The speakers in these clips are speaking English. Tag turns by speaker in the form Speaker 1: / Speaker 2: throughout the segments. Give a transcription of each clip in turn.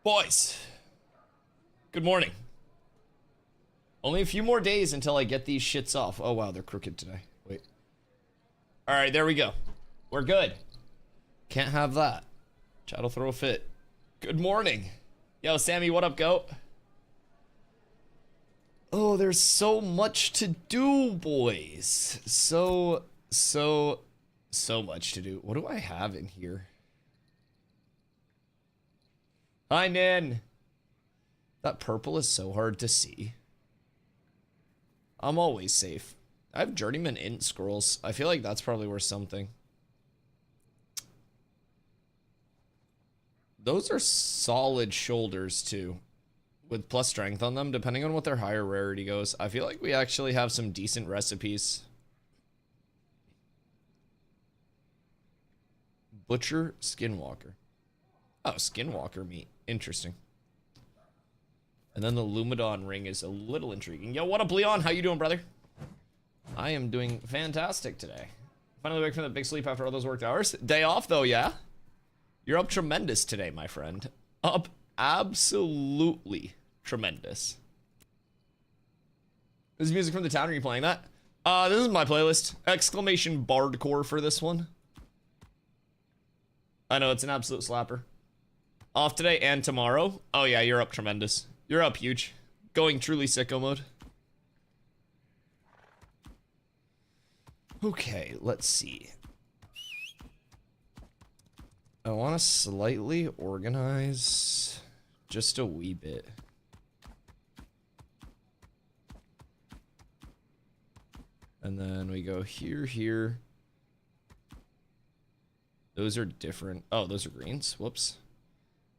Speaker 1: Boys, good morning. Only a few more days until I get these shits off. Oh wow, they're crooked today. Wait. Alright, there we go. We're good. Can't have that. Chat'll throw a fit. Good morning. Yo, Sammy, what up, goat? Oh, there's so much to do, boys. So much to do. What do I have in here? Hi, Nan. That purple is so hard to see. I'm always safe. I have Journeyman Int scrolls. I feel like that's probably worth something. Those are solid shoulders, too. With plus strength on them, depending on what their higher rarity goes. I feel like we actually have some decent recipes. Butcher Skinwalker. Oh, Skinwalker meat. Interesting. And then the Lumidon ring is a little intriguing. Yo, what up, Leon? How you doing, brother? I am doing fantastic today. Finally awake from the big sleep after all those worked hours. Day off, though, yeah? You're up tremendous today, my friend. Up absolutely tremendous. This is music from the town. Are you playing that? This is my playlist. Exclamation bardcore for this one. I know, it's an absolute slapper. Off today and tomorrow. Oh yeah, you're up tremendous. You're up huge. Going truly sicko mode. Okay, let's see. I want to slightly organize just a wee bit. And then we go here, here. Those are different. Oh, those are greens. Whoops.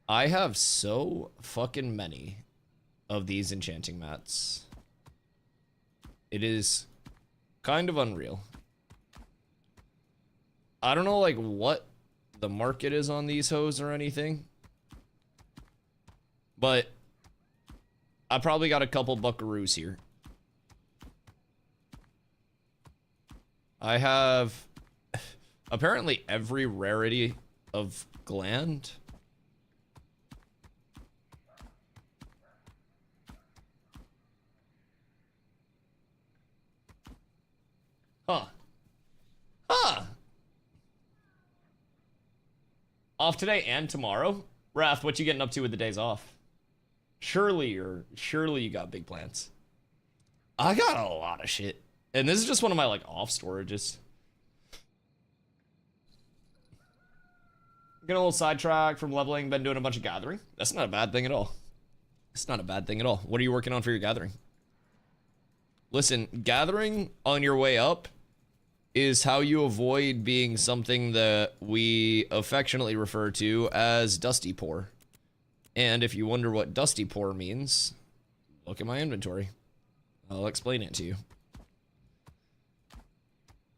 Speaker 1: I have so fucking many of these enchanting mats. It is kind of unreal. I don't know, like, what the market is on these hoes or anything. But I probably got a couple buckaroos here. I have apparently every rarity of gland. Huh. Huh. Off today and tomorrow? Wrath, what you getting up to with the days off? Surely you got big plans. I got a lot of shit. And this is just one of my, like, off storages. Getting a little sidetracked from leveling, been doing a bunch of gathering. That's not a bad thing at all. It's not a bad thing at all. What are you working on for your gathering? Listen, gathering on your way up is how you avoid being something that we affectionately refer to as dusty poor. And if you wonder what dusty poor means, look at my inventory. I'll explain it to you.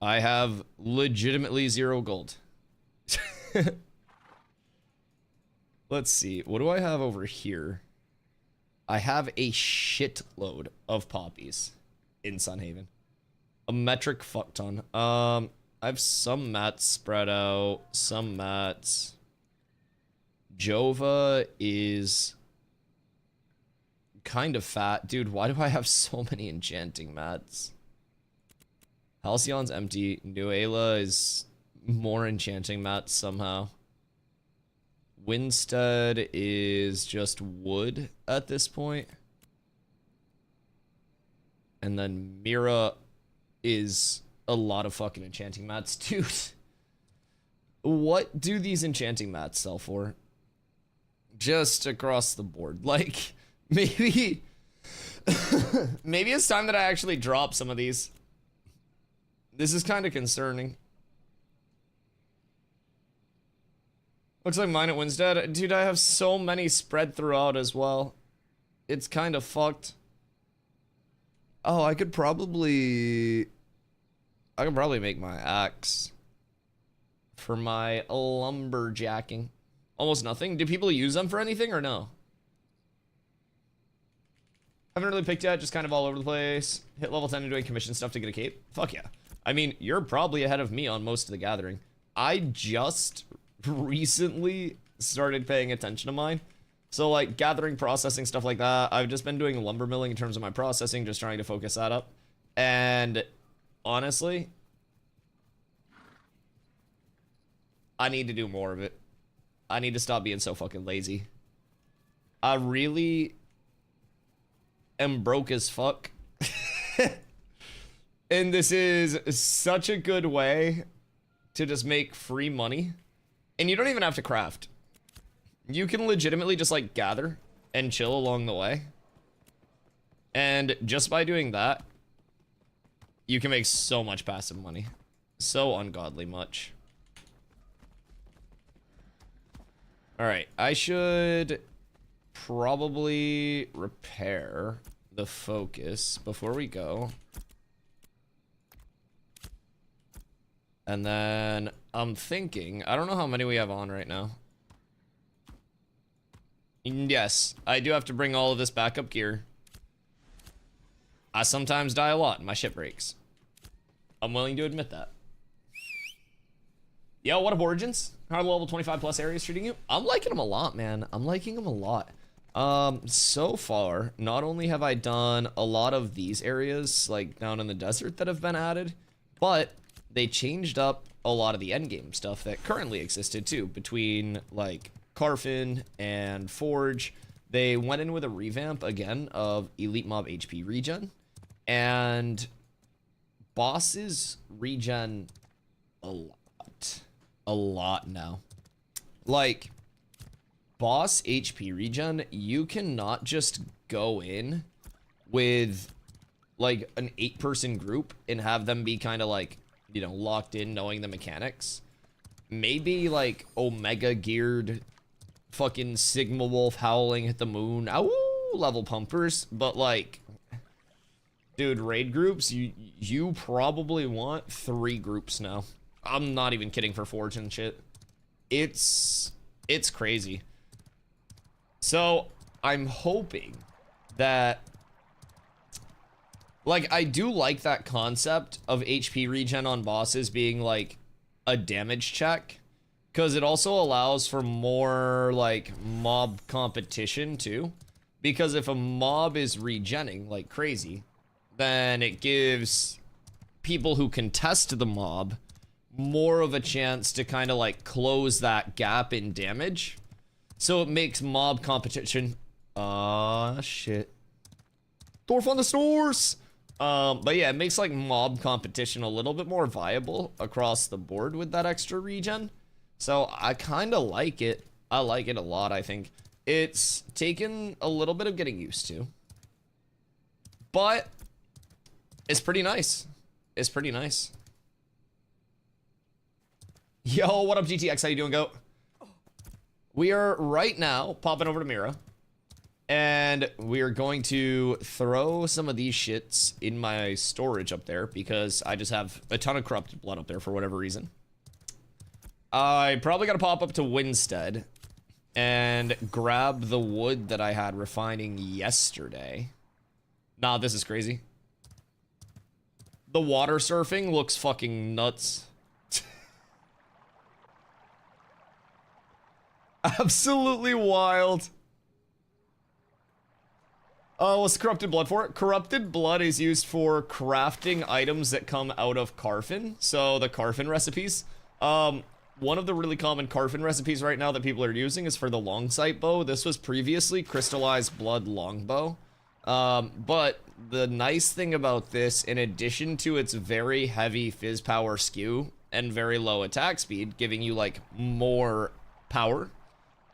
Speaker 1: I have legitimately 0 gold. Let's see. What do I have over here? I have a shitload of poppies in Sunhaven. A metric fuck ton. I have some mats spread out, some mats. Jova is kind of fat. Dude, why do I have so many enchanting mats? Halcyon's empty. Nuela is more enchanting mats somehow. Winstead is just wood at this point. And then Mira is a lot of fucking enchanting mats. Dude, what do these enchanting mats sell for? Just across the board. Like, maybe maybe it's time that I actually drop some of these. This is kind of concerning. Looks like mine at Winstead. Dude, I have so many spread throughout as well. It's kind of fucked. Oh, I could probably make my axe for my lumberjacking. Almost nothing. Do people use them for anything or no? Haven't really picked yet, just kind of all over the place. Hit level 10 and doing commission stuff to get a cape. Fuck yeah. I mean, you're probably ahead of me on most of the gathering. I just recently started paying attention to mine. So like gathering, processing, stuff like that. I've just been doing lumber milling in terms of my processing, just trying to focus that up. And honestly, I need to do more of it. I need to stop being so fucking lazy. I really am broke as fuck. And this is such a good way to just make free money. And you don't even have to craft. You can legitimately just like gather and chill along the way. And just by doing that, you can make so much passive money. So ungodly much. Alright, I should probably repair the focus before we go. And then I'm thinking, I don't know how many we have on right now. Yes, I do have to bring all of this backup gear. I sometimes die a lot and my shit breaks. I'm willing to admit that. Yo, what up, Origins? How are level 25 plus areas treating you? I'm liking them a lot, man. I'm liking them a lot. So far, not only have I done a lot of these areas, like down in the desert that have been added, but they changed up a lot of the endgame stuff that currently existed too, between like Carfin and Forge. They went in with a revamp again of Elite Mob HP regen, and bosses regen a lot now. Like, boss HP regen, you cannot just go in with like an 8-person group and have them be kind of like, you know, locked in knowing the mechanics. Maybe like Omega geared fucking Sigma Wolf howling at the moon, ow, level pumpers, but like, dude, raid groups, you probably want 3 groups now. I'm not even kidding, for Forge and shit. It's crazy. So I'm hoping that, like, I do like that concept of HP regen on bosses being like a damage check, because it also allows for more like mob competition too. Because if a mob is regenning like crazy, then it gives people who contest the mob more of a chance to kind of like close that gap in damage. So it makes mob competition, shit, Dwarf on the stores. But yeah, it makes like mob competition a little bit more viable across the board with that extra regen. So I kind of like it. I like it a lot. I think it's taken a little bit of getting used to, but it's pretty nice. It's pretty nice. Yo, what up, GTX? How you doing, goat? We are right now popping over to Mira, and we are going to throw some of these shits in my storage up there because I just have a ton of corrupted blood up there for whatever reason. I probably got to pop up to Winstead and grab the wood that I had refining yesterday. Nah, this is crazy. The water surfing looks fucking nuts. Absolutely wild. What's corrupted blood for? Corrupted blood is used for crafting items that come out of Carfin. So the Carfin recipes. One of the really common Carfin recipes right now that people are using is for the long sight bow. This was previously crystallized blood longbow. But the nice thing about this, in addition to its very heavy fizz power skew and very low attack speed, giving you like more power,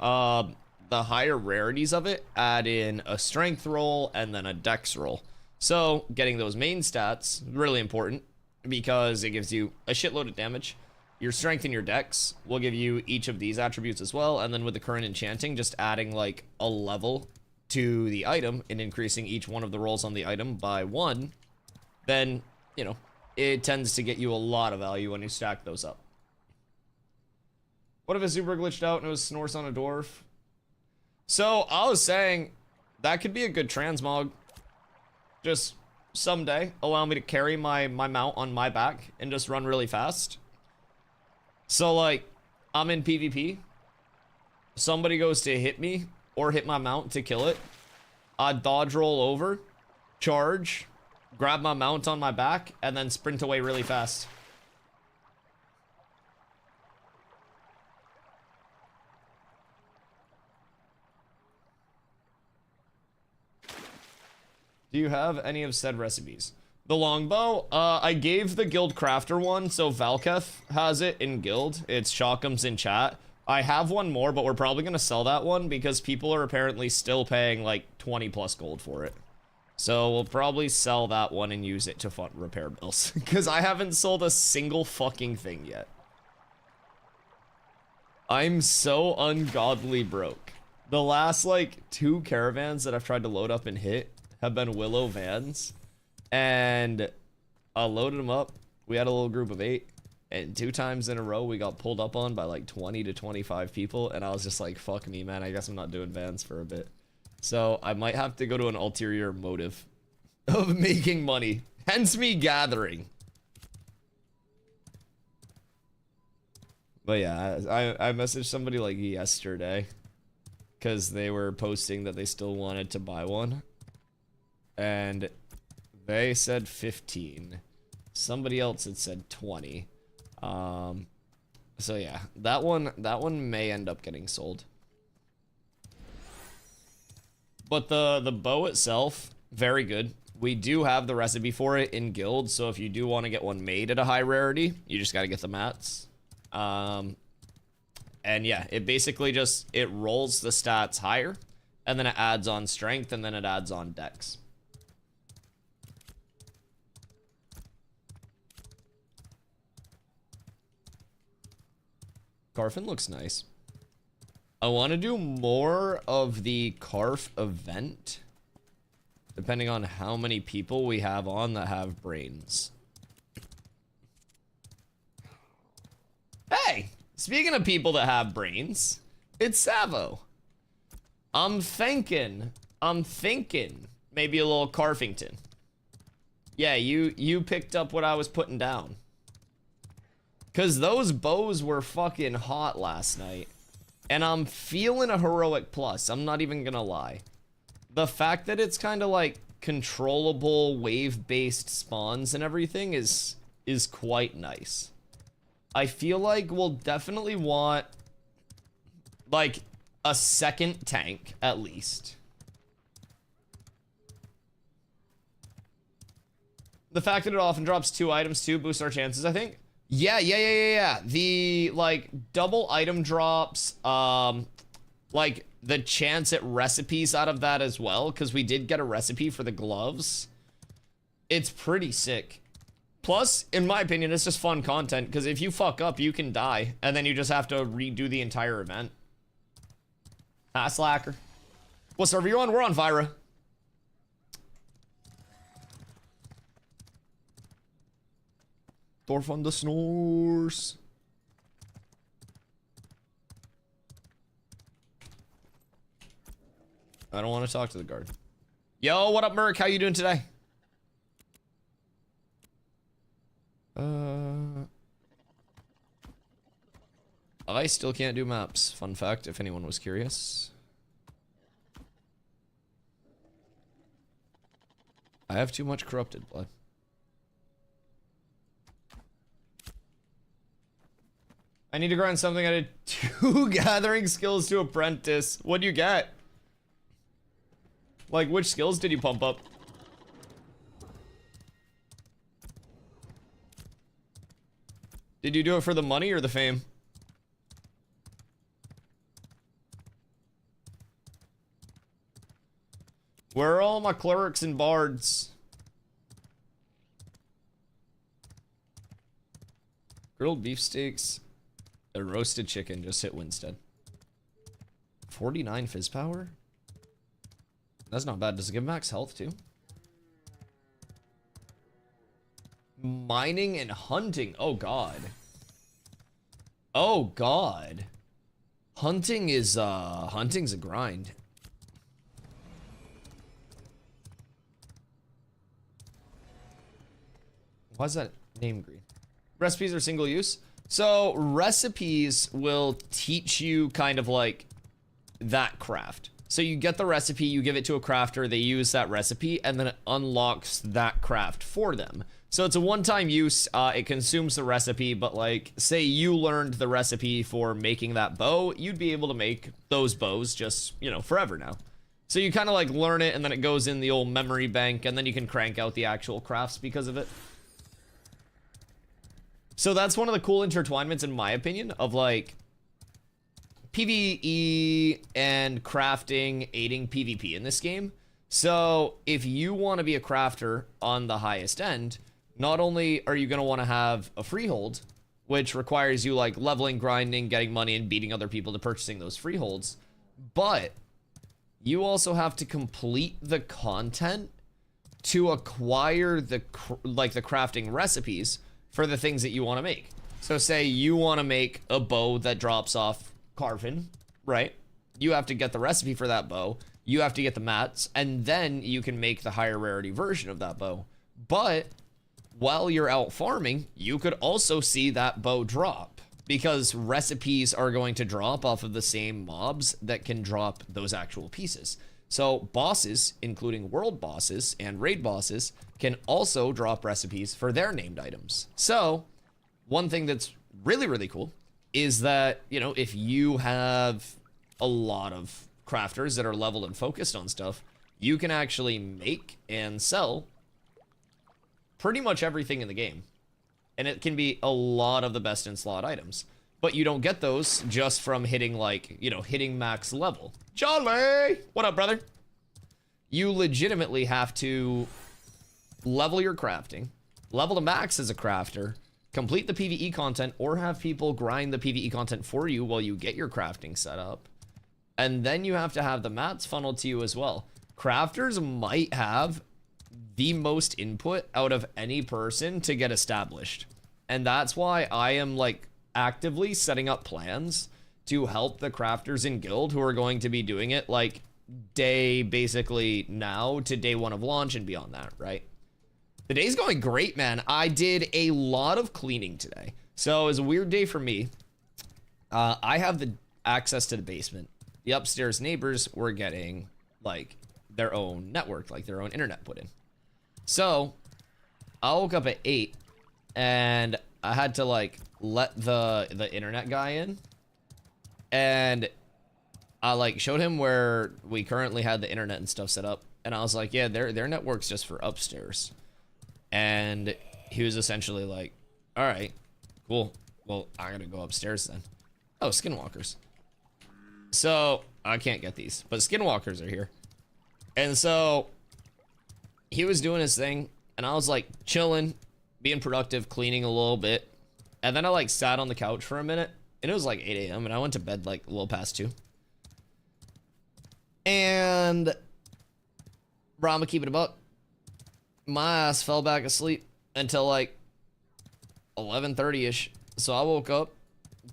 Speaker 1: the higher rarities of it add in a strength roll and then a dex roll. So getting those main stats, really important, because it gives you a shitload of damage. Your strength and your dex will give you each of these attributes as well, and then with the current enchanting, just adding like a level to the item and increasing each one of the rolls on the item by 1, then, you know, it tends to get you a lot of value when you stack those up. What if a super glitched out and it was Snorse on a dwarf? So I was saying that could be a good transmog. Just someday allow me to carry my mount on my back and just run really fast. So like, I'm in PvP. Somebody goes to hit me or hit my mount to kill it, I'd dodge roll over, charge, grab my mount on my back, and then sprint away really fast. Do you have any of said recipes? The longbow, I gave the guild crafter one, so Valketh has it in guild. It's Shockums in chat. I have one more, but we're probably gonna sell that one because people are apparently still paying like 20 plus gold for it. So we'll probably sell that one and use it to fund repair bills because I haven't sold a single fucking thing yet. I'm so ungodly broke. The last like 2 caravans that I've tried to load up and hit have been Willow vans. And I loaded them up. We had a little group of 8. And 2 times in a row, we got pulled up on by like 20 to 25 people. And I was just like, fuck me, man. I guess I'm not doing vans for a bit. So I might have to go to an ulterior motive of making money. Hence me gathering. But yeah, I messaged somebody like yesterday. Because they were posting that they still wanted to buy one. And they said 15. Somebody else had said 20. So yeah, that one may end up getting sold. But the bow itself, very good. We do have the recipe for it in guild, so if you do want to get one made at a high rarity, you just got to get the mats. And yeah, it basically just, it rolls the stats higher, and then it adds on strength, and then it adds on dex. Carfin looks nice. I want to do more of the Carf event, depending on how many people we have on that have brains. Hey, speaking of people that have brains, it's Savo. I'm thinking maybe a little Carfington. Yeah, you picked up what I was putting down. Because those bows were fucking hot last night. And I'm feeling a heroic plus. I'm not even gonna lie. The fact that it's kind of like controllable wave-based spawns and everything is quite nice. I feel like we'll definitely want like a second tank at least. The fact that it often drops 2 items too boosts our chances, I think. Yeah. The, like, double item drops, like, the chance at recipes out of that as well, because we did get a recipe for the gloves. It's pretty sick. Plus, in my opinion, it's just fun content, because if you fuck up, you can die, and then you just have to redo the entire event. Ah, slacker. What server you on? We're on Vira. Dorf on the snores. I don't want to talk to the guard. Yo, what up, Merc? How you doing today? I still can't do maps. Fun fact, if anyone was curious. I have too much corrupted blood. I need to grind something. I did 2 gathering skills to apprentice. What do you get? Like, which skills did you pump up? Did you do it for the money or the fame? Where are all my clerics and bards? Grilled beefsteaks and roasted chicken just hit Winstead. 49 fizz power? That's not bad. Does it give max health too? Mining and hunting. Oh god. Oh god. Hunting is hunting's a grind. Why is that name green? Recipes are single use. So recipes will teach you kind of like that craft. So you get the recipe, you give it to a crafter, they use that recipe, and then it unlocks that craft for them. So it's a one-time use, it consumes the recipe, but like, say you learned the recipe for making that bow, you'd be able to make those bows just, you know, forever now. So you kind of like learn it, and then it goes in the old memory bank, and then you can crank out the actual crafts because of it. So that's one of the cool intertwinements, in my opinion, of like PvE and crafting aiding PvP in this game. So if you want to be a crafter on the highest end, not only are you going to want to have a freehold, which requires you like leveling, grinding, getting money, and beating other people to purchasing those freeholds, but you also have to complete the content to acquire the crafting recipes for the things that you want to make. So say you want to make a bow that drops off carving, right? You have to get the recipe for that bow, you have to get the mats, and then you can make the higher rarity version of that bow. But while you're out farming, you could also see that bow drop, because recipes are going to drop off of the same mobs that can drop those actual pieces. So bosses, including world bosses and raid bosses, can also drop recipes for their named items. So one thing that's really, really cool is that, you know, if you have a lot of crafters that are leveled and focused on stuff, you can actually make and sell pretty much everything in the game. And it can be a lot of the best in slot items. But you don't get those just from hitting, like, you know, hitting max level. Jolly! What up, brother? You legitimately have to level your crafting, level to max as a crafter, complete the PvE content, or have people grind the PvE content for you while you get your crafting set up. And then you have to have the mats funneled to you as well. Crafters might have the most input out of any person to get established. And that's why I am like actively setting up plans to help the crafters in guild who are going to be doing it like day basically now to day one of launch and beyond that, right? The day's going great, man. I did a lot of cleaning today. So it was a weird day for me. I have the access to the basement. The upstairs neighbors were getting like their own network, like their own internet put in. So I woke up at 8 and I had to like let the internet guy in, and I like showed him where we currently had the internet and stuff set up, and I was like, yeah, their network's just for upstairs. And he was essentially like, all right, cool, well, I gotta go upstairs then. Oh, skinwalkers. So I can't get these, but skinwalkers are here. And so he was doing his thing, and I was like chilling, being productive, cleaning a little bit. And then I like sat on the couch for a minute, and it was like 8 a.m. and I went to bed like a little past 2. And bro, I'm gonna keep it a buck. My ass fell back asleep until like 11:30ish. So I woke up,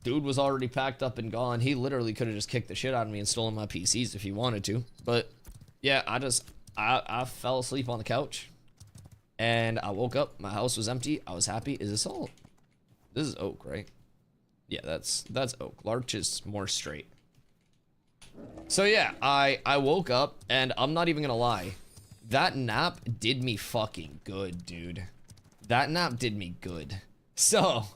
Speaker 1: dude was already packed up and gone. He literally could have just kicked the shit out of me and stolen my PCs if he wanted to. But yeah, I fell asleep on the couch, and I woke up, my house was empty. I was happy. Is this all? This is oak, right? Yeah, that's oak. Larch is more straight. So yeah, I woke up, and I'm not even gonna lie, that nap did me fucking good, dude. That nap did me good. So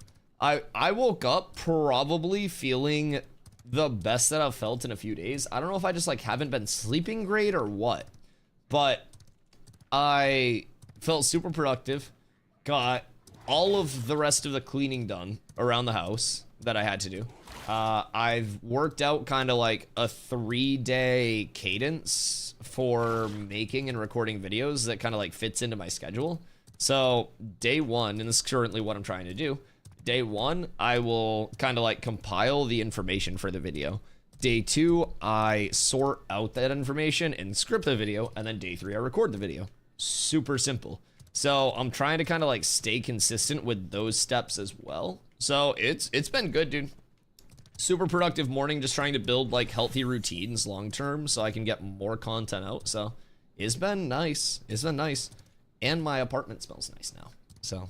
Speaker 1: I woke up probably feeling the best that I've felt in a few days. I don't know if I just like haven't been sleeping great or what, but I felt super productive. Got all of the rest of the cleaning done around the house that I had to do. I've worked out kind of like a 3-day cadence for making and recording videos that kind of like fits into my schedule. So day 1, and this is currently what I'm trying to do. Day 1, I will kind of like compile the information for the video. Day 2, I sort out that information and script the video. And then day 3, I record the video. Super simple. So I'm trying to kind of like stay consistent with those steps as well. So it's been good, dude. Super productive morning, just trying to build like healthy routines long term so I can get more content out. So it's been nice. It's been nice. And my apartment smells nice now. So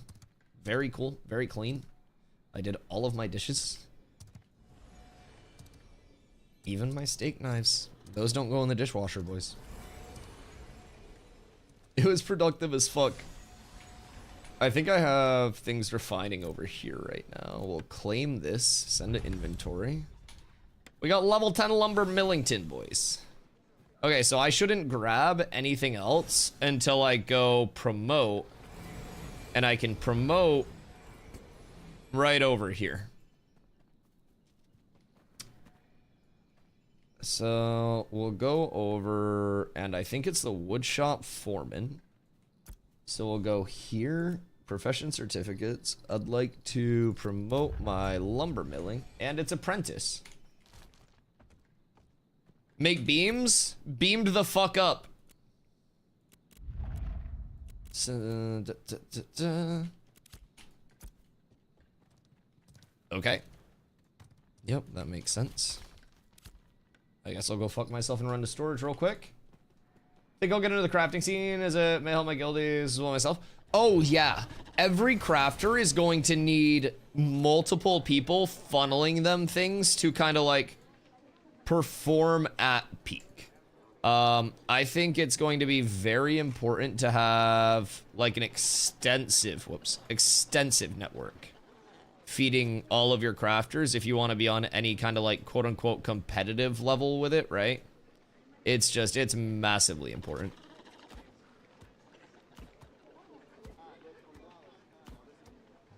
Speaker 1: very cool, very clean. I did all of my dishes. Even my steak knives. Those don't go in the dishwasher, boys. It was productive as fuck. I think I have things refining over here right now. We'll claim this, send to inventory. We got level 10 lumber Millington, boys. Okay, so I shouldn't grab anything else until I go promote. And I can promote right over here. So we'll go over, and I think it's the woodshop foreman. So we'll go here, profession certificates. I'd like to promote my lumber milling and its apprentice. Make beams? Beamed the fuck up. So, Okay. Yep, that makes sense. I guess I'll go fuck myself and run to storage real quick. Think I'll get into the crafting scene as it may help my guildies as well myself. Oh yeah, every crafter is going to need multiple people funneling them things to kind of like perform at peak. I think it's going to be very important to have like an extensive network feeding all of your crafters if you want to be on any kind of like quote unquote competitive level with it, right? It's massively important.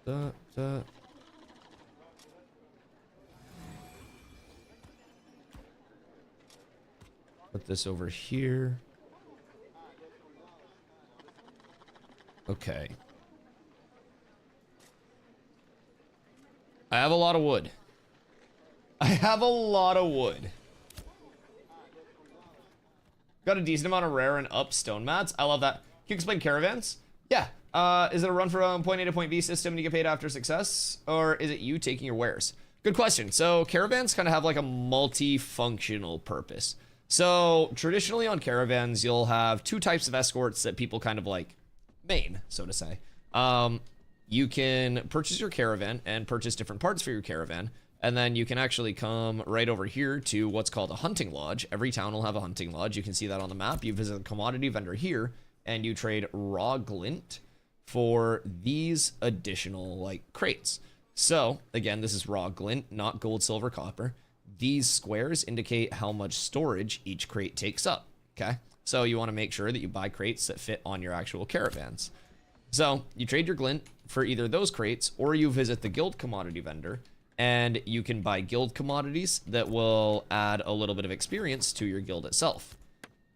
Speaker 1: Put this over here. Okay. I have a lot of wood. Got a decent amount of rare and up stone mats. I love that. Can you explain caravans? Yeah. Is it a run from point A to point B system and you get paid after success? Or is it you taking your wares? Good question. So caravans kind of have like a multifunctional purpose. So traditionally on caravans, you'll have two types of escorts that people kind of like main, so to say. You can purchase your caravan and purchase different parts for your caravan. And then you can actually come right over here to what's called a hunting lodge. Every town will have a hunting lodge. You can see that on the map. You visit the commodity vendor here and you trade raw glint for these additional like crates. So again, this is raw glint, not gold, silver, copper. These squares indicate how much storage each crate takes up. Okay. So you want to make sure that you buy crates that fit on your actual caravans. So you trade your glint for either those crates or you visit the guild commodity vendor and you can buy guild commodities that will add a little bit of experience to your guild itself.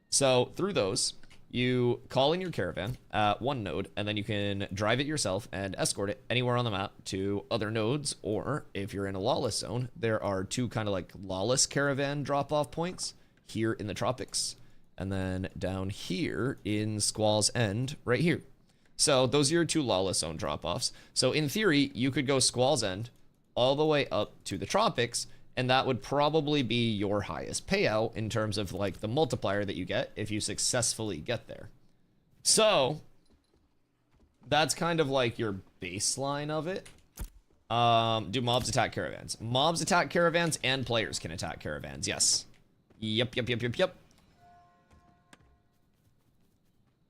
Speaker 1: So through those, you call in your caravan at one node and then you can drive it yourself and escort it anywhere on the map to other nodes. Or if you're in a lawless zone, there are two kind of like lawless caravan drop-off points here in the tropics. And then down here in Squall's End, right here. So those are your two lawless zone drop-offs. So in theory, you could go Squall's End all the way up to the tropics, and that would probably be your highest payout in terms of like the multiplier that you get if you successfully get there. So that's kind of like your baseline of it. Do mobs attack caravans? Mobs attack caravans and players can attack caravans, yes. Yep.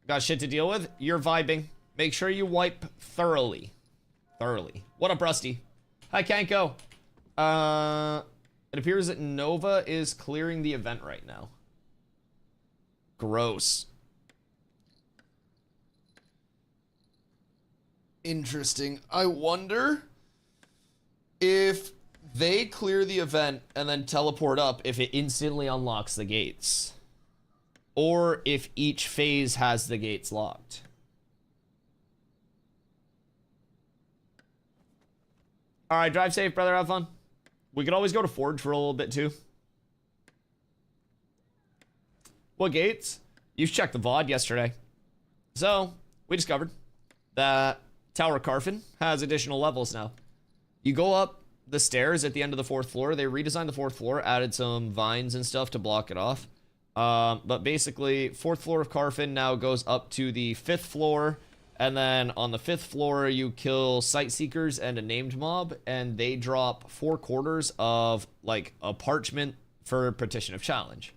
Speaker 1: Got shit to deal with? You're vibing. Make sure you wipe thoroughly. What up, Rusty? Hi, Kanko. It appears that Nova is clearing the event right now. Gross. Interesting. I wonder if they clear the event and then teleport up, if it instantly unlocks the gates. Or if each phase has the gates locked. Alright, drive safe, brother. Have fun. We could always go to Forge for a little bit, too. What gates? You checked the VOD yesterday. So, we discovered that Tower Carfin has additional levels now. You go up the stairs at the end of the 4th floor. They redesigned the 4th floor, added some vines and stuff to block it off. But basically, 4th floor of Carfin now goes up to the 5th floor. And then on the 5th floor, you kill Sightseekers and a named mob, and they drop 4 quarters of like a parchment for Petition of Challenge.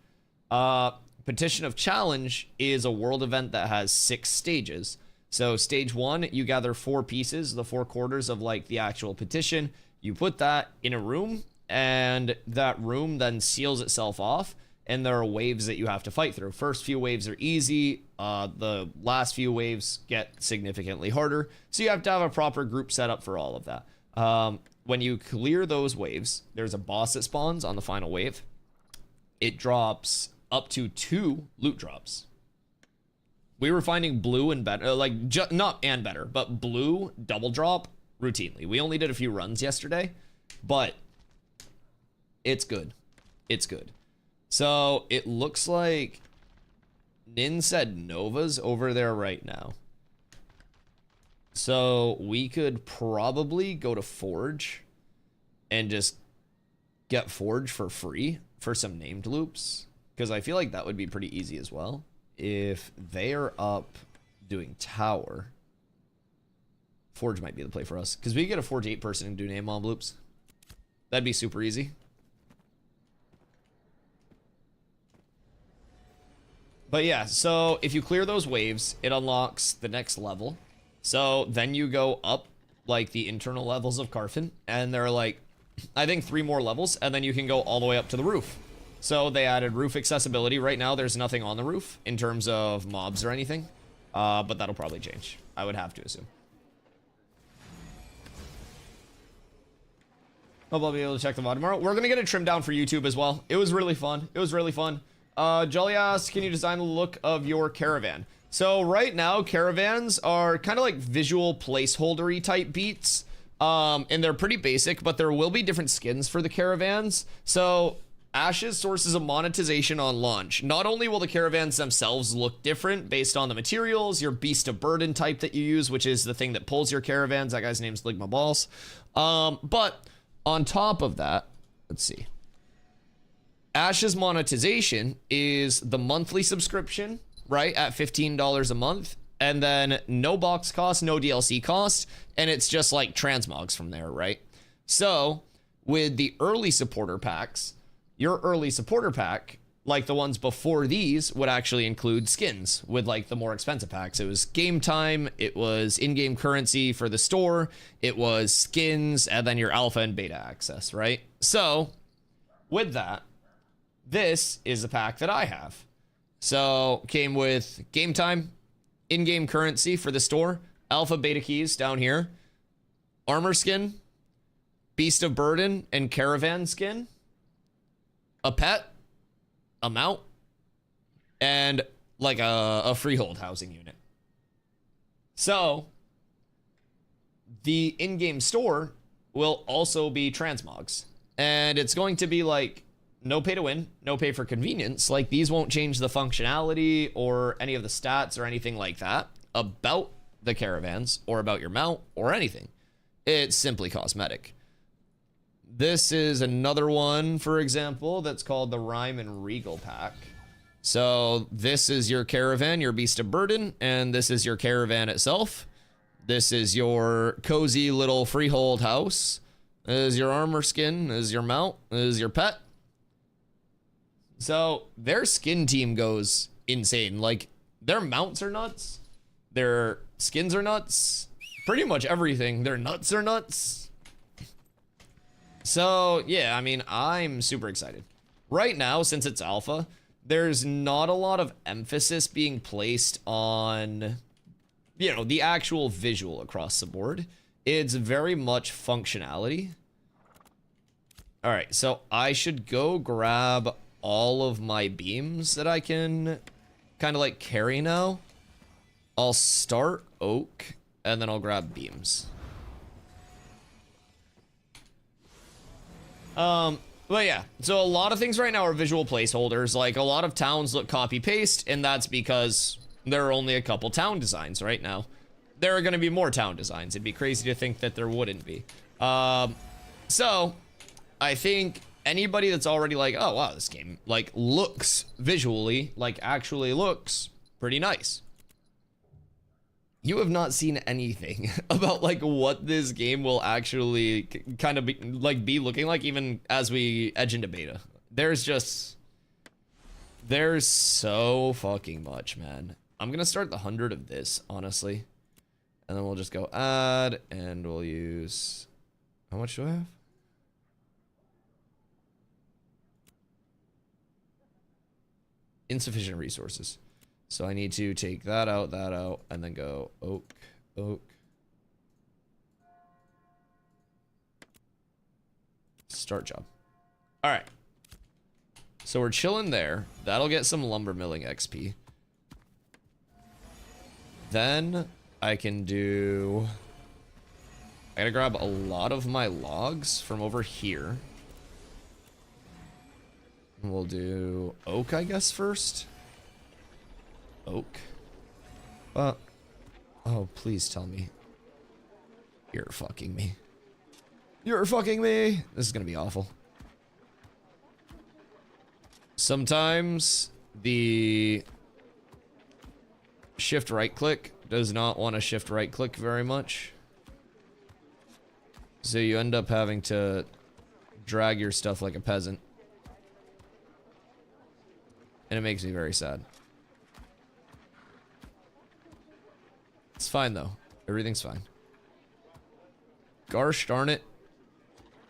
Speaker 1: Petition of Challenge is a world event that has 6 stages. So stage 1, you gather 4 pieces, the 4 quarters of like the actual petition. You put that in a room, and that room then seals itself off, and there are waves that you have to fight through. First few waves are easy. The last few waves get significantly harder. So you have to have a proper group setup for all of that. When you clear those waves, there's a boss that spawns on the final wave. It drops up to 2 loot drops. We were finding blue and better, like not and better, but blue double drop routinely. We only did a few runs yesterday, but it's good. It's good. So it looks like Nin said Nova's over there right now. So we could probably go to Forge and just get Forge for free for some named loops, because I feel like that would be pretty easy as well. If they are up doing tower, Forge might be the play for us, because we could get a Forge 8 person and do name mob loops. That'd be super easy. But yeah, so if you clear those waves, it unlocks the next level. So then you go up like the internal levels of Carfin, and there are like, I think 3 more levels, and then you can go all the way up to the roof. So they added roof accessibility. Right now there's nothing on the roof in terms of mobs or anything, but that'll probably change, I would have to assume. Hope I'll be able to check the VOD tomorrow. We're gonna get it trimmed down for YouTube as well. It was really fun. It was really fun. Jolly asks, can you design the look of your caravan? So right now, caravans are kind of like visual placeholder-y type beats. And they're pretty basic, but there will be different skins for the caravans. So Ash's sources of monetization on launch. Not only will the caravans themselves look different based on the materials, your beast of burden type that you use, which is the thing that pulls your caravans. That guy's name's Ligma Balls. But on top of that, let's see. Ash's monetization is the monthly subscription, right, at $15 a month, and then no box cost, no DLC cost, and it's just like transmogs from there, right? So with the early supporter packs, your early supporter pack, like the ones before these, would actually include skins with like the more expensive packs. It was game time, it was in-game currency for the store, it was skins, and then your alpha and beta access, right? So with that, this is the pack that I have. So came with game time, in-game currency for the store, alpha beta keys down here, armor skin, beast of burden and caravan skin, a pet, a mount, and like a freehold housing unit. So the in-game store will also be transmogs, and it's going to be like no pay to win, no pay for convenience. Like, these won't change the functionality or any of the stats or anything like that about the caravans or about your mount or anything. It's simply cosmetic. This is another one, for example, that's called the Rhyme and Regal pack. So this is your caravan, your beast of burden, and this is your caravan itself. This is your cozy little freehold house. This is your armor skin. This is your mount. This is your pet. So their skin team goes insane. Like, their mounts are nuts. Their skins are nuts. Pretty much everything. Their nuts are nuts. So yeah, I mean, I'm super excited. Right now, since it's alpha, there's not a lot of emphasis being placed on, you know, the actual visual across the board. It's very much functionality. All right, so I should go grab all of my beams that I can kind of like carry now. I'll start oak and then I'll grab beams. But yeah, so a lot of things right now are visual placeholders. Like, a lot of towns look copy paste, and that's because there are only a couple town designs right now. There are going to be more town designs. It'd be crazy to think that there wouldn't be. So I think anybody that's already like, oh wow, this game like looks visually, like actually looks pretty nice. You have not seen anything about like what this game will actually kind of be looking like, even as we edge into beta. There's just There's so fucking much, man. I'm gonna start the 100 of this, honestly. And then we'll just go add, and we'll use... How much do I have? Insufficient resources. So I need to take that out, and then go oak, oak. Start job. All right. So we're chilling there. That'll get some lumber milling XP. Then I can do... I gotta grab a lot of my logs from over here. We'll do oak, I guess, first. Oak. Oh, please tell me. You're fucking me. You're fucking me. This is gonna be awful. Sometimes the shift right click does not want to shift right click very much. So you end up having to drag your stuff like a peasant. And it makes me very sad. It's fine though. Everything's fine. Gosh darn it.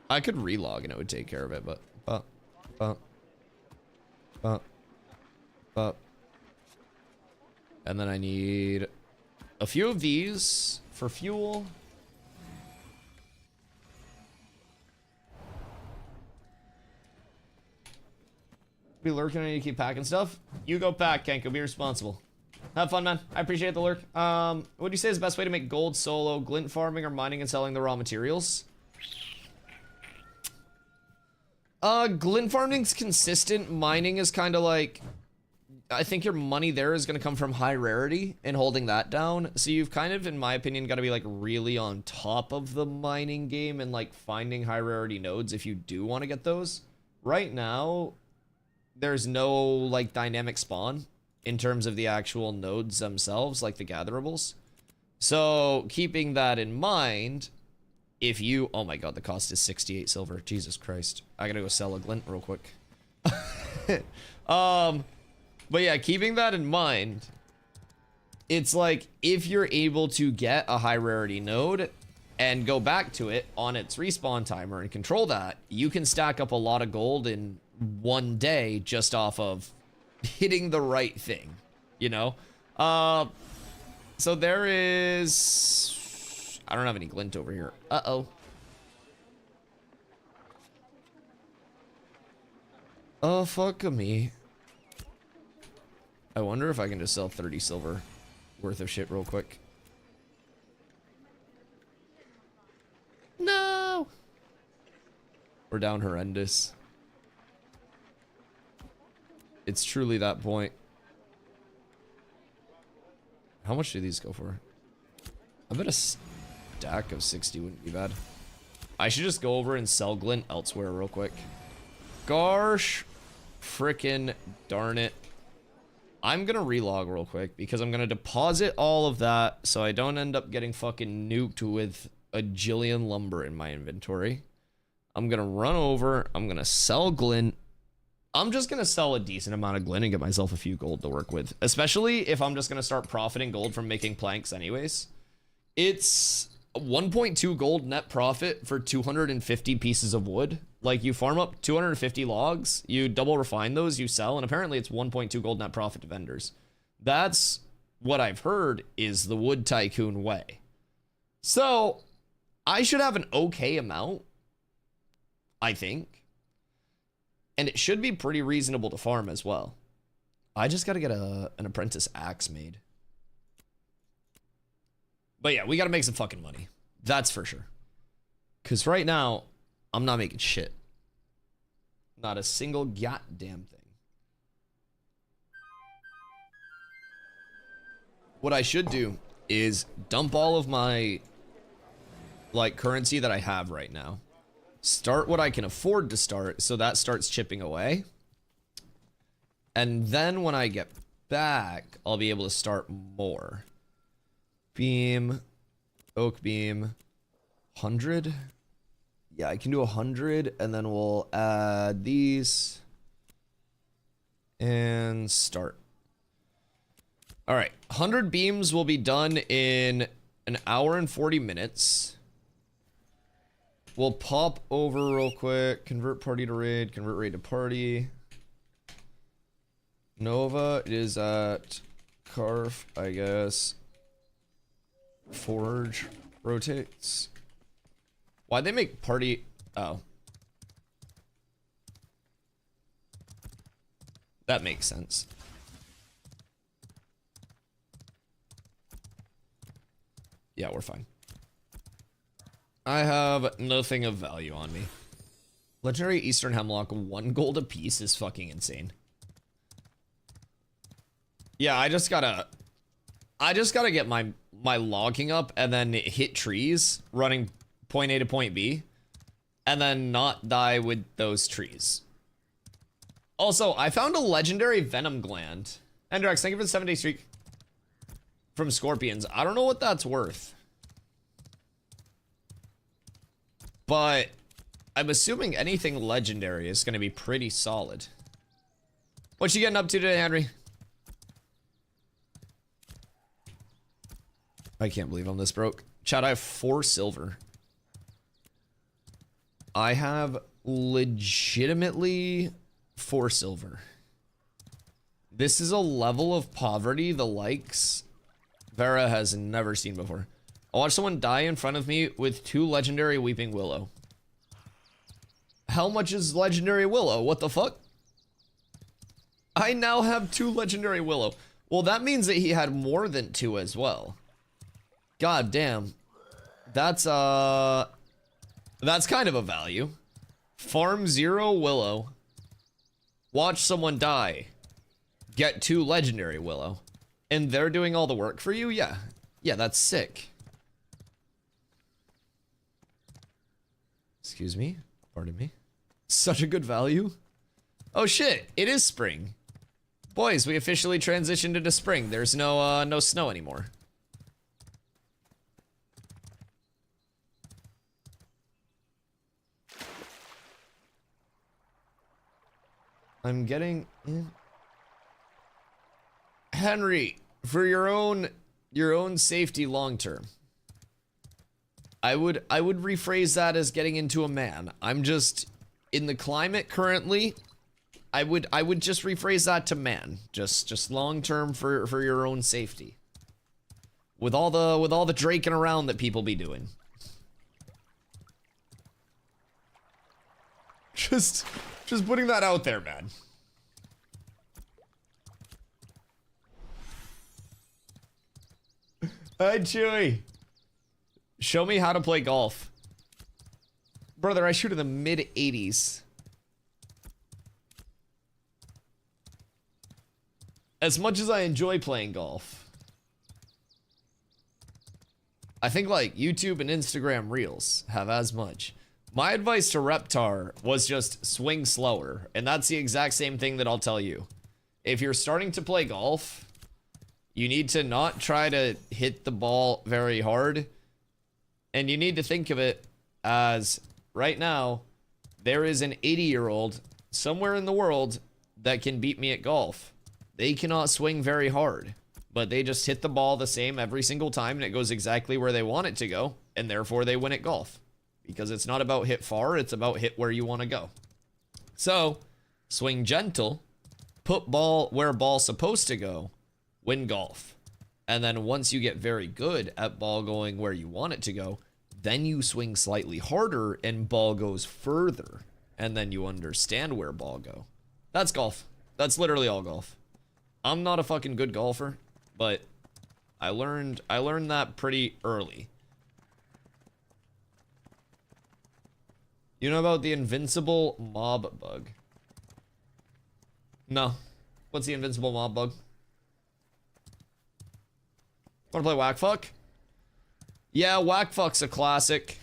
Speaker 1: I could relog and it would take care of it, but and then I need a few of these for fuel. Be lurking, I need to keep packing stuff. You go pack, Kenko. Be responsible. Have fun, man. I appreciate the lurk. What do you say is the best way to make gold solo? Glint farming or mining and selling the raw materials? Glint farming's consistent. Mining is kind of like... I think your money there is going to come from high rarity and holding that down. So you've kind of, in my opinion, got to be like really on top of the mining game and like finding high rarity nodes if you do want to get those. Right now, there's no like dynamic spawn in terms of the actual nodes themselves, like the gatherables. So keeping that in mind, if you... Oh my god, the cost is 68 silver. Jesus Christ. I gotta go sell a glint real quick. But yeah, keeping that in mind, it's like if you're able to get a high rarity node and go back to it on its respawn timer and control that, you can stack up a lot of gold in one day just off of hitting the right thing, you know? So there is... I don't have any glint over here. Uh-oh. Oh, fuck me. I wonder if I can just sell 30 silver worth of shit real quick. No! We're down horrendous. It's truly that point. How much do these go for? I bet a stack of 60 wouldn't be bad. I should just go over and sell glint elsewhere real quick. Gosh frickin' darn it. I'm gonna relog real quick because I'm gonna deposit all of that so I don't end up getting fucking nuked with a jillion lumber in my inventory. I'm gonna run over, I'm gonna sell glint. I'm just gonna sell a decent amount of glint and get myself a few gold to work with, especially if I'm just gonna start profiting gold from making planks anyways. It's 1.2 gold net profit for 250 pieces of wood. Like, you farm up 250 logs, you double refine those, you sell, and apparently it's 1.2 gold net profit to vendors. That's what I've heard is the wood tycoon way. So, I should have an okay amount, I think. And it should be pretty reasonable to farm as well. I just gotta get an apprentice axe made. But yeah, we gotta make some fucking money. That's for sure. Because right now, I'm not making shit. Not a single goddamn thing. What I should do is dump all of my, like, currency that I have right now. Start what I can afford to start, so that starts chipping away. And then when I get back, I'll be able to start more. Beam, oak beam, 100. Yeah, I can do 100, and then we'll add these. And start. All right, 100 beams will be done in an hour and 40 minutes. We'll pop over real quick. Convert party to raid. Convert raid to party. Nova is at Carf, I guess. Forge rotates. Why'd they make party? Oh. That makes sense. Yeah, we're fine. I have nothing of value on me. Legendary Eastern Hemlock, 1 gold apiece is fucking insane. Yeah, I just gotta get my logging up and then hit trees running point A to point B and then not die with those trees. Also, I found a legendary venom gland. Endrex, thank you for the 7-day streak from Scorpions. I don't know what that's worth, but I'm assuming anything legendary is going to be pretty solid. What you getting up to today, Henry? I can't believe I'm this broke. Chat, I have 4 silver. I have legitimately 4 silver. This is a level of poverty the likes Vera has never seen before. I watched someone die in front of me with 2 legendary Weeping Willow. How much is legendary Willow? What the fuck? I now have 2 legendary Willow. Well, that means that he had more than 2 as well. God damn. That's kind of a value. Farm 0 Willow. Watch someone die. Get 2 legendary Willow. And they're doing all the work for you? Yeah. Yeah, that's sick. Excuse me. Pardon me. Such a good value. Oh shit, it is spring. Boys, we officially transitioned into spring. There's no snow anymore. I'm getting in. Henry, for your own safety long term, I would rephrase that as getting into a man. I'm just in the climate currently. I would just rephrase that to man. Just long term for your own safety. With all the draking around that people be doing. Just putting that out there, man. Hi, Chewy. Show me how to play golf. Brother, I shoot in the mid-80s. As much as I enjoy playing golf, I think like YouTube and Instagram Reels have as much. My advice to Reptar was just swing slower, and that's the exact same thing that I'll tell you. If you're starting to play golf, you need to not try to hit the ball very hard, and you need to think of it as, right now, there is an 80-year-old somewhere in the world that can beat me at golf. They cannot swing very hard, but they just hit the ball the same every single time, and it goes exactly where they want it to go, and therefore they win at golf. Because it's not about hit far, it's about hit where you want to go. So, swing gentle, put ball where ball's supposed to go, win golf. And then once you get very good at ball going where you want it to go, then you swing slightly harder and ball goes further. And then you understand where ball go. That's golf. That's literally all golf. I'm not a fucking good golfer, but I learned that pretty early. You know about the invincible mob bug? No. What's the invincible mob bug? Wanna play Whack Fuck? Yeah, Whack Fuck's a classic.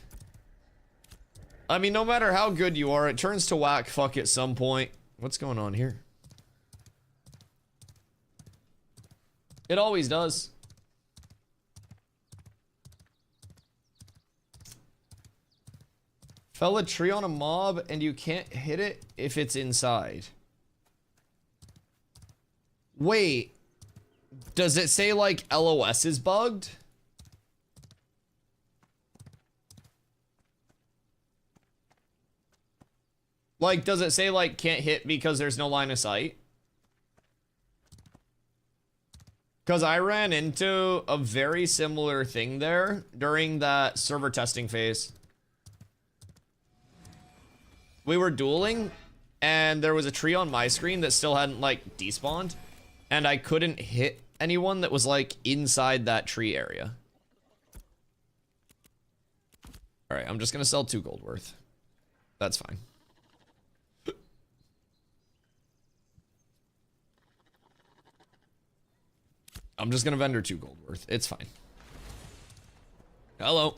Speaker 1: I mean, no matter how good you are, it turns to Whack Fuck at some point. What's going on here? It always does. Fell a tree on a mob and you can't hit it if it's inside. Wait, does it say like LOS is bugged? Like, does it say like can't hit because there's no line of sight? Because I ran into a very similar thing there during that server testing phase. We were dueling, and there was a tree on my screen that still hadn't, like, despawned. And I couldn't hit anyone that was, like, inside that tree area. Alright, I'm just gonna sell 2 gold worth. That's fine. I'm just gonna vendor 2 gold worth. It's fine. Hello.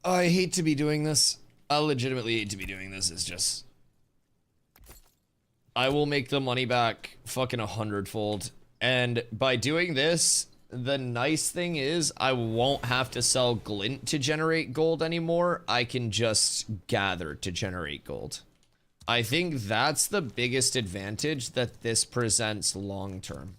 Speaker 1: I hate to be doing this. I legitimately hate to be doing this. It's just... I will make the money back fucking 100-fold. And by doing this, the nice thing is I won't have to sell glint to generate gold anymore. I can just gather to generate gold. I think that's the biggest advantage that this presents long term.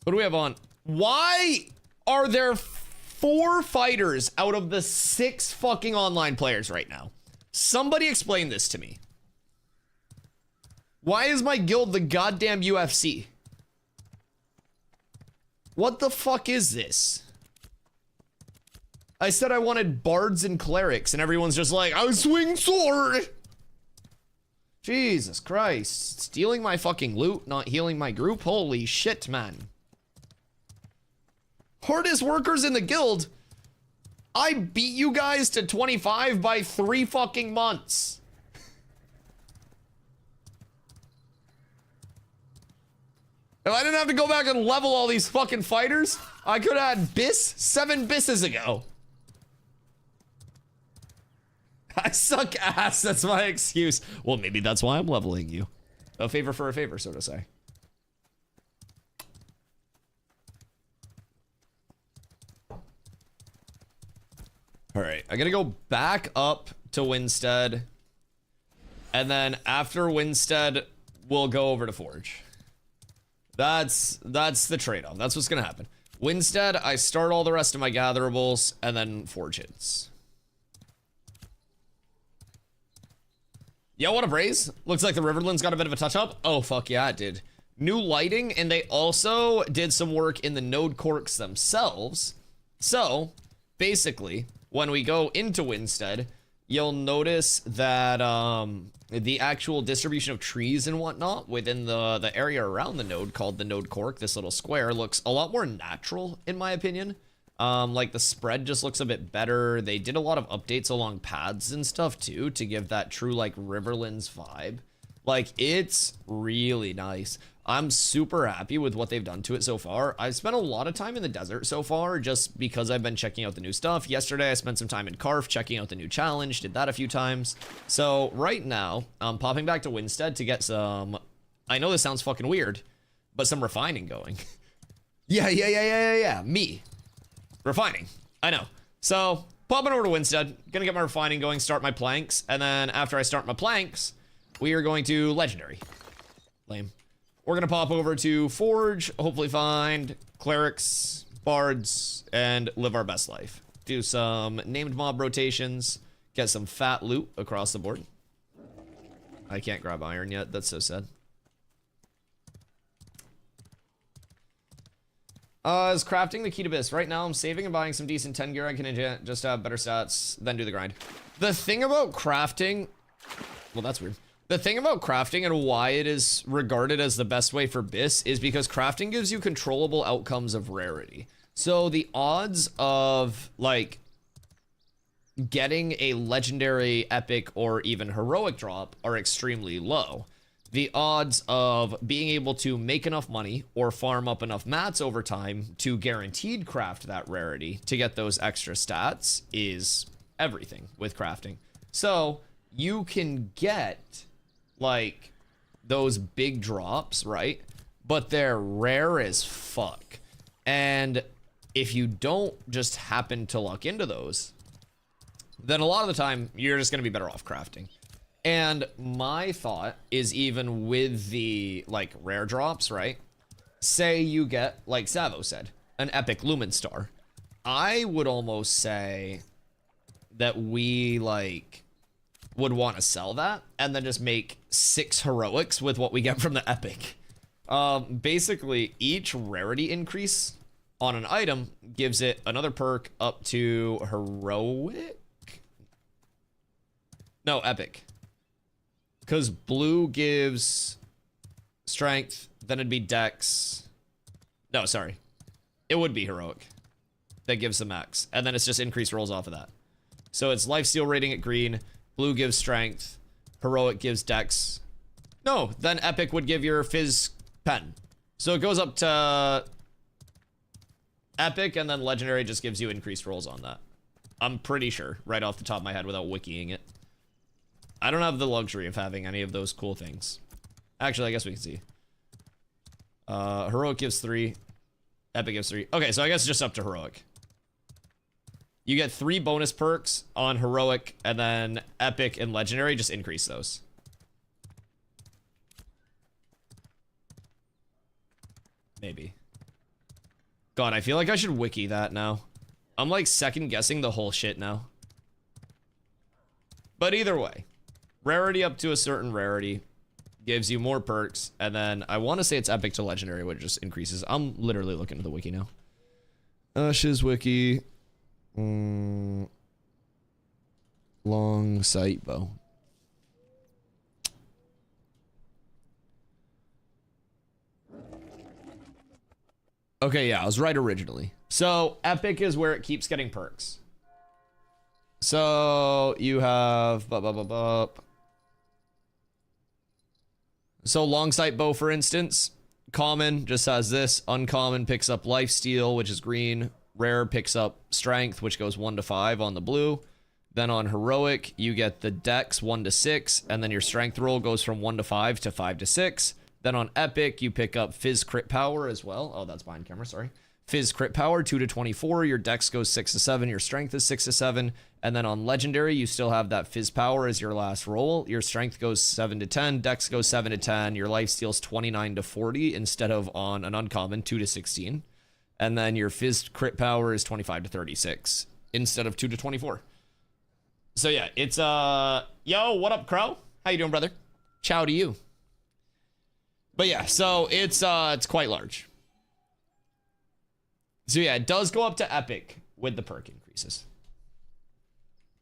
Speaker 1: What do we have on? Why are there 4 fighters out of the 6 fucking online players right now? Somebody explain this to me. Why is my guild the goddamn UFC? What the fuck is this? I said I wanted bards and clerics, and everyone's just like, I swing sword! Jesus Christ. Stealing my fucking loot, not healing my group? Holy shit, man. Hardest workers in the guild? I beat you guys to 25 by 3 fucking months. If I didn't have to go back and level all these fucking fighters, I could have had Biss 7 Bisses ago. I suck ass, that's my excuse. Well, maybe that's why I'm leveling you. A favor for a favor, so to say. All right, I gotta go back up to Winstead. And then after Winstead, we'll go over to Forge. That's the trade-off. That's what's gonna happen. Winstead, I start all the rest of my gatherables, and then Forge hits. Yo, what a raise. Looks like the Riverland's got a bit of a touch-up. Oh, fuck yeah, it did. New lighting, and they also did some work in the node corks themselves. So, basically, when we go into Winstead, you'll notice that the actual distribution of trees and whatnot within the area around the node called the node cork, this little square, looks a lot more natural, in my opinion. Like the spread just looks a bit better. They did a lot of updates along paths and stuff too to give that true like Riverlands vibe. Like, it's really nice. I'm super happy with what they've done to it so far. I've spent a lot of time in the desert so far just because I've been checking out the new stuff. Yesterday, I spent some time in Karf checking out the new challenge, did that a few times. So right now, I'm popping back to Winstead to get some, I know this sounds fucking weird, but some refining going. Yeah, me. Refining, I know. So, popping over to Winstead, gonna get my refining going, start my planks, and then after I start my planks, we are going to Legendary. Lame. We're gonna pop over to Forge, hopefully find clerics, bards, and live our best life. Do some named mob rotations, get some fat loot across the board. I can't grab iron yet, that's so sad. Is crafting the key to this? Right now I'm saving and buying some decent 10 gear I can enchant, just to have better stats, then do the grind. The thing about crafting, well that's weird. The thing about crafting and why it is regarded as the best way for Biss is because crafting gives you controllable outcomes of rarity. So the odds of like getting a legendary, epic, or even heroic drop are extremely low. The odds of being able to make enough money or farm up enough mats over time to guaranteed craft that rarity to get those extra stats is everything with crafting. So you can get like those big drops, right? but they're rare as fuck. And if you don't just happen to luck into those, then a lot of the time you're just gonna be better off crafting. And my thought is, even with the like rare drops, right? Say you get, like Savo said, an epic Lumen Star. I would almost say that we like would want to sell that and then just make 6 heroics with what we get from the epic. Basically each rarity increase on an item gives it another perk up to heroic. No, epic. Because blue gives strength, then it'd be dex. No, sorry. It would be heroic. That gives the max. And then it's just increased rolls off of that. So it's lifesteal rating at green, blue gives strength, heroic gives dex. No, then epic would give your fizz pen. So it goes up to epic, and then legendary just gives you increased rolls on that. I'm pretty sure, right off the top of my head without wikiing it. I don't have the luxury of having any of those cool things. Actually, I guess we can see. Heroic gives 3. Epic gives 3. Okay, so I guess just up to heroic. You get 3 bonus perks on heroic, and then epic and legendary just increase those. Maybe. God, I feel like I should wiki that now. I'm like second guessing the whole shit now. But either way, rarity up to a certain rarity gives you more perks, and then I want to say it's epic to legendary, which just increases. I'm literally looking at the wiki now. Shiz wiki. Long sight bow. Okay, yeah, I was right originally. So epic is where it keeps getting perks. So you have so long sight bow, for instance, common just has this, uncommon picks up lifesteal, which is green, rare picks up strength, which goes 1 to 5 on the blue. Then on heroic, you get the dex 1 to 6, and then your strength roll goes from 1 to 5 to 5 to 6. Then on epic, you pick up fizz crit power as well. Oh, that's behind camera, sorry. Fizz crit power 2 to 24, your dex goes 6 to 7, your strength is 6 to 7. And then on legendary, you still have that fizz power as your last roll. Your strength goes 7 to 10, dex goes 7 to 10, your life steals 29 to 40 instead of on an uncommon 2 to 16. And then your fizz crit power is 25 to 36 instead of 2 to 24. So yeah, it's yo, what up, Crow? How you doing, brother? Ciao to you. But yeah, so it's quite large. So yeah, it does go up to epic with the perk increases.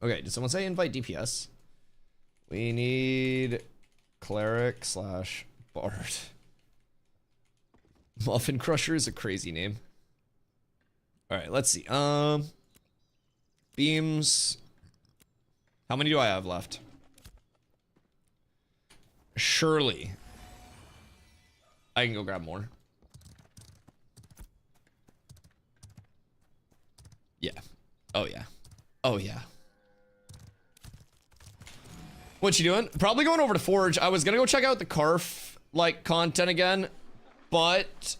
Speaker 1: Okay, did someone say invite DPS? We need cleric / bard. Muffin Crusher is a crazy name. All right, let's see. Beams. How many do I have left? Surely I can go grab more. Yeah. Oh yeah. Oh yeah. What you doing? Probably going over to Forge. I was gonna go check out the Carf like content again, but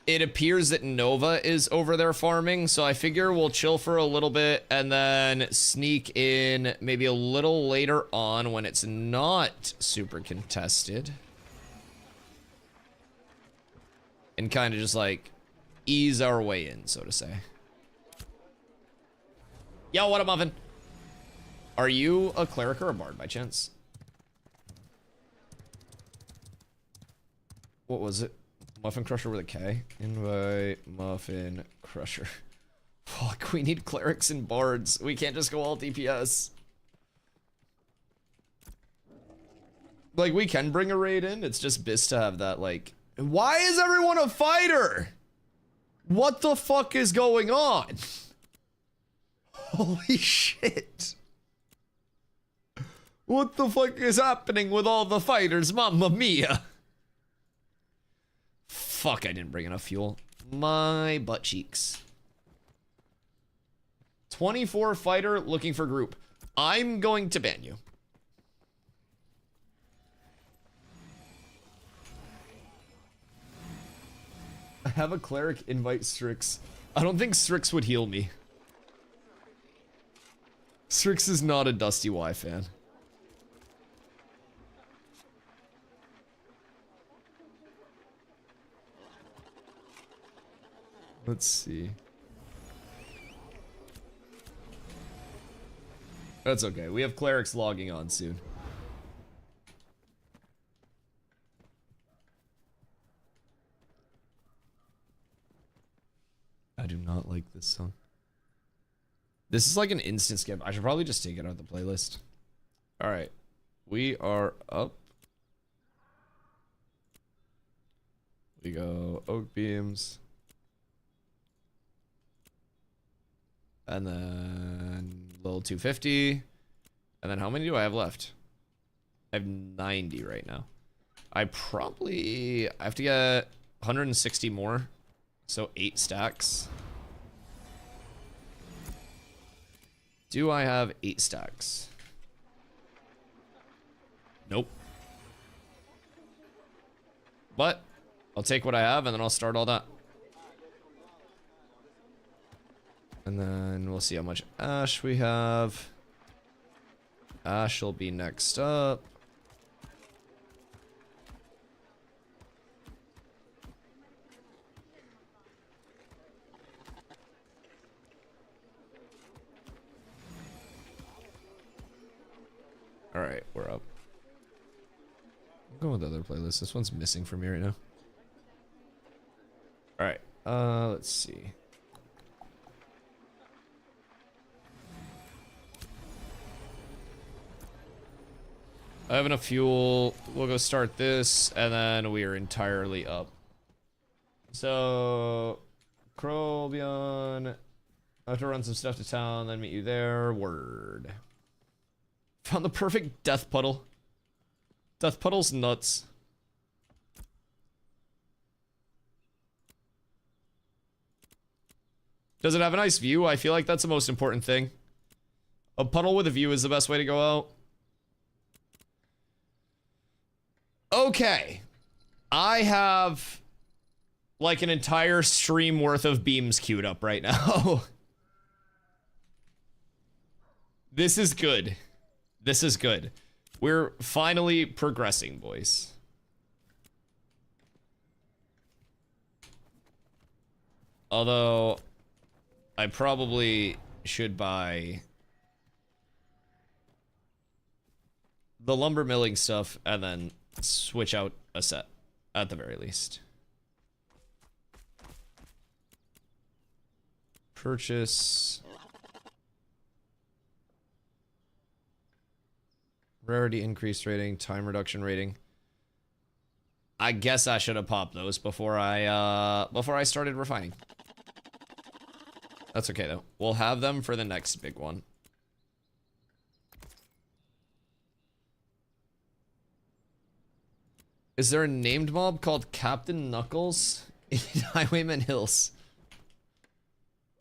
Speaker 1: it appears that Nova is over there farming, so I figure we'll chill for a little bit and then sneak in maybe a little later on when it's not super contested. And kind of just like ease our way in, so to say. Yo, what up, Muffin? Are you a cleric or a bard by chance? What was it? Muffin Crusher with a K? Invite Muffin Crusher. Fuck, we need clerics and bards. We can't just go all DPS. Like, we can bring a raid in. It's just best to have that, like... Why is everyone a fighter? What the fuck is going on? Holy shit. What the fuck is happening with all the fighters? Mamma mia. Fuck, I didn't bring enough fuel. My butt cheeks. 24 fighter looking for group. I'm going to ban you. have a cleric invite Strix. I don't think Strix would heal me. Strix is not a DustyWhy fan. Let's see. That's okay. We have clerics logging on soon. I do not like this song. This is like an instant skip. I should probably just take it out of the playlist. All right. We are up. We go oak beams. And then little 250. And then how many do I have left? I have 90 right now. I have to get 160 more. So 8 stacks. Do I have 8 stacks? Nope. But I'll take what I have and then I'll start all that. And then we'll see how much ash we have. Ash will be next up. All right, we're up. I'm going with the other playlist. This one's missing for me right now. All right, let's see. I have enough fuel. We'll go start this, and then we are entirely up. So, Crobion. I have to run some stuff to town, then meet you there. Word. Found the perfect death puddle. Death puddle's nuts. Does it have a nice view? I feel like that's the most important thing. A puddle with a view is the best way to go out. Okay. I have like an entire stream worth of beams queued up right now. This is good. This is good. We're finally progressing, boys. Although, I probably should buy the lumber milling stuff and then switch out a set, at the very least. Purchase. Rarity increased rating, time reduction rating. I guess I should have popped those before I started refining. That's okay though. We'll have them for the next big one. Is there a named mob called Captain Knuckles in Highwayman Hills?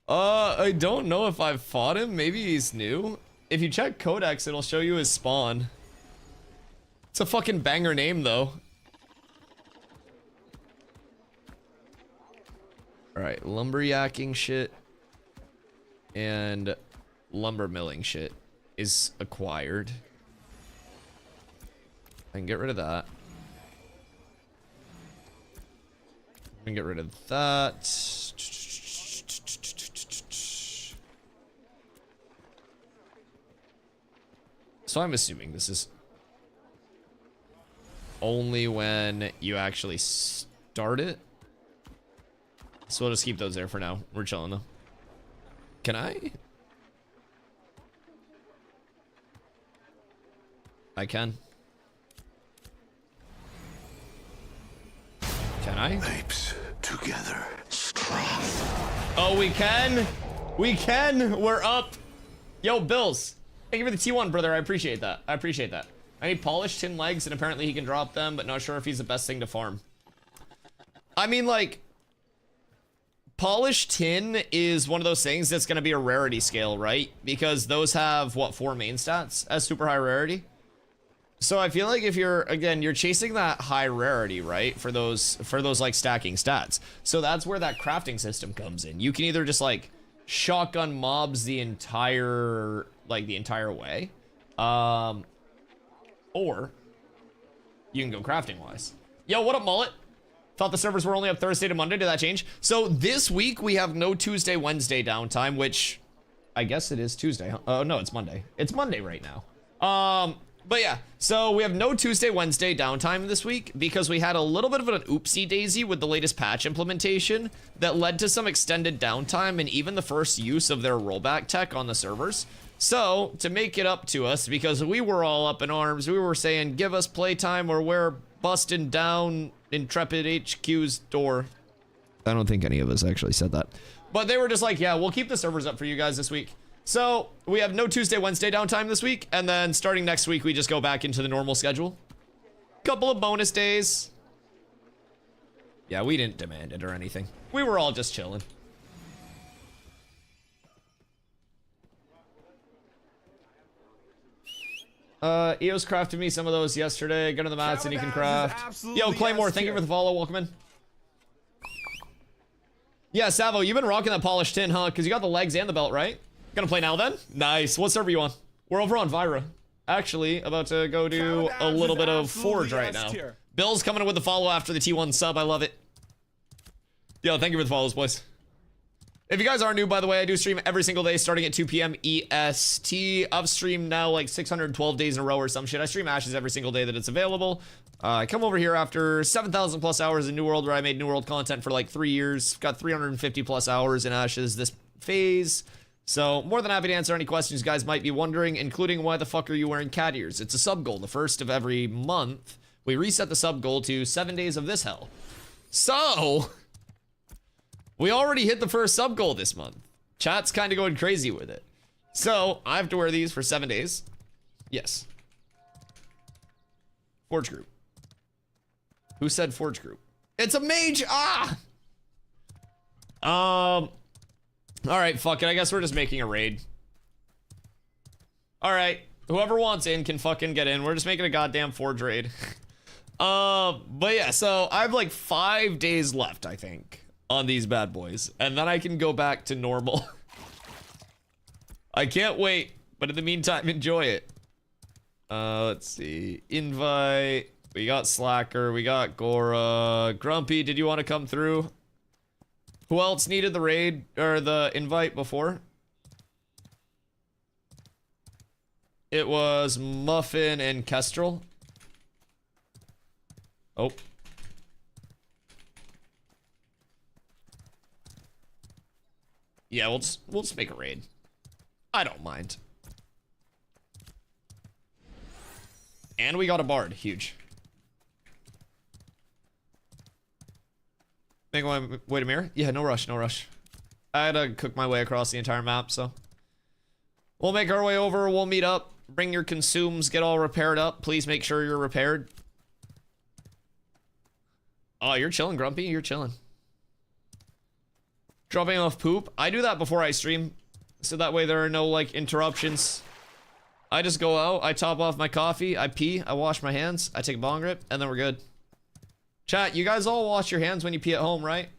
Speaker 1: I don't know if I've fought him. Maybe he's new. If you check Codex, it'll show you his spawn. It's a fucking banger name, though. Alright, lumberyacking shit and lumber milling shit is acquired. I can get rid of that. I can get rid of that. So I'm assuming this is only when you actually start it. So we'll just keep those there for now. We're chilling though. Can I? I can. Can I?
Speaker 2: Apes together, strong.
Speaker 1: Oh, we can? We can? We're up. Yo, Bills. Thank you for the T1, brother. I appreciate that. I appreciate that. I need polished tin legs, and apparently he can drop them, but not sure if he's the best thing to farm. I mean, like, polished tin is one of those things that's going to be a rarity scale, right? Because those have, what, 4 main stats as super high rarity? So I feel like if you're, again, you're chasing that high rarity, right? For those like stacking stats. So that's where that crafting system comes in. You can either just like shotgun mobs the entire way. Or you can go crafting wise. Yo, what up, Mullet? Thought the servers were only up Thursday to Monday. Did that change? So this week we have no Tuesday, Wednesday downtime, which I guess it is Tuesday. Oh, no, it's Monday. It's Monday right now. But yeah, so we have no Tuesday, Wednesday downtime this week because we had a little bit of an oopsie daisy with the latest patch implementation that led to some extended downtime and even the first use of their rollback tech on the servers. So to make it up to us, because we were all up in arms, we were saying, give us playtime or we're busting down Intrepid HQ's door. I don't think any of us actually said that. But they were just like, yeah, we'll keep the servers up for you guys this week. So we have no Tuesday, Wednesday downtime this week. And then starting next week, we just go back into the normal schedule. Couple of bonus days. Yeah, we didn't demand it or anything. We were all just chilling. EOS crafted me some of those yesterday. Go to the mats and you can craft. Yo, Claymore, thank you for the follow. Welcome in. Yeah, Savo, you've been rocking that polished tin, huh? Because you got the legs and the belt, right? Gonna play now then? Nice. What server you on? We're over on Vyra. Actually, about to go do a little bit of Forge right now. Bill's coming in with the follow after the T1 sub. I love it. Yo, thank you for the follows, boys. If you guys are new, by the way, I do stream every single day starting at 2 p.m. EST. I've streamed now like 612 days in a row or some shit. I stream Ashes every single day that it's available. I come over here after 7,000 plus hours in New World, where I made New World content for like 3 years. Got 350 plus hours in Ashes this phase. So more than happy to answer any questions you guys might be wondering, including why the fuck are you wearing cat ears? It's a sub goal. The first of every month, we reset the sub goal to 7 days of this hell. So we already hit the first sub goal this month. Chat's kind of going crazy with it. So I have to wear these for 7 days. Yes. Forge group. Who said Forge group? It's a mage. Ah. All right, fuck it. I guess we're just making a raid. All right, whoever wants in can fucking get in. We're just making a goddamn Forge raid. But yeah, so I have like 5 days left, I think, on these bad boys, and then I can go back to normal. I can't wait, but in the meantime, enjoy it. Let's see. Invite. We got Slacker. We got Gora. Grumpy, did you want to come through? Who else needed the raid or the invite before? It was Muffin and Kestrel. Oh. Yeah, we'll just make a raid. I don't mind. And we got a bard. Huge. Make my way to mirror? Yeah, no rush, no rush. I had to cook my way across the entire map, so. We'll make our way over, we'll meet up. Bring your consumes, get all repaired up. Please make sure you're repaired. Oh, you're chilling, Grumpy, you're chilling. Dropping off poop. I do that before I stream, so that way there are no, like, interruptions. I just go out, I top off my coffee, I pee, I wash my hands, I take a bong rip, and then we're good. Chat, you guys all wash your hands when you pee at home, right?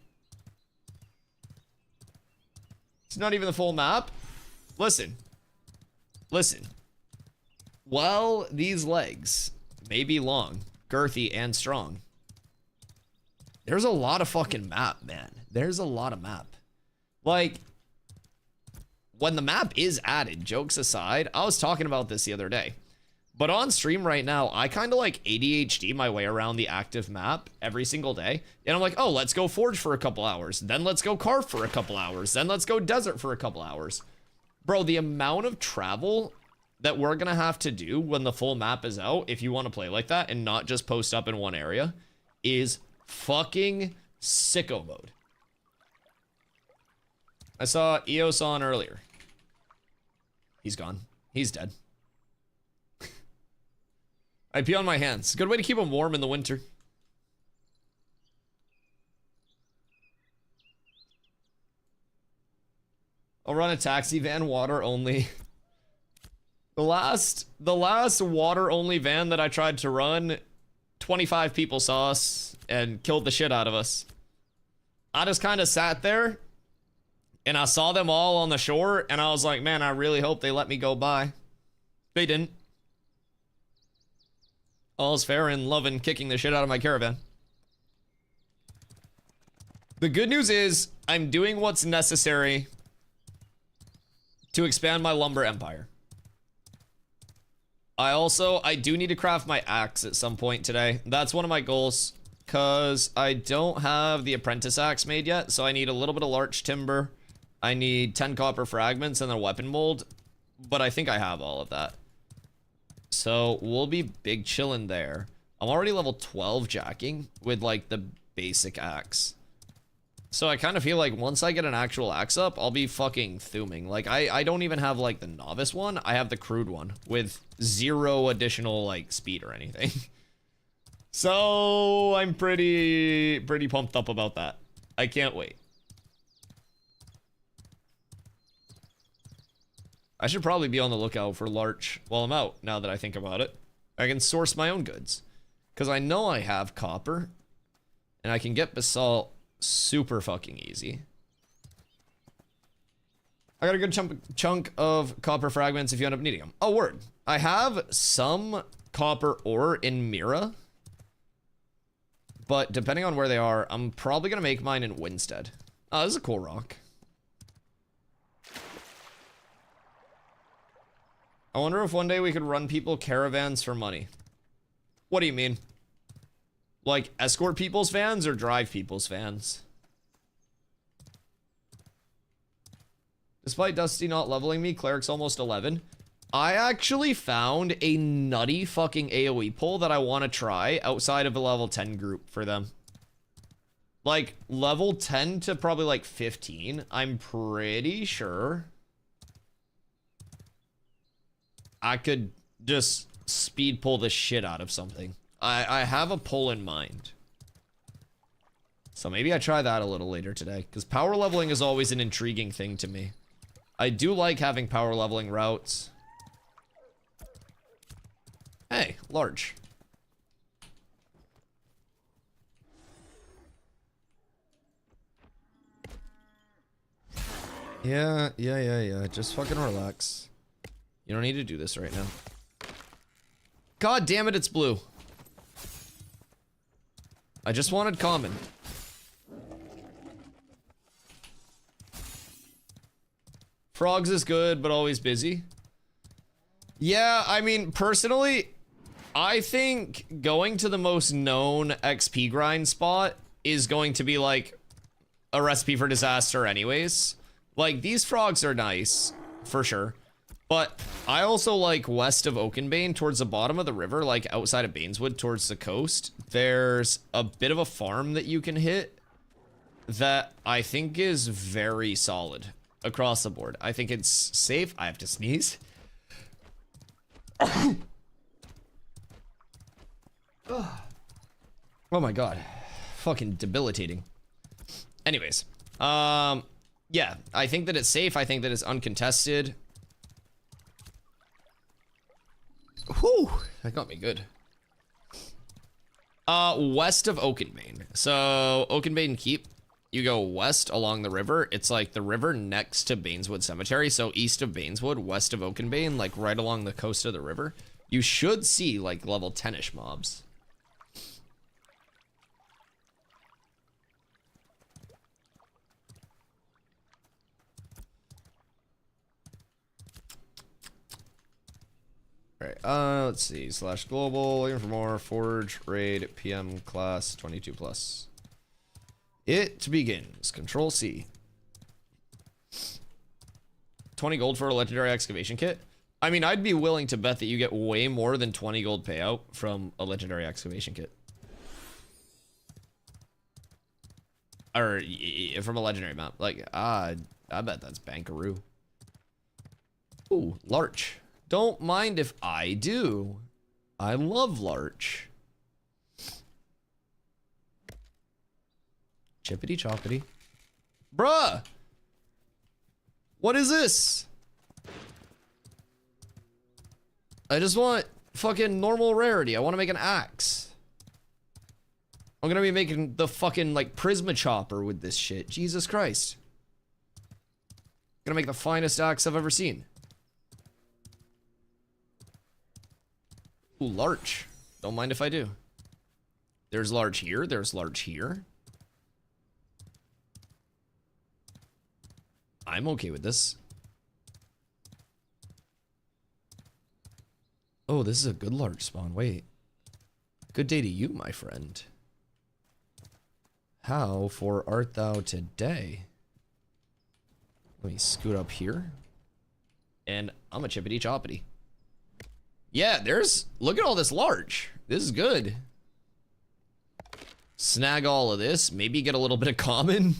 Speaker 1: It's not even the full map. Listen. Listen. While these legs may be long, girthy, and strong, there's a lot of fucking map, man. There's a lot of map. Like, when the map is added, jokes aside, I was talking about this the other day. But on stream right now, I kind of like ADHD my way around the active map every single day. And I'm like, oh, let's go Forge for a couple hours. Then let's go Carve for a couple hours. Then let's go Desert for a couple hours. Bro, the amount of travel that we're going to have to do when the full map is out, if you want to play like that and not just post up in one area, is fucking sicko mode. I saw EOS on earlier. He's gone. He's dead. I pee on my hands. Good way to keep them warm in the winter. I'll run a taxi van, water only. The last water-only van that I tried to run, 25 people saw us and killed the shit out of us. I just kind of sat there and I saw them all on the shore and I was like, man, I really hope they let me go by. They didn't. All's fair in loving kicking the shit out of my caravan. The good news is I'm doing what's necessary to expand my lumber empire. I do need to craft my axe at some point today. That's one of my goals, because I don't have the apprentice axe made yet, so I need a little bit of larch timber. I need 10 copper fragments and a weapon mold, but I think I have all of that. So we'll be big chillin' there. I'm already level 12 jacking with like the basic axe. So I kind of feel like once I get an actual axe up, I'll be fucking thuming. Like, I don't even have, like, the novice one. I have the crude one with 0 additional, like, speed or anything. So I'm pretty pumped up about that. I can't wait. I should probably be on the lookout for larch while I'm out, now that I think about it. I can source my own goods. Because I know I have copper. And I can get basalt super fucking easy. I got a good chunk of copper fragments if you end up needing them. Oh, word. I have some copper ore in Mira. But depending on where they are, I'm probably going to make mine in Winstead. Oh, this is a cool rock. I wonder if one day we could run people caravans for money. What do you mean? Like, escort people's vans or drive people's vans? Despite Dusty not leveling me, Cleric's almost 11. I actually found a nutty fucking AoE pull that I want to try outside of a level 10 group for them. Like, level 10 to probably like 15, I'm pretty sure I could just speed pull the shit out of something. I have a pull in mind. So maybe I try that a little later today, because power leveling is always an intriguing thing to me. I do like having power leveling routes. Hey, large. Yeah. Just fucking relax. You don't need to do this right now. God damn it, it's blue. I just wanted common. Frogs is good, but always busy. Yeah, I mean, personally, I think going to the most known XP grind spot is going to be like a recipe for disaster anyways. Like, these frogs are nice, for sure. But I also like west of Oakenbane towards the bottom of the river, like outside of Baineswood towards the coast. There's a bit of a farm that you can hit that I think is very solid across the board. I think it's safe. I have to sneeze. Oh my god. Fucking debilitating. Anyways, yeah, I think that it's safe. I think that it's uncontested. Whew, that got me good. West of Oakenbane. So, Oakenbane Keep, you go west along the river. It's like the river next to Baineswood Cemetery. So, east of Baineswood, west of Oakenbane, like right along the coast of the river. You should see, like, level 10-ish mobs. Alright, let's see. / global, looking for more. Forge, raid, PM class, 22 plus. It begins. Control C. 20 gold for a legendary excavation kit. I mean, I'd be willing to bet that you get way more than 20 gold payout from a legendary excavation kit. Or from a legendary map. Like, I bet that's bankaroo. Ooh, larch. Don't mind if I do. I love larch. Chippity choppity. Bruh! What is this? I just want fucking normal rarity. I want to make an axe. I'm gonna be making the fucking, like, Prisma Chopper with this shit. Jesus Christ. Gonna make the finest axe I've ever seen. Ooh, larch. Don't mind if I do. There's larch here. There's larch here. I'm okay with this. Oh, this is a good larch spawn. Wait. Good day to you, my friend. How for art thou today? Let me scoot up here. And I'm a chippity choppity. Yeah, look at all this larch. This is good. Snag all of this. Maybe get a little bit of common.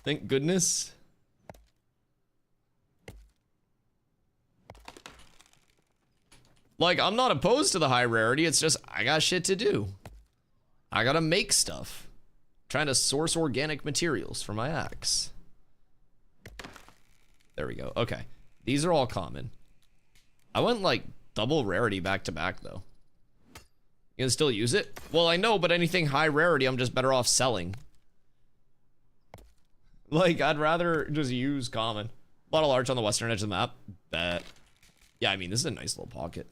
Speaker 1: Thank goodness. Like, I'm not opposed to the high rarity. It's just, I got shit to do. I gotta make stuff. Trying to source organic materials for my axe. There we go. Okay. These are all common. I went like double rarity back to back though. You can still use it? Well, I know, but anything high rarity, I'm just better off selling. Like, I'd rather just use common. A lot of larch on the western edge of the map. Bet. Yeah, I mean, this is a nice little pocket.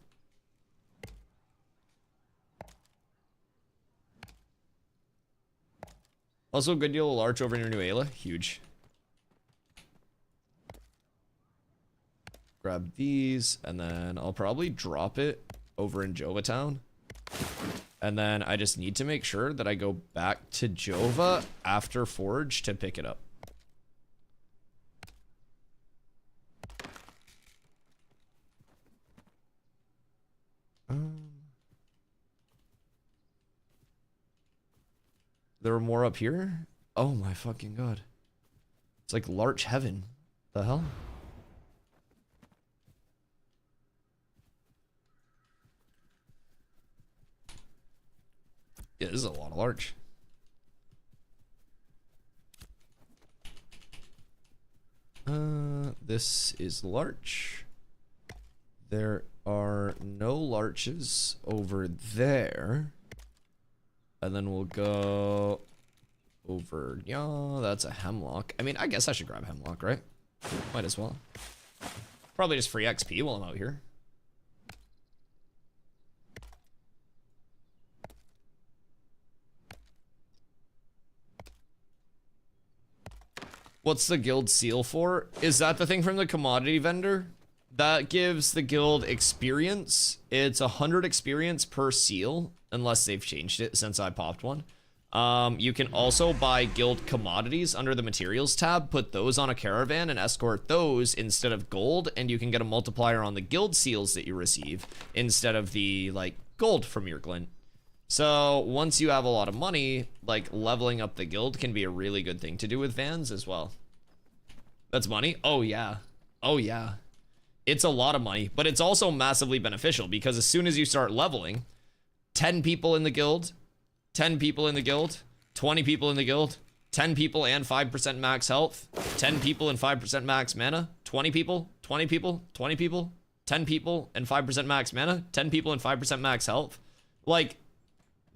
Speaker 1: Also, a good deal of larch over near New Ayla. Huge. Grab these, and then I'll probably drop it over in Jova Town. And then I just need to make sure that I go back to Jova after Forge to pick it up. There are more up here? Oh my fucking god. It's like larch heaven. The hell? Yeah, this is a lot of larch. This is larch. There are no larches over there. And then we'll go over, yeah, that's a hemlock. I mean, I guess I should grab hemlock, right? Might as well. Probably just free XP while I'm out here. What's the guild seal for? Is that the thing from the commodity vendor? That gives the guild experience. It's 100 experience per seal, unless they've changed it since I popped one. You can also buy guild commodities under the materials tab, put those on a caravan and escort those instead of gold, and you can get a multiplier on the guild seals that you receive instead of the, like, gold from your glint. So once you have a lot of money, like, leveling up the guild can be a really good thing to do with vans as well. That's money? Oh yeah. Oh yeah. It's a lot of money, but it's also massively beneficial because as soon as you start leveling, 10 people in the guild, 10 people in the guild, 20 people in the guild, 10 people and 5% max health, 10 people and 5% max mana, 20 people, 20 people, 20 people, 10 people and 5% max mana, 10 people and 5% max health. Like,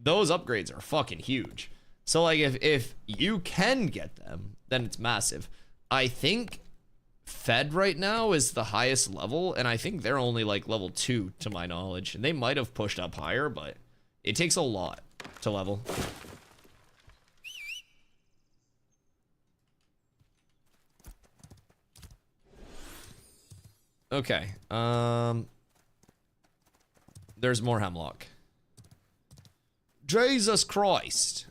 Speaker 1: those upgrades are fucking huge. So like if you can get them, then it's massive. I think Fed right now is the highest level, and I think they're only like level 2 to my knowledge. And they might have pushed up higher, but it takes a lot to level. Okay, there's more hemlock. Jesus Christ.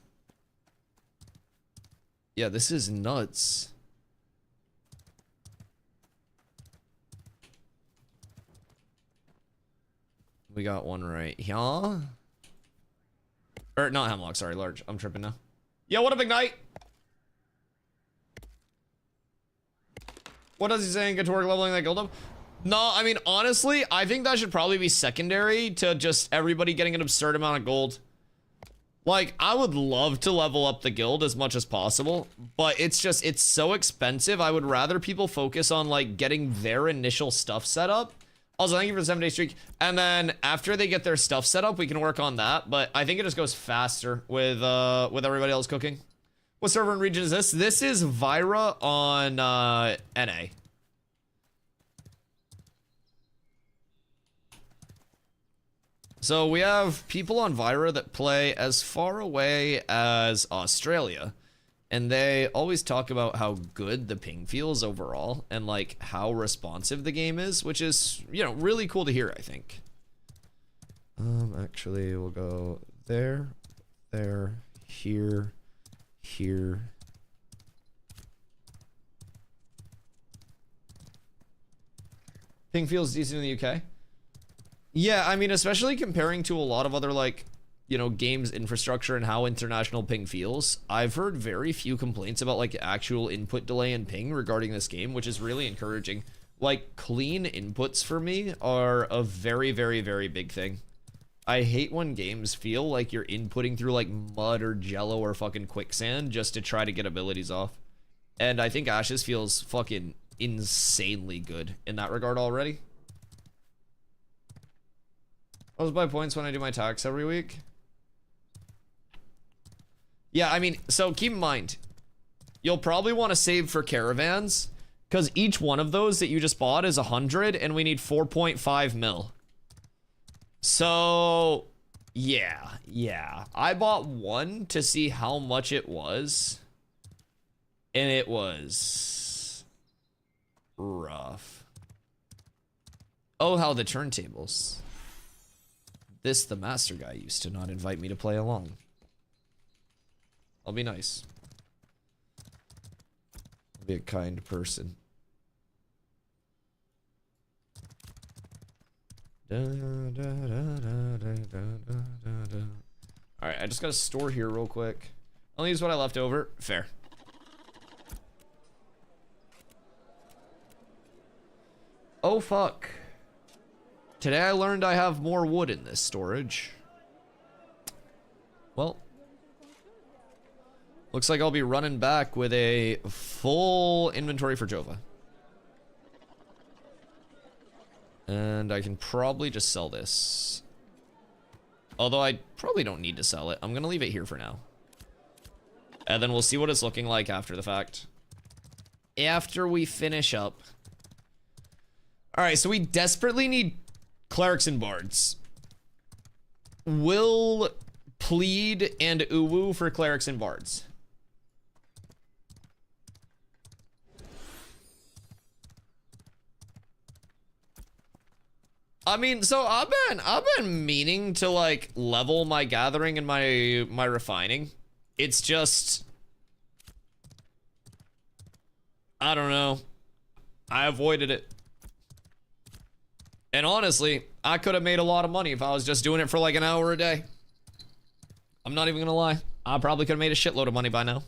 Speaker 1: Yeah, this is nuts. We got one right here. Or not hemlock, sorry, large. I'm tripping now. Yeah, what up, Ignite? What does he say? Get to work leveling that guild up? No, I mean, honestly, I think that should probably be secondary to just everybody getting an absurd amount of gold. Like, I would love to level up the guild as much as possible, but it's just, it's so expensive. I would rather people focus on, like, getting their initial stuff set up. Also, thank you for the 7-day streak. And then after they get their stuff set up, we can work on that. But I think it just goes faster with everybody else cooking. What server and region is this? This is Vira on NA. So we have people on Vira that play as far away as Australia. And they always talk about how good the ping feels overall and like how responsive the game is, which is, you know, really cool to hear, I think. Actually, we'll go there, here, here. Ping feels decent in the UK. Yeah, I mean, especially comparing to a lot of other, like, you know, games infrastructure and how international ping feels. I've heard very few complaints about, like, actual input delay and ping regarding this game, which is really encouraging. Like, clean inputs for me are a very, very, very big thing. I hate when games feel like you're inputting through, like, mud or jello or fucking quicksand just to try to get abilities off. And I think Ashes feels fucking insanely good in that regard already. I was buy points when I do my tax every week. Yeah, I mean, so keep in mind, you'll probably want to save for caravans, because each one of those that you just bought is 100, and we need 4.5 mil. So, yeah. I bought one to see how much it was, and it was rough. Oh, how the turntables. This, the master guy, used to not invite me to play along. I'll be nice. I'll be a kind person. Alright, I just gotta store here real quick. I'll use what I left over. Fair. Oh, fuck. Today I learned I have more wood in this storage. Well. Looks like I'll be running back with a full inventory for Jova. And I can probably just sell this. Although I probably don't need to sell it. I'm gonna leave it here for now. And then we'll see what it's looking like after the fact. After we finish up. Alright, so we desperately need clerics and bards. Will plead and uwu for clerics and bards. I mean, so I've been meaning to like level my gathering and my refining. It's just, I don't know. I avoided it. And honestly, I could have made a lot of money if I was just doing it for like an hour a day. I'm not even gonna lie. I probably could have made a shitload of money by now.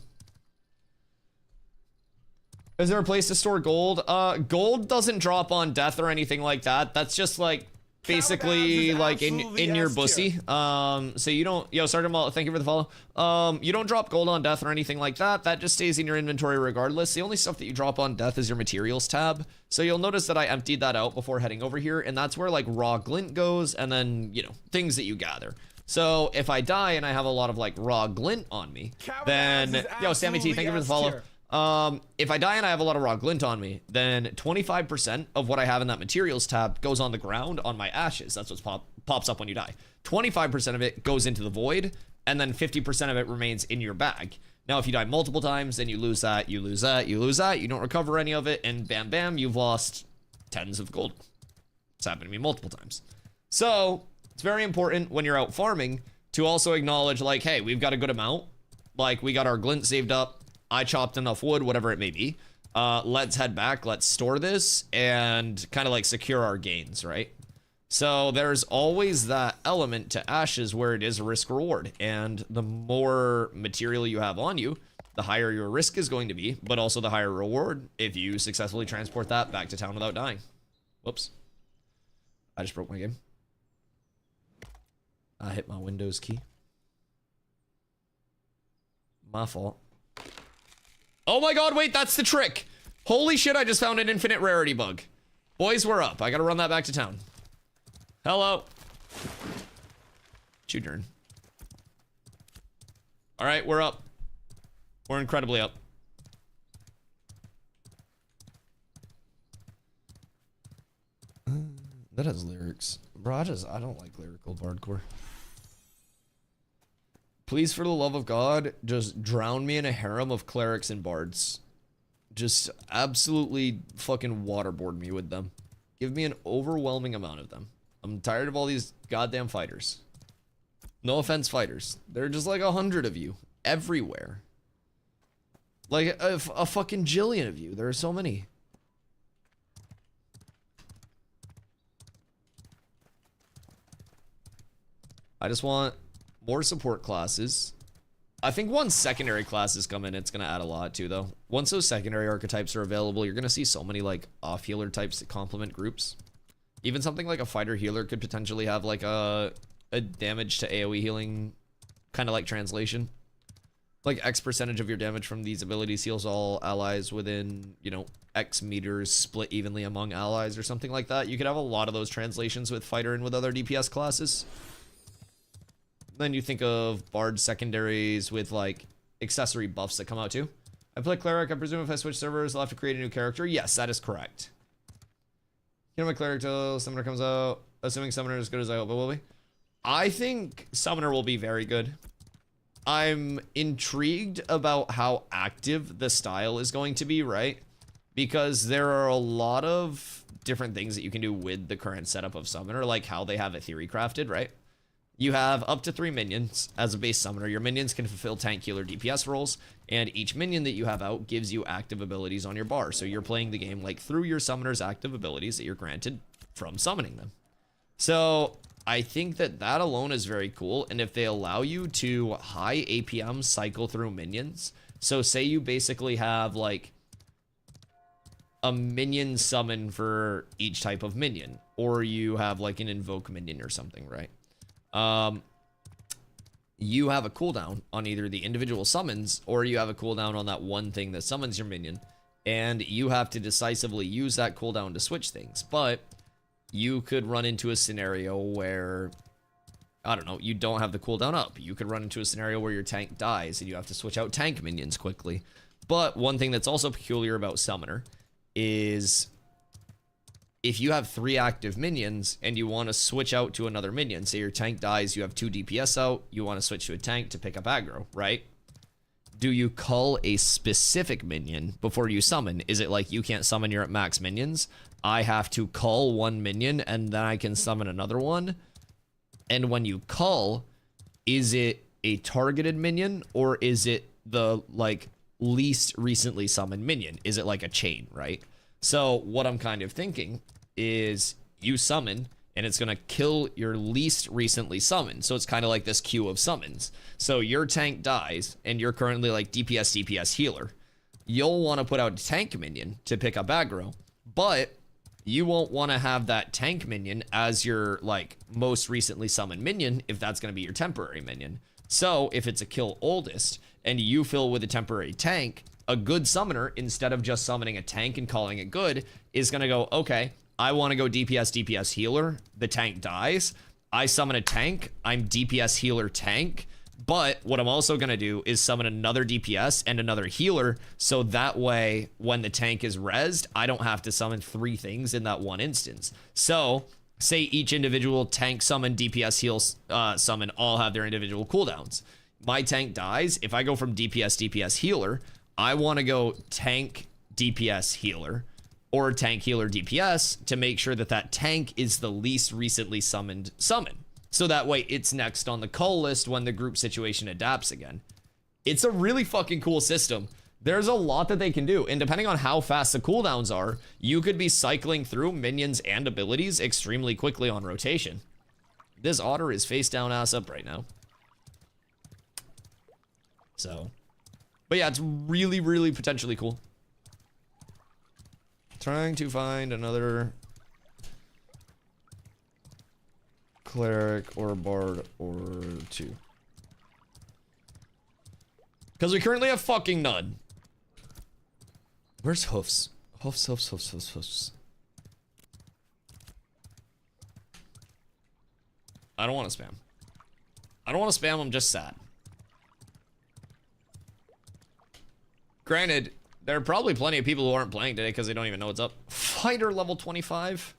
Speaker 1: Is there a place to store gold? Gold doesn't drop on death or anything like that. That's just like basically like in your bussy. So you don't, yo, Sergeant Mall, thank you for the follow. You don't drop gold on death or anything like that. That just stays in your inventory regardless. The only stuff that you drop on death is your materials tab. So you'll notice that I emptied that out before heading over here, and that's where like raw glint goes, and then, you know, things that you gather. So if I die and I have a lot of like raw glint on me, then, yo, Sammy T, thank you for the follow. If I die and I have a lot of raw glint on me, then 25% of what I have in that materials tab goes on the ground on my ashes. That's what pops up when you die. 25% of it goes into the void, and then 50% of it remains in your bag. Now, if you die multiple times, then you lose that, you lose that, you lose that, you don't recover any of it, and bam, bam, you've lost tens of gold. It's happened to me multiple times. So, it's very important when you're out farming to also acknowledge, like, hey, we've got a good amount. Like, we got our glint saved up. I chopped enough wood, whatever it may be. Let's head back. Let's store this and kind of like secure our gains, right? So there's always that element to ashes where it is a risk reward. And the more material you have on you, the higher your risk is going to be, but also the higher reward if you successfully transport that back to town without dying. Whoops. I just broke my game. I hit my Windows key. My fault. Oh my god, wait, that's the trick. Holy shit, I just found an infinite rarity bug. Boys, we're up. I gotta run that back to town. Hello. It's your turn. All right, we're up. We're incredibly up. That has lyrics. Bro, I don't like lyrical bardcore. Please, for the love of God, just drown me in a harem of clerics and bards. Just absolutely fucking waterboard me with them. Give me an overwhelming amount of them. I'm tired of all these goddamn fighters. No offense, fighters. There are just like 100 of you everywhere. Like a fucking jillion of you. There are so many. I just want more support classes. I think once secondary classes come in, it's going to add a lot too, though. Once those secondary archetypes are available, you're going to see so many like off healer types that complement groups. Even something like a fighter healer could potentially have like a damage to AoE healing kind of like translation. Like X percentage of your damage from these abilities heals all allies within, you know, X meters split evenly among allies or something like that. You could have a lot of those translations with fighter and with other DPS classes. Then you think of bard secondaries with like accessory buffs that come out too. I play cleric. I presume if I switch servers, I'll have to create a new character. Yes, that is correct. You know, my cleric till summoner comes out. Assuming summoner is as good as I hope it will be. I think summoner will be very good. I'm intrigued about how active the style is going to be, right? Because there are a lot of different things that you can do with the current setup of summoner, like how they have a theory crafted, right? You have up to 3 minions as a base summoner. Your minions can fulfill tank, healer, DPS roles, and each minion that you have out gives you active abilities on your bar. So you're playing the game like through your summoner's active abilities that you're granted from summoning them. So I think that that alone is very cool. And if they allow you to high APM cycle through minions, so say you basically have like a minion summon for each type of minion, or you have like an invoke minion or something, right? You have a cooldown on either the individual summons, or you have a cooldown on that one thing that summons your minion, and you have to decisively use that cooldown to switch things. But you could run into a scenario where, I don't know, you don't have the cooldown up. You could run into a scenario where your tank dies and you have to switch out tank minions quickly. But one thing that's also peculiar about summoner is if you have 3 active minions and you want to switch out to another minion, say your tank dies, you have 2 DPS out, you want to switch to a tank to pick up aggro, right? Do you cull a specific minion before you summon? Is it like you can't summon your max minions? I have to cull one minion and then I can summon another one? And when you cull, is it a targeted minion or is it the like least recently summoned minion? Is it like a chain, right? So what I'm kind of thinking is you summon and it's going to kill your least recently summoned. So it's kind of like this queue of summons. So your tank dies and you're currently like DPS healer. You'll want to put out a tank minion to pick up aggro, but you won't want to have that tank minion as your like most recently summoned minion if that's going to be your temporary minion. So if it's a kill oldest and you fill with a temporary tank, a good summoner, instead of just summoning a tank and calling it good, is going to go, okay, I want to go DPS healer. The tank dies. I summon a tank. I'm DPS healer tank. But what I'm also going to do is summon another DPS and another healer. So that way, when the tank is rezzed, I don't have to summon 3 things in that one instance. So say each individual tank summon, DPS heal summon all have their individual cooldowns. My tank dies. If I go from DPS healer, I want to go tank DPS healer or tank healer DPS to make sure that that tank is the least recently summoned summon. So that way it's next on the cull list when the group situation adapts again. It's a really fucking cool system. There's a lot that they can do, and depending on how fast the cooldowns are, you could be cycling through minions and abilities extremely quickly on rotation. This otter is face down ass up right now. So, but yeah, it's really, really potentially cool. Trying to find another cleric or bard or 2. Because we currently have fucking none. Where's Hoofs? Hoofs. I don't want to spam. I don't want to spam, I'm just sad. Granted, there are probably plenty of people who aren't playing today because they don't even know what's up. Fighter level 25?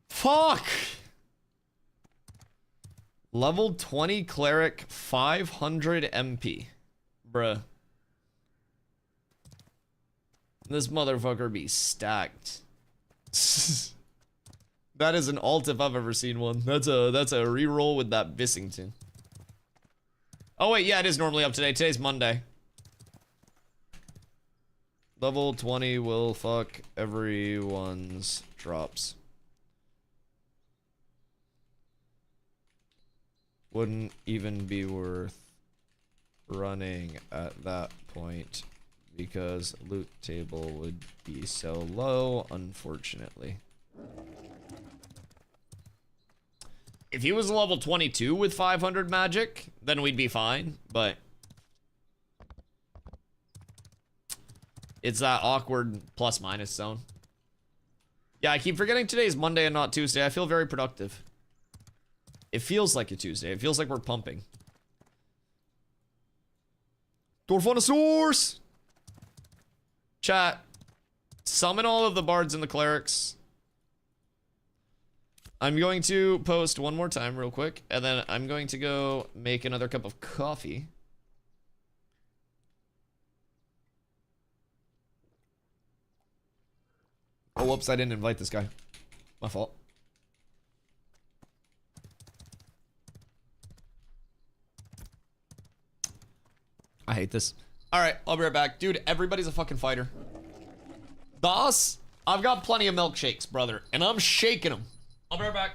Speaker 1: Fuck! Level 20 cleric, 500 MP. Bruh. This motherfucker be stacked. That is an alt if I've ever seen one. That's a reroll with that Bissington. Oh wait, yeah, it is normally up today. Today's Monday. Level 20 will fuck everyone's drops. Wouldn't even be worth running at that point because loot table would be so low, unfortunately. If he was level 22 with 500 magic, then we'd be fine, but it's that awkward plus minus zone. Yeah, I keep forgetting today's Monday and not Tuesday. I feel very productive. It feels like a Tuesday. It feels like we're pumping. Dorphonosaurus! Chat. Summon all of the bards and the clerics. I'm going to post one more time real quick, and then I'm going to go make another cup of coffee. Oh, whoops, I didn't invite this guy. My fault. I hate this. Alright, I'll be right back. Dude, everybody's a fucking fighter. Das, I've got plenty of milkshakes, brother, and I'm shaking them. I'll be right back.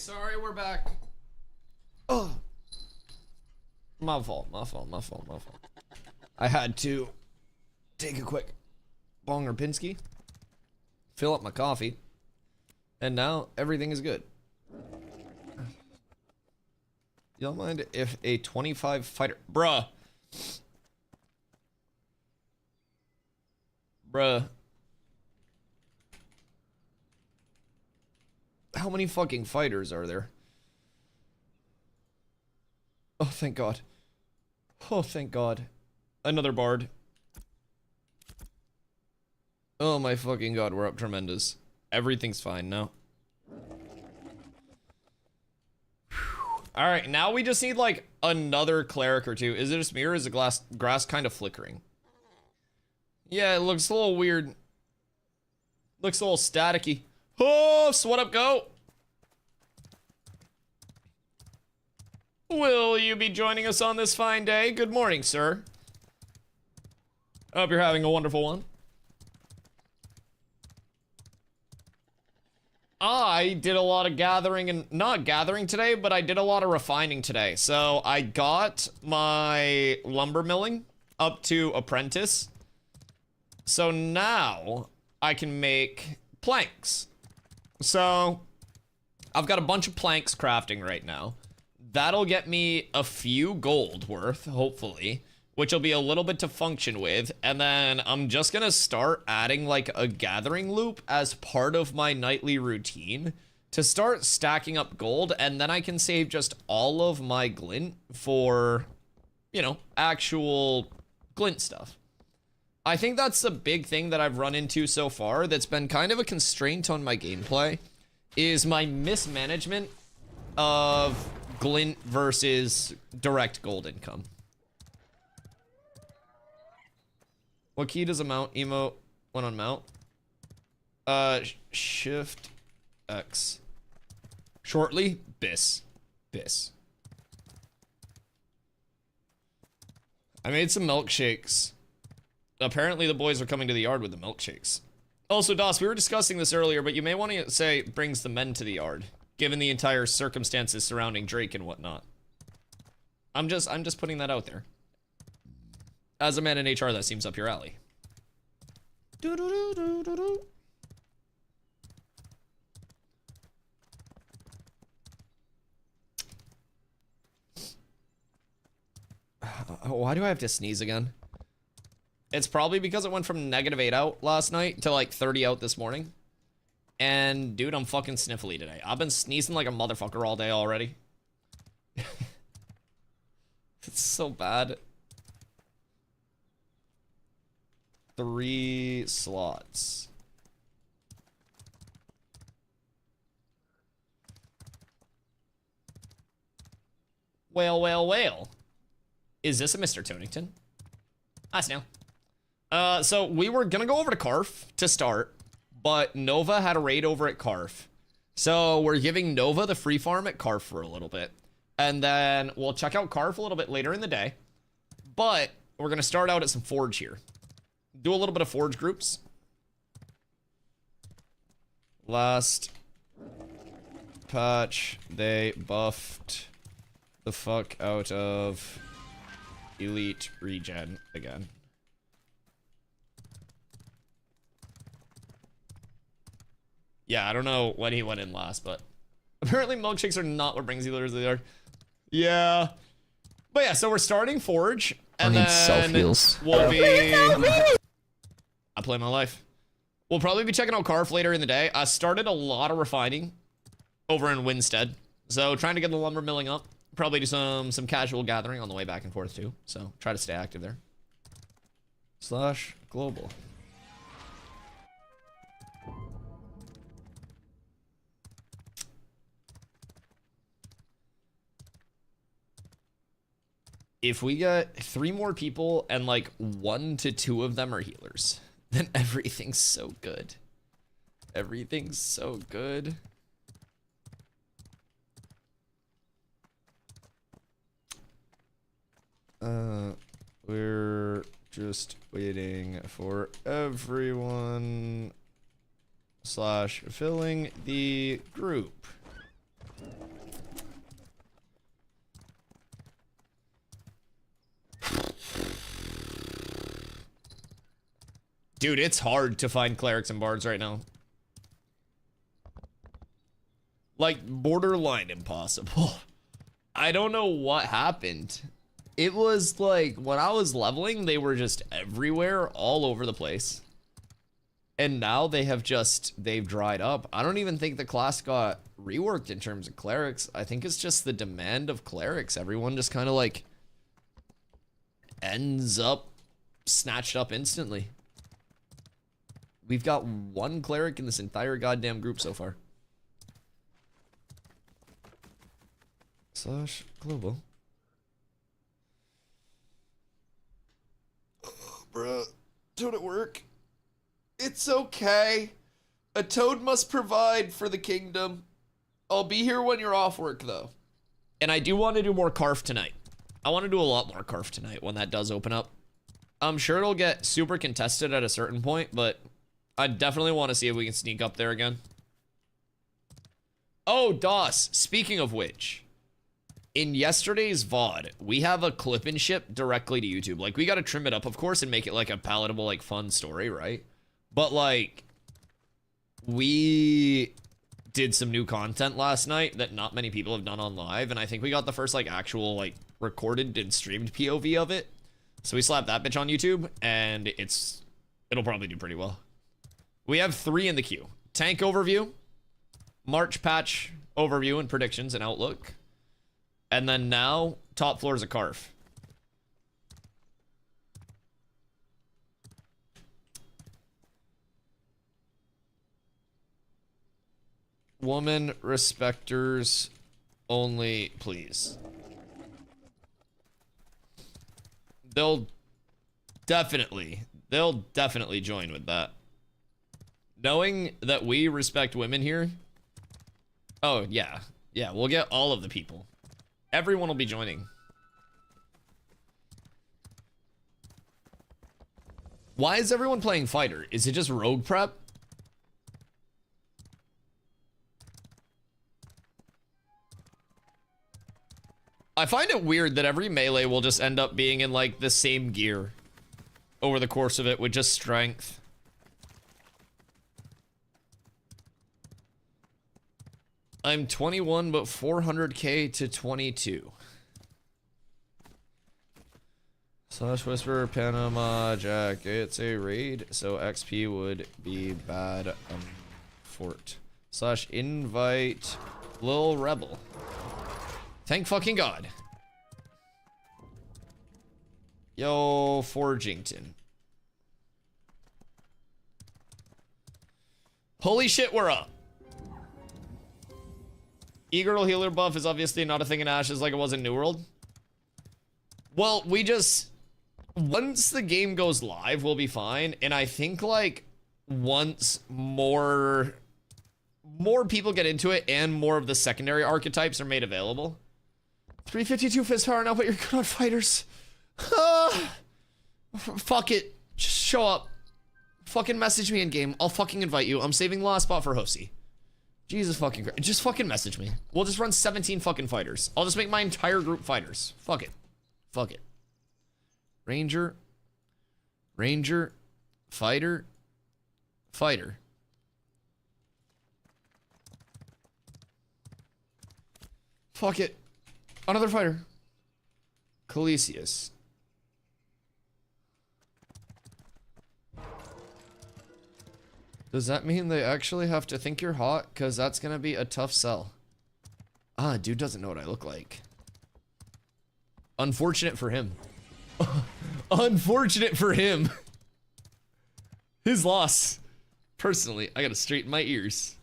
Speaker 1: sorry, we're back. Oh. My fault. I had to take a quick bonger Pinsky, fill up my coffee, and now everything is good. You don't mind if a 25 fighter... Bruh. How many fucking fighters are there? Oh, thank God. Oh, thank God. Another bard. Oh my fucking God, we're up tremendous. Everything's fine now. Alright, now we just need like another cleric or two. Is it just me or is the grass kind of flickering? Yeah, it looks a little weird. Looks a little staticky. Oh, so what up, go? Will you be joining us on this fine day? Good morning, sir. Hope you're having a wonderful one. I did a lot of gathering and not gathering today, but I did a lot of refining today. So I got my lumber milling up to apprentice. So now I can make planks. So I've got a bunch of planks crafting right now. That'll get me a few gold worth, hopefully, which will be a little bit to function with. And then I'm just gonna start adding like a gathering loop as part of my nightly routine to start stacking up gold. And then I can save just all of my glint for, you know, actual glint stuff. I think that's the big thing that I've run into so far that's been kind of a constraint on my gameplay is my mismanagement of glint versus direct gold income. What key does a mount emote when on mount? Shift X. Shortly, bis. I made some milkshakes. Apparently the boys are coming to the yard with the milkshakes. Also, Doss, we were discussing this earlier, but you may want to say brings the men to the yard, given the entire circumstances surrounding Drake and whatnot. I'm just putting that out there. As a man in HR, that seems up your alley. Why do I have to sneeze again? It's probably because it went from -8 out last night to like 30 out this morning. And dude, I'm fucking sniffly today. I've been sneezing like a motherfucker all day already. It's so bad. 3 slots. Well. Is this a Mr. Tonington? Hi, Snail. So we were gonna go over to Karf to start, but Nova had a raid over at Karf. So we're giving Nova the free farm at Karf for a little bit. And then we'll check out Karf a little bit later in the day. But we're gonna start out at some Forge here. Do a little bit of Forge groups. Last patch, they buffed the fuck out of Elite Regen again. Yeah, I don't know when he went in last, but apparently milkshakes are not what brings healers to the yard. Yeah. But yeah, so we're starting Forge, and then we'll be... I play my life. We'll probably be checking out Karf later in the day. I started a lot of refining over in Winstead, so trying to get the lumber milling up. Probably do some casual gathering on the way back and forth too, so try to stay active there. /global. If we get 3 more people and like 1 to 2 of them are healers, then everything's so good. Everything's so good. We're just waiting for everyone / filling the group. Dude, it's hard to find clerics and bards right now. Like, borderline impossible. I don't know what happened. It was like, when I was leveling, they were just everywhere, all over the place. And now they've dried up. I don't even think the class got reworked in terms of clerics. I think it's just the demand of clerics. Everyone just kind of like ends up snatched up instantly. We've got one cleric in this entire goddamn group so far. Slash global. Oh, bruh, don't it work? It's okay. A toad must provide for the kingdom. I'll be here when you're off work, though. And I do want to do more Carf tonight. I want to do a lot more Carf tonight when that does open up. I'm sure it'll get super contested at a certain point, but I definitely want to see if we can sneak up there again. Oh, Doss, speaking of which, in yesterday's VOD, we have a clip and ship directly to YouTube. Like, we got to trim it up, of course, and make it like a palatable, like, fun story, right? But, like, we did some new content last night that not many people have done on live, and I think we got the first, like, actual, like, recorded and streamed POV of it. So we slapped that bitch on YouTube, and it'll probably do pretty well. We have 3 in the queue. Tank overview, March patch overview and predictions and outlook. And then now, top floors of Carf. Woman respecters only, please. They'll definitely join with that. Knowing that we respect women here. Oh, yeah. Yeah, we'll get all of the people. Everyone will be joining. Why is everyone playing fighter? Is it just rogue prep? I find it weird that every melee will just end up being in like the same gear over the course of it with just strength. I'm 21, but 400k to 22. Slash Whisper, Panama, Jack. It's a raid, so XP would be bad. Fort. Slash invite Lil Rebel. Thank fucking God. Yo, Forgington. Holy shit, we're up. E-girl healer buff is obviously not a thing in Ashes like it was in New World. Well, we just... Once the game goes live, we'll be fine. And I think, like, once more people get into it and more of the secondary archetypes are made available. 352 fist power now, but you're good on fighters. Fuck it. Just show up. Fucking message me in game. I'll fucking invite you. I'm saving the last spot for Hosi. Jesus fucking Christ. Just fucking message me. We'll just run 17 fucking fighters. I'll just make my entire group fighters. Fuck it. Fuck it. Ranger. Ranger. Fighter. Fighter. Fuck it. Another fighter. Calisius. Does that mean they actually have to think you're hot? Because that's going to be a tough sell. Ah, dude doesn't know what I look like. Unfortunate for him. Unfortunate for him. His loss. Personally, I gotta straighten my ears.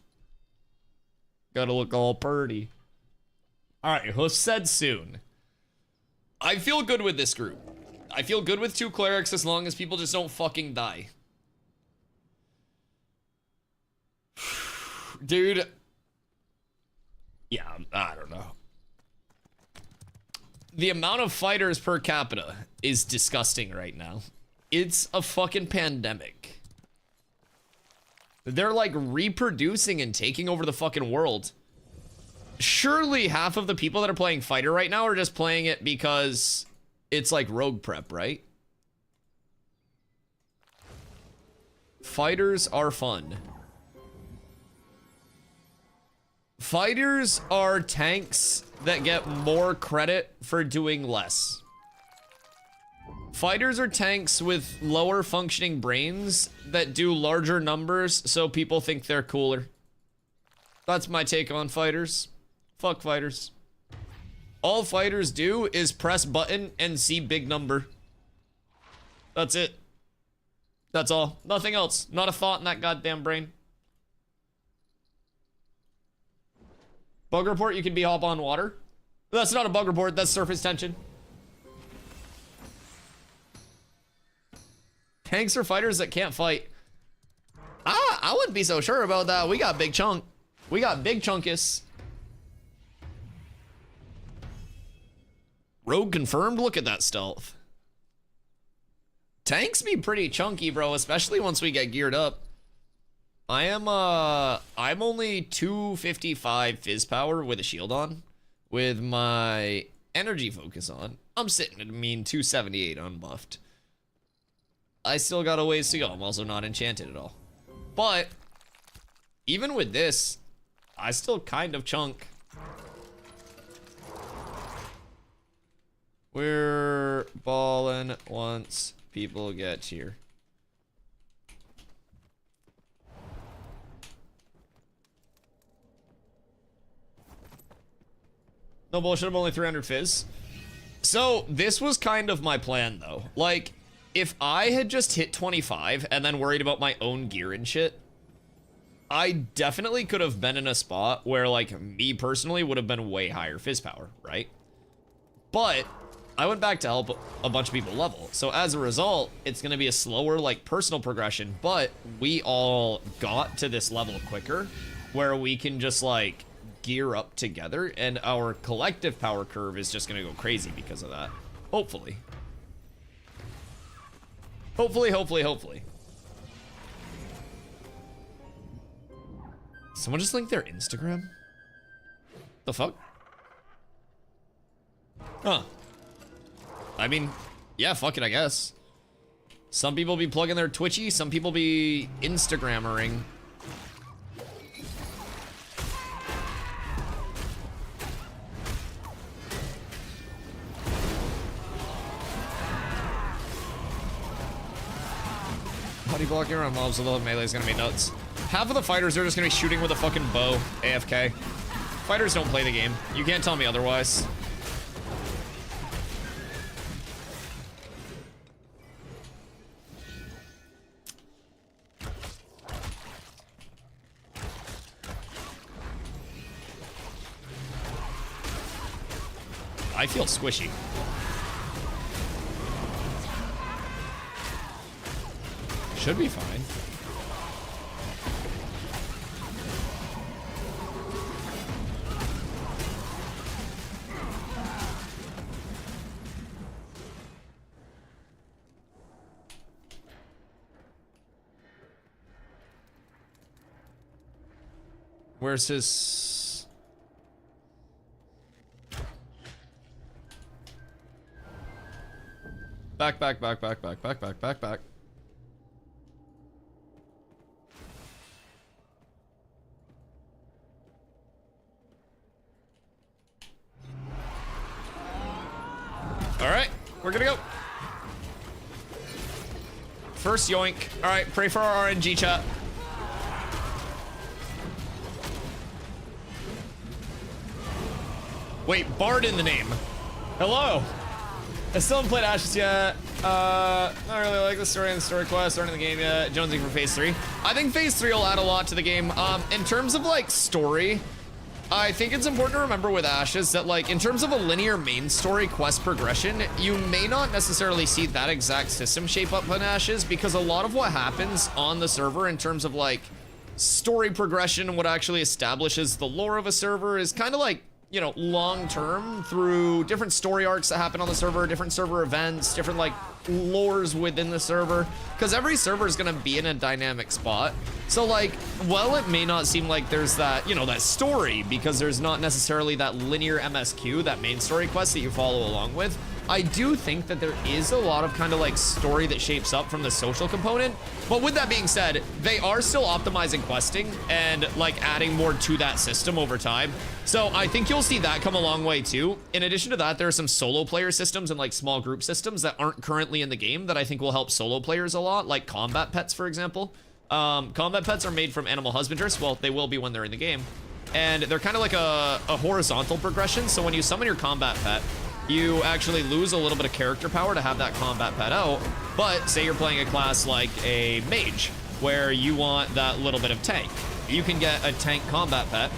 Speaker 1: Gotta look all purty. Alright, who said soon? I feel good with this group. I feel good with 2 clerics as long as people just don't fucking die. Dude. Yeah, I don't know. The amount of fighters per capita is disgusting right now. It's a fucking pandemic. They're like reproducing and taking over the fucking world. surely half of the people that are playing fighter right now are just playing it because it's like rogue prep, right? Fighters are fun. Fighters are tanks that get more credit for doing less. Fighters are tanks with lower functioning brains that do larger numbers so people think they're cooler. That's my take on fighters. Fuck fighters. All fighters do is press button and see big number. That's it. That's all. Nothing else. Not a thought in that goddamn brain. Bug report, you can be hop on water. That's not a bug report, that's surface tension. Tanks are fighters that can't fight. I wouldn't be so sure about that. We got big chunk. We got big chunkus. Rogue confirmed. Look at that stealth. Tanks be pretty chunky, bro, especially once we get geared up. I'm only 255 fizz power with a shield on. With my energy focus on, I'm sitting at a mean 278 unbuffed. I still got a ways to go. I'm also not enchanted at all. But even with this, I still kind of chunk. We're ballin' once people get here. No bullshit, I'm only 300 fizz. So this was kind of my plan though. Like, if I had just hit 25 and then worried about my own gear and shit, I definitely could have been in a spot where, like, me personally would have been way higher fizz power, right? But I went back to help a bunch of people level. So as a result, it's going to be a slower, like, personal progression, but we all got to this level quicker where we can just, like, gear up together, and our collective power curve is just going to go crazy because of that. Hopefully. Hopefully. Someone just linked their Instagram? The fuck? Huh. I mean, yeah, fuck it, I guess. Some people be plugging their Twitchy, some people be Instagrammering. Body blocking around mobs with a melee is gonna be nuts. Half of the fighters are just gonna be shooting with a fucking bow, AFK. Fighters don't play the game. You can't tell me otherwise. I feel squishy. Should be fine. Where's his... Back. All right, we're gonna go. First yoink. All right, pray for our RNG chat. Wait, Bard in the name. Hello. I still haven't played Ashes yet. Not really like the story and the story quest. Aren't in the game yet. Jonesing for Phase 3. I think Phase 3 will add a lot to the game. In terms of like story, I think it's important to remember with Ashes that, like, in terms of a linear main story quest progression, you may not necessarily see that exact system shape up in Ashes, because a lot of what happens on the server in terms of like story progression and what actually establishes the lore of a server is kind of like you know, long term through different story arcs that happen on the server, different server events, different like lores within the server, because every server is going to be in a dynamic spot. So like, while it may not seem like there's that, you know, that story, because there's not necessarily that linear MSQ, that main story quest that you follow along with, I do think that there is a lot of kind of like story that shapes up from the social component. But with that being said, they are still optimizing questing and like adding more to that system over time. So I think you'll see that come a long way too. In addition to that, there are some solo player systems and like small group systems that aren't currently in the game that I think will help solo players a lot, like combat pets, for example. Combat pets are made from animal husbanders. Well, they will be when they're in the game. And they're kind of like a horizontal progression. So when you summon your combat pet, you actually lose a little bit of character power to have that combat pet out. But say you're playing a class like a mage, where you want that little bit of tank. You can get a tank combat pet.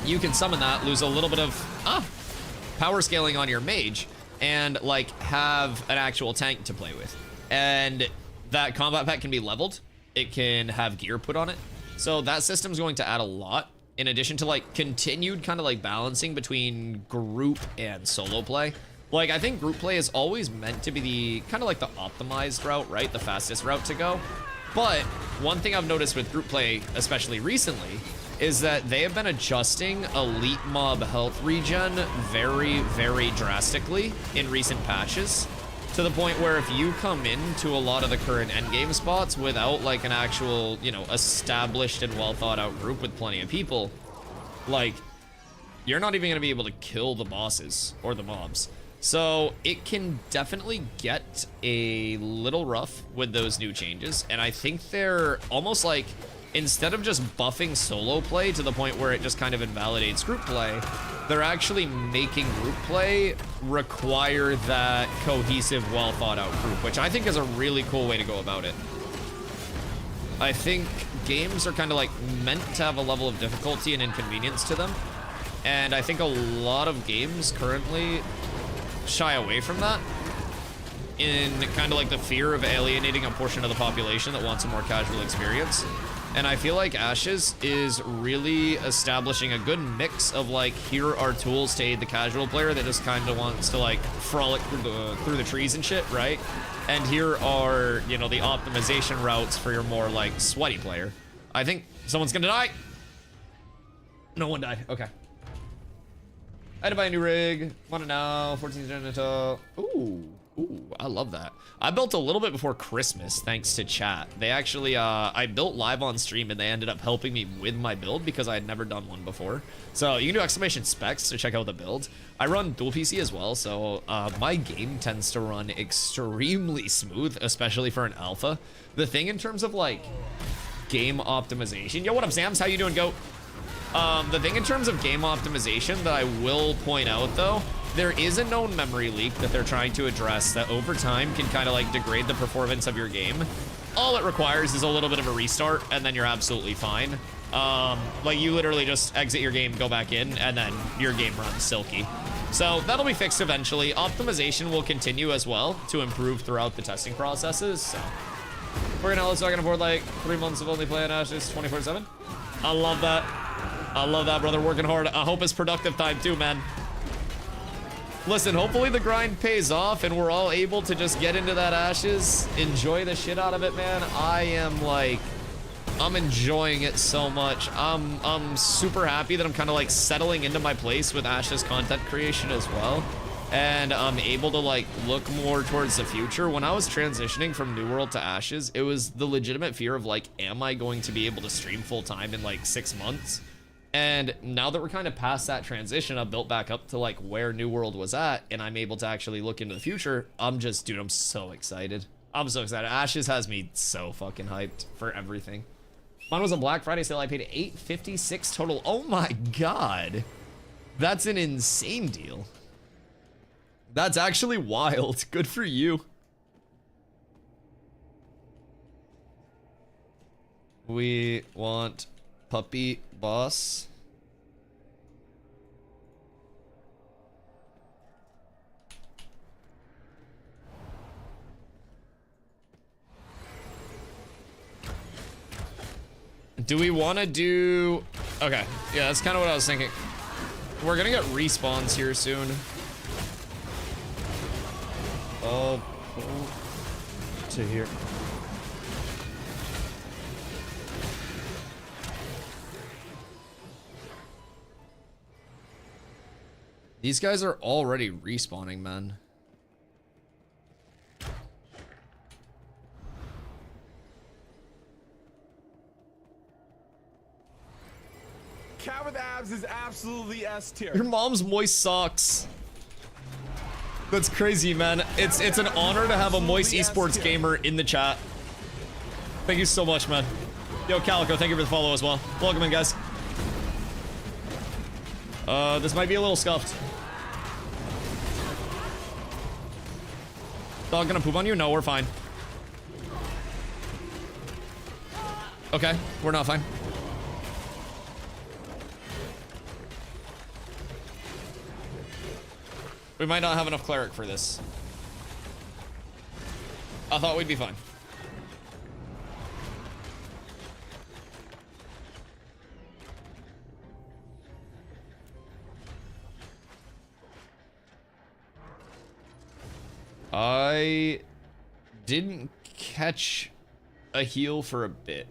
Speaker 1: You can summon that, lose a little bit of power scaling on your mage, and like have an actual tank to play with. And that combat pet can be leveled. It can have gear put on it. So that system's going to add a lot, in addition to like continued kind of like balancing between group and solo play. Like, I think group play is always meant to be the kind of like the optimized route, right? The fastest route to go. But one thing I've noticed with group play, especially recently, is that they have been adjusting elite mob health regen very, very drastically in recent patches, to the point where if you come into a lot of the current endgame spots without like an actual, you know, established and well thought out group with plenty of people, like, you're not even gonna be able to kill the bosses or the mobs. So it can definitely get a little rough with those new changes. And I think they're almost like, instead of just buffing solo play to the point where it just kind of invalidates group play, they're actually making group play require that cohesive, well thought out group, which I think is a really cool way to go about it. I think games are kind of like meant to have a level of difficulty and inconvenience to them. And I think a lot of games currently shy away from that in kind of like the fear of alienating a portion of the population that wants a more casual experience. And I feel like Ashes is really establishing a good mix of like, here are tools to aid the casual player that just kind of wants to like frolic through the trees and shit, right? And here are, you know, the optimization routes for your more like sweaty player. I think someone's gonna die. No one died. Okay. I had to buy a new rig. Want it now? 14 genital. Ooh, I love that. I built a little bit before Christmas, thanks to chat. They actually, I built live on stream, and they ended up helping me with my build because I had never done one before. So you can do exclamation specs to check out the build. I run dual PC as well, so my game tends to run extremely smooth, especially for an alpha. The thing in terms of like game optimization. Yo, what up, Zams? How you doing, goat? The thing in terms of game optimization that I will point out though, there is a known memory leak that they're trying to address that over time can kind of like degrade the performance of your game. All it requires is a little bit of a restart and then you're absolutely fine. Like you literally just exit your game, go back in, and then your game runs silky. So that'll be fixed eventually. Optimization will continue as well to improve throughout the testing processes. So we're gonna also can afford like 3 months of only playing Ashes 24/7. I love that. I love that, brother. Working hard. I hope it's productive time too, man. Listen, hopefully the grind pays off and we're all able to just get into that Ashes, enjoy the shit out of it, man. I am like, I'm enjoying it so much. I'm super happy that I'm kind of like settling into my place with Ashes content creation as well. And I'm able to like look more towards the future. When I was transitioning from New World to Ashes, it was the legitimate fear of like, am I going to be able to stream full time in like 6 months? And now that we're kind of past that transition, I've built back up to like where New World was at, and I'm able to actually look into the future. Dude, I'm so excited. I'm so excited. Ashes has me so fucking hyped for everything. Mine was a Black Friday sale. I paid $856 total. Oh my God. That's an insane deal. That's actually wild. Good for you. We want puppy boss. Do we want to do... Okay, yeah, that's kind of what I was thinking. We're gonna get respawns here soon. Oh, to here. These guys are already respawning, man.
Speaker 3: Cat with abs is absolutely S tier.
Speaker 1: Your mom's moist socks. That's crazy, man. It's an honor to have a moist esports gamer in the chat. Thank you so much, man. Yo, Calico, thank you for the follow as well. Welcome in, guys. This might be a little scuffed. Dog gonna poop on you? No, we're fine. Okay, we're not fine. We might not have enough cleric for this. I thought we'd be fine. I didn't catch a heal for a bit.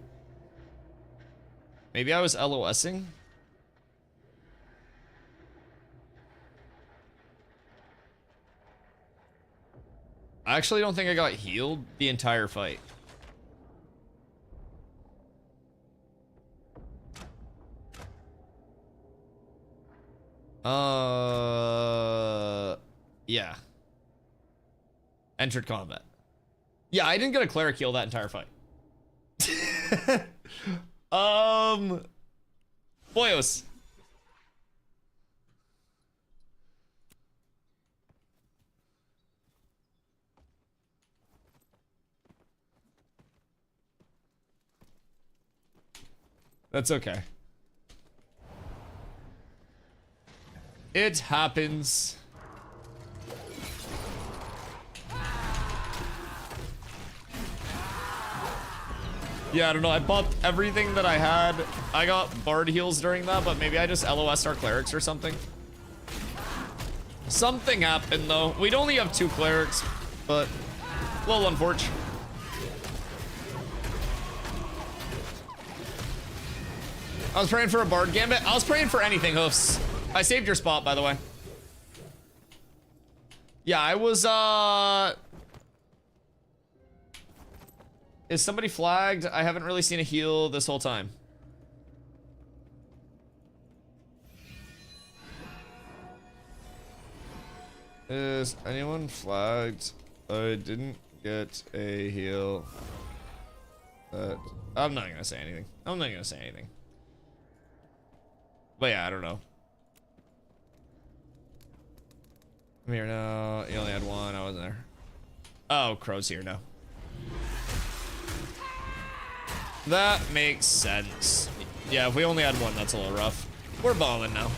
Speaker 1: Maybe I was LOSing? I actually don't think I got healed the entire fight. Yeah. Entered combat. Yeah, I didn't get a cleric heal that entire fight. Boyos. That's okay. It happens. Yeah, I don't know. I bought everything that I had. I got bard heals during that, but maybe I just LOS our clerics or something. Something happened, though. We'd only have 2 clerics, but a little unfortunate. I was praying for a bard gambit. I was praying for anything, Hoofs. I saved your spot, by the way. Yeah, I was, Is somebody flagged? I haven't really seen a heal this whole time. Is anyone flagged? I didn't get a heal. I'm not gonna say anything. I'm not gonna say anything. But yeah, I don't know. I'm here now. You only had one. I wasn't there. Oh, Crow's here now. That makes sense. Yeah, if we only had one, that's a little rough. We're balling now.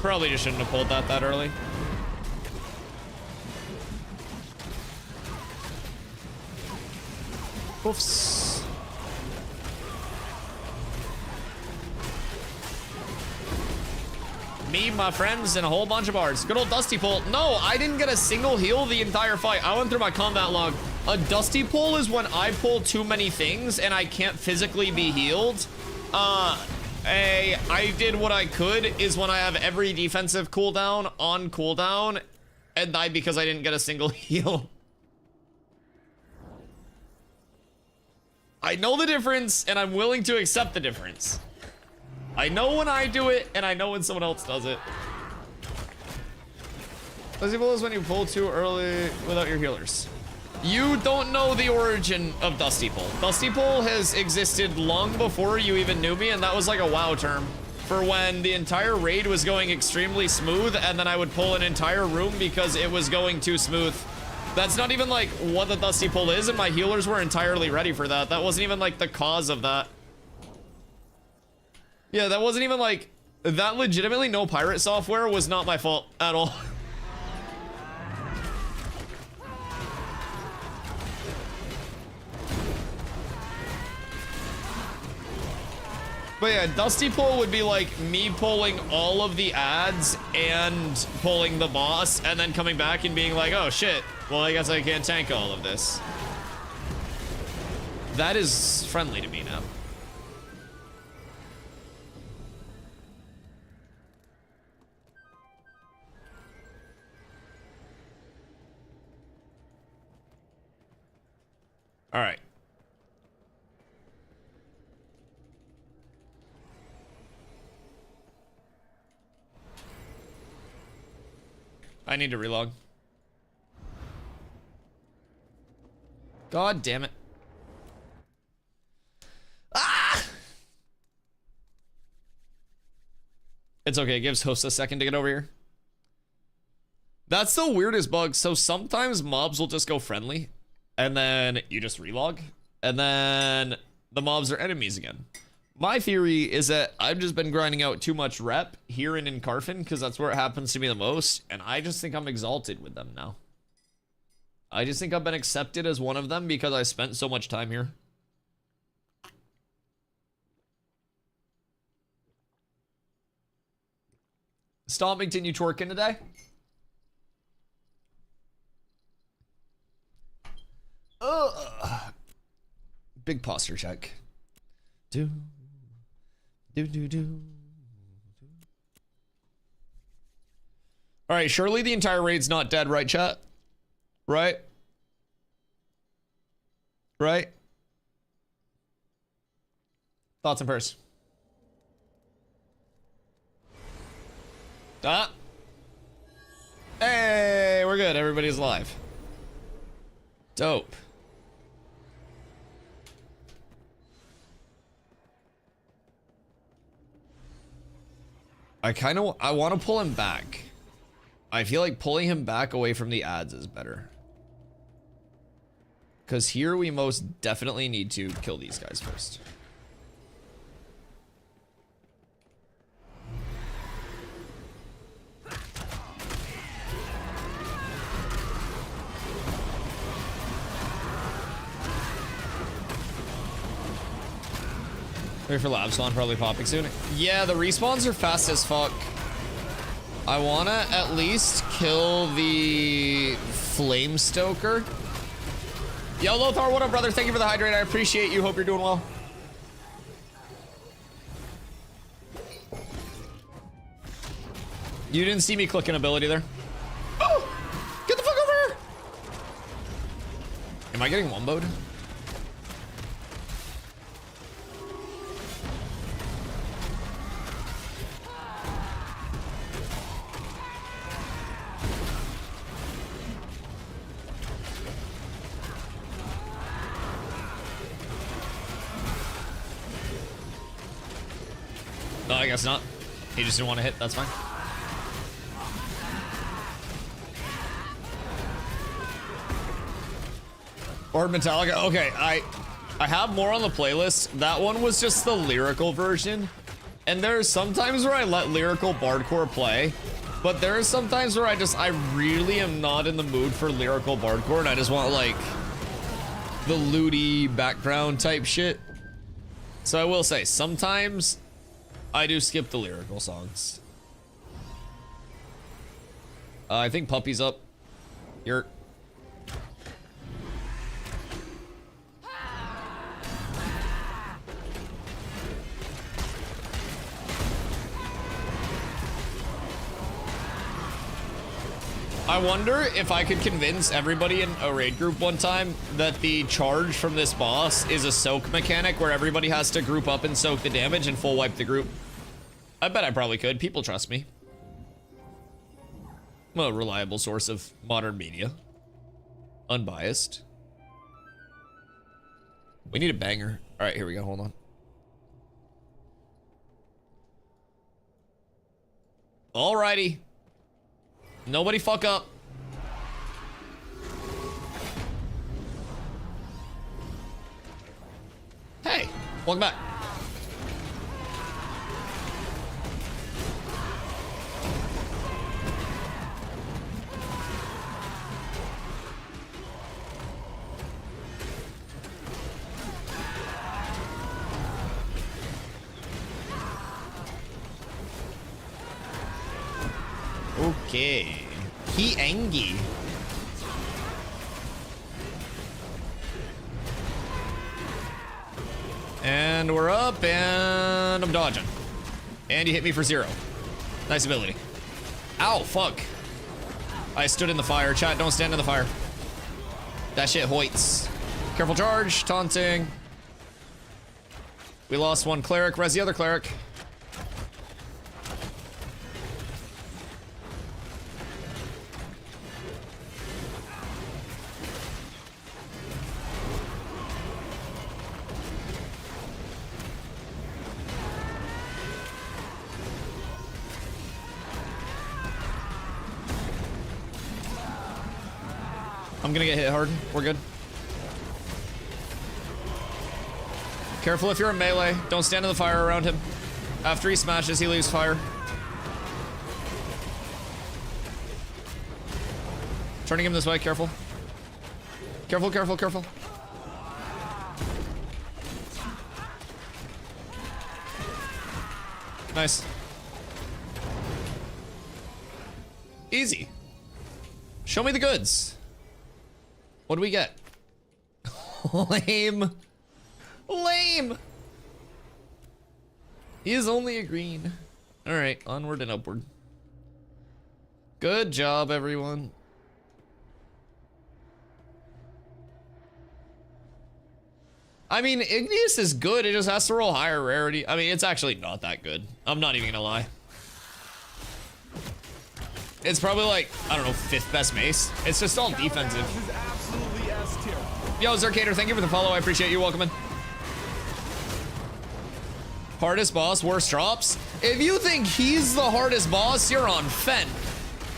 Speaker 1: Probably just shouldn't have pulled that early. Oofs. Me, my friends, and a whole bunch of bards. Good old Dusty pull. No, I didn't get a single heal the entire fight. I went through my combat log. A Dusty pull is when I pull too many things and I can't physically be healed. I did what I could is when I have every defensive cooldown on cooldown and died because I didn't get a single heal. I know the difference and I'm willing to accept the difference. I know when I do it, and I know when someone else does it. Dusty pull is when you pull too early without your healers. You don't know the origin of Dusty pull. Dusty pull has existed long before you even knew me, and that was like a WoW term for when the entire raid was going extremely smooth, and then I would pull an entire room because it was going too smooth. That's not even like what the Dusty pull is, and my healers were entirely ready for that. That wasn't even like the cause of that. Yeah, that wasn't even like, that legitimately no pirate software was not my fault at all. But yeah, Dusty pull would be like me pulling all of the ads and pulling the boss and then coming back and being like, oh shit, well I guess I can't tank all of this. That is friendly to me now. All right. I need to relog. God damn it. Ah! It's okay, it gives host a second to get over here. That's the weirdest bug. So sometimes mobs will just go friendly, and then you just relog, and then the mobs are enemies again. My theory is that I've just been grinding out too much rep here and in Carfin, because that's where it happens to me the most, and I just think I'm exalted with them now. I just think I've been accepted as one of them because I spent so much time here. Stompington, you twerking today? Ugh. Big posture check. Do. All right, surely the entire raid's not dead, right, chat? Right? Right? Thoughts and prayers. Ah. Hey, we're good. Everybody's alive. Dope. I want to pull him back. I feel like pulling him back away from the ads is better. Because here we most definitely need to kill these guys first. Wait for lab spawn, probably popping soon. Yeah, the respawns are fast as fuck. I wanna at least kill the Flame Stoker. Yo, Lothar, what up, brother? Thank you for the hydrate. I appreciate you. Hope you're doing well. You didn't see me click an ability there. Oh! Get the fuck over here! Am I getting womboed? No, I guess not. He just didn't want to hit. That's fine. Or Metallica. Okay, I have more on the playlist. That one was just the lyrical version. And there are some times where I let lyrical bardcore play, but there are some times where I really am not in the mood for lyrical bardcore, and I just want like the looty background type shit. So I will say, sometimes I do skip the lyrical songs. I think Puppy's up. You're... I wonder if I could convince everybody in a raid group one time that the charge from this boss is a soak mechanic where everybody has to group up and soak the damage and full wipe the group. I bet I probably could. People trust me. I'm a reliable source of modern media. Unbiased. We need a banger. All right, here we go. Hold on. Alrighty. Nobody fuck up. Hey, welcome back. Okay. He Angie. And we're up, and I'm dodging. And you hit me for 0. Nice ability. Ow, fuck. I stood in the fire. Chat, don't stand in the fire. That shit hoits. Careful charge, taunting. We lost one cleric. Res the other cleric. I'm gonna get hit hard. We're good. Careful if you're in melee. Don't stand in the fire around him. After he smashes, he leaves fire. Turning him this way. Careful. Careful, careful, careful. Nice. Easy. Show me the goods. What do we get? Lame. Lame. He is only a green. All right, onward and upward. Good job, everyone. I mean, Igneous is good. It just has to roll higher rarity. I mean, it's actually not that good. I'm not even gonna lie. It's probably like, I don't know, 5th best mace. It's just all defensive. Yo, Zercator, thank you for the follow. I appreciate you. Welcome in. Hardest boss, worst drops. If you think he's the hardest boss, you're on Fen.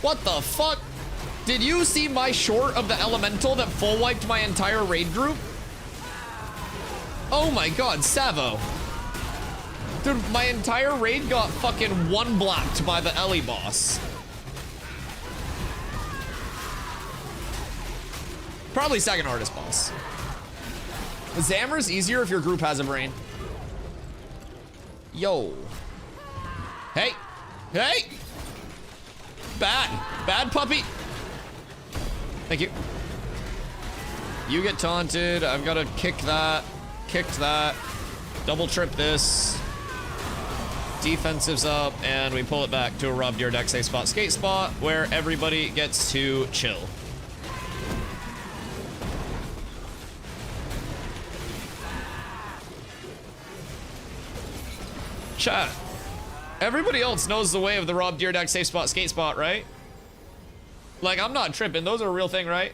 Speaker 1: What the fuck? Did you see my short of the elemental that full wiped my entire raid group? Oh my god, Savo. Dude, my entire raid got fucking one-blacked by the Ellie boss. Probably second hardest boss. Zammer's easier if your group has a brain. Yo. Hey. Hey. Bad. Bad puppy. Thank you. You get taunted. I've got to kick that. Kicked that. Double trip this. Defensive's up, and we pull it back to a Rob Deer deck safe spot skate spot where everybody gets to chill. Chat. Everybody else knows the way of the Rob Deer deck safe spot skate spot, right? Like, I'm not tripping. Those are a real thing, right?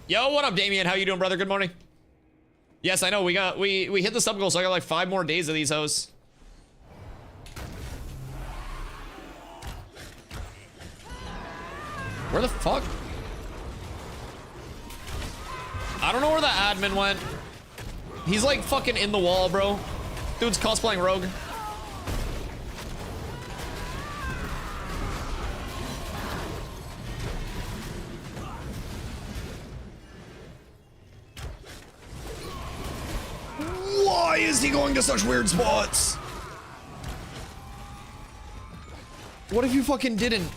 Speaker 1: Yo, what up, Damien? How you doing, brother? Good morning. Yes, I know. We hit the sub goal, so I got like 5 more days of these hoes. Where the fuck? I don't know where the admin went. He's like fucking in the wall, bro. Dude's cosplaying Rogue. Why is he going to such weird spots? What if you fucking didn't?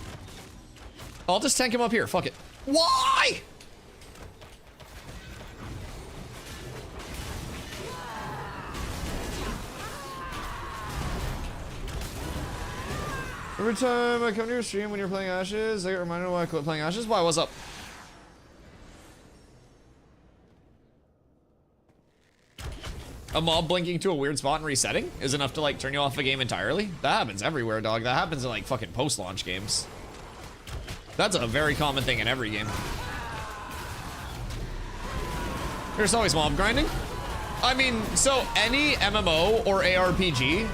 Speaker 1: I'll just tank him up here. Fuck it. Why? Every time I come to your stream when you're playing Ashes, I get reminded why I quit playing Ashes. Why? What's up? A mob blinking to a weird spot and resetting is enough to like turn you off a game entirely? That happens everywhere, dog. That happens in like fucking post-launch games. That's a very common thing in every game. There's always mob grinding. I mean, so any MMO or ARPG,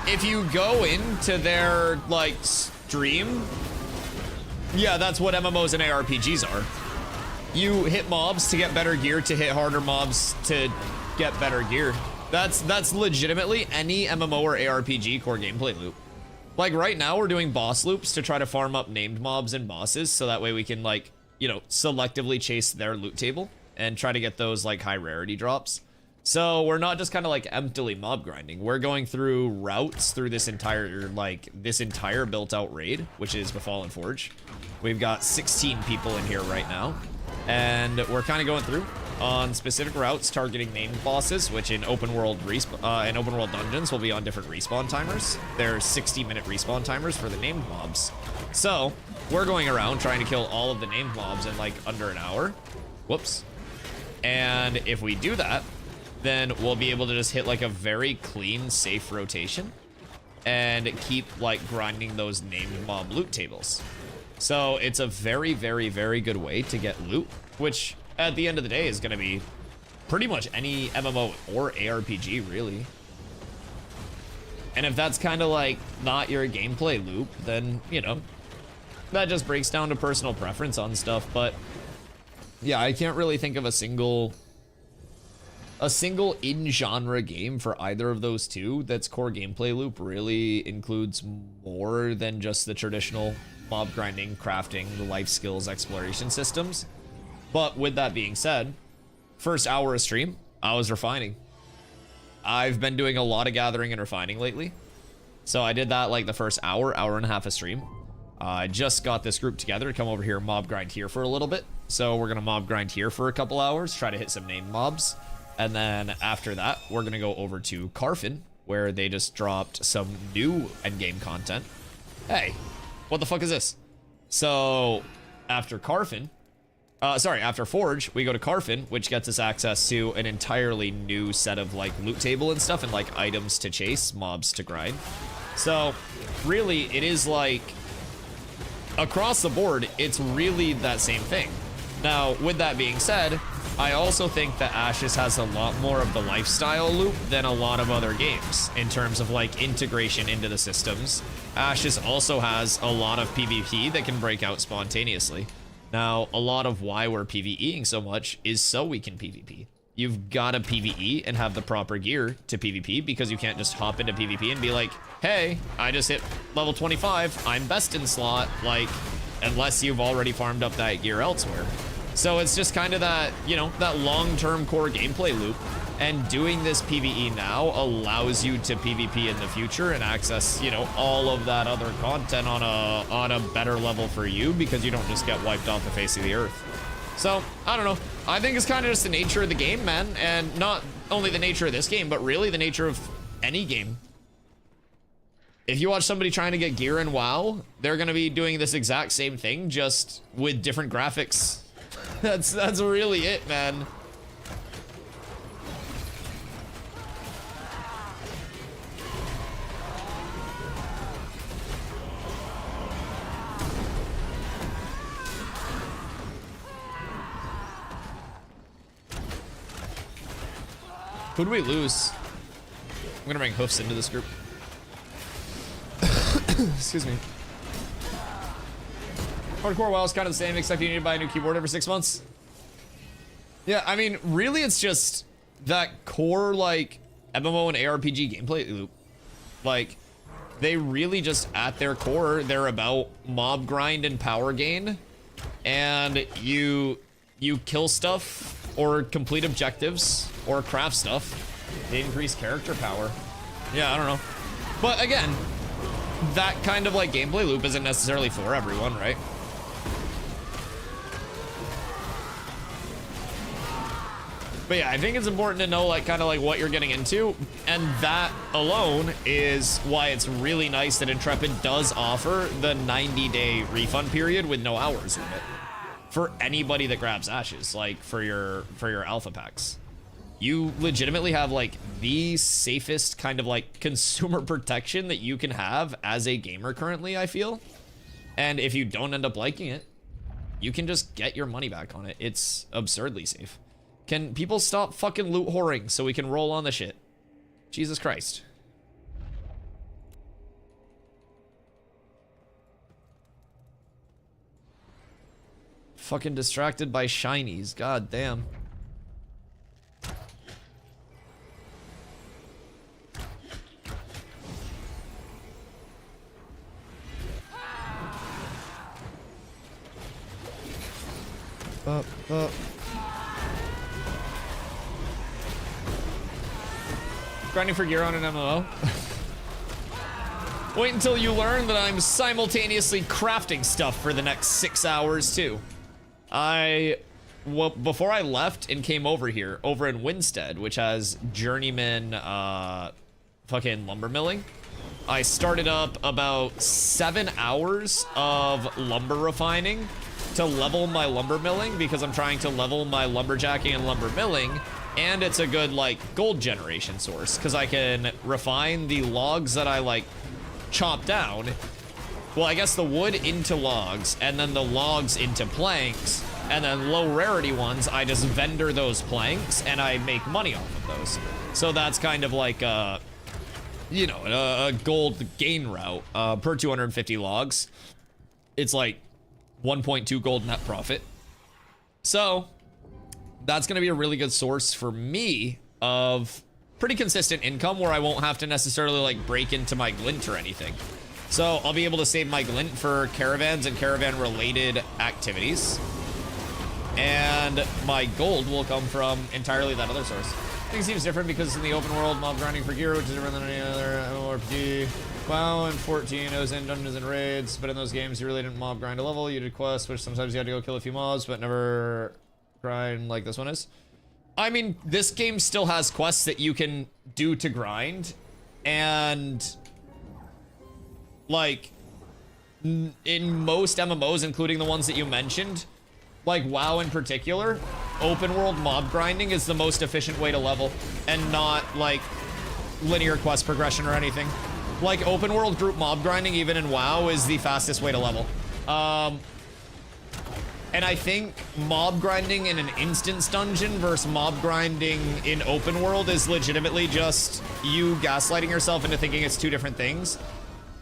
Speaker 1: if you go into their like stream, yeah, that's what MMOs and ARPGs are. You hit mobs to get better gear, to hit harder mobs to get better gear. That's legitimately any MMO or ARPG core gameplay loop. Like right now we're doing boss loops to try to farm up named mobs and bosses so that way we can like, you know, selectively chase their loot table and try to get those like high rarity drops. So we're not just kind of like emptily mob grinding. We're going through routes through this entire built out raid, which is Befallen Forge. We've got 16 people in here right now, and we're kind of going through on specific routes targeting named bosses, which in open world dungeons will be on different respawn timers. There's 60-minute respawn timers for the named mobs. So we're going around trying to kill all of the named mobs in like under an hour. Whoops. And if we do that, then we'll be able to just hit like a very clean, safe rotation and keep like grinding those named mob loot tables. So it's a very, very, very good way to get loot, which at the end of the day is going to be pretty much any MMO or ARPG, really. And if that's kind of like not your gameplay loop, then, you know, that just breaks down to personal preference on stuff. But yeah, I can't really think of a single in-genre game for either of those two that's core gameplay loop really includes more than just the traditional mob grinding, crafting, the life skills, exploration systems. But with that being said, first hour of stream, I was refining. I've been doing a lot of gathering and refining lately. So I did that like the first hour and a half of stream. I just got this group together to come over here and mob grind here for a little bit. So we're gonna mob grind here for a couple hours, try to hit some named mobs. And then after that, we're gonna go over to Carfin, where they just dropped some new endgame content. Hey, what the fuck is this? So after after Forge, we go to Carfin, which gets us access to an entirely new set of like loot table and stuff and like items to chase, mobs to grind. So really it is like across the board, it's really that same thing. Now, with that being said, I also think that Ashes has a lot more of the lifestyle loop than a lot of other games in terms of like integration into the systems. Ashes also has a lot of PvP that can break out spontaneously. Now, a lot of why we're PvEing so much is so we can PvP. You've got to PvE and have the proper gear to PvP because you can't just hop into PvP and be like, hey, I just hit level 25, I'm best in slot, like, unless you've already farmed up that gear elsewhere. So it's just kind of that, you know, that long-term core gameplay loop. And doing this PvE now allows you to PvP in the future and access, you know, all of that other content on a better level for you because you don't just get wiped off the face of the earth. So, I don't know. I think it's kind of just the nature of the game, man. And not only the nature of this game, but really the nature of any game. If you watch somebody trying to get gear in WoW, they're going to be doing this exact same thing, just with different graphics. That's really it, man. Who do we lose? I'm gonna bring Hoofs into this group. Excuse me. Hardcore WoW is kind of the same, except you need to buy a new keyboard every 6 months. Yeah, I mean, really it's just that core, like, MMO and ARPG gameplay loop. Like, they really just, at their core, they're about mob grind and power gain. And you kill stuff, or complete objectives, or craft stuff. They increase character power. Yeah, I don't know. But again, that kind of, like, gameplay loop isn't necessarily for everyone, right? But yeah, I think it's important to know like kind of like what you're getting into, and that alone is why it's really nice that Intrepid does offer the 90-day refund period with no hours limit for anybody that grabs Ashes, like for your alpha packs. You legitimately have like the safest kind of like consumer protection that you can have as a gamer currently, I feel. And if you don't end up liking it, you can just get your money back on it. It's absurdly safe. Can people stop fucking loot whoring so we can roll on the shit? Jesus Christ. Fucking distracted by shinies. God damn. Grinding for gear on an MMO. Wait until you learn that I'm simultaneously crafting stuff for the next 6 hours too. Before I left and came over here, over in Winstead, which has journeyman fucking lumber milling, I started up about 7 hours of lumber refining to level my lumber milling because I'm trying to level my lumberjacking and lumber milling, and it's a good like gold generation source because I can refine the logs that I like chop down. Well, I guess the wood into logs and then the logs into planks, and then low rarity ones, I just vendor those planks and I make money off of those. So that's kind of like you know, a gold gain route per 250 logs. It's like 1.2 gold net profit. So that's gonna be a really good source for me of pretty consistent income where I won't have to necessarily like break into my glint or anything. So I'll be able to save my glint for caravans and caravan related activities. And my gold will come from entirely that other source. I think it seems different because in the open world, mob grinding for gear, which is different than any other MMORPG. WoW and 14, I was in dungeons and raids, but in those games, you really didn't mob grind a level. You did quests, which sometimes you had to go kill a few mobs, but never grind like this one is. I mean, this game still has quests that you can do to grind, and like in most MMOs, including the ones that you mentioned, like WoW in particular, open world mob grinding is the most efficient way to level, and not like linear quest progression or anything. Like open world group mob grinding, even in WoW, is the fastest way to level. And I think mob grinding in an instance dungeon versus mob grinding in open world is legitimately just you gaslighting yourself into thinking it's two different things.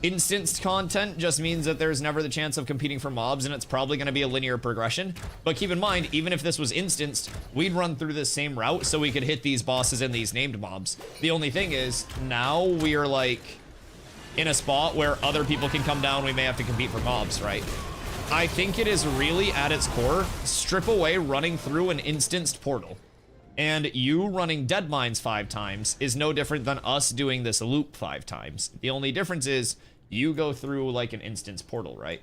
Speaker 1: Instanced content just means that there's never the chance of competing for mobs, and it's probably going to be a linear progression. But keep in mind, even if this was instanced, we'd run through this same route so we could hit these bosses and these named mobs. The only thing is, now we are like in a spot where other people can come down, we may have to compete for mobs, right? I think it is really at its core, strip away running through an instanced portal. And you running dead mines 5 times is no different than us doing this loop 5 times. The only difference is you go through like an instance portal, right?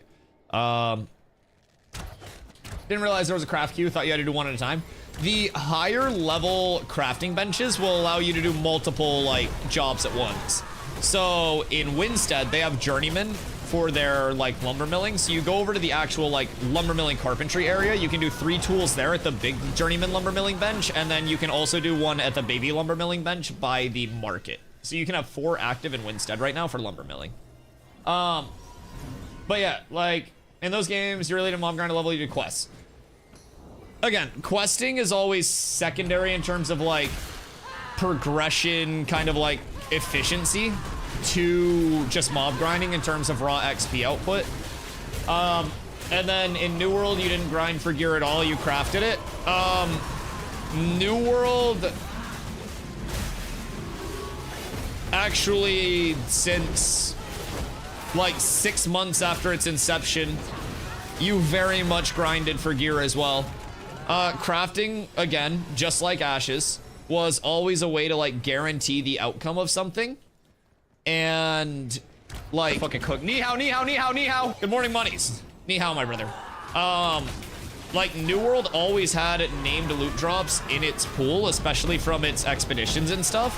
Speaker 1: Didn't realize there was a craft queue, thought you had to do one at a time. The higher level crafting benches will allow you to do multiple like jobs at once. So in Winstead, they have journeymen for their like lumber milling. So you go over to the actual like lumber milling carpentry area. You can do 3 tools there at the big journeyman lumber milling bench, and then you can also do one at the baby lumber milling bench by the market. So you can have 4 active in Winstead right now for lumber milling. But yeah, like in those games, you really didn't mob grind a level, you did quests. Again, questing is always secondary in terms of like progression, kind of like efficiency, to just mob grinding in terms of raw XP output. And then in New World, you didn't grind for gear at all, you crafted it. New World, actually, since like 6 months after its inception, you very much grinded for gear as well. Crafting, again, just like Ashes, was always a way to like guarantee the outcome of something. And like fucking cook. Ni hao, ni hao, ni hao, ni hao. Good morning, monies. Ni hao, my brother. Like New World always had named loot drops in its pool, especially from its expeditions and stuff.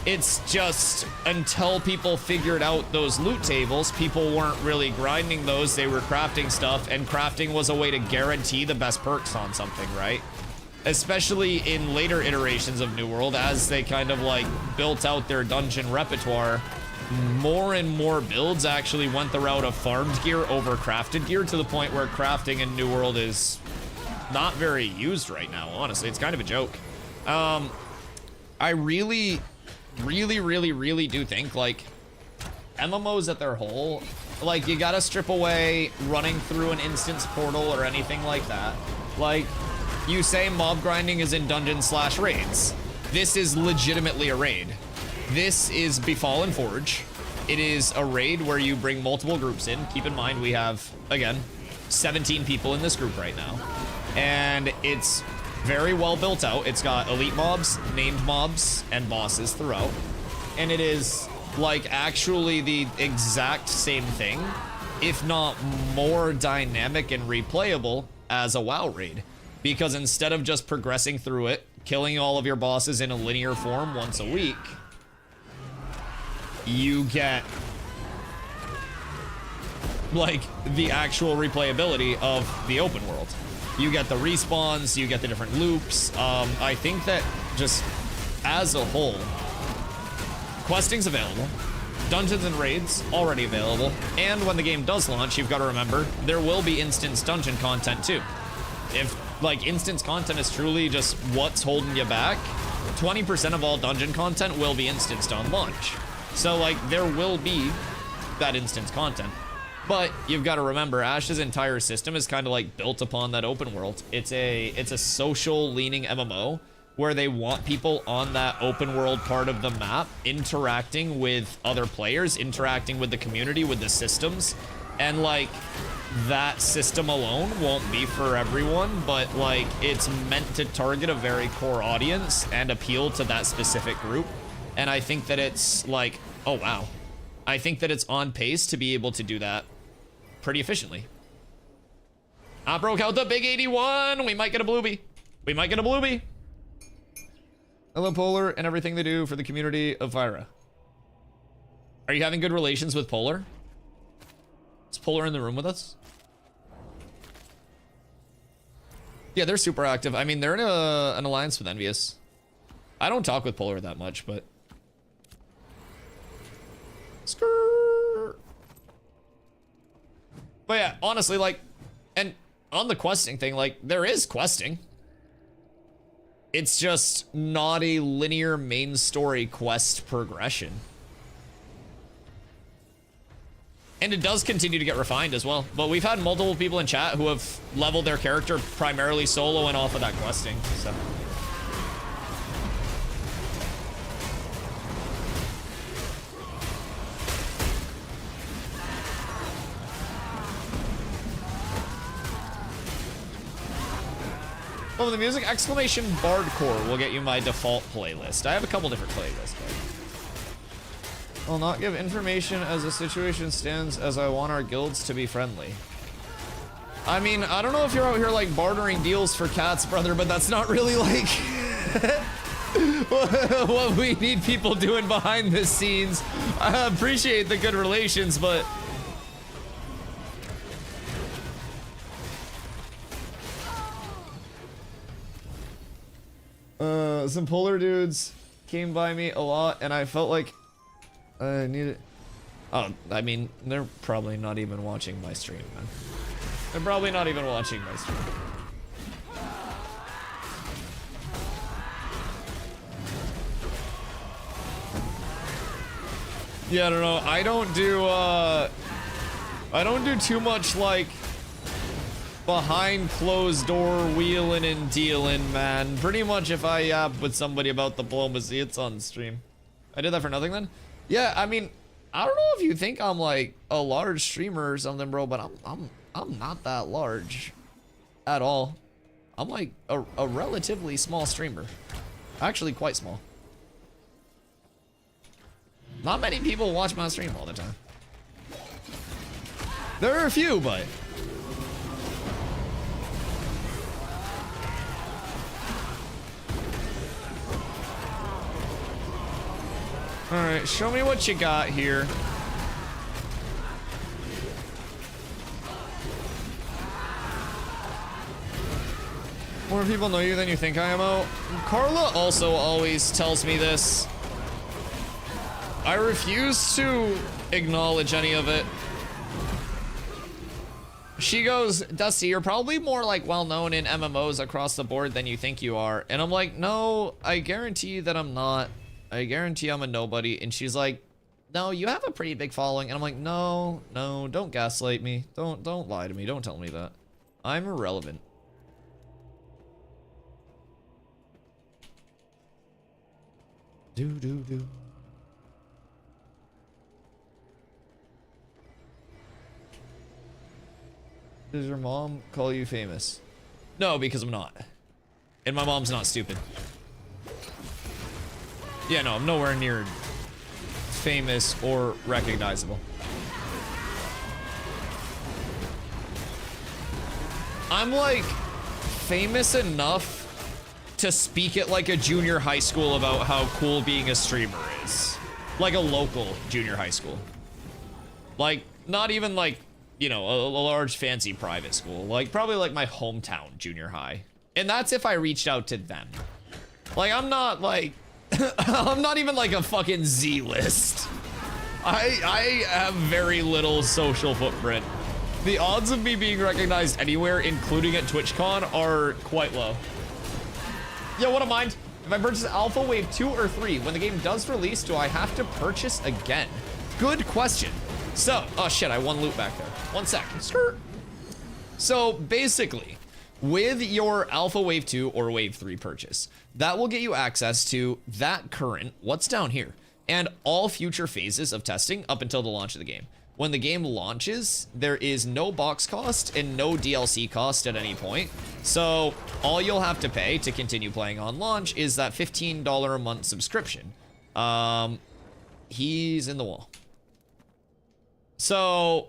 Speaker 1: It's just until people figured out those loot tables, people weren't really grinding those, they were crafting stuff, and crafting was a way to guarantee the best perks on something, right? Especially in later iterations of New World, as they kind of like built out their dungeon repertoire, more and more builds actually went the route of farmed gear over crafted gear, to the point where crafting in New World is not very used right now, honestly. It's kind of a joke. I really do think like MMOs at their whole, like you gotta strip away running through an instance portal or anything like that. Like, you say mob grinding is in dungeon/raids. This is legitimately a raid. This is Befallen Forge. It is a raid where you bring multiple groups in. Keep in mind we have, again, 17 people in this group right now. And it's very well built out. It's got elite mobs, named mobs, and bosses throughout. and it is like actually the exact same thing, if not more dynamic and replayable as a WoW raid. Because instead of just progressing through it, killing all of your bosses in a linear form once a week, you get like the actual replayability of the open world. You get the respawns, you get the different loops. I think that just as a whole, questing's available, dungeons and raids already available, and when the game does launch, you've got to remember there will be instance dungeon content too. If like instance content is truly just what's holding you back, 20% of all dungeon content will be instanced on launch. So like there will be that instance content. But you've got to remember, Ash's entire system is kind of like built upon that open world. It's a social leaning MMO where they want people on that open world part of the map interacting with other players, interacting with the community, with the systems. And like that system alone won't be for everyone, but like it's meant to target a very core audience and appeal to that specific group. And I think that it's like, oh wow. I think that it's on pace to be able to do that pretty efficiently. I broke out the big 81. We might get a bluebie. We might get a bluebie. I love Polar and everything they do for the community of Vyra. Are you having good relations with Polar? Is Polar in the room with us? Yeah, they're super active. I mean, they're in an alliance with Envious. I don't talk with Polar that much, but... Skrrr. But yeah, honestly, like, and on the questing thing, like, there is questing. It's just not a linear main story quest progression. And it does continue to get refined as well. But we've had multiple people in chat who have leveled their character primarily solo and off of that questing, so... Oh, the music exclamation bardcore will get you my default playlist. I have a couple different playlists. I'll not give information as the situation stands, as I want our guilds to be friendly. I mean, I don't know if you're out here like bartering deals for cats, brother, but that's not really like what we need people doing behind the scenes. I appreciate the good relations, but some polar dudes came by me a lot and I felt like I needed... Oh, I mean, they're probably not even watching my stream, man. They're probably not even watching my stream. Yeah, I don't know. I don't do too much like behind closed door wheeling and dealing, man. Pretty much if I yap with somebody about diplomacy, it's on stream. I did that for nothing then? Yeah, I mean, I don't know if you think I'm like a large streamer or something, bro, but I'm not that large at all. I'm like a relatively small streamer. Actually quite small. Not many people watch my stream all the time. There are a few, but alright, show me what you got here. More people know you than you think, IMO. Carla also always tells me this. I refuse to acknowledge any of it. She goes, Dusty, you're probably more like well-known in MMOs across the board than you think you are. And I'm like, no, I guarantee you that I'm not. I guarantee I'm a nobody. And she's like, no, you have a pretty big following. And I'm like, no, don't gaslight me. Don't lie to me. Don't tell me that. I'm irrelevant. Do. Does your mom call you famous? No, because I'm not. And my mom's not stupid. Yeah, no, I'm nowhere near famous or recognizable. I'm like famous enough to speak at like a junior high school about how cool being a streamer is. Like a local junior high school. Like, not even like, you know, a large fancy private school. Like, probably like my hometown junior high. And that's if I reached out to them. Like, I'm not like, I'm not even like a fucking Z-list. I have very little social footprint. The odds of me being recognized anywhere, including at TwitchCon, are quite low. Yo, what a mind. If I purchase Alpha Wave 2 or 3, when the game does release, do I have to purchase again? Good question. So, oh shit, I won loot back there. 1 sec. Skirt. So basically, with your Alpha Wave 2 or Wave 3 purchase, that will get you access to that current, what's down here, and all future phases of testing up until the launch of the game. When the game launches, there is no box cost and no DLC cost at any point. So all you'll have to pay to continue playing on launch is that $15 a month subscription. He's in the wall. So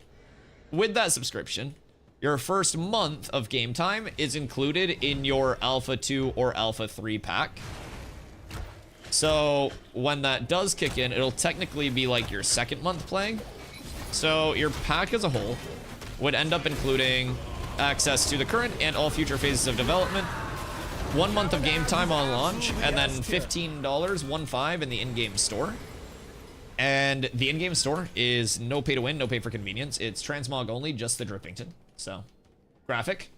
Speaker 1: with that subscription, your first month of game time is included in your Alpha 2 or Alpha 3 pack. So when that does kick in, it'll technically be like your second month playing. So your pack as a whole would end up including access to the current and all future phases of development, 1 month of game time on launch, and then $15, 1.5 in the in-game store. And the in-game store is no pay to win, no pay for convenience. It's transmog only, just the Drippington. So, graphic.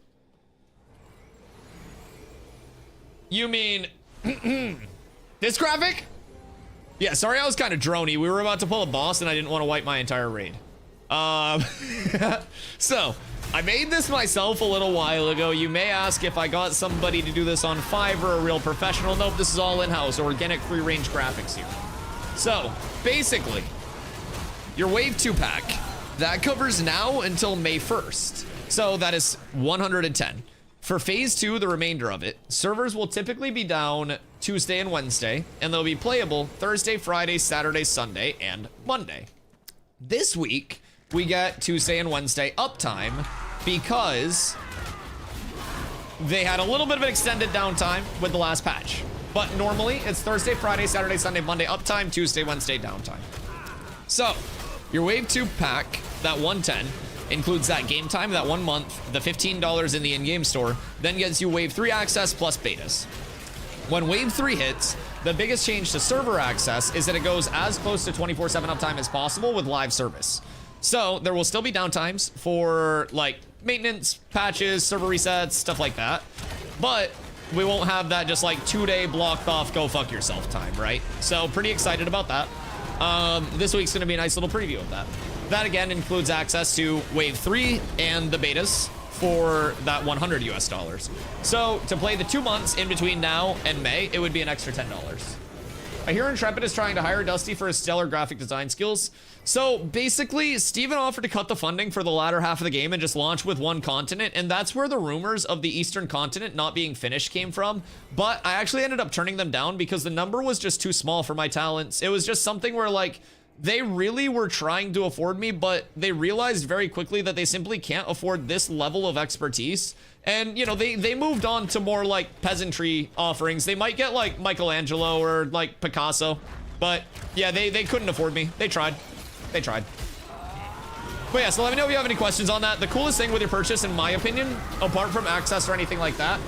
Speaker 1: You mean this graphic? Yeah, sorry I was kind of droney. We were about to pull a boss and I didn't want to wipe my entire raid. So, I made this myself a little while ago. You may ask if I got somebody to do this on Fiverr, a real professional. Nope, this is all in-house, organic free-range graphics here. So, basically, your Wave 2 pack, that covers now until May 1st. So that is 110. For Phase 2, the remainder of it, servers will typically be down Tuesday and Wednesday, and they'll be playable Thursday, Friday, Saturday, Sunday, and Monday. This week, we get Tuesday and Wednesday uptime because they had a little bit of an extended downtime with the last patch. But normally, it's Thursday, Friday, Saturday, Sunday, Monday uptime, Tuesday, Wednesday downtime. So, your Wave 2 pack, that 110, includes that game time, that 1 month, the $15 in the in-game store, then gets you Wave 3 access plus betas. When Wave 3 hits, the biggest change to server access is that it goes as close to 24/7 uptime as possible with live service. So there will still be downtimes for like maintenance, patches, server resets, stuff like that. But we won't have that just like 2-day blocked off, go fuck yourself time, right? So pretty excited about that. This week's gonna be a nice little preview of that. That again includes access to Wave 3 and the betas for that $100 US. So to play the 2 months in between now and May, it would be an extra $10. I hear Intrepid is trying to hire Dusty for his stellar graphic design skills. So basically, Steven offered to cut the funding for the latter half of the game and just launch with one continent, and that's where the rumors of the Eastern continent not being finished came from. But I actually ended up turning them down because the number was just too small for my talents. It was just something where like, they really were trying to afford me, but they realized very quickly that they simply can't afford this level of expertise. And, you know, they moved on to more like peasantry offerings. They might get like Michelangelo or like Picasso, but yeah, they couldn't afford me. They tried. They tried. But yeah, so let me know if you have any questions on that. The coolest thing with your purchase, in my opinion, apart from access or anything like that,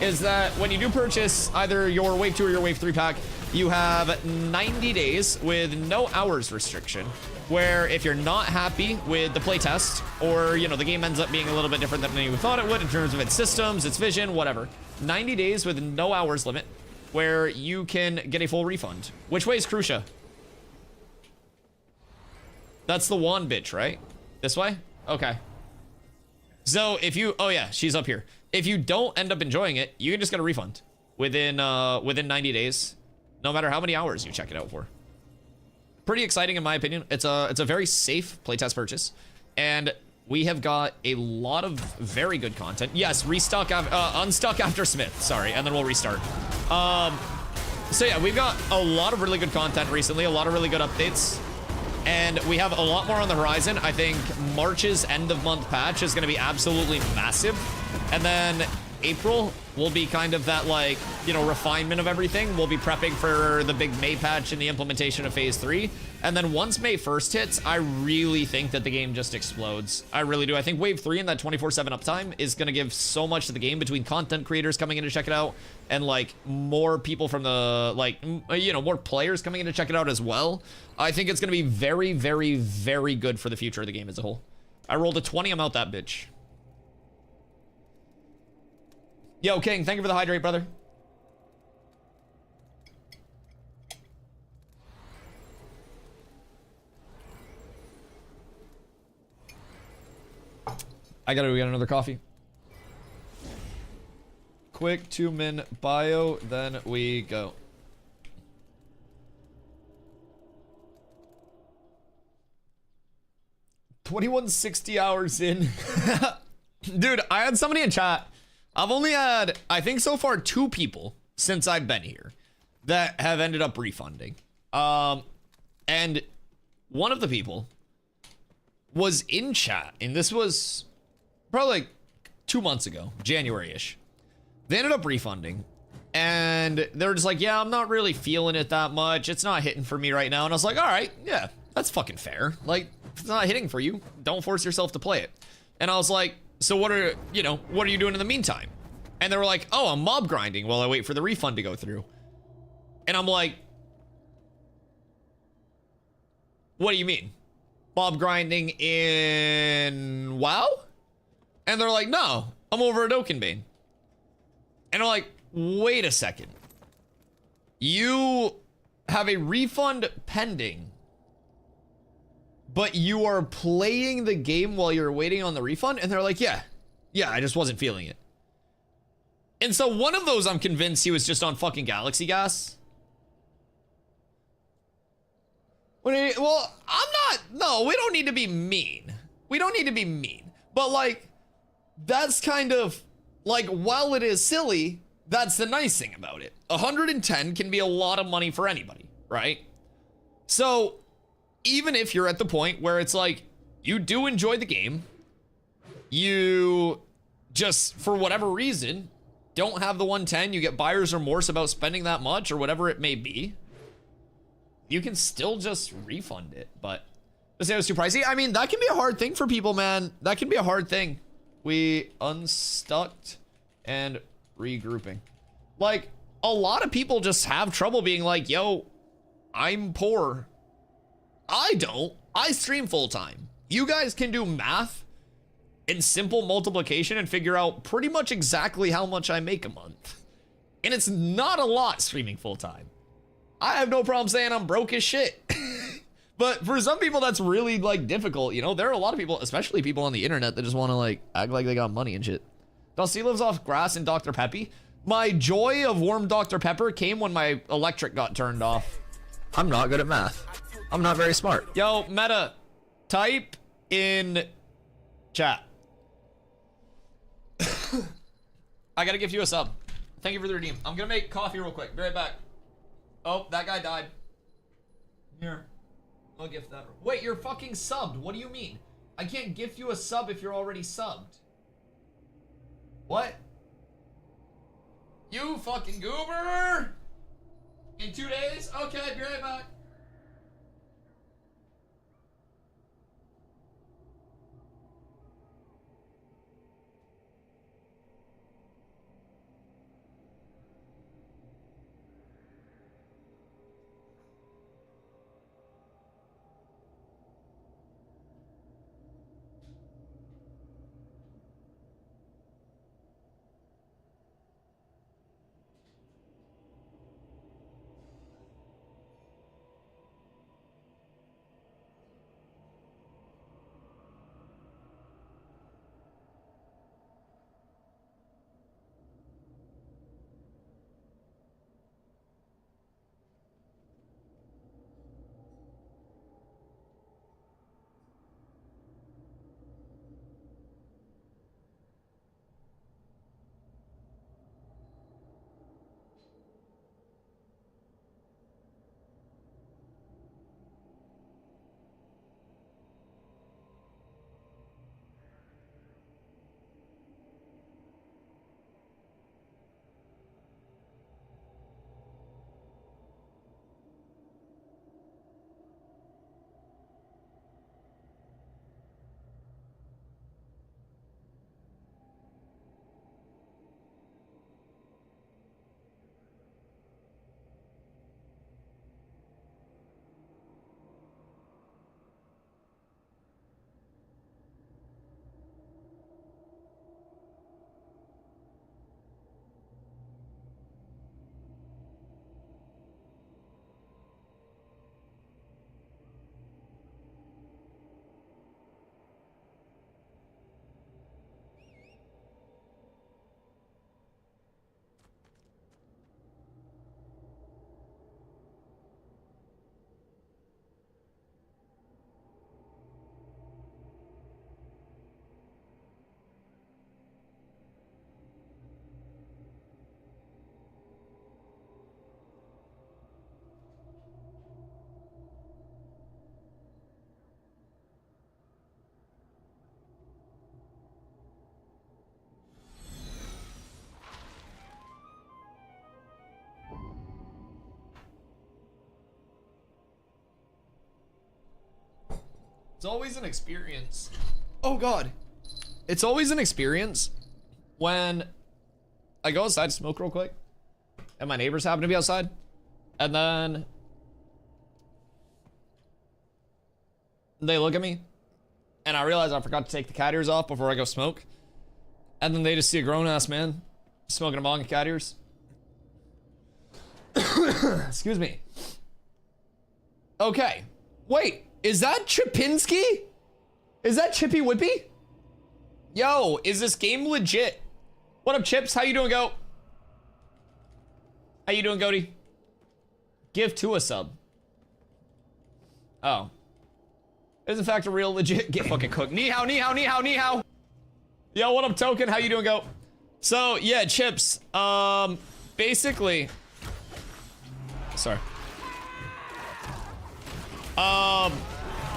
Speaker 1: is that when you do purchase either your Wave 2 or your Wave 3 pack, you have 90 days with no hours restriction, where if you're not happy with the playtest, or, you know, the game ends up being a little bit different than you thought it would in terms of its systems, its vision, whatever, 90 days with no hours limit, where you can get a full refund. Which way is Crucia? That's the wand bitch, right? This way? Okay. So if you, oh yeah, she's up here. If you don't end up enjoying it, you can just get a refund within 90 days. No matter how many hours you check it out for. Pretty exciting in my opinion. It's a very safe playtest purchase, and we have got a lot of very good content. Yes, unstuck after Smith, sorry, and then we'll restart. So yeah, we've got a lot of really good content recently, a lot of really good updates. And we have a lot more on the horizon. I think March's end of month patch is going to be absolutely massive. And then April will be kind of that, like, you know, refinement of everything. We'll be prepping for the big May patch and the implementation of phase 3. And then once May 1st hits, I really think that the game just explodes. I really do. I think wave 3 and that 24/7 uptime is going to give so much to the game between content creators coming in to check it out and, like, more people from the, like, you know, more players coming in to check it out as well. I think it's going to be very, very, very good for the future of the game as a whole. I rolled a 20. I'm out that bitch. Yo, King, thank you for the hydrate, brother. We got another coffee. Quick 2-min bio, then we go. $21.60 hours in. Dude, I had somebody in chat. I've only had, I think so far, 2 people since I've been here that have ended up refunding. And one of the people was in chat, and this was probably like 2 months ago, January-ish. They ended up refunding, and they were just like, yeah, I'm not really feeling it that much. It's not hitting for me right now. And I was like, all right, yeah, that's fucking fair. Like, if it's not hitting for you, don't force yourself to play it. And I was like, so what are you doing in the meantime? And they were like, oh, I'm mob grinding while I wait for the refund to go through. And I'm like, what do you mean? Mob grinding in WoW? And they're like, no, I'm over at Oakenbane. And I'm like, wait a second. You have a refund pending, but you are playing the game while you're waiting on the refund? And they're like, yeah, I just wasn't feeling it. And so one of those, I'm convinced he was just on fucking Galaxy Gas. Well, I'm not, no, we don't need to be mean. We don't need to be mean. But like, that's kind of, like, while it is silly, that's the nice thing about it. 110 can be a lot of money for anybody, right? So, even if you're at the point where it's like, you do enjoy the game, you just, for whatever reason, don't have the 110, you get buyer's remorse about spending that much or whatever it may be, you can still just refund it. But to say it was too pricey, I mean, that can be a hard thing for people, man. That can be a hard thing. We unstucked and regrouping. Like, a lot of people just have trouble being like, yo, I'm poor. I don't. I stream full time. You guys can do math and simple multiplication and figure out pretty much exactly how much I make a month. And it's not a lot streaming full time. I have no problem saying I'm broke as shit. But for some people, that's really, like, difficult, you know? There are a lot of people, especially people on the internet, that just want to, like, act like they got money and shit. Dusty lives off grass and Dr. Peppy. My joy of warm Dr. Pepper came when my electric got turned off.
Speaker 4: I'm not good at math. I'm not very smart.
Speaker 1: Yo, Meta, type in chat. I gotta give you a sub. Thank you for the redeem. I'm gonna make coffee real quick. Be right back. Oh, that guy died. Here. I'll gift that. Wait, you're fucking subbed. What do you mean? I can't gift you a sub if you're already subbed. What? You fucking goober! In 2 days? Okay, be right back. It's always an experience. Oh God. It's always an experience when I go outside to smoke real quick and my neighbors happen to be outside, and then they look at me and I realize I forgot to take the cat ears off before I go smoke, and then they just see a grown-ass man smoking a bong of cat ears. Excuse me. Okay, wait, is that Chipinski? Is that Chippy Whippy? Yo, is this game legit? What up, Chips? How you doing, Goat? How you doing, Goaty? Give to a sub. Oh. Is in fact a real legit game. Fucking cook. Ni hao, ni hao, ni hao, ni hao. Yo, what up, Token? How you doing, Goat? So, yeah, Chips. Basically. Sorry.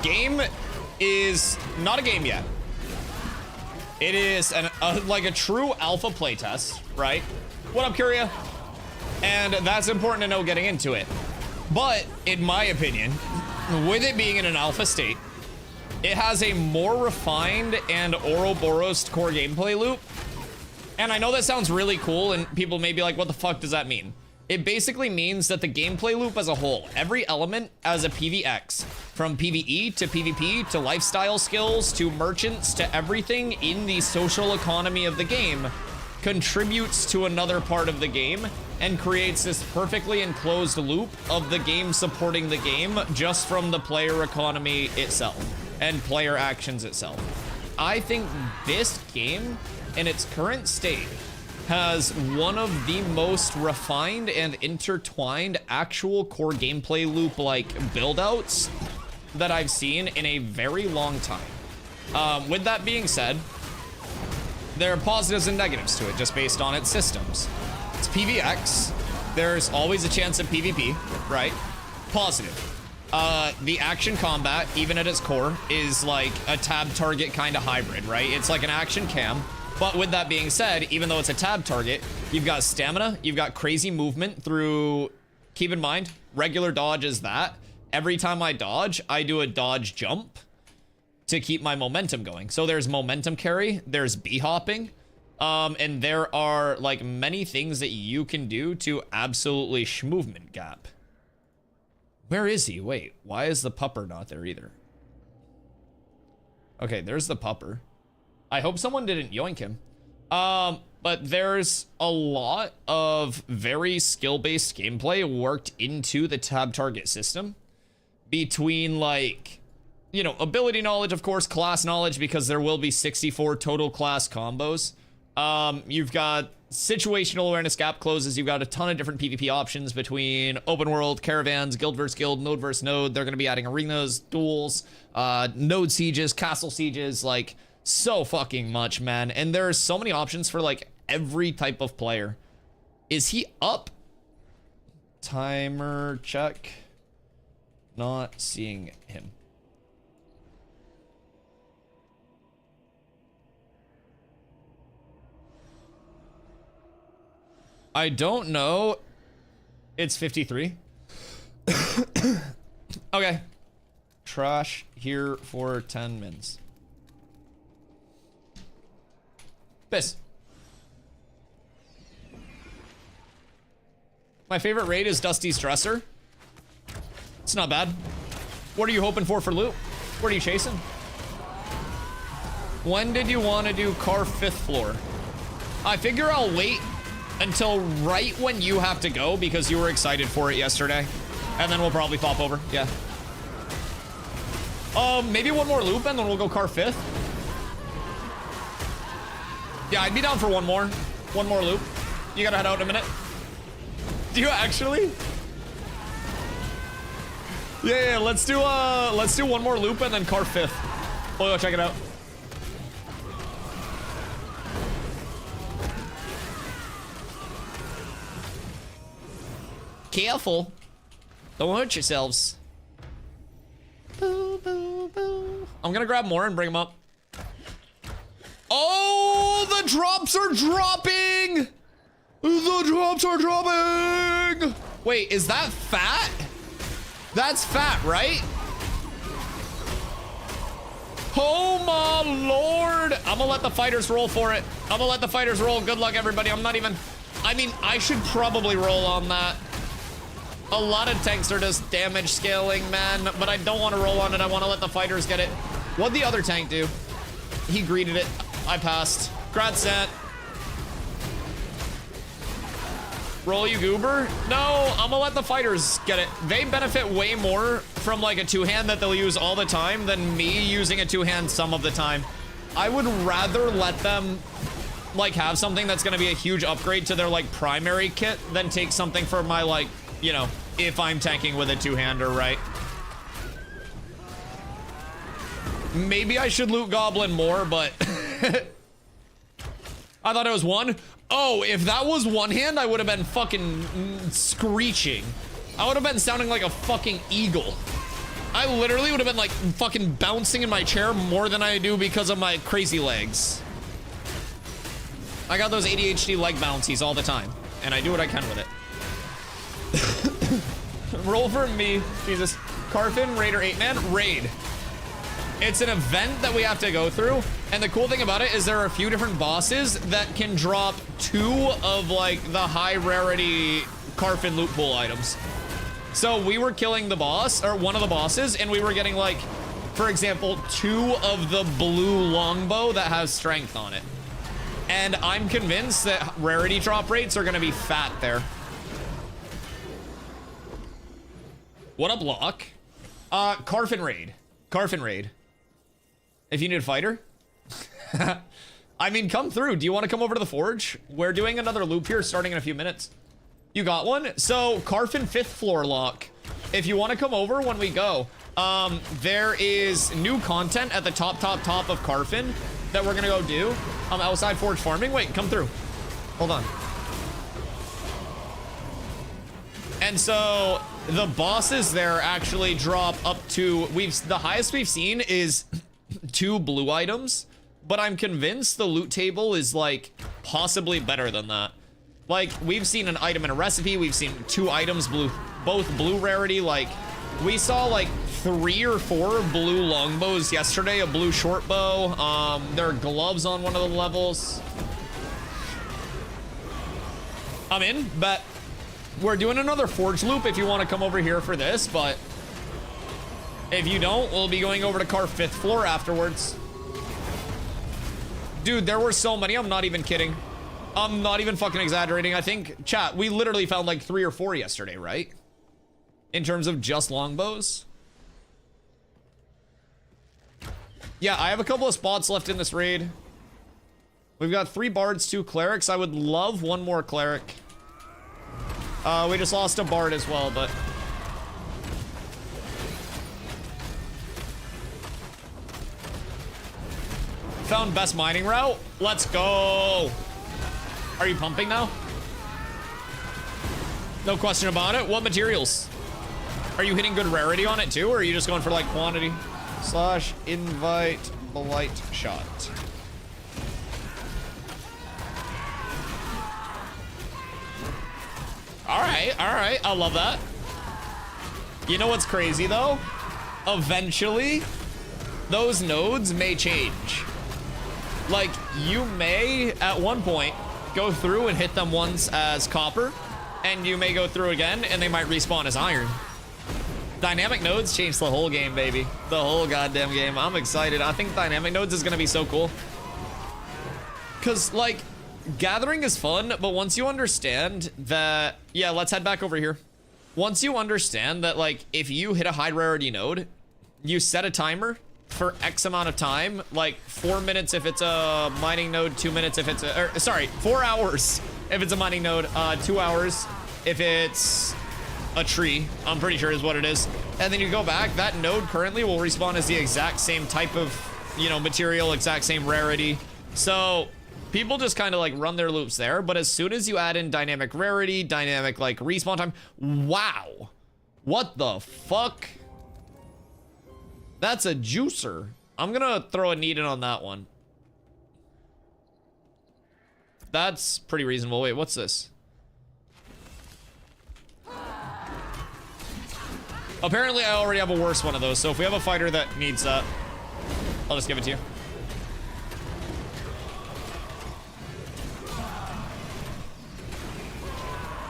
Speaker 1: Game is not a game yet. It is like a true alpha playtest, right? What up, Curia? And that's important to know getting into it. But in my opinion, with it being in an alpha state, it has a more refined and Ouroboros core gameplay loop. And I know that sounds really cool, and people may be like, what the fuck does that mean? It basically means that the gameplay loop as a whole, every element as a PVX, from PvE to PvP to lifestyle skills to merchants to everything in the social economy of the game, contributes to another part of the game and creates this perfectly enclosed loop of the game supporting the game just from the player economy itself and player actions itself. I think this game in its current state has one of the most refined and intertwined actual core gameplay loop like build-outs that I've seen in a very long time. With that being said, there are positives and negatives to it just based on its systems. It's PVX. There's always a chance of PvP, right? Positive. The action combat, even at its core, is like a tab target kind of hybrid, right? It's like an action cam. But with that being said, even though it's a tab target, you've got stamina, you've got crazy movement through, keep in mind, regular dodge is that. Every time I dodge, I do a dodge jump to keep my momentum going. So there's momentum carry, there's b-hopping, and there are like many things that you can do to absolutely movement gap. Where is he? Wait, why is the pupper not there either? Okay, there's the pupper. I hope someone didn't yoink him. But there's a lot of very skill-based gameplay worked into the tab target system between like, you know, ability knowledge, of course, class knowledge, because there will be 64 total class combos. You've got situational awareness gap closes. You've got a ton of different PvP options between open world, caravans, guild versus guild, node versus node. They're going to be adding arenas, duels, node sieges, castle sieges, like so fucking much, man. And there are so many options for like every type of player. Is he up? Timer check. Not seeing him. I don't know. It's 53. Okay. Trash here for 10 mins. Piss. My favorite raid is Dusty's Dresser. It's not bad. What are you hoping for loot? What are you chasing? When did you want to do car 5th floor? I figure I'll wait until right when you have to go because you were excited for it yesterday. And then we'll probably pop over. Yeah. Maybe one more loop and then we'll go car 5th. Yeah, I'd be down for one more loop. You gotta head out in a minute. Do you actually? Yeah, let's do one more loop and then car 5th. We'll go check it out. Careful. Don't hurt yourselves. Boo, boo, boo. I'm gonna grab more and bring them up. Oh, the drops are dropping! The drops are dropping! Wait, is that fat? That's fat, right? Oh my lord. I'm gonna let the fighters roll for it. I'm gonna let the fighters roll. Good luck, everybody. I'm not even... I mean, I should probably roll on that. A lot of tanks are just damage scaling, man, but I don't want to roll on it. I want to let the fighters get it. What'd the other tank do? He greeted it. I passed. Gradsent. Roll you goober? No, I'm gonna let the fighters get it. They benefit way more from like a two-hand that they'll use all the time than me using a two-hand some of the time. I would rather let them like have something that's gonna be a huge upgrade to their like primary kit than take something for my like, you know, if I'm tanking with a two-hander, right? Maybe I should loot Goblin more, but I thought it was one. Oh, if that was one hand, I would have been fucking screeching. I would have been sounding like a fucking eagle. I literally would have been like fucking bouncing in my chair more than I do because of my crazy legs. I got those ADHD leg bouncies all the time, and I do what I can with it. Roll for me, Jesus. Carfin, Raider 8-man, Raid. It's an event that we have to go through, and the cool thing about it is there are a few different bosses that can drop 2 of like the high rarity Carfin loot pool items. So we were killing the boss, or one of the bosses, and we were getting like, for example, 2 of the blue longbow that has strength on it. And I'm convinced that rarity drop rates are gonna be fat there. What up, Lock? Carfin Raid. Carfin Raid. If you need a fighter. I mean, come through. Do you want to come over to the forge? We're doing another loop here starting in a few minutes. You got one? So, Carfin 5th floor lock. If you want to come over when we go, there is new content at the top of Carfin that we're gonna go do. Outside forge farming. Wait, come through. Hold on. And so the bosses there actually drop up to, the highest we've seen is 2 blue items, but I'm convinced the loot table is like possibly better than that. Like, we've seen an item in a recipe, we've seen 2 items blue, both blue rarity. Like, we saw like 3 or 4 blue longbows yesterday, a blue short bow. There are gloves on one of the levels. I'm in, but we're doing another forge loop if you want to come over here for this, but if you don't, we'll be going over to Car 5th floor afterwards. Dude, there were so many, I'm not even kidding. I'm not even fucking exaggerating. I think, chat, we literally found like 3 or 4 yesterday, right? In terms of just longbows. Yeah, I have a couple of spots left in this raid. We've got 3 bards, 2 clerics. I would love 1 more cleric. We just lost a bard as well, but... Found best mining route? Let's go! Are you pumping now? No question about it. What materials? Are you hitting good rarity on it too, or are you just going for like quantity? / invite blight shot. All right, I love that. You know what's crazy though? Eventually, those nodes may change. Like, you may, at one point, go through and hit them once as copper, and you may go through again, and they might respawn as iron. Dynamic nodes change the whole game, baby. The whole goddamn game. I'm excited. I think dynamic nodes is gonna be so cool. Cause, like, gathering is fun, but once you understand that... Yeah, let's head back over here. Once you understand that, like, if you hit a high rarity node, you set a timer for X amount of time, like 4 minutes if it's a mining node, 2 minutes if it's a, or, sorry, 4 hours if it's a mining node, 2 hours if it's a tree, I'm pretty sure is what it is. And then you go back, that node currently will respawn as the exact same type of, you know, material, exact same rarity. So people just kind of like run their loops there, but as soon as you add in dynamic rarity, dynamic like respawn time, wow, what the fuck? That's a juicer. I'm gonna throw a need in on that one. That's pretty reasonable. Wait, what's this? Apparently I already have a worse one of those, so if we have a fighter that needs that. I'll just give it to you.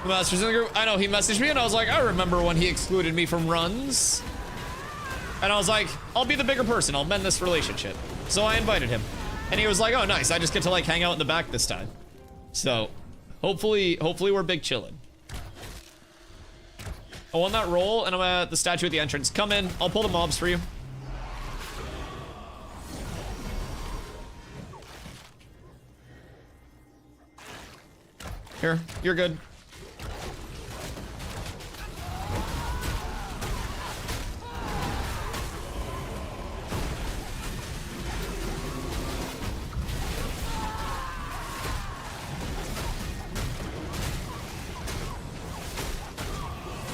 Speaker 1: The Master's in the group. I know, he messaged me and I was like, I remember when he excluded me from runs. And I was like, I'll be the bigger person. I'll mend this relationship. So I invited him. And he was like, oh, nice. I just get to like hang out in the back this time. So hopefully we're big chillin'. I won that roll and I'm at the statue at the entrance. Come in. I'll pull the mobs for you. Here, you're good.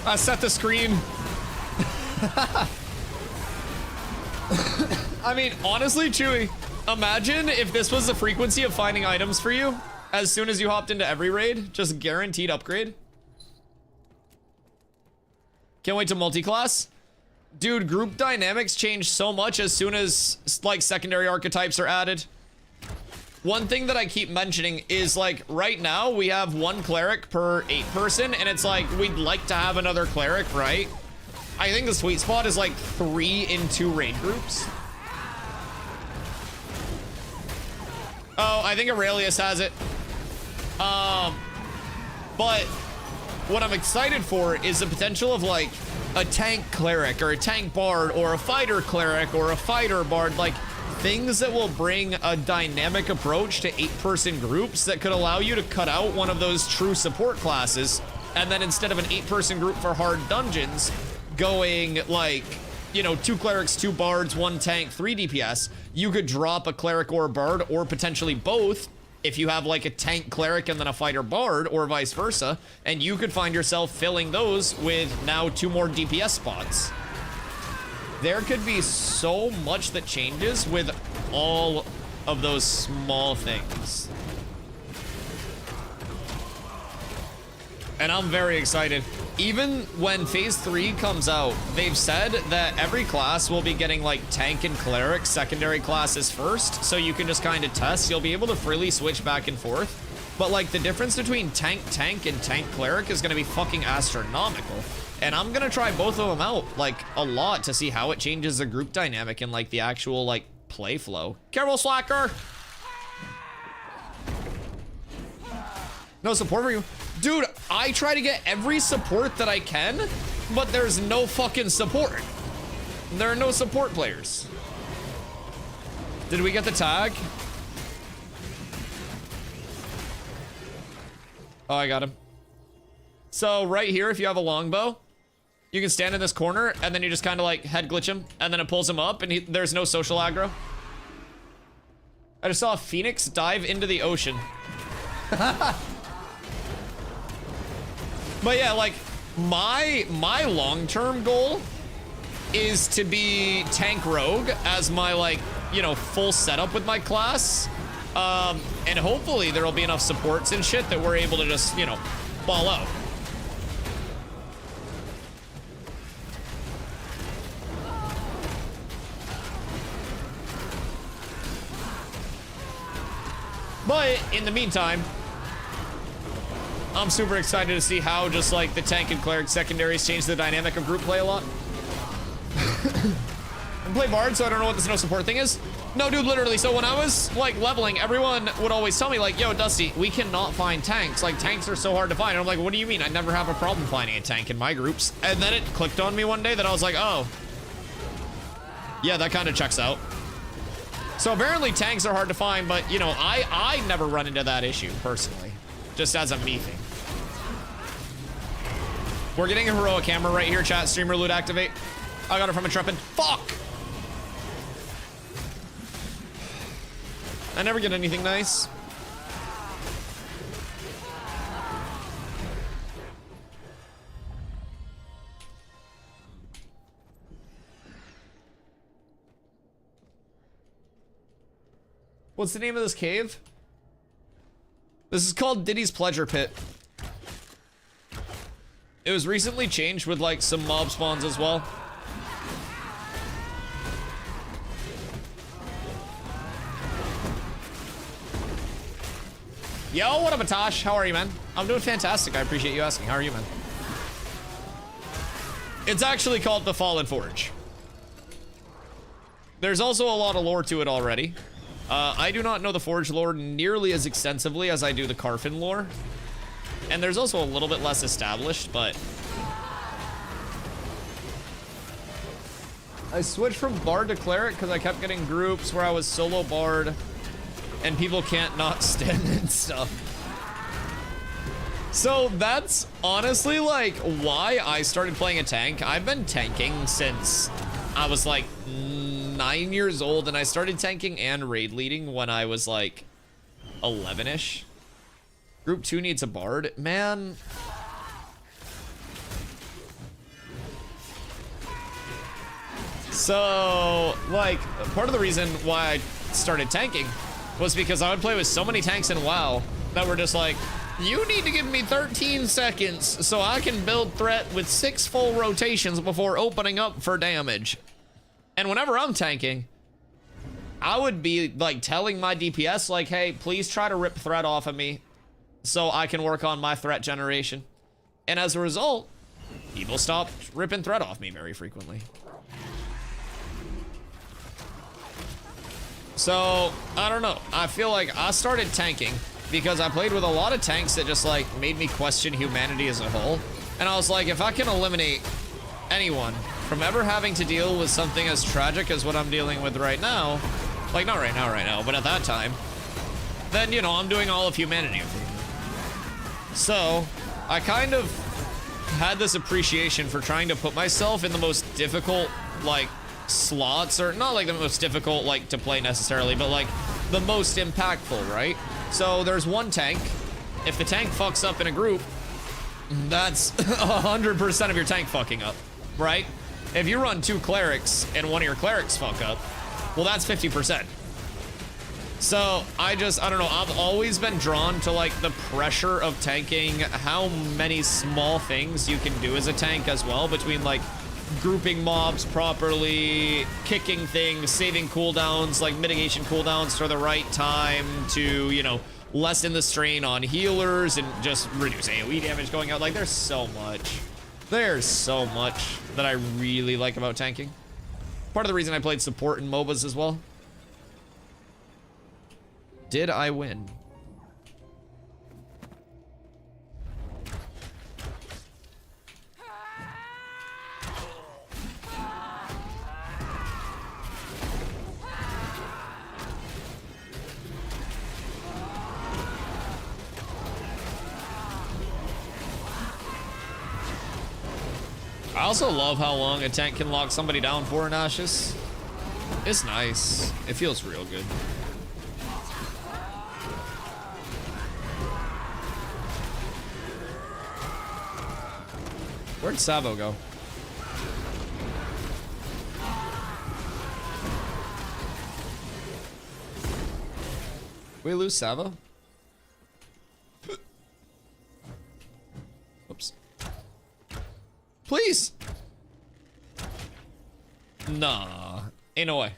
Speaker 1: I set the screen. I mean, honestly, Chewy, imagine if this was the frequency of finding items for you as soon as you hopped into every raid. Just guaranteed upgrade. Can't wait to multi-class. Dude, group dynamics change so much as soon as like secondary archetypes are added. One thing that I keep mentioning is like right now we have 1 cleric per 8 person and it's like we'd like to have another cleric, right? I think the sweet spot is like 3 in 2 raid groups. Oh, I think Aurelius has it. But what I'm excited for is the potential of like a tank cleric or a tank bard or a fighter cleric or a fighter bard, like things that will bring a dynamic approach to 8-person groups that could allow you to cut out one of those true support classes. And then instead of an 8-person group for hard dungeons, going like, you know, 2 clerics, 2 bards, 1 tank, 3 DPS, you could drop a cleric or a bard or potentially both if you have like a tank cleric and then a fighter bard or vice versa. And you could find yourself filling those with now 2 more DPS spots. There could be so much that changes with all of those small things. And I'm very excited. Even when phase 3 comes out, they've said that every class will be getting like tank and cleric secondary classes first, so you can just kind of test. You'll be able to freely switch back and forth. But like the difference between tank and tank cleric is gonna be fucking astronomical. And I'm gonna try both of them out like a lot to see how it changes the group dynamic and like the actual like play flow. Careful, slacker! No support for you. Dude, I try to get every support that I can, but there's no fucking support. There are no support players. Did we get the tag? Oh, I got him. So right here, if you have a longbow, you can stand in this corner and then you just kind of like head glitch him and then it pulls him up and there's no social aggro. I just saw a phoenix dive into the ocean. But yeah, like my long-term goal is to be tank rogue as my like, you know, full setup with my class. And hopefully there'll be enough supports and shit that we're able to just, you know, ball out. But in the meantime, I'm super excited to see how just like the tank and cleric secondaries change the dynamic of group play a lot. I play bard, so I don't know what this no support thing is. No, dude, literally. So when I was like leveling, everyone would always tell me like, yo, Dusty, we cannot find tanks. Like tanks are so hard to find. And I'm like, what do you mean? I never have a problem finding a tank in my groups. And then it clicked on me one day that I was like, oh, yeah, that kind of checks out. So apparently tanks are hard to find, but you know, I never run into that issue personally, just as a me thing. We're getting a heroic hammer right here, chat. Streamer loot activate. I got it from Intrepid. Fuck! I never get anything nice. What's the name of this cave? This is called Diddy's Pleasure Pit. It was recently changed with like some mob spawns as well. Yo, what up, Atash? How are you, man? I'm doing fantastic. I appreciate you asking. How are you, man? It's actually called the Fallen Forge. There's also a lot of lore to it already. I do not know the Forge lore nearly as extensively as I do the Carfin lore. And there's also a little bit less established, but... I switched from Bard to Cleric because I kept getting groups where I was solo Bard and people can't not stand and stuff. So that's honestly like why I started playing a tank. I've been tanking since I was like 9 years old, and I started tanking and raid leading when I was like 11-ish. Group 2 needs a Bard. Man. So, like, part of the reason why I started tanking was because I would play with so many tanks in WoW that were just like, you need to give me 13 seconds so I can build threat with 6 full rotations before opening up for damage. And whenever I'm tanking, I would be like telling my DPS like, hey, please try to rip threat off of me so I can work on my threat generation. And as a result, people stopped ripping threat off me very frequently. So, I don't know. I feel like I started tanking because I played with a lot of tanks that just like made me question humanity as a whole. And I was like, if I can eliminate anyone from ever having to deal with something as tragic as what I'm dealing with right now, like not right now, but at that time, then, you know, I'm doing all of humanity. So, I kind of had this appreciation for trying to put myself in the most difficult, like, slots, or not like the most difficult, like, to play necessarily, but like the most impactful, right? So there's one tank. If the tank fucks up in a group, that's 100% of your tank fucking up, right? If you run 2 clerics and one of your clerics fuck up, well, that's 50%. So I don't know, I've always been drawn to like the pressure of tanking, how many small things you can do as a tank as well, between like grouping mobs properly, kicking things, saving cooldowns, like mitigation cooldowns for the right time to, you know, lessen the strain on healers and just reduce AoE damage going out. Like, there's so much that I really like about tanking. Part of the reason I played support in MOBAs as well. Did I win? I also love how long a tank can lock somebody down for in Ashes. It's nice. It feels real good. Where'd Savo go? We lose Savo? Oops. Please! Nah. Ain't no way.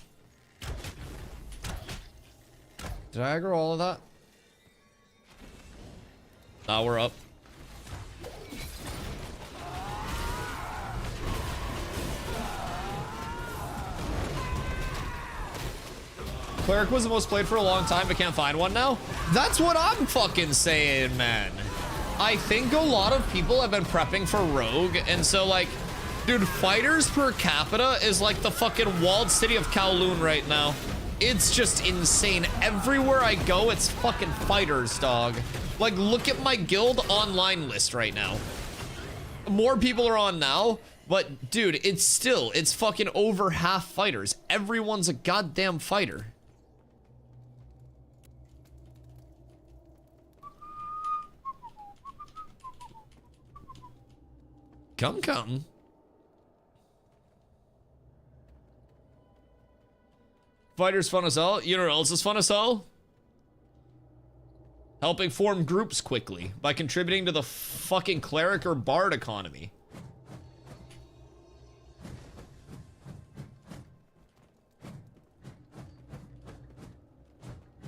Speaker 1: Did I aggro all of that? Nah, we're up. Cleric was the most played for a long time, but can't find one now? That's what I'm fucking saying, man. I think a lot of people have been prepping for Rogue, and so, like, dude, fighters per capita is like the fucking walled city of Kowloon right now. It's just insane. Everywhere I go, it's fucking fighters, dog. Like, look at my guild online list right now. More people are on now, but, dude, it's fucking over half fighters. Everyone's a goddamn fighter. Come. Fighters fun as hell. You know what else is fun as hell? Helping form groups quickly by contributing to the fucking cleric or bard economy.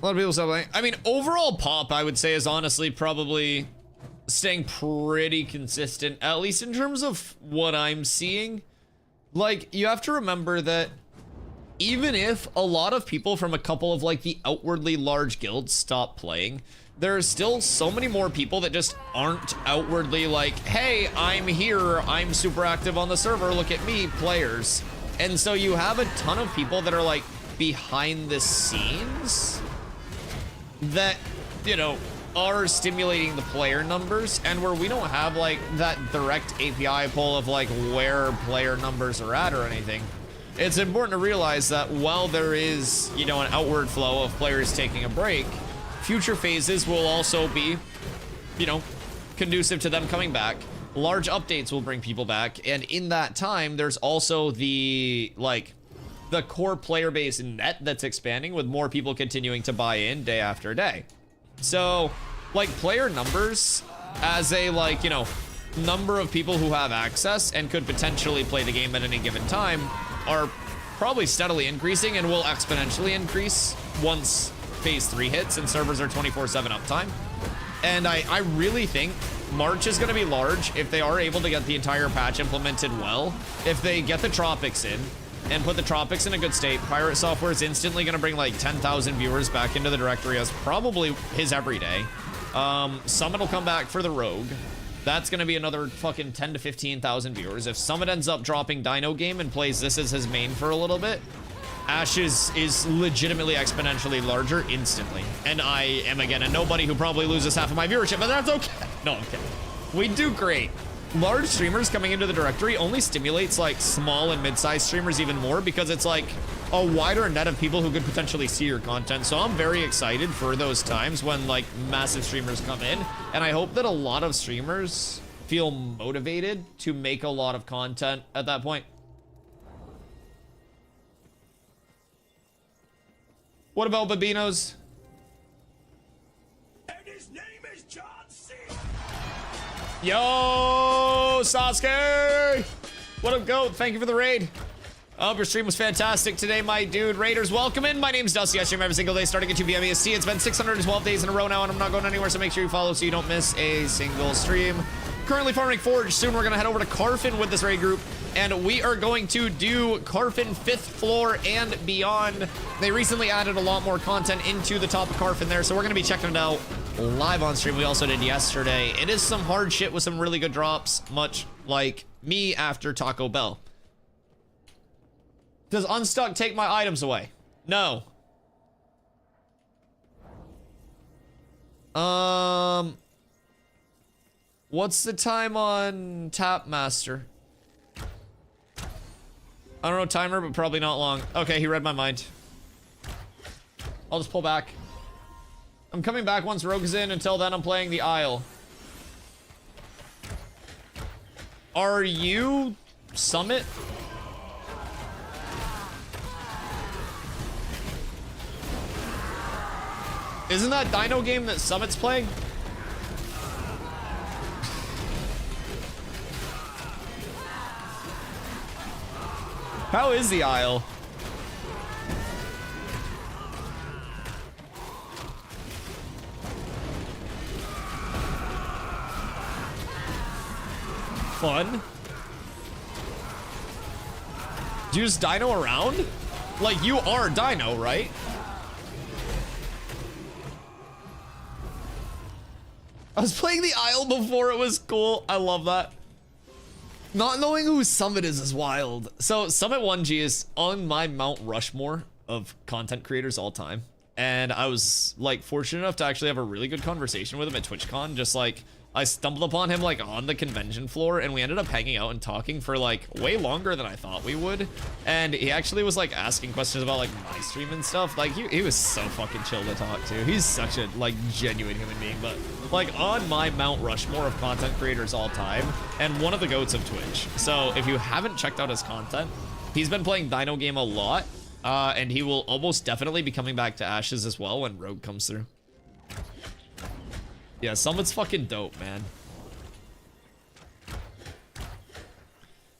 Speaker 1: A lot of people stop playing. I mean, overall pop, I would say, is honestly probably staying pretty consistent, at least in terms of what I'm seeing. Like, you have to remember that even if a lot of people from a couple of like the outwardly large guilds stop playing, there are still so many more people that just aren't outwardly like, hey, I'm here, I'm super active on the server, look at me, players. And so you have a ton of people that are like behind the scenes that, you know, are stimulating the player numbers, and where we don't have like that direct API pull of like where player numbers are at or anything. It's important to realize that while there is, you know, an outward flow of players taking a break, future phases will also be, you know, conducive to them coming back. Large updates will bring people back, and in that time, there's also the, like, the core player base net that's expanding with more people continuing to buy in day after day. So, like, player numbers as a, like, you know, number of people who have access and could potentially play the game at any given time are probably steadily increasing and will exponentially increase once phase 3 hits and servers are 24/7 uptime. And I really think March is going to be large if they are able to get the entire patch implemented well. If they get the Tropics in and put the Tropics in a good state, Pirate Software is instantly going to bring like 10,000 viewers back into the directory as probably his everyday. Summit will come back for the Rogue. That's going to be another fucking 10 to 15,000 viewers. If Summit ends up dropping Dino Game and plays this as his main for a little bit, Ash is legitimately exponentially larger instantly. And I am, again, a nobody who probably loses half of my viewership, but that's okay. No, I'm kidding. We do great. Large streamers coming into the directory only stimulates like small and mid-sized streamers even more, because it's like a wider net of people who could potentially see your content. So I'm very excited for those times when like massive streamers come in, and I hope that a lot of streamers feel motivated to make a lot of content at that point. What about Babinos?
Speaker 2: And his name is John C.
Speaker 1: Yo, Sasuke! What up, GOAT? Thank you for the raid. I hope your stream was fantastic today, my dude. Raiders, welcome in. My name's Dusty. I stream every single day starting at 2 p.m. EST. It's been 612 days in a row now, and I'm not going anywhere, so make sure you follow so you don't miss a single stream. Currently farming Forge. Soon we're going to head over to Carfin with this raid group, and we are going to do Carfin 5th floor and beyond. They recently added a lot more content into the top of Carfin there, so we're going to be checking it out live on stream. We also did yesterday. It is some hard shit with some really good drops, much like me after Taco Bell. Does Unstuck take my items away? No. What's the time on Tapmaster? I don't know timer, but probably not long. Okay, he read my mind. I'll just pull back. I'm coming back once Rogue is in. Until then, I'm playing the Isle. Are you Summit? Isn't that Dino Game that Summit's playing? How is the Isle? Fun? Do you just Dino around? Like, you are Dino, right? I was playing the Isle before it was cool. I love that. Not knowing who Summit is wild. So Summit 1G is on my Mount Rushmore of content creators all time. And I was like fortunate enough to actually have a really good conversation with him at TwitchCon. Just like, I stumbled upon him like on the convention floor, and we ended up hanging out and talking for like way longer than I thought we would. And he actually was like asking questions about like my stream and stuff. Like he was so fucking chill to talk to. He's such a like genuine human being, but like on my Mount Rushmore of content creators all time, and one of the goats of Twitch. So if you haven't checked out his content, he's been playing Dino Game a lot, and he will almost definitely be coming back to Ashes as well when Rogue comes through. Yeah, Summit's fucking dope, man.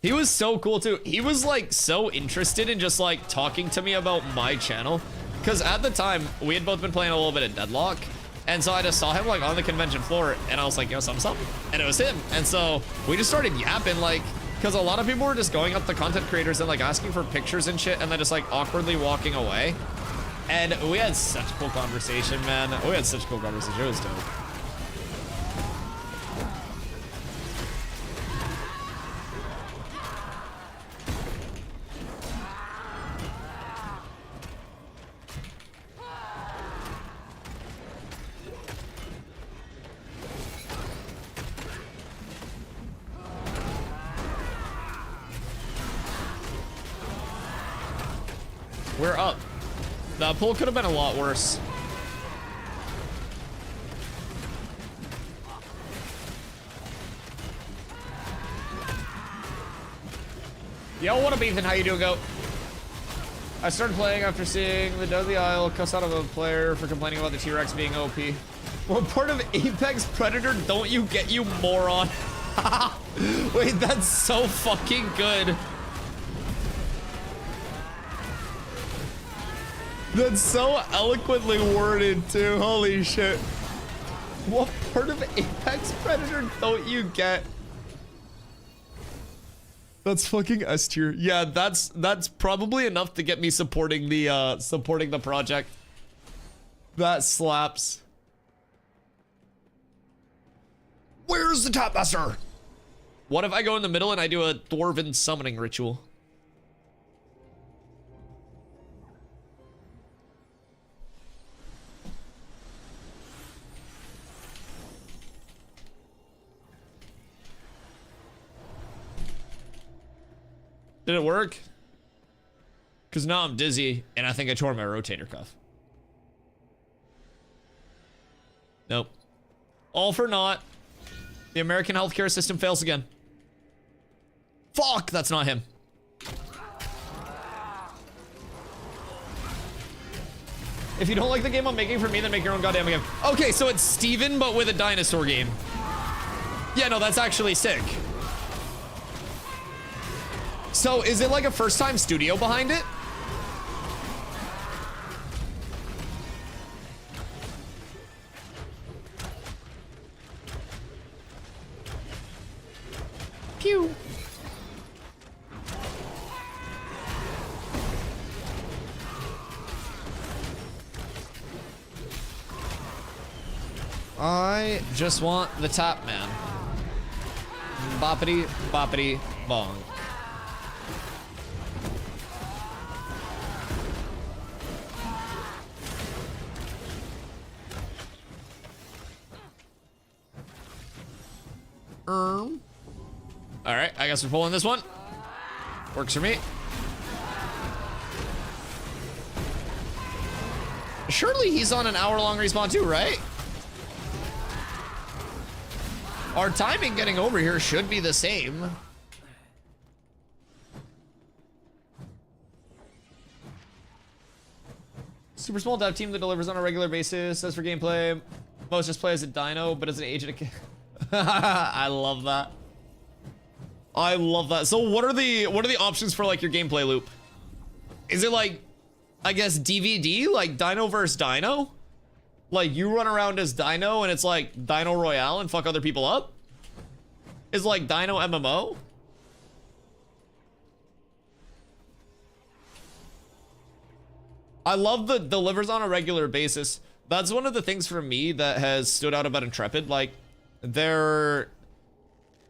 Speaker 1: He was so cool too. He was like so interested in just like talking to me about my channel. Because at the time, we had both been playing a little bit of Deadlock. And so I just saw him like on the convention floor and I was like, yo, something. And it was him. And so we just started yapping like, because a lot of people were just going up to content creators and like asking for pictures and shit and then just like awkwardly walking away. And we had such a cool conversation, man. We had such a cool conversation. It was dope. We're up. The pull could have been a lot worse. Yo, what up, Ethan? How you doing, Go? I started playing after seeing the Deadly Isle cuss out of a player for complaining about the T-Rex being OP. What part of Apex Predator don't you get, you moron? Wait, that's so fucking good. That's so eloquently worded too, holy shit. What part of Apex Predator don't you get? That's fucking S tier. Yeah, that's probably enough to get me supporting the project. That slaps. Where's the Tapmaster? What if I go in the middle and I do a dwarven summoning ritual? Did it work? Because now I'm dizzy and I think I tore my rotator cuff. Nope. All for naught. The American healthcare system fails again. Fuck, that's not him. If you don't like the game I'm making for me, then make your own goddamn game. Okay, so it's Steven, but with a dinosaur game. Yeah, no, that's actually sick. So, is it like a first-time studio behind it? Pew. I just want the top man. Boppity, boppity, bong. All right, I guess we're pulling this one. Works for me. Surely he's on an hour-long respawn too, right? Our timing getting over here should be the same. Super small dev team that delivers on a regular basis. As for gameplay, most just play as a dino, but as an agent. I love that. I love that. So what are the options for like your gameplay loop? Is it like, I guess DVD, like Dino versus Dino? Like you run around as Dino and it's like Dino Royale and fuck other people up? Is like Dino MMO? I love the delivers on a regular basis. That's one of the things for me that has stood out about Intrepid. Like their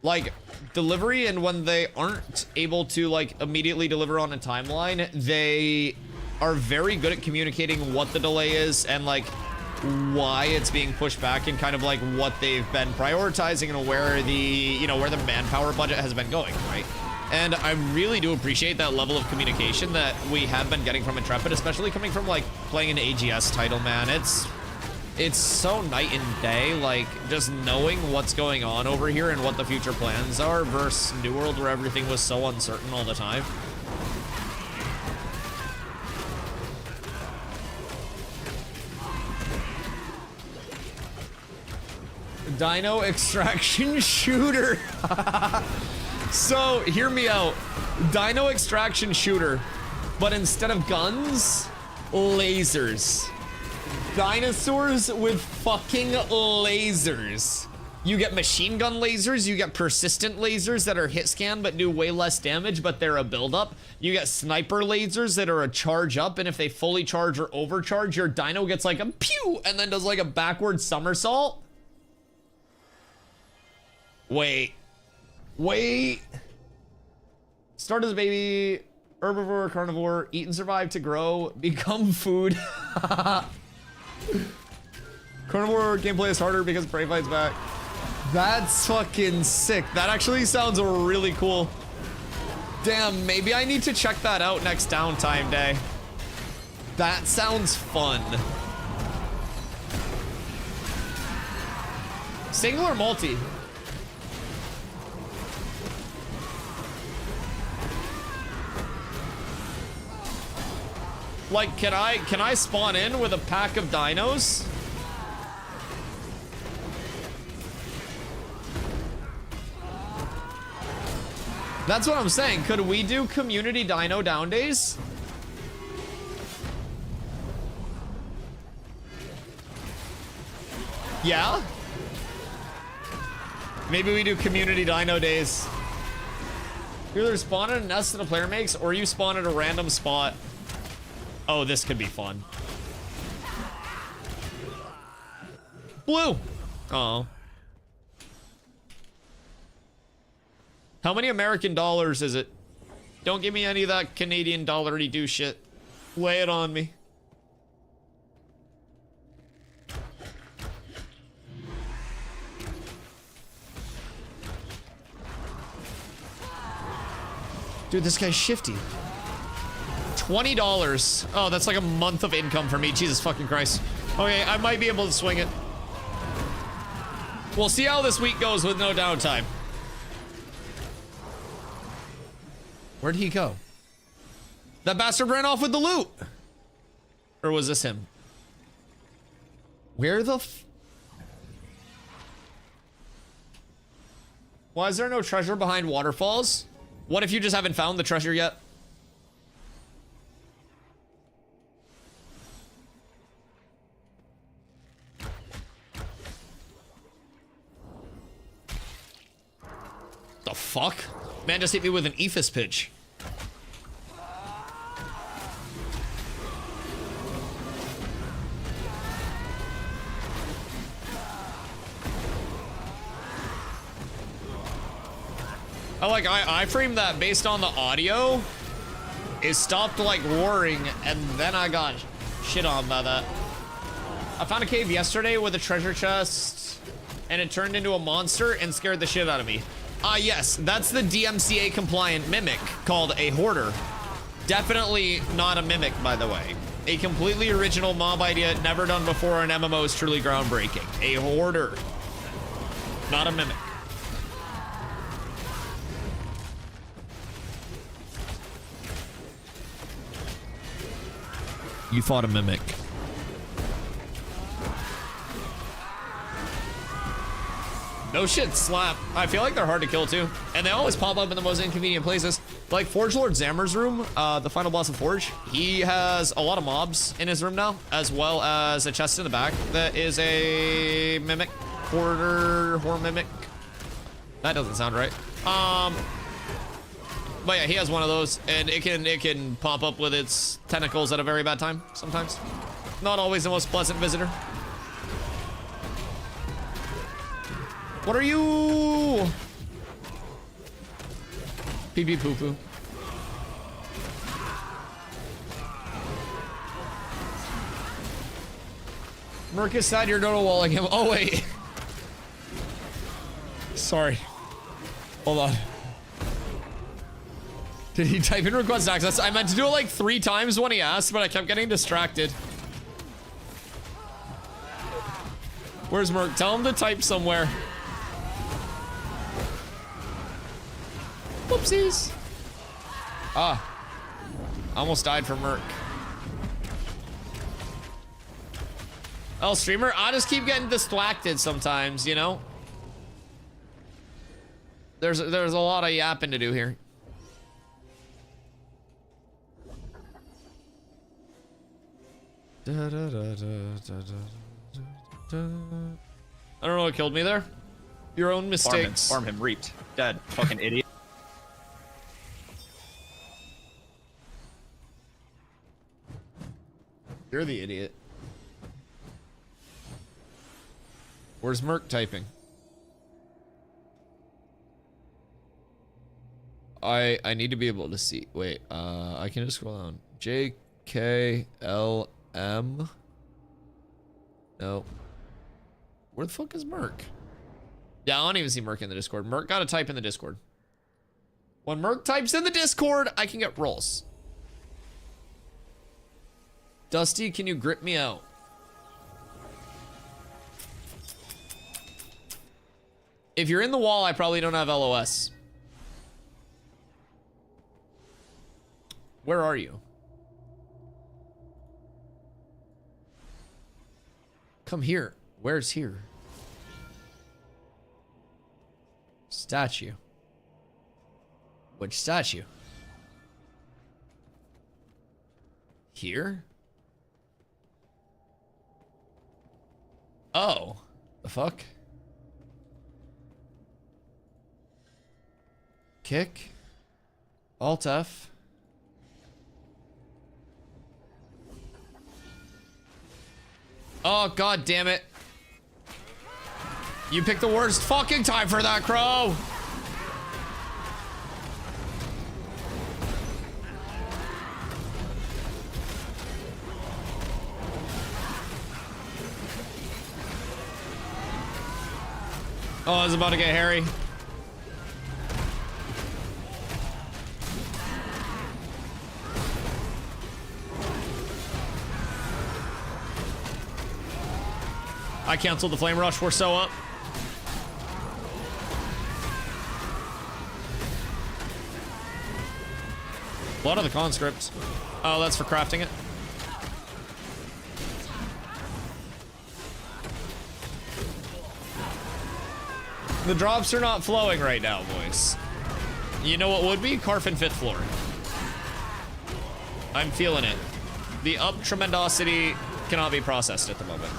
Speaker 1: like delivery, and when they aren't able to like immediately deliver on a timeline, they are very good at communicating what the delay is and like why it's being pushed back and kind of like what they've been prioritizing and where the, you know, where the manpower budget has been going, right? And I really do appreciate that level of communication that we have been getting from Intrepid, especially coming from like playing an AGS title, man. It's so night and day, like just knowing what's going on over here and what the future plans are versus New World where everything was so uncertain all the time. Dino extraction shooter. So hear me out. Dino extraction shooter, but instead of guns, lasers. Dinosaurs with fucking lasers. You get machine gun lasers, you get persistent lasers that are hit scan but do way less damage, but they're a build-up. You get sniper lasers that are a charge up, and if they fully charge or overcharge, your dino gets like a pew and then does like a backward somersault. Wait. Start as a baby, herbivore, carnivore, eat and survive to grow, become food. Carnivore gameplay is harder because prey fights back. That's fucking sick. That actually sounds really cool. Damn, maybe I need to check that out next downtime day. That sounds fun. Single or multi? Like, can I spawn in with a pack of dinos? That's what I'm saying. Could we do community dino down days? Yeah? Maybe we do community dino days. You either spawn in a nest that a player makes, or you spawn at a random spot. Oh, this could be fun. Blue. Oh. How many American dollars is it? Don't give me any of that Canadian dollar-y do shit. Lay it on me. Dude, this guy's shifty. $20. Oh, that's like a month of income for me. Jesus fucking Christ. Okay, I might be able to swing it. We'll see how this week goes with no downtime. Where'd he go? That bastard ran off with the loot. Or was this him? Where the f... Why is there no treasure behind waterfalls? What if you just haven't found the treasure yet? The fuck? Man just hit me with an Ephus pitch. I framed that based on the audio. It stopped like roaring and then I got shit on by that. I found a cave yesterday with a treasure chest and it turned into a monster and scared the shit out of me. Yes, that's the DMCA compliant mimic called a hoarder. Definitely not a mimic, by the way. A completely original mob idea, never done before in MMOs, truly groundbreaking. A hoarder, not a mimic. You fought a mimic. No shit, slap. I feel like they're hard to kill too. And they always pop up in the most inconvenient places. Like Forge Lord Zammer's room, the final boss of Forge, he has a lot of mobs in his room now, as well as a chest in the back that is a mimic, hoarder, mimic. That doesn't sound right. But yeah, he has one of those, and it can pop up with its tentacles at a very bad time sometimes. Not always the most pleasant visitor. What are you? Pee pee poo poo. Mercus said you're not walling him. Oh wait. Sorry. Hold on. Did he type in request access? I meant to do it like 3 times when he asked, but I kept getting distracted. Where's Merc? Tell him to type somewhere. Whoopsies. Ah. Almost died from Merc. Oh, streamer, I just keep getting distracted sometimes, you know? There's a lot of yapping to do here. I don't know what killed me there. Your own mistakes.
Speaker 5: Farm him, reaped. Dead. Fucking idiot.
Speaker 1: You're the idiot. Where's Merc typing? I need to be able to see. Wait, I can just scroll down. JKLM. No. Where the fuck is Merc? Yeah, I don't even see Merc in the Discord. Merc gotta type in the Discord. When Merc types in the Discord, I can get rolls. Dusty, can you grip me out? If you're in the wall, I probably don't have LOS. Where are you? Come here. Where's here? Statue. Which statue? Here? Oh. The fuck? Kick. Alt F. Oh, god damn it. You picked the worst fucking time for that, Crow. Oh, it's about to get hairy. I canceled the flame rush. We're so up. Blood of the conscript. Oh, that's for crafting it. The drops are not flowing right now, boys. You know what would be? Carfin Fit Floor. I'm feeling it. The up tremendosity cannot be processed at the moment.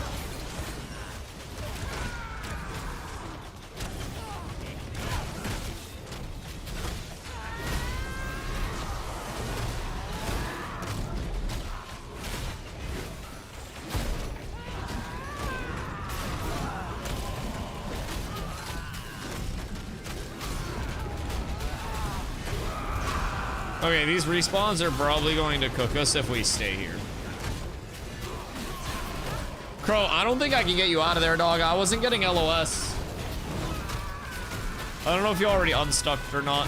Speaker 1: Okay, these respawns are probably going to cook us if we stay here. Crow, I don't think I can get you out of there, dog. I wasn't getting LOS. I don't know if you already unstuck or not.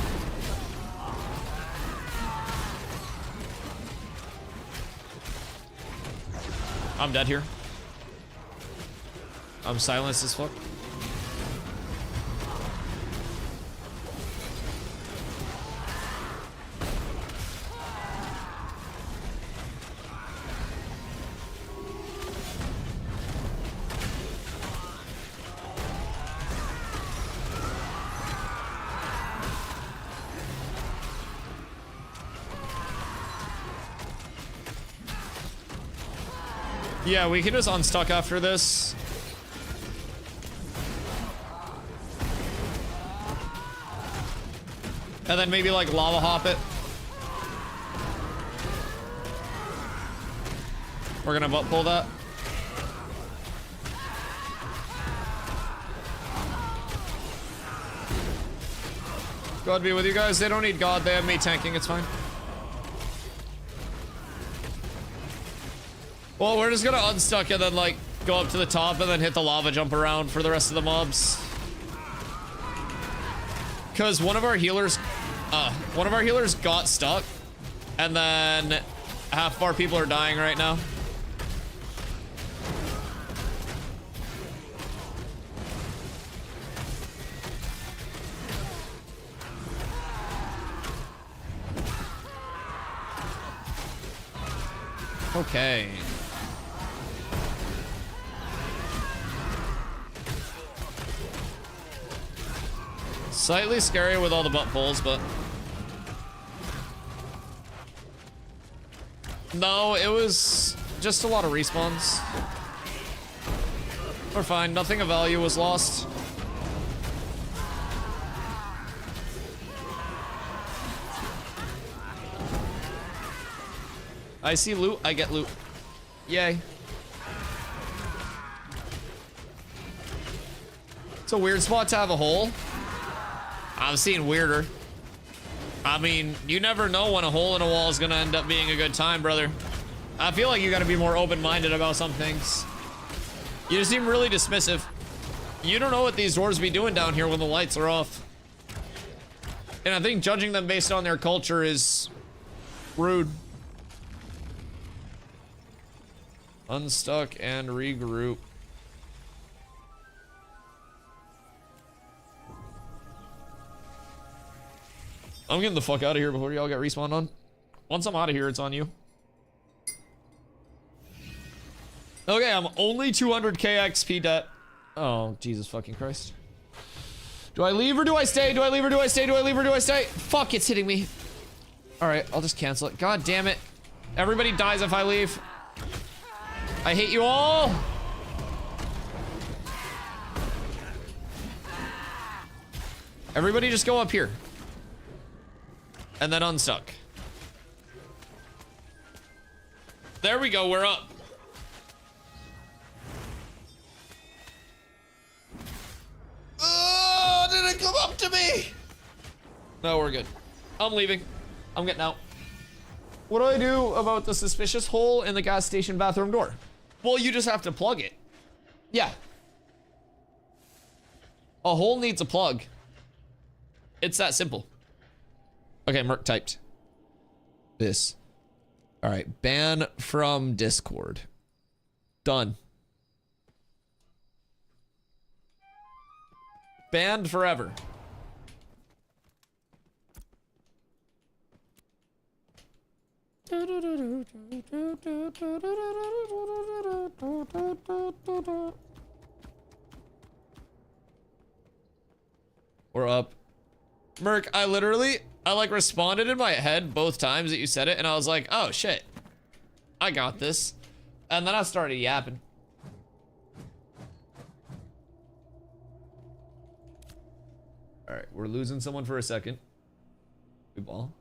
Speaker 1: I'm dead here. I'm silenced as fuck. Yeah, we can just unstuck after this. And then maybe like lava hop it. We're gonna butt pull that. God be with you guys. They don't need God. They have me tanking. It's fine. Well, we're just gonna unstuck and then like go up to the top and then hit the lava jump around for the rest of the mobs. Cause one of our healers got stuck, and then half of our people are dying right now. Okay. Slightly scary with all the butt pulls, but no, it was just a lot of respawns. We're fine. Nothing of value was lost. I see loot. I get loot. Yay. It's a weird spot to have a hole. I've seen weirder. I mean, you never know when a hole in a wall is gonna end up being a good time, brother. I feel like you gotta be more open-minded about some things. You just seem really dismissive. You don't know what these dwarves be doing down here when the lights are off. And I think judging them based on their culture is rude. Unstuck and regroup. I'm getting the fuck out of here before y'all get respawned on. Once I'm out of here, it's on you. Okay, I'm only 200k XP debt. Oh, Jesus fucking Christ. Do I leave or do I stay? Do I leave or do I stay? Do I leave or do I stay? Fuck, it's hitting me. All right, I'll just cancel it. God damn it. Everybody dies if I leave. I hate you all. Everybody just go up here. And then unstuck. There we go, we're up. Oh, did it come up to me? No, we're good. I'm leaving. I'm getting out. What do I do about the suspicious hole in the gas station bathroom door? Well, you just have to plug it. Yeah. A hole needs a plug. It's that simple. Okay, Merc typed this. All right, ban from Discord. Done. Banned forever. We're up. Merc, I like responded in my head both times that you said it, and I was like, oh shit, I got this. And then I started yapping. All right, we're losing someone for a second. Good ball.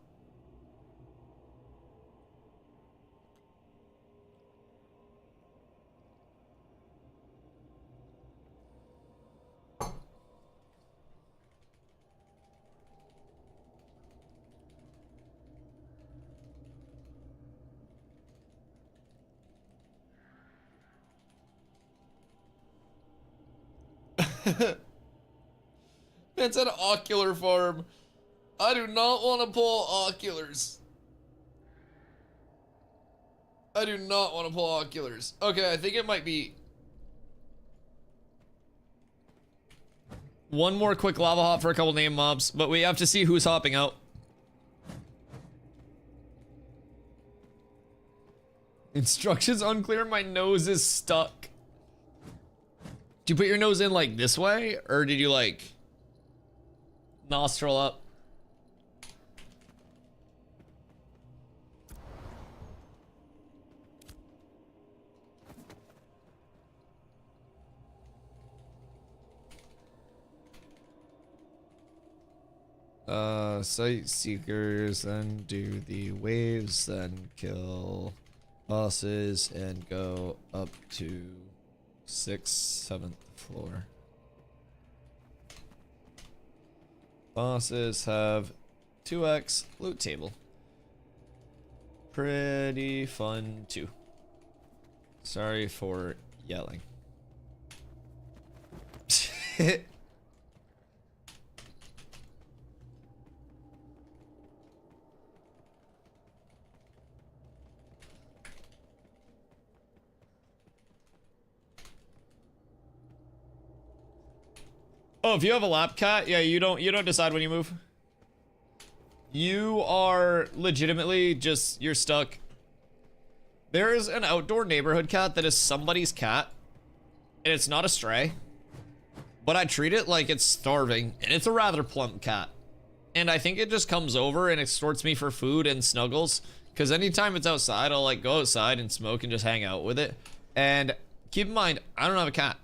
Speaker 1: It's an ocular farm. I do not want to pull oculars. I do not want to pull oculars. Okay, I think it might be one more quick lava hop for a couple name mobs, but we have to see who's hopping out. Instructions unclear. My nose is stuck. Did you put your nose in like this way, or did you like nostril up? Sight seekers, then do the waves, then kill bosses, and go up to 6th, 7th floor. Bosses have 2x loot table. Pretty fun too. Sorry for yelling. Oh, if you have a lap cat, yeah, you don't decide when you move. You are legitimately just, you're stuck. There is an outdoor neighborhood cat that is somebody's cat, and it's not a stray, but I treat it like it's starving, and it's a rather plump cat. And I think it just comes over and extorts me for food and snuggles, Because anytime it's outside, I'll like go outside and smoke and just hang out with it. And keep in mind, I don't have a cat.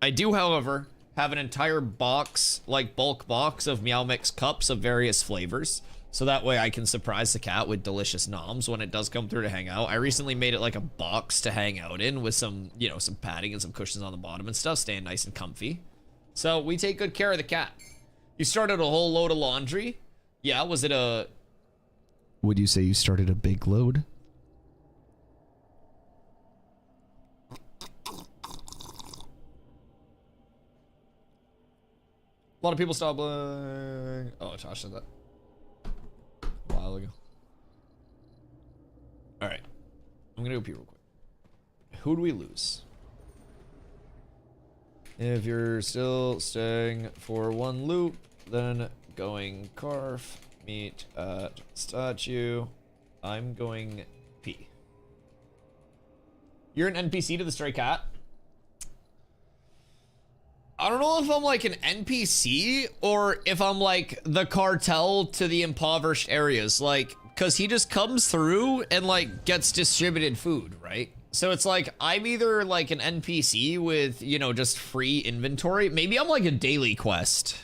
Speaker 1: I do, however, have an entire box, like bulk box of Meow Mix cups of various flavors. So that way I can surprise the cat with delicious noms when it does come through to hang out. I recently made it like a box to hang out in with some, you know, some padding and some cushions on the bottom and stuff, staying nice and comfy. So we take good care of the cat. You started a whole load of laundry. Yeah, was it a... Would you say you started a big load? A lot of people stopped. Oh, Josh said that a while ago. All right, I'm gonna go pee real quick. Who do we lose? If you're still staying for one loop, then going Carf, meet at statue. I'm going pee. You're an NPC to the stray cat? I don't know if I'm like an NPC or if I'm like the cartel to the impoverished areas, like, cause he just comes through and like gets distributed food, right? So it's like, I'm either like an NPC with, you know, just free inventory. Maybe I'm like a daily quest.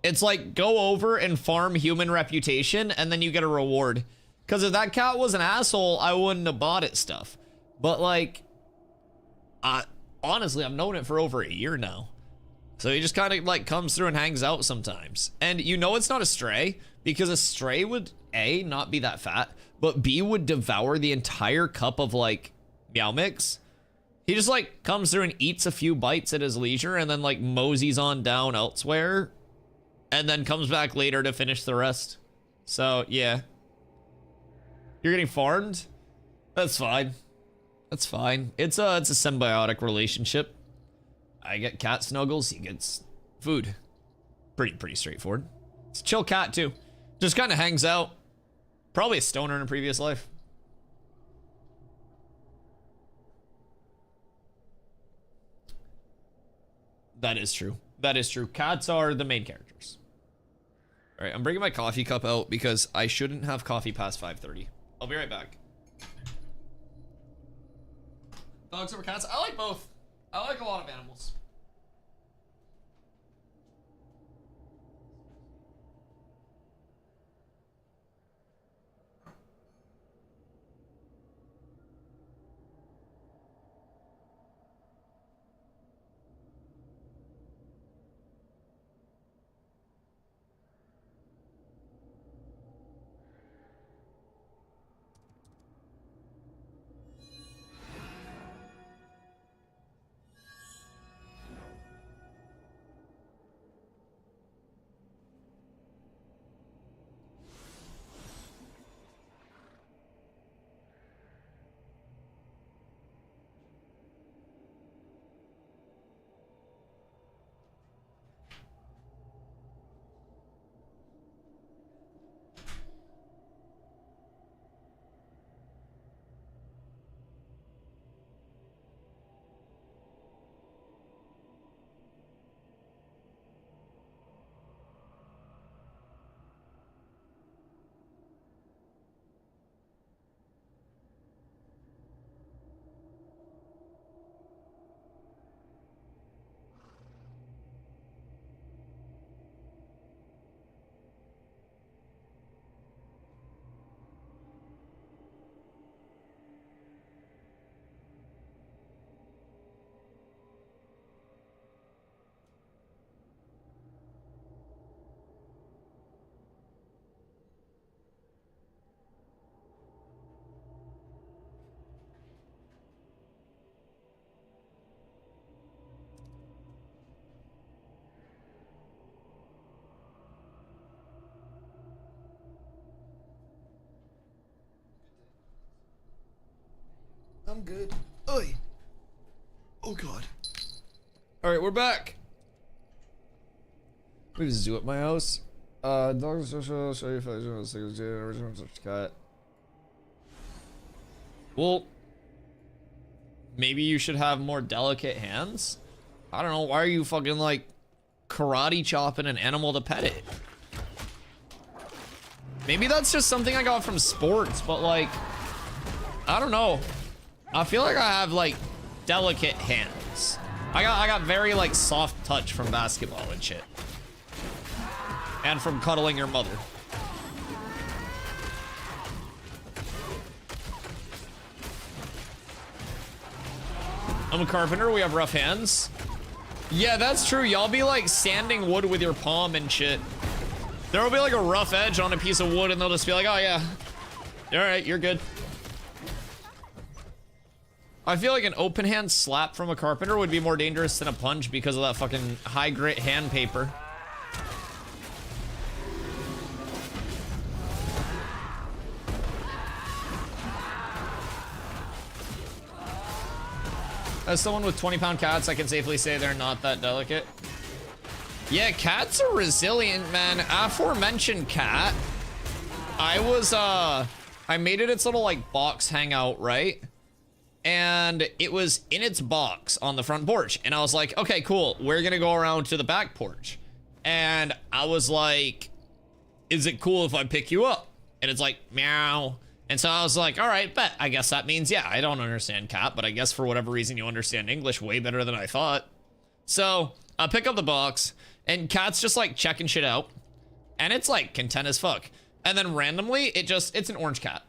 Speaker 1: It's like, go over and farm human reputation and then you get a reward. Cause if that cat was an asshole, I wouldn't have bought it stuff. But like, honestly, I've known it for over a year now. So he just kind of like comes through and hangs out sometimes. And you know it's not a stray because a stray would A, not be that fat, but B, would devour the entire cup of like Meow Mix. He just like comes through and eats a few bites at his leisure and then like moseys on down elsewhere and then comes back later to finish the rest. So yeah. You're getting farmed? That's fine. That's fine. It's a symbiotic relationship. I get cat snuggles, he gets food. Pretty straightforward. It's a chill cat too. Just kind of hangs out. Probably a stoner in a previous life. That is true. That is true. Cats are the main characters. All right, I'm bringing my coffee cup out because I shouldn't have coffee past 5:30. I'll be right back. Dogs over cats? I like both. I like a lot of animals. I'm good. Oi. Oh god. Alright, we're back. We have a zoo at my house. Dogs social, show you original cat. Well, maybe you should have more delicate hands? I don't know, why are you fucking like karate chopping an animal to pet it? Maybe that's just something I got from sports, but like, I don't know. I feel like I have like delicate hands. I got very like soft touch from basketball and shit. And from cuddling your mother. I'm a carpenter, we have rough hands. Yeah, that's true. Y'all be like sanding wood with your palm and shit. There'll be like a rough edge on a piece of wood and they'll just be like, oh yeah. All right, you're good. I feel like an open hand slap from a carpenter would be more dangerous than a punch because of that fucking high grit hand paper. As someone with 20-pound cats, I can safely say they're not that delicate. Yeah, cats are resilient, man. Aforementioned cat, I made it its little like box hangout, right? And it was in its box on the front porch. And I was like, okay, cool. We're gonna go around to the back porch. And I was like, is it cool if I pick you up? And it's like, meow. And so I was like, all right, bet. I guess that means, yeah, I don't understand cat, but I guess for whatever reason you understand English way better than I thought. So I pick up the box and cat's just like checking shit out. And it's like content as fuck. And then randomly, it's an orange cat.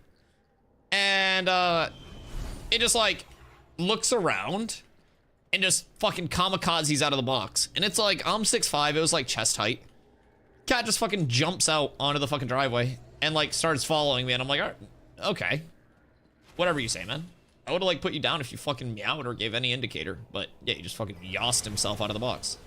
Speaker 1: And it just like looks around and just fucking kamikazes out of the box. And it's like, I'm 6'5", it was like chest height. Cat just fucking jumps out onto the fucking driveway and like starts following me. And I'm like, all right. Okay. Whatever you say, man. I would have like put you down if you fucking meowed or gave any indicator. But yeah, he just fucking yossed himself out of the box.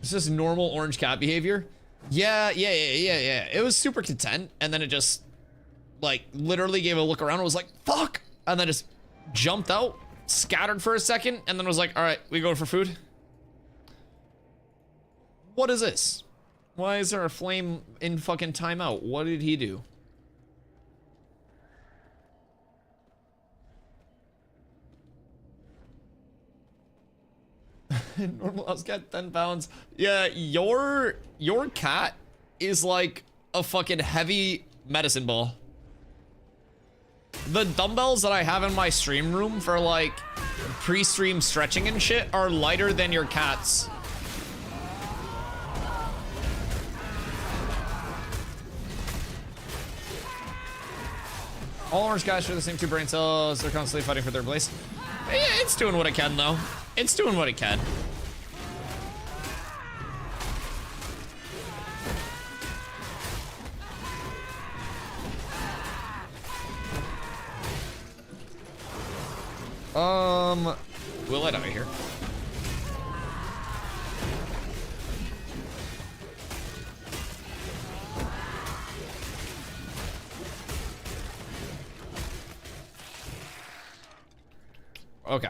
Speaker 1: Is this normal orange cat behavior? Yeah. It was super content. And then it just like literally gave a look around and was like, fuck. And then just jumped out, scattered for a second, and then was like, all right, we go for food. What is this? Why is there a flame in fucking timeout? What did he do? Normal house cat, 10 pounds. Yeah, your cat is like a fucking heavy medicine ball. The dumbbells that I have in my stream room for like pre-stream stretching and shit are lighter than your cat's. All orange cats share the same two brain cells. They're constantly fighting for their place. Yeah, it's doing what it can, though. It's doing what it can. We'll let out of here. Okay.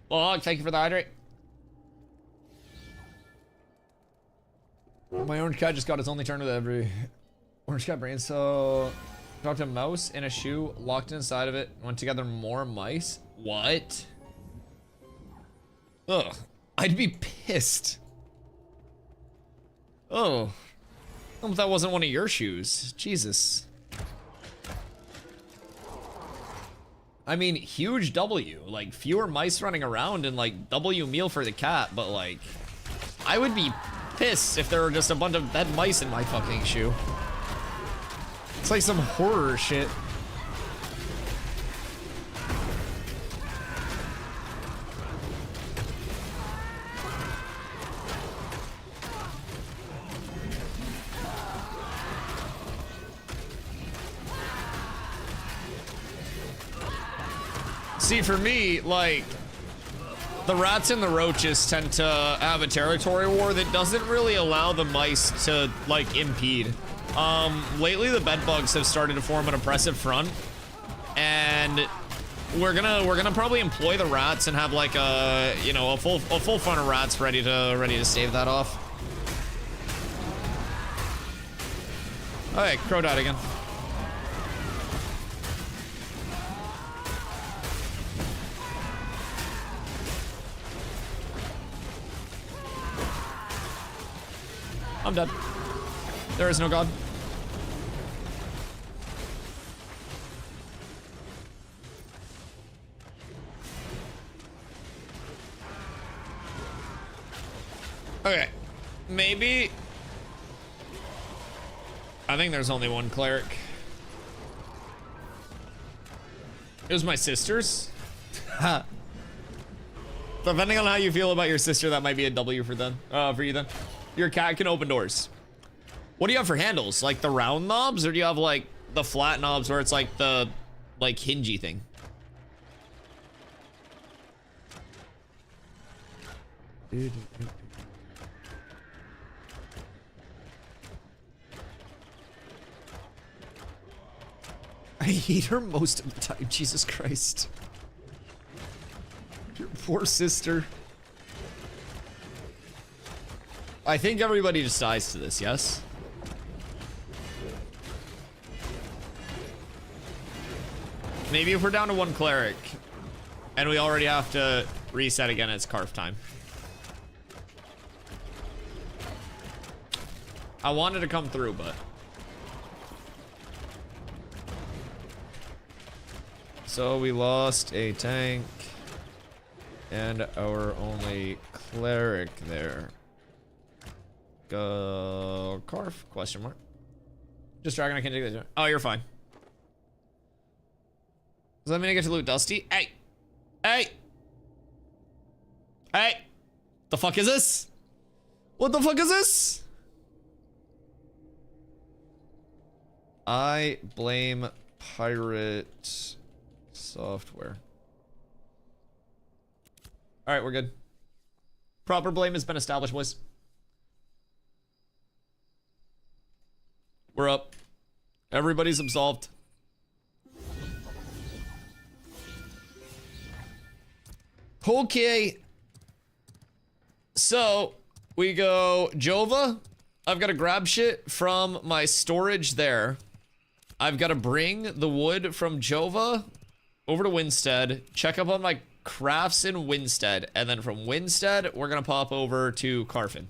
Speaker 1: Log, thank you for the hydrate. My orange cat just got its only turn with every orange cat brain. So dropped a mouse in a shoe, locked inside of it, went together more mice. What? Ugh. I'd be pissed. Oh. I hope that wasn't one of your shoes. Jesus. I mean, huge W. Like, fewer mice running around and, like, W meal for the cat, but, like, I would be pissed if there were just a bunch of dead mice in my fucking shoe. It's like some horror shit. See, for me, like, the rats and the roaches tend to have a territory war that doesn't really allow the mice to, like, impede. Lately the bed bugs have started to form an oppressive front, and we're gonna probably employ the rats and have like a, you know, a full front of rats ready to stave that off. Okay, crow died again. I'm dead. There is no god. Okay. Maybe. I think there's only one cleric. It was my sister's. Depending on how you feel about your sister, that might be a W for them. For you then. Your cat can open doors. What do you have for handles? Like the round knobs, or do you have like the flat knobs where it's like the hingey thing? I hate her most of the time. Jesus Christ. Your poor sister. I think everybody just dies to this, yes? Maybe if we're down to one cleric and we already have to reset again, it's carf time. I wanted to come through, but... So we lost a tank and our only cleric there. Carf? Question mark. Just dragon, I can't take this. Oh, you're fine. Does that mean I get to loot Dusty? Hey! Hey! Hey! The fuck is this? What the fuck is this? I blame pirate software. All right, we're good. Proper blame has been established, boys. We're up. Everybody's absolved. Okay. So, we go Jova. I've got to grab shit from my storage there. I've got to bring the wood from Jova over to Winstead, check up on my crafts in Winstead, and then from Winstead, we're going to pop over to Carfin.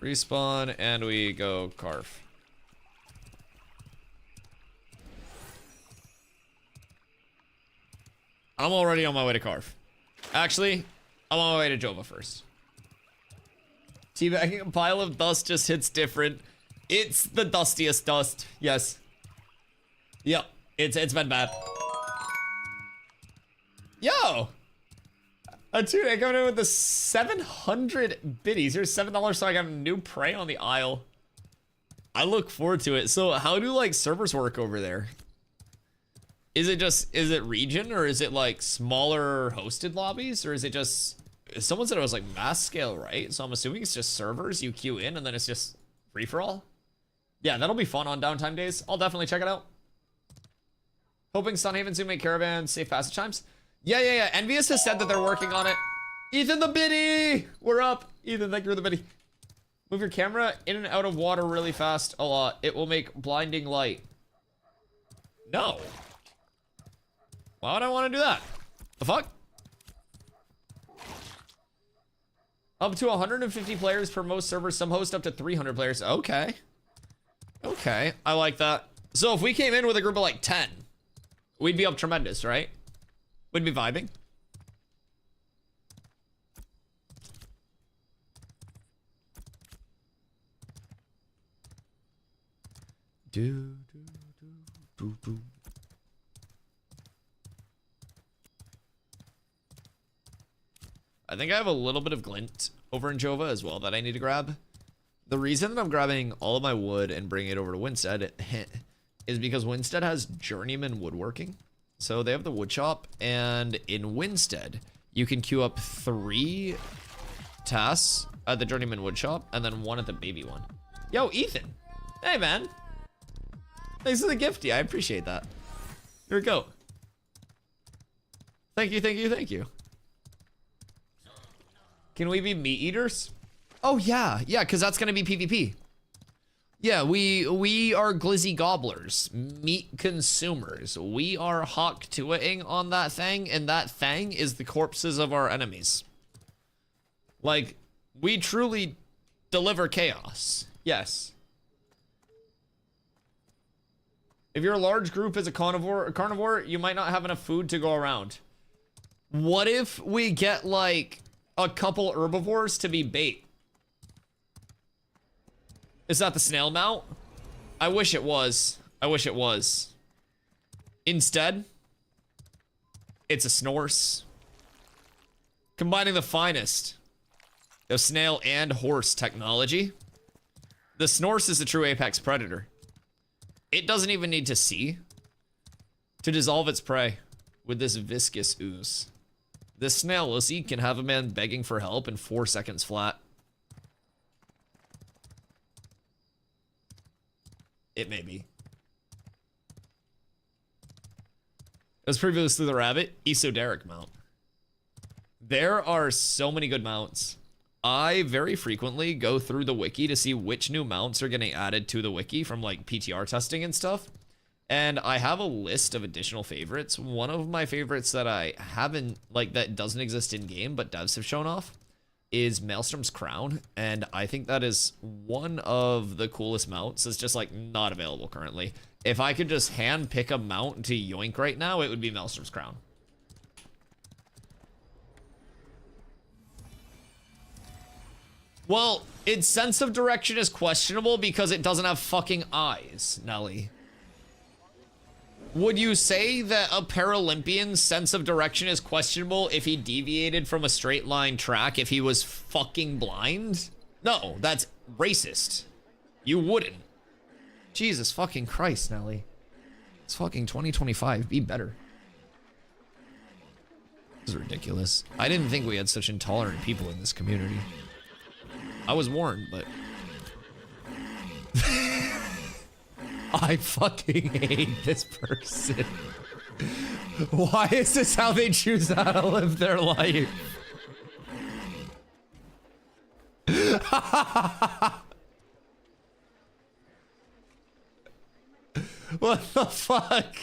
Speaker 1: Respawn, and we go Carf. I'm already on my way to Carf. Actually, I'm on my way to Jova first. Teabagging a pile of dust just hits different. It's the dustiest dust. Yes. Yep. It's been bad. Yo! Dude, I coming in with the 700 biddies. Here's $7 so I got a new prey on the aisle. I look forward to it. So how do like servers work over there? Is it region, or is it like smaller hosted lobbies, or is it just, someone said it was like mass scale, right? So I'm assuming it's just servers, you queue in and then it's just free for all. Yeah, that'll be fun on downtime days. I'll definitely check it out. Hoping Sunhaven soon make caravans safe passage times. Yeah. Envious has said that they're working on it. Ethan the biddy! We're up. Ethan, thank you for the biddy. Move your camera in and out of water really fast a lot. It will make blinding light. No. Why would I want to do that? The fuck? Up to 150 players per most servers. Some host up to 300 players. Okay. Okay, I like that. So if we came in with a group of like 10, we'd be up tremendous, right? We'd be vibing. Do. I think I have a little bit of glint over in Jova as well that I need to grab. The reason that I'm grabbing all of my wood and bringing it over to Winstead is because Winstead has journeyman woodworking. So they have the wood shop, and in Winstead, you can queue up 3 tasks at the journeyman wood shop and then 1 at the baby one. Yo, Ethan. Hey, man. Thanks for the gifty. I appreciate that. Here we go. Thank you. Can we be meat eaters? Oh, yeah, because that's going to be PvP. Yeah, we are glizzy gobblers, meat consumers. We are hawk tuaing on that thing, and that thing is the corpses of our enemies. Like, we truly deliver chaos. Yes. If your large group is a carnivore, you might not have enough food to go around. What if we get like a couple herbivores to be bait? Is that the snail mount? I wish it was. I wish it was. Instead, it's a snorse. Combining the finest of snail and horse technology. The snorse is the true apex predator. It doesn't even need to see to dissolve its prey with this viscous ooze. This snail lassie can have a man begging for help in 4 seconds flat. It may be. As previously the rabbit, esoteric mount. There are so many good mounts. I very frequently go through the wiki to see which new mounts are getting added to the wiki from like PTR testing and stuff. And I have a list of additional favorites. One of my favorites that I haven't, like, that doesn't exist in game, but devs have shown off, is Maelstrom's Crown. And I think that is one of the coolest mounts. It's just, like, not available currently. If I could just hand pick a mount to yoink right now, it would be Maelstrom's Crown. Well, its sense of direction is questionable because it doesn't have fucking eyes, Nelly. Would you say that a Paralympian's sense of direction is questionable if he deviated from a straight line track if he was fucking blind? No, that's racist. You wouldn't. Jesus fucking Christ, Nelly. It's fucking 2025. Be better. This is ridiculous. I didn't think we had such intolerant people in this community. I was warned, but... I fucking hate this person. Why is this how they choose how to live their life? What the fuck?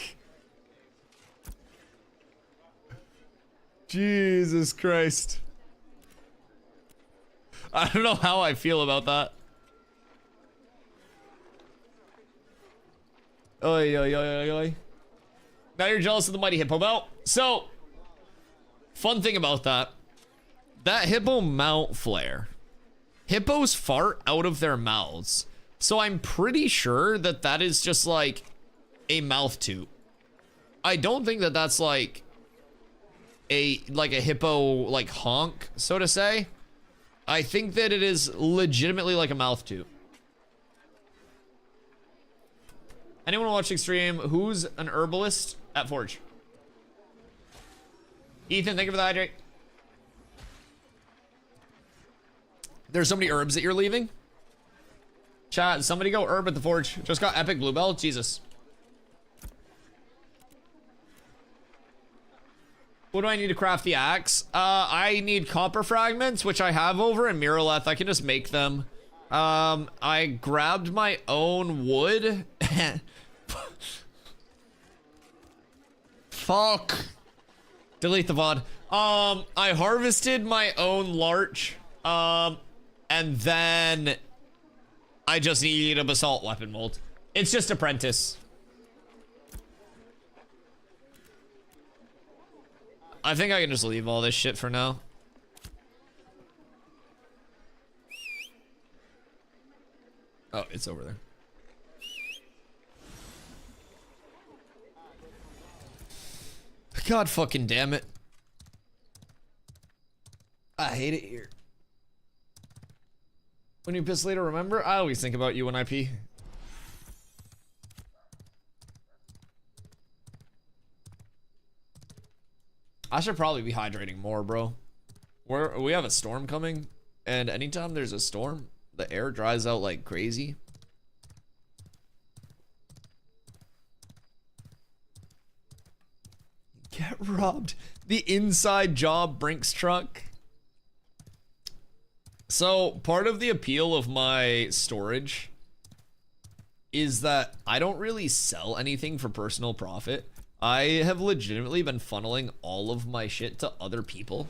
Speaker 1: Jesus Christ. I don't know how I feel about that. Oi, oi, oi, oi, oi. Now you're jealous of the mighty hippo mount. So, fun thing about that. That hippo mount flare. Hippos fart out of their mouths. So I'm pretty sure that that is just like a mouth toot. I don't think that that's like a hippo like honk, so to say. I think that it is legitimately like a mouth toot. Anyone watching stream, who's an herbalist at Forge? Ethan, thank you for the hydrate. There's so many herbs that you're leaving. Chat, somebody go herb at the Forge. Just got epic bluebell. Jesus. What do I need to craft the axe? I need copper fragments, which I have over in Miraleth. I can just make them. I grabbed my own wood. Fuck. Delete the VOD. I harvested my own larch. And then I just need a basalt weapon mold. It's just apprentice. I think I can just leave all this shit for now. Oh, it's over there. God fucking damn it. I hate it here. When you piss later, remember? I always think about you when I pee. I should probably be hydrating more, bro. We have a storm coming, and anytime there's a storm, the air dries out like crazy. Get robbed. The inside job Brinks truck. So part of the appeal of my storage is that I don't really sell anything for personal profit. I have legitimately been funneling all of my shit to other people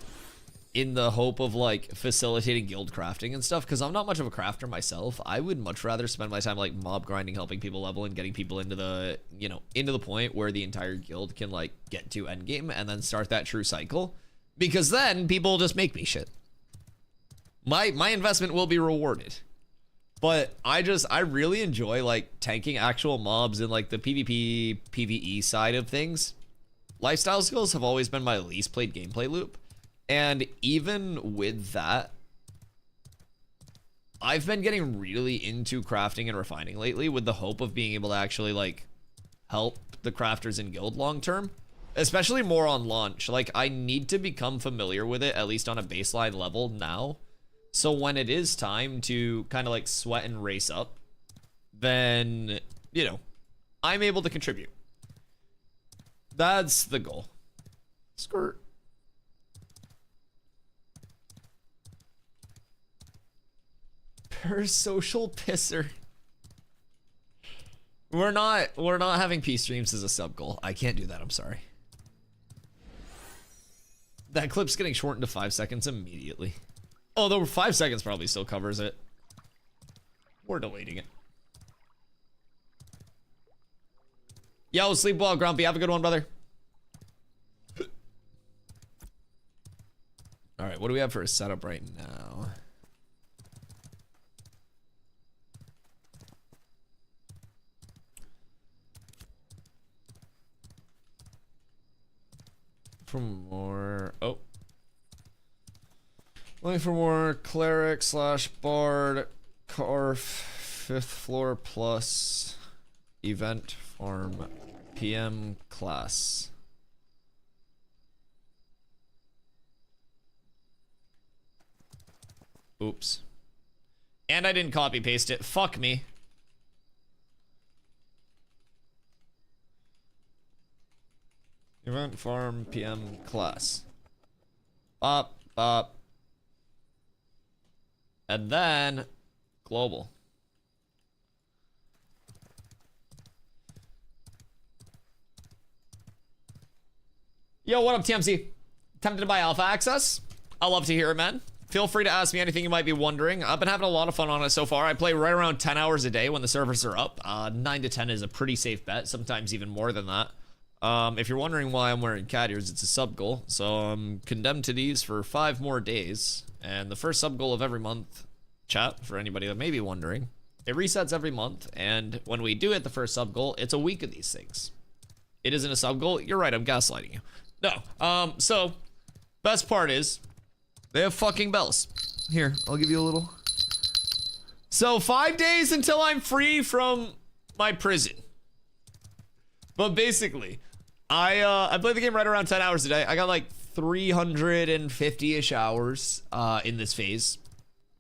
Speaker 1: in the hope of like facilitating guild crafting and stuff, because I'm not much of a crafter myself. I would much rather spend my time like mob grinding, helping people level, and getting people into the, you know, into the point where the entire guild can like get to endgame and then start that true cycle, because then people just make me shit. My investment will be rewarded. But I really enjoy like tanking actual mobs in like the PvP, PvE side of things. Lifestyle skills have always been my least played gameplay loop. And even with that, I've been getting really into crafting and refining lately with the hope of being able to actually like help the crafters in guild long term, especially more on launch. Like I need to become familiar with it, at least on a baseline level now. So when it is time to kind of like sweat and race up, then, you know, I'm able to contribute. That's the goal. Skirt. Per social pisser. We're not having peace streams as a sub goal. I can't do that, I'm sorry. That clip's getting shortened to 5 seconds immediately. Although 5 seconds probably still covers it. We're deleting it. Yo, sleep well, Grumpy. Have a good one, brother. All right, what do we have for a setup right now? For more, oh. Looking for more cleric slash bard, carf, 5th floor plus, event farm, PM class. Oops. And I didn't copy paste it. Fuck me. Event farm PM class. Bop, bop. And then global. Yo, what up, TMC? Tempted to buy alpha access? I love to hear it, man. Feel free to ask me anything you might be wondering. I've been having a lot of fun on it so far. I play right around 10 hours a day when the servers are up. 9 to 10 is a pretty safe bet, sometimes even more than that. If you're wondering why I'm wearing cat ears, it's a sub goal. So I'm condemned to these for 5 more days. And the first sub goal of every month, chat, for anybody that may be wondering, it resets every month. And when we do it, the first sub goal, it's a week of these things. It isn't a sub goal. You're right, I'm gaslighting you. No. So best part is they have fucking bells. Here, I'll give you a little. So 5 days until I'm free from my prison. But basically, I play the game right around 10 hours a day. I got like 350-ish hours in this phase.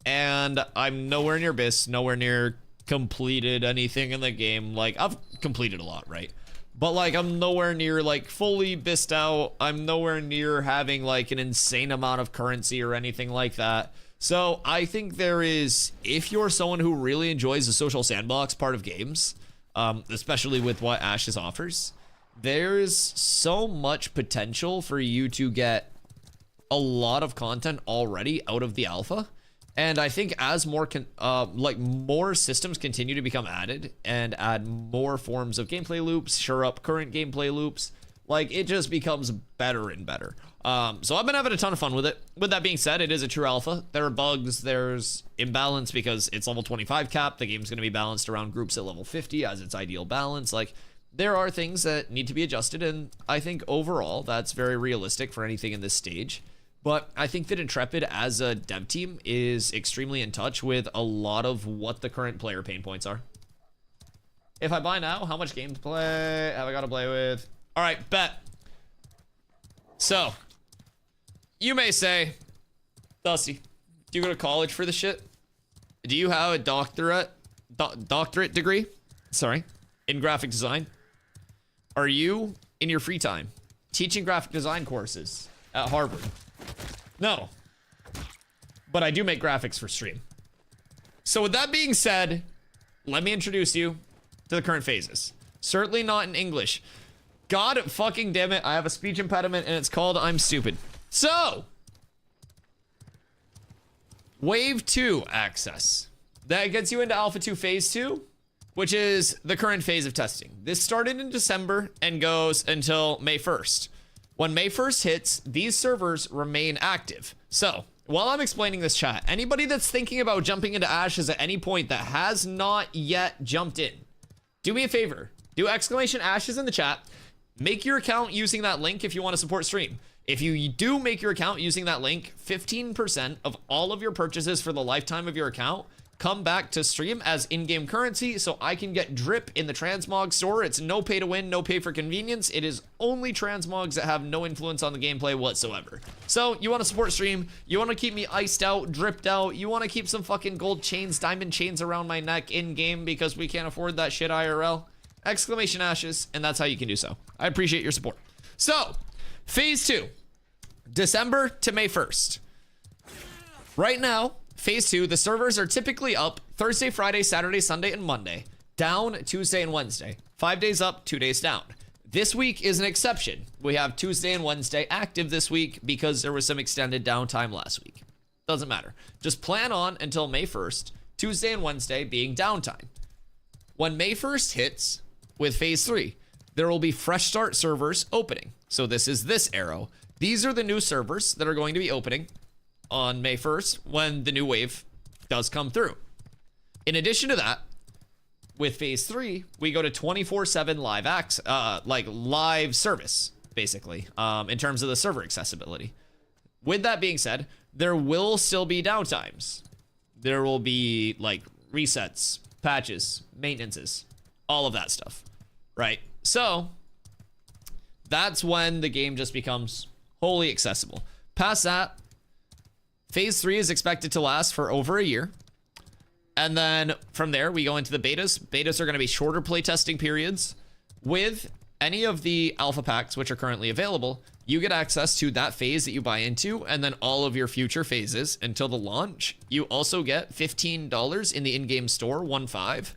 Speaker 1: And I'm nowhere near BIS, nowhere near completed anything in the game. Like, I've completed a lot, right? But like, I'm nowhere near like fully BIS'd out. I'm nowhere near having like an insane amount of currency or anything like that. So I think there is, if you're someone who really enjoys the social sandbox part of games, especially with what Ashes offers, there's so much potential for you to get a lot of content already out of the alpha. And I think as more more systems continue to become added and add more forms of gameplay loops, shore up current gameplay loops, like it just becomes better and better. So I've been having a ton of fun with it. With that being said, it is a true alpha. There are bugs, there's imbalance because it's level 25 cap. The game's going to be balanced around groups at level 50 as its ideal balance. Like, there are things that need to be adjusted, and I think overall that's very realistic for anything in this stage. But I think that Intrepid as a dev team is extremely in touch with a lot of what the current player pain points are. If I buy now, how much gameplay have I got to play with? All right, bet. So, you may say, Dusty, do you go to college for this shit? Do you have a doctorate degree? Sorry, in graphic design? Are you, in your free time, teaching graphic design courses at Harvard? No. But I do make graphics for stream. So with that being said, let me introduce you to the current phases. Certainly not in English. God fucking damn it, I have a speech impediment and it's called I'm stupid. So, Wave 2 access. That gets you into Alpha 2 Phase 2, which is the current phase of testing. This started in December and goes until May 1st. When May 1st hits, these servers remain active. So, while I'm explaining this, chat, anybody that's thinking about jumping into Ashes at any point that has not yet jumped in, do me a favor. Do !Ashes in the chat. Make your account using that link if you want to support stream. If you do make your account using that link, 15% of all of your purchases for the lifetime of your account come back to stream as in-game currency, so I can get drip in the transmog store. It's no pay to win, no pay for convenience. It is only transmogs that have no influence on the gameplay whatsoever. So you want to support stream, you want to keep me iced out, dripped out, you want to keep some fucking gold chains, diamond chains around my neck in-game because we can't afford that shit IRL. !Ashes, and that's how you can do so. I appreciate your support. So, Phase 2, December to May 1st. Right now, Phase 2, the servers are typically up Thursday, Friday, Saturday, Sunday, and Monday. Down Tuesday and Wednesday. 5 days up, 2 days down. This week is an exception. We have Tuesday and Wednesday active this week because there was some extended downtime last week. Doesn't matter. Just plan on until May 1st, Tuesday and Wednesday being downtime. When May 1st hits, with Phase 3, there will be fresh start servers opening. So this is this arrow. These are the new servers that are going to be opening on May 1st when the new wave does come through. In addition to that, with Phase 3, we go to 24/7 live live service, basically, in terms of the server accessibility. With that being said, there will still be downtimes. There will be like resets, patches, maintenances, all of that stuff. Right, so that's when the game just becomes wholly accessible. Past that, Phase 3 is expected to last for over a year. And then from there, we go into the betas. Betas are going to be shorter playtesting periods. With any of the alpha packs, which are currently available, you get access to that phase that you buy into, and then all of your future phases until the launch. You also get $15 in the in-game store, 1.5.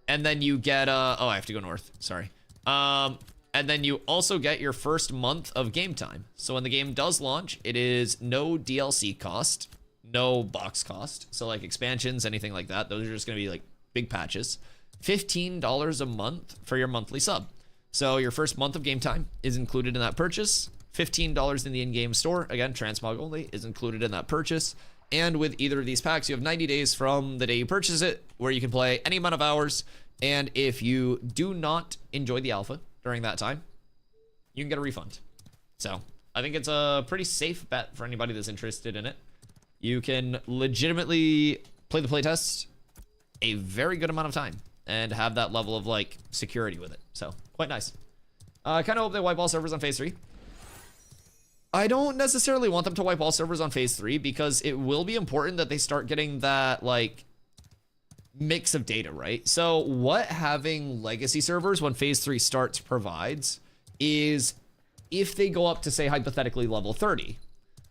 Speaker 1: And then you get, oh, I have to go north, sorry. And then you also get your first month of game time. So when the game does launch, it is no DLC cost, no box cost. So like expansions, anything like that, those are just gonna be like big patches. $15 a month for your monthly sub. So your first month of game time is included in that purchase. $15 in the in-game store, again, transmog only, is included in that purchase. And with either of these packs, you have 90 days from the day you purchase it, where you can play any amount of hours. And if you do not enjoy the alpha during that time, you can get a refund. So I think it's a pretty safe bet for anybody that's interested in it. You can legitimately play the playtest a very good amount of time and have that level of like security with it. So quite nice. I kind of hope they wipe all servers on Phase 3. I don't necessarily want them to wipe all servers on Phase 3 because it will be important that they start getting that like mix of data, right? So what having legacy servers when Phase 3 starts provides is if they go up to say hypothetically level 30,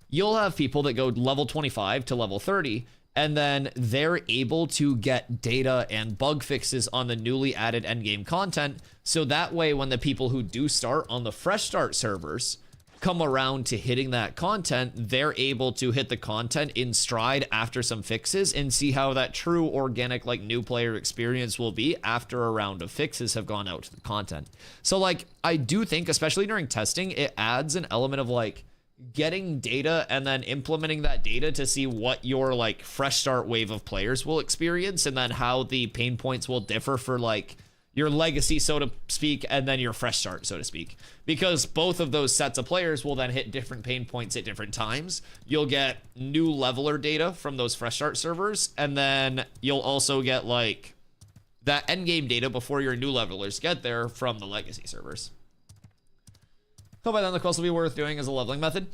Speaker 1: you'll have people that go level 25 to level 30 and then they're able to get data and bug fixes on the newly added endgame content. So that way when the people who do start on the fresh start servers come around to hitting that content, they're able to hit the content in stride after some fixes and see how that true organic like new player experience will be after a round of fixes have gone out to the content. So like I do think, especially during testing, it adds an element of like getting data and then implementing that data to see what your like fresh start wave of players will experience and then how the pain points will differ for like your legacy, so to speak, and then your fresh start, so to speak. Because both of those sets of players will then hit different pain points at different times. You'll get new leveler data from those fresh start servers, and then you'll also get like that endgame data before your new levelers get there from the legacy servers. So by then the quest will be worth doing as a leveling method.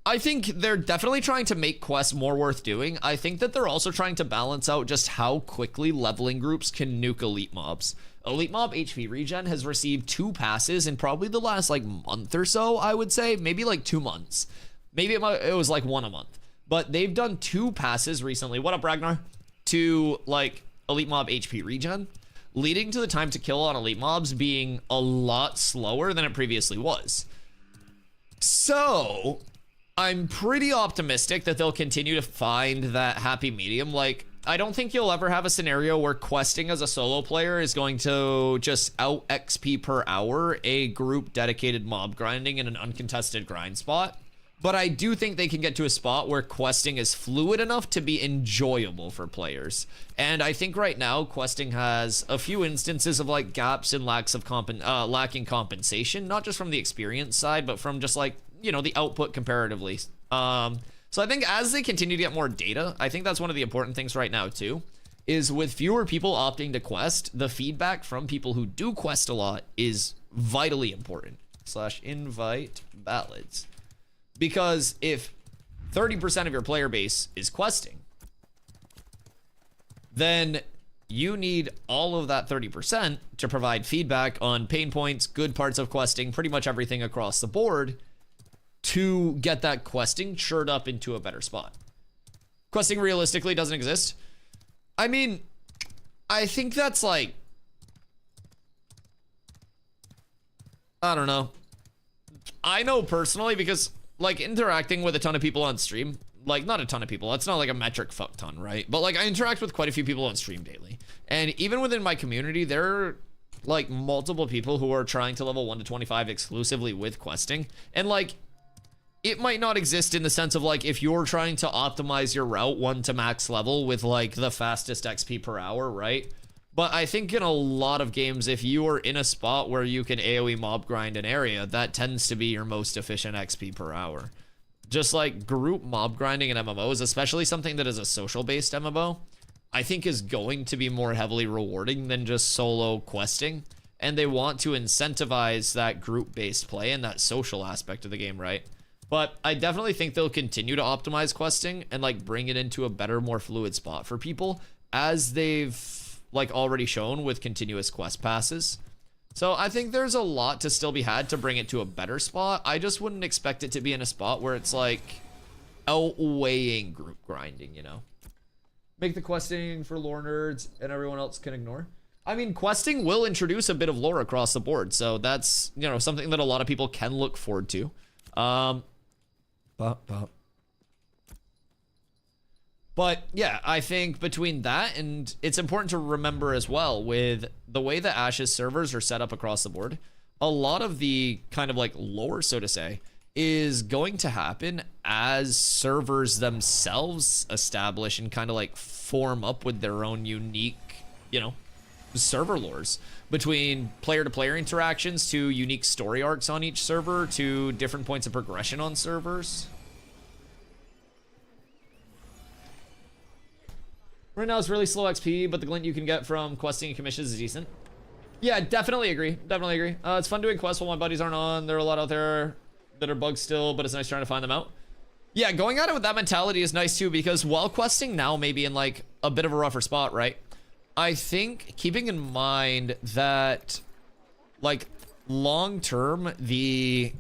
Speaker 1: I think they're definitely trying to make quests more worth doing. I think that they're also trying to balance out just how quickly leveling groups can nuke elite mobs. Elite Mob HP Regen has received 2 passes in probably the last like month or so, I would say. Maybe like 2 months. Maybe it was like 1 a month. But they've done 2 passes recently. What up, Ragnar? To like Elite Mob HP Regen. leading to the time to kill on elite mobs being a lot slower than it previously was. So I'm pretty optimistic that they'll continue to find that happy medium. Like, I don't think you'll ever have a scenario where questing as a solo player is going to just out XP per hour a group dedicated mob grinding in an uncontested grind spot. But I do think they can get to a spot where questing is fluid enough to be enjoyable for players. And I think right now questing has a few instances of like gaps and lacking compensation, not just from the experience side, but from just like, you know, the output comparatively. So I think as they continue to get more data, I think that's one of the important things right now too, is with fewer people opting to quest, the feedback from people who do quest a lot is vitally important. /invite ballads. Because if 30% of your player base is questing, then you need all of that 30% to provide feedback on pain points, good parts of questing, pretty much everything across the board to get that questing churned up into a better spot. Questing realistically doesn't exist. I mean, I think that's like, I don't know. I know personally because like interacting with a ton of people on stream, like not a ton of people, it's not like a metric fuck ton, right? But like I interact with quite a few people on stream daily. And even within my community, there are like multiple people who are trying to level 1 to 25 exclusively with questing. And like, it might not exist in the sense of like, if you're trying to optimize your route 1 to max level with like the fastest XP per hour, right? But I think in a lot of games, if you are in a spot where you can AoE mob grind an area, that tends to be your most efficient XP per hour. Just like group mob grinding in MMOs, especially something that is a social-based MMO, I think is going to be more heavily rewarding than just solo questing. And they want to incentivize that group-based play and that social aspect of the game, right? But I definitely think they'll continue to optimize questing and like bring it into a better, more fluid spot for people, as they've like already shown with continuous quest passes. So I think there's a lot to still be had to bring it to a better spot. I just wouldn't expect it to be in a spot where it's like outweighing group grinding, you know? Make the questing for lore nerds and everyone else can ignore. I mean, questing will introduce a bit of lore across the board. So that's, you know, something that a lot of people can look forward to. But yeah, I think between that, and it's important to remember as well with the way that Ash's servers are set up across the board, a lot of the kind of like lore, so to say, is going to happen as servers themselves establish and kind of like form up with their own unique, you know, server lores, between player-to-player interactions to unique story arcs on each server to different points of progression on servers. Right now it's really slow XP, but the glint you can get from questing and commissions is decent. Yeah, definitely agree. Definitely agree. It's fun doing quests while my buddies aren't on. There are a lot out there that are bugs still, but it's nice trying to find them out. Yeah, going at it with that mentality is nice too, because while questing now may be in like a bit of a rougher spot, right? I think keeping in mind that like long term, the,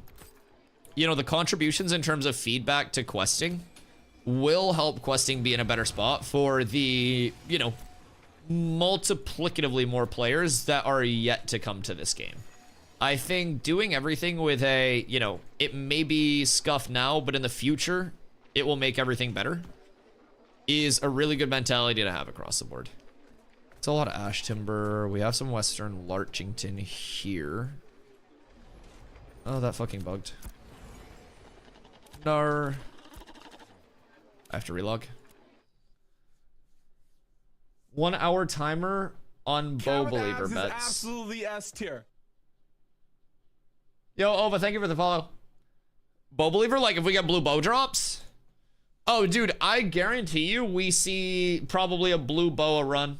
Speaker 1: you know, the contributions in terms of feedback to questing will help questing be in a better spot for the, you know, multiplicatively more players that are yet to come to this game. I think doing everything with a, you know, it may be scuffed now, but in the future, it will make everything better, is a really good mentality to have across the board. It's a lot of ash timber. We have some western Larchington here. Oh, that fucking bugged. Nar. I have to relog. 1 hour timer on Bow Believer bets.
Speaker 3: Absolutely S tier.
Speaker 1: Yo, Ova, thank you for the follow. Bow Believer, like if we get blue bow drops? Oh, dude, I guarantee you we see probably a blue boa run.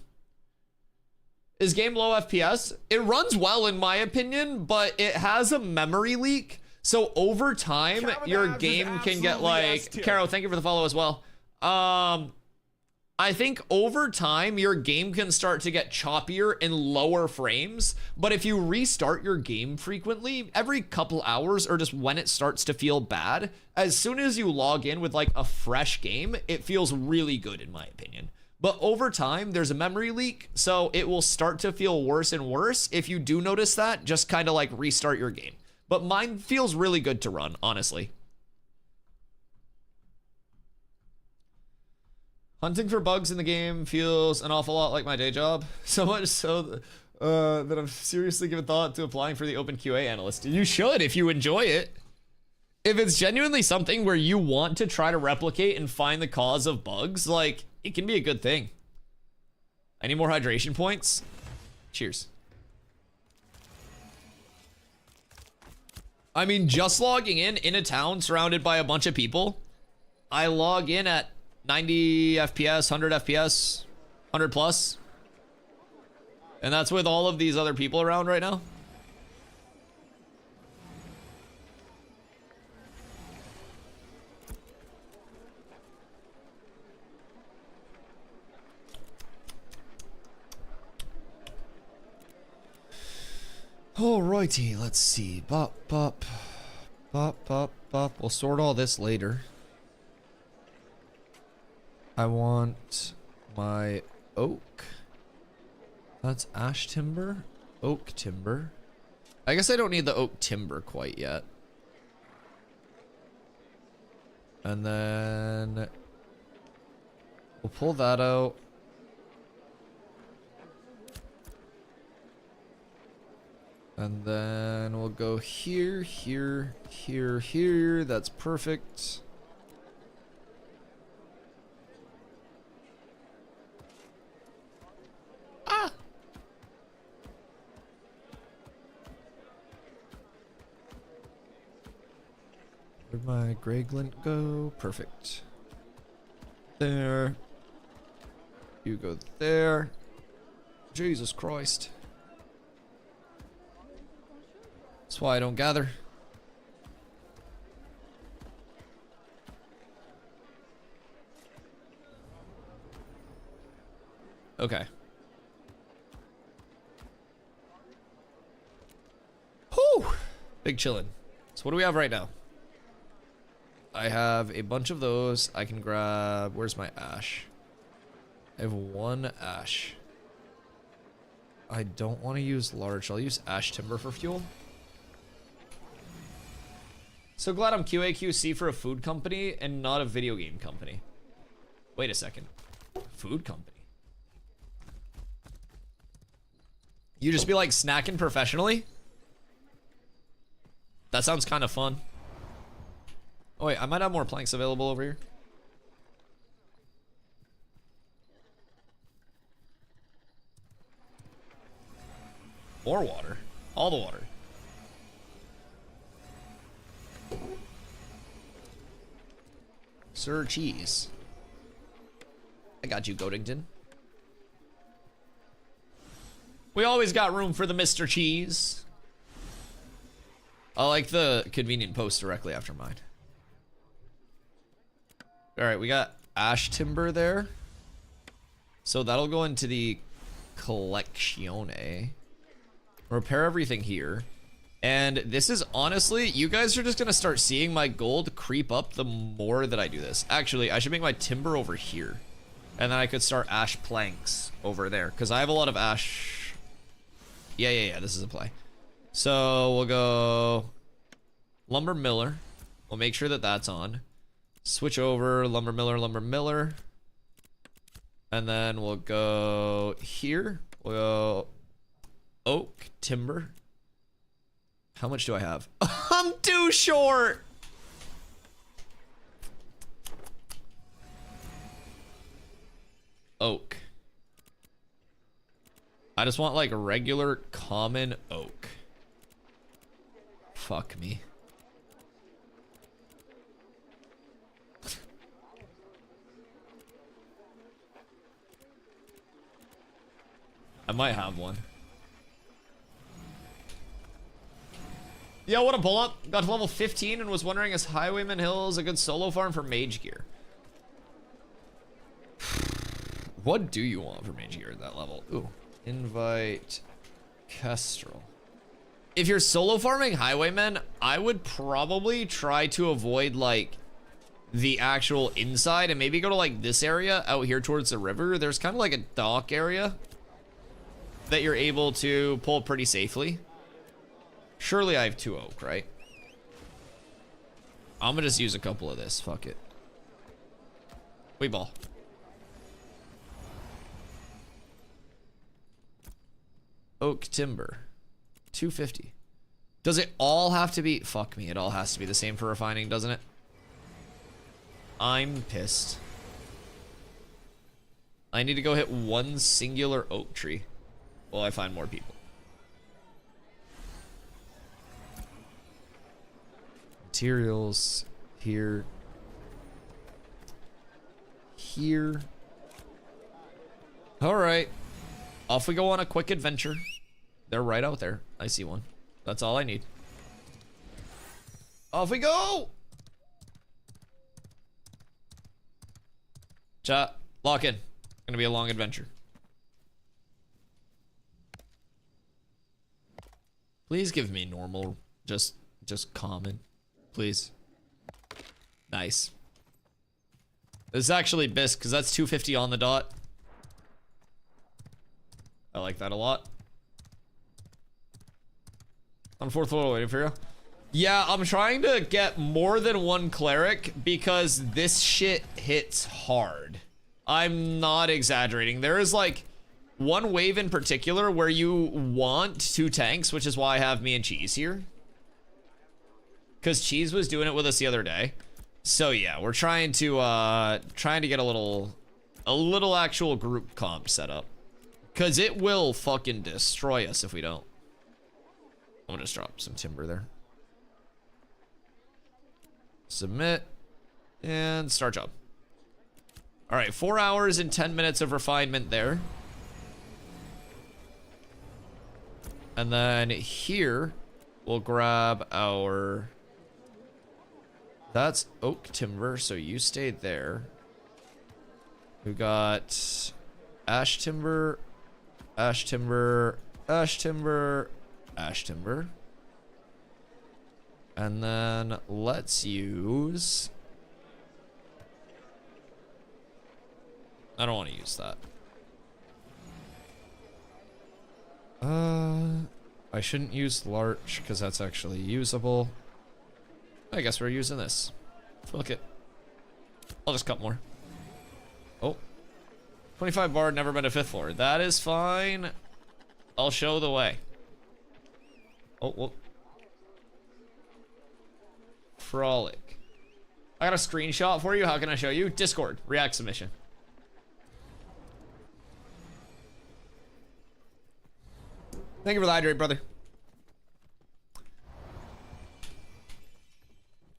Speaker 1: Is game low FPS? It runs well in my opinion, but it has a memory leak. So over time, your game can get like... Caro, thank you for the follow as well. I think over time, your game can start to get choppier in lower frames. But if you restart your game frequently, every couple hours or just when it starts to feel bad, as soon as you log in with like a fresh game, it feels really good in my opinion. But over time, there's a memory leak, so it will start to feel worse and worse. If you do notice that, just kind of like restart your game. But mine feels really good to run, honestly. Hunting for bugs in the game feels an awful lot like my day job. So much so that I've seriously given thought to applying for the Open QA analyst. You should if you enjoy it. If it's genuinely something where you want to try to replicate and find the cause of bugs, like, it can be a good thing. I need more hydration points. Cheers. I mean, just logging in a town surrounded by a bunch of people, I log in at 90 FPS, 100 FPS, 100 plus. And that's with all of these other people around right now. Alrighty, let's see. Bop, bop. Bop, bop, bop. We'll sort all this later. I want my oak. That's ash timber. Oak timber. I guess I don't need the oak timber quite yet. And then we'll pull that out. And then we'll go here, here, here, here. That's perfect. Ah! Where'd my gray glint go? Perfect. There. You go there. Jesus Christ. That's why I don't gather. Okay. Whew! Big chillin'. So what do we have right now? I have a bunch of those. I can grab... Where's my ash? I have one ash. I don't want to use large. I'll use ash timber for fuel. So glad I'm QA/QC for a food company and not a video game company. Wait a second. Food company? You just be like snacking professionally? That sounds kind of fun. Oh wait, I might have more planks available over here. More water. All the water. Sir Cheese. I got you, Godington. We always got room for the Mr. Cheese. I like the convenient post directly after mine. Alright, we got ash timber there. So that'll go into the collectione. Repair everything here. And this is honestly, you guys are just gonna start seeing my gold creep up the more that I do this. Actually, I should make my timber over here. And then I could start ash planks over there. Because I have a lot of ash. Yeah, this is a play. So we'll go lumber miller. We'll make sure that that's on. Switch over lumber miller. And then we'll go here. We'll go oak timber. How much do I have? I'm too short. Oak. I just want like a regular common oak. Fuck me. I might have one. Yo, what a pull up. Got to level 15 and was wondering is Highwayman Hills a good solo farm for mage gear? What do you want for mage gear at that level? Ooh. Invite Kestrel. If you're solo farming Highwaymen, I would probably try to avoid like the actual inside and maybe go to like this area out here towards the river. There's kind of like a dock area that you're able to pull pretty safely. Surely I have 2 oak, right? I'm gonna just use a couple of this. Fuck it. We ball. Oak timber. 250. Does it all have to be? Fuck me. It all has to be the same for refining, doesn't it? I'm pissed. I need to go hit one singular oak tree while I find more people. Materials here. Here. All right. Off we go on a quick adventure. They're right out there. I see one. That's all I need. Off we go! Chat, lock in. Gonna be a long adventure. Please give me normal, just common, please. Nice. This is actually bisque because that's 250 on the dot. I like that a lot. On 4th floor, waiting for you. Yeah, I'm trying to get more than one cleric because this shit hits hard. I'm not exaggerating. There is like one wave in particular where you want 2 tanks, which is why I have me and Cheese here. Because Cheese was doing it with us the other day. So yeah, we're trying to get a little actual group comp set up. Because it will fucking destroy us if we don't. I'm gonna just drop some timber there. Submit. And start job. Alright, 4 hours and 10 minutes of refinement there. And then here, we'll grab our... That's oak timber, so you stayed there. We got ash timber, ash timber, ash timber, ash timber. And then let's use... I don't want to use that. I shouldn't use larch because that's actually usable. I guess we're using this. Fuck it. I'll just cut more. Oh. 25 bar, never been to 5th floor. That is fine. I'll show the way. Oh, whoop. Frolic. I got a screenshot for you. How can I show you? Discord. React submission. Thank you for the hydrate, brother.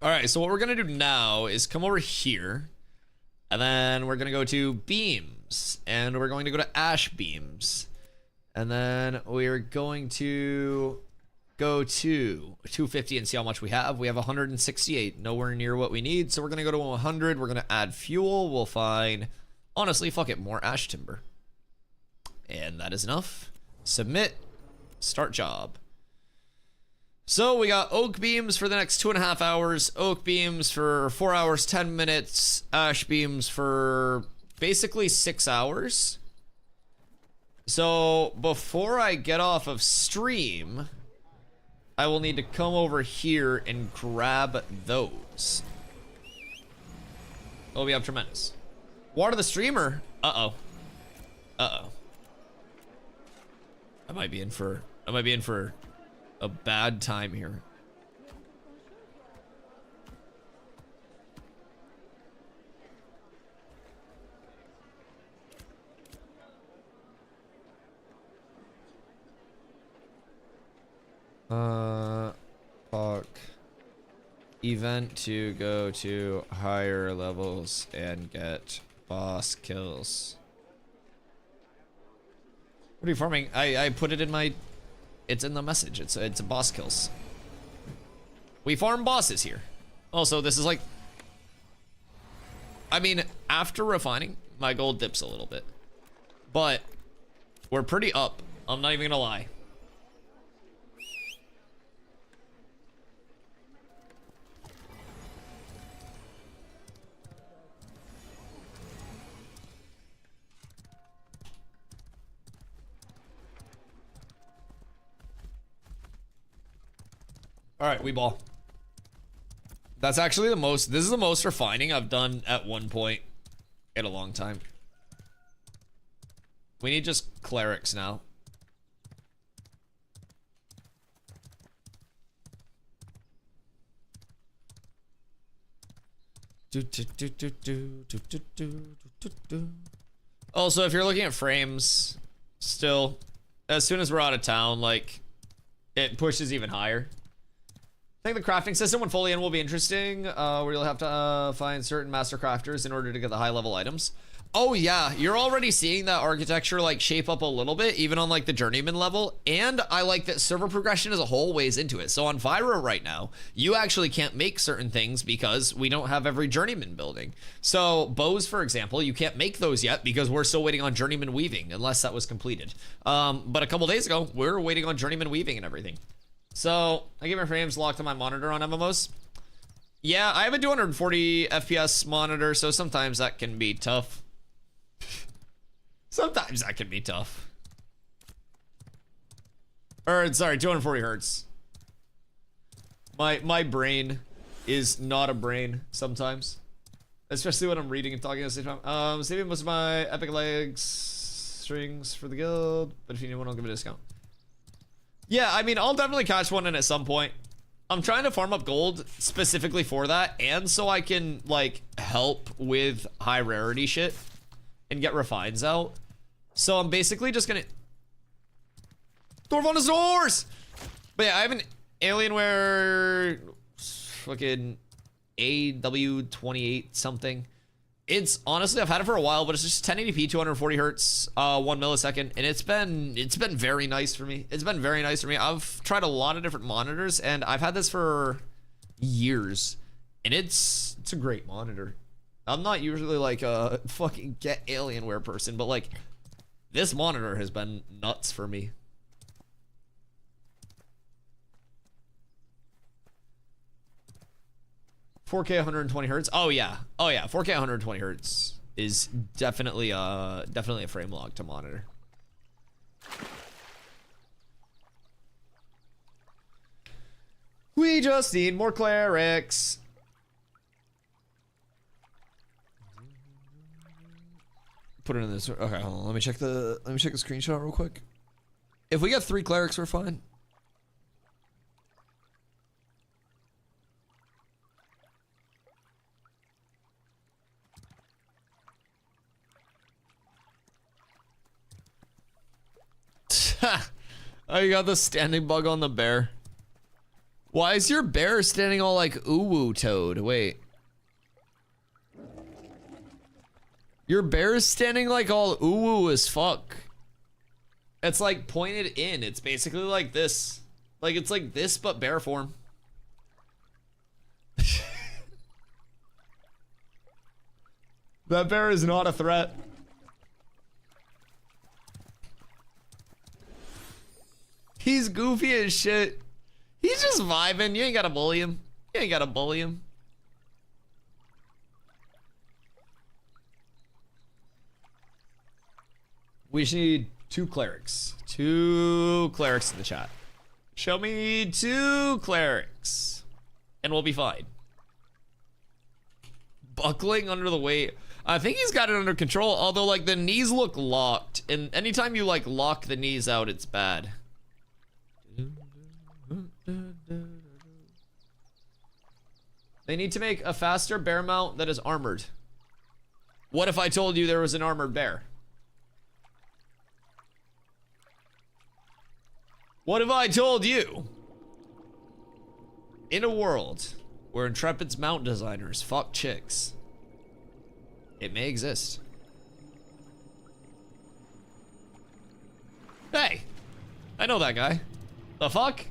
Speaker 1: All right, so what we're gonna do now is come over here, and then we're gonna go to beams, and we're going to go to ash beams, and then we're going to go to 250 and see how much we have. We have 168, nowhere near what we need, so we're gonna go to 100. We're gonna add fuel. We'll find, honestly, fuck it, more ash timber, and that is enough. Submit. Start job. So we got oak beams for the next 2.5 hours, oak beams for 4 hours, 10 minutes, ash beams for basically 6 hours. So before I get off of stream, I will need to come over here and grab those. It'll be up tremendous. Water the streamer. Uh-oh. Uh-oh. I might be in for a bad time here. Fuck. Event to go to higher levels and get boss kills. What are you farming? I put it in my... It's in the message. It's a boss kills. We farm bosses here. Also, this is like... I mean, after refining, my gold dips a little bit. But we're pretty up. I'm not even gonna lie. All right, we ball. That's actually the most, this is the most refining I've done at one point in a long time. We need just clerics now. Also, if you're looking at frames, still, as soon as we're out of town, like, it pushes even higher. I think the crafting system when fully in will be interesting, where you'll have to find certain master crafters in order to get the high level items. Oh yeah, you're already seeing that architecture like shape up a little bit, even on like the journeyman level. And I like that server progression as a whole weighs into it. So on Vyra right now, you actually can't make certain things because we don't have every journeyman building. So bows, for example, you can't make those yet because we're still waiting on journeyman weaving, unless that was completed. But a couple days ago, we were waiting on journeyman weaving and everything. So I get my frames locked on my monitor on MMOs. Yeah, I have a 240 FPS monitor, so sometimes that can be tough. Sometimes that can be tough. Or, sorry, 240 hertz. My brain is not a brain sometimes. Especially when I'm reading and talking at the same time. Saving most of my epic legs strings for the guild, but if you need one, I'll give it a discount. Yeah, I mean, I'll definitely catch one in at some point. I'm trying to farm up gold specifically for that, and so I can, like, help with high rarity shit and get refines out. So I'm basically just gonna Dwarf on his doors! But yeah, I have an Alienware fucking AW28 something. It's honestly, I've had it for a while, but it's just 1080p, 240 hertz, 1 millisecond, and it's been very nice for me. It's been very nice for me. I've tried a lot of different monitors, and I've had this for years, and it's a great monitor. I'm not usually like a fucking get Alienware person, but like this monitor has been nuts for me. "4K 120 hertz." Oh yeah, 4K 120 hertz is definitely a frame log to monitor. We just need more clerics. Put it in this. Okay, hold on. Let me check the screenshot real quick. If we get 3 clerics, we're fine. Oh, you got the standing bug on the bear. Why is your bear standing all like ooh-woo toad? Wait. Your bear is standing like all ooh-woo as fuck. It's like pointed in. It's basically like this. Like it's like this but bear form. That bear is not a threat. He's goofy as shit. He's just vibing. You ain't gotta bully him. You ain't gotta bully him. We just need 2 clerics. 2 clerics in the chat. Show me 2 clerics. And we'll be fine. Buckling under the weight. I think he's got it under control, although like the knees look locked. And anytime you like lock the knees out, it's bad. They need to make a faster bear mount that is armored. What if I told you there was an armored bear? What if I told you? In a world where Intrepid's mount designers fuck chicks, it may exist. Hey, I know that guy. The fuck?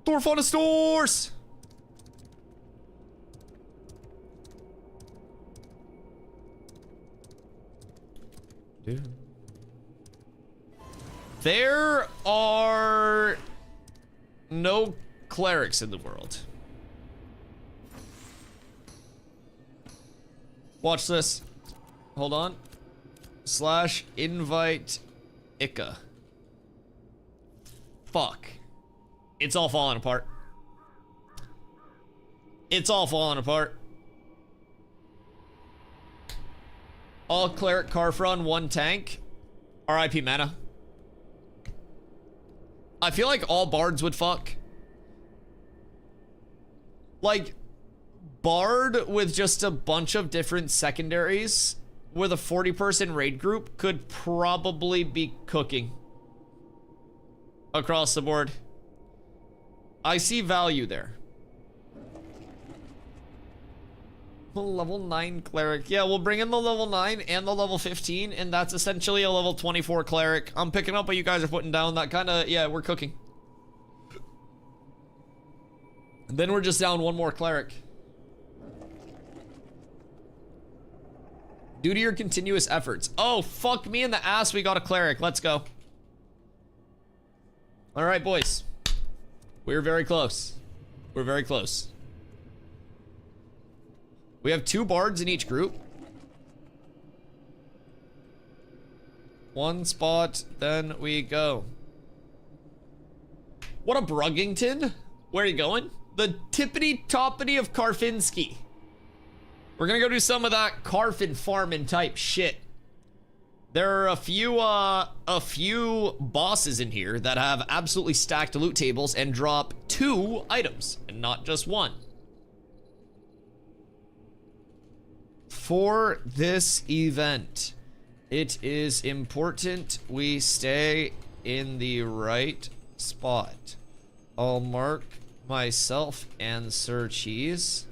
Speaker 1: Dwarf on the stores! Dude. There are no clerics in the world. Watch this. Hold on. /invite Ika. Fuck. It's all falling apart. It's all falling apart. All cleric Carfron, 1 tank. RIP mana. I feel like all bards would fuck. Like, bard with just a bunch of different secondaries with a 40-person raid group could probably be cooking across the board. I see value there. Level 9 cleric. Yeah, we'll bring in the level 9 and the level 15, and that's essentially a level 24 cleric. I'm picking up what you guys are putting down. That kind of, yeah, we're cooking. Then we're just down 1 more cleric. Due to your continuous efforts. Oh, fuck me in the ass, we got a cleric. Let's go. All right, boys. We're very close. We're very close. We have 2 bards in each group. 1 spot, then we go. What a Bruggington. Where are you going? The tippity-toppity of Karfinski. We're gonna go do some of that Karfin farming type shit. There are a few bosses in here that have absolutely stacked loot tables and drop 2 items and not just 1. For this event, it is important we stay in the right spot. I'll mark myself and Sir Cheese.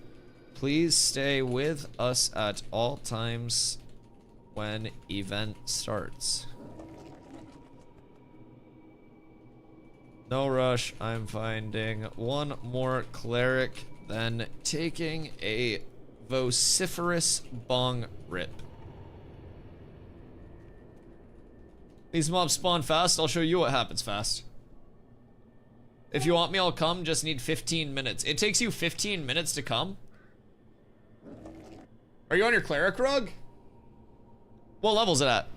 Speaker 1: Please stay with us at all times when event starts. No rush. I'm finding 1 more cleric, then taking a vociferous bong rip. These mobs spawn fast. I'll show you what happens fast. If you want me, I'll come. Just need 15 minutes. It takes you 15 minutes to come? Are you on your cleric rug? What level's it at?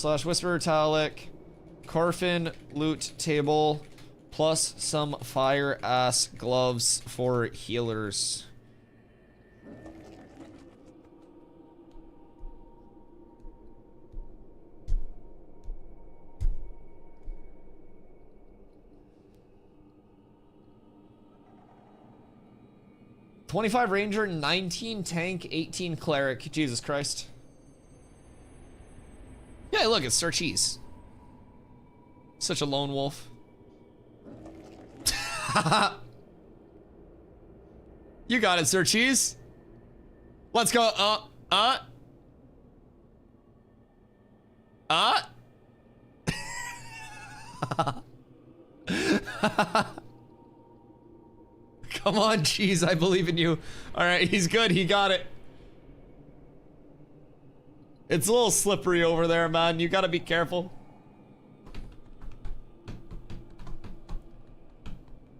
Speaker 1: / Whisperer Talic. Carfin loot table. Plus some fire ass gloves for healers. $25 ranger, 19 tank, 18 cleric. Jesus Christ. Yeah, look, it's Sir Cheese. Such a lone wolf. You got it, Sir Cheese. Let's go. Come on, Cheese. I believe in you. All right, he's good. He got it. It's a little slippery over there, man. You gotta be careful.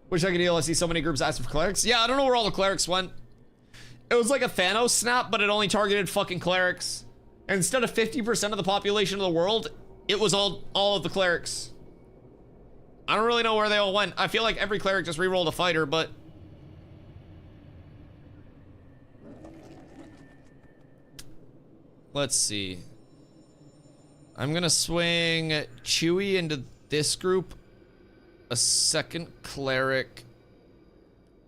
Speaker 1: Wish I could heal. I see so many groups asking for clerics. Yeah, I don't know where all the clerics went. It was like a Thanos snap, but it only targeted fucking clerics. And instead of 50% of the population of the world, it was all of the clerics. I don't really know where they all went. I feel like every cleric just rerolled a fighter, but... Let's see. I'm gonna swing Chewy into this group. A second cleric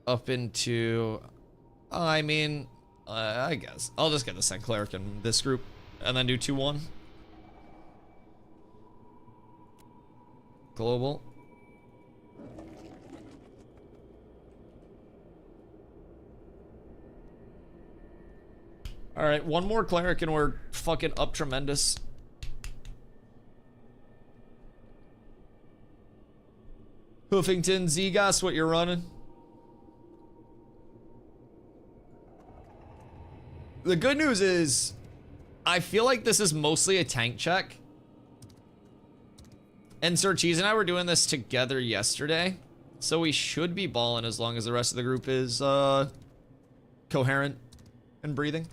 Speaker 1: up into, I mean, I guess. I'll just get the second cleric in this group and then do 2-1. Global. All right, 1 more cleric and we're fucking up tremendous. Hoofington, Zegas, what you're running? The good news is, I feel like this is mostly a tank check. And Sir Cheese and I were doing this together yesterday. So we should be balling as long as the rest of the group is, coherent and breathing.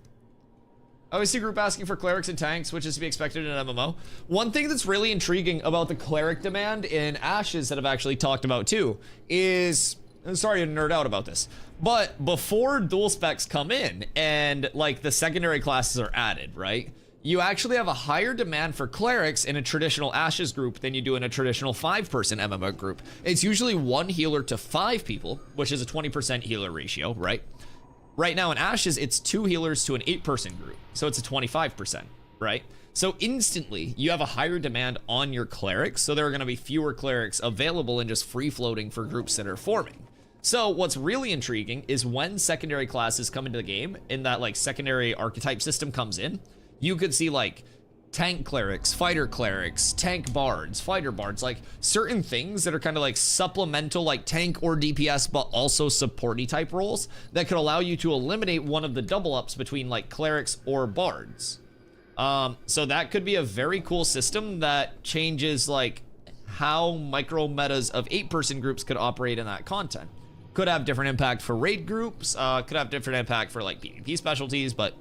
Speaker 1: I always see a group asking for clerics and tanks, which is to be expected in an MMO. One thing that's really intriguing about the cleric demand in Ashes that I've actually talked about too is, I'm sorry to nerd out about this, but before dual specs come in and like the secondary classes are added, right? You actually have a higher demand for clerics in a traditional Ashes group than you do in a traditional 5-person MMO group. It's usually 1 healer to 5 people, which is a 20% healer ratio, right? Right now in Ashes, it's 2 healers to an 8-person group, so it's a 25%, right? So instantly, you have a higher demand on your clerics, so there are gonna be fewer clerics available and just free-floating for groups that are forming. So what's really intriguing is when secondary classes come into the game, and that like secondary archetype system comes in, you could see like tank clerics, fighter clerics, tank bards, fighter bards, like certain things that are kind of like supplemental, like tank or DPS, but also supporty type roles that could allow you to eliminate one of the double ups between like clerics or bards. So that could be a very cool system that changes like how micro metas of 8-person groups could operate in that content. Could have different impact for raid groups, could have different impact for like PvP specialties, but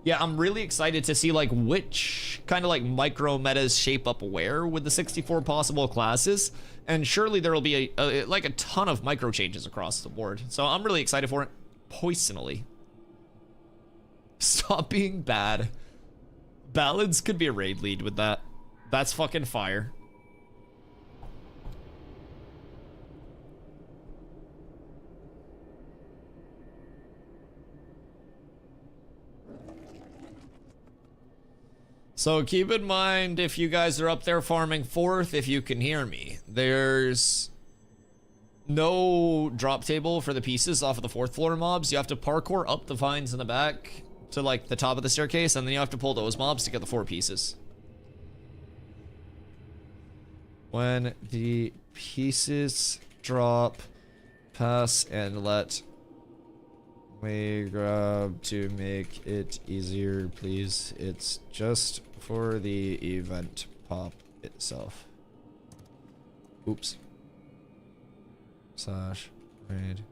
Speaker 1: yeah, I'm really excited to see like which kind of like micro metas shape up where with the 64 possible classes, and surely there will be like a ton of micro changes across the board. So I'm really excited for it. Poisonally. Stop being bad. Ballads could be a raid lead with that. That's fucking fire. So keep in mind, if you guys are up there farming 4th, if you can hear me, there's no drop table for the pieces off of the 4th floor mobs. You have to parkour up the vines in the back to like the top of the staircase, and then you have to pull those mobs to get the 4 pieces. When the pieces drop, pass and let me grab to make it easier, please. It's just for the event pop itself. Oops. Slash raid.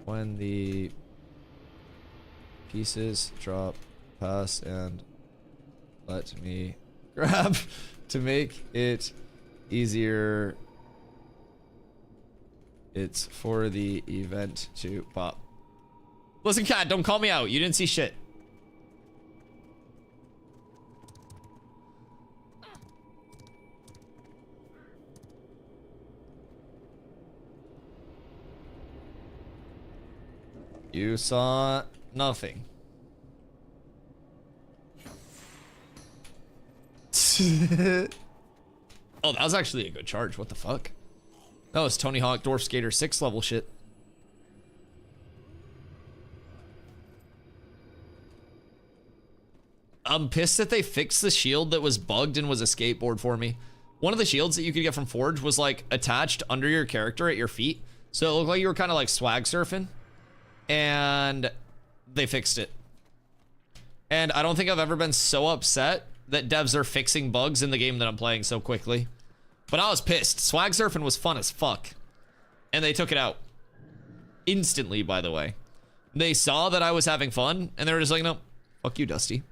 Speaker 1: When the pieces drop, pass and let me grab to make it easier. It's for the event to pop. Listen, cat, don't call me out. You didn't see shit. You saw nothing. Oh, that was actually a good charge. What the fuck? That was Tony Hawk Dwarf Skater 6 level shit. I'm pissed that they fixed the shield that was bugged and was a skateboard for me. One of the shields that you could get from Forge was like attached under your character at your feet. So it looked like you were kind of like swag surfing. And they fixed it. And I don't think I've ever been so upset that devs are fixing bugs in the game that I'm playing so quickly. But I was pissed. Swag surfing was fun as fuck. And they took it out. Instantly, by the way. They saw that I was having fun, and they were just like, no, fuck you, Dusty.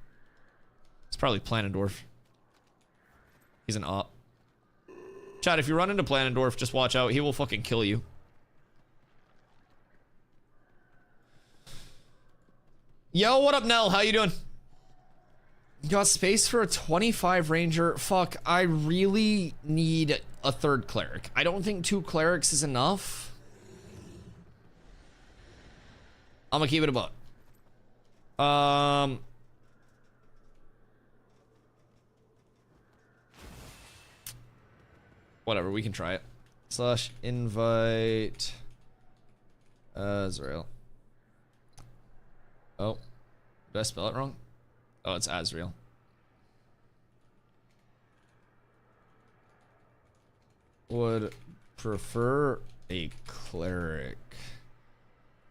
Speaker 1: It's probably Planendorf. He's an op. Chad, if you run into Planendorf, just watch out. He will fucking kill you. Yo, what up, Nell? How you doing? You got space for a 25 ranger? Fuck, I really need a 3rd cleric. I don't think 2 clerics is enough. I'm gonna keep it a buck. Whatever, we can try it. Slash invite Azrael. Oh, did I spell it wrong? Oh, it's Azrael. Would prefer a cleric.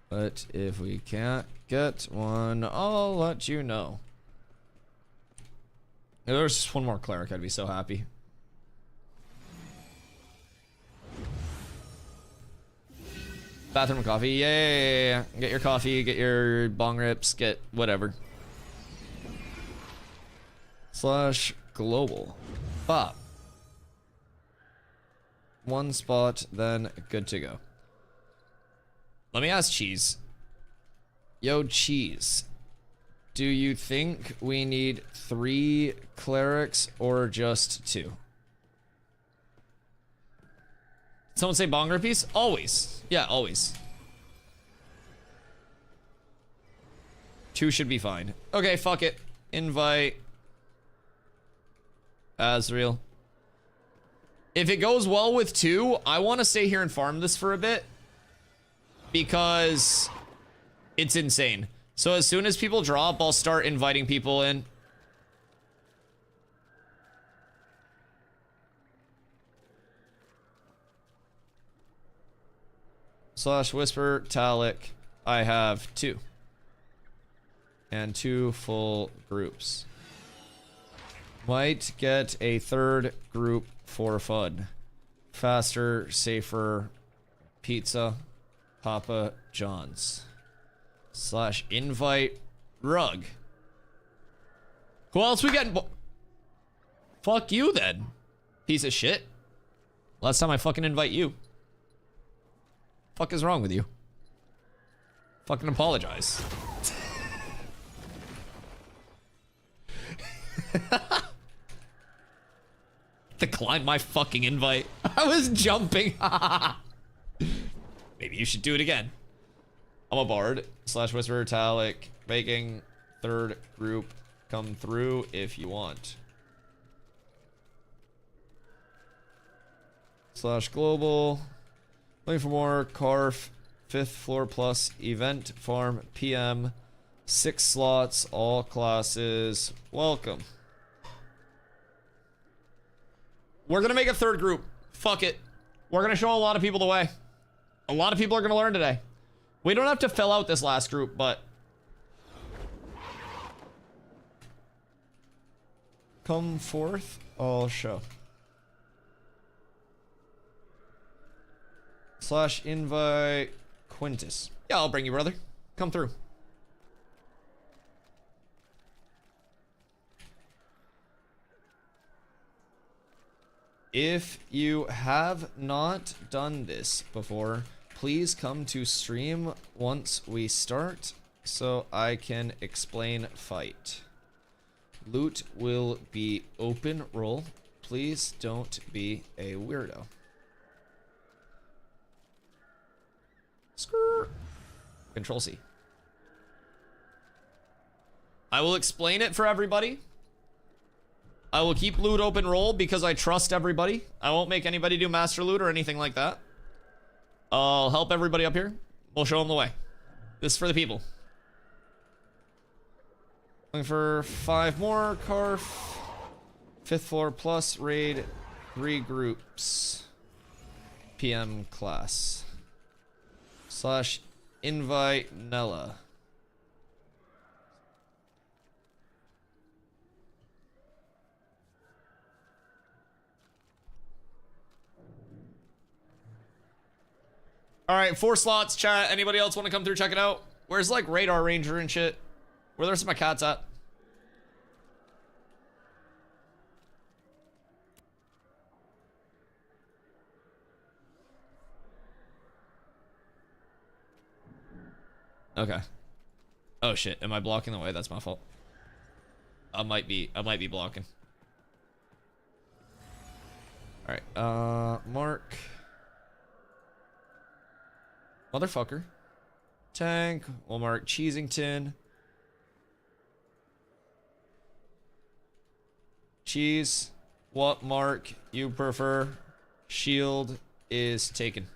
Speaker 1: But if we can't get one, I'll let you know. If there's just one more cleric, I'd be so happy. Bathroom coffee. Yeah. Get your coffee, get your bong rips, get whatever. Slash global. Bop. One spot, then good to go. Let me ask Cheese. Yo, Cheese. Do you think we need 3 clerics or just 2? Someone say bong rippies? Always. Yeah, always. 2 should be fine. Okay, fuck it. Invite Azrael. If it goes well with 2, I want to stay here and farm this for a bit. Because it's insane. So as soon as people drop, I'll start inviting people in. Slash whisper Talic. I have 2. And 2 full groups. Might get a 3rd group for fun. Faster, safer, pizza, Papa John's. Slash invite rug. Who else we getting? Fuck you then, piece of shit. Last time I fucking invite you. Fuck is wrong with you? Fucking apologize. Decline my fucking invite. I was jumping. Maybe you should do it again. I'm a bard. Slash whisper Talic. Baking. 3rd group. Come through if you want. Slash global. Looking for more. Carf. 5th floor plus. Event farm. PM. 6 slots. All classes. Welcome. We're gonna make a 3rd group. Fuck it. We're gonna show a lot of people the way. A lot of people are gonna learn today. We don't have to fill out this last group, but... Come forth, I'll show. Slash invite Quintus. Yeah, I'll bring you, brother. Come through. If you have not done this before, please come to stream once we start so I can explain fight. Loot will be open roll. Please don't be a weirdo. Skrrr. Control C. I will explain it for everybody. I will keep loot open roll because I trust everybody. I won't make anybody do master loot or anything like that. I'll help everybody up here. We'll show them the way. This is for the people. Looking for 5 more. Carf. 5th floor plus raid. 3 groups. PM class. Slash invite Nella. All right, 4 slots, chat. Anybody else want to come through, check it out? Where's like Radar Ranger and shit? Where the rest of my cats at? Okay. Oh shit, am I blocking the way? That's my fault. I might be blocking. All right, Mark. Motherfucker. Tank. We'll mark Cheesington. Cheese. What mark you prefer? Shield is taken.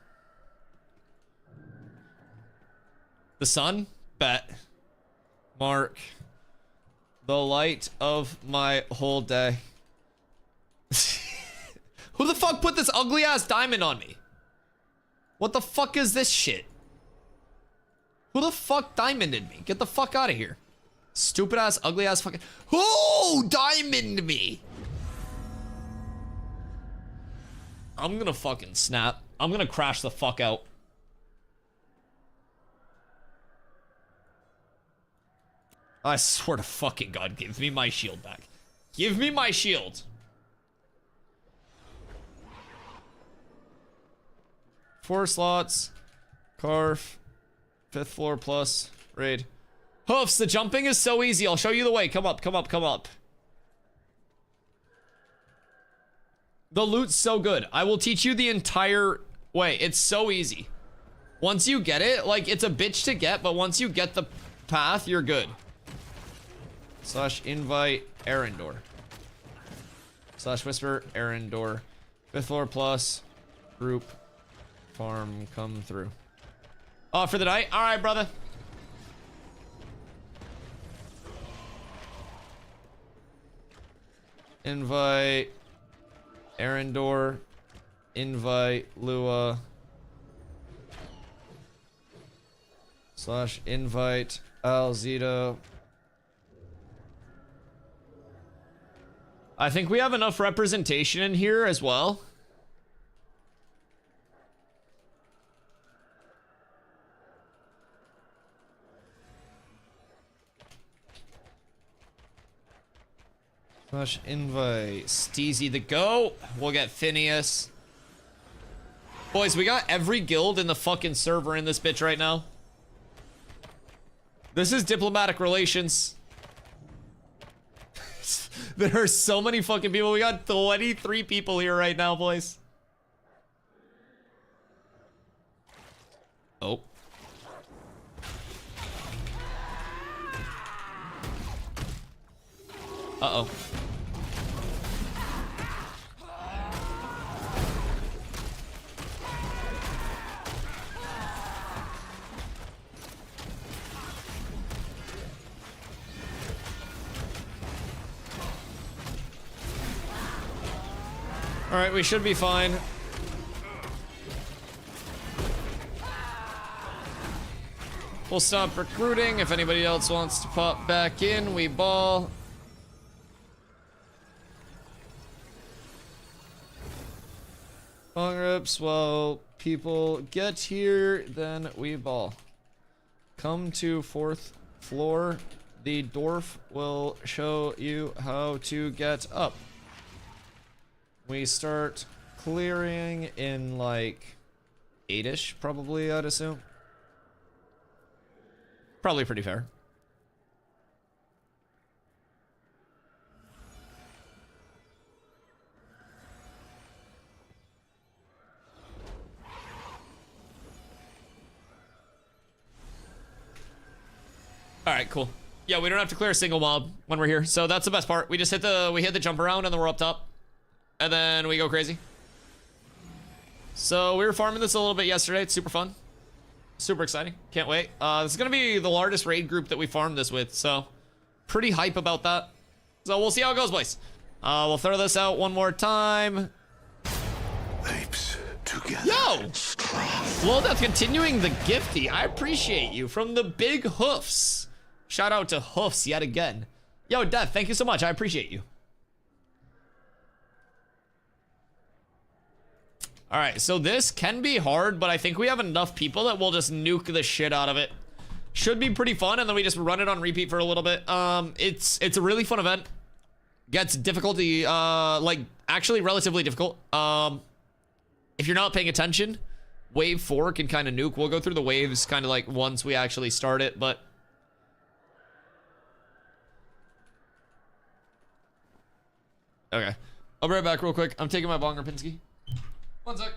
Speaker 1: The sun? Bet. Mark. The light of my whole day. Who the fuck put this ugly ass diamond on me? What the fuck is this shit? Who the fuck diamonded me? Get the fuck out of here. Stupid ass, ugly ass fucking. Who diamonded me? I'm gonna fucking snap. I'm gonna crash the fuck out. I swear to fucking God, give me my shield back. Give me my shield. 4 slots. Carf. 5th floor plus. Raid. Hoofs, the jumping is so easy. I'll show you the way. Come up, come up, come up. The loot's so good. I will teach you the entire way. It's so easy. Once you get it, like, it's a bitch to get, but once you get the path, you're good. Slash invite Arendor. Slash whisper Arendor. 5th floor plus. Group. Farm. Come through. Oh, for the night? Alright, brother. Invite Arendor. Invite Lua. Slash invite Alzito. I think we have enough representation in here as well. Slash invite Steezy the Goat. We'll get Phineas. Boys, we got every guild in the fucking server in this bitch right now. This is diplomatic relations. There are so many fucking people. We got 23 people here right now, boys. Oh. Uh-oh. All right, we should be fine. We'll stop recruiting. If anybody else wants to pop back in, we ball. Bong rips while people get here, then we ball. Come to 4th floor. The dwarf will show you how to get up. We start clearing in like 8-ish, probably, I'd assume. Probably pretty fair. All right, cool. Yeah, we don't have to clear a single mob when we're here, so that's the best part. We just hit the jump around and then we're up top. And then we go crazy. So we were farming this a little bit yesterday. It's super fun. Super exciting. Can't wait. This is going to be the largest raid group that we farmed this with. So pretty hype about that. So we'll see how it goes, boys. We'll throw this out one more time.
Speaker 2: Apes together.
Speaker 1: Yo! Well, that's continuing the gifty. I appreciate you. From the big hoofs. Shout out to hoofs yet again. Yo, Death, thank you so much. I appreciate you. All right, so this can be hard, but I think we have enough people that we'll just nuke the shit out of it. Should be pretty fun, and then we just run it on repeat for a little bit. It's a really fun event. Gets difficulty, like, actually relatively difficult. If you're not paying attention, wave 4 can kind of nuke. We'll go through the waves kind of like once we actually start it, but... Okay. I'll be right back real quick. I'm taking my bonger, Pinsky. One sec.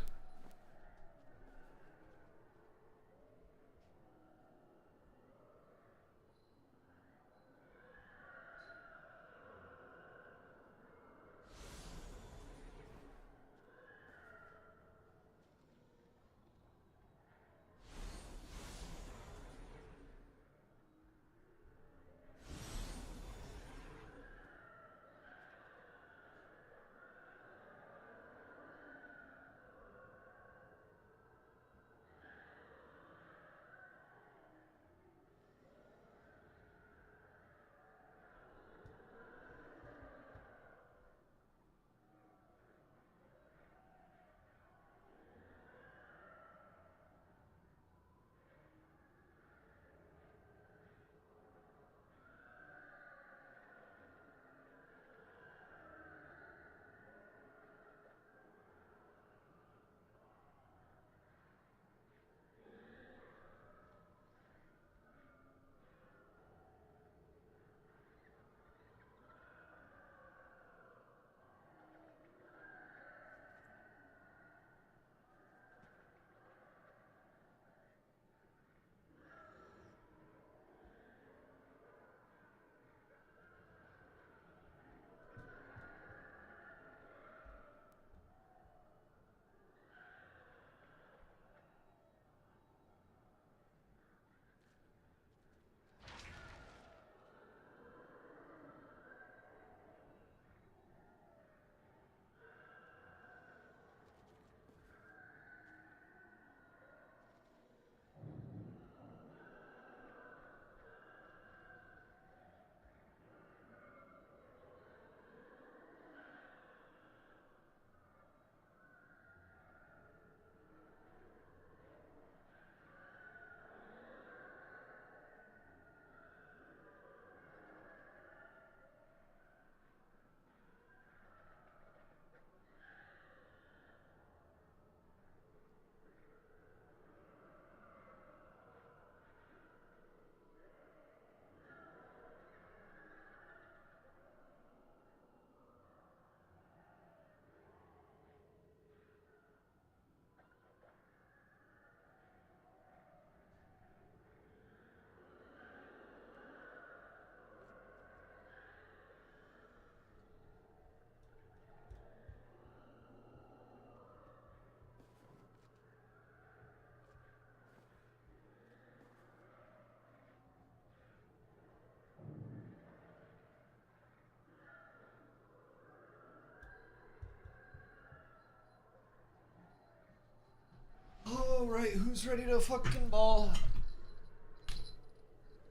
Speaker 1: Alright, who's ready to fucking ball?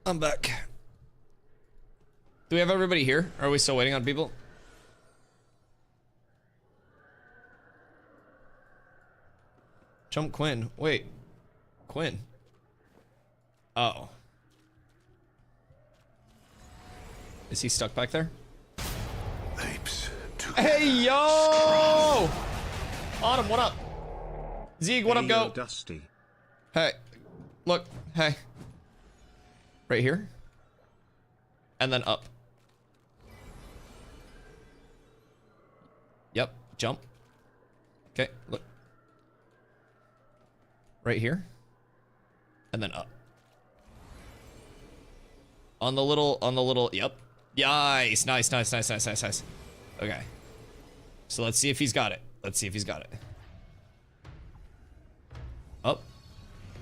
Speaker 1: I'm back. Do we have everybody here? Or are we still waiting on people? Jump Quinn. Wait. Quinn. Oh. Is he stuck back there?
Speaker 2: Apes
Speaker 1: Hey, yo! Autumn, what up? Zeeg, what up, go?
Speaker 2: Dusty.
Speaker 1: Hey. Look. Hey. Right here. And then up. Yep. Jump. Okay, look. Right here. And then up. On the little, yep. Nice, nice, nice, nice, nice, nice, nice. Okay. So let's see if he's got it. Let's see if he's got it. Up.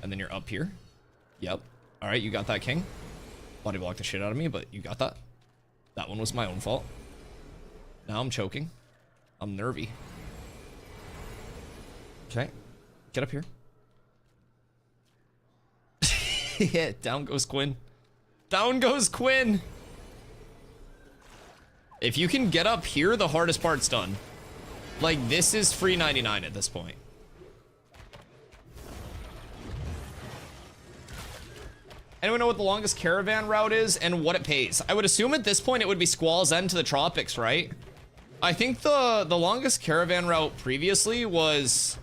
Speaker 1: And then you're up here. Yep. All right, you got that, King. Body blocked the shit out of me, but you got that. That one was my own fault. Now I'm choking. I'm nervy. Okay. Get up here. Yeah, down goes Quinn. Down goes Quinn. If you can get up here, the hardest part's done. Like, this is free 99 at this point. Anyone know what the longest caravan route is and what it pays? I would assume at this point it would be Squall's End to the tropics, right? I think the longest caravan route previously was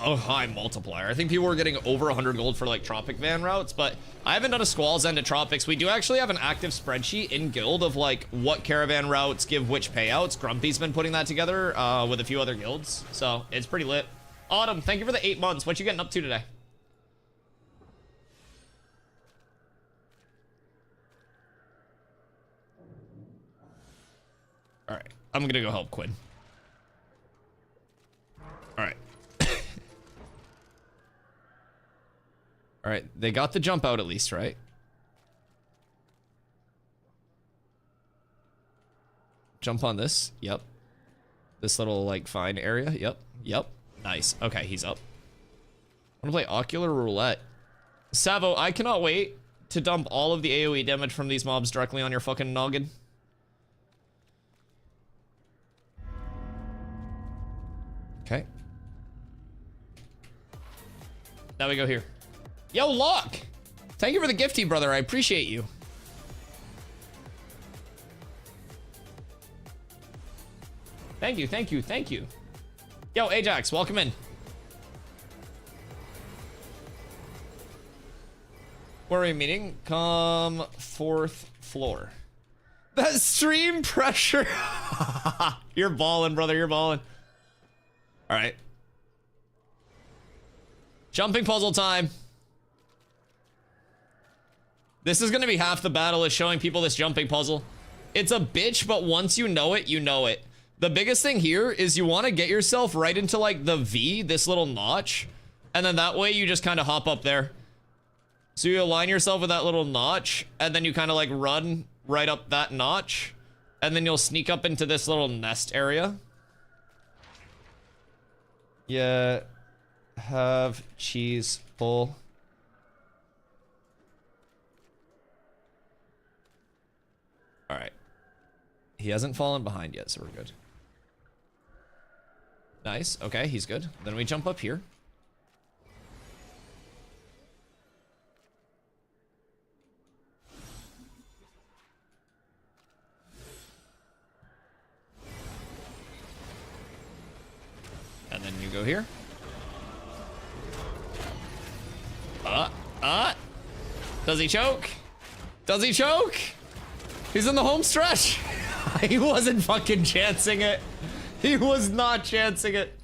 Speaker 1: a high multiplier. I think people were getting over 100 gold for like tropic van routes, but I haven't done a Squall's End to tropics. We do actually have an active spreadsheet in guild of like what caravan routes give which payouts. Grumpy's been putting that together with a few other guilds, so it's pretty lit. Autumn, thank you for the 8 months. What you getting up to today? All right, I'm gonna go help Quinn. All right. All right, they got the jump out at least, right? Jump on this. Yep. This little like fine area. Yep. Yep. Nice. Okay, he's up. I want to play Ocular Roulette. Savo, I cannot wait to dump all of the AoE damage from these mobs directly on your fucking noggin. Okay. Now we go here. Yo, Locke! Thank you for the gifty, brother. I appreciate you. Thank you, thank you, thank you. Yo, Ajax, welcome in. Where are we meeting? Come 4th floor. That stream pressure. You're balling, brother. You're balling. All right. Jumping puzzle time. This is gonna be half the battle, is showing people this jumping puzzle. It's a bitch, but once you know it, you know it. The biggest thing here is you want to get yourself right into like the V, this little notch, and then that way you just kind of hop up there. So you align yourself with that little notch, and then you kind of like run right up that notch, and then you'll sneak up into this little nest area. Yeah, have cheese pull. All right. He hasn't fallen behind yet, so we're good. Nice. Okay, he's good. Then we jump up here. And then you go here. Does he choke? Does he choke? He's in the home stretch. He wasn't fucking chancing it. He was not chancing it.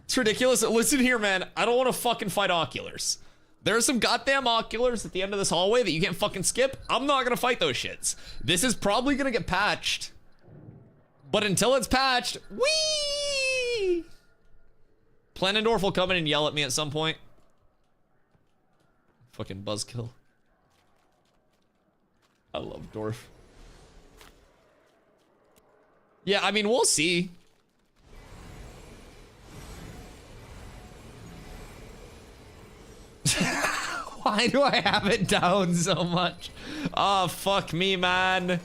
Speaker 1: It's ridiculous. Listen here, man. I don't want to fucking fight oculars. There are some goddamn oculars at the end of this hallway that you can't fucking skip. I'm not gonna fight those shits. This is probably gonna get patched. But until it's patched, whee! Planendorf will come in and yell at me at some point. Fucking buzzkill. I love Dorf. Yeah, I mean, we'll see. Why do I have it down so much? Oh, fuck me, man.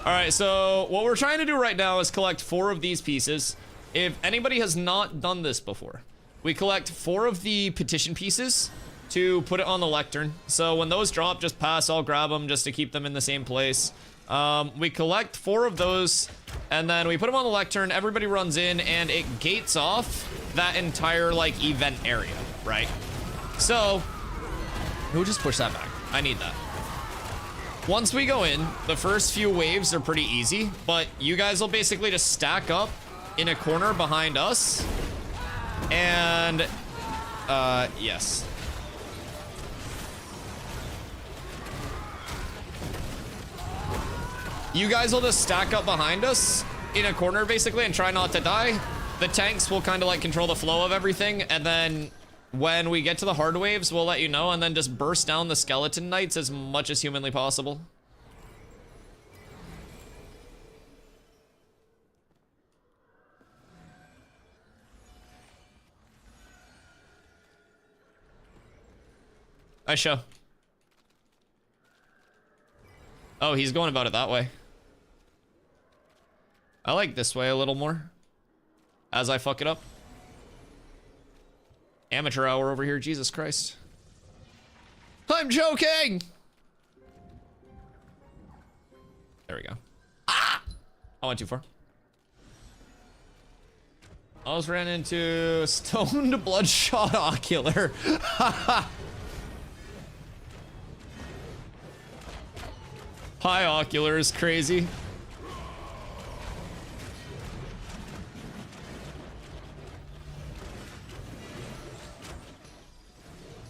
Speaker 1: All right, so what we're trying to do right now is collect 4 of these pieces. If anybody has not done this before, we collect 4 of the petition pieces to put it on the lectern. So when those drop, just pass, I'll grab them just to keep them in the same place. We collect 4 of those, and then we put them on the lectern, everybody runs in, and it gates off that entire, like, event area, right? So, who just pushed that back? I need that. Once we go in, the first few waves are pretty easy, but you guys will basically just stack up in a corner behind us, and, yes. You guys will just stack up behind us in a corner, basically, and try not to die. The tanks will kind of, like, control the flow of everything, and then when we get to the hard waves, we'll let you know, and then just burst down the skeleton knights as much as humanly possible. Nice show. Oh, he's going about it that way. I like this way a little more. As I fuck it up. Amateur hour over here, Jesus Christ. I'm joking! There we go. Ah! I went too far. I almost ran into stoned bloodshot ocular. Hi, ocular is crazy.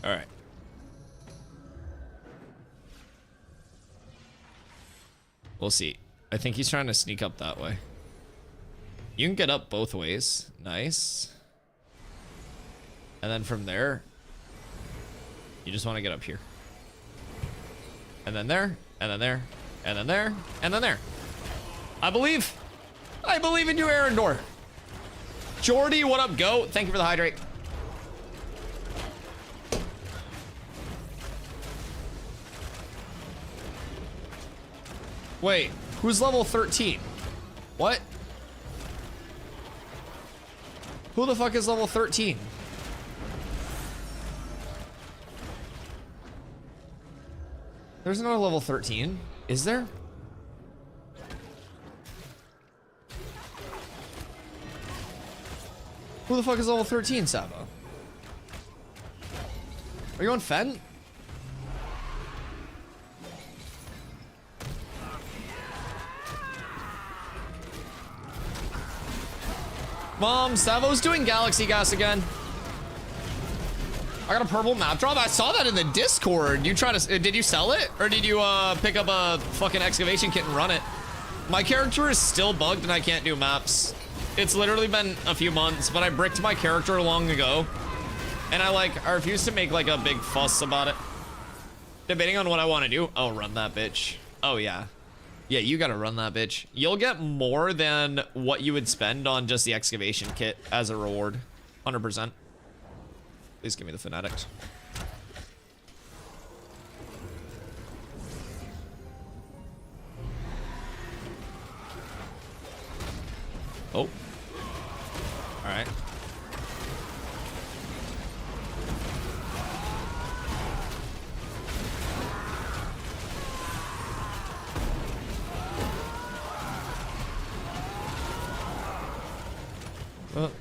Speaker 1: All right. We'll see. I think he's trying to sneak up that way. You can get up both ways. Nice. And then from there, you just want to get up here. And then there, and then there, and then there, and then there. I believe in you, Arendor. Jordy, what up, goat? Thank you for the hydrate. Wait, who's level 13? What? Who the fuck is level 13? There's no level 13, is there? Who the fuck is level 13, Sabo? Are you on Fen? Mom, Savo's doing Galaxy Gas again. I got a purple map drop. I saw that in the Discord. You try to, did you sell it? Or did you pick up a fucking excavation kit and run it? My character is still bugged and I can't do maps. It's literally been a few months, but I bricked my character long ago. And I refuse to make like a big fuss about it. Debating on what I want to do. Oh, run that bitch. Oh yeah. Yeah, you gotta run that bitch. You'll get more than what you would spend on just the excavation kit as a reward. 100%. Please give me the fanatics. Oh. Alright.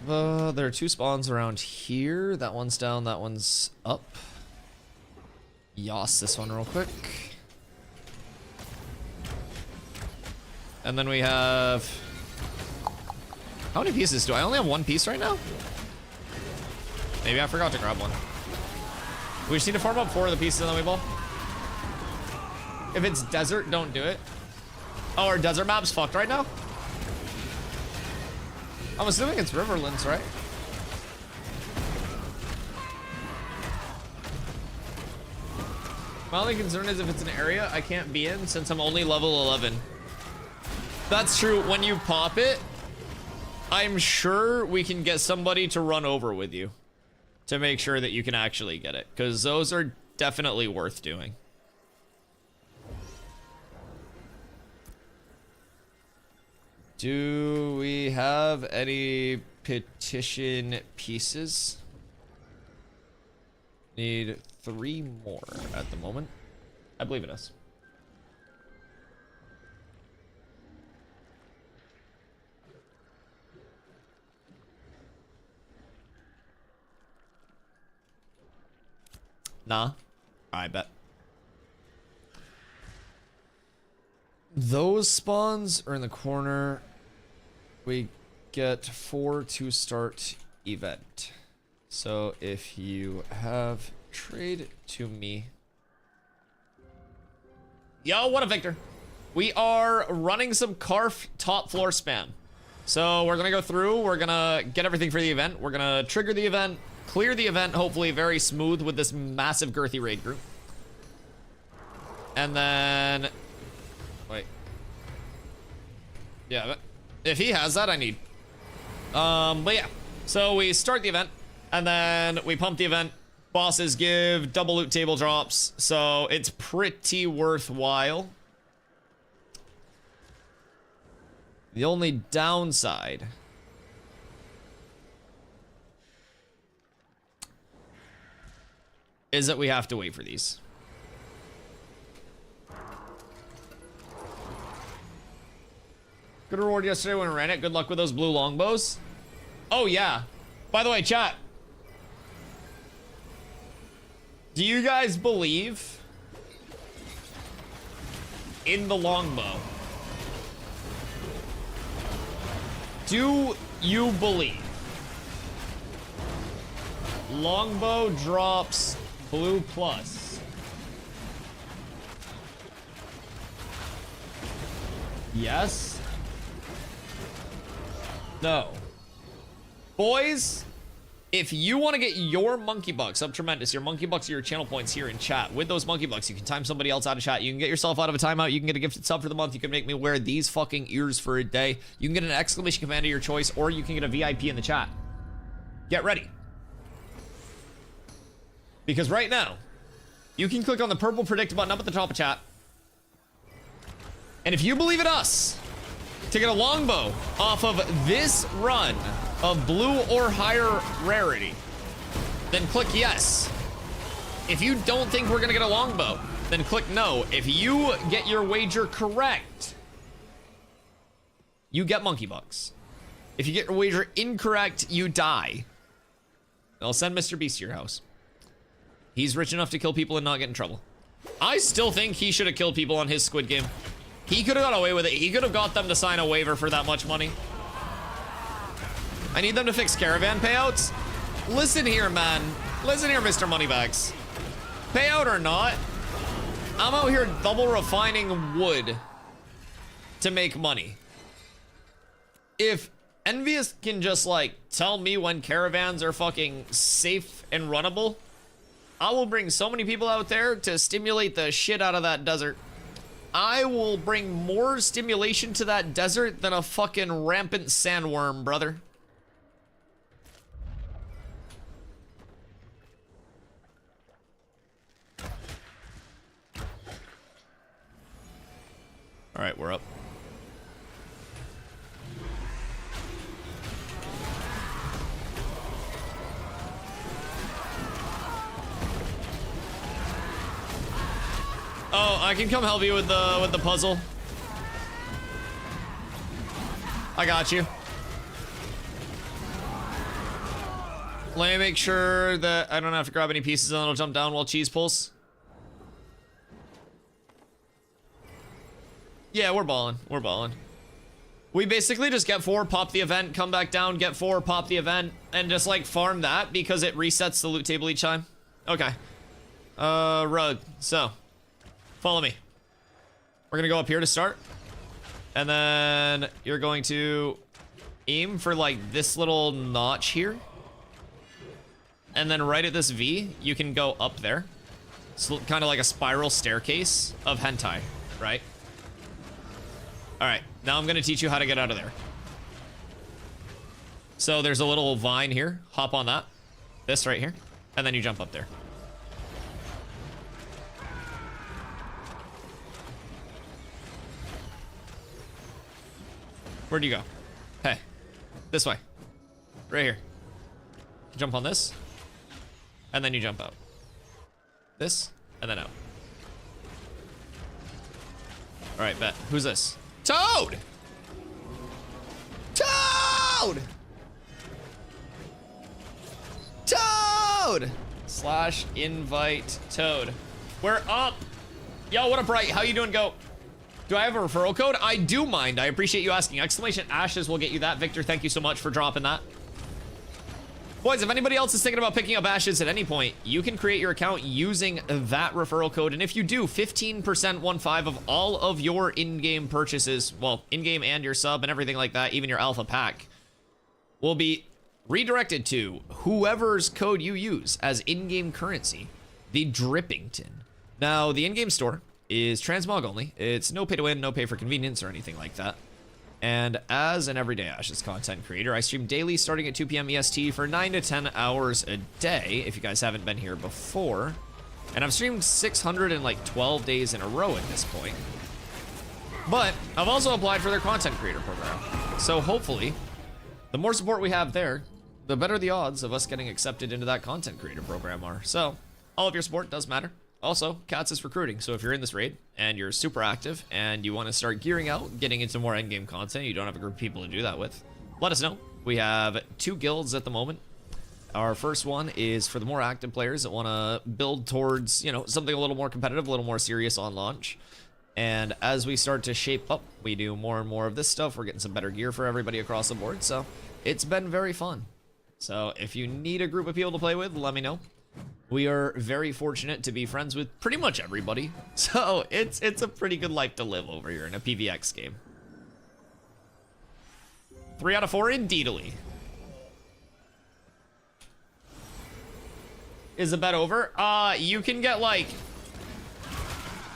Speaker 1: There are 2 spawns around here. That one's down, that one's up. Yoss this one real quick. And then we have... How many pieces do I only have 1 piece right now? Maybe I forgot to grab one. We just need to farm up 4 of the pieces and then we ball. If it's desert, don't do it. Oh, our desert map's fucked right now? I'm assuming it's Riverlands, right? My only concern is if it's an area I can't be in since I'm only level 11. That's true. When you pop it, I'm sure we can get somebody to run over with you to make sure that you can actually get it, because those are definitely worth doing. Do we have any petition pieces? Need 3 more at the moment. I believe in us. Nah, I bet. Those spawns are in the corner. We get 4 to start event. So if you have trade to me. Yo, what a Victor. We are running some Carf top floor spam. So we're gonna go through, we're gonna get everything for the event. We're gonna trigger the event, clear the event, hopefully very smooth with this massive girthy raid group. And then, wait. Yeah, but if he has that, I need. But yeah, so we start the event and then we pump the event. Bosses give double loot table drops, so it's pretty worthwhile. The only downside is that we have to wait for these. Good reward yesterday when we ran it. Good luck with those blue longbows. Oh yeah. By the way, chat. Do you guys believe in the longbow? Do you believe longbow drops blue plus? Yes? No. Boys, if you want to get your monkey bucks up tremendous, your monkey bucks are your channel points here in chat. With those monkey bucks, you can time somebody else out of chat. You can get yourself out of a timeout. You can get a gifted sub for the month. You can make me wear these fucking ears for a day. You can get an exclamation command of your choice, or you can get a VIP in the chat. Get ready. Because right now, you can click on the purple predict button up at the top of chat. And if you believe in us to get a longbow off of this run of blue or higher rarity, then click yes. If you don't think we're gonna get a longbow, then click no. If you get your wager correct, you get monkey bucks. If you get your wager incorrect, you die. I'll send Mr. Beast to your house. He's rich enough to kill people and not get in trouble. I still think he should have killed people on his Squid Game. He could have got away with it. He could have got them to sign a waiver for that much money. I need them to fix caravan payouts. Listen here, man. Listen here, Mr. Moneybags. Payout or not, I'm out here double refining wood to make money. If Envious can just like tell me when caravans are fucking safe and runnable, I will bring so many people out there to stimulate the shit out of that desert. I will bring more stimulation to that desert than a fucking rampant sandworm, brother. All right, we're up. Oh, I can come help you with the puzzle. I got you. Let me make sure that I don't have to grab any pieces and then I'll jump down while cheese pulls. Yeah, we're balling. We're balling. We basically just get 4, pop the event, come back down, get 4, pop the event, and just like farm that because it resets the loot table each time. Okay. Rug. So, follow me. We're gonna go up here to start. And then you're going to aim for like this little notch here. And then right at this V, you can go up there. It's kind of like a spiral staircase of hentai, right? All right, now I'm gonna teach you how to get out of there. So there's a little vine here. Hop on that. This right here. And then you jump up there. Where'd you go? Hey, this way. Right here. Jump on this. And then you jump out. This, and then out. All right, bet. Who's this? Toad! Toad! Toad! Slash invite Toad. We're up. Yo, what up, right? How you doing, Go? Do I have a referral code? I do mind. I appreciate you asking. Exclamation Ashes will get you that. Victor, thank you so much for dropping that. Boys, if anybody else is thinking about picking up Ashes at any point, you can create your account using that referral code. And if you do, 15% 1.5 of all of your in-game purchases, well, in-game and your sub and everything like that, even your alpha pack, will be redirected to whoever's code you use as in-game currency, the Drippington. Now, the in-game store is transmog only. It's no pay to win, no pay for convenience or anything like that. And as an everyday Ashes content creator, I stream daily starting at 2 p.m. EST for 9 to 10 hours a day, if you guys haven't been here before. And I've streamed 612 days in a row at this point. But I've also applied for their content creator program. So hopefully, the more support we have there, the better the odds of us getting accepted into that content creator program are. So all of your support does matter. Also, Cats is recruiting, so if you're in this raid and you're super active and you want to start gearing out, getting into more endgame content, you don't have a group of people to do that with, let us know. We have 2 guilds at the moment. Our first one is for the more active players that want to build towards, you know, something a little more competitive, a little more serious on launch. And as we start to shape up, we do more and more of this stuff. We're getting some better gear for everybody across the board, so it's been very fun. So if you need a group of people to play with, let me know. We are very fortunate to be friends with pretty much everybody, so it's a pretty good life to live over here in a PVX game. 3 out of 4 indeedly. Is the bet over? You can get like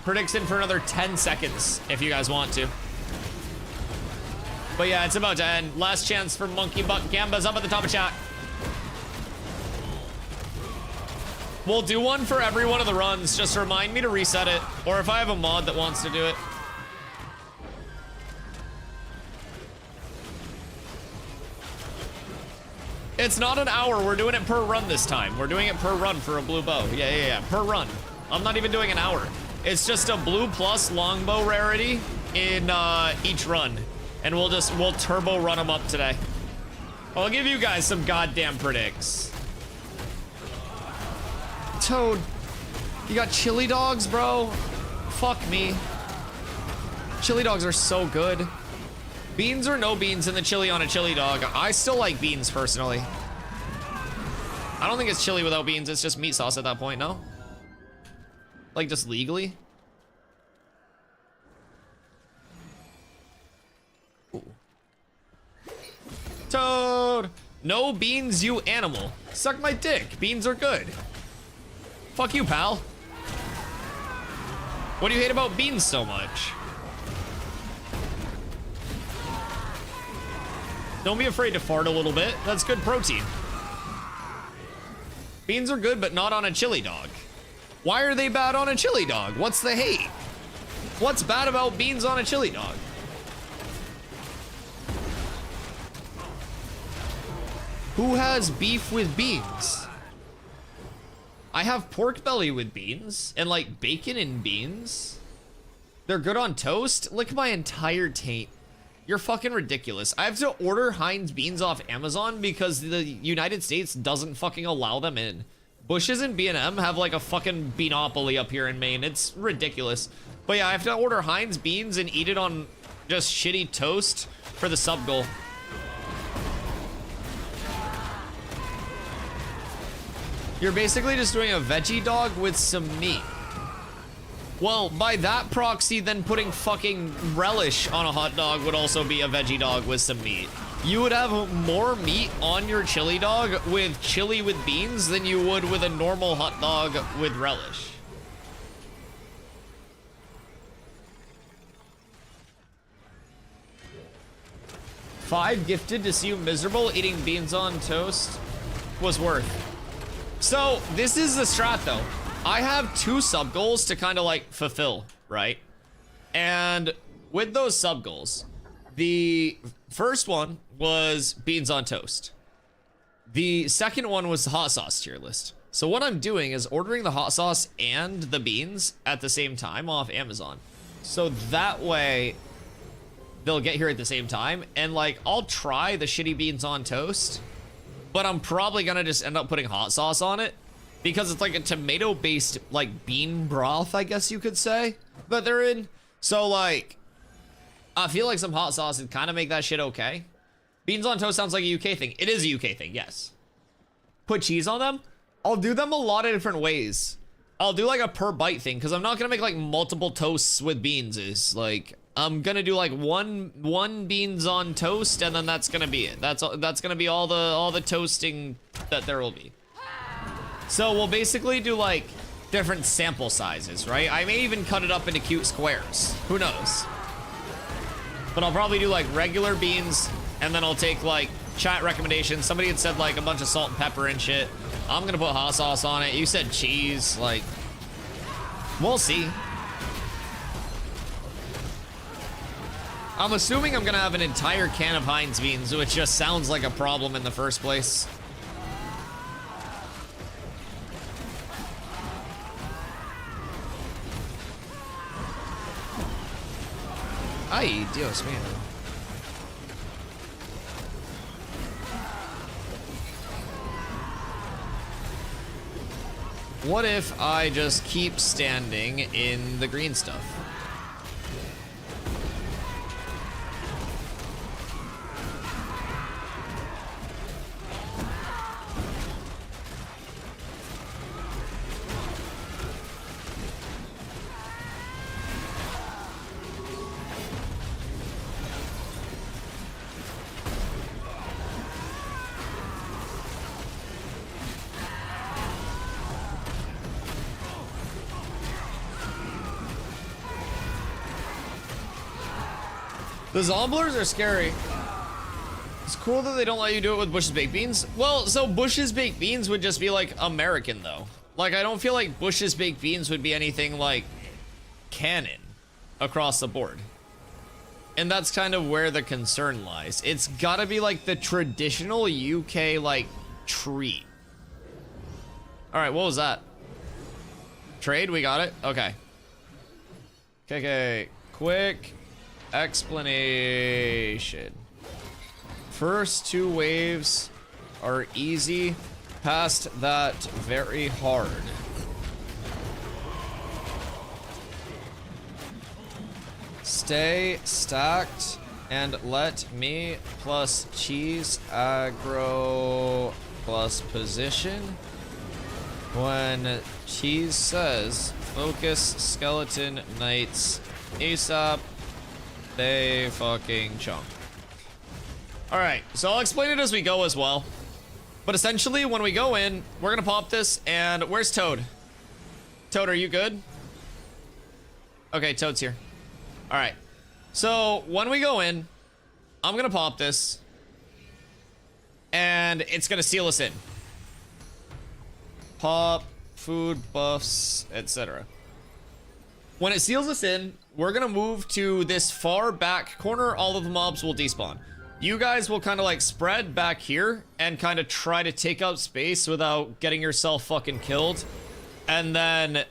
Speaker 1: prediction for another 10 seconds if you guys want to. But yeah, it's about to end. Last chance for Monkey Butt Gamba's up at the top of chat. We'll do one for every one of the runs. Just remind me to reset it, or if I have a mod that wants to do it. It's not an hour. We're doing it per run this time. We're doing it per run for a blue bow. Yeah. Per run. I'm not even doing an hour. It's just a blue plus longbow rarity in each run, and we'll turbo run them up today. I'll give you guys some goddamn predicts. Toad, you got chili dogs, bro? Fuck me. Chili dogs are so good. Beans or no beans in the chili on a chili dog? I still like beans personally. I don't think it's chili without beans. It's just meat sauce at that point, no? Like just legally? Ooh. Toad! No beans, you animal. Suck my dick. Beans are good. Fuck you, pal. What do you hate about beans so much? Don't be afraid to fart a little bit. That's good protein. Beans are good, but not on a chili dog. Why are they bad on a chili dog? What's the hate? What's bad about beans on a chili dog? Who has beef with beans? I have pork belly with beans, and like bacon and beans. They're good on toast. Lick my entire taint. You're fucking ridiculous. I have to order Heinz beans off Amazon because the United States doesn't fucking allow them in. Bush's and B&M have like a fucking beanopoly up here in Maine. It's ridiculous. But yeah, I have to order Heinz beans and eat it on just shitty toast for the sub goal. You're basically just doing a veggie dog with some meat. Well, by that proxy, then putting fucking relish on a hot dog would also be a veggie dog with some meat. You would have more meat on your chili dog with chili with beans than you would with a normal hot dog with relish. 5 gifted to see you miserable. Eating beans on toast was worth. So this is the strat though. I have 2 sub goals to kind of like fulfill, right? And with those sub goals, the first one was beans on toast. The second one was the hot sauce tier list. So what I'm doing is ordering the hot sauce and the beans at the same time off Amazon. So that way they'll get here at the same time. And like, I'll try the shitty beans on toast, but I'm probably gonna just end up putting hot sauce on it because it's like a tomato-based like bean broth, I guess you could say, that they're in. So like, I feel like some hot sauce would kind of make that shit okay. Beans on toast sounds like a UK thing. It is a UK thing, yes. Put cheese on them? I'll do them a lot of different ways. I'll do like a per bite thing because I'm not gonna make like multiple toasts with beans. Is like, I'm gonna do like one beans on toast, and then that's gonna be it. That's gonna be all the toasting that there will be. So we'll basically do like different sample sizes, right? I may even cut it up into cute squares. Who knows? But I'll probably do like regular beans, and then I'll take like chat recommendations. Somebody had said like a bunch of salt and pepper and shit. I'm gonna put hot sauce on it. You said cheese, like, we'll see. I'm assuming I'm gonna have an entire can of Heinz beans, which just sounds like a problem in the first place. Ay, Dios mío. What if I just keep standing in the green stuff? The zomblers are scary. It's cool that they don't let you do it with Bush's Baked Beans. Well, so Bush's Baked Beans would just be like American though. Like, I don't feel like Bush's Baked Beans would be anything like canon across the board. And that's kind of where the concern lies. It's gotta be like the traditional UK like treat. All right, what was that? Trade, we got it? Okay. Okay, quick explanation. First 2 waves are easy. Past that, very hard. Stay stacked and let me plus cheese aggro plus position. When cheese says focus skeleton knights ASAP, they fucking chunk. Alright, so I'll explain it as we go as well. But essentially, when we go in, we're gonna pop this, and where's Toad? Toad, are you good? Okay, Toad's here. Alright, so when we go in, I'm gonna pop this, and it's gonna seal us in. Pop, food, buffs, etc. When it seals us in, we're gonna move to this far back corner. All of the mobs will despawn. You guys will kind of like spread back here and kind of try to take up space without getting yourself fucking killed. And then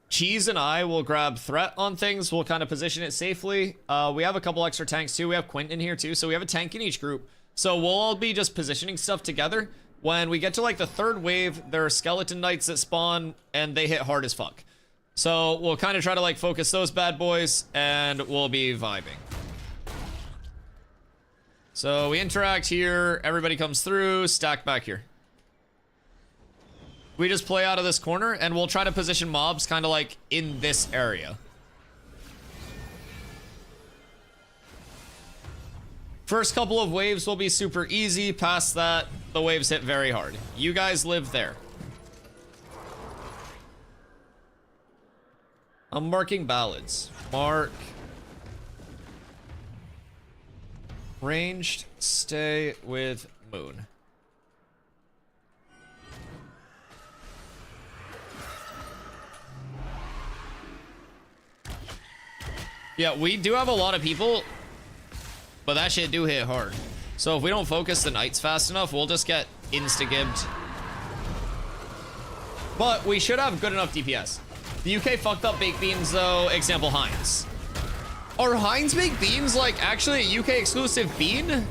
Speaker 1: Cheese and I will grab threat on things. We'll kind of position it safely. We have a couple extra tanks too. We have Quint in here too. So we have a tank in each group. So we'll all be just positioning stuff together. When we get to like the 3rd wave, there are skeleton knights that spawn and they hit hard as fuck. So we'll kind of try to like focus those bad boys and we'll be vibing. So we interact here, everybody comes through, stack back here. We just play out of this corner and we'll try to position mobs kind of like in this area. First couple of waves will be super easy. Past that, the waves hit very hard. You guys live there. I'm marking ballads. Mark Ranged, stay with Moon. Yeah, we do have a lot of people, but that shit do hit hard. So if we don't focus the knights fast enough, we'll just get insta-gibbed. But we should have good enough DPS. The UK fucked up baked beans though, example Heinz. Are Heinz baked beans like actually a UK exclusive bean?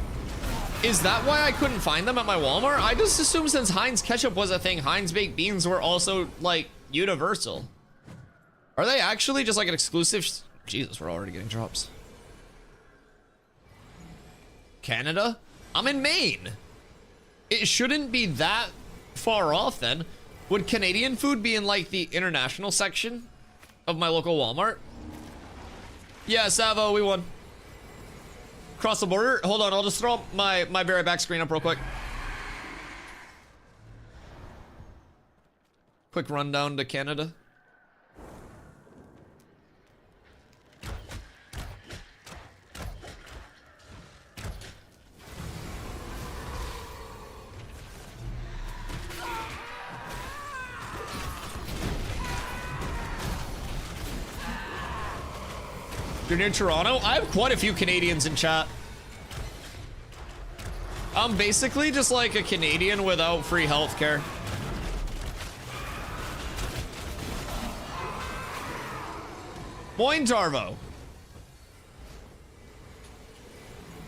Speaker 1: Is that why I couldn't find them at my Walmart? I just assumed since Heinz ketchup was a thing, Heinz baked beans were also like universal. Are they actually just like an exclusive? Jesus, we're already getting drops. Canada? I'm in Maine. It shouldn't be that far off then. Would Canadian food be in like the international section of my local Walmart? Yeah, Savo, we won. Cross the border. Hold on, I'll just throw my Be Right Back screen up real quick. Quick rundown to Canada. You're near Toronto? I have quite a few Canadians in chat. I'm basically just like a Canadian without free healthcare. Moin, Tarvo.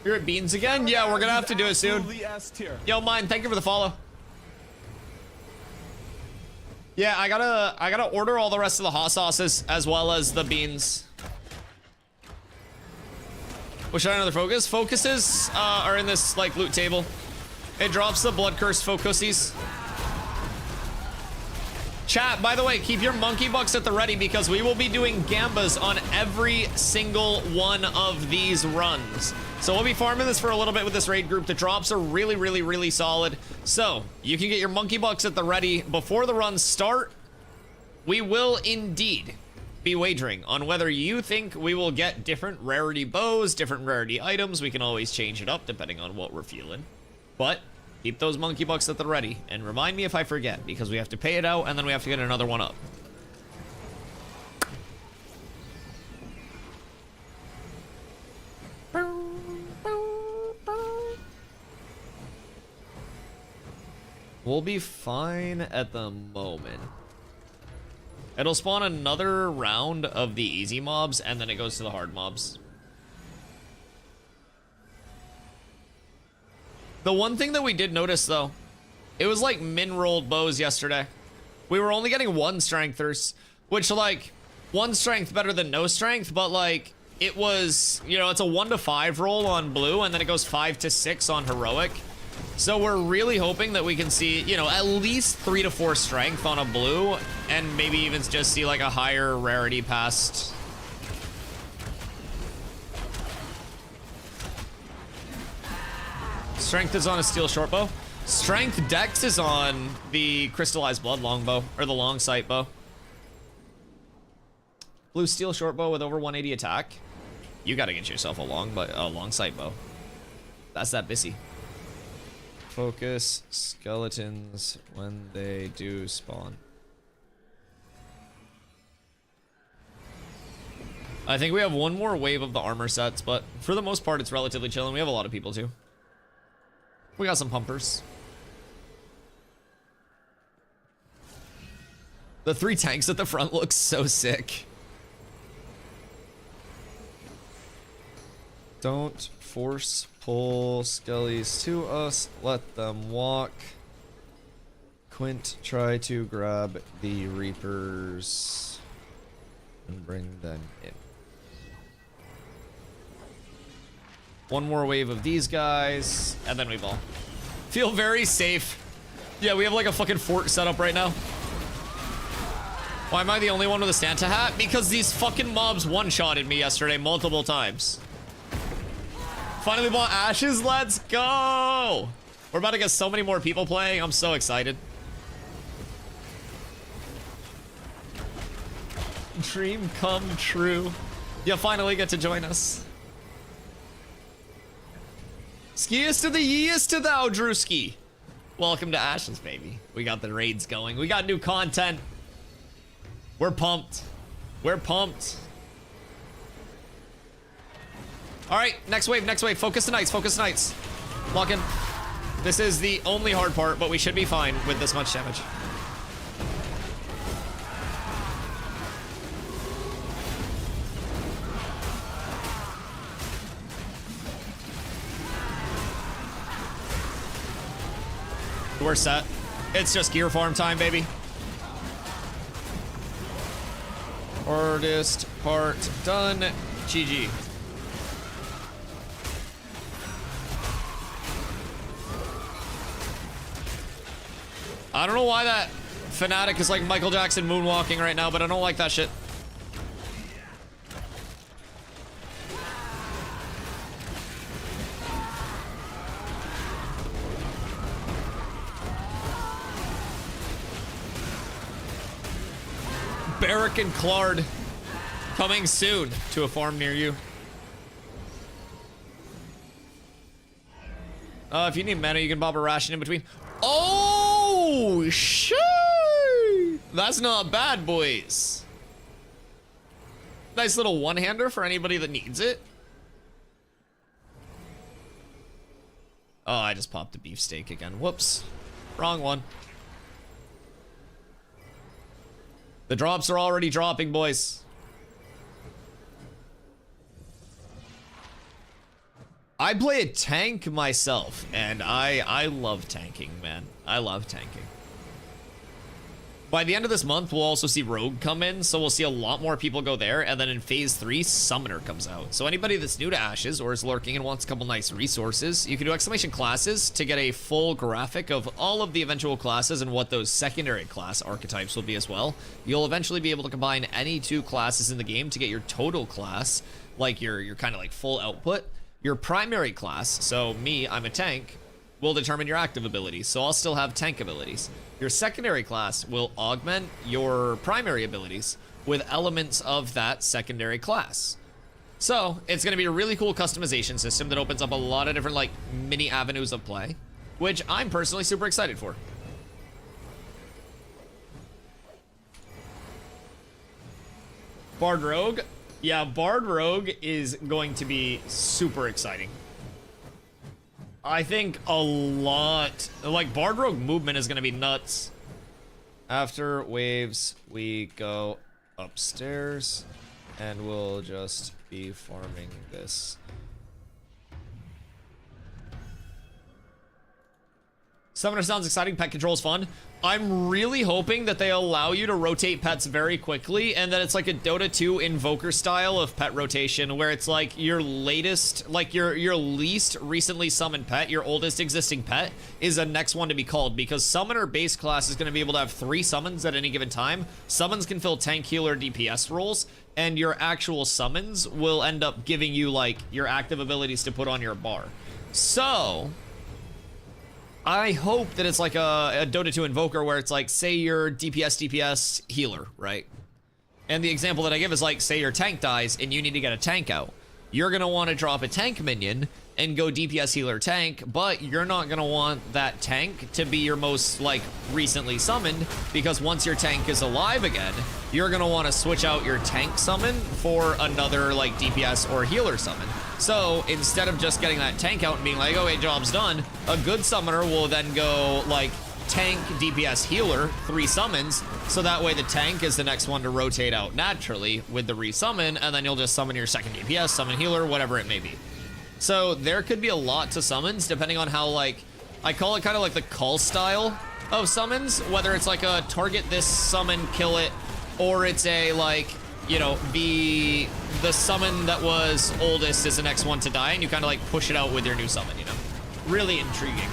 Speaker 1: You're at Beans again? Yeah, we're gonna have to do it soon. Yo, Mine, thank you for the follow. Yeah, I gotta order all the rest of the hot sauces as well as the beans. Which I another focus? Focuses are in this like loot table. It drops the blood curse focusies. Chat, by the way, keep your monkey bucks at the ready because we will be doing gambas on every single one of these runs. So we'll be farming this for a little bit with this raid group. The drops are really, really, really solid. So you can get your monkey bucks at the ready before the runs start. We will indeed be wagering on whether you think we will get different rarity bows, different rarity items. We can always change it up depending on what we're feeling. But keep those monkey bucks at the ready. And remind me if I forget, because we have to pay it out and then we have to get another one up. We'll be fine at the moment. It'll spawn another round of the easy mobs, and then it goes to the hard mobs. The one thing that we did notice, though, it was like min-rolled bows yesterday. We were only getting 1 strengthers, which, like, 1 strength better than no strength, but, like, it was, you know, it's a 1 to 5 roll on blue, and then it goes 5 to 6 on heroic. So we're really hoping that we can see, you know, at least 3 to 4 strength on a blue, and maybe even just see like a higher rarity past. Strength is on a steel short bow. Strength dex is on the crystallized blood longbow, or the long sight bow. Blue steel short bow with over 180 attack. You gotta get yourself a long sight bow. That's that bissy. Focus skeletons when they do spawn. I think we have one more wave of the armor sets, but for the most part, it's relatively chill, and we have a lot of people too. We got some pumpers. The 3 tanks at the front look so sick. Don't force pull skellies to us. Let them walk. Quint, try to grab the Reapers and bring them in. One more wave of these guys, and then we ball. Feel very safe. Yeah, we have like a fucking fort set up right now. Why am I the only one with a Santa hat? Because these fucking mobs one-shotted me yesterday multiple times. Finally bought Ashes, let's go! We're about to get so many more people playing, I'm so excited. Dream come true. You finally get to join us. skiest to the yeest to thou, Drewski. Welcome to Ashes, baby. We got the raids going. We got new content. We're pumped. We're pumped. All right, next wave, next wave. Focus the knights, focus the knights. Lock in. This is the only hard part, but we should be fine with this much damage. We're set. It's just gear farm time, baby. Hardest part done. GG. I don't know why that fanatic is like Michael Jackson moonwalking right now, but I don't like that shit. Barrack and Claude coming soon to a farm near you. If you need mana, you can bob a ration in between. Oh, shit! That's not bad, boys. Nice little one-hander for anybody that needs it. Oh, I just popped a beefsteak again. Whoops. Wrong one. The drops are already dropping, boys. I play a tank myself, and I love tanking, man. I love tanking. By the end of this month, we'll also see Rogue come in, so we'll see a lot more people go there, and then in Phase 3, Summoner comes out. So anybody that's new to Ashes or is lurking and wants a couple nice resources, you can do exclamation classes to get a full graphic of all of the eventual classes and what those secondary class archetypes will be as well. You'll eventually be able to combine any two classes in the game to get your total class, like your kind of like full output. Your primary class, so me, I'm a tank, will determine your active abilities, so I'll still have tank abilities. Your secondary class will augment your primary abilities with elements of that secondary class. So it's going to be a really cool customization system that opens up a lot of different like mini avenues of play, which I'm personally super excited for. Bard Rogue. Yeah, Bard Rogue is going to be super exciting. I think a lot, like Bard Rogue movement is gonna be nuts. After waves, we go upstairs and we'll just be farming this. Summoner sounds exciting, pet control is fun. I'm really hoping that they allow you to rotate pets very quickly and that it's like a Dota 2 Invoker style of pet rotation where it's like your latest, like your least recently summoned pet, your oldest existing pet, is the next one to be called because Summoner base class is going to be able to have 3 summons at any given time. Summons can fill tank, healer, DPS roles, and your actual summons will end up giving you like your active abilities to put on your bar. So I hope that it's like a Dota 2 Invoker where it's like, say you're DPS healer, right? And the example that I give is like, say your tank dies and you need to get a tank out. You're gonna want to drop a tank minion and go DPS healer tank, but you're not gonna want that tank to be your most like recently summoned because once your tank is alive again, you're gonna want to switch out your tank summon for another like DPS or healer summon. So instead of just getting that tank out and being like, okay, job's done, a good summoner will then go like tank, DPS, healer, 3 summons, so that way the tank is the next one to rotate out naturally with the resummon, and then you'll just summon your second DPS, summon healer, whatever it may be. So there could be a lot to summons depending on how like, I call it kind of like the call style of summons, whether it's like a target this summon, kill it, or it's a like, you know, the summon that was oldest is the next one to die, and you kind of like push it out with your new summon, you know? Really intriguing.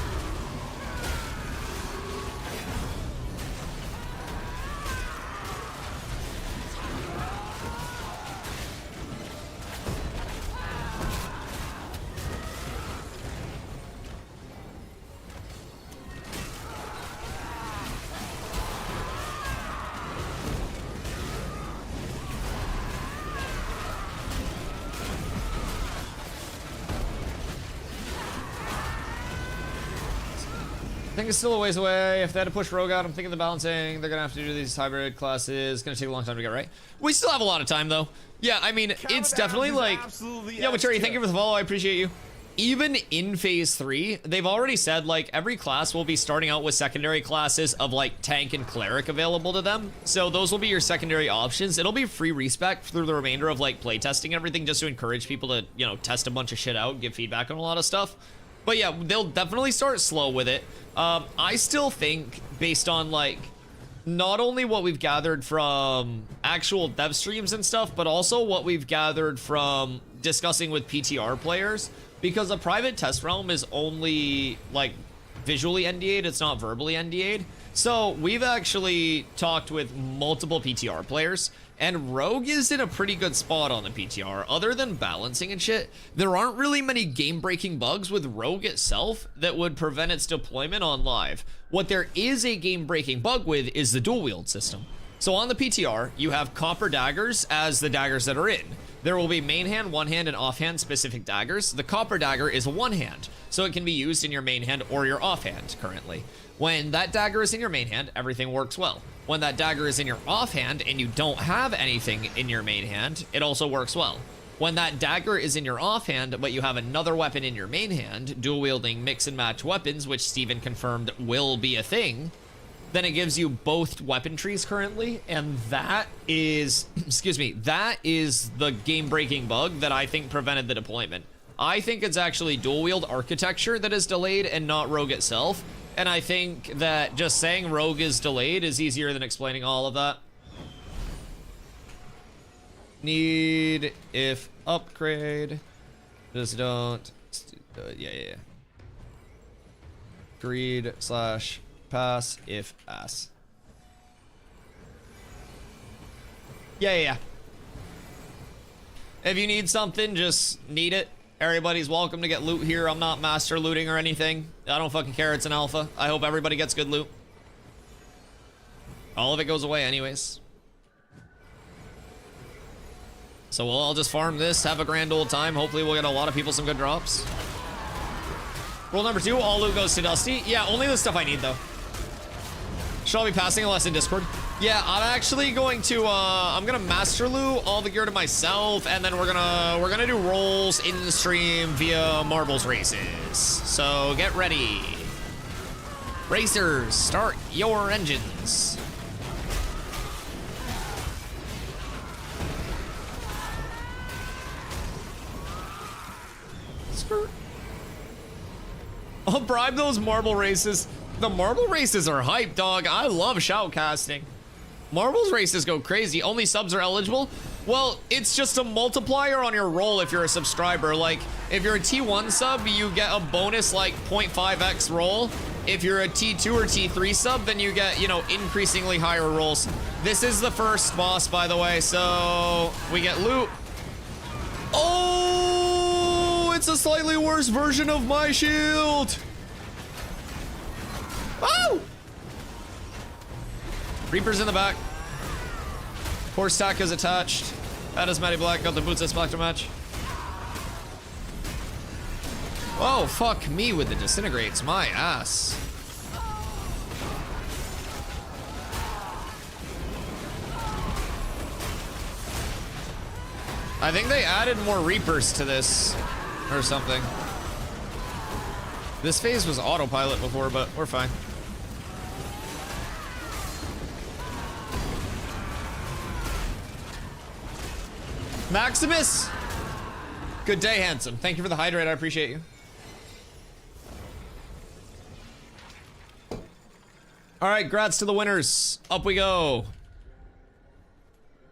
Speaker 1: think it's still a ways away. If they had to push Rogue out, I'm thinking the balancing, they're gonna have to do these hybrid classes. It's gonna take a long time to get right. We still have a lot of time though. Yeah, I mean, it's definitely like, yeah, Wacheri, thank you for the follow. I appreciate you. Even in phase 3, they've already said like every class will be starting out with secondary classes of like tank and cleric available to them. So those will be your secondary options. It'll be free respec through the remainder of like playtesting and everything, just to encourage people to, you know, test a bunch of shit out, give feedback on a lot of stuff. But yeah, they'll definitely start slow with it. I still think, based on like not only what we've gathered from actual dev streams and stuff, but also what we've gathered from discussing with PTR players, because a private test realm is only like visually NDA'd, it's not verbally NDA'd. So we've actually talked with multiple PTR players, and Rogue is in a pretty good spot on the PTR. Other than balancing and shit, there aren't really many game-breaking bugs with Rogue itself that would prevent its deployment on live. What there is a game-breaking bug with is the dual wield system. So on the PTR, you have copper daggers as the daggers that are in. There will be main hand, one hand, and offhand specific daggers. The copper dagger is a one hand, so it can be used in your main hand or your offhand currently. When that dagger is in your main hand, everything works well. When that dagger is in your offhand and you don't have anything in your main hand, it also works well. When that dagger is in your offhand, but you have another weapon in your main hand, dual wielding mix and match weapons, which Steven confirmed will be a thing, then it gives you both weapon trees currently, and that is, excuse me, that is the game-breaking bug that I think prevented the deployment. I think it's actually dual wield architecture that is delayed and not Rogue itself, and I think that just saying Rogue is delayed is easier than explaining all of that. Need if upgrade, just don't, yeah. Greed slash pass if ass. Yeah. If you need something, just need it. Everybody's welcome to get loot here. I'm not master looting or anything. I don't fucking care. It's an alpha. I hope everybody gets good loot. All of it goes away anyways. So we'll all just farm this, have a grand old time. Hopefully we'll get a lot of people some good drops. Rule number 2, all loot goes to Dusty. Yeah, only the stuff I need though. Should I be passing a lesson in Discord? Yeah, I'm actually going to, I'm gonna master loot all the gear to myself, and then we're gonna do rolls in the stream via marbles races. So get ready. Racers, start your engines. Skirt. I'll bribe those marble races. The marble races are hype, dog. I love shoutcasting. Marbles races go crazy. Only subs are eligible. Well, it's just a multiplier on your roll if you're a subscriber. Like, if you're a T1 sub, you get a bonus like 0.5x roll. If you're a T2 or T3 sub, then you get, you know, increasingly higher rolls. This is the first boss, by the way, so we get loot. Oh, it's a slightly worse version of my shield. Oh! Reaper's in the back. Horse tack is attached. That is Matty Black. Got the boots that Spectre match. Oh, fuck me with the disintegrates. My ass. I think they added more Reapers to this or something. This phase was autopilot before, but we're fine. Maximus! Good day, handsome. Thank you for the hydrate. I appreciate you. All right, grats to the winners. Up we go.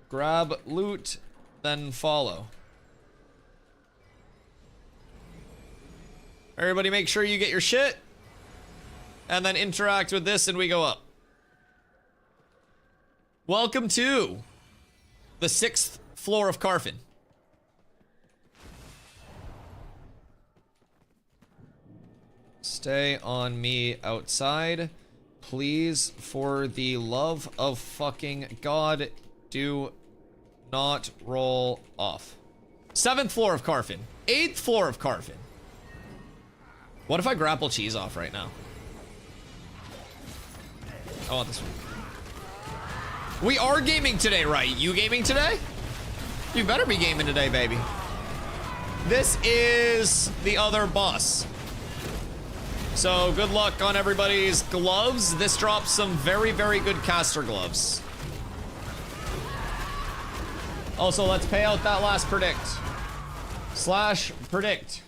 Speaker 1: Grab loot, then follow. Everybody make sure you get your shit, and then interact with this, and we go up. Welcome to the 6th floor of Carfin. Stay on me outside. Please, for the love of fucking God, do not roll off. 7th floor of Carfin. 8th floor of Carfin. What if I grapple cheese off right now? I want this one. We are gaming today, right? You gaming today? You better be gaming today, baby. This is the other boss. So good luck on everybody's gloves. This drops some very, very good caster gloves. Also, let's pay out that last predict. Slash predict.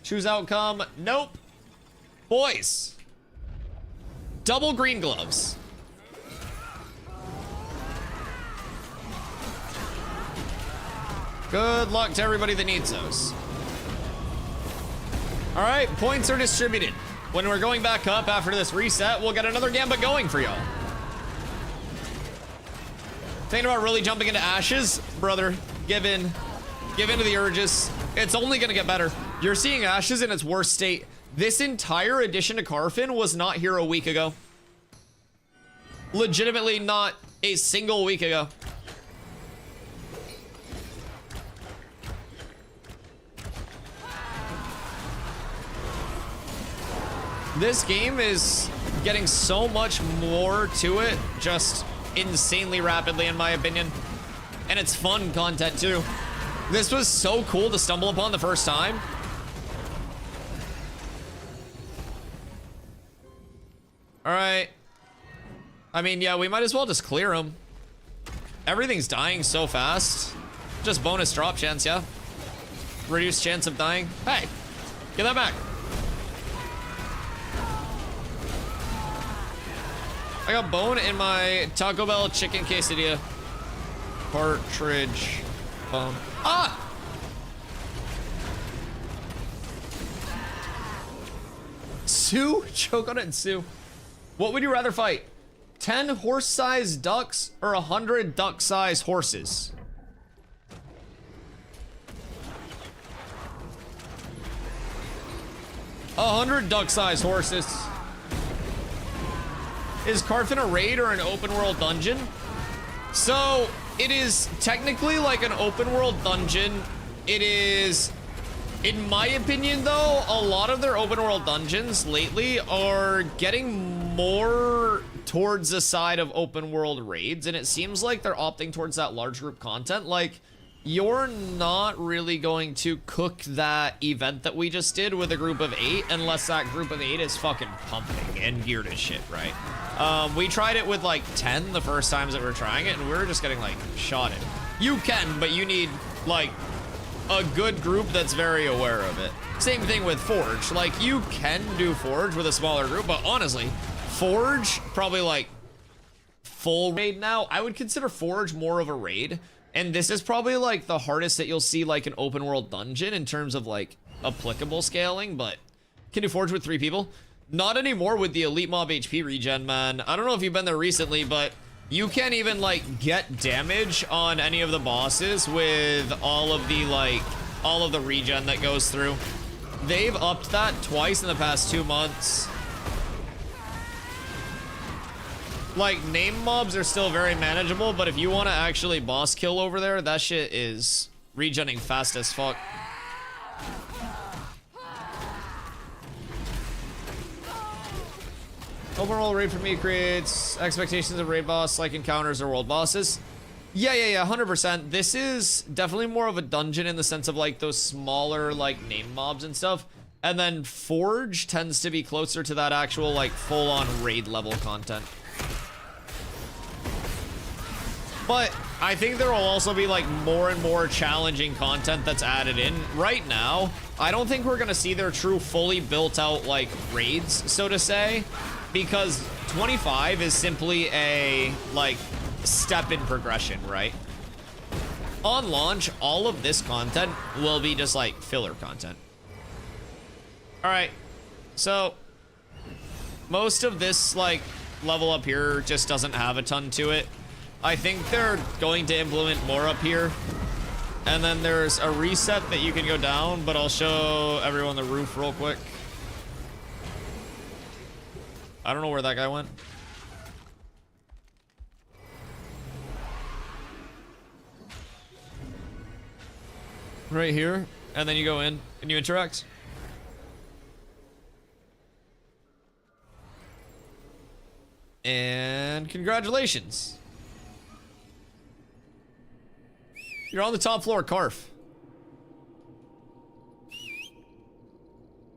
Speaker 1: Choose outcome. Nope. Boys. Double green gloves. Good luck to everybody that needs those. All right, points are distributed. When we're going back up after this reset, we'll get another gambit going for y'all. Thinking about really jumping into ashes, brother. Give in to the urges. It's only gonna get better. You're seeing ashes in its worst state. This entire addition to Carfin was not here a week ago. Legitimately not a single week ago. This game is getting so much more to it, just insanely rapidly, in my opinion. And it's fun content, too. This was so cool to stumble upon the first time. All right. I mean, yeah, we might as well just clear them. Everything's dying so fast. Just bonus drop chance, yeah? Reduced chance of dying. Hey, get that back. I got bone in my Taco Bell chicken quesadilla. Partridge bone. Ah! Sue? Choke on it and sue. What would you rather fight? 10 horse-sized ducks or 100 duck-sized horses? A 100 duck-sized horses. Is Carfin a raid or an open world dungeon? So it is technically like an open world dungeon. It is, in my opinion though, a lot of their open world dungeons lately are getting more towards the side of open world raids, and it seems like they're opting towards that large group content. Like, you're not really going to cook that event that we just did with a group of 8 unless that group of 8 is fucking pumping and geared as shit, right? We tried it with like 10 the first times that we were trying it, and we were just getting like shotted. You can, but you need like a good group that's very aware of it. Same thing with Forge. Like, you can do Forge with a smaller group, but honestly, Forge, probably like full raid now. I would consider Forge more of a raid. And this is probably like the hardest that you'll see like an open world dungeon in terms of like applicable scaling, but can do Forge with 3 people. Not anymore with the elite mob HP regen, man. I don't know if you've been there recently, but you can't even like get damage on any of the bosses with all of the regen that goes through. They've upped that twice in the past 2 months. Like, name mobs are still very manageable, but if you want to actually boss kill over there, that shit is regenning fast as fuck. Open world raid for me creates expectations of raid boss like encounters or world bosses. Yeah, 100%. This is definitely more of a dungeon in the sense of like those smaller like name mobs and stuff. And then Forge tends to be closer to that actual like full-on raid level content. But I think there will also be like more and more challenging content that's added in. Right now, I don't think we're gonna see their true fully built out like raids, so to say, because 25 is simply a like step in progression, right? On launch, all of this content will be just like filler content. All right, so most of this like level up here just doesn't have a ton to it. I think they're going to implement more up here. And then there's a reset that you can go down, but I'll show everyone the roof real quick. I don't know where that guy went. Right here, and then you go in and you interact. And congratulations. You're on the top floor, Carf.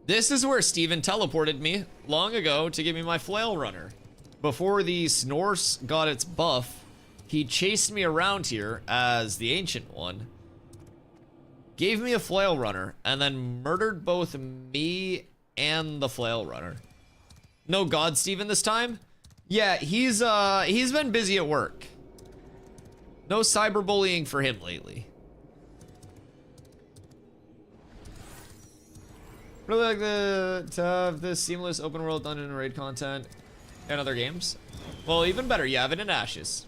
Speaker 1: This is where Steven teleported me long ago to give me my flail runner. Before the Snorse got its buff, he chased me around here as the Ancient One, gave me a flail runner, and then murdered both me and the flail runner. No God Steven this time? Yeah, he's been busy at work. No cyberbullying for him lately. Really like to have this seamless open world dungeon and raid content and other games. Well, even better, you have it in Ashes.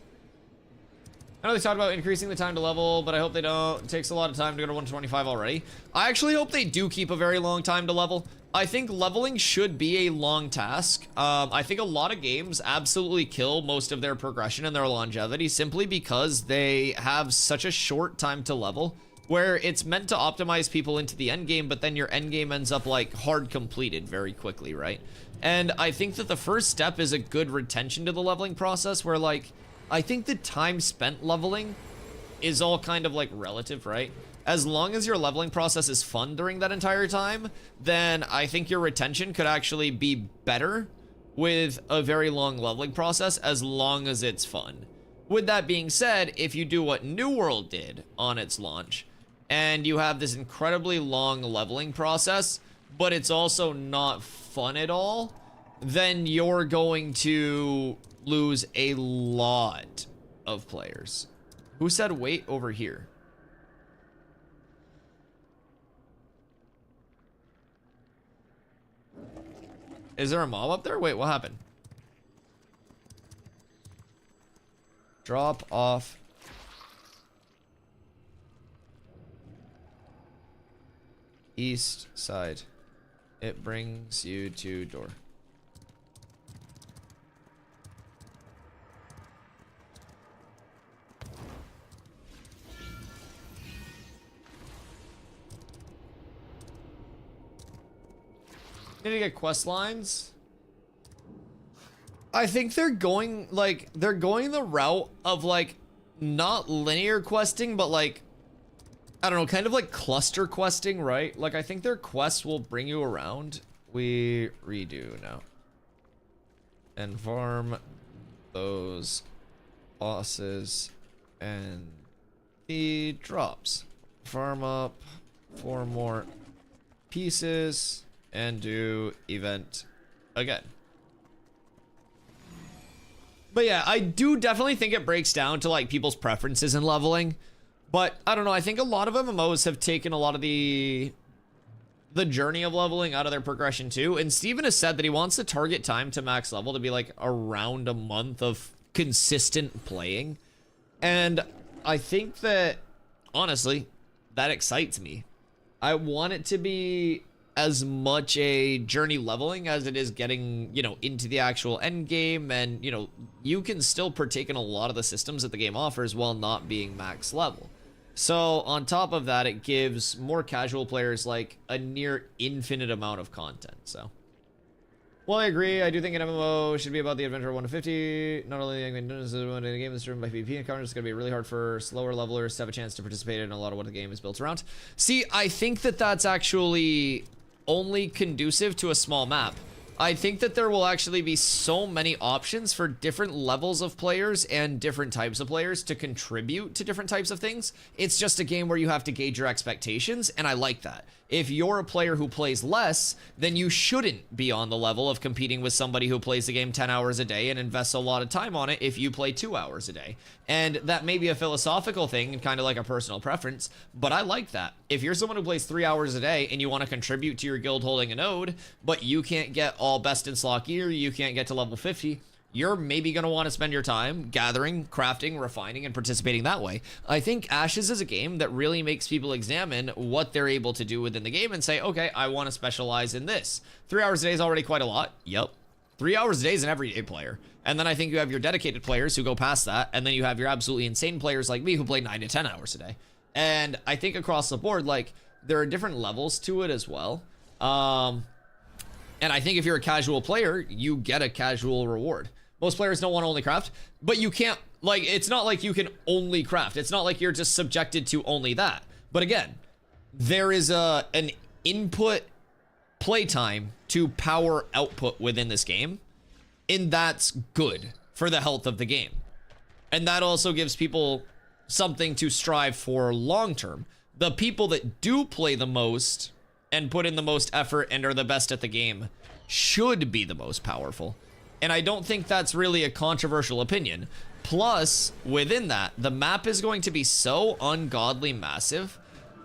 Speaker 1: I know they talked about increasing the time to level, but I hope they don't. It takes a lot of time to go to 125 already. I actually hope they do keep a very long time to level. I think leveling should be a long task. I think a lot of games absolutely kill most of their progression and their longevity simply because they have such a short time to level, where it's meant to optimize people into the end game, but then your end game ends up like hard completed very quickly, right? And I think that the first step is a good retention to the leveling process, where like, I think the time spent leveling is all kind of like relative, right? As long as your leveling process is fun during that entire time, then I think your retention could actually be better with a very long leveling process as long as it's fun. With that being said, if you do what New World did on its launch, and you have this incredibly long leveling process, but it's also not fun at all, then you're going to lose a lot of players. Who said wait over here? Is there a mob up there? Wait, what happened? Drop off. East side. It brings you to door. Need to get quest lines. I think they're going the route of like not linear questing, but like, I don't know, kind of like cluster questing, right? Like I think their quests will bring you around. We redo now. And farm those bosses and the drops. Farm up 4 more pieces and do event again. But yeah, I do definitely think it breaks down to like people's preferences in leveling. But I don't know, I think a lot of MMOs have taken a lot of the journey of leveling out of their progression too. And Steven has said that he wants the target time to max level to be like around a month of consistent playing. And I think that, honestly, that excites me. I want it to be as much a journey leveling as it is getting, you know, into the actual end game. And, you know, you can still partake in a lot of the systems that the game offers while not being max level. So on top of that, it gives more casual players like a near infinite amount of content. So, well, I agree. I do think an MMO should be about the adventure 1 to 50. Not only in a game that's driven by PvP encounters, it's going to be really hard for slower levelers to have a chance to participate in a lot of what the game is built around. See, I think that that's actually only conducive to a small map. I think that there will actually be so many options for different levels of players and different types of players to contribute to different types of things. It's just a game where you have to gauge your expectations, and I like that. If you're a player who plays less, then you shouldn't be on the level of competing with somebody who plays the game 10 hours a day and invests a lot of time on it if you play 2 hours a day. And that may be a philosophical thing and kind of like a personal preference, but I like that. If you're someone who plays 3 hours a day and you want to contribute to your guild holding a node, but you can't get all best in slot gear, you can't get to level 50, you're maybe going to want to spend your time gathering, crafting, refining, and participating that way. I think Ashes is a game that really makes people examine what they're able to do within the game and say, okay, I want to specialize in this. 3 hours a day is already quite a lot. Yep. 3 hours a day is an everyday player. And then I think you have your dedicated players who go past that. And then you have your absolutely insane players like me who play 9 to 10 hours a day. And I think across the board, like, there are different levels to it as well. And I think if you're a casual player, you get a casual reward. Most players don't want to only craft, but you can't, like, it's not like you can only craft. It's not like you're just subjected to only that. But again, there is an input playtime to power output within this game, and that's good for the health of the game. And that also gives people something to strive for long term. The people that do play the most and put in the most effort and are the best at the game should be the most powerful. And I don't think that's really a controversial opinion. Plus, within that, the map is going to be so ungodly massive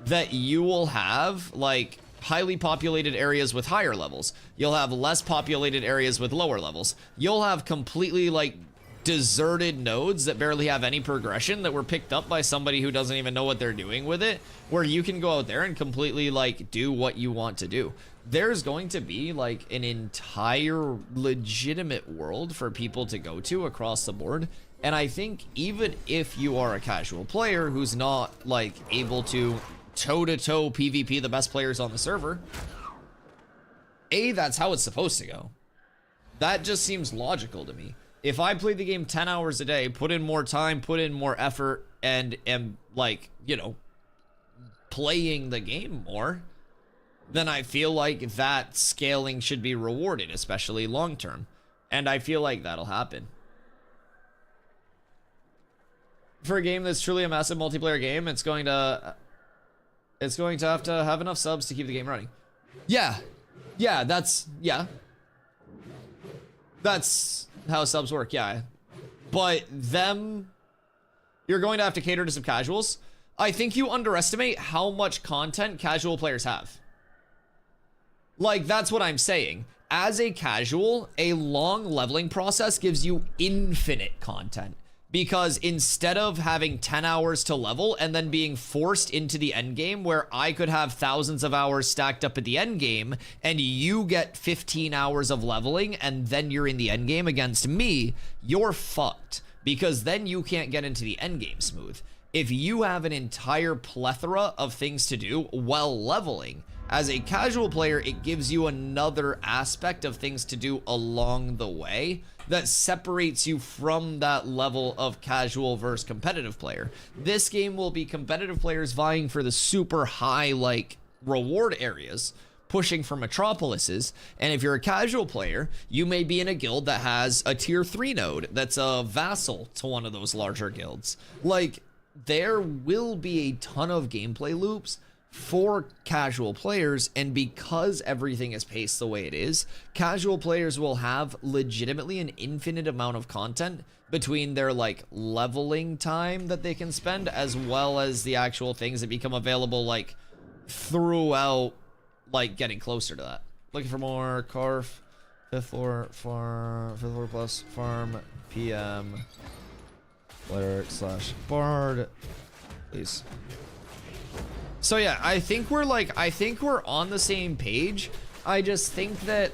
Speaker 1: that you will have, like, highly populated areas with higher levels. You'll have less populated areas with lower levels. You'll have completely, like, deserted nodes that barely have any progression that were picked up by somebody who doesn't even know what they're doing with it, where you can go out there and completely, like, do what you want to do. There's going to be, like, an entire legitimate world for people to go to across the board. And I think even if you are a casual player who's not, like, able to toe-to-toe PvP the best players on the server, that's how it's supposed to go. That just seems logical to me. If I play the game 10 hours a day, put in more time, put in more effort, and am, like, you know, playing the game more, then I feel like that scaling should be rewarded, especially long term. And I feel like that'll happen. For a game that's truly a massive multiplayer game, it's going to have enough subs to keep the game running. Yeah, that's how subs work, yeah. But you're going to have to cater to some casuals. I think you underestimate how much content casual players have. Like, that's what I'm saying. As a casual, a long leveling process gives you infinite content. Because instead of having 10 hours to level and then being forced into the end game where I could have thousands of hours stacked up at the end game and you get 15 hours of leveling and then you're in the end game against me, you're fucked, because then you can't get into the end game smooth. If you have an entire plethora of things to do while leveling, as a casual player, it gives you another aspect of things to do along the way that separates you from that level of casual versus competitive player. This game will be competitive players vying for the super high, like, reward areas, pushing for metropolises. And if you're a casual player, you may be in a guild that has a tier 3 node that's a vassal to one of those larger guilds. Like, there will be a ton of gameplay loops for casual players, and because everything is paced the way it is, casual players will have legitimately an infinite amount of content between their, like, leveling time that they can spend, as well as the actual things that become available, like, throughout, like, getting closer to that. Looking for more Carf, 5th floor plus farm, PM, cleric / bard, please. So yeah, I think we're on the same page. I just think that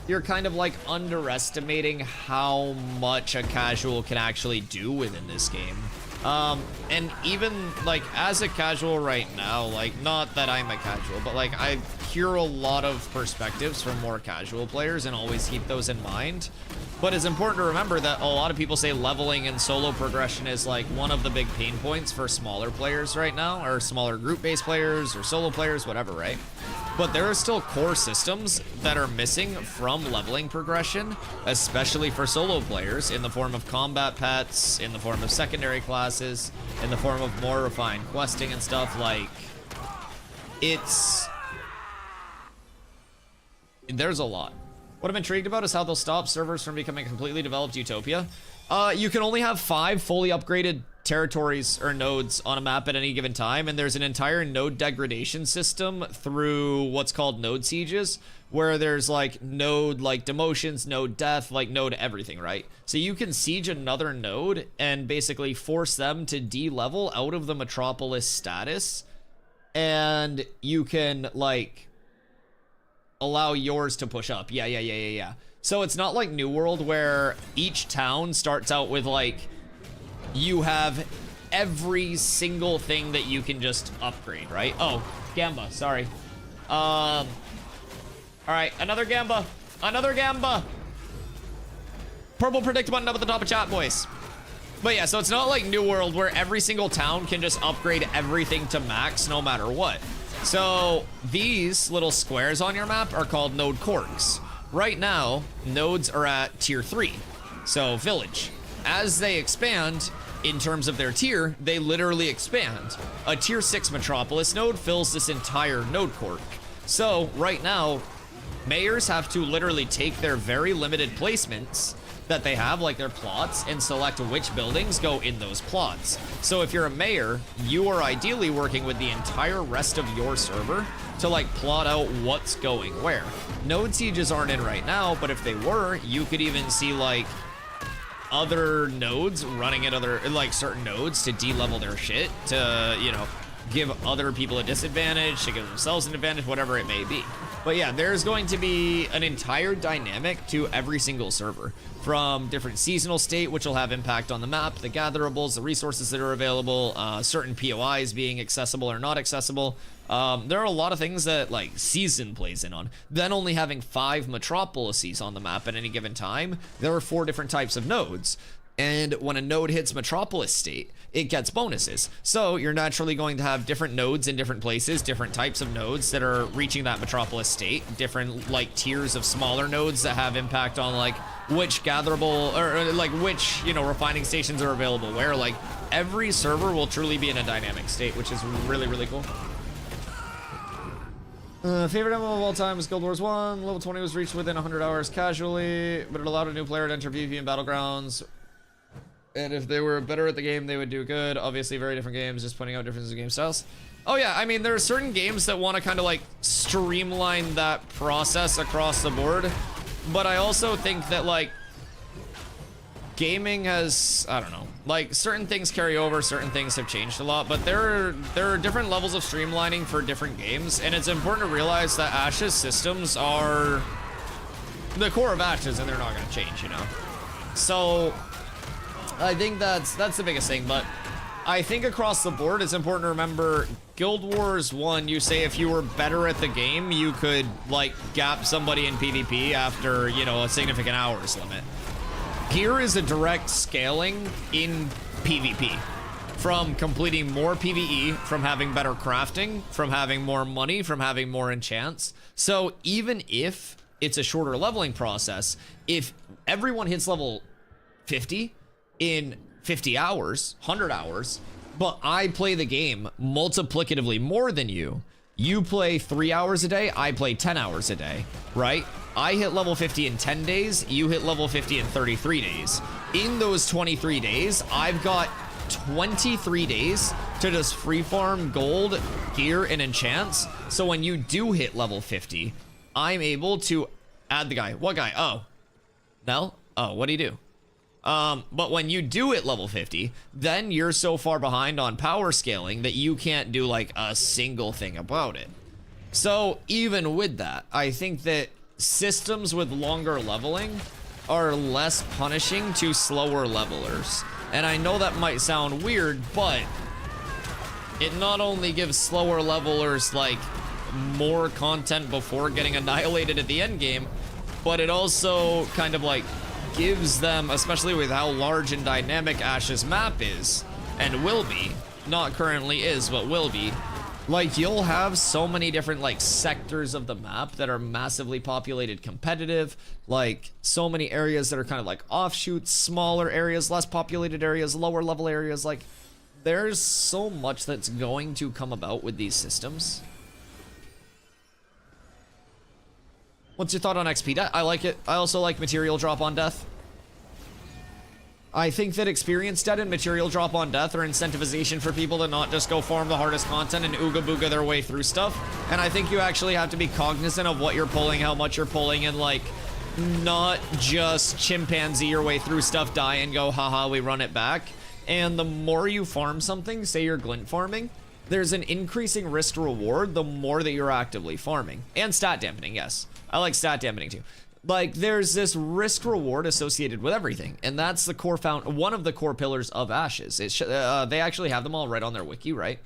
Speaker 1: you're kind of, like, underestimating how much a casual can actually do within this game. And even, like, as a casual right now, like, not that I'm a casual, but, like, I hear a lot of perspectives from more casual players and always keep those in mind. But it's important to remember that a lot of people say leveling and solo progression is, like, one of the big pain points for smaller players right now, or smaller group-based players, or solo players, whatever, right? But there are still core systems that are missing from leveling progression, especially for solo players, in the form of combat pets, in the form of secondary classes, in the form of more refined questing and stuff. Like, there's a lot. What I'm intrigued about is how they'll stop servers from becoming a completely developed utopia. You can only have 5 fully upgraded territories or nodes on a map at any given time, and there's an entire node degradation system through what's called node sieges, where there's, like, node, like, demotions, node death, like, node everything, right? So you can siege another node and basically force them to de-level out of the metropolis status, and you can, like, allow yours to push up. Yeah. So it's not like New World, where each town starts out with, like, you have every single thing that you can just upgrade, right? Oh, Gamba, sorry. All right, another Gamba. Purple predict button up at the top of chat, boys. But yeah, so it's not like New World where every single town can just upgrade everything to max no matter what. So these little squares on your map are called node corks. Right now, nodes are at tier 3, so village. As they expand, in terms of their tier, they literally expand. A tier 6 metropolis node fills this entire node cork. So right now, mayors have to literally take their very limited placements that they have, like their plots, and select which buildings go in those plots. So if you're a mayor, you are ideally working with the entire rest of your server to like plot out what's going where. Node sieges aren't in right now, but if they were, you could even see like other nodes running at other, like certain nodes to de-level their shit, to, you know, give other people a disadvantage, to give themselves an advantage, whatever it may be. But yeah, there's going to be an entire dynamic to every single server, from different seasonal state, which will have impact on the map, the gatherables, the resources that are available, certain POIs being accessible or not accessible. There are a lot of things that like season plays in on. Then only having 5 metropolises on the map at any given time, there are 4 different types of nodes. And when a node hits metropolis state, it gets bonuses. So you're naturally going to have different nodes in different places, different types of nodes that are reaching that metropolis state, different like tiers of smaller nodes that have impact on like which gatherable or like which, you know, refining stations are available where. Like every server will truly be in a dynamic state, which is really, really cool. Favorite MMO of all time is Guild Wars 1. Level 20 was reached within 100 hours casually, but it allowed a new player to enter PvP in Battlegrounds. And if they were better at the game, they would do good. Obviously, very different games, just pointing out differences in game styles. Oh yeah, I mean, there are certain games that want to kind of like streamline that process across the board. But I also think that like gaming has, I don't know, like certain things carry over, certain things have changed a lot, but there are different levels of streamlining for different games. And it's important to realize that Ash's systems are the core of Ashes, and they're not going to change, you know? So I think that's the biggest thing, but I think across the board, it's important to remember Guild Wars 1, you say if you were better at the game, you could, like, gap somebody in PvP after, you know, a significant hours limit. Here is a direct scaling in PvP. From completing more PvE, from having better crafting, from having more money, from having more enchants. So even if it's a shorter leveling process, if everyone hits level 50, in 50 hours, 100 hours, but I play the game multiplicatively more than you. You play 3 hours a day, I play 10 hours a day, right? I hit level 50 in 10 days, you hit level 50 in 33 days. In those 23 days, I've got 23 days to just free farm gold, gear, and enchants. So when you do hit level 50, I'm able to add the guy. What guy? Oh, Nell? Oh, what'd he do? But when you do hit level 50, then you're so far behind on power scaling that you can't do like a single thing about it. So even with that, I think that systems with longer leveling are less punishing to slower levelers. And I know that might sound weird, but it not only gives slower levelers like more content before getting annihilated at the end game, but it also kind of like gives them, especially with how large and dynamic Ash's map is, and will be, not currently is, but will be, like you'll have so many different like sectors of the map that are massively populated competitive, like so many areas that are kind of like offshoots, smaller areas, less populated areas, lower level areas. Like there's so much that's going to come about with these systems. What's your thought on XP? I like it. I also like material drop on death. I think that experience debt and material drop on death are incentivization for people to not just go farm the hardest content and ooga booga their way through stuff. And I think you actually have to be cognizant of what you're pulling, how much you're pulling, and like not just chimpanzee your way through stuff, die and go, haha, we run it back. And the more you farm something, say you're glint farming, there's an increasing risk to reward the more that you're actively farming. And stat dampening, yes. I like stat dampening too. Like there's this risk reward associated with everything, and that's the core one of the core pillars of Ashes. They actually have them all right on their wiki, right?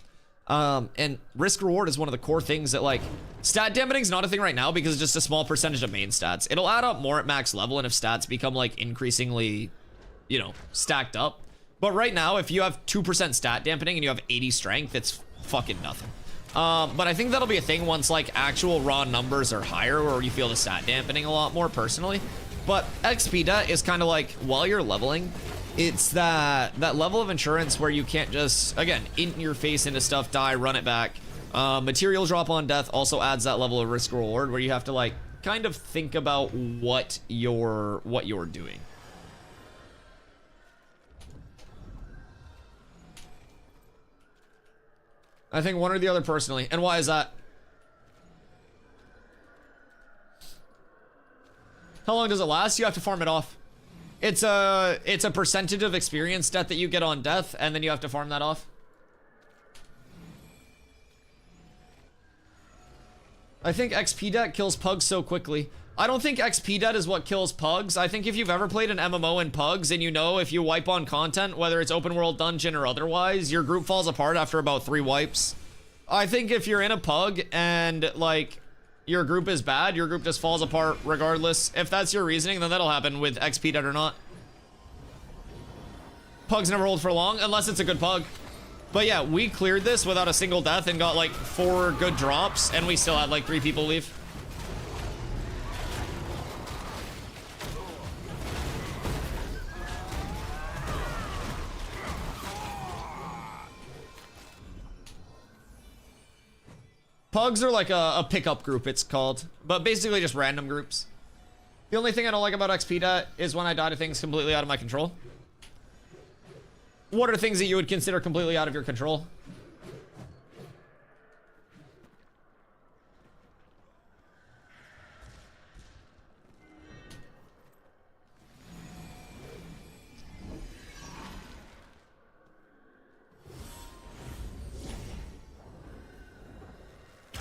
Speaker 1: And risk reward is one of the core things that, like, stat dampening is not a thing right now because it's just a small percentage of main stats. It'll add up more at max level and if stats become like increasingly, you know, stacked up. But right now, if you have 2% stat dampening and you have 80 strength, it's fucking nothing. But I think that'll be a thing once like actual raw numbers are higher where you feel the stat dampening a lot more personally. But XP debt is kind of like, while you're leveling, it's that level of insurance where you can't just, again, in your face into stuff, die, run it back. Material drop on death also adds that level of risk reward where you have to like kind of think about what you're doing. I think one or the other personally. And why is that? How long does it last? You have to farm it off. It's a percentage of experience debt that you get on death, and then you have to farm that off. I think XP debt kills pugs so quickly. I don't think XP debt is what kills pugs. I think if you've ever played an MMO in pugs and you know if you wipe on content, whether it's open world dungeon or otherwise, your group falls apart after about 3 wipes. I think if you're in a pug and like your group is bad, your group just falls apart regardless. If that's your reasoning, then that'll happen with XP debt or not. Pugs never hold for long unless it's a good pug. But yeah, we cleared this without a single death and got like 4 good drops and we still had like 3 people leave. Pugs are like a pickup group, it's called, but basically just random groups. The only thing I don't like about XP debt is when I die to things completely out of my control. What are things that you would consider completely out of your control?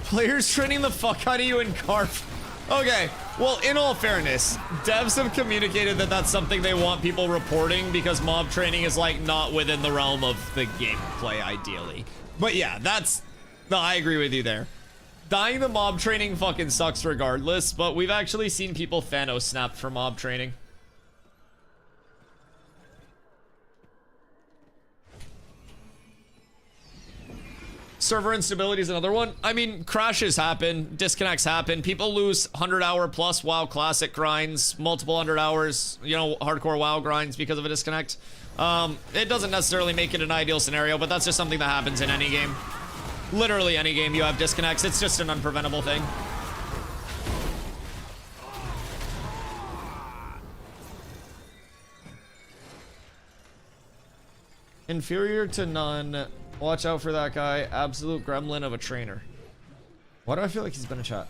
Speaker 1: Players training the fuck out of you in Carp. Okay, well, in all fairness, devs have communicated that that's something they want people reporting because mob training is like not within the realm of the gameplay ideally. But yeah, no, I agree with you there. Dying to mob training fucking sucks regardless, but we've actually seen people Thanos snapped for mob training. Server instability is another one. I mean, crashes happen, disconnects happen. People lose 100-hour plus WoW Classic grinds, multiple 100 hours, you know, hardcore WoW grinds because of a disconnect. It doesn't necessarily make it an ideal scenario, but that's just something that happens in any game. Literally any game you have disconnects. It's just an unpreventable thing. Inferior to none. Watch out for that guy. Absolute gremlin of a trainer. Why do I feel like he's been in chat?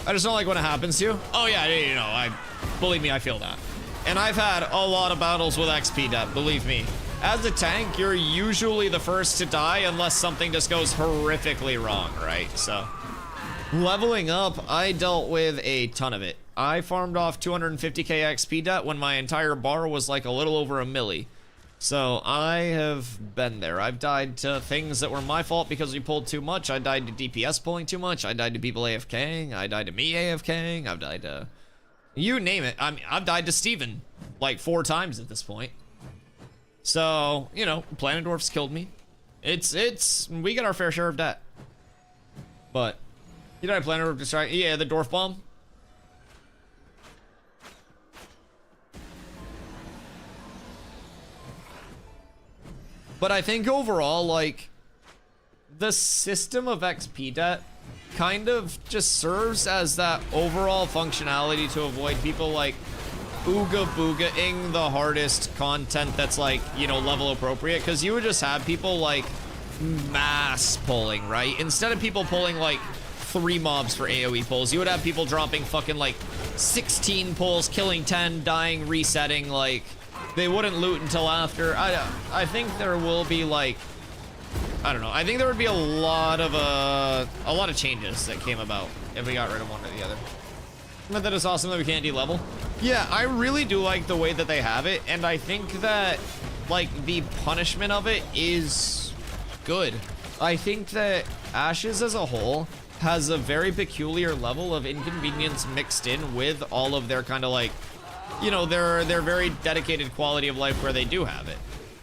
Speaker 1: I just don't like when it happens to you. Oh yeah, you know, believe me, I feel that. And I've had a lot of battles with XP debt, believe me. As a tank, you're usually the first to die unless something just goes horrifically wrong, right? So, leveling up, I dealt with a ton of it. I farmed off 250k XP debt when my entire bar was like a little over a milli. So I have been there. I've died to things that were my fault because we pulled too much. I died to DPS pulling too much. I died to people AFKing. I died to me AFKing. I've died to... you name it. I mean, I've died to Steven like 4 times at this point. So, you know, Planendorf's killed me. We get our fair share of debt. But, you know, Planendorf just trying... yeah, the Dwarf Bomb. But I think overall, like, the system of XP debt kind of just serves as that overall functionality to avoid people, like, ooga booga-ing the hardest content that's, like, you know, level appropriate. Because you would just have people, like, mass pulling, right? Instead of people pulling, like, 3 mobs for AoE pulls, you would have people dropping fucking, like, 16 pulls, killing 10, dying, resetting, like... they wouldn't loot until after. I think there will be like, I don't know. I think there would be a lot of changes that came about if we got rid of one or the other. But that is awesome that we can't de-level. Yeah, I really do like the way that they have it, and I think that like, the punishment of it is good. I think that Ashes as a whole has a very peculiar level of inconvenience mixed in with all of their kind of like, you know, their very dedicated quality of life where they do have it.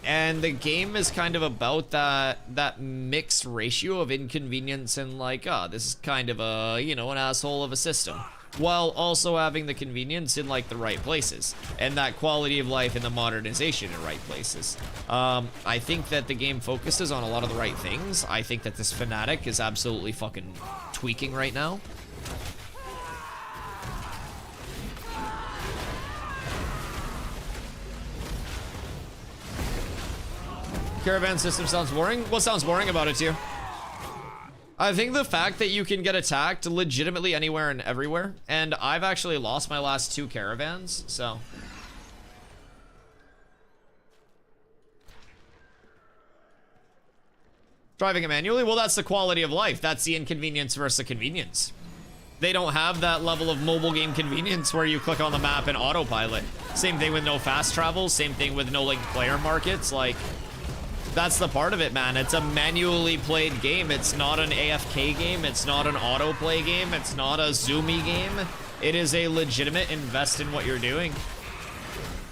Speaker 1: And the game is kind of about that mixed ratio of inconvenience and like, this is kind of a, you know, an asshole of a system, while also having the convenience in like the right places and that quality of life and the modernization in right places. I think that the game focuses on a lot of the right things. I think that this fanatic is absolutely fucking tweaking right now. Caravan system sounds boring. What sounds boring about it to you? I think the fact that you can get attacked legitimately anywhere and everywhere, and I've actually lost my last 2 caravans, so. Driving it manually? Well, that's the quality of life. That's the inconvenience versus the convenience. They don't have that level of mobile game convenience where you click on the map and autopilot. Same thing with no fast travel, same thing with no linked player markets, like. That's the part of it, man. It's a manually played game. It's not an AFK game. It's not an autoplay game. It's not a zoomy game. It is a legitimate invest in what you're doing.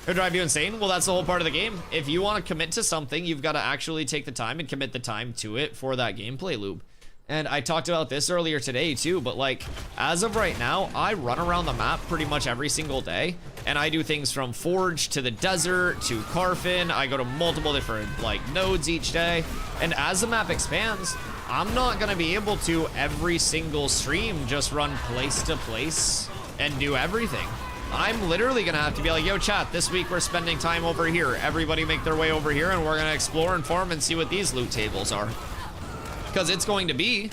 Speaker 1: It'll drive you insane? Well, that's the whole part of the game. If you want to commit to something, you've got to actually take the time and commit the time to it for that gameplay loop. And I talked about this earlier today too, but like, as of right now, I run around the map pretty much every single day, and I do things from Forge to the desert to Carfin. I go to multiple different like nodes each day, and as the map expands, I'm not gonna be able to every single stream just run place to place and do everything. I'm literally gonna have to be like, yo chat, this week we're spending time over here. Everybody make their way over here and we're gonna explore and farm and see what these loot tables are. Because it's going to be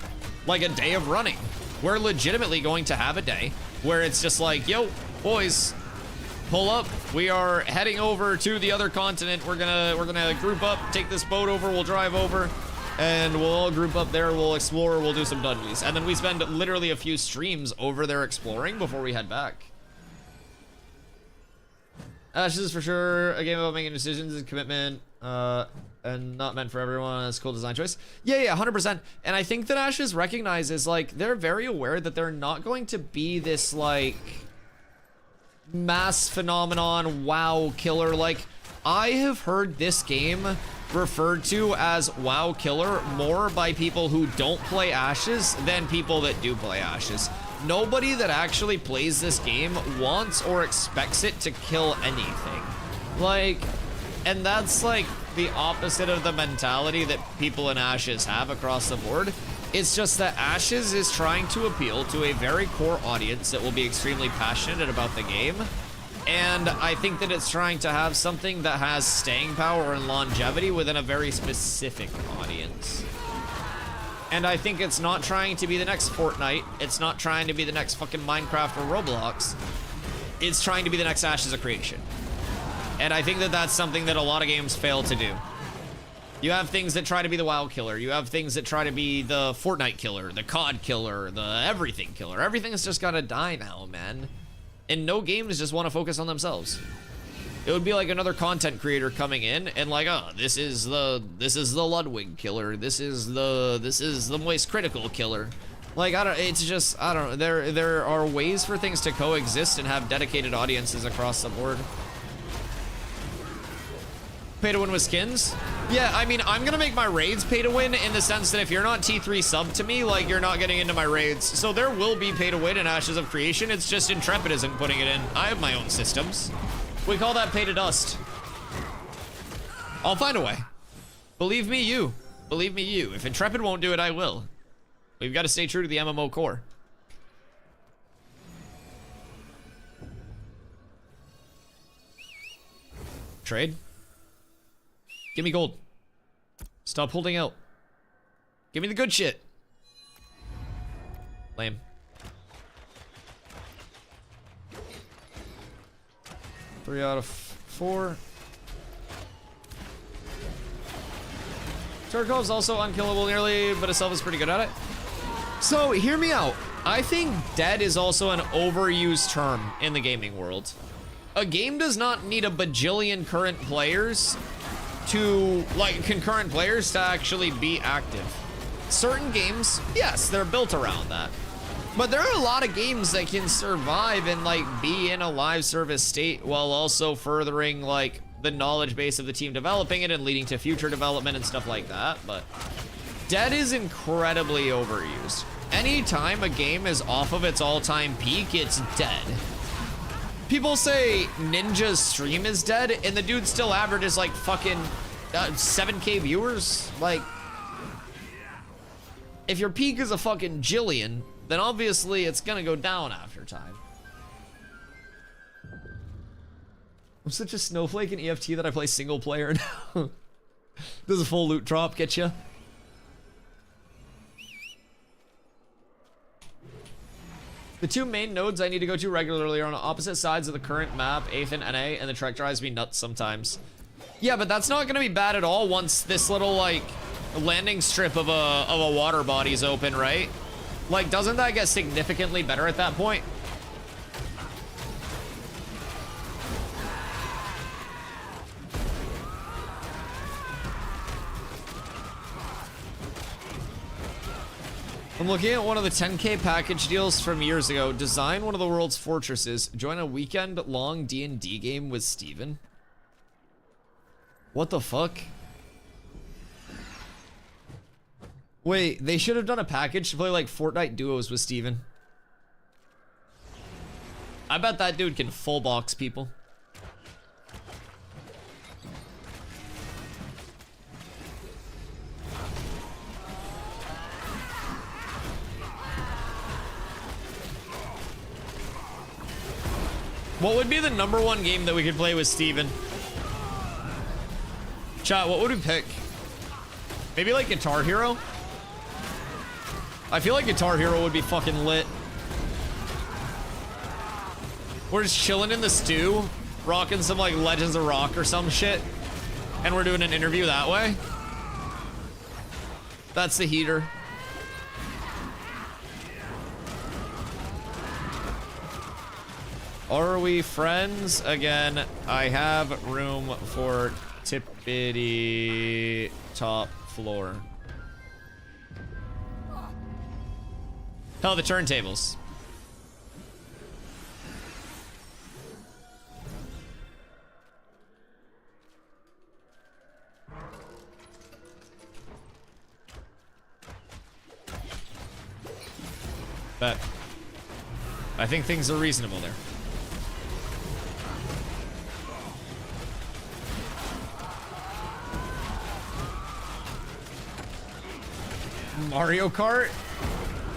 Speaker 1: like a day of running. We're legitimately going to have a day where it's just like, yo, boys, pull up. We are heading over to the other continent. We're gonna group up, take this boat over, we'll drive over, and we'll all group up there, we'll explore, we'll do some dungeons. And then we spend literally a few streams over there exploring before we head back. Ashes is for sure a game about making decisions and commitment, and not meant for everyone. That's a cool design choice. Yeah, 100%. And I think that Ashes recognizes, like, they're very aware that they're not going to be this, like, mass phenomenon, WoW killer. Like, I have heard this game referred to as WoW killer more by people who don't play Ashes than people that do play Ashes. Nobody that actually plays this game wants or expects it to kill anything. Like, and that's like the opposite of the mentality that people in Ashes have across the board. It's just that Ashes is trying to appeal to a very core audience that will be extremely passionate about the game. And I think that it's trying to have something that has staying power and longevity within a very specific audience. And I think it's not trying to be the next Fortnite. It's not trying to be the next fucking Minecraft or Roblox. It's trying to be the next Ashes of Creation. And I think that that's something that a lot of games fail to do. You have things that try to be the WoW killer. You have things that try to be the Fortnite killer, the COD killer, the everything killer. Everything's just gotta die now, man. And no games just want to focus on themselves. It would be like another content creator coming in and like, oh, this is the Ludwig killer. This is the Moist Critical killer. Like, I don't know. There are ways for things to coexist and have dedicated audiences across the board. Pay to win with skins? Yeah, I mean, I'm gonna make my raids pay to win in the sense that if you're not T3 sub to me, like, you're not getting into my raids. So there will be pay to win in Ashes of Creation. It's just Intrepid isn't putting it in. I have my own systems. We call that pay to dust. I'll find a way. Believe me, you. Believe me, you. If Intrepid won't do it, I will. We've got to stay true to the MMO core. Trade? Give me gold. Stop holding out. Give me the good shit. Lame. 3 out of 4. Turkov's also unkillable nearly, but itself is pretty good at it. So, hear me out. I think dead is also an overused term in the gaming world. A game does not need a bajillion current players to like concurrent players to actually be active. Certain games, yes, they're built around that. But there are a lot of games that can survive and like be in a live service state while also furthering like the knowledge base of the team developing it and leading to future development and stuff like that. But dead is incredibly overused. Anytime a game is off of its all-time peak, it's dead. People say Ninja's stream is dead, and the dude still averages like fucking 7K viewers. Like, if your peak is a fucking jillion, then obviously it's gonna go down after time. I'm such a snowflake in EFT that I play single player now. Does a full loot drop get you? The two main nodes I need to go to regularly are on opposite sides of the current map, 8th and NA, and the trek drives me nuts sometimes. Yeah, but that's not gonna be bad at all once this little like landing strip of a water body is open, right? Like, doesn't that get significantly better at that point? I'm looking at one of the 10K package deals from years ago. Design one of the world's fortresses. Join a weekend-long D&D game with Steven. What the fuck? Wait, they should have done a package to play like Fortnite duos with Steven. I bet that dude can full box people. What would be the #1 game that we could play with Steven? Chat, what would we pick? Maybe like Guitar Hero? I feel like Guitar Hero would be fucking lit. We're just chilling in the stew, rocking some like Legends of Rock or some shit, and we're doing an interview that way. That's the heater. Are we friends? Again, I have room for tippity top floor. Hell, the turntables. But I think things are reasonable there. Mario Kart?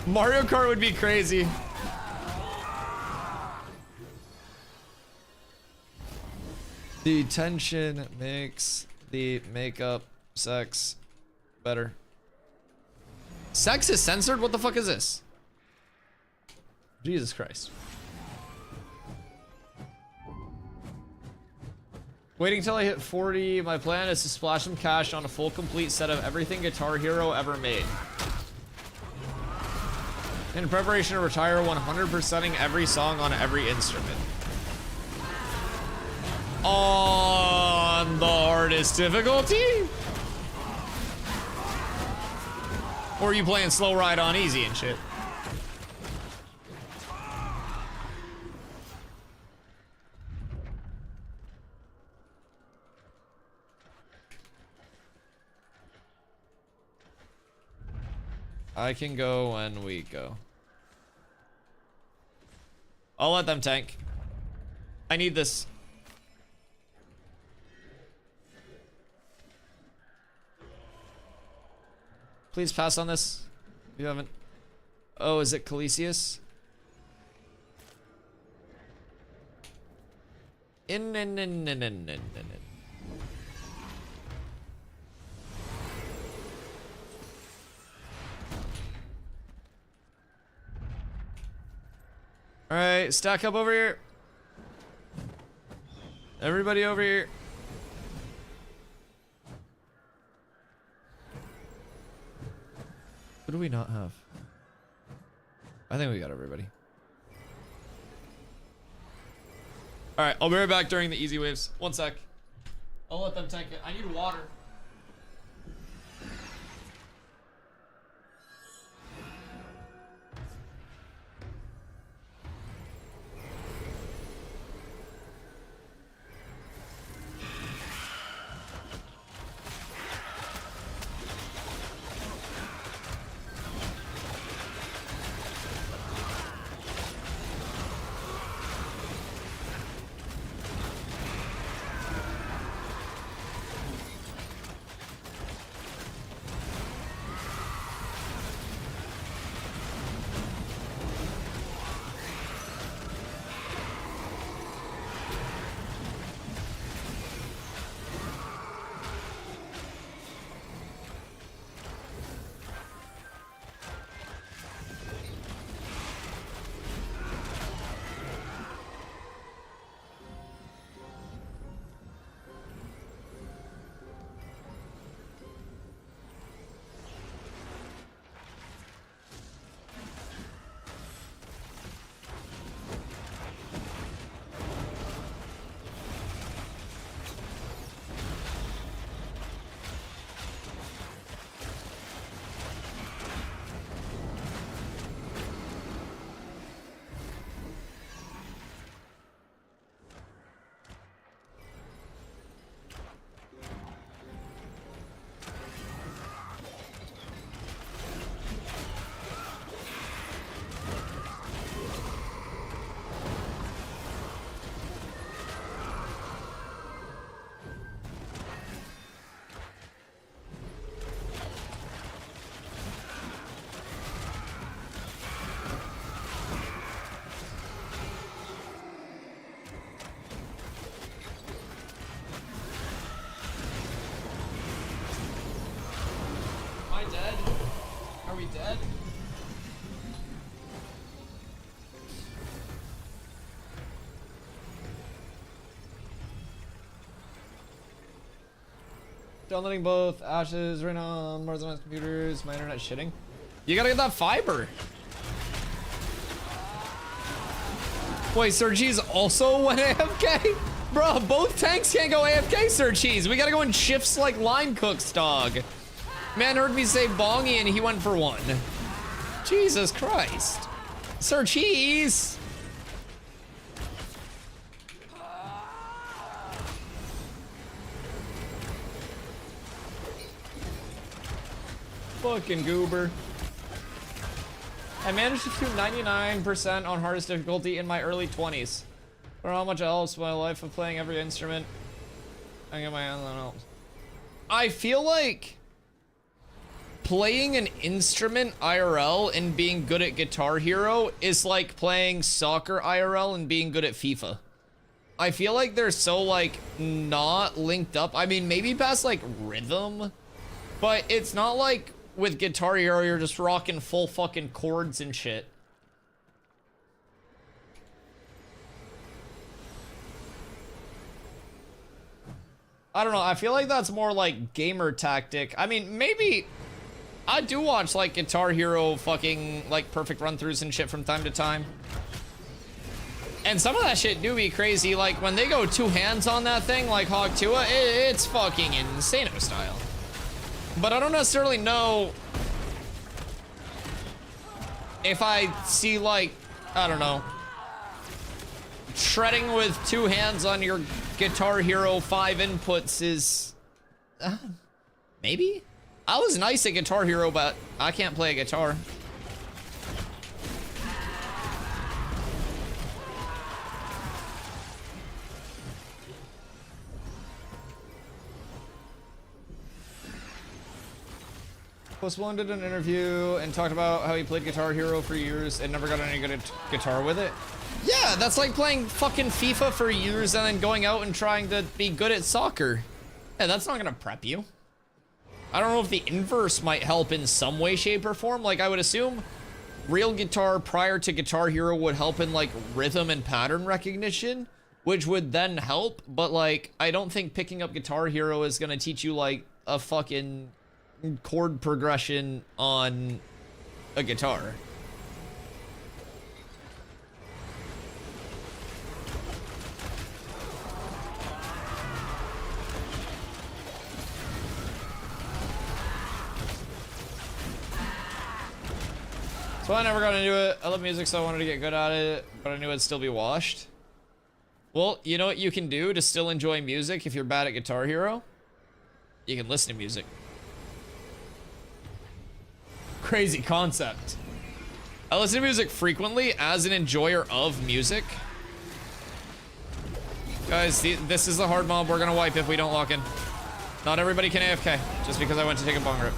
Speaker 1: Mario Kart would be crazy. The tension makes the makeup sex better. Sex is censored? What the fuck is this? Jesus Christ. Waiting till I hit 40. My plan is to splash some cash on a full complete set of everything Guitar Hero ever made. In preparation to retire, 100%ing every song on every instrument. On the hardest difficulty? Or are you playing slow ride on easy and shit? I can go when we go. I'll let them tank. I need this. Please pass on this. If you haven't. Oh, is it Calisius? In. All right, stack up over here. Everybody over here. What do we not have? I think we got everybody. All right, I'll be right back during the easy waves. One sec. I'll let them tank it. I need water. Dead? Are we dead? Downloading both Ashes right now on more than computers. My internet shitting. You gotta get that fiber. Wait, Sir Cheese also went AFK? Bro, both tanks can't go AFK, Sir Cheese. We gotta go in shifts like line cooks, dog. Man heard me say bongy and he went for one. Jesus Christ. Sir Cheese. Fucking goober. I managed to do 99% on hardest difficulty in my early 20s. I don't know how much else my life of playing every instrument. I get my hands on helps. I feel like playing an instrument IRL and being good at Guitar Hero is like playing soccer IRL and being good at FIFA. I feel like they're so like not linked up. I mean, maybe past like rhythm, but it's not like with Guitar Hero you're just rocking full fucking chords and shit. I don't know, I feel like that's more like gamer tactic. I mean, maybe I do watch like Guitar Hero fucking like perfect run-throughs and shit from time to time. And some of that shit do be crazy. Like when they go two hands on that thing like Hog Tua, it's fucking insano style. But I don't necessarily know if I see like, I don't know, shredding with two hands on your Guitar Hero 5 inputs is, maybe? I was nice at Guitar Hero, but I can't play a guitar. Post Malone did an interview and talked about how he played Guitar Hero for years and never got any good at guitar with it. Yeah, that's like playing fucking FIFA for years and then going out and trying to be good at soccer. Yeah, that's not gonna prep you. I don't know if the inverse might help in some way, shape, or form. Like, I would assume real guitar prior to Guitar Hero would help in, like, rhythm and pattern recognition, which would then help. But, like, I don't think picking up Guitar Hero is gonna teach you, like, a fucking chord progression on a guitar. Well, I never got into it. I love music, so I wanted to get good at it, but I knew I'd still be washed. Well, you know what you can do to still enjoy music if you're bad at Guitar Hero? You can listen to music. Crazy concept. I listen to music frequently as an enjoyer of music. Guys, this is the hard mob we're gonna wipe if we don't lock in. Not everybody can AFK, just because I went to take a bong rip.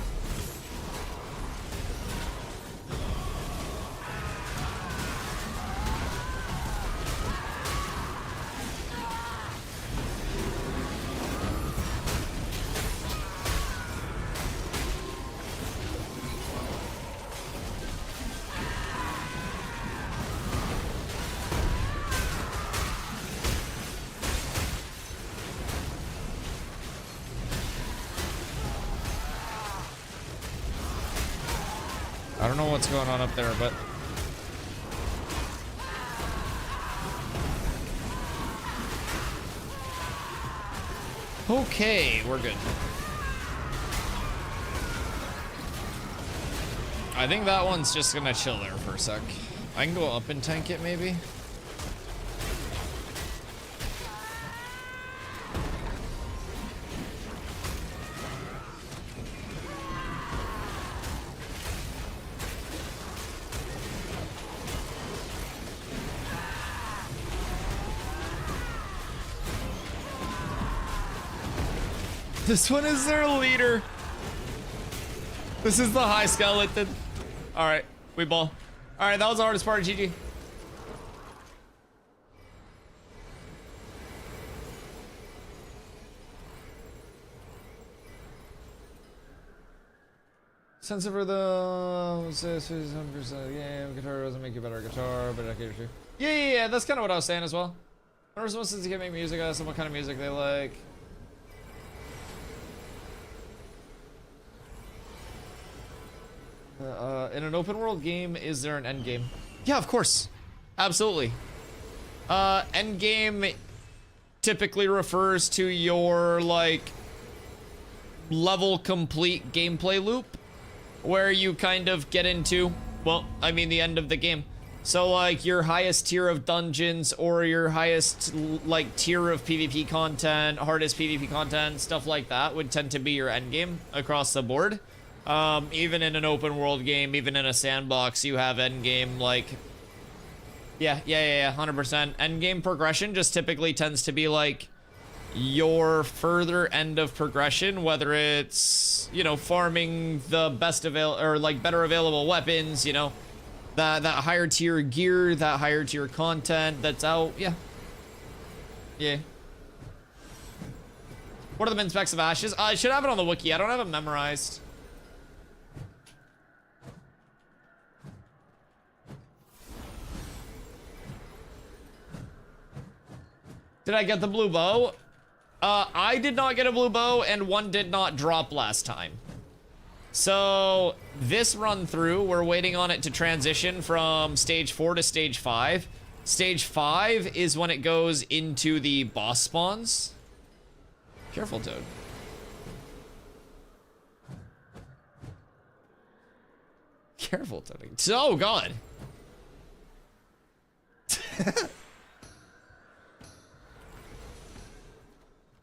Speaker 1: I don't know what's going on up there, but... Okay, we're good. I think that one's just gonna chill there for a sec. I can go up and tank it, maybe? This one is their leader. This is the high skeleton. All right, we ball. All right, that was the hardest part, GG. Sense for the 100% game. Guitar doesn't make you better at guitar, but I can. Yeah. That's kind of what I was saying as well. Whenever someone says they can make music, I ask them what kind of music they like. In an open world game, is there an end game? Yeah, of course. Absolutely. End game typically refers to your, like, level complete gameplay loop, where you kind of get into, well, I mean the end of the game. So, like, your highest tier of dungeons, or your highest, like, tier of PvP content, hardest PvP content, stuff like that would tend to be your end game across the board. Even in an open world game, even in a sandbox, you have end game, like, yeah, 100%. End game progression just typically tends to be, like, your further end of progression, whether it's, you know, farming the best or, like, better available weapons, you know, that higher tier gear, that higher tier content that's out, yeah. What are the min specs of Ashes? I should have it on the wiki. I don't have it memorized. Did I get the blue bow? I did not get a blue bow, and one did not drop last time. So, this run through, we're waiting on it to transition from stage 4 to stage 5. Stage 5 is when it goes into the boss spawns. Careful, Toad. Careful, Toad. Oh, God.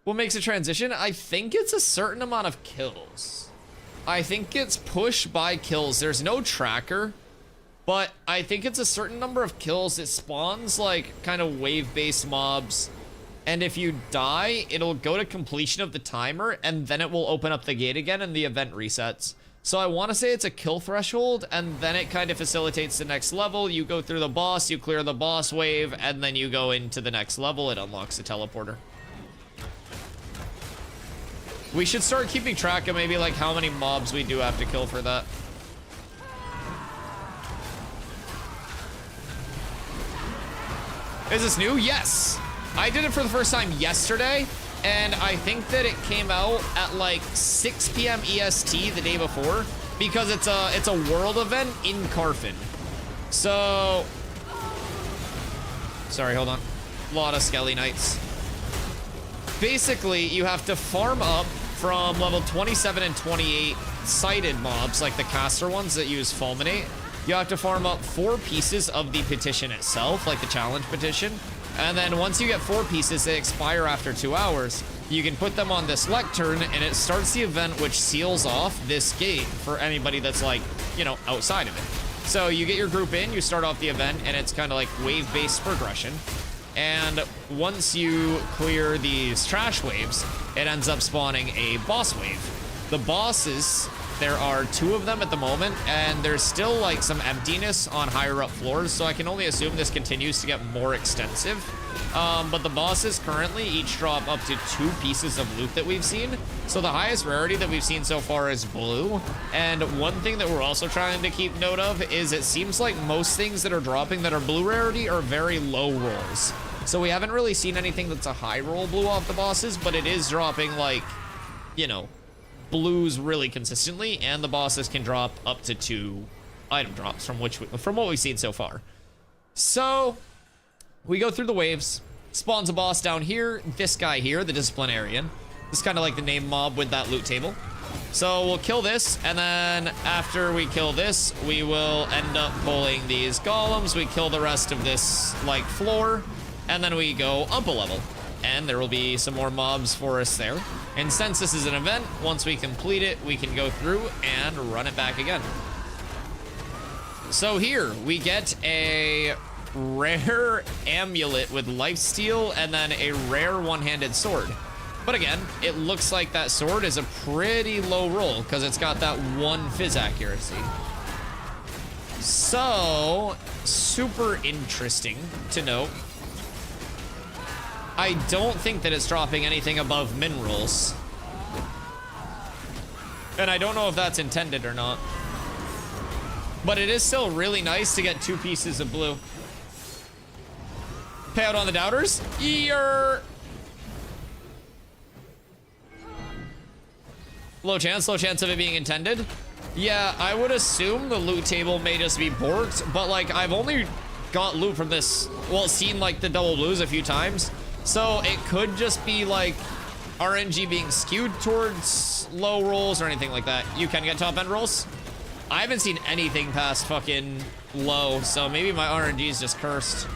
Speaker 1: What makes a transition? I think it's a certain amount of kills. I think it's push by kills. There's no tracker, but I think it's a certain number of kills. It spawns like kind of wave-based mobs, and if you die, it'll go to completion of the timer, and then it will open up the gate again and the event resets. So I want to say it's a kill threshold, and then it kind of facilitates the next level. You go through the boss, you clear the boss wave, and then you go into the next level. It unlocks a teleporter. We should start keeping track of maybe like how many mobs we do have to kill for that. Is this new? Yes. I did it for the first time yesterday, and I think that it came out at like 6 p.m. EST the day before, because it's a world event in Carfin. So, sorry, hold on. A lot of Skelly Knights. Basically, you have to farm up from level 27 and 28 sighted mobs, like the caster ones that use Fulminate, you have to farm up 4 pieces of the petition itself, like the challenge petition. And then once you get 4 pieces, they expire after 2 hours. You can put them on this lectern, and it starts the event, which seals off this gate for anybody that's like, you know, outside of it. So you get your group in, you start off the event, and it's kind of like wave-based progression. And once you clear these trash waves, it ends up spawning a boss wave. The bosses, there are 2 of them at the moment, and there's still like some emptiness on higher up floors, so I can only assume this continues to get more extensive. But the bosses currently each drop up to 2 pieces of loot that we've seen. So the highest rarity that we've seen so far is blue. And one thing that we're also trying to keep note of is it seems like most things that are dropping that are blue rarity are very low rolls. So we haven't really seen anything that's a high roll blue off the bosses, but it is dropping like, you know, blues really consistently, and the bosses can drop up to 2 item drops from what we've seen so far. So we go through the waves, spawns a boss down here, this guy here, the disciplinarian. This is kind of like the name mob with that loot table. So we'll kill this, and then after we kill this, we will end up pulling these golems. We kill the rest of this like floor, and then we go up a level. And there will be some more mobs for us there. And since this is an event, once we complete it, we can go through and run it back again. So here, we get a rare amulet with lifesteal and then a rare one-handed sword. But again, it looks like that sword is a pretty low roll because it's got that 1 fizz accuracy. So, super interesting to note. I don't think that it's dropping anything above min rolls. And I don't know if that's intended or not. But it is still really nice to get 2 pieces of blue. Payout on the doubters? Low chance of it being intended. Yeah, I would assume the loot table may just be borked, but like I've only got loot from this, well, seen like the double blues a few times. So it could just be like RNG being skewed towards low rolls or anything like that. You can get top end rolls. I haven't seen anything past fucking low, so maybe my RNG is just cursed.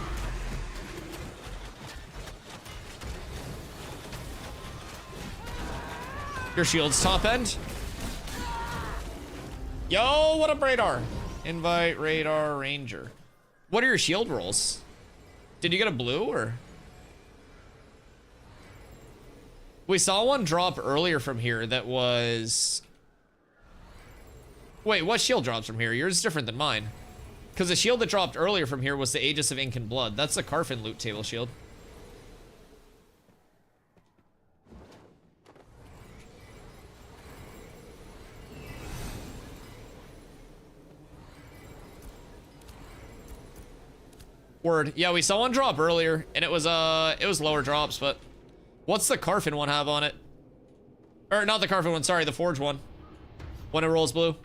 Speaker 1: Your shield's top end. Yo, what up, radar? Invite radar ranger. What are your shield rolls? Did you get a blue or? We saw one drop earlier from here that was... Wait, what shield drops from here? Yours is different than mine. Because the shield that dropped earlier from here was the Aegis of Ink and Blood. That's the Carfin loot table shield. Word. Yeah, we saw one drop earlier, and it was lower drops, but... What's the Carfin one have on it? Or not the Carfin one, sorry, the Forge one. When it rolls blue.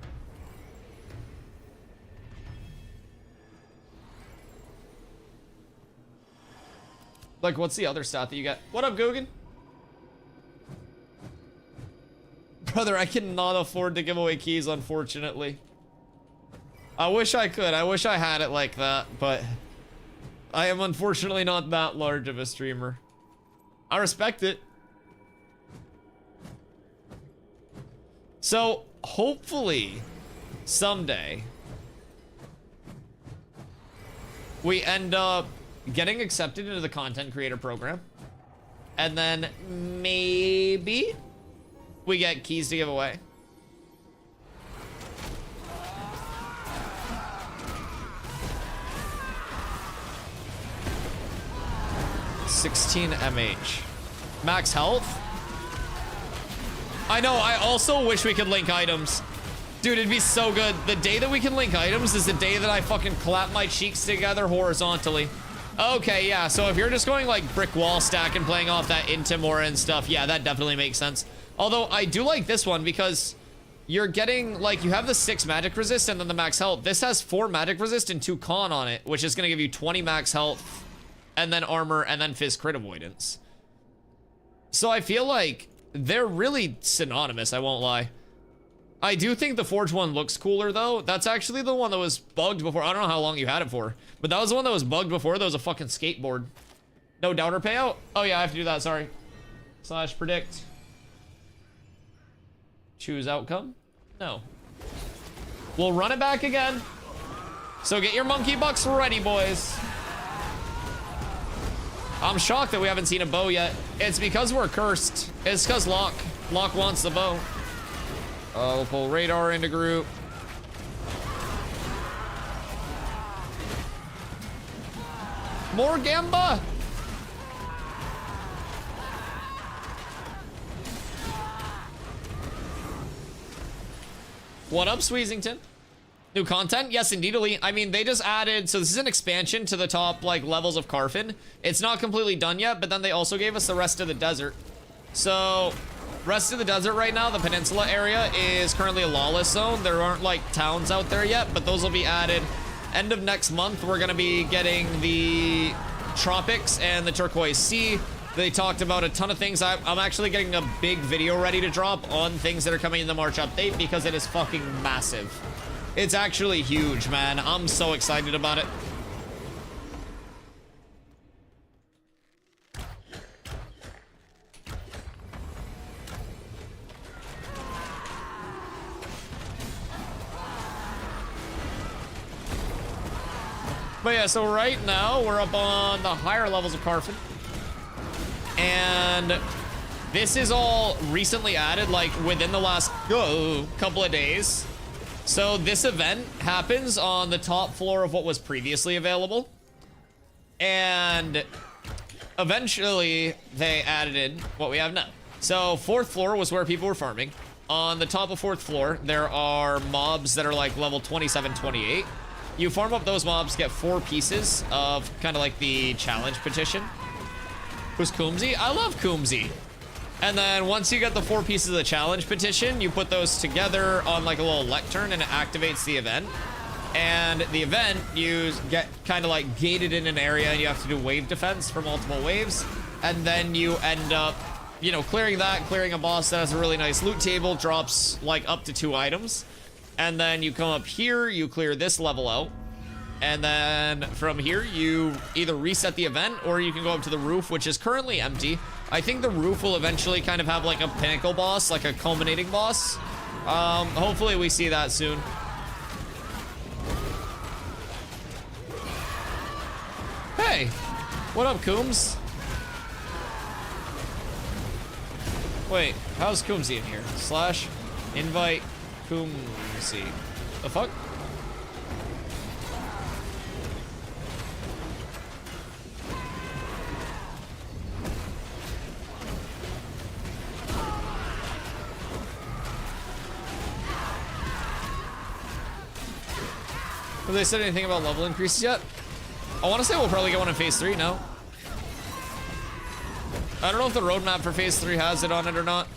Speaker 1: Like, what's the other stat that you got? What up, Guggen? Brother, I cannot afford to give away keys, unfortunately. I wish I could. I wish I had it like that, but... I am unfortunately not that large of a streamer. I respect it. So, hopefully, someday, we end up getting accepted into the content creator program. And then maybe we get keys to give away. $16 MH. Max health? I know, I also wish we could link items. Dude, it'd be so good. The day that we can link items is the day that I fucking clap my cheeks together horizontally. Okay, yeah, so if you're just going like brick wall stack and playing off that Intimora and stuff, yeah, that definitely makes sense. Although I do like this one because you're getting, like, you have the 6 magic resist and then the max health. This has 4 magic resist and 2 con on it, which is gonna give you 20 max health and then armor, and then fizz crit avoidance. So I feel like they're really synonymous, I won't lie. I do think the Forge one looks cooler, though. That's actually the one that was bugged before. I don't know how long you had it for, but that was the one that was bugged before. That was a fucking skateboard. No doubter payout? Oh, yeah, I have to do that. Sorry. / predict. Choose outcome? No. We'll run it back again. So get your monkey bucks ready, boys. I'm shocked that we haven't seen a bow yet. It's because we're cursed. It's because Locke wants the bow. We'll pull radar into group. More Gamba. What up, Sweezington? New content? Yes, indeedly. I mean, they just added, so this is an expansion to the top, like, levels of Carfin. It's not completely done yet, but then they also gave us the rest of the desert. So, rest of the desert right now, the peninsula area, is currently a lawless zone. There aren't, like, towns out there yet, but those will be added. End of next month, we're gonna be getting the tropics and the turquoise sea. They talked about a ton of things. I'm actually getting a big video ready to drop on things that are coming in the March update because it is fucking massive. It's actually huge, man. I'm so excited about it. But yeah, so right now we're up on the higher levels of Carfin. And this is all recently added, like within the last couple of days. So this event happens on the top floor of what was previously available. And eventually they added in what we have now. So 4th floor was where people were farming. On the top of 4th floor, there are mobs that are like level 27, 28. You farm up those mobs, get 4 pieces of kind of like the challenge petition. Who's Coombsy? I love Coombsy. And then once you get the 4 pieces of the challenge petition, you put those together on like a little lectern and it activates the event. And the event, you get kind of like gated in an area and you have to do wave defense for multiple waves. And then you end up, you know, clearing a boss that has a really nice loot table, drops like up to 2 items. And then you come up here, you clear this level out. And then from here, you either reset the event or you can go up to the roof, which is currently empty. I think the roof will eventually kind of have like a pinnacle boss, like a culminating boss. Hopefully we see that soon. Hey, what up, Coombs? Wait, how's Coombsy in here? / invite Coombsy. The fuck? Have they said anything about level increases yet? I want to say we'll probably get one in phase 3, no? I don't know if the roadmap for phase 3 has it on it or not.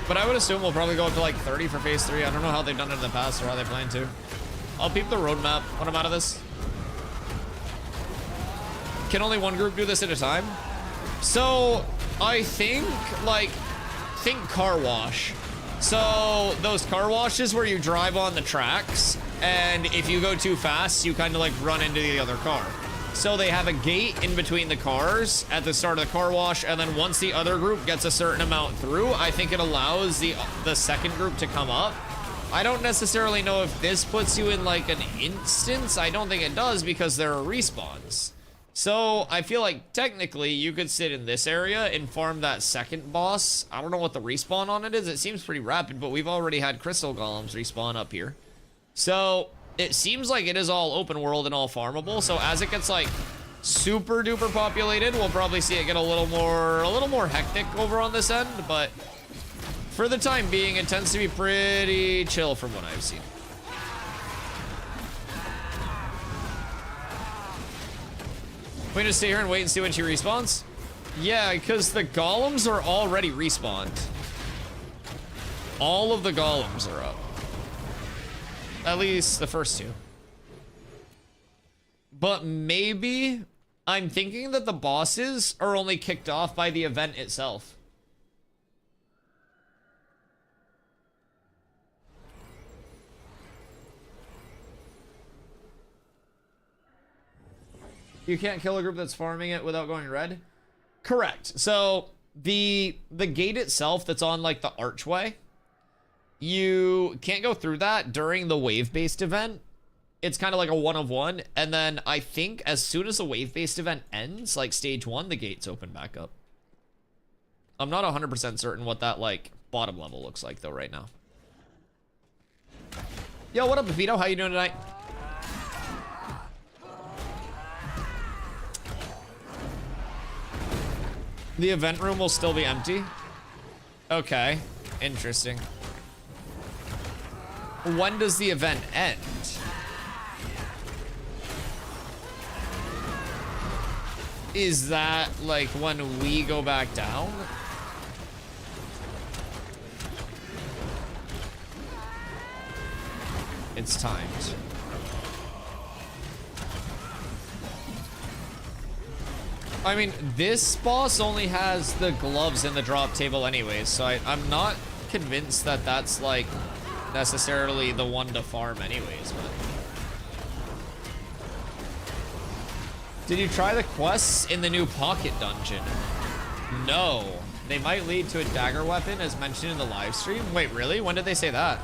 Speaker 1: But I would assume we'll probably go up to like 30 for phase 3. I don't know how they've done it in the past or how they plan to. I'll peep the roadmap when I'm out of this. Can only one group do this at a time? So I think think car wash. So those car washes where you drive on the tracks and if you go too fast, you kind of like run into the other car. So they have a gate in between the cars at the start of the car wash, and then once the other group gets a certain amount through, I think it allows the second group to come up. I don't necessarily know if this puts you in like an instance. I don't think it does because there are respawns. So I feel like technically you could sit in this area and farm that second boss. I don't know what the respawn on it is. It seems pretty rapid, but we've already had crystal golems respawn up here. So it seems like it is all open world and all farmable. So as it gets like super duper populated, we'll probably see it get a little more hectic over on this end. But for the time being, it tends to be pretty chill from what I've seen. We just stay here and wait and see when she respawns? Yeah, because the golems are already respawned. All of the golems are up. At least the first 2. But maybe I'm thinking that the bosses are only kicked off by the event itself. You can't kill a group that's farming it without going red? Correct. So the gate itself that's on like the archway, you can't go through that during the wave-based event. It's kind of like a one of one, and then I think as soon as the wave-based event ends, like stage 1, the gates open back up. I'm not 100% certain what that like bottom level looks like though right now. Yo, what up, Pepito? How you doing tonight? The event room will still be empty? Okay, interesting. When does the event end? Is that like when we go back down? It's timed. I mean, this boss only has the gloves in the drop table anyways, so I'm not convinced that that's like necessarily the one to farm anyways, but... Did you try the quests in the new pocket dungeon? No. They might lead to a dagger weapon as mentioned in the live stream. Wait, really? When did they say that?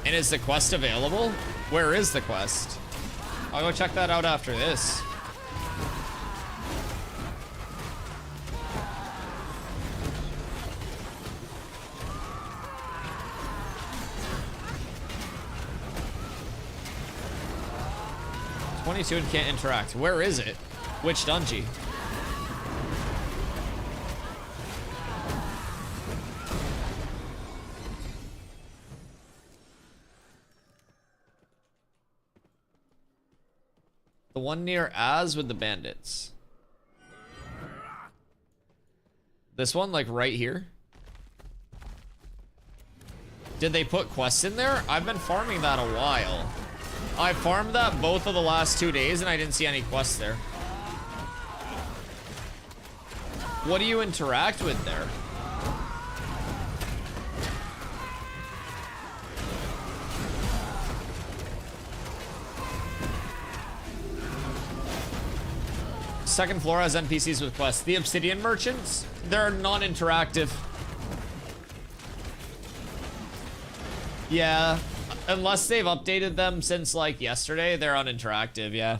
Speaker 1: And is the quest available? Where is the quest? I'll go check that out after this. And can't interact. Where is it? Which dungeon? The one near Az with the bandits. This one, like right here? Did they put quests in there? I've been farming that a while. I farmed that both of the last 2 days and I didn't see any quests there. What do you interact with there? Second floor has NPCs with quests. The obsidian merchants, they're non-interactive. Yeah. Unless they've updated them since, like, yesterday, they're uninteractive, yeah.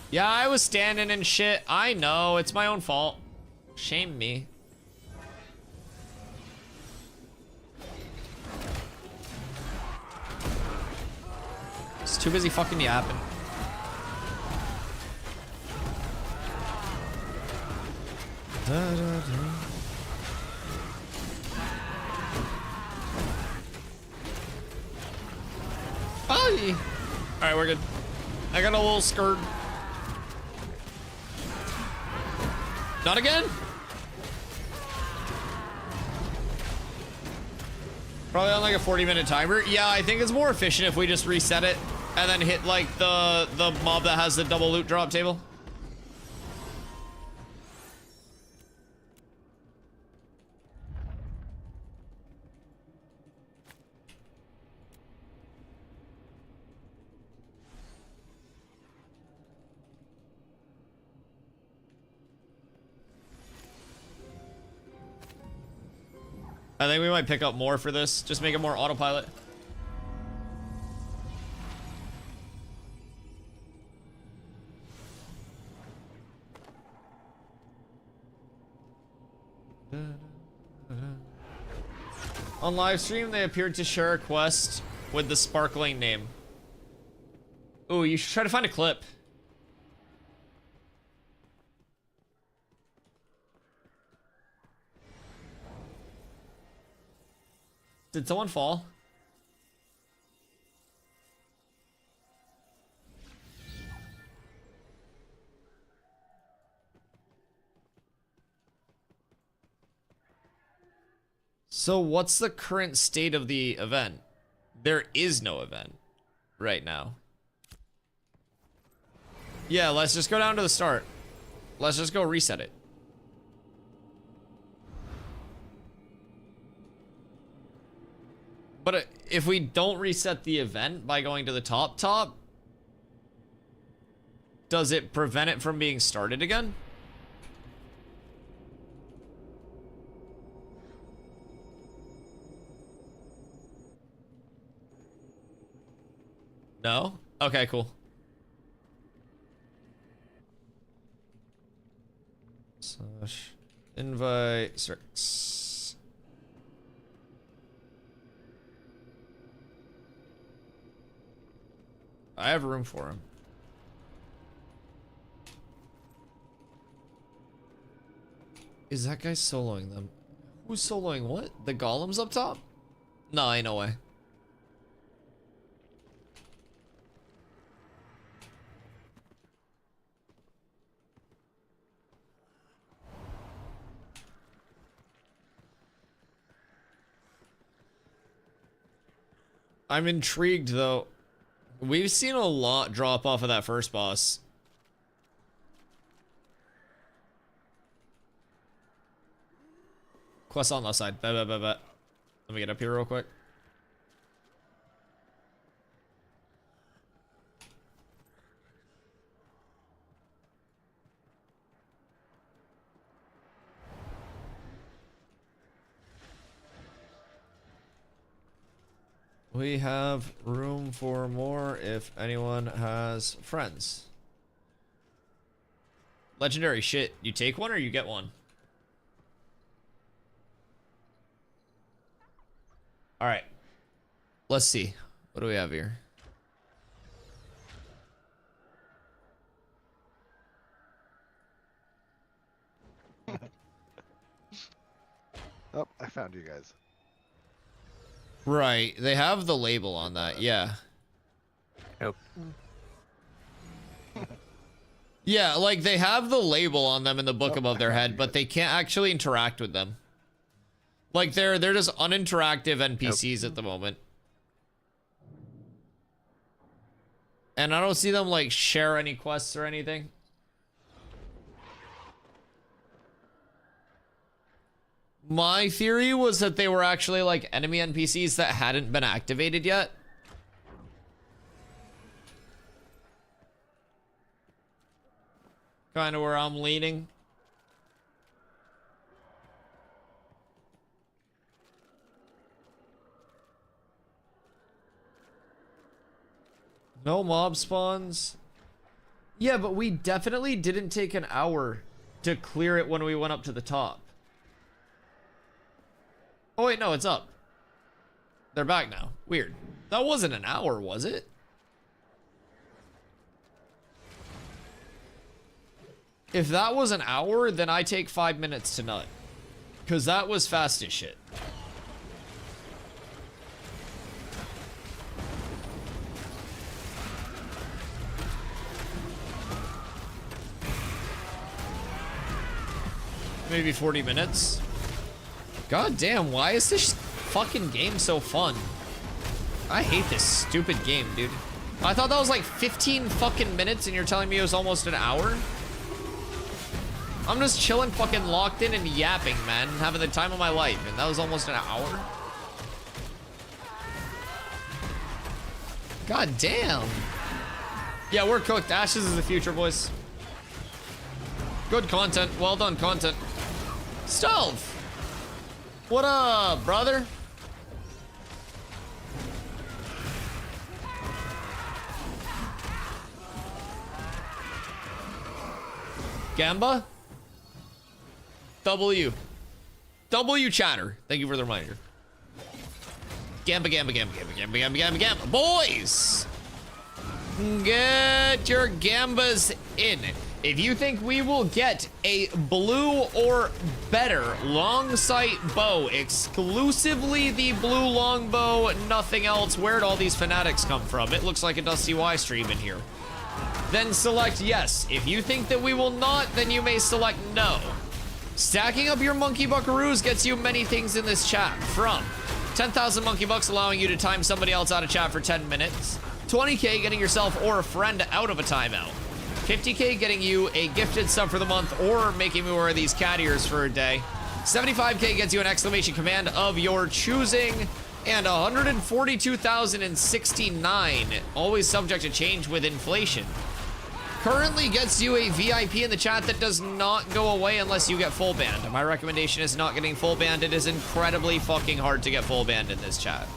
Speaker 1: Yeah, I was standing and shit. I know, it's my own fault. Shame me. It's too busy fucking yapping. Bye. All right, we're good. I got a little skirt. Not again. Probably on like a 40-minute timer. Yeah, I think it's more efficient if we just reset it and then hit like the mob that has the double loot drop table. I think we might pick up more for this. Just make it more autopilot. On live stream, they appeared to share a quest with the sparkling name. Ooh, you should try to find a clip. Did someone fall? So what's the current state of the event? There is no event right now. Yeah, let's just go down to the start. Let's just go reset it. But if we don't reset the event by going to the top, does it prevent it from being started again? No? Okay, cool. Slash invite 6. I have room for him. Is that guy soloing them? Who's soloing what? The golems up top? No, ain't no way. I'm intrigued though. We've seen a lot drop off of that first boss. Quest on left side. Bet. Let me get up here real quick. We have room for more if anyone has friends. Legendary shit. You take one or you get one? Alright. Let's see. What do we have here?
Speaker 6: Oh, I found you guys.
Speaker 1: Right. They have the label on that. Yeah.
Speaker 4: Nope.
Speaker 1: Yeah, like they have the label on them in the book above their head, but they can't actually interact with them. Like they're just uninteractive NPCs at the moment. And I don't see them like share any quests or anything. My theory was that they were actually like enemy NPCs that hadn't been activated yet. Kind of where I'm leaning. No mob spawns. Yeah, but we definitely didn't take an hour to clear it when we went up to the top. Oh wait, no, it's up. They're back now. Weird. That wasn't an hour, was it? If that was an hour, then I take 5 minutes to nut. Because that was fast as shit. Maybe 40 minutes. God damn, why is this fucking game so fun? I hate this stupid game, dude. I thought that was like 15 fucking minutes and you're telling me it was almost an hour? I'm just chilling, fucking locked in and yapping, man. Having the time of my life, and that was almost an hour? God damn. Yeah, we're cooked. Ashes is the future, boys. Good content. Well done, content. Stealth! What up, brother? Gamba? W chatter. Thank you for the reminder. Gamba. Boys! Get your gambas in. If you think we will get a blue or better long sight bow, exclusively the blue longbow, nothing else, where'd all these fanatics come from? It looks like a DustyWhy stream in here. Then select yes. If you think that we will not, then you may select no. Stacking up your monkey buckaroos gets you many things in this chat, from 10,000 monkey bucks allowing you to time somebody else out of chat for 10 minutes. 20k getting yourself or a friend out of a timeout. 50k getting you a gifted sub for the month or making me wear these cat ears for a day. 75k gets you an exclamation command of your choosing. And 142,069, always subject to change with inflation. Currently gets you a VIP in the chat that does not go away unless you get full banned. My recommendation is not getting full banned. It is incredibly fucking hard to get full banned in this chat.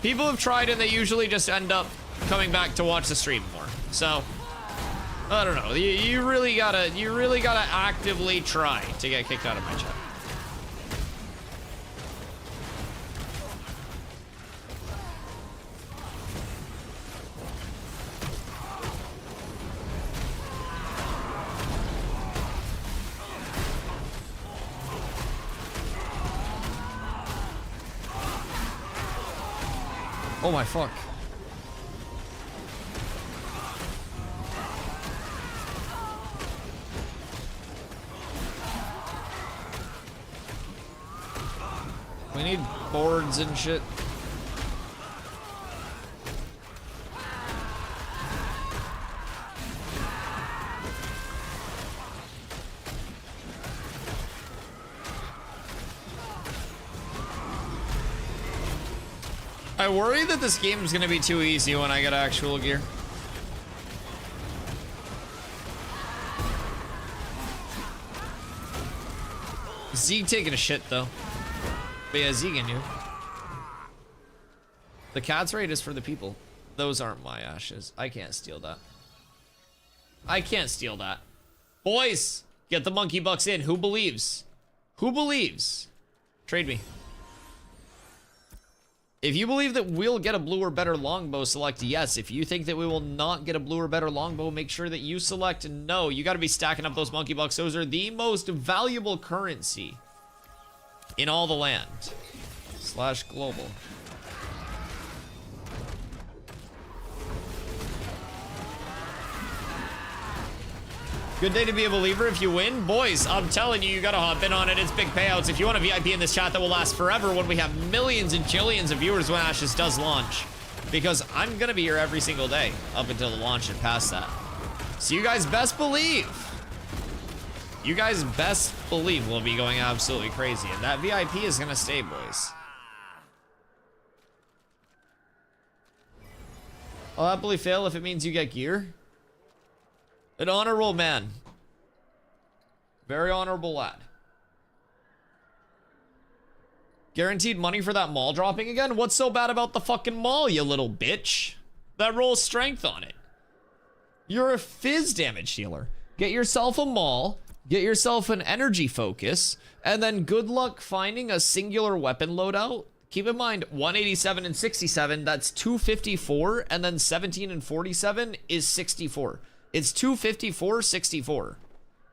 Speaker 1: People have tried and they usually just end up coming back to watch the stream more. So, I don't know. You really gotta actively try to get kicked out of my chat. Oh my fuck. We need boards and shit. I worry that this game is gonna be too easy when I get actual gear. Zeke taking a shit though. But yeah, Zeke in you. The cat's raid is for the people. Those aren't my ashes. I can't steal that. I can't steal that. Boys, get the monkey bucks in. Who believes? Who believes? Trade me. If you believe that we'll get a blue or better longbow, select yes. If you think that we will not get a blue or better longbow, make sure that you select no. You got to be stacking up those monkey bucks. Those are the most valuable currency in all the land. / global. Good day to be a believer if you win. Boys, I'm telling you, you gotta hop in on it. It's big payouts. If you want a VIP in this chat that will last forever when we have millions and jillions of viewers when Ashes does launch. Because I'm gonna be here every single day up until the launch and past that. So you guys best believe. You guys best believe we'll be going absolutely crazy. And that VIP is gonna stay, boys. I'll happily fail if it means you get gear. An honorable man. Very honorable lad. Guaranteed money for that mall dropping again? What's so bad about the fucking mall, you little bitch? That rolls strength on it. You're a fizz damage dealer. Get yourself a mall, get yourself an energy focus, and then good luck finding a singular weapon loadout. Keep in mind, 187 and 67, that's 254, and then 17 and 47 is 64. It's 254, 64.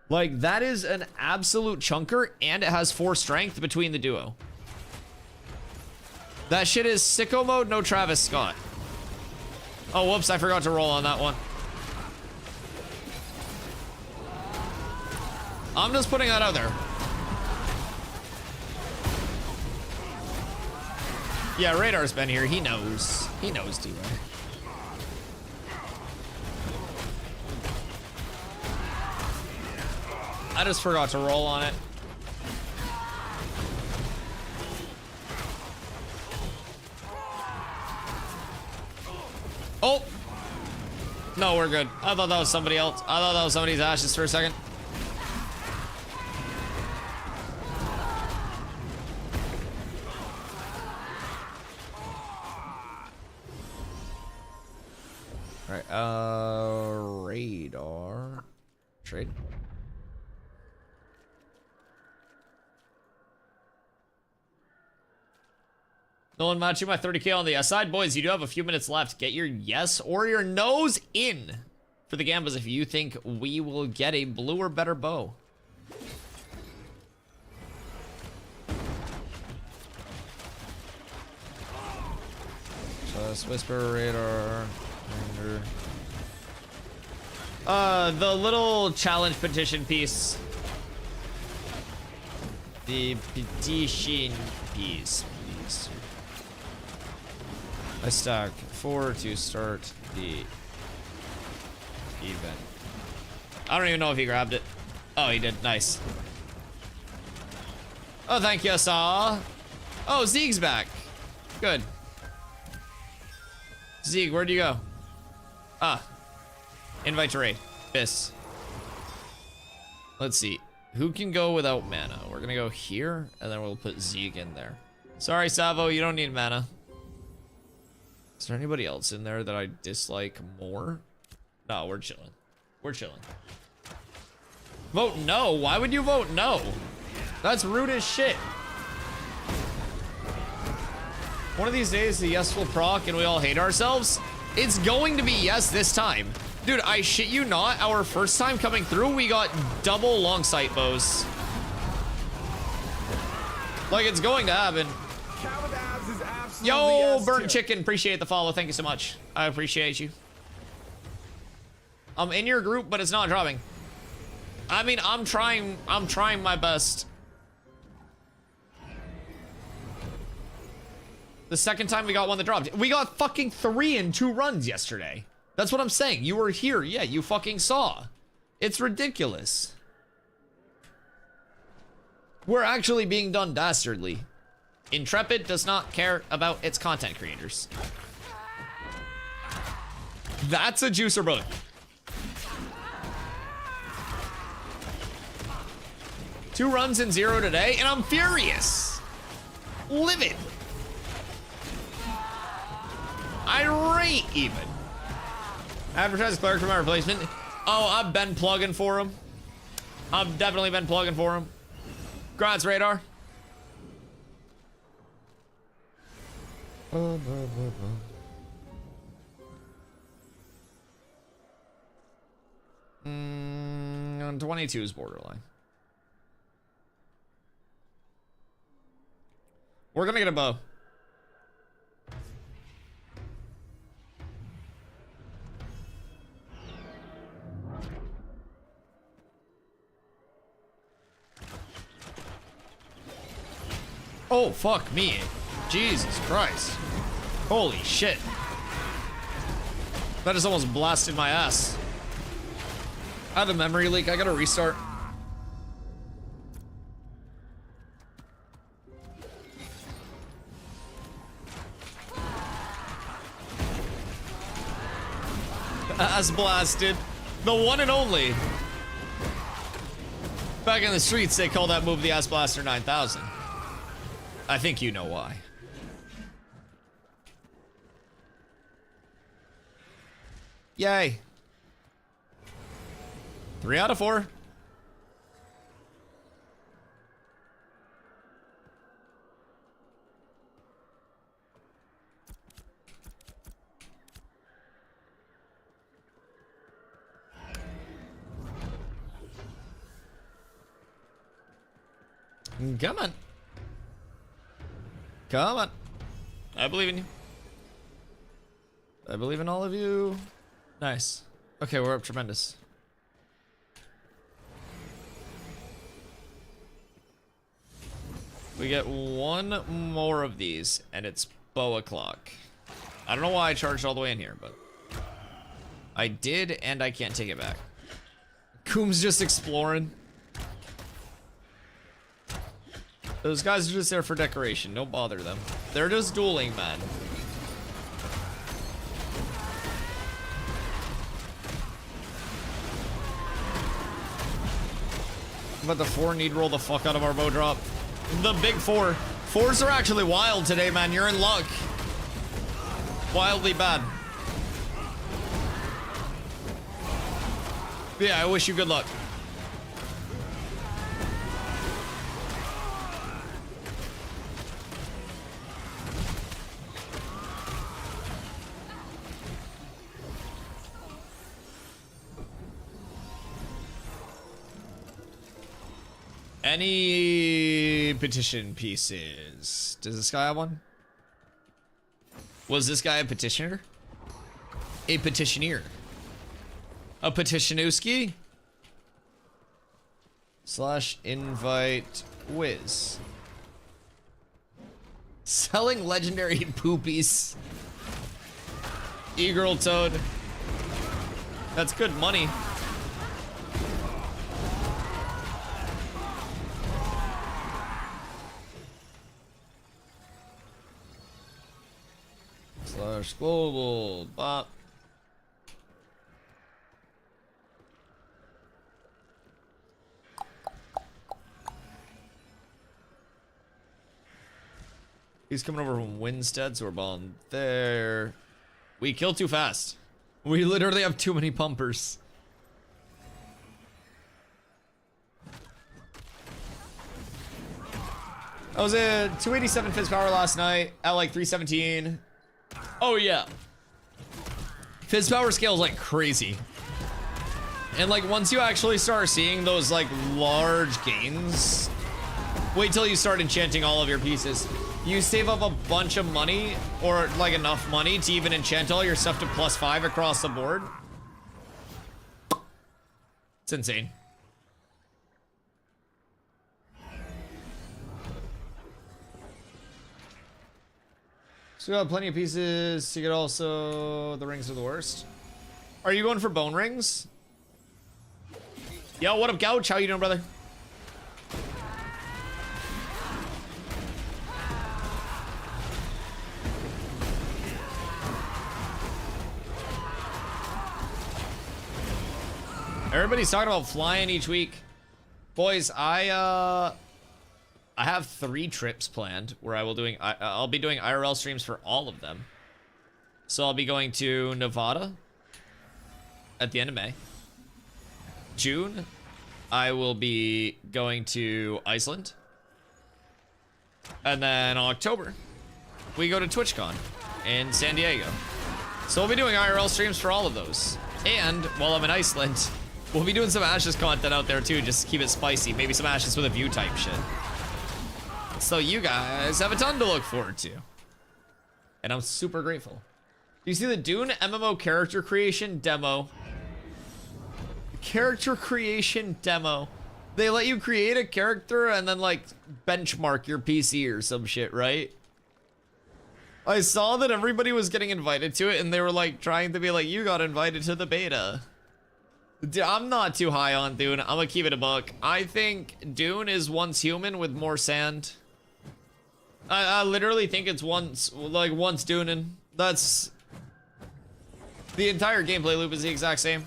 Speaker 1: Like, that is an absolute chunker, and it has 4 strength between the duo. That shit is sicko mode, no Travis Scott. Oh, whoops, I forgot to roll on that one. I'm just putting that out there. Yeah, Radar's been here, he knows. He knows, DustyWhy. I just forgot to roll on it. Oh! No, we're good. I thought that was somebody else. I thought that was somebody's ashes for a second. Alright, radar. Trade. No one matching my 30k on the yes side. Boys, you do have a few minutes left. Get your yes or your no's in for the gambas if you think we will get a blue or better bow. Just whisper radar. The little challenge petition piece. The petition piece, please. I stack 4 to start the event. I don't even know if he grabbed it. Oh, he did. Nice. Oh, thank you, Saw. Oh, Zeeg's back. Good. Zeeg, where'd you go? Ah. Invite to raid. Bis. Let's see. Who can go without mana? We're gonna go here, and then we'll put Zeeg in there. Sorry, Savo, you don't need mana. Is there anybody else in there that I dislike more? No, we're chilling. We're chilling. Vote no? Why would you vote no? That's rude as shit. One of these days, the yes will proc and we all hate ourselves. It's going to be yes this time. Dude, I shit you not, our first time coming through, we got double long sight bows. Like, it's going to happen. Yo, burnt chicken, appreciate the follow, thank you so much. I appreciate you. I'm in your group, but it's not dropping. I mean, I'm trying my best. The second time we got one that dropped. We got fucking 3 in 2 runs yesterday. That's what I'm saying. You were here. Yeah, you fucking saw. It's ridiculous. We're actually being done dastardly. Intrepid does not care about its content creators. That's a juicer book. Two runs and 0 today, and I'm furious. Livid. Irate, even. Advertise clerk for my replacement. Oh, I've been plugging for him. I've definitely been plugging for him. Grants radar. On 22 is borderline. We're gonna get a bow. Oh, fuck me. Jesus Christ. Holy shit. That just almost blasted my ass. I have a memory leak. I gotta restart. Ass blasted. The one and only. Back in the streets, they call that move the Ass Blaster 9000. I think you know why. Yay. 3 out of 4. Come on. Come on. I believe in you. I believe in all of you. Nice. Okay, we're up tremendous. We get one more of these, and it's bow o'clock. I don't know why I charged all the way in here, but I did, and I can't take it back. Coom's just exploring. Those guys are just there for decoration. Don't bother them. They're just dueling, man. But the 4 need roll the fuck out of our bow drop. The big 4. 4s are actually wild today, man. You're in luck. Wildly bad. Yeah, I wish you good luck. Any petition pieces? Does this guy have one? Was this guy a petitioner? A petitioneer? A petitionooski? / invite whiz. Selling legendary poopies. E-girl toad. That's good money. Slash global bot. He's coming over from Winstead, so we're balling there. We kill too fast. We literally have too many pumpers. I was at 287 Fizz Power last night at like 317. Oh yeah. Fizz Power scales like crazy. And like once you actually start seeing those like large gains, wait till you start enchanting all of your pieces. You save up a bunch of money, or like enough money to even enchant all your stuff to +5 across the board. It's insane. So we got plenty of pieces to get also, the rings are the worst. Are you going for bone rings? Yo, what up, Gouch? How you doing, brother? Everybody's talking about flying each week. Boys, I have 3 trips planned where I'll be doing IRL streams for all of them. So I'll be going to Nevada at the end of May. June, I will be going to Iceland. And then October, we go to TwitchCon in San Diego. So we'll be doing IRL streams for all of those. And while I'm in Iceland, we'll be doing some Ashes content out there too, just to keep it spicy. Maybe some Ashes with a view type shit. So you guys have a ton to look forward to. And I'm super grateful. Do you see the Dune MMO character creation demo? Character creation demo. They let you create a character and then like benchmark your PC or some shit, right? I saw that everybody was getting invited to it and they were like trying to be like, you got invited to the beta. Dude, I'm not too high on Dune. I'm gonna keep it a buck. I think Dune is once human with more sand. I literally think it's once Dunin. That's the entire gameplay loop is the exact same.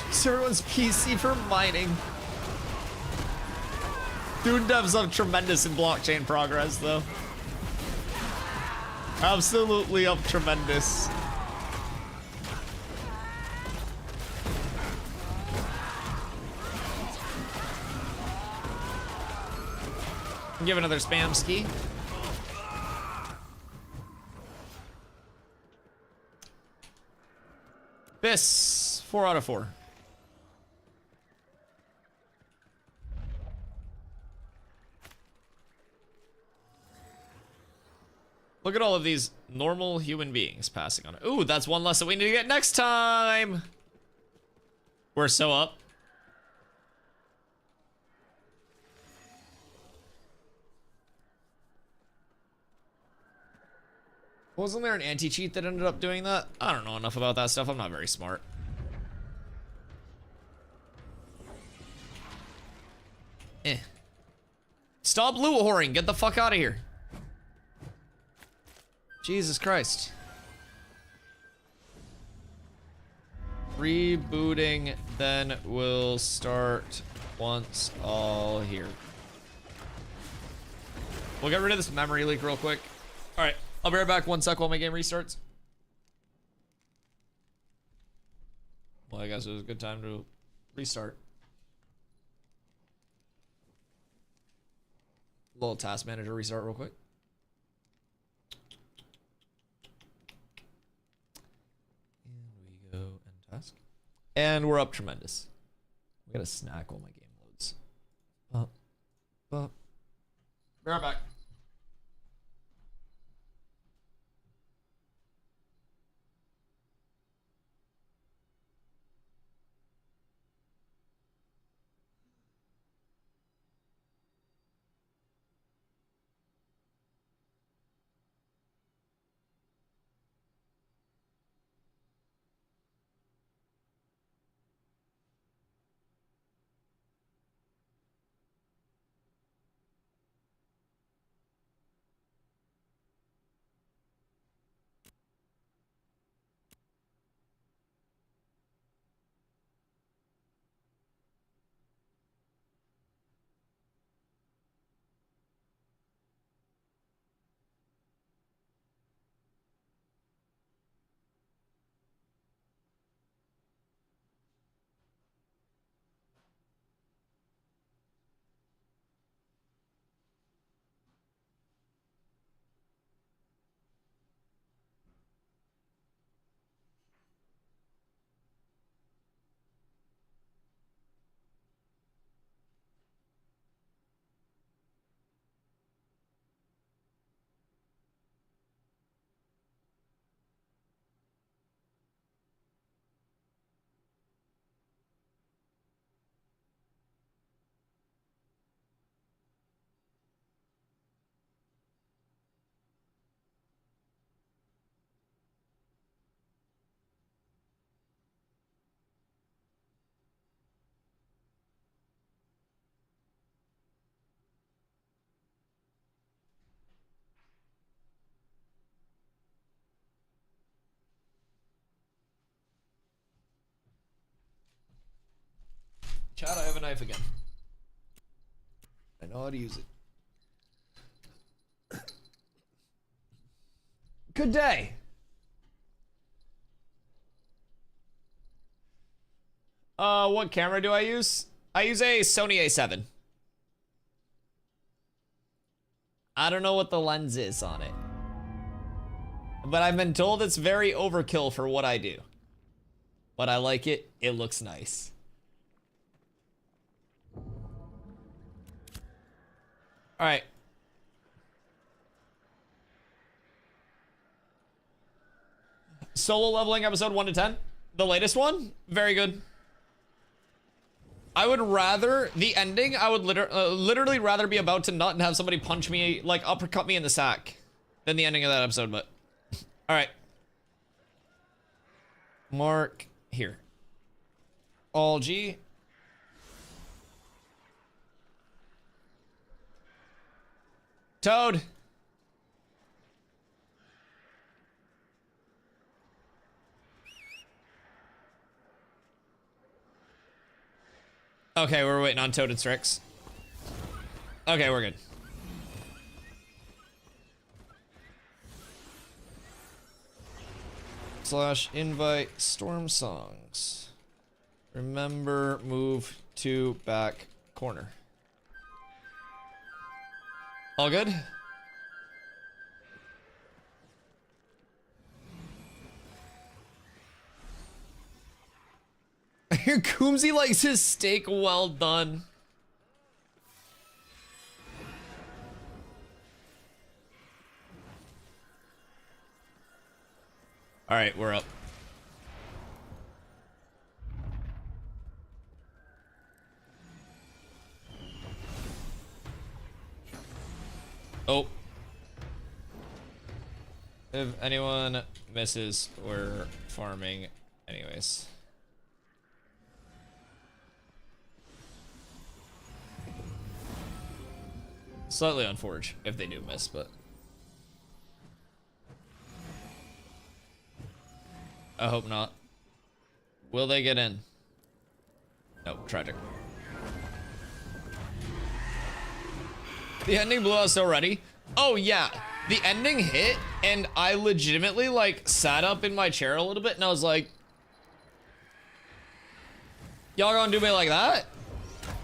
Speaker 1: It's everyone's PC for mining. Dune devs have tremendous in blockchain progress, though. Absolutely up tremendous. Give another spam ski. This 4 out of 4. Look at all of these normal human beings passing on it. Ooh, that's one less that we need to get next time. We're so up. Wasn't there an anti-cheat that ended up doing that? I don't know enough about that stuff. I'm not very smart. Stop loot whoring. Get the fuck out of here. Jesus Christ. Rebooting, then we'll start once all here. We'll get rid of this memory leak real quick. All right, I'll be right back 1 sec while my game restarts. Well, I guess it was a good time to restart. Little task manager restart real quick. Task. And we're up tremendous. We got a snack while my game loads. Be right back. knife again. I know how to use it. Good day. What camera do I use? I use a Sony A7. I don't know what the lens is on it, but I've been told it's very overkill for what I do. But I like it. It looks nice. All right. Solo leveling episode 1 to 10. The latest one? Very good. I would rather, the ending, I would literally rather be about to nut and have somebody punch me, like uppercut me in the sack than the ending of that episode, but. All right. Mark here. All G. Toad. Okay, we're waiting on Toad and Strix. Okay, we're good. / invite storm songs. Remember, move to back corner. All good? Coombsy likes his steak well done. All right, we're up. Oh. If anyone misses, we're farming anyways. Slightly on Forge, if they do miss, but... I hope not. Will they get in? Nope, tragic. The ending blew us already? Oh yeah, the ending hit, and I legitimately, like, sat up in my chair a little bit, and I was like... Y'all gonna do me like that?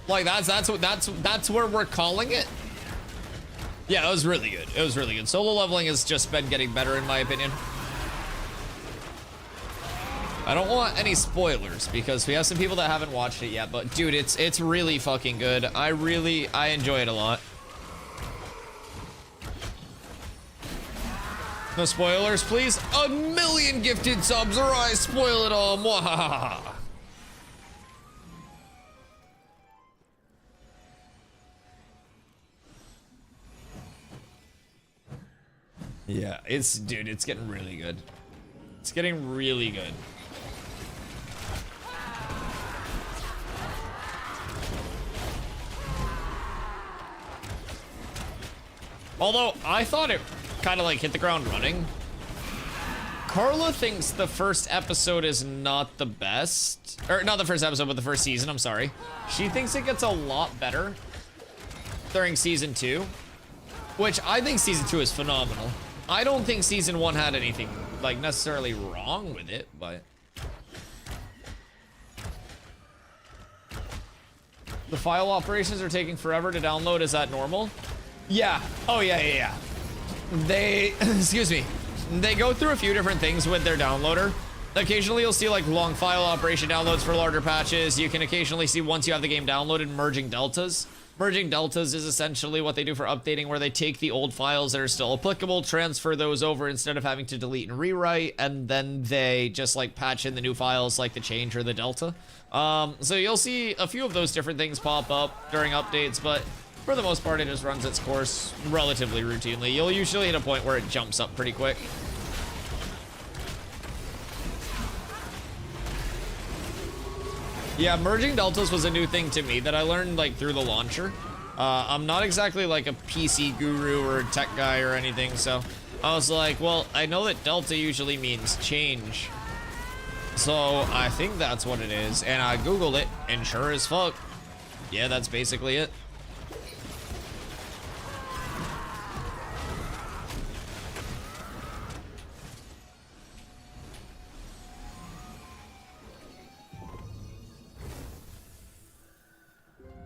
Speaker 1: Like, that's where we're calling it? Yeah, it was really good. It was really good. Solo leveling has just been getting better in my opinion. I don't want any spoilers because we have some people that haven't watched it yet, but dude, it's really fucking good. I enjoy it a lot. No spoilers, please. 1,000,000 gifted subs or I spoil it all. Mwahaha. Yeah, dude, it's getting really good. It's getting really good. Although, I thought it kind of like hit the ground running. Carla thinks the first episode is not the best. Or not the first episode, but the first season, I'm sorry. She thinks it gets a lot better during season 2. Which I think season 2 is phenomenal. I don't think season 1 had anything like necessarily wrong with it, but the file operations are taking forever to download. Is that normal? Yeah. Oh yeah. They excuse me. They go through a few different things with their downloader. Occasionally you'll see like long file operation downloads for larger patches. You can occasionally see, once you have the game downloaded, merging deltas. Merging deltas is essentially what they do for updating, where they take the old files that are still applicable, transfer those over instead of having to delete and rewrite, and then they just like patch in the new files like the change or the delta. So you'll see a few of those different things pop up during updates, but for the most part it just runs its course relatively routinely. You'll usually hit a point where it jumps up pretty quick. Yeah, merging deltas was a new thing to me that I learned like through the launcher. I'm not exactly like a PC guru or a tech guy or anything, so I was like, well, I know that delta usually means change, so I think that's what it is, and I googled it, and sure as fuck, Yeah, that's basically it.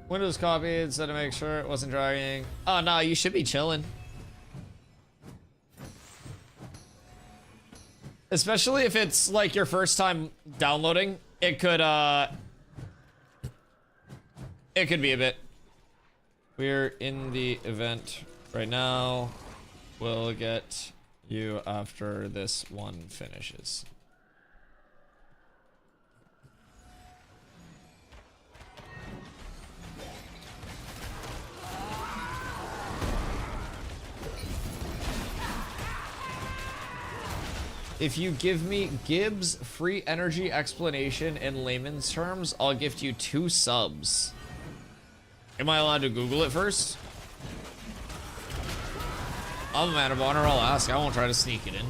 Speaker 1: Windows copied, so to make sure it wasn't dragging. Oh no, you should be chilling. Especially if it's like your first time downloading, it could be a bit. We're in the event right now. We'll get you after this one finishes. If you give me Gibbs free energy explanation in layman's terms, I'll gift you 2 subs. Am I allowed to Google it first? I'm a man of honor, I'll ask. I won't try to sneak it in.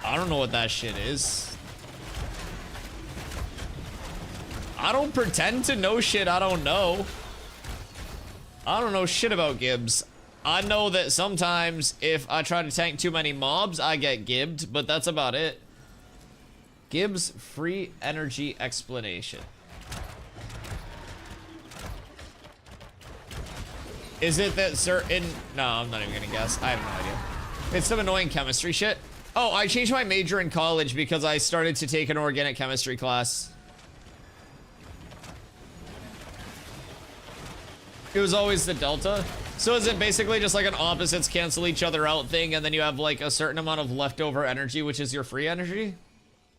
Speaker 1: I don't know what that shit is. I don't pretend to know shit I don't know. I don't know shit about Gibbs. I know that sometimes if I try to tank too many mobs, I get gibbed, but that's about it. Gibbs free energy explanation. Is it that certain... No, I'm not even gonna guess. I have no idea. It's some annoying chemistry shit. Oh, I changed my major in college because I started to take an organic chemistry class. It was always the delta. So is it basically just like an opposites cancel each other out thing, and then you have like a certain amount of leftover energy, which is your free energy?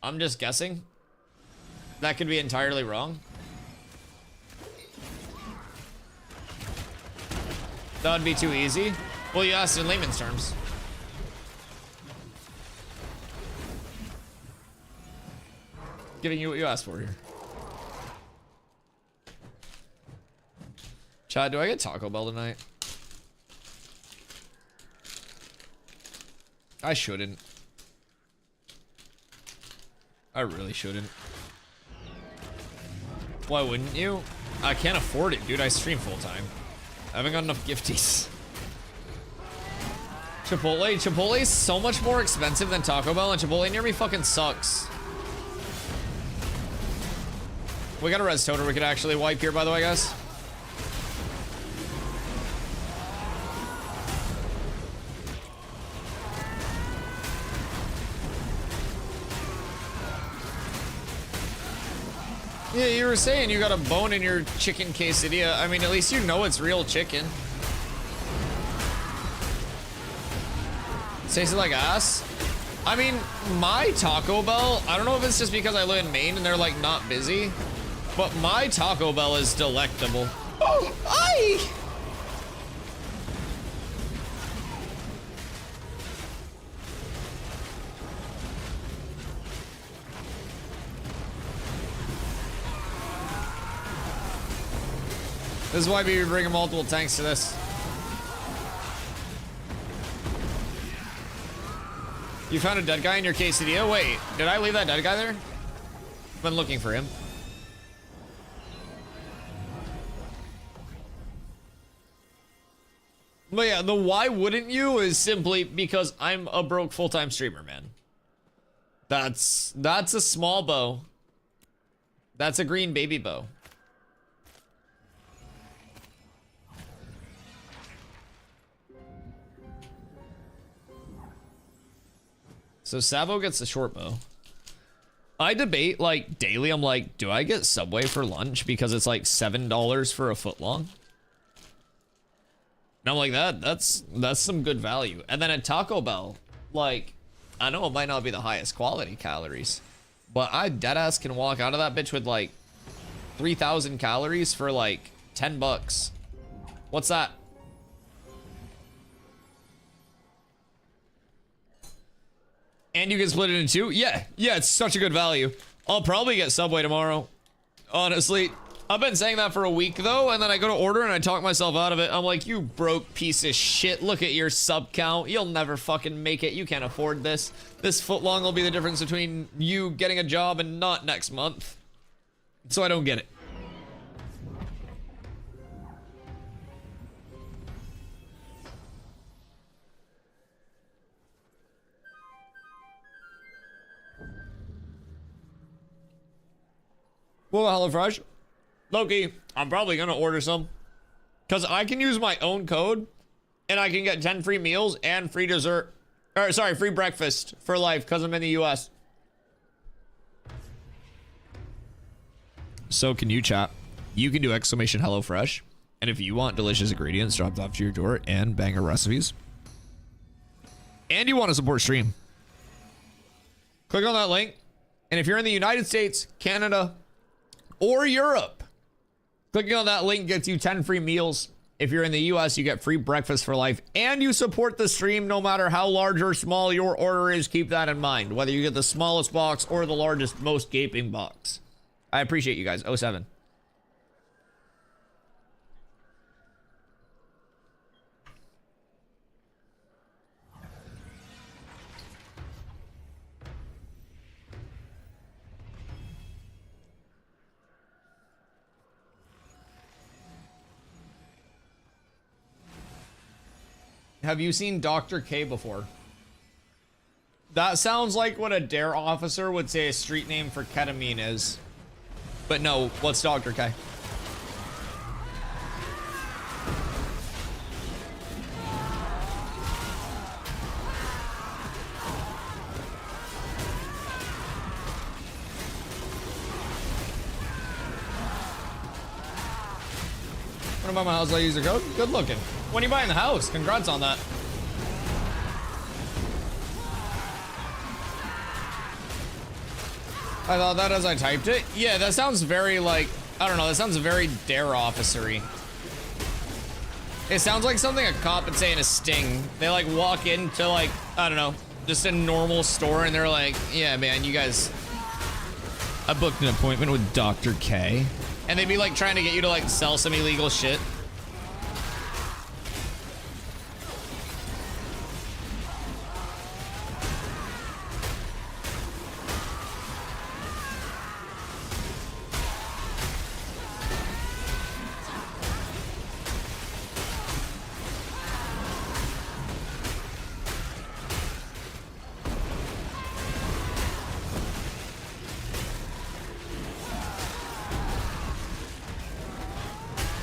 Speaker 1: I'm just guessing. That could be entirely wrong. That would be too easy. Well, you asked in layman's terms. Giving you what you asked for here. Chad, do I get Taco Bell tonight? I shouldn't. I really shouldn't. Why wouldn't you? I can't afford it, dude. I stream full time. I haven't got enough gifties. Chipotle. Chipotle is so much more expensive than Taco Bell, and Chipotle near me fucking sucks. We got a res toter we could actually wipe here, by the way, guys. Yeah, you were saying you got a bone in your chicken quesadilla. I mean, at least you know it's real chicken. Tastes like ass. I mean, my Taco Bell, I don't know if it's just because I live in Maine and they're like not busy, but my Taco Bell is delectable. Oh, aye! This is why we bring multiple tanks to this. You found a dead guy in your quesadilla? Wait, did I leave that dead guy there? I've been looking for him. But yeah, the why wouldn't you is simply because I'm a broke full-time streamer, man. That's a small bow. That's a green baby bow. So Savo gets the short bow. I debate like daily. I'm like, do I get Subway for lunch because it's like $7 for a foot long? And I'm like, that's some good value. And then at Taco Bell, like, I know it might not be the highest quality calories, but I deadass can walk out of that bitch with like 3,000 calories for like 10 bucks. What's that? And you can split it in two? Yeah, it's such a good value. I'll probably get Subway tomorrow. Honestly, I've been saying that for a week though, and then I go to order and I talk myself out of it. I'm like, you broke piece of shit. Look at your sub count. You'll never fucking make it. You can't afford this. This footlong will be the difference between you getting a job and not next month. So I don't get it. Well, HelloFresh. Loki, I'm probably gonna order some. Cause I can use my own code and I can get 10 free meals and free dessert. Or sorry, free breakfast for life because I'm in the US. So can you, chat? You can do exclamation HelloFresh. And if you want delicious ingredients dropped off to your door and banger recipes. And you want to support stream. Click on that link. And if you're in the United States, Canada, or Europe, clicking on that link gets you 10 free meals. If you're in the US, you get free breakfast for life, and you support the stream no matter how large or small your order is. Keep that in mind, whether you get the smallest box or the largest, most gaping box. I appreciate you guys. 07. Have you seen Dr. K before? That sounds like what a DARE officer would say a street name for ketamine is. But no, what's Dr. K? What about my house I use a code? Good looking. When are you buying the house? Congrats on that. I thought that as I typed it. Yeah, that sounds very like, I don't know, that sounds very DARE officery. It sounds like something a cop would say in a sting. They like walk into like, I don't know, just a normal store and they're like, yeah, man, you guys, I booked an appointment with Dr. K. And they'd be like trying to get you to like sell some illegal shit.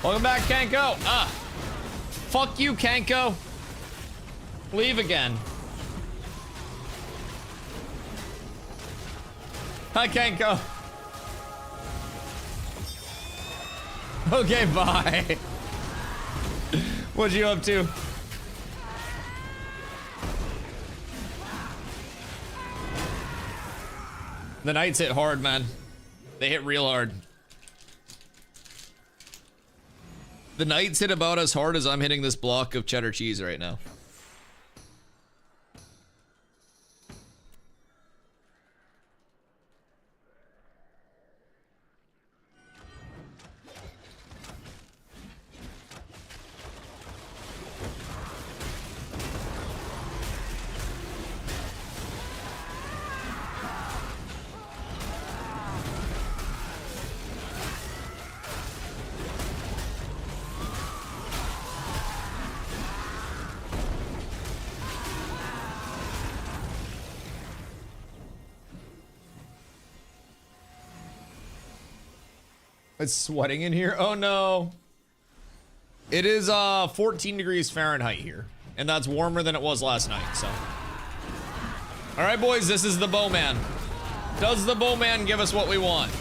Speaker 1: Welcome back, Kanko. Fuck you, Kanko. Leave again. Hi, Kanko. Okay, bye. What you up to? The knights hit hard, man. They hit real hard. The knights hit about as hard as I'm hitting this block of cheddar cheese right now. It's sweating in here. Oh no. It is 14 degrees Fahrenheit here. And that's warmer than it was last night, so. Alright boys, this is the Bowman. Does the Bowman give us what we want?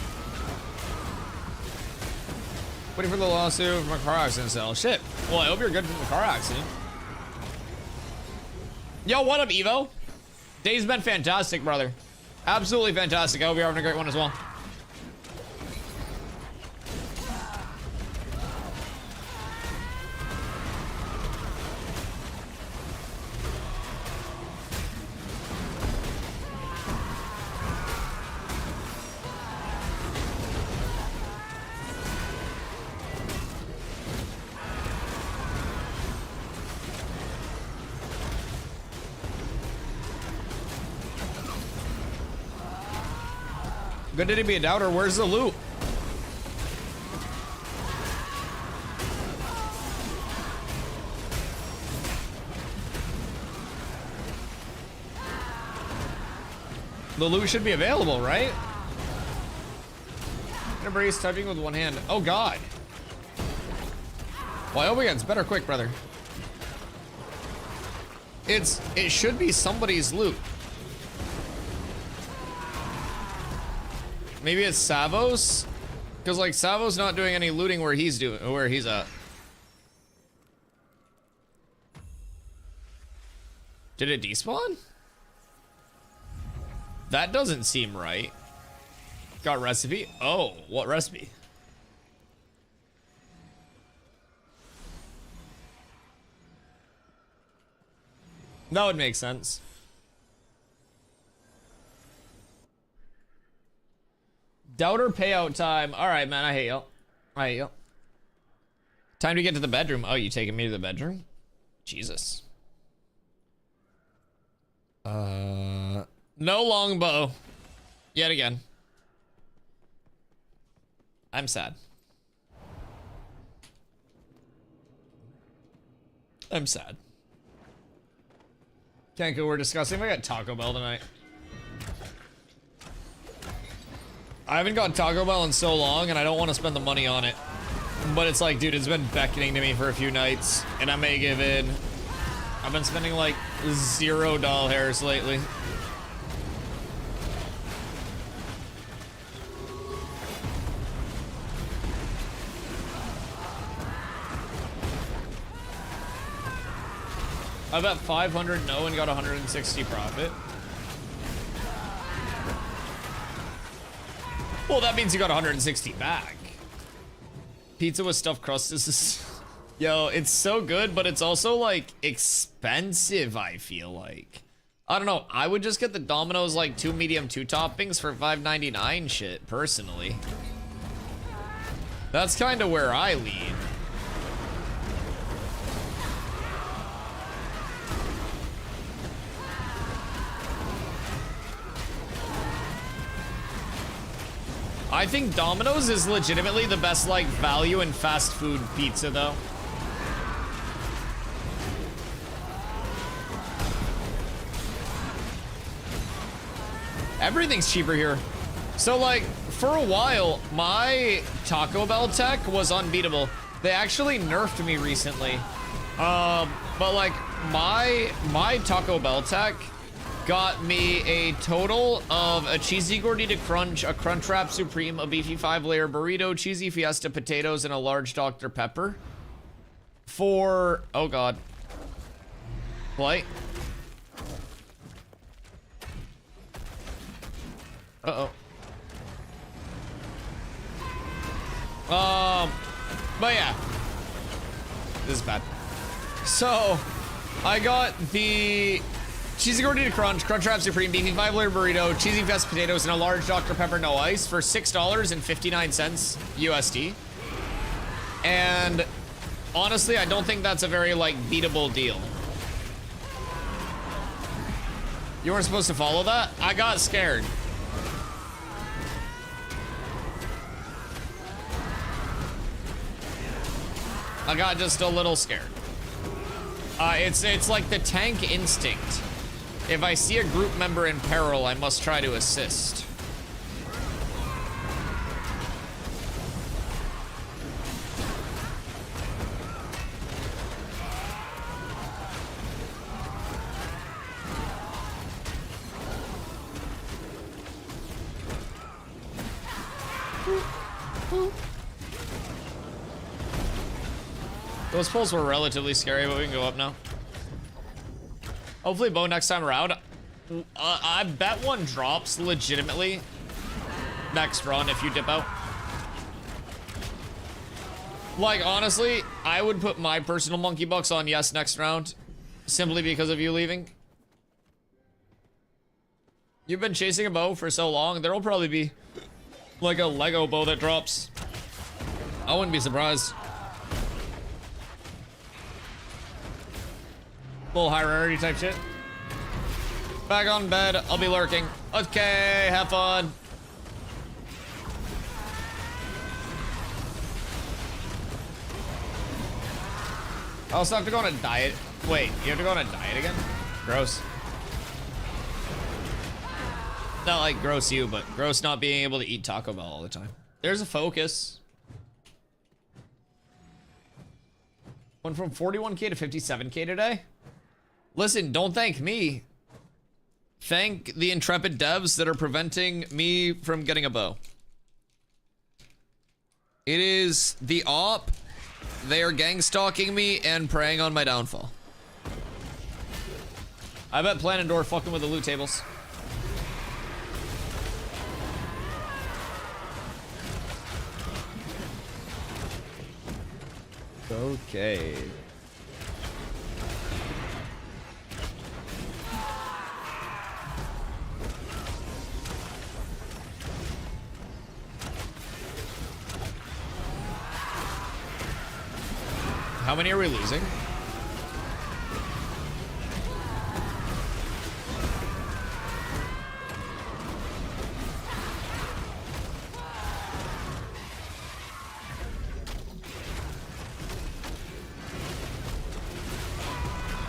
Speaker 1: Waiting for the lawsuit from a car accident cell. Shit. Well, I hope you're good from the car accident. Yo, what up, Evo? Day's been fantastic, brother. Absolutely fantastic. I hope you're having a great one as well. Good to be a doubter. Where's the loot? The loot should be available, right? Embrace typing with one hand. Oh god. Well, oh, it gets better quick, brother. It should be somebody's loot. Maybe it's Savo's? Because like Savo's not doing any looting where he's at. Did it despawn? That doesn't seem right. Got recipe? Oh, what recipe? That would make sense. Doubter payout time. All right, man. I hate you. I hate you. Time to get to the bedroom. Oh, you taking me to the bedroom? Jesus. No longbow. Yet again. I'm sad. I'm sad. Can't go. We're discussing. I got Taco Bell tonight. I haven't got Taco Bell in so long, and I don't want to spend the money on it. But it's like, dude, it's been beckoning to me for a few nights, and I may give in. I've been spending like $0 lately. I bet 500 no and got 160 profit. Well, that means you got 160 back. Pizza with stuffed crust is yo, it's so good, but it's also like expensive, I feel like. I don't know, I would just get the Domino's like 2 medium 2 toppings for $5.99 shit, personally. That's kind of where I lean. I think Domino's is legitimately the best like value in fast food pizza though. Everything's cheaper here. So like for a while, my Taco Bell tech was unbeatable. They actually nerfed me recently. But like my Taco Bell tech got me a total of a cheesy gordita crunch, a Crunchwrap Supreme, a beefy 5-layer burrito, cheesy fiesta potatoes, and a large Dr. Pepper for, oh god. Play. Uh-oh. But yeah. This is bad. So, I got the cheesy gordita crunch, Crunchwrap Supreme, beefy 5-layer burrito, cheesy fiesta potatoes, and a large Dr. Pepper no ice for $6.59 USD. And honestly, I don't think that's a very like beatable deal. You weren't supposed to follow that? I got scared. I got just a little scared. It's like the tank instinct. If I see a group member in peril, I must try to assist. Those pulls were relatively scary, but we can go up now. Hopefully Bo next time around. I bet one drops legitimately next run if you dip out. Like, honestly, I would put my personal monkey bucks on yes next round simply because of you leaving. You've been chasing a bow for so long, there'll probably be like a Lego bow that drops. I wouldn't be surprised. Full high rarity type shit. Back on bed, I'll be lurking. Okay, have fun. I also have to go on a diet. Wait, you have to go on a diet again? Gross. Not like gross you, but gross not being able to eat Taco Bell all the time. There's a focus. Went from 41K to 57K today. Listen, don't thank me. Thank the intrepid devs that are preventing me from getting a bow. It is the op. They are gang stalking me and preying on my downfall. I bet Planendor fucking with the loot tables. Okay. How many are we losing?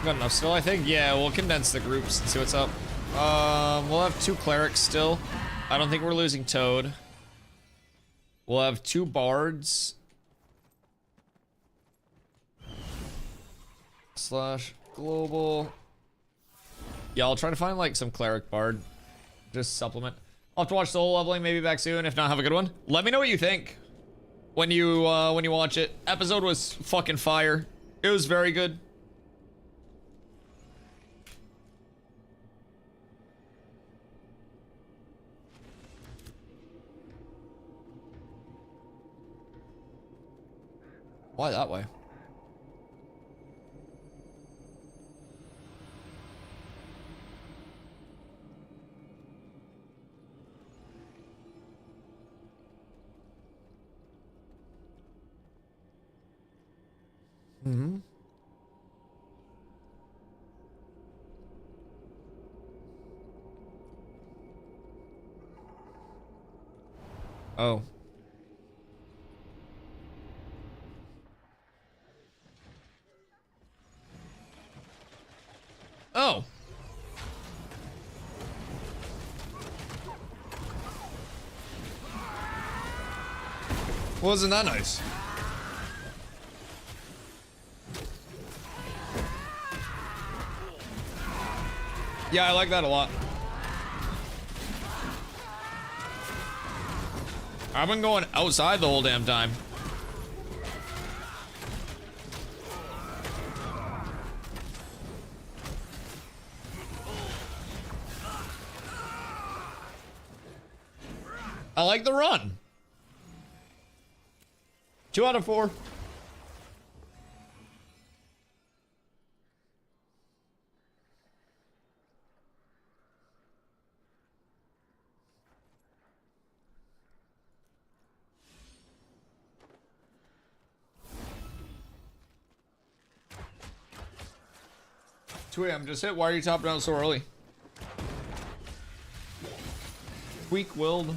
Speaker 1: Got enough still, I think. Yeah, we'll condense the groups and see what's up. We'll have 2 clerics still. I don't think we're losing Toad. We'll have 2 bards. / global. Yeah, I'll try to find like some cleric bard. Just supplement. I'll have to watch soul leveling, maybe back soon. If not, have a good one. Let me know what you think when you watch it. Episode was fucking fire. It was very good. Why that way? Mm-hmm. Oh. Oh. Wasn't that nice? Yeah, I like that a lot. I've been going outside the whole damn time. I like the run. 2 out of 4. I'm just hit. Why are you topping out so early? Weak-willed,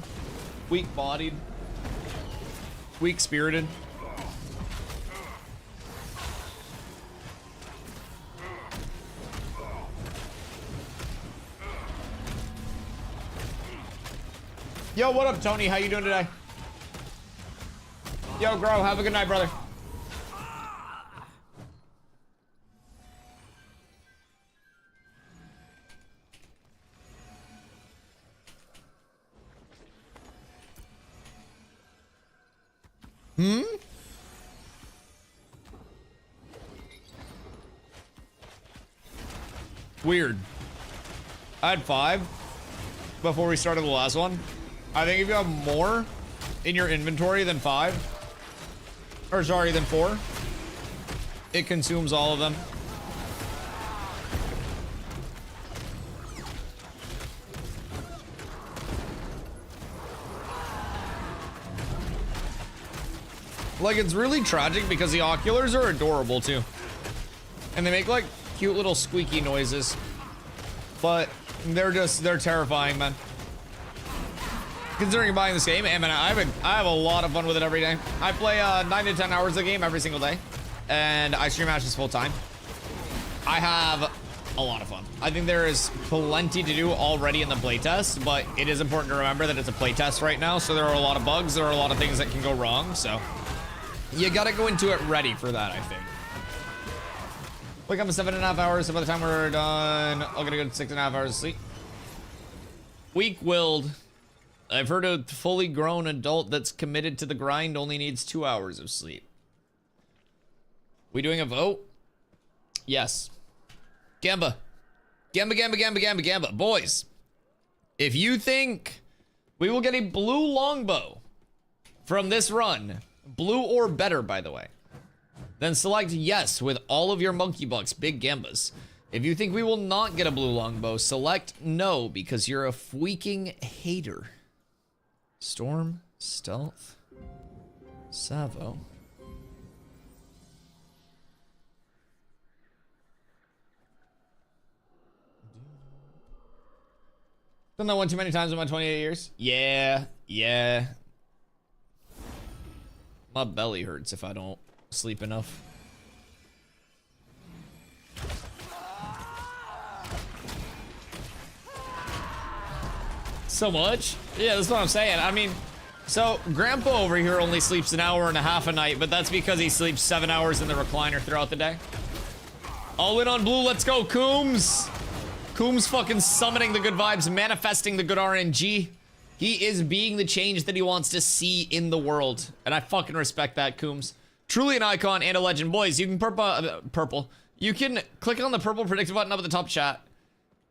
Speaker 1: weak-bodied, weak-spirited. Yo, what up, Tony? How you doing today? Yo, Grow, have a good night, brother. Hmm? Weird. I had 5 before we started the last one. I think if you have more in your inventory than 5, or sorry, than 4, it consumes all of them. Like, it's really tragic because the oculars are adorable too. And they make like cute little squeaky noises. But they're terrifying, man. Considering buying this game, man, I have a lot of fun with it every day. I play 9 to 10 hours a game every single day. and I stream matches full time, I have a lot of fun. I think there is plenty to do already in the playtest, but it is important to remember that it's a playtest right now, so there are a lot of bugs, there are a lot of things that can go wrong, so you gotta go into it ready for that, I think. Wake up in 7.5 hours, so by the time we're done, I'm gonna go to 6.5 hours of sleep. Weak-willed. I've heard a fully grown adult that's committed to the grind only needs 2 hours of sleep. We doing a vote? Yes. Gamba. Gamba, Gamba, Gamba, Gamba, Gamba. Boys, if you think we will get a blue longbow from this run, blue or better, by the way, then select yes with all of your monkey bucks, big gambas. If you think we will not get a blue longbow, select no because you're a freaking hater. Storm, stealth, Savo. Done that one too many times in my 28 years. Yeah. My belly hurts if I don't sleep enough. So much? Yeah, that's what I'm saying. I mean, so Grandpa over here only sleeps an hour and a half a night, but that's because he sleeps 7 hours in the recliner throughout the day. All in on blue, let's go, Coombs. Coombs fucking summoning the good vibes, manifesting the good RNG. He is being the change that he wants to see in the world. And I fucking respect that, Coombs. Truly an icon and a legend. Boys, you can purple. You can click on the purple predictive button up at the top chat,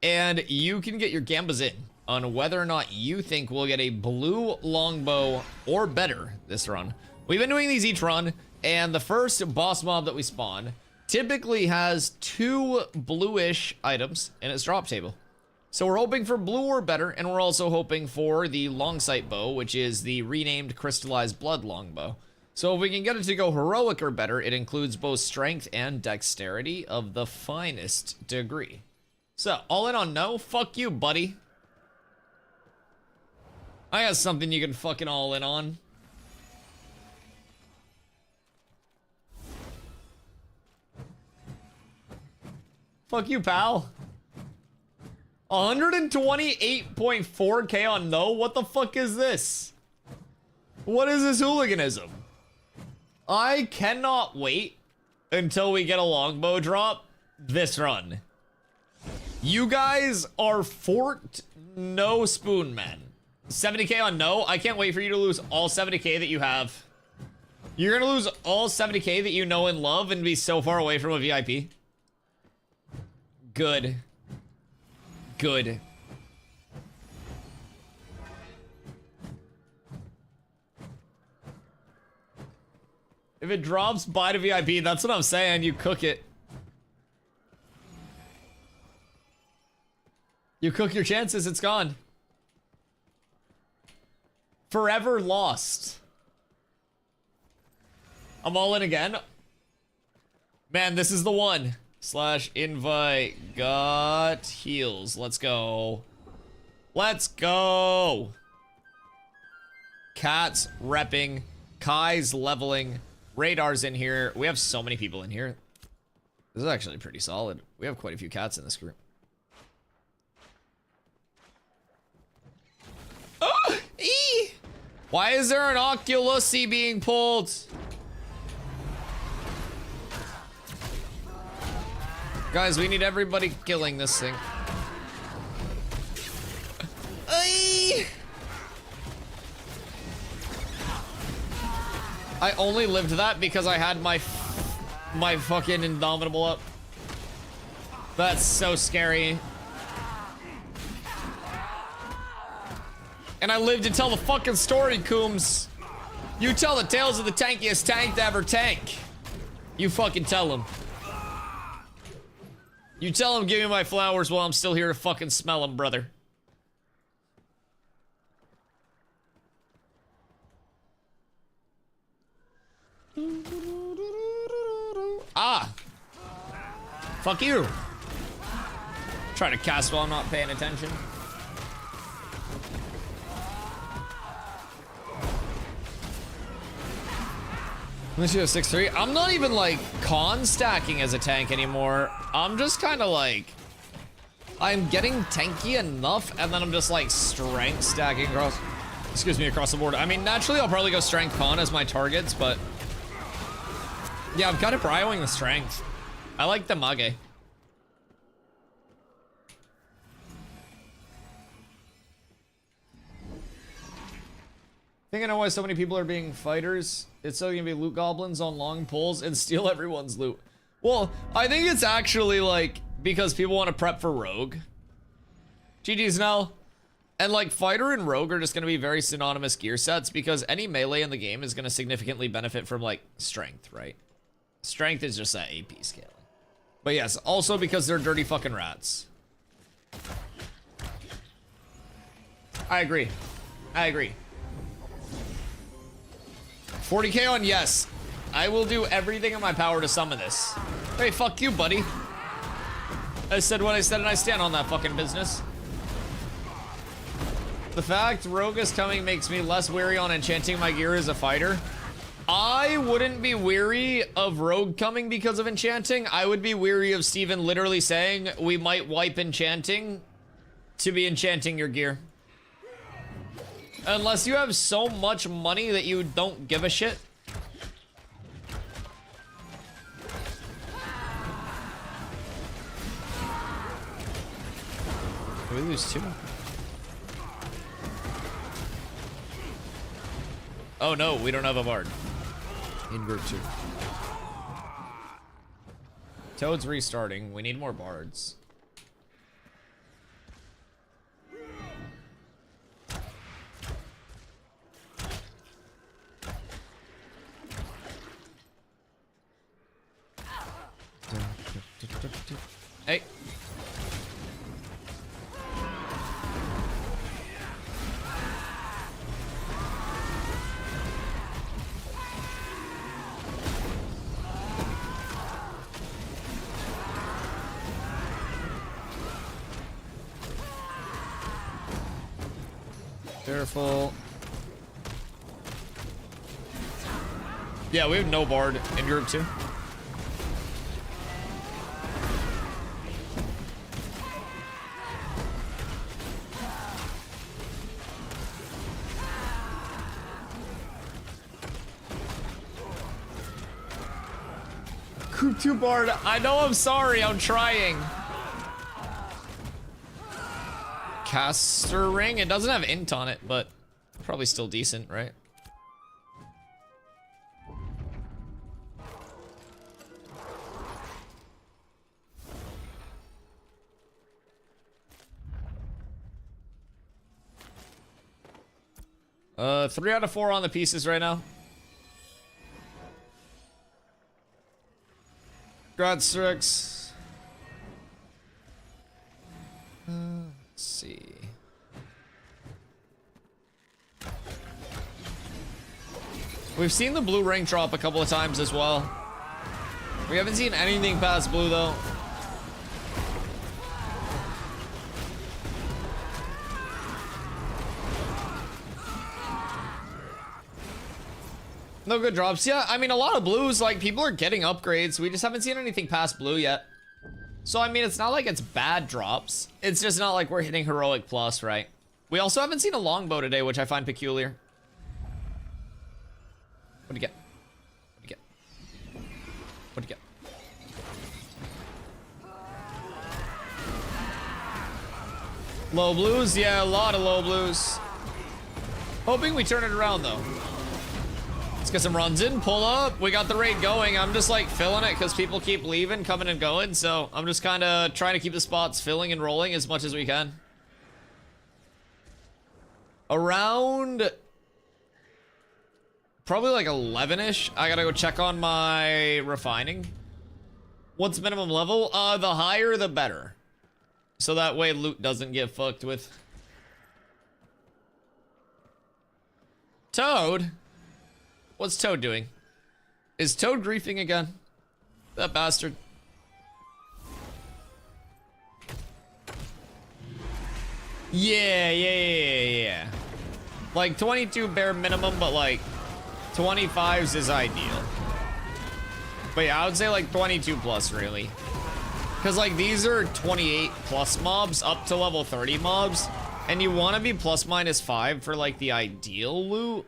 Speaker 1: and you can get your gambas in on whether or not you think we'll get a blue longbow or better this run. We've been doing these each run, and the first boss mob that we spawn typically has 2 bluish items in its drop table. So we're hoping for blue or better, and we're also hoping for the long sight bow, which is the renamed crystallized blood longbow. So if we can get it to go heroic or better, it includes both strength and dexterity of the finest degree. So all in on no? Fuck you, buddy. I got something you can fucking all in on. Fuck you, pal. 128.4k on no? What the fuck is this? What is this hooliganism? I cannot wait until we get a longbow drop this run. You guys are forked no spoon men. 70k on no? I can't wait for you to lose all 70k that you have. You're gonna lose all 70k that you know and love and be so far away from a VIP. Good. Good. If it drops, buy to VIP. That's what I'm saying. You cook it. You cook your chances. It's gone. Forever lost. I'm all in again. Man, this is the one. / invite. Got heals. Let's go. Let's go. Cat's repping. Kai's leveling. Radar's in here. We have so many people in here. This is actually pretty solid. We have quite a few cats in this group. Oh! Eee! Why is there an Oculusy being pulled? Guys, we need everybody killing this thing. Eee! I only lived that because I had my fucking Indomitable up. That's so scary. And I lived to tell the fucking story, Coombs. You tell the tales of the tankiest tank to ever tank. You fucking tell him. You tell him give me my flowers while I'm still here to fucking smell them, brother. Ah! Fuck you! Try to cast while I'm not paying attention. Unless you have 6-3. I'm not even like con stacking as a tank anymore. I'm just kind of like, I'm getting tanky enough, and then I'm just like strength stacking across, excuse me, across the board. I mean, naturally I'll probably go strength con as my targets, but yeah, I'm kind of brioing the strength. I like the mage. I think I know why so many people are being fighters. It's so gonna be loot goblins on long poles and steal everyone's loot. Well, I think it's actually like because people want to prep for rogue. GG's now. And like fighter and rogue are just gonna be very synonymous gear sets because any melee in the game is gonna significantly benefit from like strength, right? Strength is just that AP scaling. But yes, also because they're dirty fucking rats. I agree. I agree. 40k on yes. I will do everything in my power to summon this. Hey, fuck you, buddy. I said what I said and I stand on that fucking business. The fact Rogue is coming makes me less weary on enchanting my gear as a fighter. I wouldn't be weary of Rogue coming because of enchanting. I would be weary of Steven literally saying we might wipe enchanting to be enchanting your gear. Unless you have so much money that you don't give a shit. Did we lose 2? Oh no, we don't have a bard. In group 2. Toad's restarting. We need more bards. Hey. Careful. Yeah, we have no bard in group 2. Group 2 bard. I know, I'm sorry. I'm trying. Caster ring. It doesn't have int on it, but probably still decent, right? Three out of 4 on the pieces right now. Gradstrix. Let's see. We've seen the blue ring drop a couple of times as well. We haven't seen anything past blue though. No good drops. Yeah, I mean, a lot of blues, like, people are getting upgrades. We just haven't seen anything past blue yet. So, I mean, it's not like it's bad drops. It's just not like we're hitting heroic plus, right? We also haven't seen a longbow today, which I find peculiar. What'd you get? What'd you get? What'd you get? Low blues? Yeah, a lot of low blues. Hoping we turn it around, though. Let's get some runs in, pull up. We got the raid going. I'm just like filling it because people keep leaving, coming and going. So I'm just kind of trying to keep the spots filling and rolling as much as we can. Around probably like 11-ish. I gotta go check on my refining. What's minimum level? The higher, the better. So that way loot doesn't get fucked with. Toad? What's Toad doing? Is Toad griefing again? That bastard. Yeah. Like 22 bare minimum, but like 25s is ideal. But yeah, I would say like 22 plus really. Because like these are 28 plus mobs up to level 30 mobs. And you want to be plus minus 5 for like the ideal loot.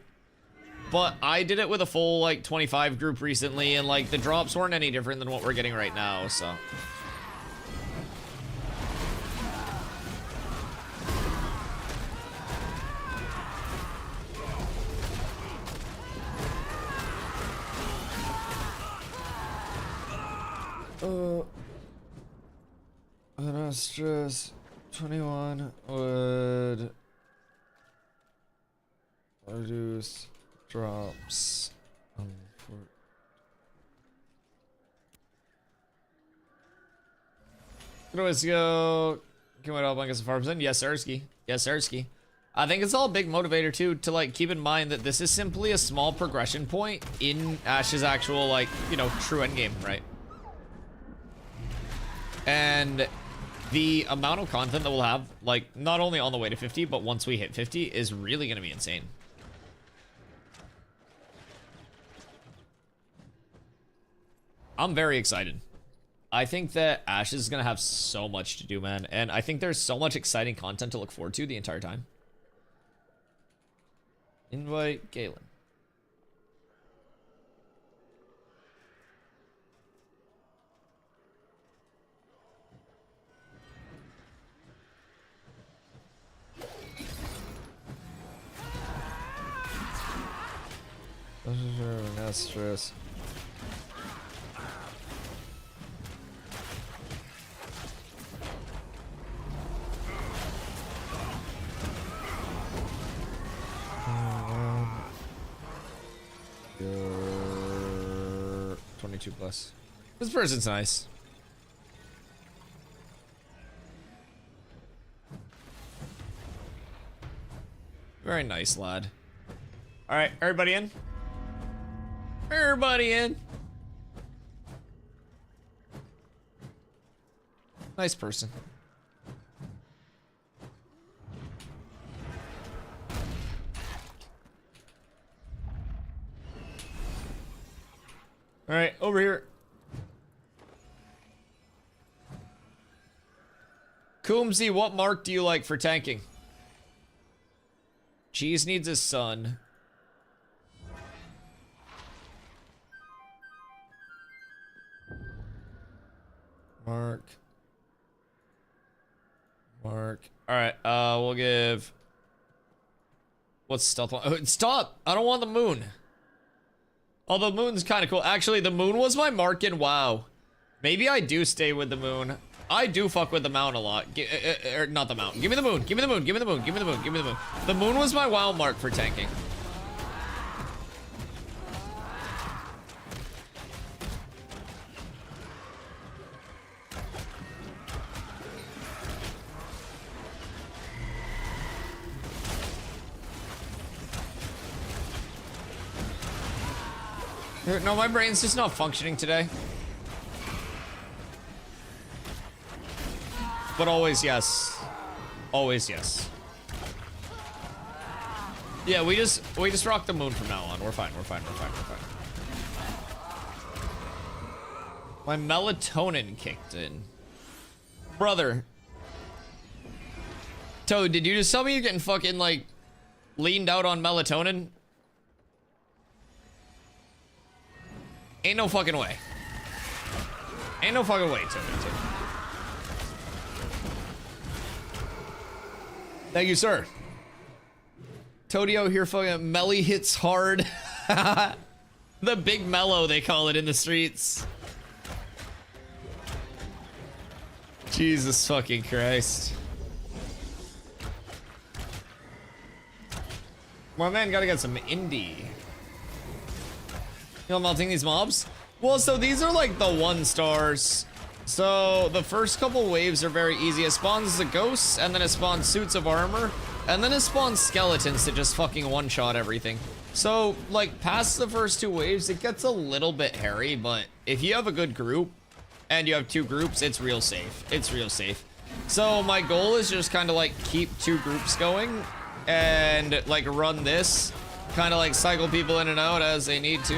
Speaker 1: But I did it with a full like 25 group recently, and like the drops weren't any different than what we're getting right now, so. Stress 21 would reduce drops. Could always go. Can we help on get some farms in? Yes, Ersky. Yes, Ersky. I think it's all a big motivator too to like keep in mind that this is simply a small progression point in Ash's actual like, you know, true endgame, right? And the amount of content that we'll have, like, not only on the way to 50, but once we hit 50 is really gonna be insane. I'm very excited. I think that Ash is gonna have so much to do, man. And I think there's so much exciting content to look forward to the entire time. Invite Galen. Stress. You're 22 plus. This person's nice. Very nice, lad. All right, everybody in? Everybody in. Nice person. All right, over here. Coomsy, what mark do you like for tanking? Cheese needs a son. Mark. All right, we'll give. What's stealth one? Oh, stop! I don't want the moon. Although the moon's kind of cool. Actually, the moon was my mark in WoW. Maybe I do stay with the moon. I do fuck with the mount a lot. Not the mount. Give me the moon. Give me the moon. Give me the moon. Give me the moon. Give me the moon. The moon was my WoW mark for tanking. No, my brain's just not functioning today. But always yes. Always yes. Yeah, we just rock the moon from now on. We're fine, we're fine, we're fine, we're fine. My melatonin kicked in. Brother. Toad, did you just tell me you're getting fucking like leaned out on melatonin? Ain't no fucking way. Ain't no fucking way, Toad. Thank you, sir. Todio here fucking Melly hits hard. The big mellow, they call it in the streets. Jesus fucking Christ. My man gotta get some indie. You know, melting these mobs? Well, so these are like the 1 stars. So the first couple waves are very easy. It spawns the ghosts, and then it spawns suits of armor, and then it spawns skeletons to just fucking one-shot everything. So like past the first 2 waves, it gets a little bit hairy, but if you have a good group and you have 2 groups, it's real safe. It's real safe. So my goal is just kind of like keep 2 groups going and like run this, kind of like cycle people in and out as they need to.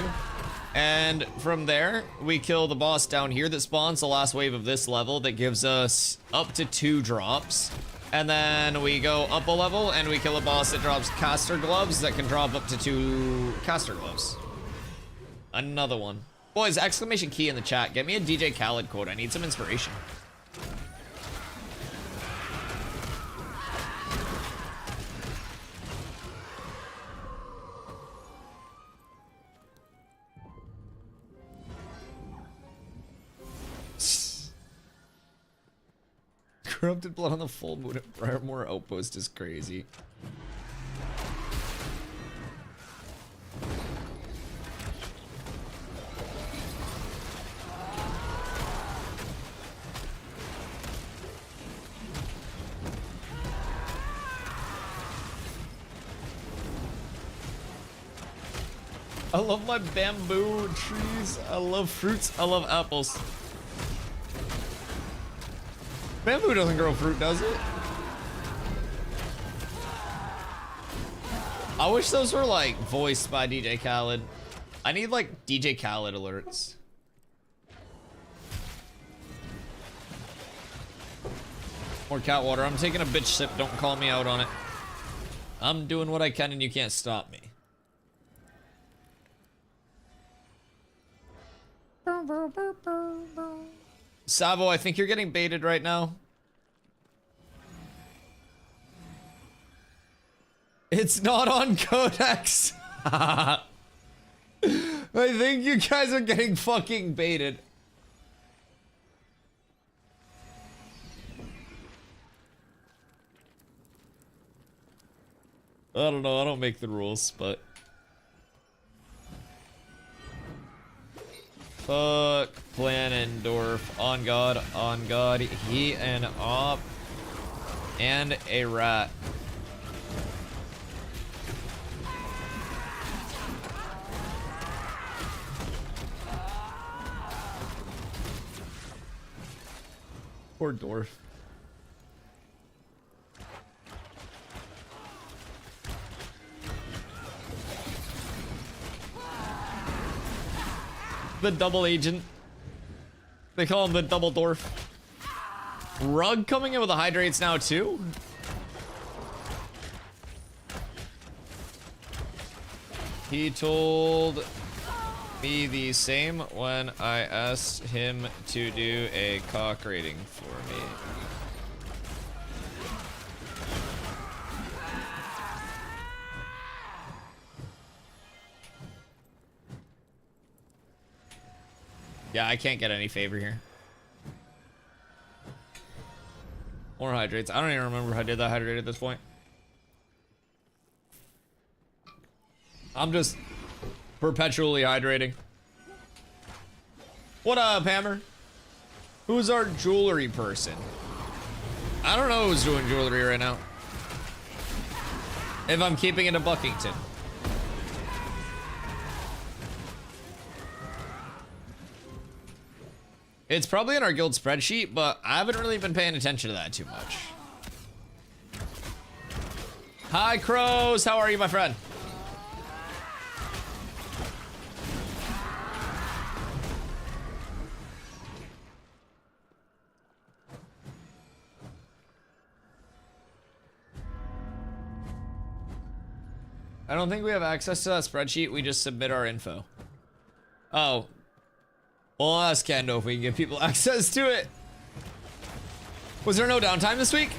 Speaker 1: And from there, we kill the boss down here that spawns the last wave of this level that gives us up to 2 drops. And then we go up a level and we kill a boss that drops caster gloves that can drop up to 2 caster gloves. Another one. Boys, exclamation key in the chat. Get me a DJ Khaled quote. I need some inspiration. Corrupted blood on the full moon at Briarmore Outpost is crazy. I love my bamboo trees. I love fruits. I love apples. Bamboo doesn't grow fruit, does it? I wish those were like voiced by DJ Khaled. I need like DJ Khaled alerts. More cat water. I'm taking a bitch sip. Don't call me out on it. I'm doing what I can and you can't stop me. Savo, I think you're getting baited right now. It's not on Codex. I think you guys are getting fucking baited. I don't know, I don't make the rules, but... Fuck Planendorf. On God, he an op and a rat. Poor Dorf. The double agent. They call him the double dwarf. Rug coming in with the hydrates now too? He told me the same when I asked him to do a cock rating for me. Yeah, I can't get any favor here. More hydrates. I don't even remember if I did that hydrate at this point. I'm just perpetually hydrating. What up, Hammer? Who's our jewelry person? I don't know who's doing jewelry right now. If I'm keeping it in Buckington. It's probably in our guild spreadsheet, but I haven't really been paying attention to that too much. Hi, Crows. How are you, my friend? I don't think we have access to that spreadsheet. We just submit our info. Oh. Well, I'll ask Kendo if we can give people access to it. Was there no downtime this week?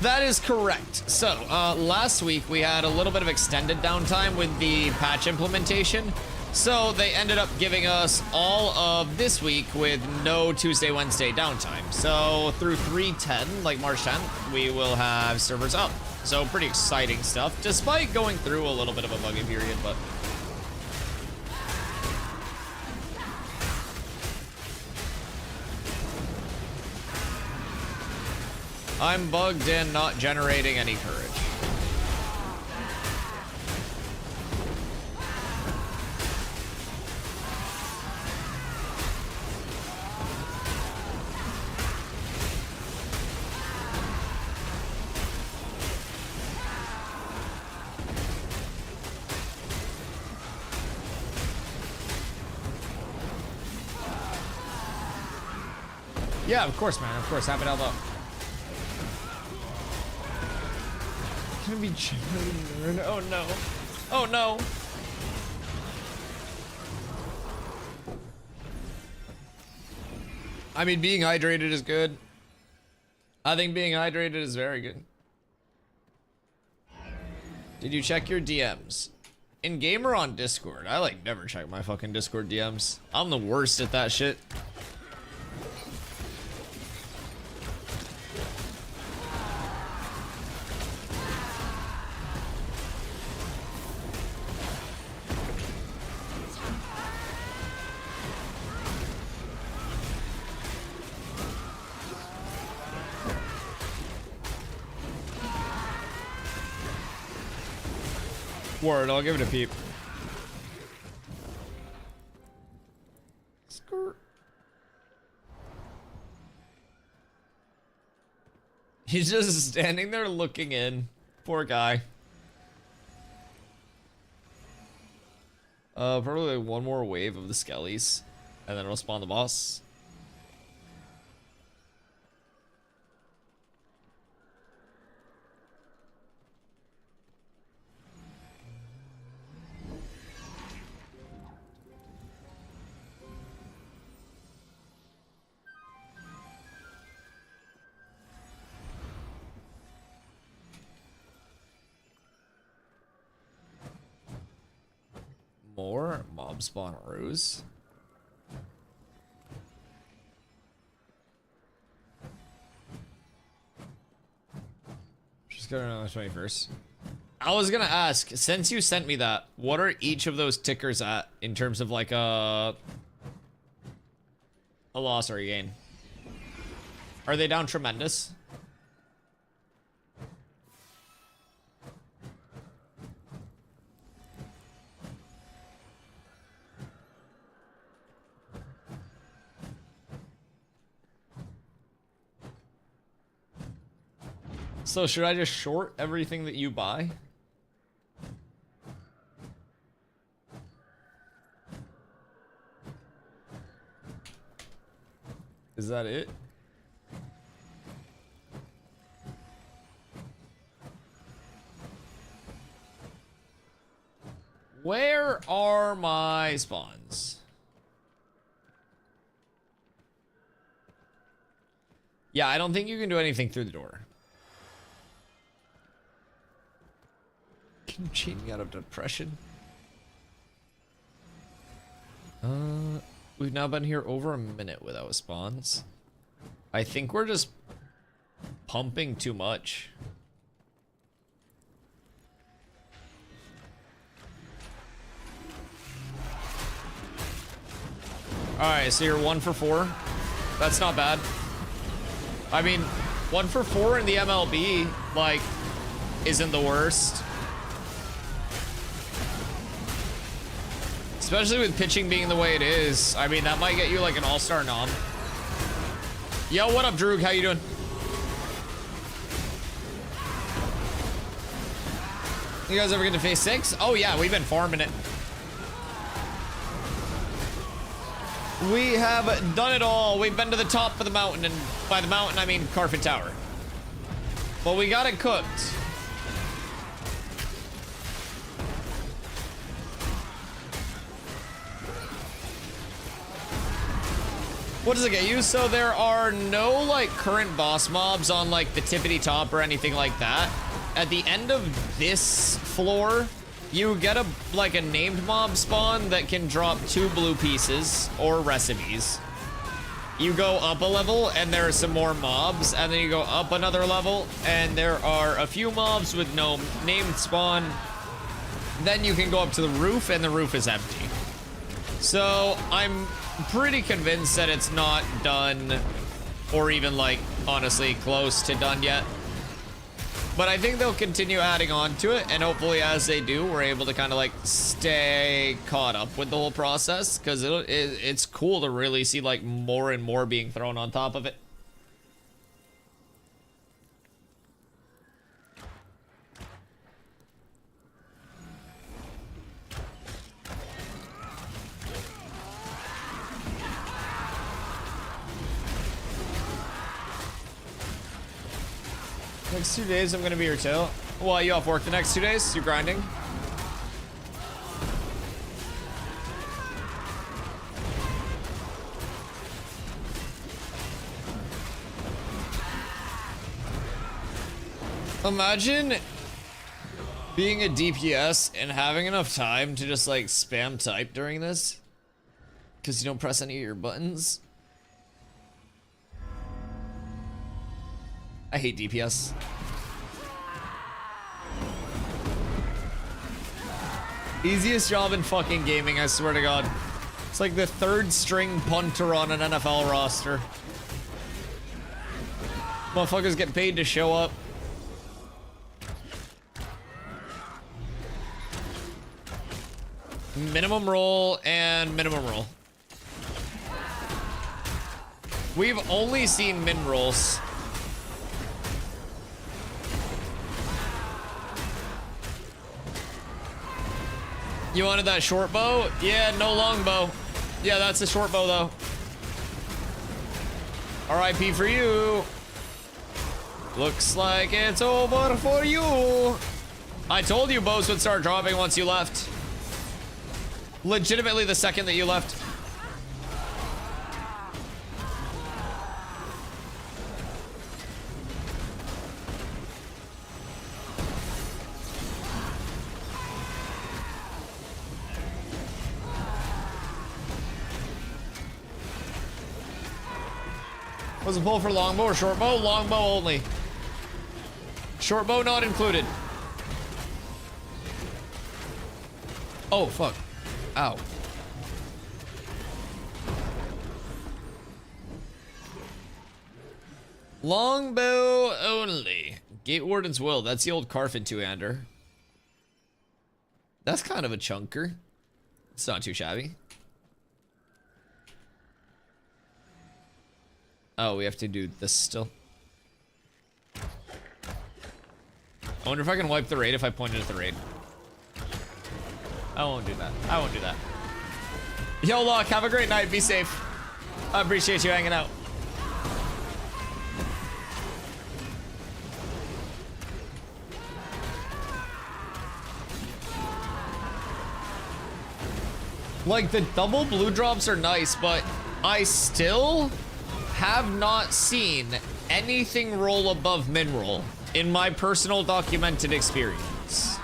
Speaker 1: That is correct. So, last week we had a little bit of extended downtime with the patch implementation. So they ended up giving us all of this week with no Tuesday, Wednesday downtime. So through 3/10, like March 10th, we will have servers up. So pretty exciting stuff, despite going through a little bit of a buggy period, but... I'm bugged and not generating any courage. Yeah, of course, man. Of course. Happy to help out. Gonna be generating. Oh no. Oh no. I mean, being hydrated is good. I think being hydrated is very good. Did you check your DMs? In game or on Discord? I like never check my fucking Discord DMs. I'm the worst at that shit. Word, I'll give it a peep. Skirt. He's just standing there looking in. Poor guy. Probably like one more wave of the skellies, and then it'll spawn the boss. More mob spawn ruse. Just got on the 21st. I was gonna ask, since you sent me that, what are each of those tickers at in terms of like a loss or a gain? Are they down tremendous? So should I just short everything that you buy? Is that it? Where are my spawns? Yeah, I don't think you can do anything through the door. Can you cheat me out of depression? We've now been here over a minute without spawns. I think we're just pumping too much. Alright, so you're 1 for 4. That's not bad. I mean, 1 for 4 in the MLB, like, isn't the worst. Especially with pitching being the way it is. I mean, that might get you like an all-star nom. Yo, what up, Droog? How you doing? You guys ever get to phase 6? Oh yeah, we've been farming it. We have done it all. We've been to the top of the mountain, and by the mountain, I mean Carfin Tower. But we got it cooked. What does it get you? So there are no like current boss mobs on like the tippity top or anything like that. At the end of this floor, you get a named mob spawn that can drop 2 blue pieces or recipes. You go up a level and there are some more mobs, and then you go up another level and there are a few mobs with no named spawn. Then you can go up to the roof and the roof is empty. So I'm pretty convinced that it's not done, or even like honestly close to done yet. But I think they'll continue adding on to it, and hopefully as they do, we're able to kind of like stay caught up with the whole process, because it's cool to really see like more and more being thrown on top of it. Next 2 days I'm gonna be here too. Well, you off work the next 2 days? You grinding? Imagine being a DPS and having enough time to just like spam type during this because you don't press any of your buttons. I hate DPS. Easiest job in fucking gaming, I swear to God. It's like the third string punter on an NFL roster. Motherfuckers get paid to show up. Minimum roll and minimum roll. We've only seen min rolls. You wanted that short bow? Yeah, no long bow. Yeah, that's a short bow though. RIP for you. Looks like it's over for you. I told you bows would start dropping once you left. Legitimately the second that you left. Was a pull for longbow or short bow? Longbow only. Short bow not included. Oh, fuck. Ow. Longbow only. Gate Warden's Will. That's the old Carfin two-hander. That's kind of a chunker. It's not too shabby. Oh, we have to do this still. I wonder if I can wipe the raid if I pointed at the raid. I won't do that. I won't do that. Yo, Locke, have a great night. Be safe. I appreciate you hanging out. Like, the double blue drops are nice, but I still have not seen anything roll above min roll in my personal documented experience.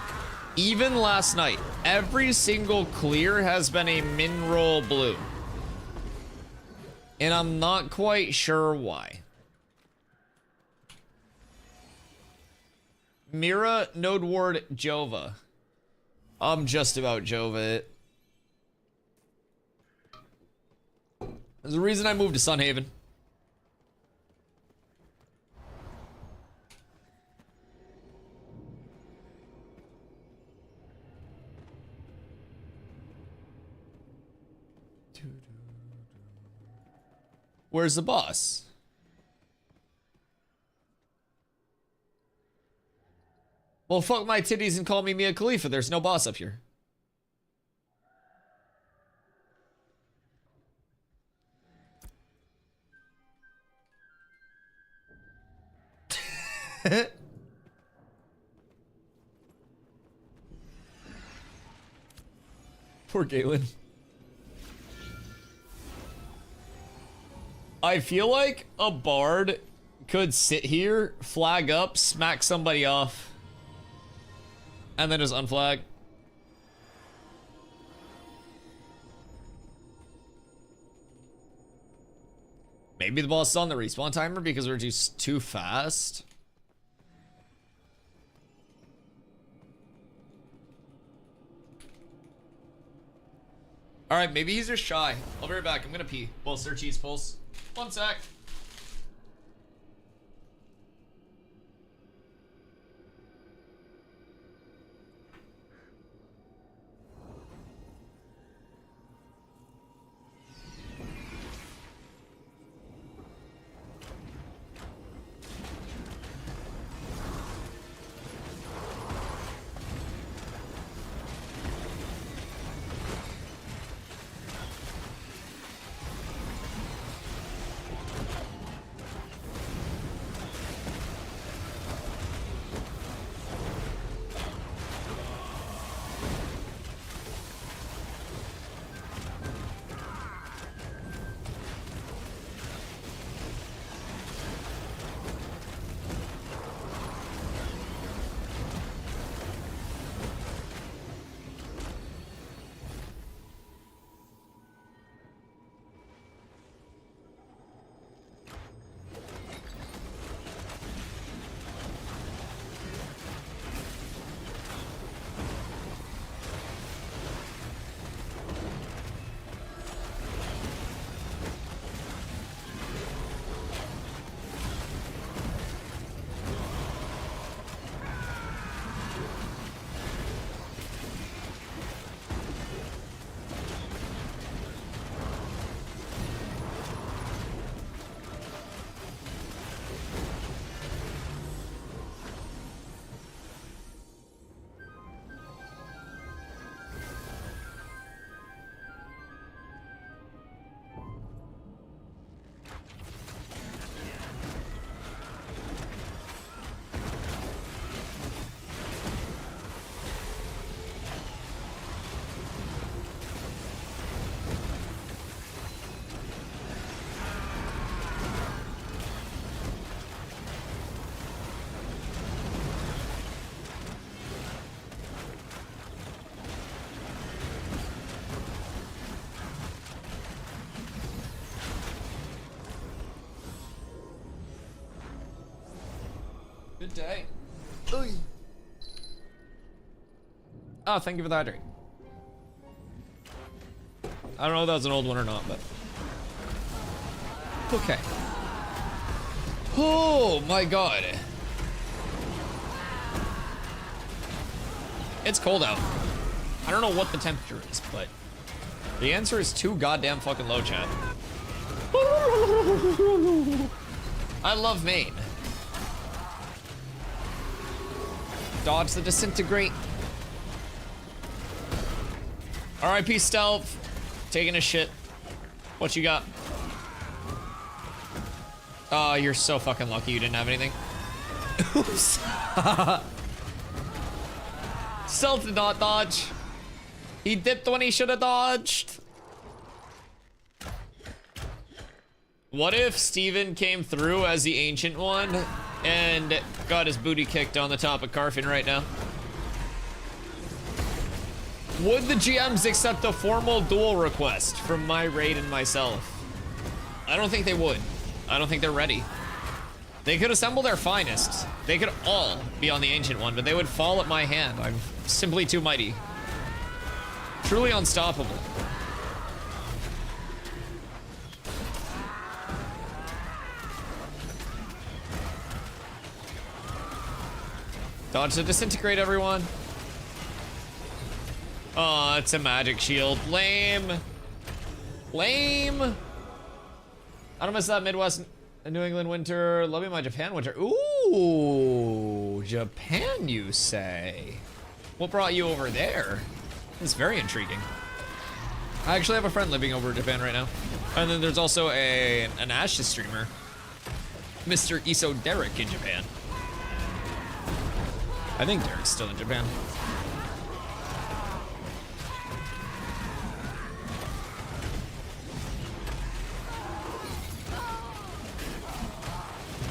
Speaker 1: Even last night, every single clear has been a min roll blue. And I'm not quite sure why. Mira, Node Ward, Jova. I'm just about Jova it. There's a reason I moved to Sunhaven. Where's the boss? Well, fuck my titties and call me Mia Khalifa. There's no boss up here. Poor Galen. I feel like a bard could sit here, flag up, smack somebody off, and then just unflag. Maybe the boss is on the respawn timer because we're just too fast. All right, maybe he's just shy. I'll be right back. I'm gonna pee. Well, Sir Cheese Pulse. 1 sec. Good day. Oy. Oh, thank you for the hydrate. I don't know if that was an old one or not, but okay. Oh my god. It's cold out. I don't know what the temperature is, but the answer is too goddamn fucking low, chat. I love Maine. Dodge the disintegrate. RIP stealth. Taking a shit. What you got? Oh, you're so fucking lucky you didn't have anything. Oops. Stealth did not dodge. He dipped when he should have dodged. What if Steven came through as the Ancient One and got his booty kicked on the top of Carfin right now? Would the GMs accept a formal duel request from my raid and myself? I don't think they would. I don't think they're ready. They could assemble their finest. They could all be on the Ancient One, but they would fall at my hand. I'm simply too mighty. Truly unstoppable. Dodge the disintegrate, everyone. Oh, it's a magic shield. Lame. Lame. I don't miss that Midwest and New England winter. Loving my Japan winter. Ooh, Japan, you say? What brought you over there? It's very intriguing. I actually have a friend living over in Japan right now. And then there's also an Ashes streamer, Mr. Iso Derek in Japan. I think Derek's still in Japan.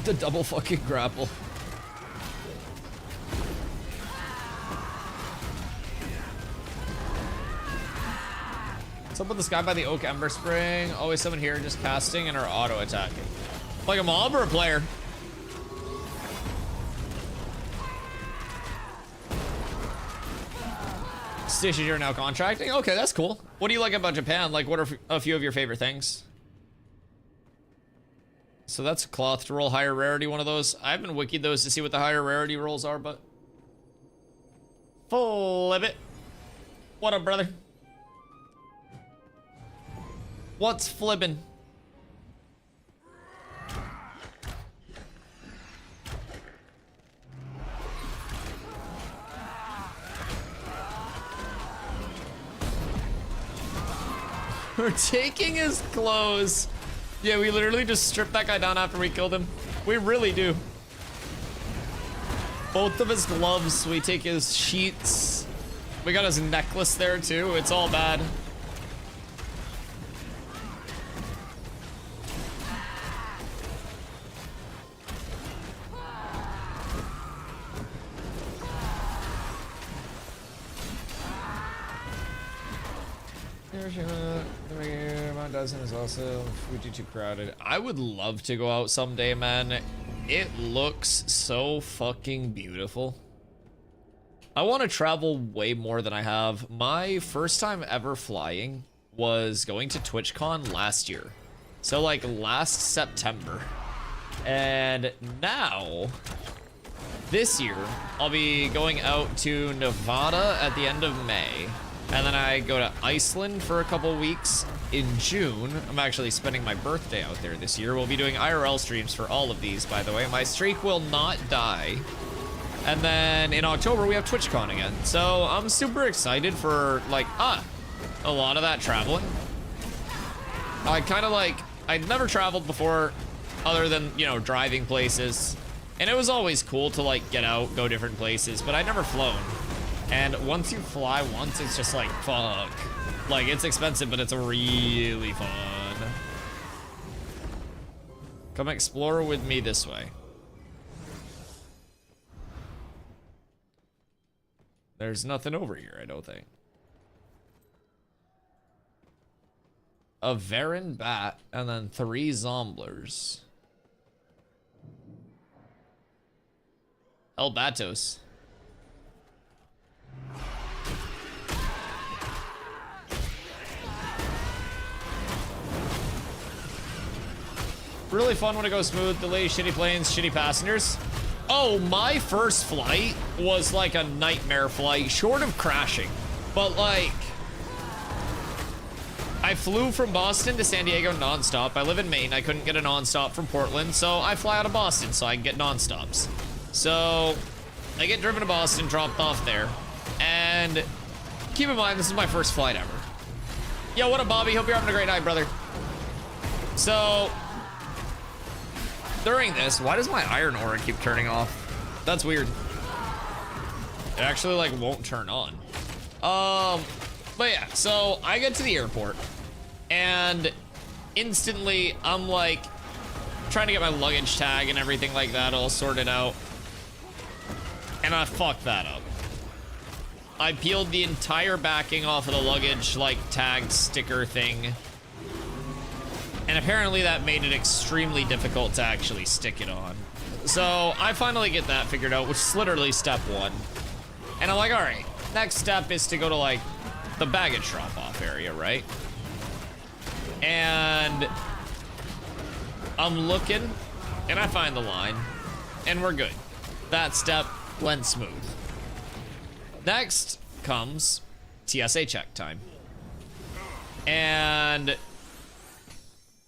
Speaker 1: The double fucking grapple. What's up with this guy by the Oak Ember Spring? Always someone here just casting and are auto attacking. Like a mob or a player? Stitches, you're now contracting? Okay, that's cool. What do you like about Japan? Like, what are a few of your favorite things? So that's cloth to roll higher rarity, one of those. I haven't wikied those to see what the higher rarity rolls are, but... Flip it. What up, brother? What's flippin'? We're taking his clothes. Yeah, we literally just stripped that guy down after we killed him. We really do. Both of his gloves, we take his sheets. We got his necklace there too. It's all bad. Mount Dozen is also too crowded. I would love to go out someday, man. It looks so fucking beautiful. I want to travel way more than I have. My first time ever flying was going to TwitchCon last year. So like last September. And now, this year, I'll be going out to Nevada at the end of May. And then I go to Iceland for a couple weeks in June. I'm actually spending my birthday out there this year. We'll be doing IRL streams for all of these, by the way. My streak will not die. And then in October, we have TwitchCon again. So I'm super excited for, like, a lot of that traveling. I kind of like, I'd never traveled before other than, you know, driving places. And it was always cool to, like, get out, go different places, but I'd never flown. And once you fly once, it's just like, fuck. Like, it's expensive, but it's really fun. Come explore with me this way. There's nothing over here, I don't think. A Varan bat, and then 3 Zomblers. El Batos. Really fun when it goes smooth. Delays, shitty planes, shitty passengers. Oh, my first flight was like a nightmare flight, short of crashing. But like, I flew from Boston to San Diego nonstop. I live in Maine. I couldn't get a nonstop from Portland, so I fly out of Boston so I can get nonstops. So I get driven to Boston, dropped off there. And keep in mind, this is my first flight ever. Yo, what up, Bobby? Hope you're having a great night, brother. So during this, why does my iron aura keep turning off? That's weird. It actually like won't turn on. But yeah, so I get to the airport and instantly I'm like trying to get my luggage tag and everything like that all sorted out. And I fucked that up. I peeled the entire backing off of the luggage like tag sticker thing. And apparently that made it extremely difficult to actually stick it on. So I finally get that figured out, which is literally step one. And I'm like, all right, next step is to go to like the baggage drop-off area, right? And I'm looking and I find the line and we're good. That step went smooth. Next comes TSA check time. And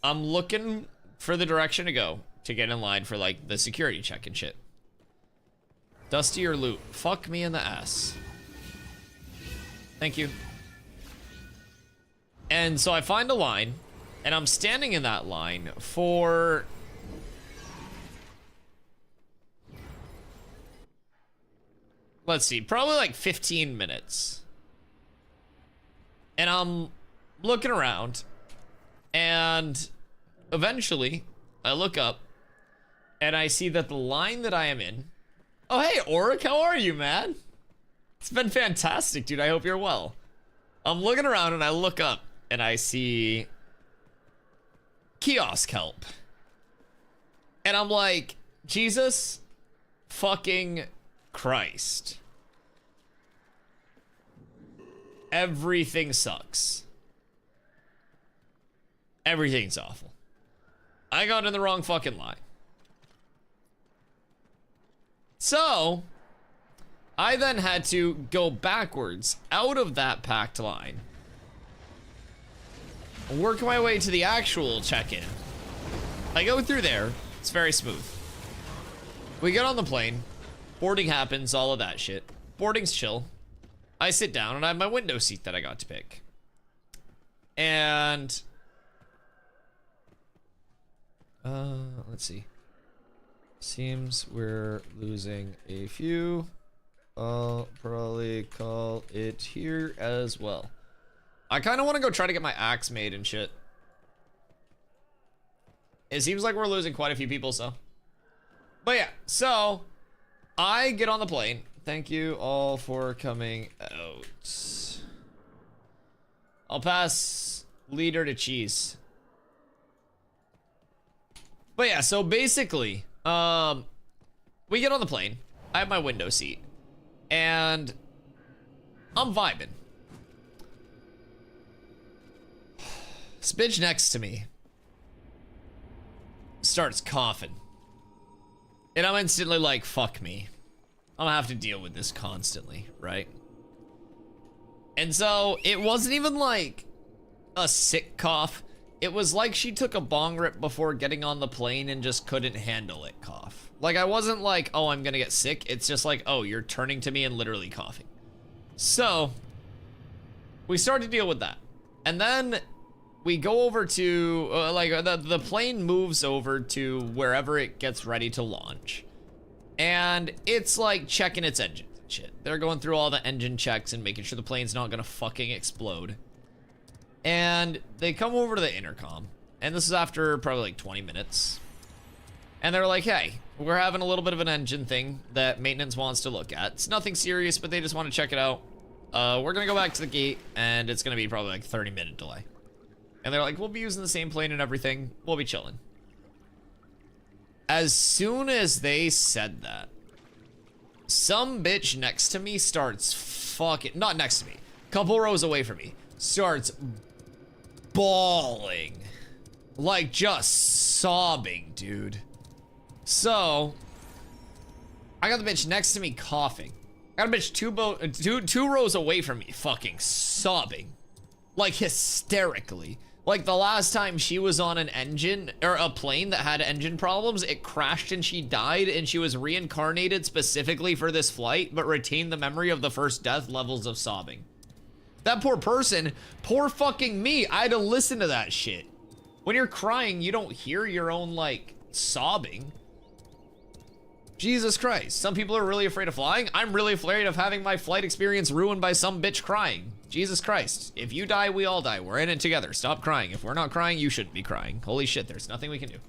Speaker 1: I'm looking for the direction to go to get in line for like the security check and shit. Dusty or loot? Fuck me in the ass. Thank you. And so I find a line and I'm standing in that line for let's see, probably like 15 minutes. And I'm looking around and eventually I look up and I see that the line that I am in. Oh, hey, Oric, how are you, man? It's been fantastic, dude. I hope you're well. I'm looking around and I look up and I see kiosk help. And I'm like, Jesus fucking Christ. Everything sucks. Everything's awful. I got in the wrong fucking line. So I then had to go backwards out of that packed line, work my way to the actual check-in. I go through there. It's very smooth. We get on the plane. Boarding happens, all of that shit. Boarding's chill. I sit down and I have my window seat that I got to pick. And let's see. Seems we're losing a few. I'll probably call it here as well. I kind of want to go try to get my axe made and shit. It seems like we're losing quite a few people, so. But yeah, so I get on the plane. Thank you all for coming out. I'll pass leader to cheese. But yeah, so basically, we get on the plane. I have my window seat. And I'm vibing. This bitch next to me starts coughing. And I'm instantly like, fuck me. I'm gonna have to deal with this constantly, right? And so it wasn't even like a sick cough. It was like she took a bong rip before getting on the plane and just couldn't handle it cough. Like I wasn't like, oh, I'm gonna get sick. It's just like, oh, you're turning to me and literally coughing. So we start to deal with that. And then we go over to, like the plane moves over to wherever it gets ready to launch. And it's like checking its engines and shit. They're going through all the engine checks and making sure the plane's not gonna fucking explode. And they come over to the intercom. And this is after probably like 20 minutes. And they're like, hey, we're having a little bit of an engine thing that maintenance wants to look at. It's nothing serious, but they just want to check it out. We're gonna go back to the gate and it's gonna be probably like 30-minute delay. And they're like, we'll be using the same plane and everything. We'll be chilling. As soon as they said that, Some bitch next to me starts fucking, not next to me, couple rows away from me, starts bawling. Like just sobbing, dude. So, I got the bitch next to me coughing. I got a bitch two rows away from me fucking sobbing. Like hysterically. Like the last time she was on an engine, or a plane that had engine problems, it crashed and she died, and she was reincarnated specifically for this flight, but retained the memory of the first death levels of sobbing. That poor person, poor fucking me, I had to listen to that shit. When you're crying, you don't hear your own, like, sobbing. Jesus Christ. Some people are really afraid of flying. I'm really afraid of having my flight experience ruined by some bitch crying. Jesus Christ. If you die, we all die. We're in it together. Stop crying. If we're not crying, you shouldn't be crying. Holy shit, there's nothing we can do.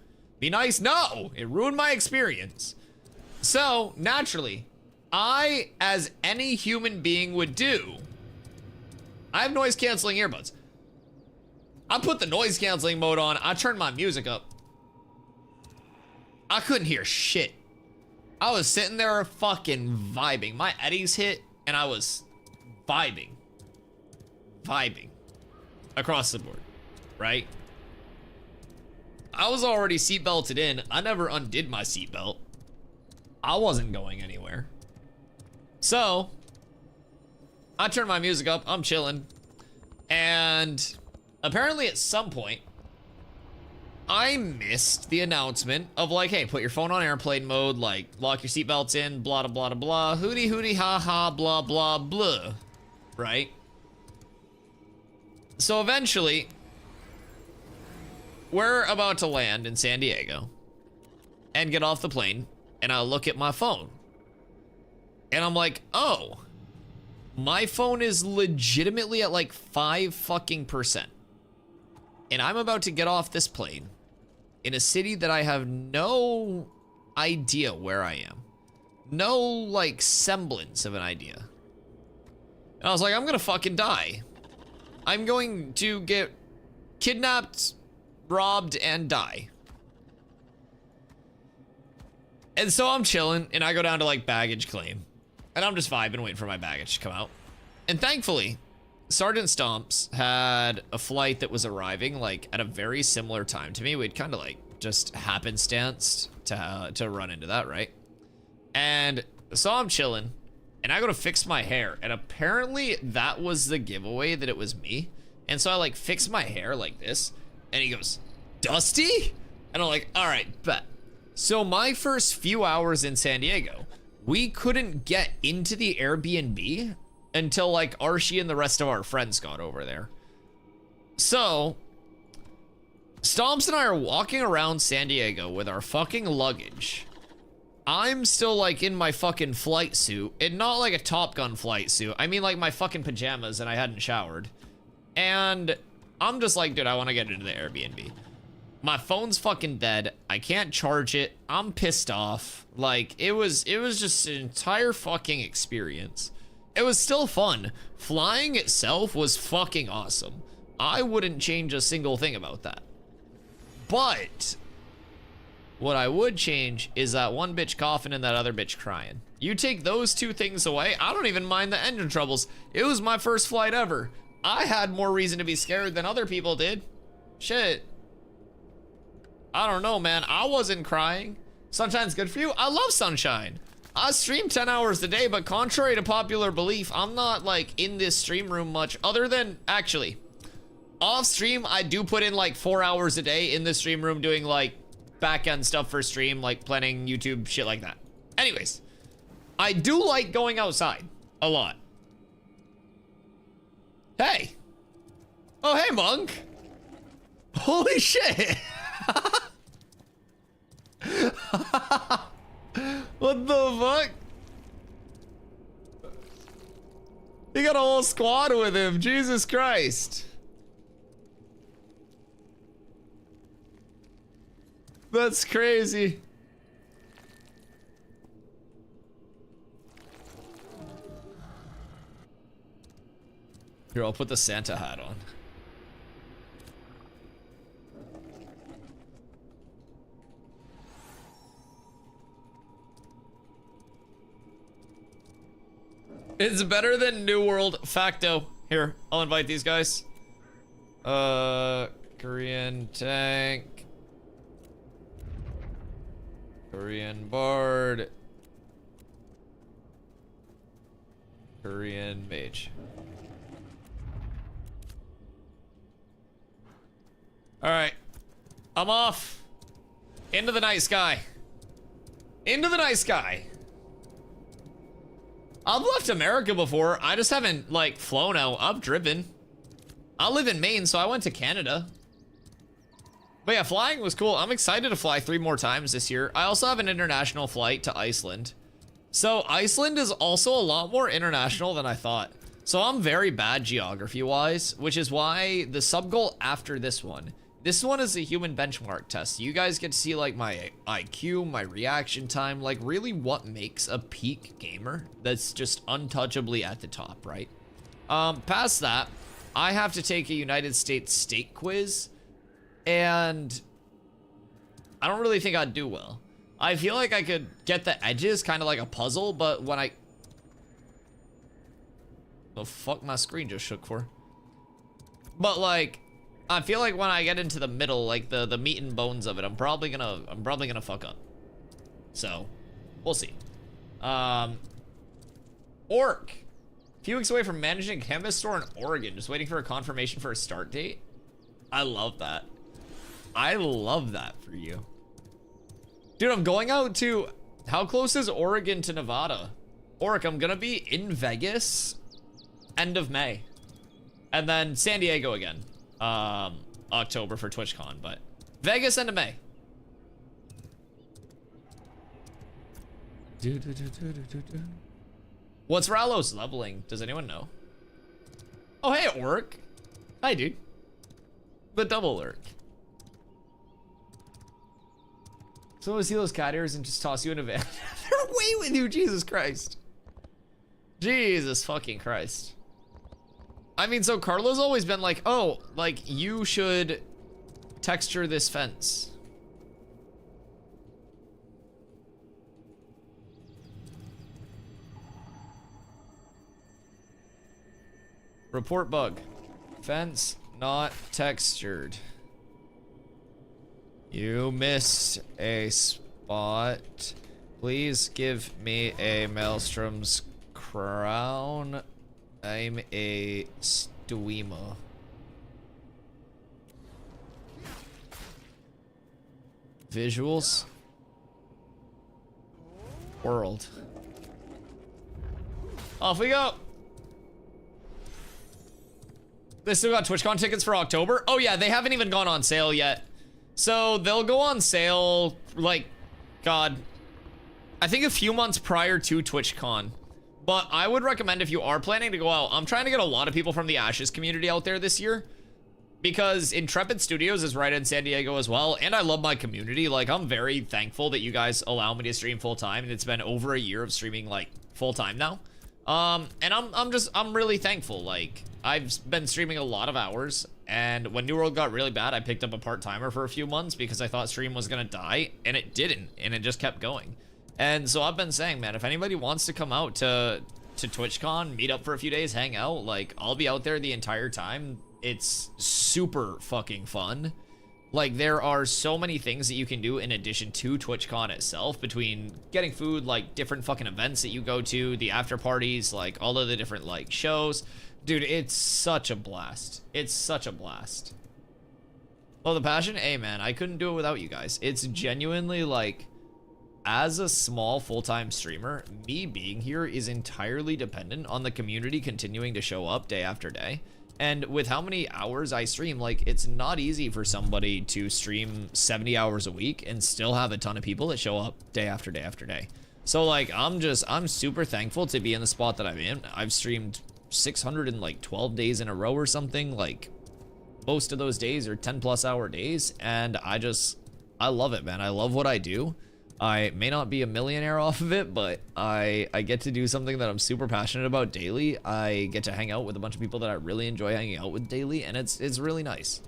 Speaker 1: Be nice? No! It ruined my experience. So, naturally, I, as any human being would do, I have noise-canceling earbuds. I put the noise canceling mode on. I turned my music up. I couldn't hear shit. I was sitting there fucking vibing. My eddies hit and I was vibing. Vibing. Across the board. Right? I was already seatbelted in. I never undid my seatbelt. I wasn't going anywhere. So, I turned my music up. I'm chilling. And apparently at some point, I missed the announcement of like, hey, put your phone on airplane mode, like, lock your seatbelts in, blah, blah, blah, blah, hooty, hooty, ha, ha, blah, blah, blah, right? So eventually, we're about to land in San Diego and get off the plane, and I look at my phone, and I'm like, oh, my phone is legitimately at like 5 fucking %. And I'm about to get off this plane in a city that I have no idea where I am. No, like, semblance of an idea. And I was like, I'm gonna fucking die. I'm going to get kidnapped, robbed, and die. And so I'm chilling, and I go down to, like, baggage claim. And I'm just vibing, waiting for my baggage to come out. And thankfully, Sergeant Stomps had a flight that was arriving like at a very similar time to me. We'd kind of like just happenstanced to run into that, right? And so I'm chilling, and I go to fix my hair, and apparently that was the giveaway that it was me. And so I like fix my hair like this, and he goes, Dusty? And I'm like, all right, bet. So my first few hours in San Diego, we couldn't get into the Airbnb until like Archie and the rest of our friends got over there. So Stomps and I are walking around San Diego with our fucking luggage. I'm still like in my fucking flight suit, and not like a Top Gun flight suit. I mean like my fucking pajamas, and I hadn't showered. And I'm just like, dude, I want to get into the Airbnb. My phone's fucking dead. I can't charge it. I'm pissed off. Like it was just an entire fucking experience. It was still fun. Flying itself was fucking awesome. I wouldn't change a single thing about that. But what I would change is that one bitch coughing and that other bitch crying. You take those two things away, I don't even mind the engine troubles. It was my first flight ever. I had more reason to be scared than other people did. Shit. I don't know, man. I wasn't crying. Sunshine's good for you. I love sunshine. I stream 10 hours a day, but contrary to popular belief, I'm not like in this stream room much, other than actually off stream. I do put in like 4 hours a day in the stream room doing like back end stuff for stream, like planning YouTube shit like that. Anyways, I do like going outside a lot. Hey. Oh, hey, Monk. Holy shit. What the fuck? He got a whole squad with him. Jesus Christ. That's crazy. Here, I'll put the Santa hat on. It's better than New World Facto. Here, I'll invite these guys. Korean tank. Korean bard. Korean mage. Alright. I'm off. Into the night sky. Into the night sky. I've left America before. I just haven't, like, flown out. I've driven. I live in Maine, so I went to Canada. But yeah, flying was cool. I'm excited to fly 3 more times this year. I also have an international flight to Iceland. So Iceland is also a lot more international than I thought. So I'm very bad geography-wise, which is why the sub-goal after this one is a human benchmark test. You guys get to see like my IQ, my reaction time, like really what makes a peak gamer that's just untouchably at the top, right? Past that, I have to take a United States state quiz, and I don't really think I'd do well. I feel like I could get the edges, kind of like a puzzle, but when I... The fuck my screen just shook for? But like, I feel like when I get into the middle, like the meat and bones of it, I'm probably gonna fuck up. So, we'll see. Orc. A few weeks away from managing a cannabis store in Oregon, just waiting for a confirmation for a start date. I love that. I love that for you. Dude, I'm going out to... How close is Oregon to Nevada? Orc, I'm gonna be in Vegas end of May. And then San Diego again. October for TwitchCon, but Vegas end of May. What's Rallo's leveling? Does anyone know? Oh, hey, Orc. Hi, dude. The double Orc. So see those cat ears and just toss you in a van. They're away with you, Jesus Christ. Jesus fucking Christ. I mean, so Carlo's always been like, oh, like, you should texture this fence. Report bug. Fence not textured. You missed a spot. Please give me a Maelstrom's crown. I'm a Steema. Visuals. World. Off we go. They still got TwitchCon tickets for October? Oh yeah, they haven't even gone on sale yet. So they'll go on sale, like, God, I think a few months prior to TwitchCon. But I would recommend if you are planning to go out, I'm trying to get a lot of people from the Ashes community out there this year. Because Intrepid Studios is right in San Diego as well, and I love my community. Like, I'm very thankful that you guys allow me to stream full time, and it's been over a year of streaming, like, full time now. And I'm really thankful. Like, I've been streaming a lot of hours, and when New World got really bad, I picked up a part-timer for a few months because I thought stream was gonna die, and it didn't, and it just kept going. And so I've been saying, man, if anybody wants to come out to TwitchCon, meet up for a few days, hang out, like, I'll be out there the entire time. It's super fucking fun. Like, there are so many things that you can do in addition to TwitchCon itself, between getting food, like, different fucking events that you go to, the after parties, like, all of the different, like, shows. Dude, it's such a blast. It's such a blast. Oh, the passion? Hey, man, I couldn't do it without you guys. It's genuinely, like, as a small full-time streamer, me being here is entirely dependent on the community continuing to show up day after day. And with how many hours I stream, like, it's not easy for somebody to stream 70 hours a week and still have a ton of people that show up day after day after day. So, like, I'm super thankful to be in the spot that I'm in. I've streamed 612 days in a row or something. Like, most of those days are 10+ hour days, and I love it, man. I love what I do. I may not be a millionaire off of it, but I get to do something that I'm super passionate about daily. I get to hang out with a bunch of people that I really enjoy hanging out with daily, and it's really nice.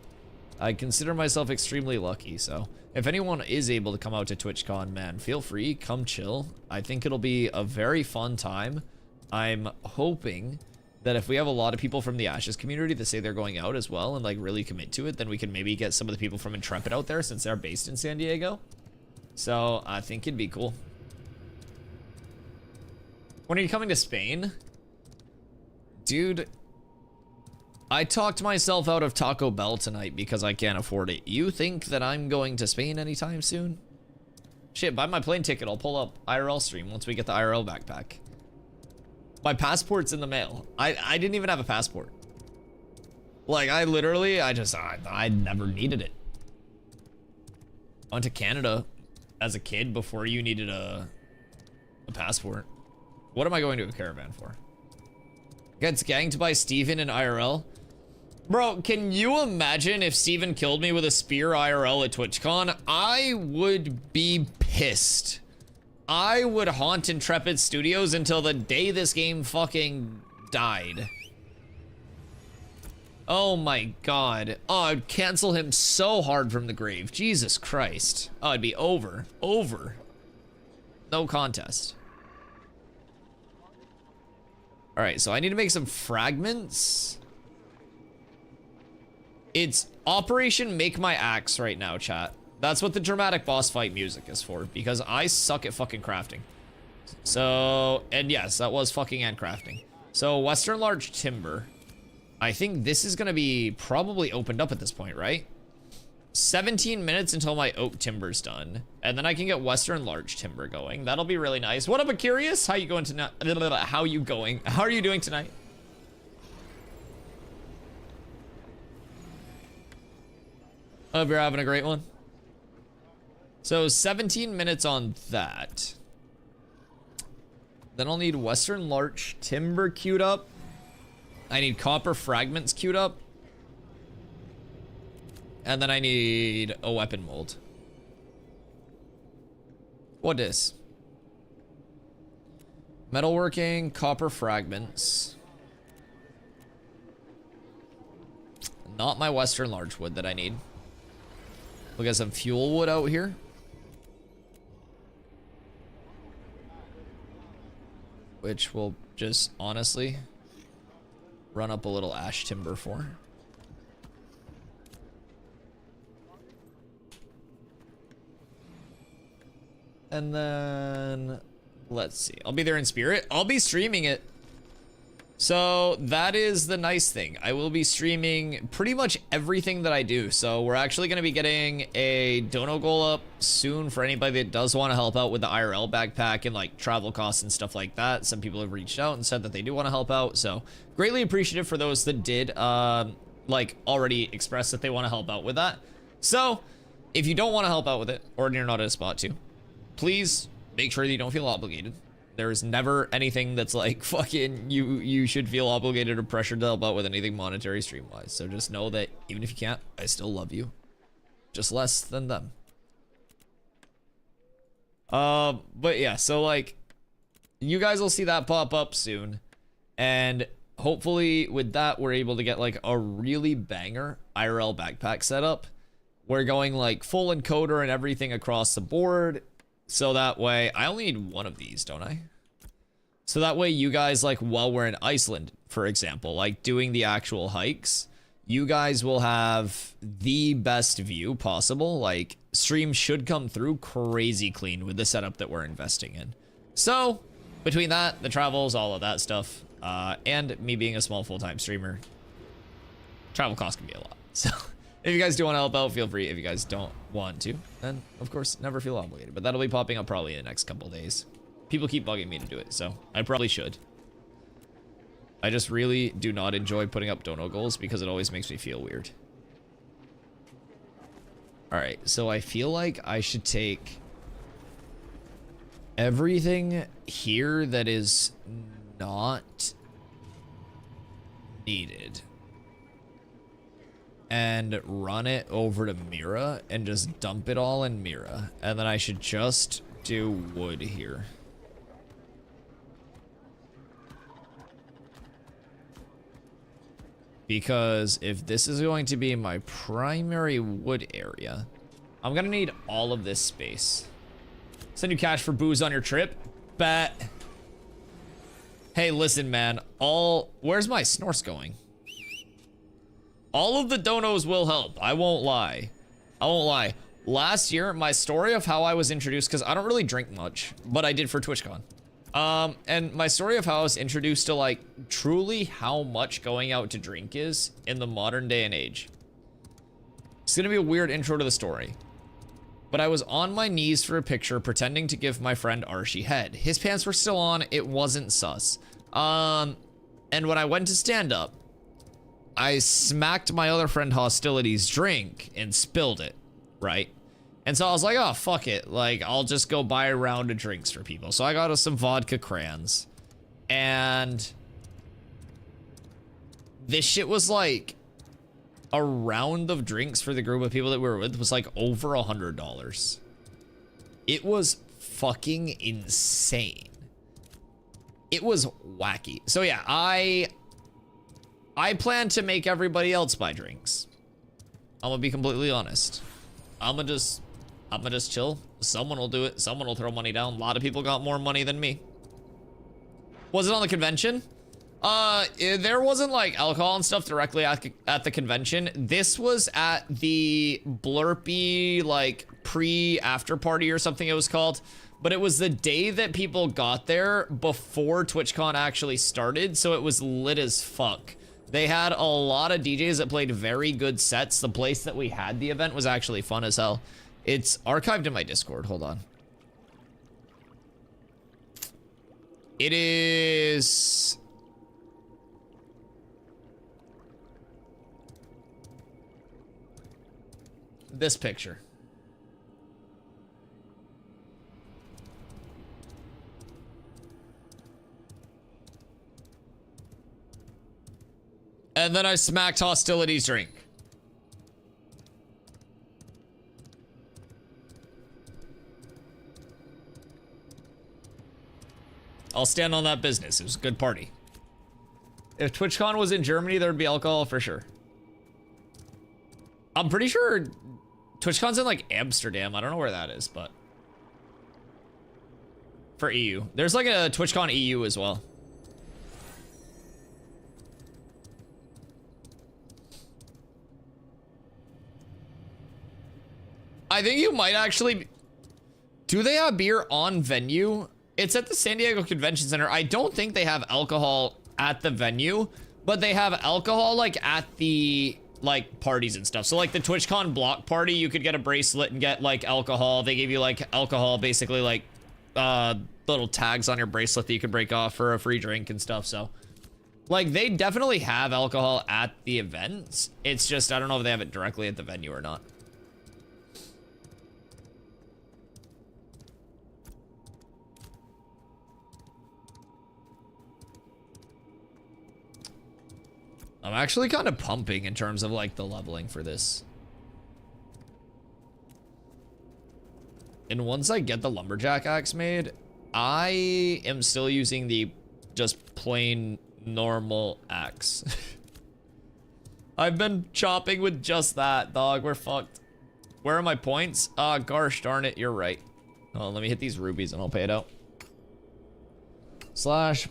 Speaker 1: I consider myself extremely lucky, so if anyone is able to come out to TwitchCon, man, feel free, come chill. I think it'll be a very fun time. I'm hoping that if we have a lot of people from the Ashes community that say they're going out as well and like really commit to it, then we can maybe get some of the people from Intrepid out there since they're based in San Diego. So I think it'd be cool. When are you coming to Spain? Dude, I talked myself out of Taco Bell tonight because I can't afford it. You think that I'm going to Spain anytime soon? Shit, buy my plane ticket. I'll pull up IRL stream once we get the IRL backpack. My passport's in the mail. I didn't even have a passport. Like, I never needed it. I went to Canada as a kid before you needed a passport. What am I going to a caravan for? Gets ganged by Steven in IRL. Bro, can you imagine if Steven killed me with a spear IRL at TwitchCon? I would be pissed. I would haunt Intrepid Studios until the day this game fucking died. Oh my god. Oh, I'd cancel him so hard from the grave. Jesus Christ. Oh, it'd be over. Over. No contest. Alright, so I need to make some fragments. It's Operation Make My Axe right now, chat. That's what the dramatic boss fight music is for, because I suck at fucking crafting. So, and yes, that was fucking and crafting. So, Western Large Timber. I think this is gonna be probably opened up at this point, right? 17 minutes until my oak timber's done. And then I can get Western Large Timber going. That'll be really nice. What up, Curious? How you going tonight? How you going? How are you doing tonight? Hope you're having a great one. So 17 minutes on that. Then I'll need Western Larch Timber queued up. I need Copper Fragments queued up. And then I need a weapon mold. What is? Metalworking, Copper Fragments. Not my Western Larch Wood that I need. We got some fuel wood out here. Which we'll just honestly run up a little ash timber for. And then let's see. I'll be there in spirit. I'll be streaming it. So that is the nice thing. I will be streaming pretty much everything that I do. So we're actually going to be getting a dono goal up soon for anybody that does want to help out with the IRL backpack and like travel costs and stuff like that. Some people have reached out and said that they do want to help out. So greatly appreciative for those that did like already express that they want to help out with that. So if you don't want to help out with it or you're not at a spot to, please make sure that you don't feel obligated. There's never anything that's like fucking you should feel obligated or pressured to help out with anything monetary stream wise. So just know that even if you can't, I still love you. Just less than them. But yeah, so like you guys will see that pop up soon. And hopefully with that we're able to get like a really banger IRL backpack setup. We're going like full encoder and everything across the board. So that way, I only need one of these, don't I? So that way you guys, like, while we're in Iceland, for example, like doing the actual hikes, you guys will have the best view possible. Like, stream should come through crazy clean with the setup that we're investing in. So, between that, the travels, all of that stuff, and me being a small full-time streamer, travel costs can be a lot. So, if you guys do want to help out, feel free. If you guys don't want to, then of course, never feel obligated. But that'll be popping up probably in the next couple days. People keep bugging me to do it, so I probably should. I just really do not enjoy putting up dono goals because it always makes me feel weird. Alright, so I feel like I should take everything here that is not needed and run it over to Mira and just dump it all in Mira. And then I should just do wood here. Because if this is going to be my primary wood area, I'm gonna need all of this space. Send you cash for booze on your trip? Bet. Hey, listen, man. Where's my snorts going? All of the donos will help. I won't lie. I won't lie. Last year, my story of how I was introduced, because I don't really drink much, but I did for TwitchCon. And my story of how I was introduced to, like, truly how much going out to drink is in the modern day and age. It's gonna be a weird intro to the story. But I was on my knees for a picture pretending to give my friend Archie head. His pants were still on, it wasn't sus. And when I went to stand up, I smacked my other friend Hostility's drink and spilled it, right? And so I was like, oh, fuck it. Like, I'll just go buy a round of drinks for people. So I got us some vodka crayons. And this shit was like, a round of drinks for the group of people that we were with was like over $100. It was fucking insane. It was wacky. So yeah, I plan to make everybody else buy drinks. I'm gonna be completely honest. I'm gonna just chill. Someone will do it. Someone will throw money down. A lot of people got more money than me. Was it on the convention? There wasn't like alcohol and stuff directly at the convention. This was at the Blurpee like pre-after party or something it was called. But it was the day that people got there before TwitchCon actually started, so it was lit as fuck. They had a lot of DJs that played very good sets. The place that we had the event was actually fun as hell. It's archived in my Discord. Hold on. It is... this picture. And then I smacked Hostility's drink. I'll stand on that business. It was a good party. If TwitchCon was in Germany, there would be alcohol for sure. I'm pretty sure TwitchCon's in like Amsterdam. I don't know where that is, but for EU. There's like a TwitchCon EU as well. I think you might actually... do they have beer on venue? It's at the San Diego Convention Center. I don't think they have alcohol at the venue, but they have alcohol like at the like parties and stuff. So like the TwitchCon block party, you could get a bracelet and get like alcohol. They give you like alcohol, basically like little tags on your bracelet that you can break off for a free drink and stuff. So like they definitely have alcohol at the events. It's just, I don't know if they have it directly at the venue or not. I'm actually kind of pumping in terms of like the leveling for this. And once I get the lumberjack axe made, I am still using the just plain normal axe. I've been chopping with just that, dog. We're fucked. Where are my points? Gosh darn it, you're right. Oh, let me hit these rubies and I'll pay it out.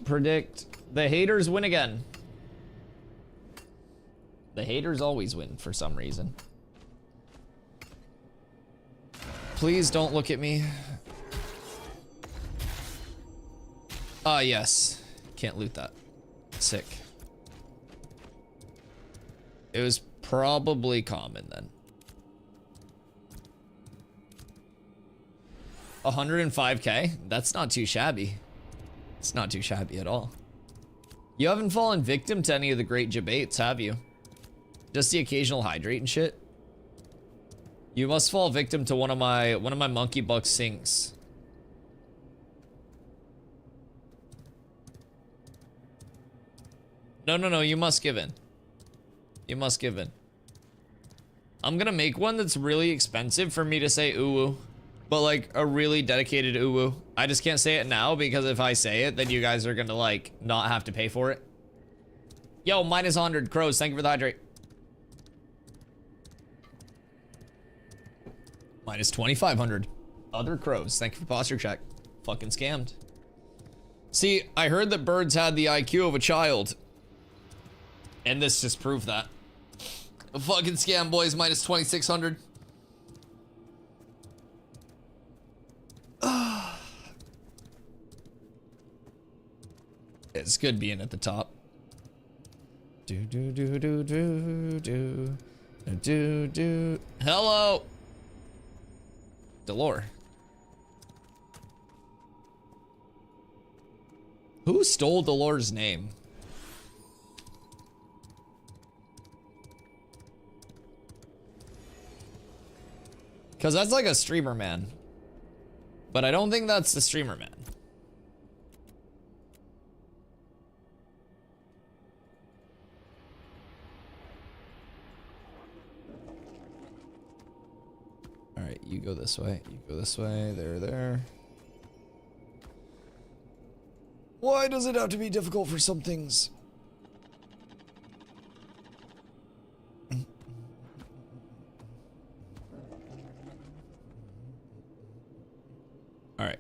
Speaker 1: / predict the haters win again. The haters always win for some reason. Please don't look at me. Yes. Can't loot that. Sick. It was probably common then. 105k? That's not too shabby. It's not too shabby at all. You haven't fallen victim to any of the great debates, have you? Just the occasional hydrate and shit. You must fall victim to one of my monkey buck sinks. No, you must give in. You must give in. I'm gonna make one that's really expensive for me to say ooh, but like a really dedicated ooh. I just can't say it now because if I say it, then you guys are gonna like not have to pay for it. Yo, minus 100 crows. Thank you for the hydrate. Minus 2,500. Other crows. Thank you for posture check. Fucking scammed. See, I heard that birds had the IQ of a child. And this just proved that. A fucking scam, boys, minus 2,600. It's good being at the top. Do do do do do do do do. Hello, Delore. Who stole Delore's name? Because that's like a streamer man. But I don't think that's the streamer man. Alright, you go this way. You go this way. There. Why does it have to be difficult for some things? Alright.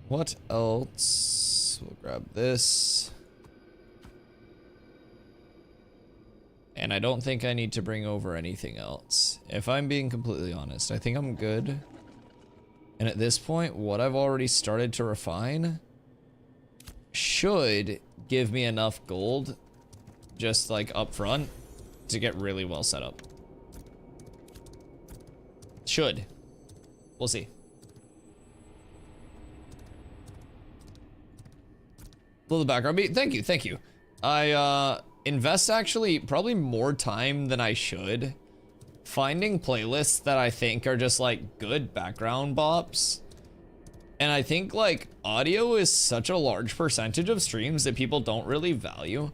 Speaker 1: What else? We'll grab this. And I don't think I need to bring over anything else. If I'm being completely honest, I think I'm good. And at this point, what I've already started to refine should give me enough gold, just like up front, to get really well set up. Should. We'll see. Little background beat. Thank you. I invest actually probably more time than I should finding playlists that I think are just like good background bops. And I think like audio is such a large percentage of streams that people don't really value.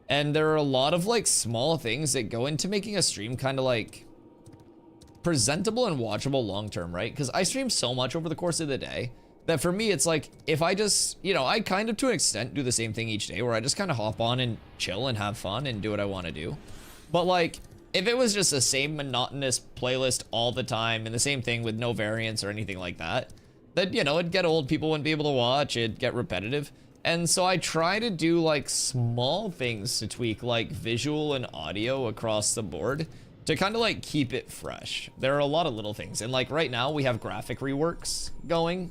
Speaker 1: And there are a lot of like small things that go into making a stream kind of like presentable and watchable long term, right? Because I stream so much over the course of the day that for me, it's like, if I just, you know, I kind of to an extent do the same thing each day where I just kind of hop on and chill and have fun and do what I want to do. But like, if it was just the same monotonous playlist all the time and the same thing with no variance or anything like that, then, you know, it'd get old, people wouldn't be able to watch, it'd get repetitive. And so I try to do like small things to tweak like visual and audio across the board to kind of like keep it fresh. There are a lot of little things, and like right now we have graphic reworks going.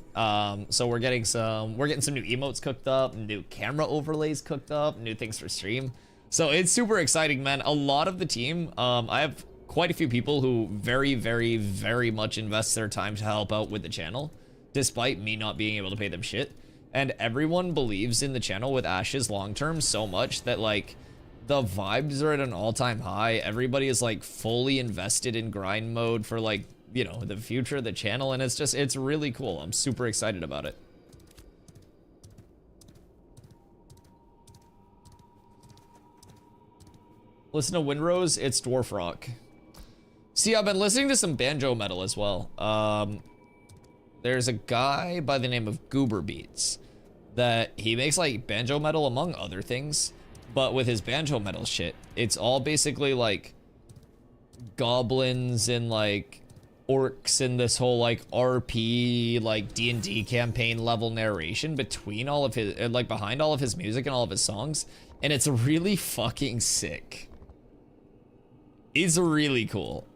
Speaker 1: So we're getting some new emotes cooked up, new camera overlays cooked up, new things for stream. So it's super exciting, man. A lot of the team, I have quite a few people who very, very, very much invest their time to help out with the channel, despite me not being able to pay them shit. And everyone believes in the channel with Ashes long term so much that like the vibes are at an all-time high. Everybody is like fully invested in grind mode for like, you know, the future of the channel, and it's really cool. I'm super excited about it. Listen to Windrose, it's Dwarf Rock. See, I've been listening to some banjo metal as well. There's a guy by the name of Goober Beats that he makes like banjo metal among other things. But with his banjo metal shit, it's all basically like goblins and like orcs and this whole like RP, like D&D campaign level narration between all of his, like behind all of his music and all of his songs. And it's really fucking sick. It's really cool.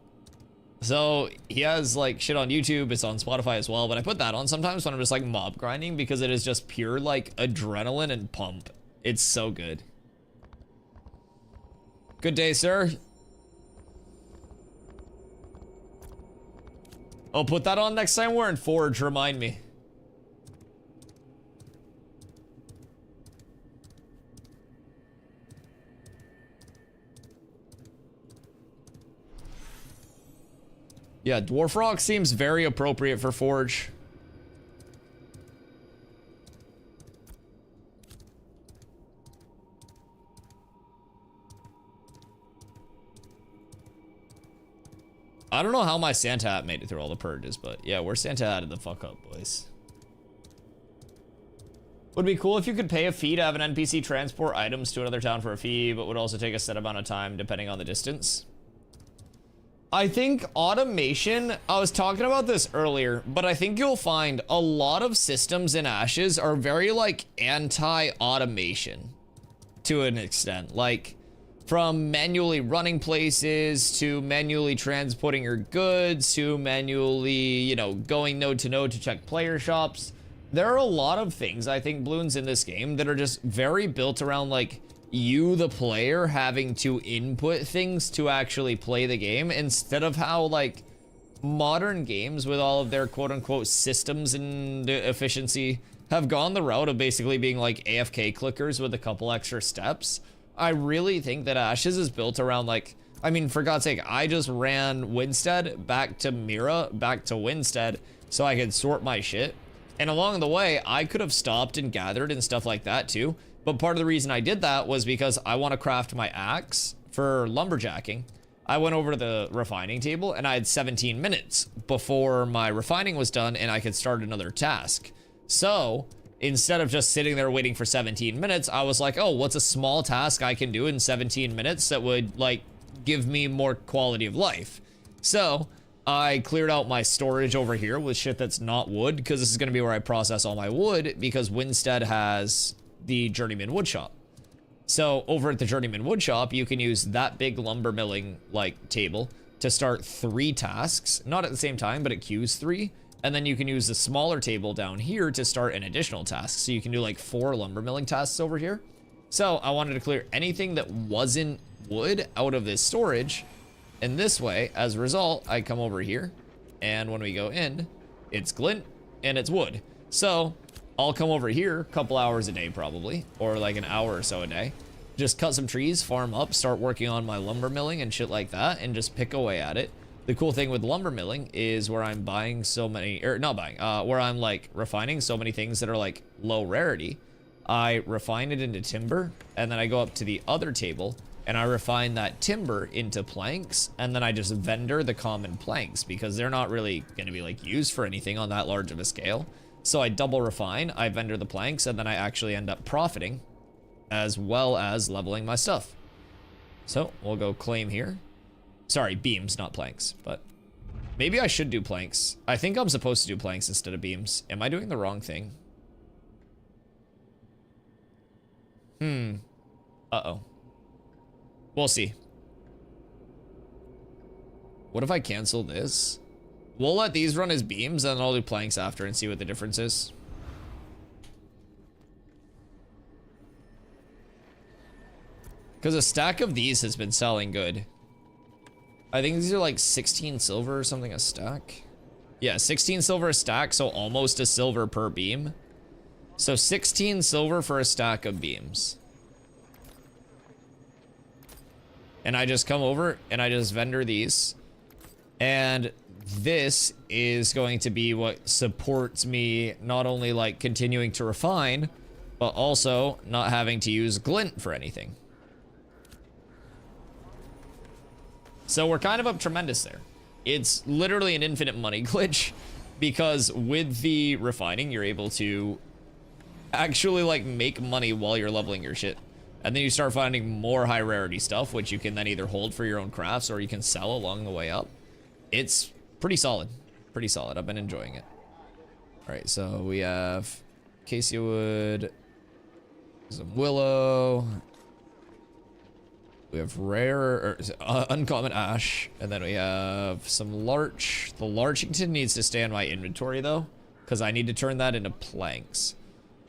Speaker 1: So he has like shit on YouTube, it's on Spotify as well, but I put that on sometimes when I'm just like mob grinding because it is just pure like adrenaline and pump. It's so good. Good day, sir. Oh, put that on next time we're in Forge, remind me. Yeah, Dwarf Rock seems very appropriate for Forge. I don't know how my Santa hat made it through all the purges, but yeah, we're Santa hatted the fuck up, boys. Would be cool if you could pay a fee to have an NPC transport items to another town for a fee, but would also take a set amount of time depending on the distance. I think automation, I was talking about this earlier, but I think you'll find a lot of systems in Ashes are very like anti-automation to an extent. Like from manually running places to manually transporting your goods to manually, you know, going node to node to check player shops. There are a lot of things, I think, Bloons, in this game that are just very built around like you, the player, having to input things to actually play the game, instead of how like modern games with all of their quote unquote systems and efficiency have gone the route of basically being like AFK clickers with a couple extra steps. I really think that Ashes is built around like, I mean, for God's sake, I just ran Winstead back to Mira, back to Winstead so I could sort my shit. And along the way, I could have stopped and gathered and stuff like that too. But part of the reason I did that was because I want to craft my axe for lumberjacking. I went over to the refining table and I had 17 minutes before my refining was done and I could start another task. So instead of just sitting there waiting for 17 minutes, I was like, oh, what's a small task I can do in 17 minutes that would like give me more quality of life? So I cleared out my storage over here with shit that's not wood, because this is going to be where I process all my wood, because Winstead has the Journeyman Woodshop. So over at the Journeyman Woodshop, you can use that big lumber milling like table to start 3 tasks, not at the same time, but it queues 3. And then you can use the smaller table down here to start an additional task. So you can do like 4 lumber milling tasks over here. So I wanted to clear anything that wasn't wood out of this storage. And this way, as a result, I come over here, and when we go in, it's glint and it's wood. So I'll come over here a couple hours a day probably, or like an hour or so a day, just cut some trees, farm up, start working on my lumber milling and shit like that, and just pick away at it. The cool thing with lumber milling is where I'm buying so many, or not buying, where I'm like refining so many things that are like low rarity, I refine it into timber, and then I go up to the other table and I refine that timber into planks, and then I just vendor the common planks because they're not really going to be like used for anything on that large of a scale. So I double refine, I vendor the planks, and then I actually end up profiting as well as leveling my stuff. So we'll go claim here. Sorry, beams, not planks, but maybe I should do planks. I think I'm supposed to do planks instead of beams. Am I doing the wrong thing? Uh-oh. We'll see. What if I cancel this? We'll let these run as beams, and then I'll do planks after and see what the difference is. Because a stack of these has been selling good. I think these are like 16 silver or something a stack. Yeah, 16 silver a stack, so almost a silver per beam. So 16 silver for a stack of beams. And I just come over and I just vendor these. And this is going to be what supports me not only like continuing to refine, but also not having to use glint for anything. So we're kind of up tremendous there. It's literally an infinite money glitch, because with the refining, you're able to actually like make money while you're leveling your shit. And then you start finding more high rarity stuff, which you can then either hold for your own crafts or you can sell along the way up. It's pretty solid. Pretty solid. I've been enjoying it. All right, so we have acacia wood, some willow. We have rare, or uncommon ash, and then we have some larch. The larchington needs to stay in my inventory though, because I need to turn that into planks.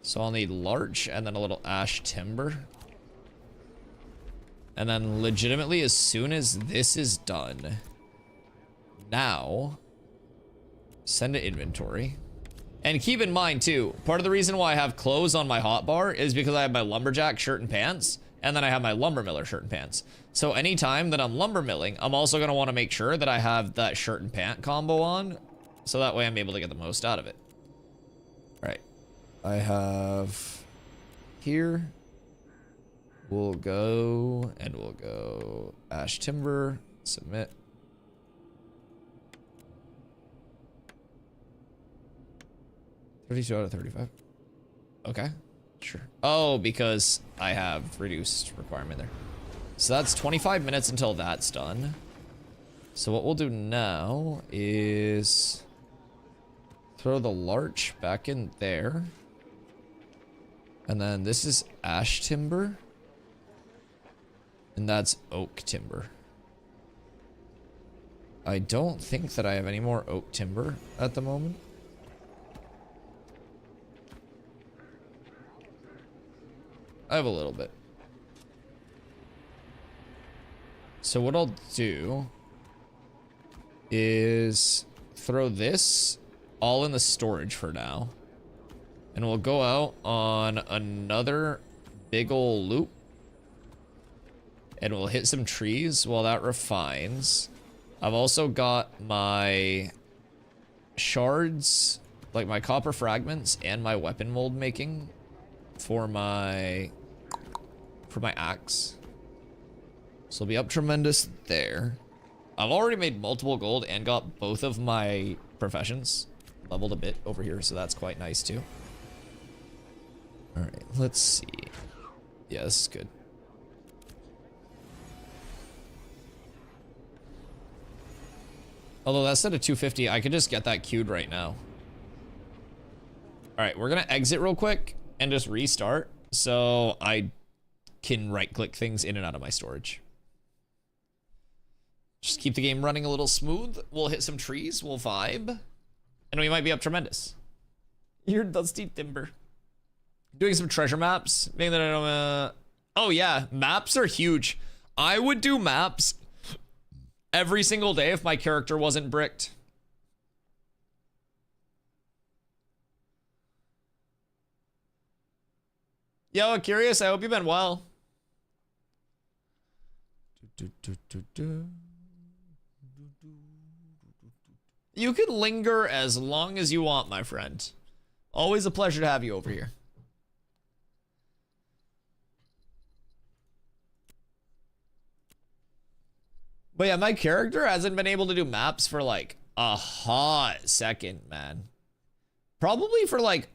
Speaker 1: So I'll need larch and then a little ash timber. And then legitimately, as soon as this is done, now send to inventory. And keep in mind too, part of the reason why I have clothes on my hotbar is because I have my lumberjack shirt and pants, and then I have my lumber miller shirt and pants. So anytime that I'm lumber milling, I'm also gonna wanna make sure that I have that shirt and pant combo on, so that way I'm able to get the most out of it. All right, I have here, we'll go ash timber, submit. $32 out of 35. Okay, sure. Oh, because I have reduced requirement there. So that's 25 minutes until that's done. So what we'll do now is throw the larch back in there. And then this is ash timber. And that's oak timber. I don't think that I have any more oak timber at the moment. I have a little bit. So what I'll do is throw this all in the storage for now. And we'll go out on another big ol' loop. And we'll hit some trees while that refines. I've also got my shards, like my copper fragments and my weapon mold making for my axe. So it'll be up tremendous there. I've already made multiple gold and got both of my professions leveled a bit over here, so that's quite nice too. All right, let's see. Yeah, this is good. Although that said a 250, I could just get that queued right now. All right, we're gonna exit real quick and just restart so I can right-click things in and out of my storage. Just keep the game running a little smooth. We'll hit some trees, we'll vibe, and we might be up tremendous. You're Dusty Timber. Doing some treasure maps. Being that I don't, oh yeah, maps are huge. I would do maps every single day if my character wasn't bricked. Yo, Curious, I hope you've been well. You can linger as long as you want, my friend. Always a pleasure to have you over here. But yeah, my character hasn't been able to do maps for like a hot second, man. Probably for like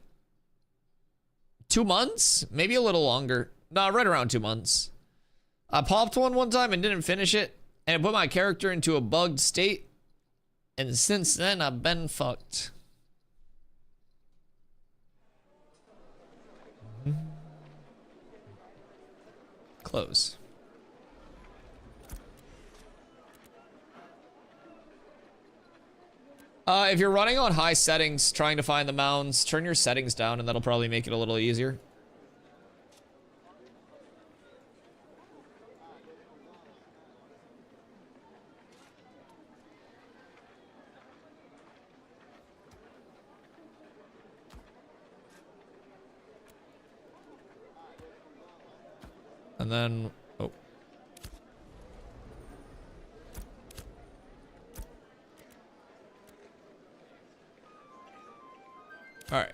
Speaker 1: 2 months, maybe a little longer. No, right around 2 months. I popped one time and didn't finish it, and it put my character into a bugged state. And since then, I've been fucked. Close. If you're running on high settings, trying to find the mounds, turn your settings down and that'll probably make it a little easier. And then, oh. All right.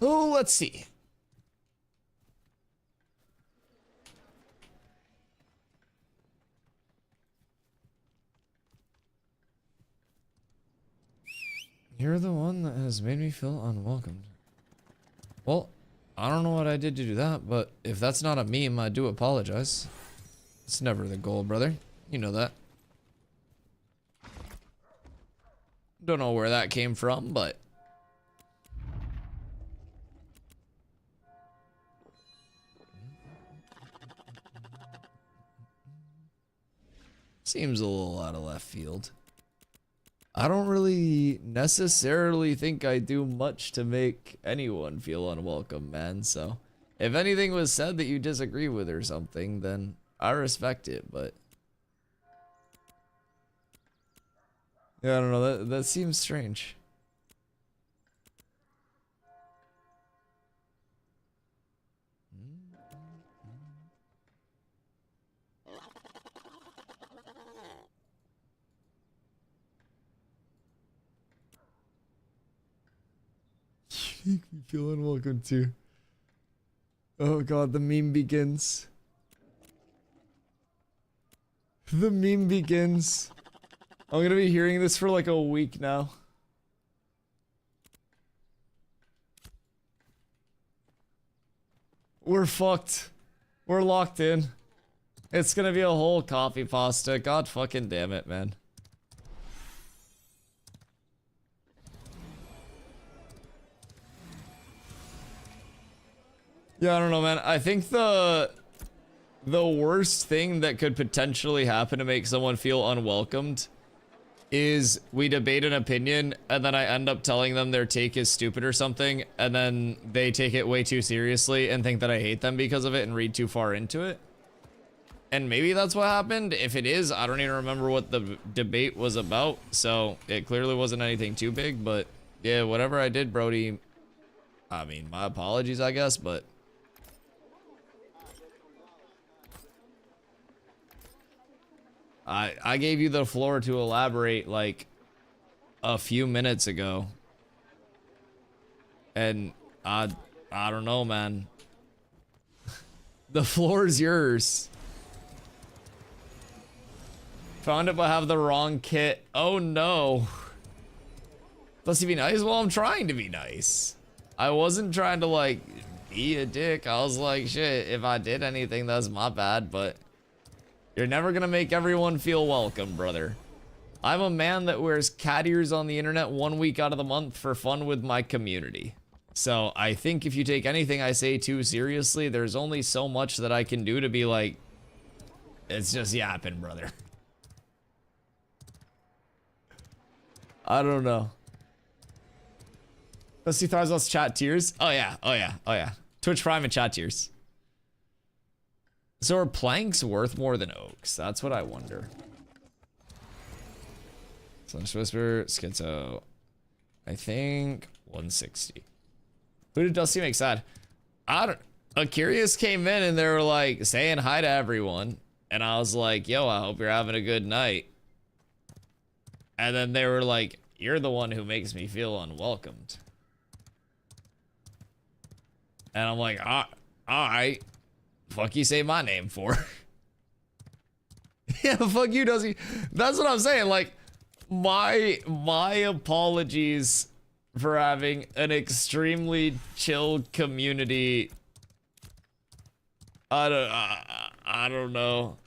Speaker 1: Oh, let's see. You're the one that has made me feel unwelcomed. Well, I don't know what I did to do that, but if that's not a meme, I do apologize. It's never the goal, brother. You know that. Don't know where that came from, but seems a little out of left field. I don't really necessarily think I do much to make anyone feel unwelcome, man. So if anything was said that you disagree with or something, then I respect it, but yeah, I don't know, that seems strange. You make me feel unwelcome too. Oh god, the meme begins. The meme begins. I'm gonna be hearing this for like a week now. We're fucked. We're locked in. It's gonna be a whole coffee pasta. God fucking damn it, man. Yeah, I don't know, man. I think the worst thing that could potentially happen to make someone feel unwelcomed is we debate an opinion and then I end up telling them their take is stupid or something, and then they take it way too seriously and think that I hate them because of it and read too far into it. And maybe that's what happened. If it is, I don't even remember what the debate was about, so it clearly wasn't anything too big, but yeah, whatever I did, Brody, I mean, my apologies, I guess, but I gave you the floor to elaborate like a few minutes ago. And I don't know, man. The floor is yours. Found it but have the wrong kit. Oh no. Does he be nice? Well, I'm trying to be nice. I wasn't trying to like be a dick. I was like, shit, if I did anything, that's my bad, but you're never gonna make everyone feel welcome, brother. I'm a man that wears cat ears on the internet 1 week out of the month for fun with my community. So I think if you take anything I say too seriously, there's only so much that I can do to be like, it's just yapping, brother. I don't know. Dusty thrives on chat tears. Oh yeah, oh yeah, oh yeah. Twitch Prime and chat tears. So are planks worth more than oaks? That's what I wonder. Slash Whisper, Schizo. I think 160. Who did Dusty make sad? I don't. Curious came in and they were like saying hi to everyone, and I was like, "Yo, I hope you're having a good night." And then they were like, "You're the one who makes me feel unwelcomed." And I'm like, all right. Fuck you say my name for? Yeah, fuck you, Dusty. That's what I'm saying. Like, my apologies for having an extremely chill community. I don't know.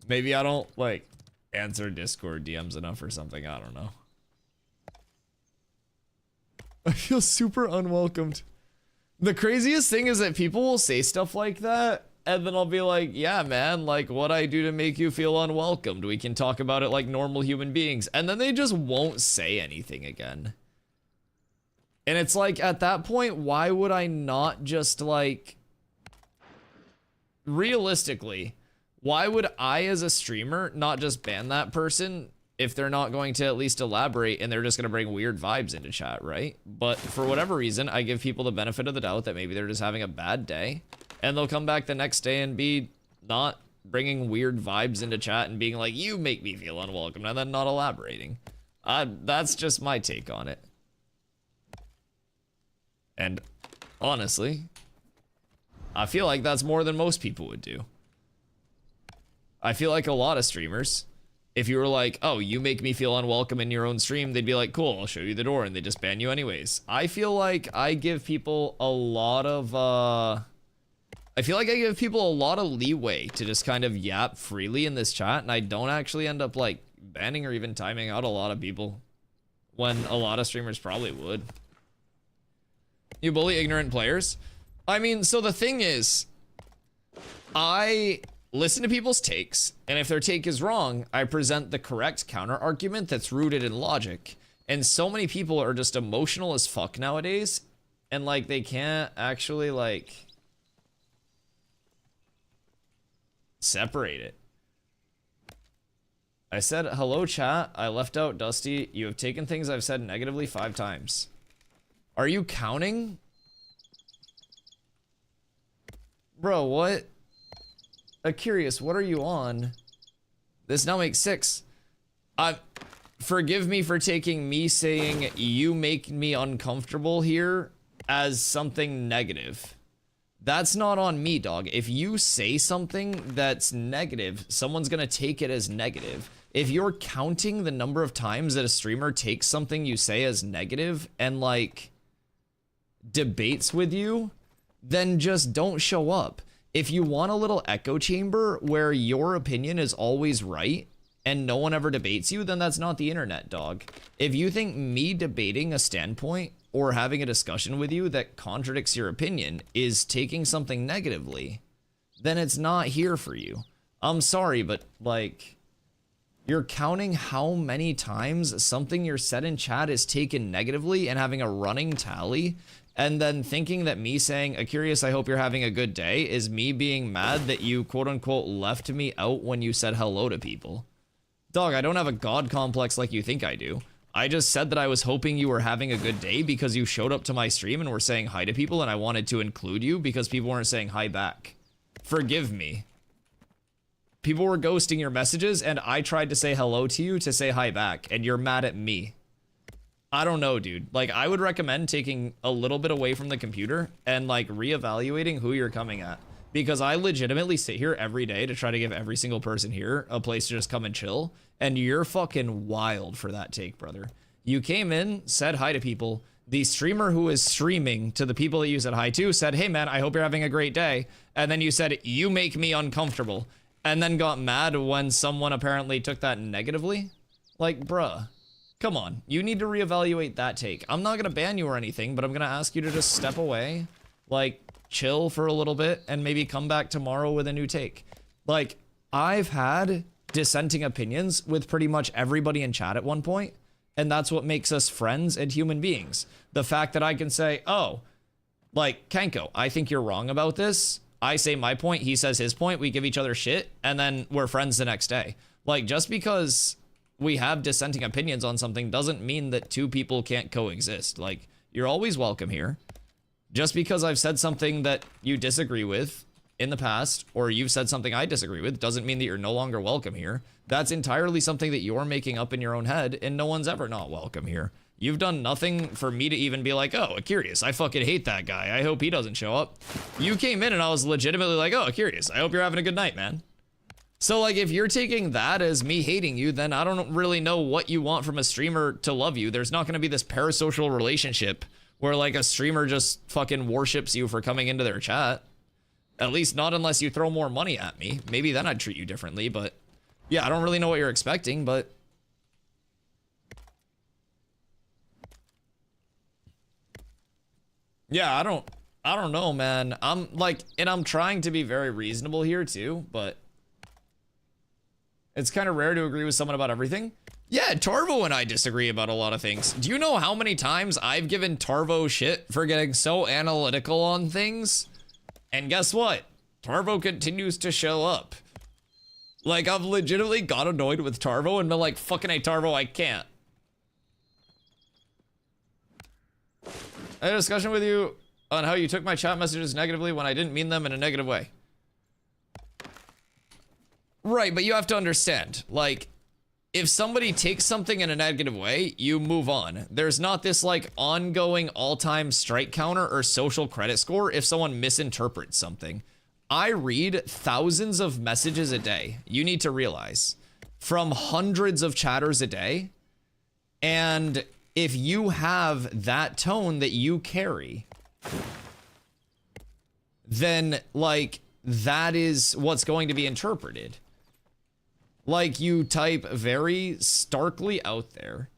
Speaker 1: Maybe I don't like answer Discord DMs enough or something. I don't know. I feel super unwelcomed. The craziest thing is that people will say stuff like that, and then I'll be like, yeah, man, like, what'd I do to make you feel unwelcomed? We can talk about it like normal human beings. And then they just won't say anything again. And it's like, at that point, why would I not just, like, realistically, why would I, as a streamer, not just ban that person if they're not going to at least elaborate and they're just going to bring weird vibes into chat, right? But for whatever reason, I give people the benefit of the doubt that maybe they're just having a bad day, and they'll come back the next day and be not bringing weird vibes into chat and being like, you make me feel unwelcome, and then not elaborating. That's just my take on it. And honestly, I feel like that's more than most people would do. I feel like a lot of streamers, if you were like, oh, you make me feel unwelcome in your own stream, they'd be like, cool, I'll show you the door, and they just ban you anyways. I feel like I give people a lot of, leeway to just kind of yap freely in this chat, and I don't actually end up, like, banning or even timing out a lot of people, when a lot of streamers probably would. You bully ignorant players? I mean, so the thing is, I listen to people's takes, and if their take is wrong, I present the correct counter argument that's rooted in logic. And so many people are just emotional as fuck nowadays, and like they can't actually like separate it. I said hello chat, I left out Dusty. You have taken things I've said negatively 5 times. Are you counting? Bro, what? Curious, what are you on? This now makes 6. Forgive me for taking me saying you make me uncomfortable here as something negative. That's not on me, dog. If you say something that's negative, someone's gonna take it as negative. If you're counting the number of times that a streamer takes something you say as negative and like debates with you, then just don't show up. If you want a little echo chamber where your opinion is always right and no one ever debates you, then that's not the internet, dog. If you think me debating a standpoint or having a discussion with you that contradicts your opinion is taking something negatively, then it's not here for you. I'm sorry, but like, you're counting how many times something you're said in chat is taken negatively and having a running tally, and then thinking that me saying, Curious, I hope you're having a good day, is me being mad that you quote unquote left me out when you said hello to people. Dog, I don't have a god complex like you think I do. I just said that I was hoping you were having a good day because you showed up to my stream and were saying hi to people, and I wanted to include you because people weren't saying hi back. Forgive me. People were ghosting your messages, and I tried to say hello to you to say hi back, and you're mad at me. I don't know, dude. Like, I would recommend taking a little bit away from the computer and, like, reevaluating who you're coming at. Because I legitimately sit here every day to try to give every single person here a place to just come and chill, and you're fucking wild for that take, brother. You came in, said hi to people. The streamer who is streaming to the people that you said hi to said, hey, man, I hope you're having a great day. And then you said, you make me uncomfortable. And then got mad when someone apparently took that negatively. Like, bruh, come on. You need to reevaluate that take. I'm not going to ban you or anything, but I'm going to ask you to just step away, like, chill for a little bit, and maybe come back tomorrow with a new take. Like, I've had dissenting opinions with pretty much everybody in chat at one point, and that's what makes us friends and human beings. The fact that I can say, oh, like, Kenko, I think you're wrong about this. I say my point, he says his point, we give each other shit, and then we're friends the next day. Like, just because we have dissenting opinions on something doesn't mean that two people can't coexist. Like, you're always welcome here. Just because I've said something that you disagree with in the past, or you've said something I disagree with, doesn't mean that you're no longer welcome here. That's entirely something that you're making up in your own head, and no one's ever not welcome here. You've done nothing for me to even be like, oh, Curious, I fucking hate that guy. I hope he doesn't show up. You came in and I was legitimately like, oh, Curious, I hope you're having a good night, man. So, like, if you're taking that as me hating you, then I don't really know what you want from a streamer to love you. There's not going to be this parasocial relationship where, like, a streamer just fucking worships you for coming into their chat. At least not unless you throw more money at me. Maybe then I'd treat you differently, but yeah, I don't really know what you're expecting, but yeah, I don't know, man. I'm like, and I'm trying to be very reasonable here too, but it's kind of rare to agree with someone about everything. Yeah, Tarvo and I disagree about a lot of things. Do you know how many times I've given Tarvo shit for getting so analytical on things? And guess what? Tarvo continues to show up. Like, I've legitimately got annoyed with Tarvo and been like, fucking hey, Tarvo, I can't. I had a discussion with you on how you took my chat messages negatively when I didn't mean them in a negative way. Right, but you have to understand, like, if somebody takes something in a negative way, you move on. There's not this, like, ongoing all-time strike counter or social credit score if someone misinterprets something. I read thousands of messages a day, you need to realize, from hundreds of chatters a day, and if you have that tone that you carry, then, like, that is what's going to be interpreted. Like, you type very starkly out there,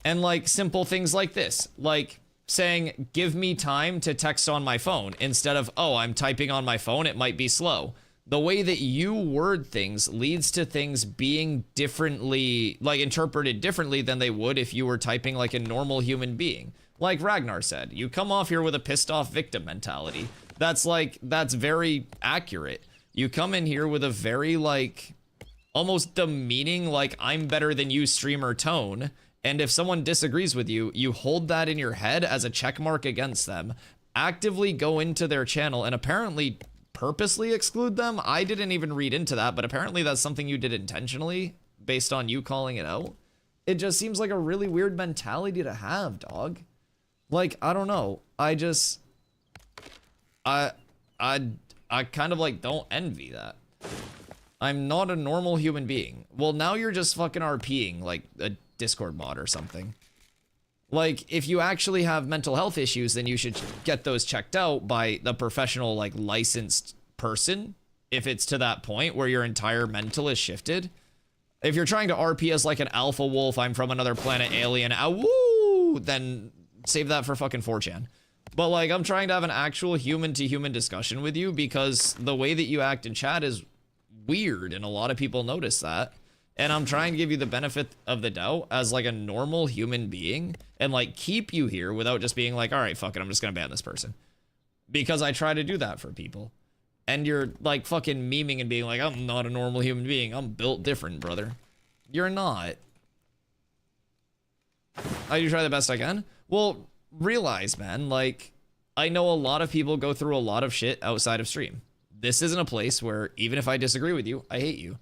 Speaker 1: and, like, simple things like this, like saying, give me time to text on my phone, instead of, oh, I'm typing on my phone, it might be slow. The way that you word things leads to things being differently, like, interpreted differently than they would if you were typing like a normal human being. Like Ragnar said, you come off here with a pissed off victim mentality. That's very accurate. You come in here with a very, like, almost demeaning, like, I'm better than you streamer tone, and if someone disagrees with you, you hold that in your head as a check mark against them, actively go into their channel and apparently purposely exclude them. I didn't even read into that, but apparently that's something you did intentionally based on you calling it out. It just seems like a really weird mentality to have, dog. Like, I don't know. I kind of, like, don't envy that. I'm not a normal human being. Well, now you're just fucking RPing like a Discord mod or something. Like, if you actually have mental health issues, then you should get those checked out by the professional, like, licensed person. If it's to that point where your entire mental is shifted. If you're trying to RP as like an alpha wolf, I'm from another planet alien, woo, then save that for fucking 4chan. But like, I'm trying to have an actual human to human discussion with you because the way that you act in chat is weird and a lot of people notice that. And I'm trying to give you the benefit of the doubt as like a normal human being and like keep you here without just being like, all right, fuck it, I'm just gonna ban this person. Because I try to do that for people. And you're like fucking memeing and being like, I'm not a normal human being. I'm built different, brother. You're not. I do try the best I can. Well, realize, man, like, I know a lot of people go through a lot of shit outside of stream. This isn't a place where even if I disagree with you, I hate you.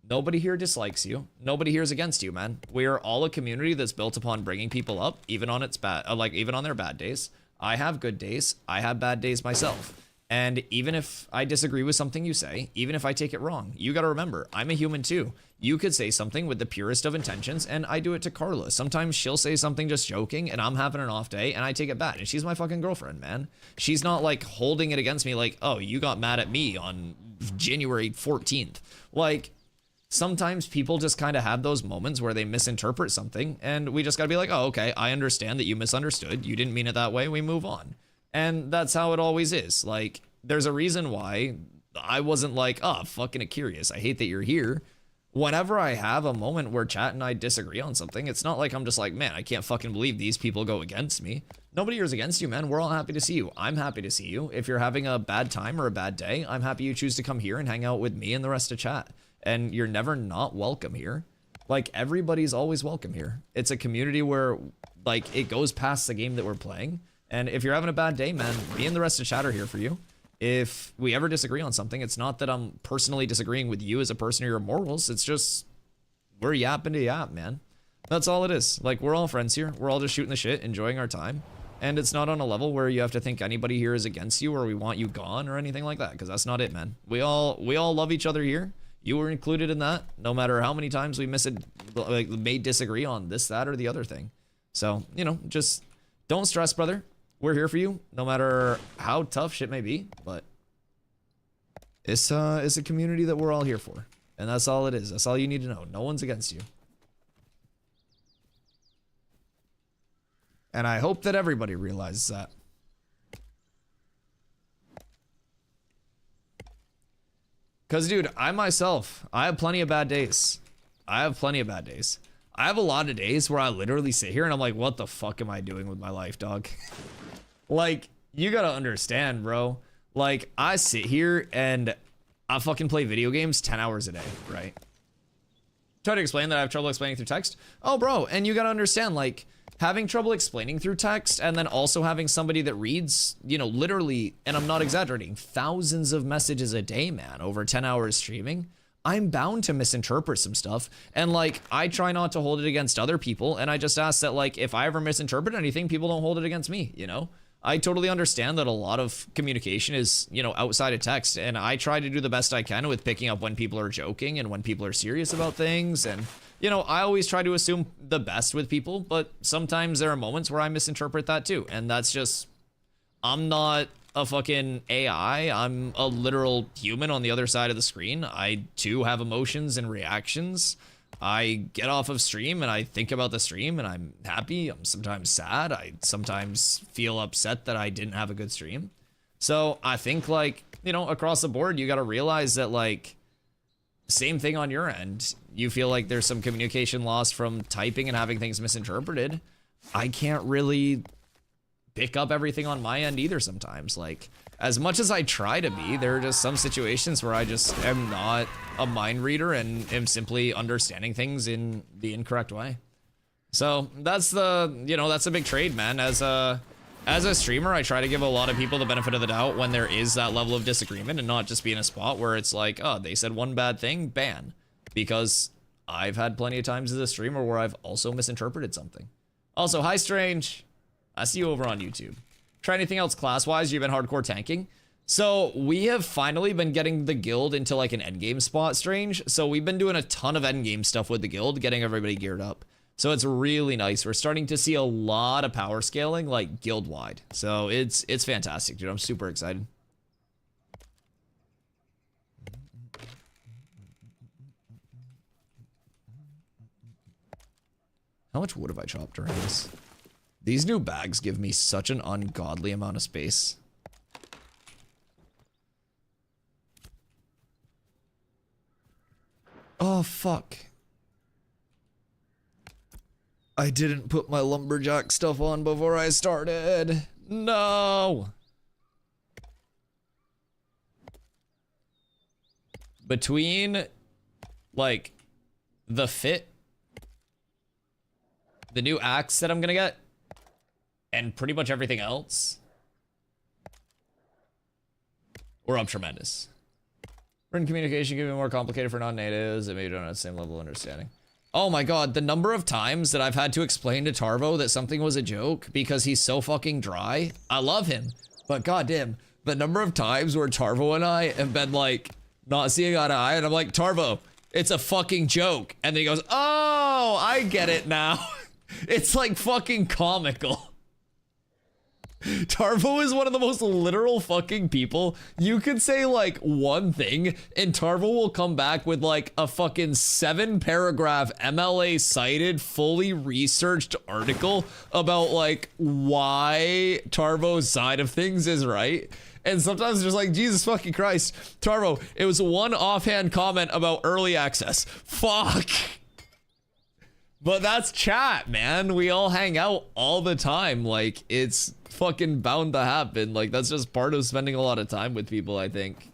Speaker 1: Nobody here dislikes you. Nobody here is against you, man. We are all a community that's built upon bringing people up, even on its bad, like even on their bad days. I have good days. I have bad days myself. And even if I disagree with something you say, even if I take it wrong, you gotta remember, I'm a human too. You could say something with the purest of intentions, and I do it to Carla. Sometimes she'll say something just joking, and I'm having an off day, and I take it bad. And she's my fucking girlfriend, man. She's not like holding it against me like, oh, you got mad at me on January 14th. Like, sometimes people just kind of have those moments where they misinterpret something, and we just gotta be like, oh, okay, I understand that you misunderstood. You didn't mean it that way. We move on. And that's how it always is. Like, there's a reason why I wasn't like, oh, fucking curious. I hate that you're here. Whenever I have a moment where chat and I disagree on something, it's not like I'm just like, man, I can't fucking believe these people go against me. Nobody here is against you, man. We're all happy to see you. I'm happy to see you. If you're having a bad time or a bad day, I'm happy you choose to come here and hang out with me and the rest of chat. And you're never not welcome here. Like, everybody's always welcome here. It's a community where, like, it goes past the game that we're playing. And if you're having a bad day, man, me and the rest of chat are here for you. If we ever disagree on something, it's not that I'm personally disagreeing with you as a person or your morals. It's just, we're yapping to yap, man. That's all it is. Like, we're all friends here. We're all just shooting the shit, enjoying our time. And it's not on a level where you have to think anybody here is against you or we want you gone or anything like that, because that's not it, man. We all love each other here. You were included in that, no matter how many times we may disagree on this, that, or the other thing. So, you know, just don't stress, brother. We're here for you, no matter how tough shit may be, but it's a community that we're all here for. And that's all it is. That's all you need to know. No one's against you. And I hope that everybody realizes that. Because, dude, I have plenty of bad days. I have a lot of days where I literally sit here and I'm like, what the fuck am I doing with my life, dog? Like, you gotta understand, bro. Like, I sit here and I fucking play video games 10 hours a day, right? Try to explain that I have trouble explaining through text. Oh, bro, and you gotta understand, like, having trouble explaining through text and then also having somebody that reads, you know, literally, and I'm not exaggerating, thousands of messages a day, man, over 10 hours streaming. I'm bound to misinterpret some stuff. And like, I try not to hold it against other people. And I just ask that, like, if I ever misinterpret anything, people don't hold it against me, you know? I totally understand that a lot of communication is, you know, outside of text. And I try to do the best I can with picking up when people are joking and when people are serious about things. And, you know, I always try to assume the best with people, but sometimes there are moments where I misinterpret that too. And that's just, I'm not a fucking AI. I'm a literal human on the other side of the screen. I too have emotions and reactions. I get off of stream and I think about the stream and I'm happy. I'm sometimes sad. I sometimes feel upset that I didn't have a good stream. So I think, like, you know, across the board, you got to realize that, like, same thing on your end. You feel like there's some communication lost from typing and having things misinterpreted. I can't really pick up everything on my end either sometimes. Like, as much as I try to be, there are just some situations where I just am not a mind reader and am simply understanding things in the incorrect way. So that's the, you know, that's a big trade, man. As a streamer, I try to give a lot of people the benefit of the doubt when there is that level of disagreement and not just be in a spot where it's like, oh, they said one bad thing, ban. Because I've had plenty of times as a streamer where I've also misinterpreted something. Also, hi, Strange. I see you over on YouTube. Try anything else class-wise? You've been hardcore tanking? So we have finally been getting the guild into like an endgame spot, Strange. So we've been doing a ton of endgame stuff with the guild, getting everybody geared up. So it's really nice. We're starting to see a lot of power scaling, like guild wide. So it's fantastic, dude. I'm super excited. How much wood have I chopped during this? These new bags give me such an ungodly amount of space. Oh, fuck. I didn't put my lumberjack stuff on before I started. No. Between, like, the fit, the new axe that I'm gonna get, and pretty much everything else, we're up tremendous. Written communication can be more complicated for non-natives. It maybe don't have the same level of understanding. Oh my god, the number of times that I've had to explain to Tarvo that something was a joke because he's so fucking dry. I love him, but goddamn, the number of times where Tarvo and I have been like, not seeing eye to eye, and I'm like, Tarvo, it's a fucking joke. And then he goes, oh, I get it now. It's like fucking comical. Tarvo is one of the most literal fucking people. You could say like one thing and Tarvo will come back with like a fucking 7-paragraph MLA cited, fully researched article about like why Tarvo's side of things is right. And sometimes it's just like, Jesus fucking Christ, Tarvo, it was one offhand comment about early access. Fuck. But that's chat, man. We all hang out all the time. Like, it's fucking bound to happen. Like, that's just part of spending a lot of time with people, I think.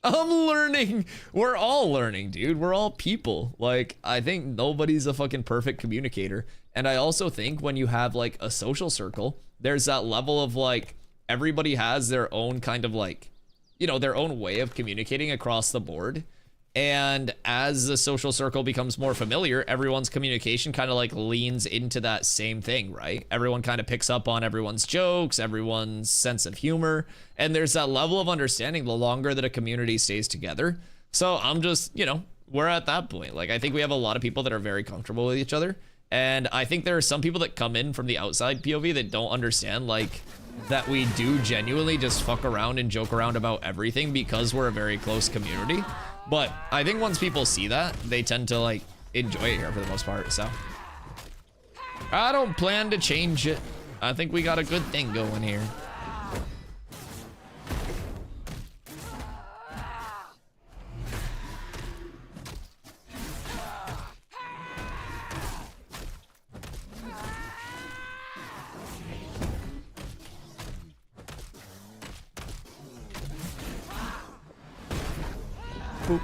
Speaker 1: I'm learning. We're all learning, dude. We're all people. Like, I think nobody's a fucking perfect communicator. And I also think when you have, like, a social circle, there's that level of, like, everybody has their own kind of, like, you know, their own way of communicating across the board. And as the social circle becomes more familiar, everyone's communication kind of like leans into that same thing, right? Everyone kind of picks up on everyone's jokes, everyone's sense of humor, and there's that level of understanding the longer that a community stays together. So I'm just, you know, we're at that point. Like, I think we have a lot of people that are very comfortable with each other. And I think there are some people that come in from the outside POV that don't understand, like, that we do genuinely just fuck around and joke around about everything because we're a very close community. But I think once people see that, they tend to like enjoy it here for the most part. So I don't plan to change it. I think we got a good thing going here. Boop.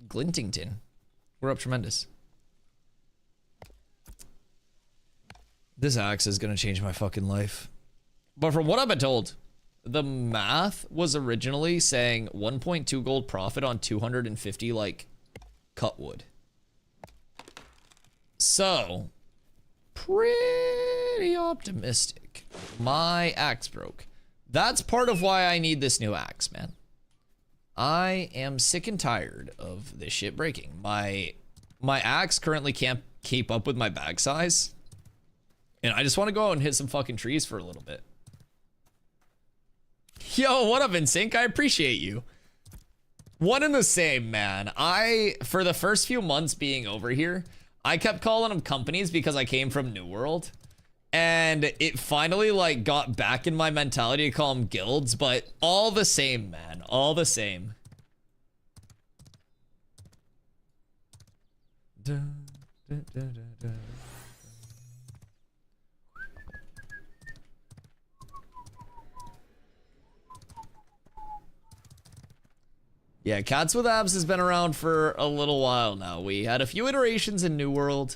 Speaker 1: Glintington. We're up tremendous. This axe is gonna change my fucking life. But from what I've been told, the math was originally saying 1.2 gold profit on 250 like cut wood. So pretty optimistic. My axe broke. That's part of why I need this new axe, man. I am sick and tired of this shit breaking. My axe currently can't keep up with my bag size. And I just want to go out and hit some fucking trees for a little bit. Yo, what up, NSYNC? I appreciate you. One and the same, man. For the first few months being over here, I kept calling them companies because I came from New World. And it finally like got back in my mentality to call them guilds, but all the same, man, all the same. Yeah, Cats with Abs has been around for a little while now. We had a few iterations in New World.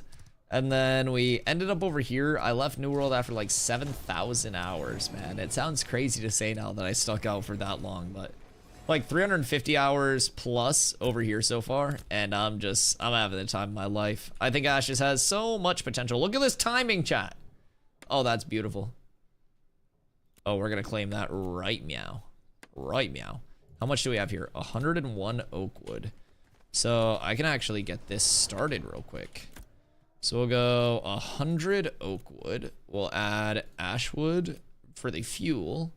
Speaker 1: And then we ended up over here. I left New World after like 7,000 hours, man. It sounds crazy to say now that I stuck out for that long, but like 350 hours plus over here so far. And I'm having the time of my life. I think Ashes has so much potential. Look at this timing, chat. Oh, that's beautiful. Oh, we're going to claim that right meow. Right meow. How much do we have here? 101 oak wood. So I can actually get this started real quick. So we'll go 100 oak wood. We'll add ash wood for the fuel.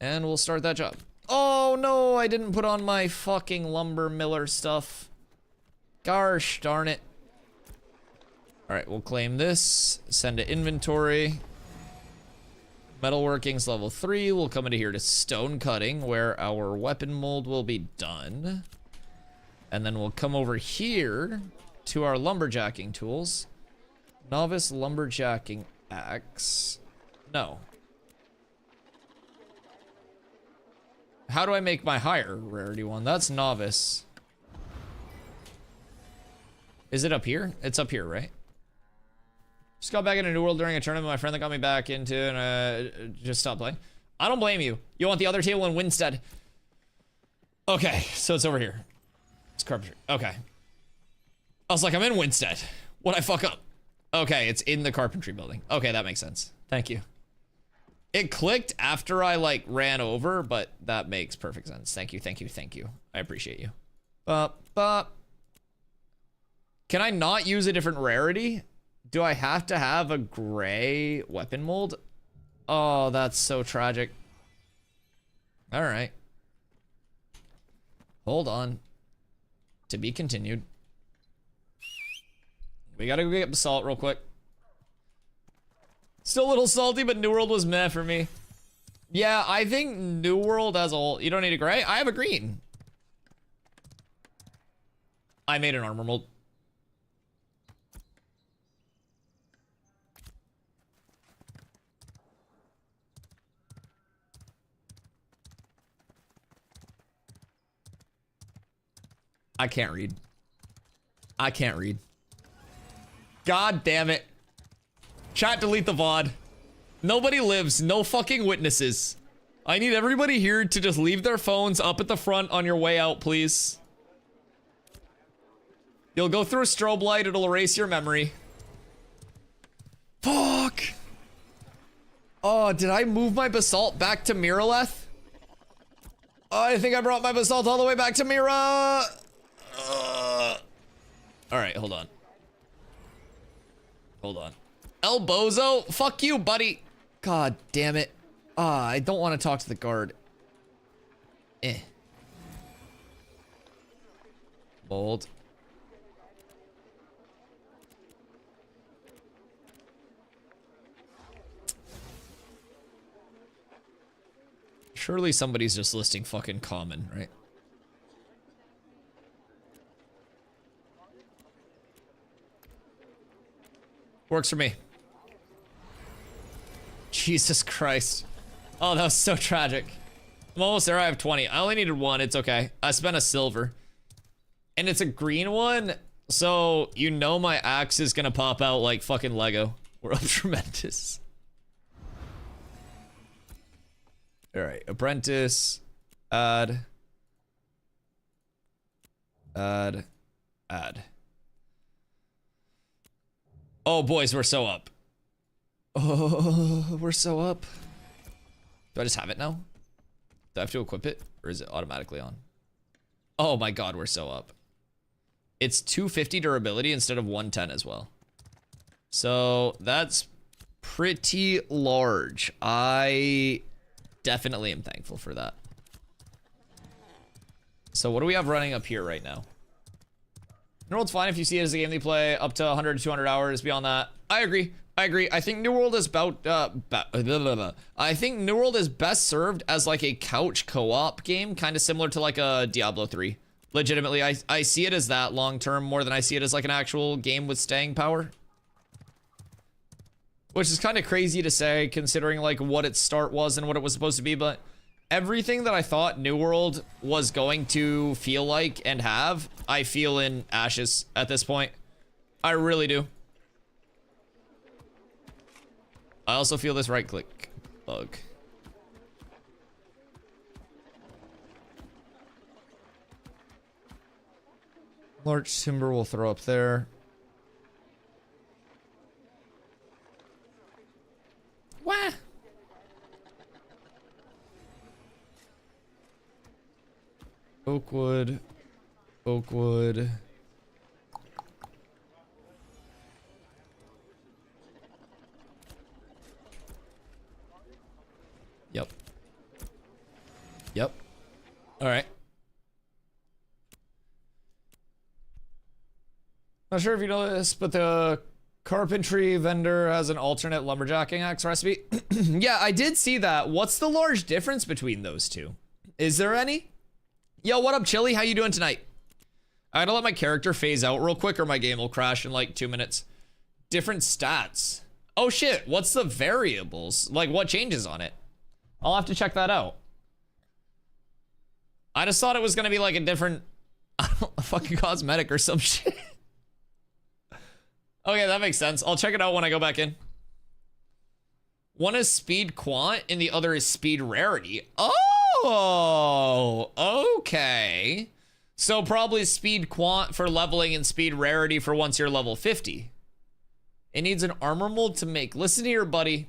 Speaker 1: And we'll start that job. Oh no, I didn't put on my fucking lumber miller stuff. Gosh darn it. Alright, we'll claim this. Send to inventory. Metalworking's level 3. We'll come into here to stone cutting, where our weapon mold will be done. And then we'll come over here to our lumberjacking tools. Novice lumberjacking axe. No. How do I make my higher rarity one? That's novice. Is it up here? It's up here, right? Just got back into New World during a tournament my friend that got me back into, and just stopped playing. I don't blame you. You want the other table in Winstead. Okay, so it's over here. It's carpentry. Okay. I was like, I'm in Winstead. What'd I fuck up? Okay, it's in the carpentry building. Okay, that makes sense. Thank you. It clicked after I, like, ran over, but that makes perfect sense. Thank you, thank you, thank you. I appreciate you. Can I not use a different rarity? Do I have to have a gray weapon mold? Oh, that's so tragic. All right. Hold on. To be continued. We gotta go get basalt real quick. Still a little salty, but New World was meh for me. Yeah, I think New World as a whole. You don't need a gray? I have a green. I made an armor mold. I can't read. I can't read. God damn it. Chat, delete the VOD. Nobody lives. No fucking witnesses. I need everybody here to just leave their phones up at the front on your way out, please. You'll go through a strobe light. It'll erase your memory. Fuck. Oh, did I move my basalt back to Miraleth? Oh, I think I brought my basalt all the way back to Mira. All right, hold on. Hold on. El Bozo, fuck you, buddy. God damn it. I don't want to talk to the guard. Bold. Surely somebody's just listing fucking common, right? Works for me. Jesus Christ. Oh, that was so tragic. I'm almost there. I have 20. I only needed one. It's okay. I spent a silver. And it's a green one. So, you know my axe is gonna pop out like fucking Lego. We're up tremendous. Alright. Apprentice. Add. Add. Add. Oh, boys, we're so up. Oh, we're so up. Do I just have it now? Do I have to equip it? Or is it automatically on? Oh my god, we're so up. It's 250 durability instead of 110 as well. So, that's pretty large. I definitely am thankful for that. So, what do we have running up here right now? New World's fine if you see it as a game they play up to 100 to 200 hours. Beyond that, I agree. I agree. I think New World is I think New World is best served as like a couch co-op game, kind of similar to like a Diablo 3. Legitimately, I see it as that long term more than I see it as like an actual game with staying power. Which is kind of crazy to say considering like what its start was and what it was supposed to be, but everything that I thought New World was going to feel like and have, I feel in Ashes at this point. I really do. I also feel this right click bug. Large timber will throw up there. Wah! Oakwood. Oakwood. Yep. Yep. All right. Not sure if you know this, but the carpentry vendor has an alternate lumberjacking axe recipe. Yeah, I did see that. What's the large difference between those two? Is there any? Yo, what up, Chili? How you doing tonight? I gotta let my character phase out real quick or my game will crash in like 2 minutes. Different stats. Oh shit, what's the variables? Like what changes on it? I'll have to check that out. I just thought it was gonna be like a different, I don't know, a fucking cosmetic or some shit. Okay, that makes sense. I'll check it out when I go back in. One is speed quant and the other is speed rarity. Oh, okay. So probably speed quant for leveling and speed rarity for once you're level 50. It needs an armor mold to make. Listen here, buddy.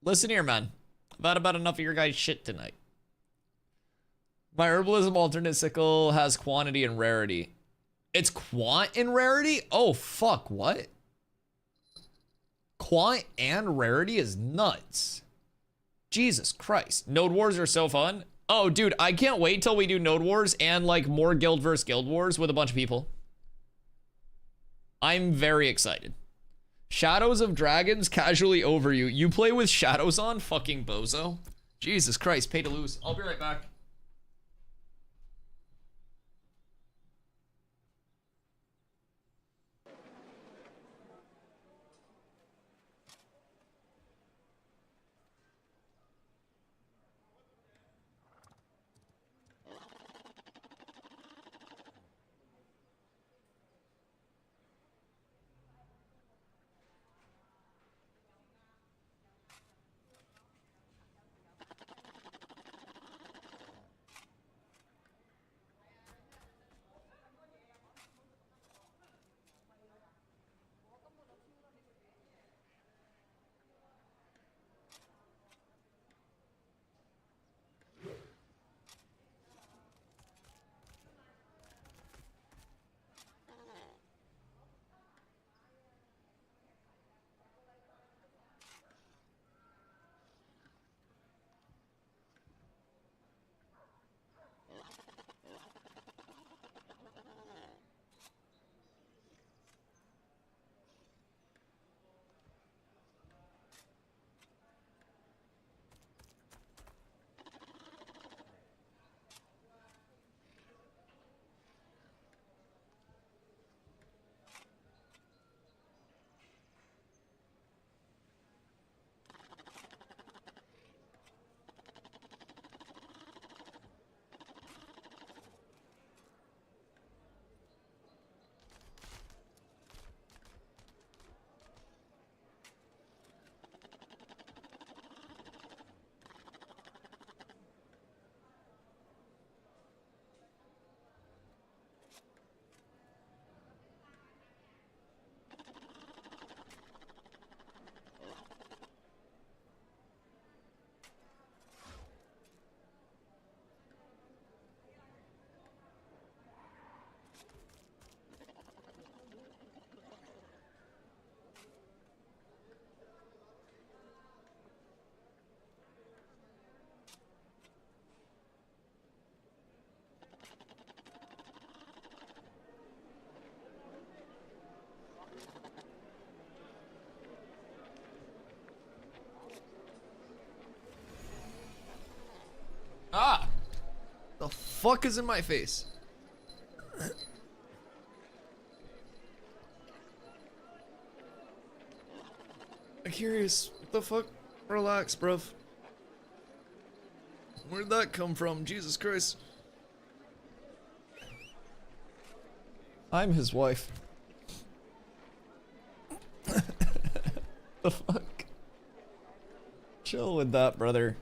Speaker 1: Listen here, man. I've had about enough of your guys' shit tonight. My herbalism alternate sickle has quantity and rarity. It's quant and rarity? Oh, fuck, what? Quant and rarity is nuts. Jesus Christ. Node wars are so fun. Oh, dude, I can't wait till we do node wars and like more guild versus guild wars with a bunch of people. I'm very excited. Shadows of Dragons casually over you. You play with shadows on? Fucking bozo. Jesus Christ, pay to lose. I'll be right back. Ah! The fuck is in my face? I'm curious. What the fuck? Relax, bruv. Where'd that come from? Jesus Christ. I'm his wife. The fuck? Chill with that, brother.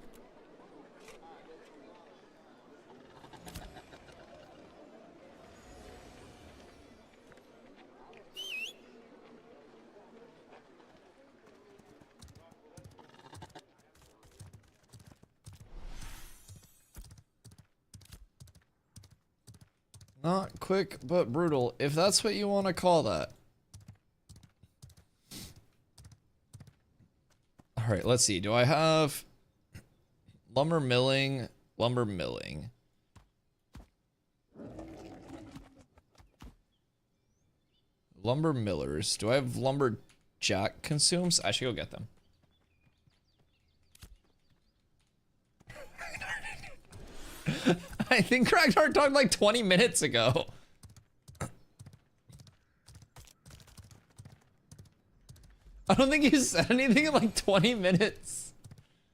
Speaker 1: Not quick, but brutal, if that's what you want to call that. Alright, let's see. Do I have lumber milling? Lumber milling. Lumber millers. Do I have lumberjack consumes? I should go get them. I think Ragnar talked like 20 minutes ago. I don't think you said anything in like 20 minutes.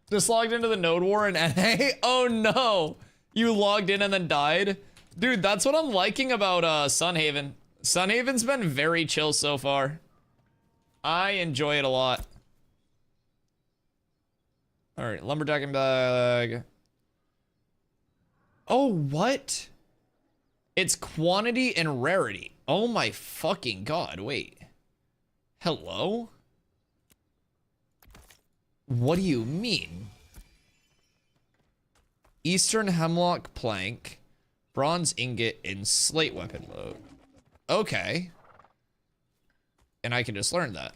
Speaker 1: Just logged into the Node War and NA? Oh no! You logged in and then died? Dude, that's what I'm liking about Sunhaven. Sunhaven's been very chill so far. I enjoy it a lot. Alright, lumberjacking bag. Oh, what? It's quantity and rarity. Oh my fucking god, wait. Hello? What do you mean? Eastern hemlock plank, bronze ingot in slate weapon mode. Okay. And I can just learn that.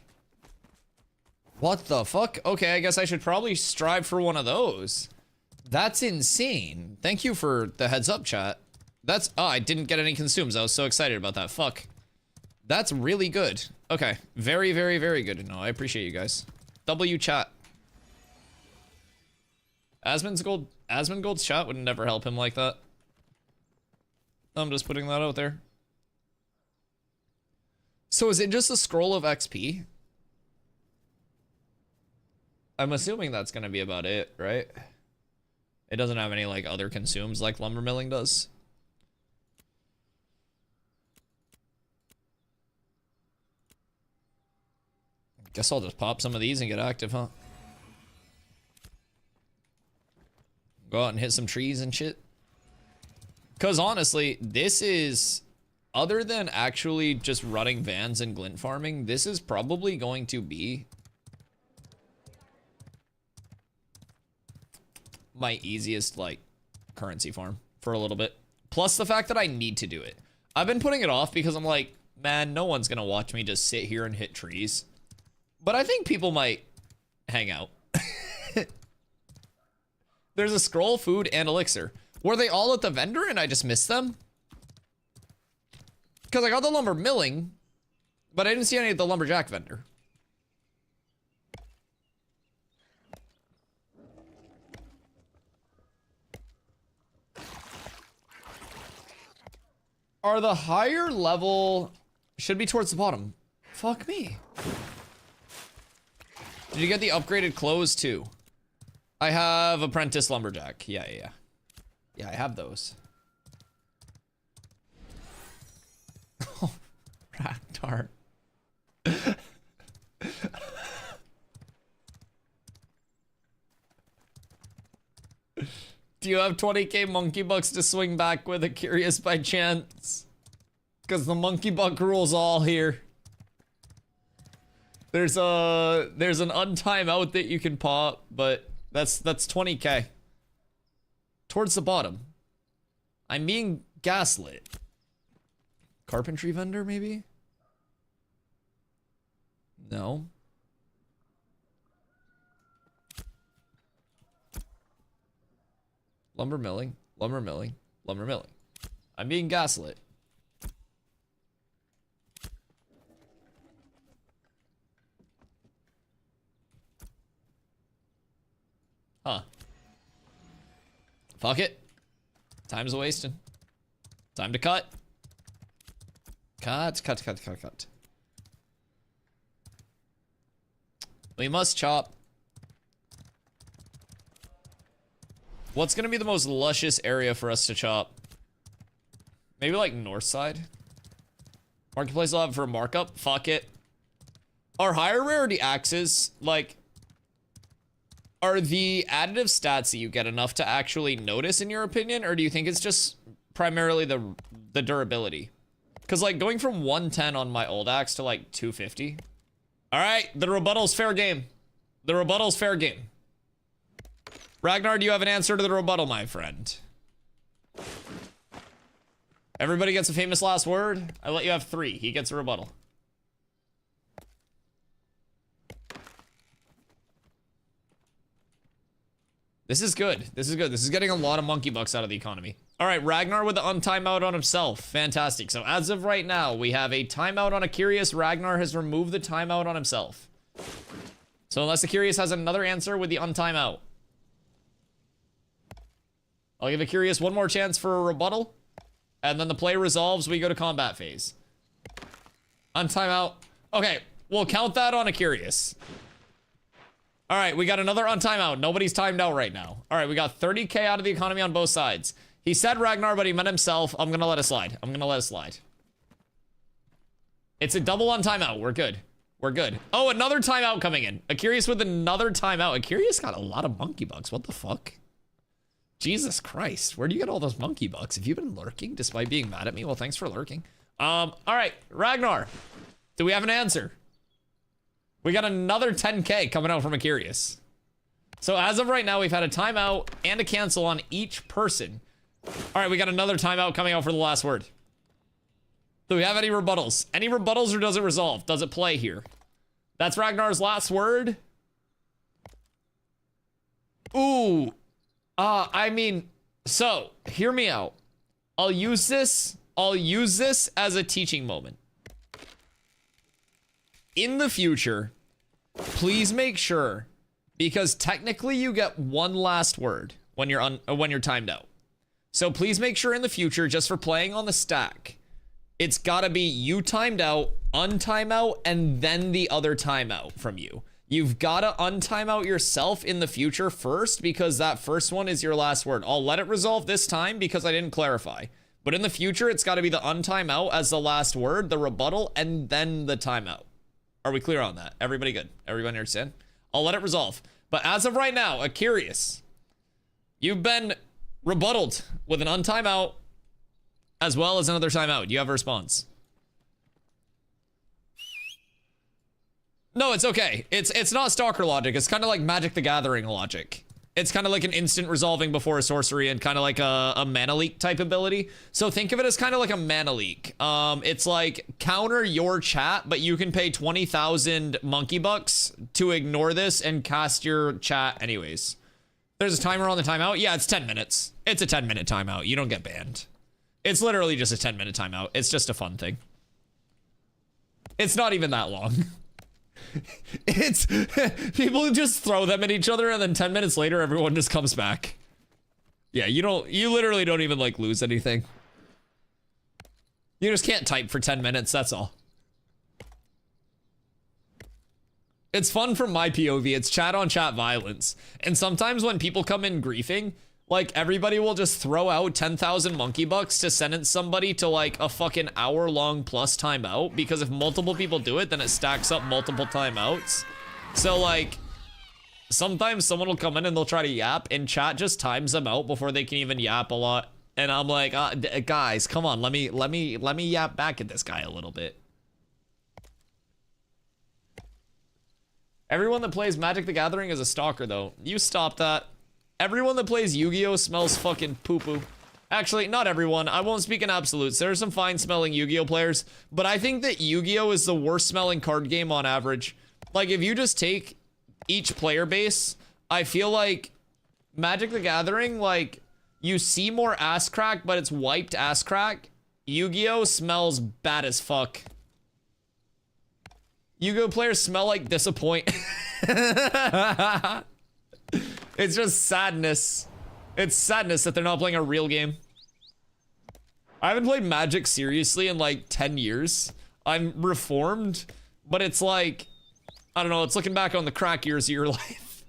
Speaker 1: What the fuck? Okay, I guess I should probably strive for one of those. That's insane. Thank you for the heads up, chat. That's, oh, I didn't get any consumes. I was so excited about that. Fuck. That's really good. Okay. Very, very, very good to know. I appreciate you guys. W chat. Asmongold's chat would never help him like that. I'm just putting that out there. So is it just a scroll of XP? I'm assuming that's gonna be about it, right? It doesn't have any like other consumes like lumber milling does. Guess I'll just pop some of these and get active, huh? Go out and hit some trees and shit. Cause honestly, this is, other than actually just running vans and glint farming, this is probably going to be my easiest like currency farm for a little bit. Plus the fact that I need to do it. I've been putting it off because I'm like, man, no one's gonna watch me just sit here and hit trees. But I think people might hang out. There's a scroll, food, and elixir. Were they all at the vendor and I just missed them? Because I got the lumber milling, but I didn't see any at the lumberjack vendor. Are the higher level, should be towards the bottom. Fuck me. Did you get the upgraded clothes too? I have apprentice lumberjack. Yeah. Yeah, I have those. Oh, Raktar. Do you have 20k monkey bucks to swing back with a curious by chance? Because the monkey buck rules all here. There's an untime out that you can pop, but that's 20k. Towards the bottom. I'm being gaslit. Carpentry vendor, maybe? No. Lumber milling, lumber milling, lumber milling. I'm being gaslit. Huh. Fuck it. Time's wasting. Time to cut. Cut. We must chop. What's gonna be the most luscious area for us to chop? Maybe like north side? Marketplace will have for markup? Fuck it. Are higher rarity axes, like, are the additive stats that you get enough to actually notice in your opinion? Or do you think it's just primarily the durability? Cause like going from 110 on my old axe to like 250. All right, the rebuttal's fair game. The rebuttal's fair game. Ragnar, do you have an answer to the rebuttal, my friend? Everybody gets a famous last word. I let you have 3. He gets a rebuttal. This is good. This is good. This is getting a lot of monkey bucks out of the economy. All right, Ragnar with the untimeout on himself. Fantastic. So as of right now, we have a timeout on Akirius. Ragnar has removed the timeout on himself. So unless Akirius has another answer with the untimeout, I'll give Akirius one more chance for a rebuttal. And then the play resolves, we go to combat phase. Untimeout. Okay, we'll count that on Akirius. All right, we got another untimeout. Nobody's timed out right now. All right, we got 30K out of the economy on both sides. He said Ragnar, but he meant himself. I'm gonna let it slide. I'm gonna let it slide. It's a double on timeout. We're good. We're good. Oh, another timeout coming in. Akirius with another timeout. Akirius got a lot of monkey bucks. What the fuck? Jesus Christ. Where do you get all those monkey bucks? Have you been lurking despite being mad at me? Well, thanks for lurking. All right, Ragnar. Do we have an answer? We got another 10K coming out from Akirius. So as of right now, we've had a timeout and a cancel on each person. All right, we got another timeout coming out for the last word. Do we have any rebuttals? Any rebuttals, or does it resolve? Does it play here? That's Ragnar's last word. Ooh. I mean, so hear me out. I'll use this as a teaching moment. In the future, please make sure, because technically you get one last word when you're timed out. So please make sure in the future, just for playing on the stack, it's gotta be you timed out, untime out, and then the other timeout from you. You've gotta untime out yourself in the future first, because that first one is your last word. I'll let it resolve this time because I didn't clarify. But in the future, it's gotta be the untime out as the last word, the rebuttal, and then the timeout. Are we clear on that? Everybody good? Everybody understand? I'll let it resolve. But as of right now, Akirius, you've been rebutted with an untime out as well as another timeout. You have a response. No, it's okay. It's not Stalker logic. It's kind of like Magic the Gathering logic. It's kind of like an instant resolving before a sorcery and kind of like a mana leak type ability. So think of it as kind of like a mana leak. It's like counter your chat, but you can pay 20,000 monkey bucks to ignore this and cast your chat anyways. There's a timer on the timeout. Yeah, it's 10 minutes. It's a 10-minute timeout. You don't get banned. It's literally just a 10-minute timeout. It's just a fun thing. It's not even that long. It's people just throw them at each other and then 10 minutes later everyone just comes back. Yeah, you literally don't even like lose anything. You just can't type for 10 minutes, that's all. It's fun from my POV. It's chat on chat violence. And sometimes when people come in griefing, like everybody will just throw out 10,000 monkey bucks to sentence somebody to like a fucking hour-long plus timeout, because if multiple people do it, then it stacks up multiple timeouts. So like sometimes someone will come in and they'll try to yap and chat just times them out before they can even yap a lot. And I'm like, guys, come on, let me yap back at this guy a little bit. Everyone that plays Magic the Gathering is a stalker though. You stop that. Everyone that plays Yu-Gi-Oh smells fucking poo-poo. Actually, not everyone. I won't speak in absolutes. There are some fine-smelling Yu-Gi-Oh players, but I think that Yu-Gi-Oh is the worst-smelling card game on average. Like, if you just take each player base, I feel like Magic the Gathering, like, you see more ass crack, but it's wiped ass crack. Yu-Gi-Oh smells bad as fuck. Yu-Gi-Oh players smell like disappoint. It's just sadness. It's sadness that they're not playing a real game. I haven't played Magic seriously in like 10 years. I'm reformed, but it's like, I don't know, it's looking back on the crack years of your life.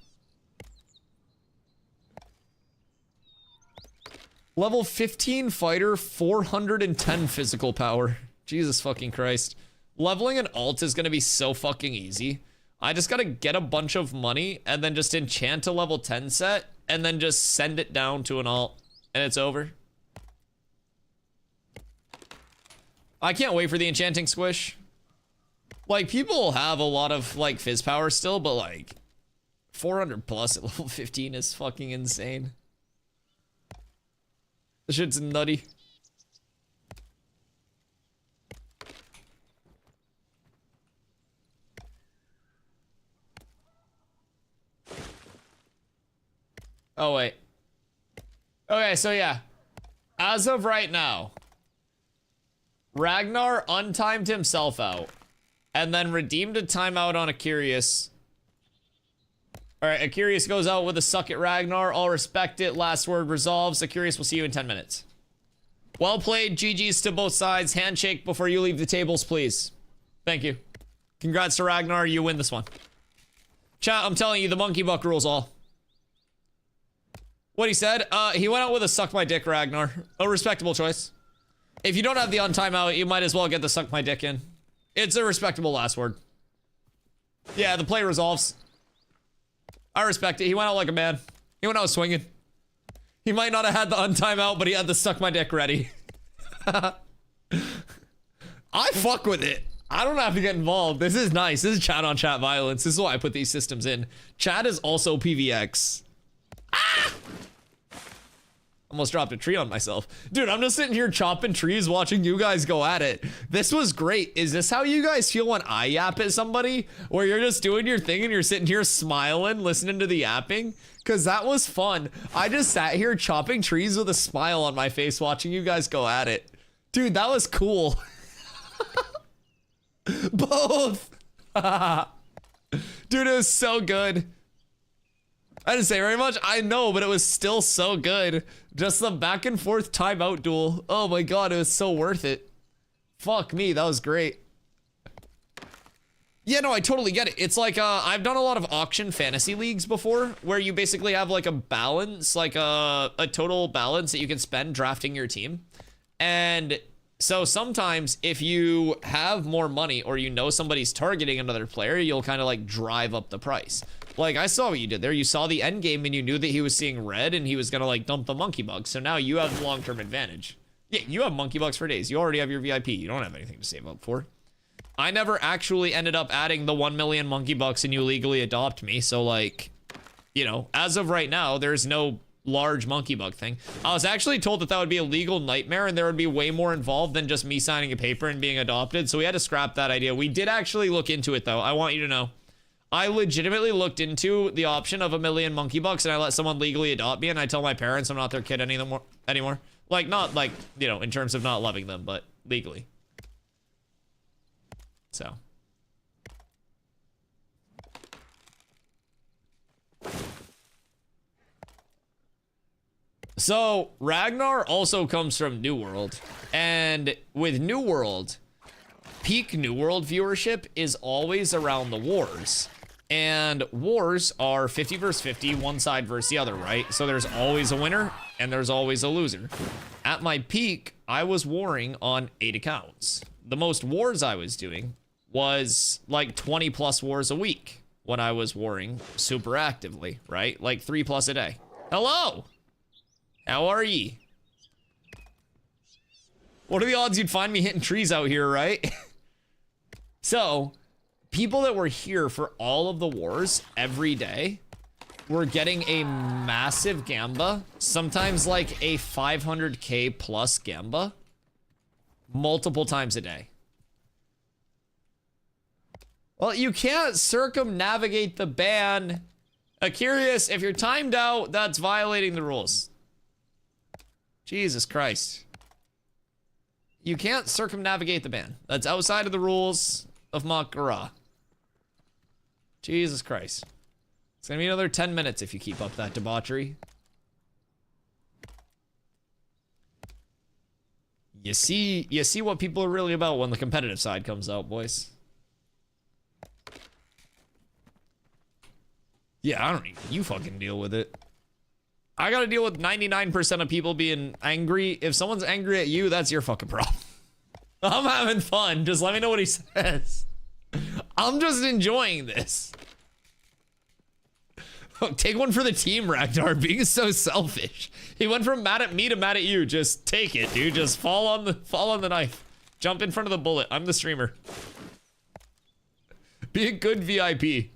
Speaker 1: Level 15 fighter, 410 physical power. Jesus fucking Christ. Leveling an alt is gonna be so fucking easy. I just gotta get a bunch of money and then just enchant a level 10 set and then just send it down to an alt and it's over. I can't wait for the enchanting squish. Like, people have a lot of like fizz power still, but like 400 plus at level 15 is fucking insane. This shit's nutty. Oh, wait. Okay, so yeah. As of right now, Ragnar untimed himself out and then redeemed a timeout on Akirius. Alright, Akirius goes out with a suck at Ragnar. I'll respect it. Last word resolves. Akirius, we'll see you in 10 minutes. Well played. GG's to both sides. Handshake before you leave the tables, please. Thank you. Congrats to Ragnar. You win this one. Chat, I'm telling you, the monkey buck rules all. What he said? He went out with a suck my dick, Ragnar. A respectable choice. If you don't have the on timeout, you might as well get the suck my dick in. It's a respectable last word. Yeah, the play resolves. I respect it. He went out like a man. He went out swinging. He might not have had the on timeout, but he had the suck my dick ready. I fuck with it. I don't have to get involved. This is nice. This is chat on chat violence. This is why I put these systems in. Chat is also PVX. Ah! Almost dropped a tree on myself. Dude, I'm just sitting here chopping trees watching you guys go at it. This was great. Is this how you guys feel when I yap at somebody? Where you're just doing your thing and you're sitting here smiling, listening to the yapping? Because that was fun. I just sat here chopping trees with a smile on my face watching you guys go at it. Dude, that was cool. Both. Dude, it was so good. I didn't say very much. I know, but it was still so good. Just the back and forth timeout duel. Oh my god, it was so worth it. Fuck me, that was great. Yeah, no, I totally get it. It's like, I've done a lot of auction fantasy leagues before, where you basically have like a balance, like a total balance that you can spend drafting your team. And so sometimes if you have more money or you know somebody's targeting another player, you'll kind of like drive up the price. Like, I saw what you did there. You saw the end game and you knew that he was seeing red and he was gonna like dump the monkey bugs. So now you have long-term advantage. Yeah, you have monkey bugs for days. You already have your VIP. You don't have anything to save up for. I never actually ended up adding the 1 million monkey bucks and you legally adopt me. So like, you know, as of right now, there's no large monkey bug thing. I was actually told that that would be a legal nightmare and there would be way more involved than just me signing a paper and being adopted. So we had to scrap that idea. We did actually look into it though. I want you to know. I legitimately looked into the option of 1 million monkey bucks and I let someone legally adopt me and I tell my parents I'm not their kid anymore. Like, not like, you know, in terms of not loving them, but legally. So Ragnar also comes from New World, and with New World, peak New World viewership is always around the wars. And wars are 50 versus 50, one side versus the other, right? So there's always a winner and there's always a loser. At my peak, I was warring on 8 accounts. The most wars I was doing was like 20 plus wars a week when I was warring super actively, right? Like 3 plus a day. Hello! How are ye? What are the odds you'd find me hitting trees out here, right? So, people that were here for all of the wars every day were getting a massive gamba, sometimes like a 500k plus gamba, multiple times a day. Well, you can't circumnavigate the ban. Curious, if you're timed out, that's violating the rules. Jesus Christ. You can't circumnavigate the ban. That's outside of the rules of Makara. Jesus Christ. It's gonna be another 10 minutes if you keep up that debauchery. You see what people are really about when the competitive side comes out, boys. Yeah, I don't even, you fucking deal with it. I gotta deal with 99% of people being angry. If someone's angry at you, that's your fucking problem. I'm having fun. Just let me know what he says. I'm just enjoying this. Oh, take one for the team, Ragnar. Being so selfish. He went from mad at me to mad at you. Just take it, dude. Just fall on the knife. Jump in front of the bullet. I'm the streamer. Be a good VIP.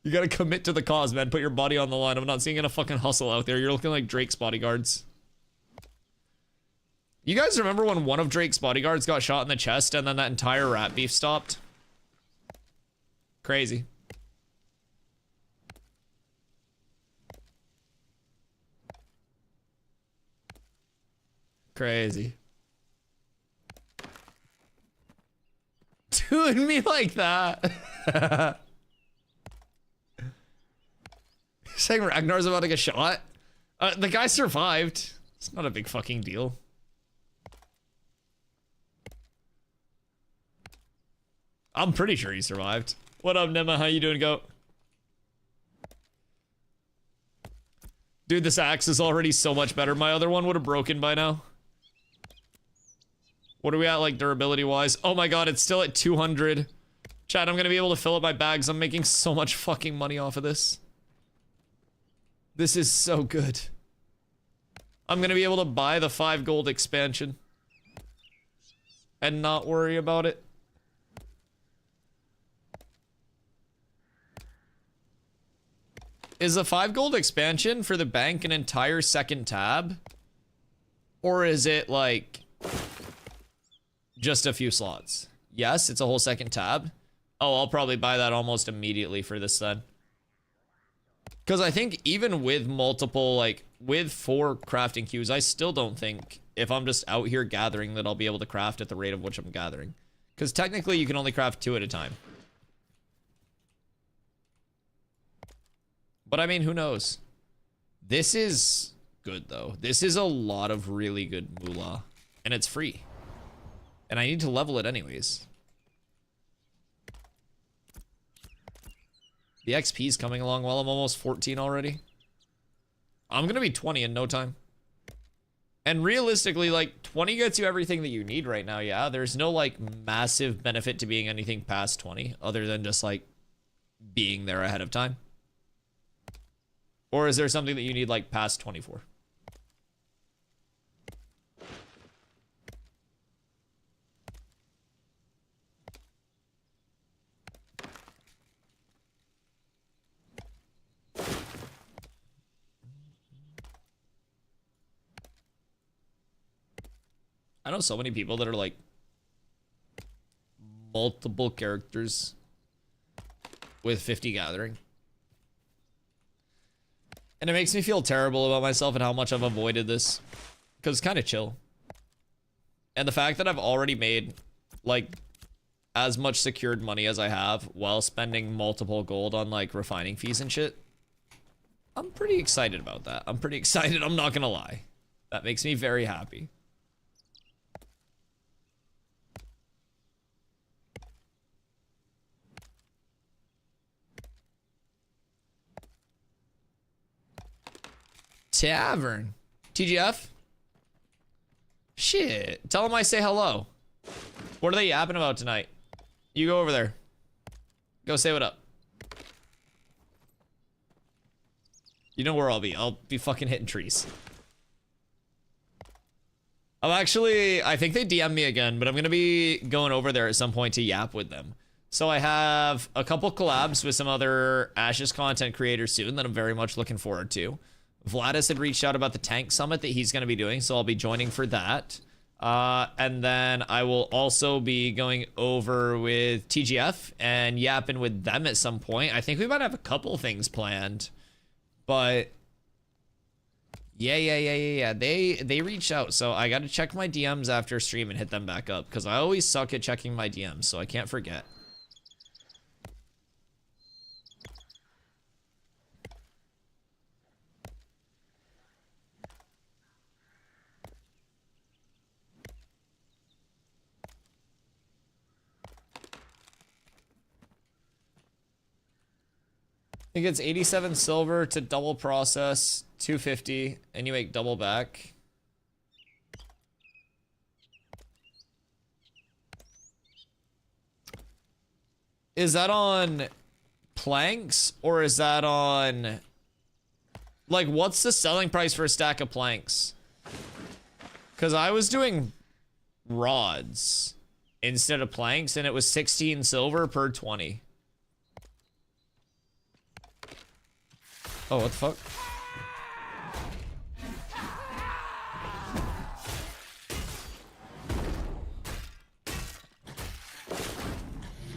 Speaker 1: You gotta commit to the cause, man. Put your body on the line. I'm not seeing a fucking hustle out there. You're looking like Drake's bodyguards. You guys remember when one of Drake's bodyguards got shot in the chest and then that entire rat beef stopped? Crazy. Crazy. Doing me like that. Saying Ragnar's about to get shot. The guy survived. It's not a big fucking deal. I'm pretty sure he survived. What up, Nema? How you doing, goat? Dude, this axe is already so much better. My other one would have broken by now. What are we at, like, durability-wise? Oh my god, it's still at 200. Chat, I'm gonna be able to fill up my bags. I'm making so much fucking money off of this. This is so good. I'm gonna be able to buy the 5 gold expansion. And not worry about it. Is the 5 gold expansion for the bank an entire second tab? Or is it, like, just a few slots? Yes, it's a whole second tab. Oh, I'll probably buy that almost immediately for this then. Because I think even with multiple, like, with 4 crafting queues, I still don't think, if I'm just out here gathering, that I'll be able to craft at the rate of which I'm gathering. Because technically, you can only craft 2 at a time. But I mean, who knows? This is good, though. This is a lot of really good moolah. And it's free. And I need to level it anyways. The XP is coming along well. I'm almost 14 already. I'm going to be 20 in no time. And realistically, like, 20 gets you everything that you need right now, yeah? There's no, like, massive benefit to being anything past 20, other than just, like, being there ahead of time. Or is there something that you need, like, past 24? I know so many people that are, like, multiple characters with 50 gathering. And it makes me feel terrible about myself and how much I've avoided this. Because it's kind of chill. And the fact that I've already made, like, as much secured money as I have while spending multiple gold on, like, refining fees and shit. I'm pretty excited about that. I'm pretty excited, I'm not gonna lie. That makes me very happy. Tavern. TGF? Shit. Tell them I say hello. What are they yapping about tonight? You go over there. Go say what up. You know where I'll be. I'll be fucking hitting trees. I think they DM me again, but I'm gonna be going over there at some point to yap with them. So I have a couple collabs with some other Ashes content creators soon that I'm very much looking forward to. Vladis had reached out about the tank summit that he's going to be doing, so I'll be joining for that. And then I will also be going over with TGF and yapping with them at some point. I think we might have a couple things planned, but yeah. They reached out, so I got to check my DMs after stream and hit them back up because I always suck at checking my DMs, so I can't forget. I think it's 87 silver to double process, 250, and you make double back. Is that on planks, or is that on... Like, what's the selling price for a stack of planks? Because I was doing rods instead of planks, and it was 16 silver per 20. Oh, what the fuck?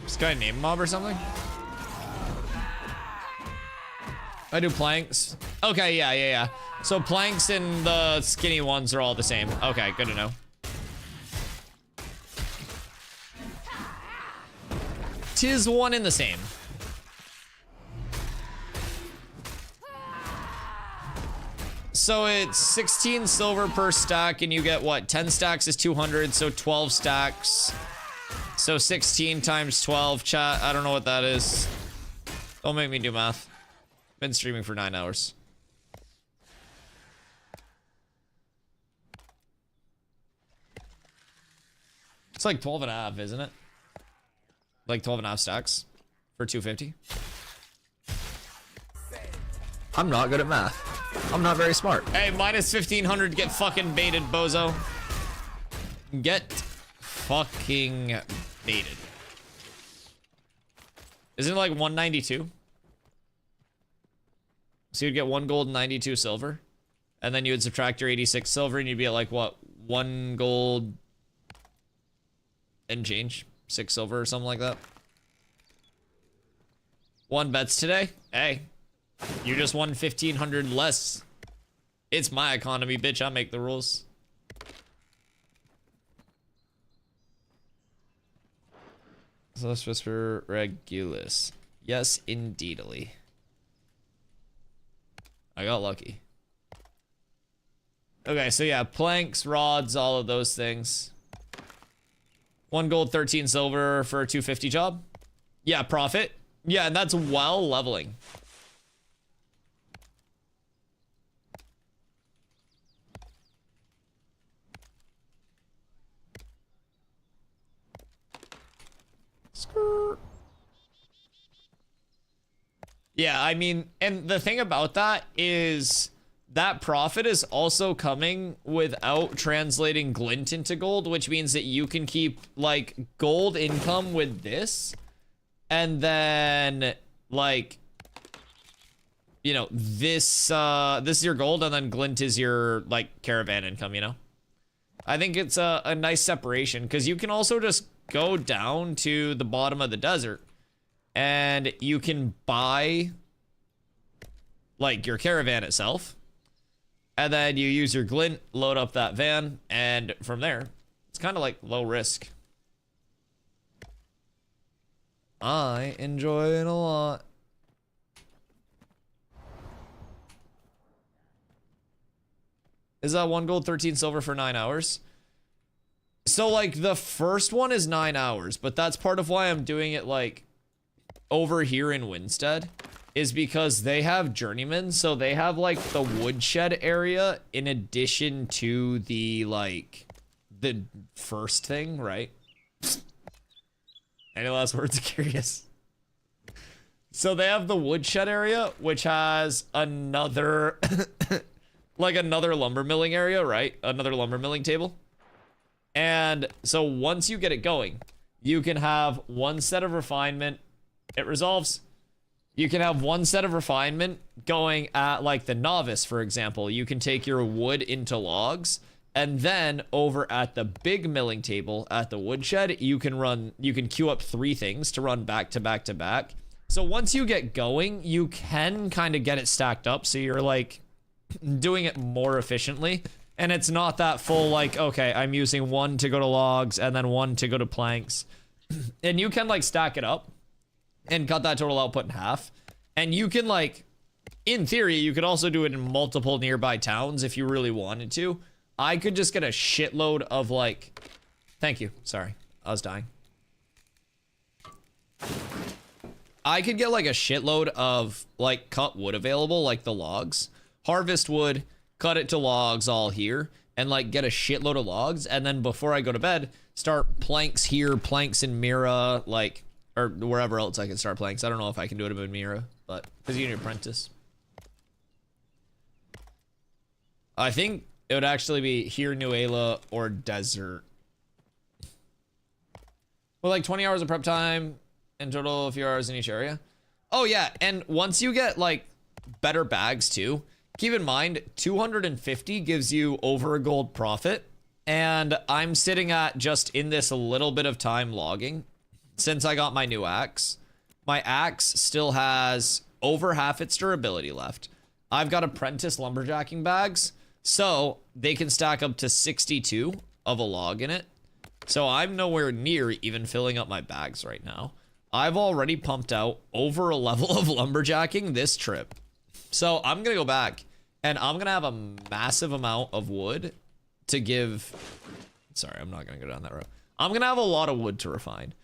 Speaker 1: This guy name mob or something? I do planks. Okay, yeah. So planks and the skinny ones are all the same. Okay, good to know. Tis one and the same. So it's 16 silver per stack, and you get what? 10 stacks is 200, so 12 stacks. So 16 times 12, chat. I don't know what that is. Don't make me do math. Been streaming for 9 hours. It's like 12 and a half, isn't it? Like 12 and a half stacks for 250.
Speaker 4: I'm not good at math. I'm not very smart.
Speaker 1: Hey, minus 1500, get fucking baited, bozo. Get fucking baited. Isn't it like 192? So you'd get 1 gold and 92 silver. And then you would subtract your 86 silver and you'd be at like what? 1 gold and change? 6 silver or something like that. 1 bets today? Hey, you just won 1500 less. It's my economy, bitch. I make the rules. So let's whisper Regulus. Yes, indeedly. I got lucky. Okay, so yeah, planks, rods, all of those things. 1 gold, 13 silver for a 250 job. Yeah, profit. Yeah, and that's while leveling. Skirt. Yeah, I mean, and the thing about that is that profit is also coming without translating glint into gold, which means that you can keep like gold income with this, and then like, you know, this is your gold, and then glint is your like caravan income, you know? I think it's a nice separation, because you can also just go down to the bottom of the desert and you can buy like your caravan itself, and then you use your glint, load up that van, and from there it's kind of like low risk. I enjoy it a lot. Is that 1 gold, 13 silver for 9 hours? So like the first one is 9 hours, but that's part of why I'm doing it like over here in Winstead, is because they have journeymen, so they have like the woodshed area in addition to the like the first thing, right? Any last words? Curious. So they have the woodshed area, which has another like another lumber milling area, right? Another lumber milling table. And so once you get it going, you can have 1 set of refinement. It resolves. You can have 1 set of refinement going at like the novice, for example. You can take your wood into logs, and then over at the big milling table at the woodshed, you can queue up 3 things to run back to back to back. So once you get going, you can kind of get it stacked up, so you're like doing it more efficiently. And it's not that full, like, okay, I'm using 1 to go to logs and then 1 to go to planks. And you can like stack it up and cut that total output in half. And you can like, in theory, you could also do it in multiple nearby towns if you really wanted to. I could just get a shitload of like, thank you, sorry, I was dying. I could get like a shitload of like cut wood available, like the logs, harvest wood, cut it to logs all here, and like get a shitload of logs, and then before I go to bed, start planks here, planks in Mira, like, or wherever else I can start planks. I don't know if I can do it in Mira, but because you need an apprentice. I think it would actually be here, Nuela, or desert. Well, like 20 hours of prep time in total, a few hours in each area. Oh yeah, and once you get like better bags too, keep in mind, 250 gives you over a gold profit, and I'm sitting at just in this a little bit of time logging since I got my new axe. My axe still has over half its durability left. I've got apprentice lumberjacking bags, so they can stack up to 62 of a log in it. So I'm nowhere near even filling up my bags right now. I've already pumped out over a level of lumberjacking this trip. So I'm gonna go back and I'm gonna have a massive amount of wood to give. Sorry, I'm not gonna go down that road. I'm gonna have a lot of wood to refine.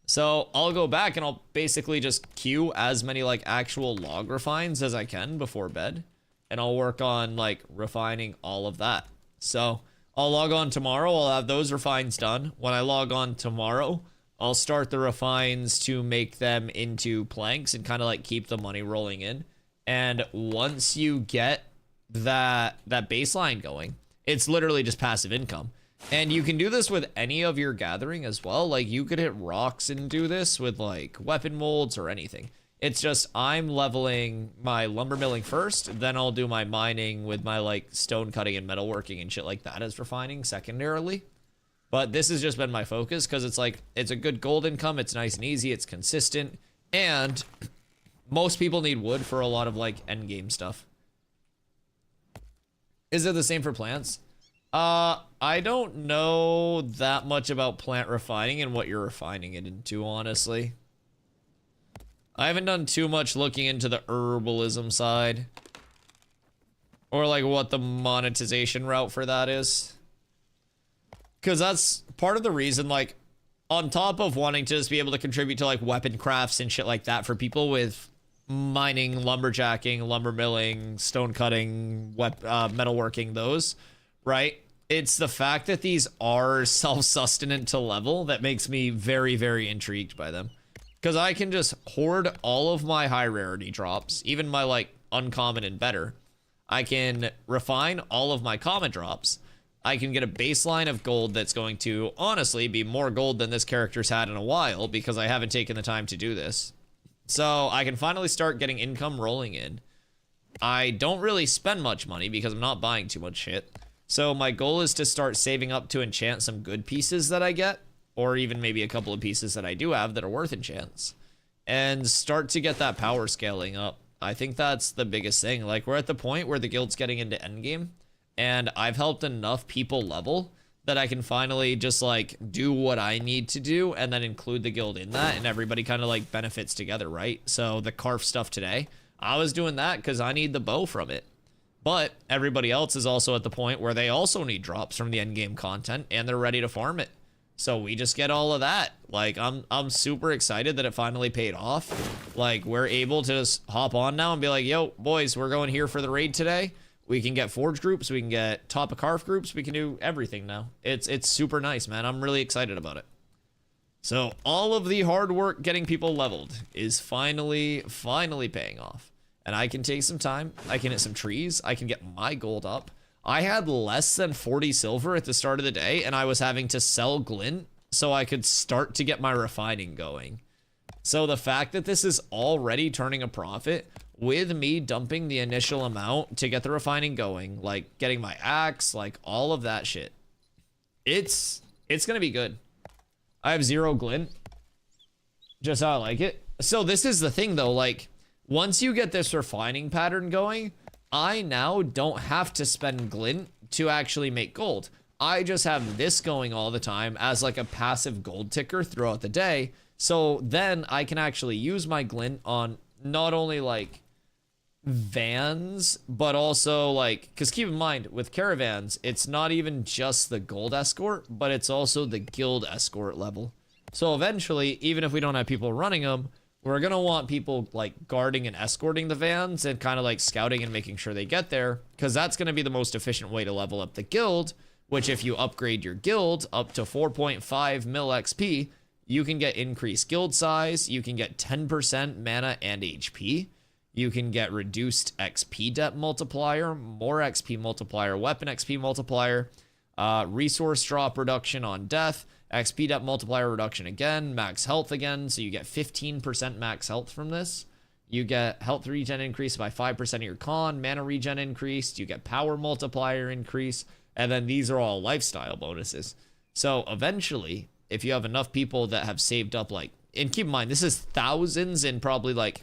Speaker 1: So I'll go back and I'll basically just queue as many like actual log refines as I can before bed. And I'll work on like refining all of that. So I'll log on tomorrow. I'll have those refines done. When I log on tomorrow, I'll start the refines to make them into planks and kind of like keep the money rolling in. And once you get that baseline going, it's literally just passive income. And you can do this with any of your gathering as well. Like you could hit rocks and do this with like weapon molds or anything. It's just I'm leveling my lumber milling first, then I'll do my mining with my like stone cutting and metalworking and shit like that as refining secondarily. But this has just been my focus because it's like it's a good gold income, it's nice and easy, it's consistent, and most people need wood for a lot of like endgame stuff. Is it the same for plants? I don't know that much about plant refining and what you're refining it into, honestly. I haven't done too much looking into the herbalism side. Or like what the monetization route for that is. Because that's part of the reason, like, on top of wanting to just be able to contribute to like weapon crafts and shit like that for people with mining, lumberjacking, lumber milling, stone cutting, metalworking, those, right? It's the fact that these are self-sustenant to level that makes me very, very intrigued by them. Because I can just hoard all of my high rarity drops, even my like uncommon and better. I can refine all of my common drops. I can get a baseline of gold that's going to honestly be more gold than this character's had in a while because I haven't taken the time to do this. So I can finally start getting income rolling in. I don't really spend much money because I'm not buying too much shit. So my goal is to start saving up to enchant some good pieces that I get, or even maybe a couple of pieces that I do have that are worth enchants, and start to get that power scaling up. I think that's the biggest thing. Like, we're at the point where the guild's getting into endgame, and I've helped enough people level that I can finally just like do what I need to do and then include the guild in that, and everybody kind of like benefits together, right? So the Carf stuff today, I was doing that because I need the bow from it. But everybody else is also at the point where they also need drops from the endgame content and they're ready to farm it. So we just get all of that. Like, I'm super excited that it finally paid off. Like, we're able to just hop on now and be like, yo, boys, we're going here for the raid today. We can get forge groups, we can get top of Carf groups, we can do everything now. It's super nice, man. I'm really excited about it. So all of the hard work getting people leveled is finally paying off. And I can take some time, I can hit some trees, I can get my gold up. I had less than 40 silver at the start of the day, and I was having to sell glint so I could start to get my refining going. So the fact that this is already turning a profit with me dumping the initial amount to get the refining going, like getting my axe, like all of that shit, it's gonna be good. I have 0 glint, just how I like it. So this is the thing though, like, once you get this refining pattern going, I now don't have to spend glint to actually make gold. I just have this going all the time as like a passive gold ticker throughout the day. So then I can actually use my glint on not only like vans, but also like, because keep in mind with caravans, it's not even just the gold escort, but it's also the guild escort level. So eventually, even if we don't have people running them, we're gonna want people like guarding and escorting the vans and kind of like scouting and making sure they get there, because that's gonna be the most efficient way to level up the guild, which if you upgrade your guild up to 4.5 mil XP, you can get increased guild size, you can get 10% mana and HP, you can get reduced XP depth multiplier, more XP multiplier, weapon XP multiplier, resource drop reduction on death, XP depth multiplier reduction again, max health again, so you get 15% max health from this. You get health regen increase by 5% of your con, mana regen increased, you get power multiplier increase, and then these are all lifestyle bonuses. So eventually, if you have enough people that have saved up like, and keep in mind, this is thousands in probably like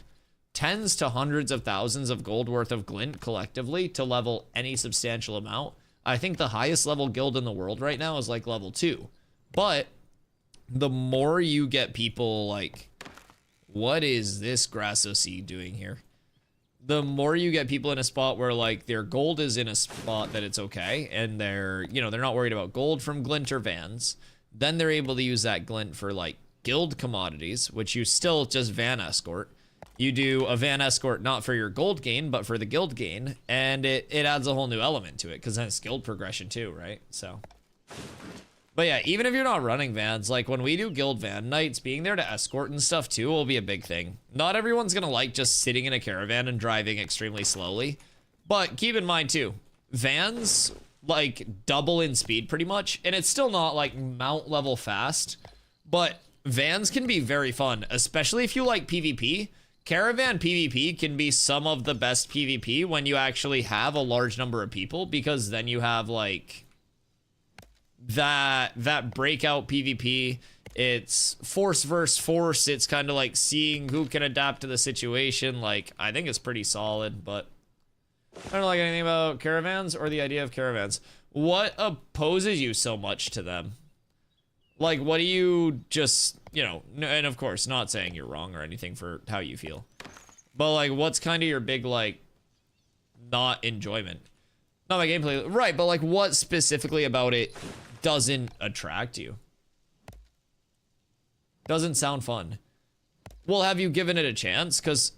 Speaker 1: tens to hundreds of thousands of gold worth of glint collectively to level any substantial amount. I think the highest level guild in the world right now is like level 2. But the more you get people like, what is this Grasso Seed doing here? The more you get people in a spot where like their gold is in a spot that it's okay, and they're, you know, they're not worried about gold from glint or vans, then they're able to use that glint for like guild commodities, which you still just van escort. You do a van escort not for your gold gain, but for the guild gain, and it adds a whole new element to it, because then it's guild progression too, right? So, but yeah, even if you're not running vans, like when we do guild van nights, being there to escort and stuff too will be a big thing. Not everyone's gonna like just sitting in a caravan and driving extremely slowly, but keep in mind too, vans like double in speed pretty much, and it's still not like mount level fast, but vans can be very fun, especially if you like PvP. Caravan PvP can be some of the best PvP when you actually have a large number of people, because then you have like that breakout PvP. It's force versus force. It's kind of like seeing who can adapt to the situation. Like, I think it's pretty solid, but I don't like anything about caravans or the idea of caravans. What opposes you so much to them? Like, what do you just, you know, and of course, not saying you're wrong or anything for how you feel, but like, what's kind of your big, like, not enjoyment? Not my gameplay, right, but like, what specifically about it doesn't attract you? Doesn't sound fun. Well, have you given it a chance? Because,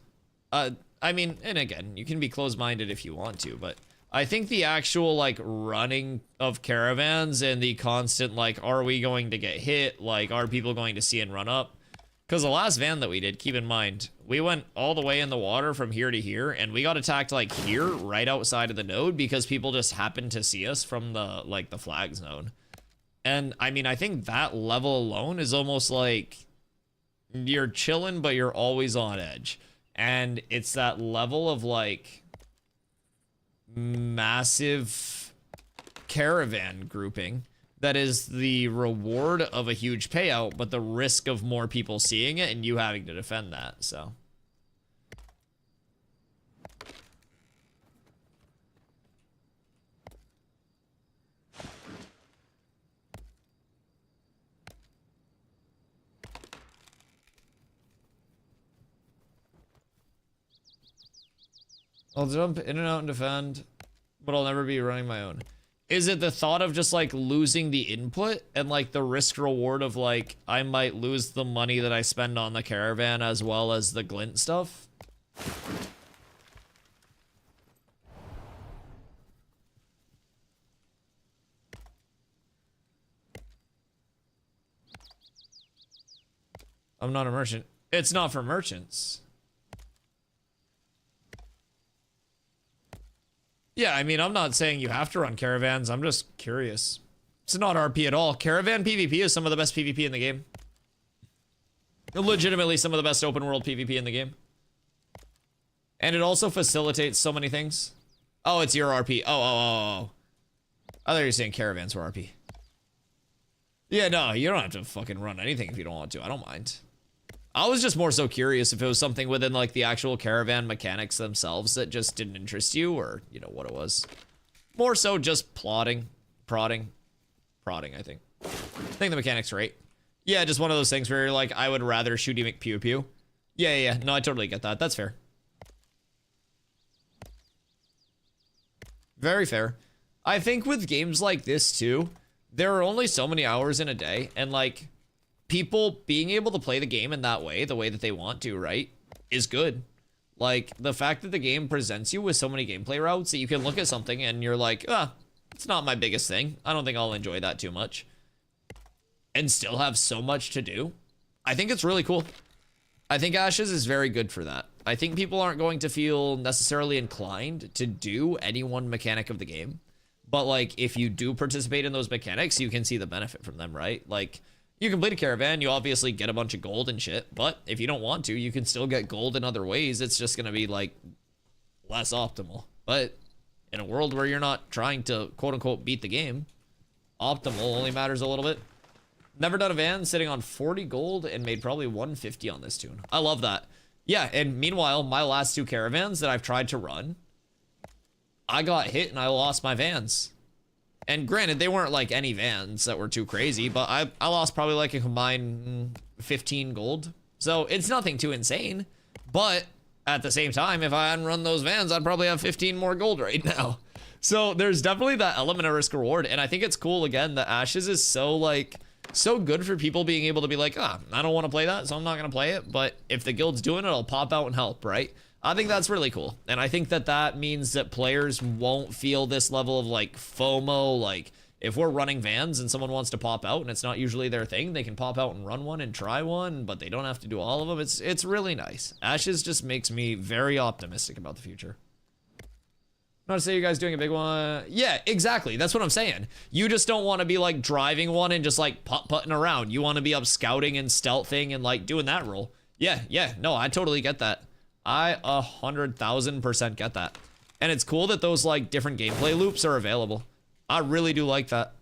Speaker 1: I mean, and again, you can be closed-minded if you want to, but I think the actual, like, running of caravans and the constant, like, are we going to get hit? Like, are people going to see and run up? Because the last van that we did, keep in mind, we went all the way in the water from here to here, and we got attacked, like, here, right outside of the node, because people just happened to see us from the, like, the flag zone. And, I mean, I think that level alone is almost like you're chilling, but you're always on edge. And it's that level of, like, massive caravan grouping that is the reward of a huge payout, but the risk of more people seeing it and you having to defend that. So I'll jump in and out and defend, but I'll never be running my own. Is it the thought of just like losing the input and like the risk reward of like, I might lose the money that I spend on the caravan as well as the glint stuff? I'm not a merchant. It's not for merchants. Yeah, I mean, I'm not saying you have to run caravans. I'm just curious. It's not RP at all. Caravan PvP is some of the best PvP in the game. Legitimately some of the best open world PvP in the game. And it also facilitates so many things. Oh, it's your RP. Oh. I thought you were saying caravans were RP. Yeah, no, you don't have to fucking run anything if you don't want to. I don't mind. I was just more so curious if it was something within like the actual caravan mechanics themselves that just didn't interest you, or you know what it was. More so just prodding, I think. I think the mechanics are great. Yeah, just one of those things where you're like, I would rather shooty McPew. Yeah. No, I totally get that. That's fair. Very fair. I think with games like this too, there are only so many hours in a day, and like, people being able to play the game in that way, the way that they want to, right, is good. Like, the fact that the game presents you with so many gameplay routes that you can look at something and you're like, it's not my biggest thing. I don't think I'll enjoy that too much. And still have so much to do. I think it's really cool. I think Ashes is very good for that. I think people aren't going to feel necessarily inclined to do any one mechanic of the game. But, like, if you do participate in those mechanics, you can see the benefit from them, right? Like, you complete a caravan, you obviously get a bunch of gold and shit, but if you don't want to, you can still get gold in other ways. It's just gonna be like less optimal. But in a world where you're not trying to quote unquote beat the game, optimal only matters a little bit. Never done a van, sitting on 40 gold and made probably 150 on this tune. I love that. Yeah, and meanwhile, my last 2 caravans that I've tried to run, I got hit and I lost my vans. And granted, they weren't like any vans that were too crazy, but I lost probably like a combined 15 gold. So it's nothing too insane. But at the same time, if I hadn't run those vans, I'd probably have 15 more gold right now. So there's definitely that element of risk reward. And I think it's cool, again, that Ashes is so like, so good for people being able to be like, I don't want to play that, so I'm not going to play it. But if the guild's doing it, I'll pop out and help, right? I think that's really cool. And I think that that means that players won't feel this level of like FOMO. Like if we're running vans and someone wants to pop out and it's not usually their thing, they can pop out and run one and try one, but they don't have to do all of them. It's really nice. Ashes just makes me very optimistic about the future. Not to say you guys doing a big one. Yeah, exactly. That's what I'm saying. You just don't want to be like driving one and just like putt-putting around. You want to be up scouting and stealthing and like doing that role. Yeah. No, I totally get that. I 100,000% get that. And it's cool that those like different gameplay loops are available. I really do like that.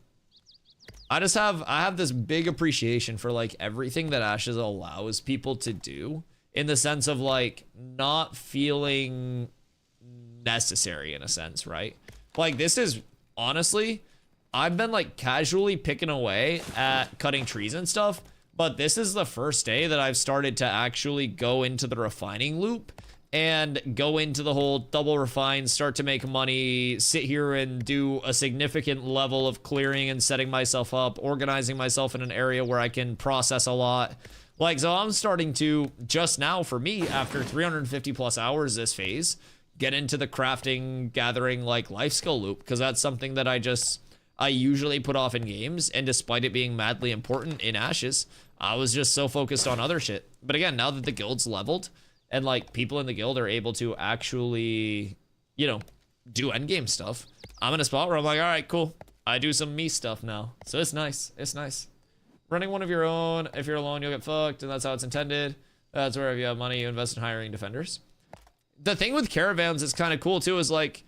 Speaker 1: I have this big appreciation for like everything that Ashes allows people to do, in the sense of like not feeling necessary in a sense, right? Like this is honestly, I've been like casually picking away at cutting trees and stuff, but this is the first day that I've started to actually go into the refining loop and go into the whole double refine, start to make money, sit here and do a significant level of clearing and setting myself up, organizing myself in an area where I can process a lot. Like, so I'm starting to, just now for me, after 350 plus hours this phase, get into the crafting, gathering, like life skill loop, because that's something that I usually put off in games, and despite it being madly important in Ashes, I was just so focused on other shit. But again, now that the guild's leveled, and like people in the guild are able to actually, you know, do endgame stuff, I'm in a spot where I'm like, all right, cool. I do some me stuff now. So it's nice. It's nice. Running one of your own, if you're alone, you'll get fucked, and that's how it's intended. That's where if you have money, you invest in hiring defenders. The thing with caravans is kind of cool too, is like,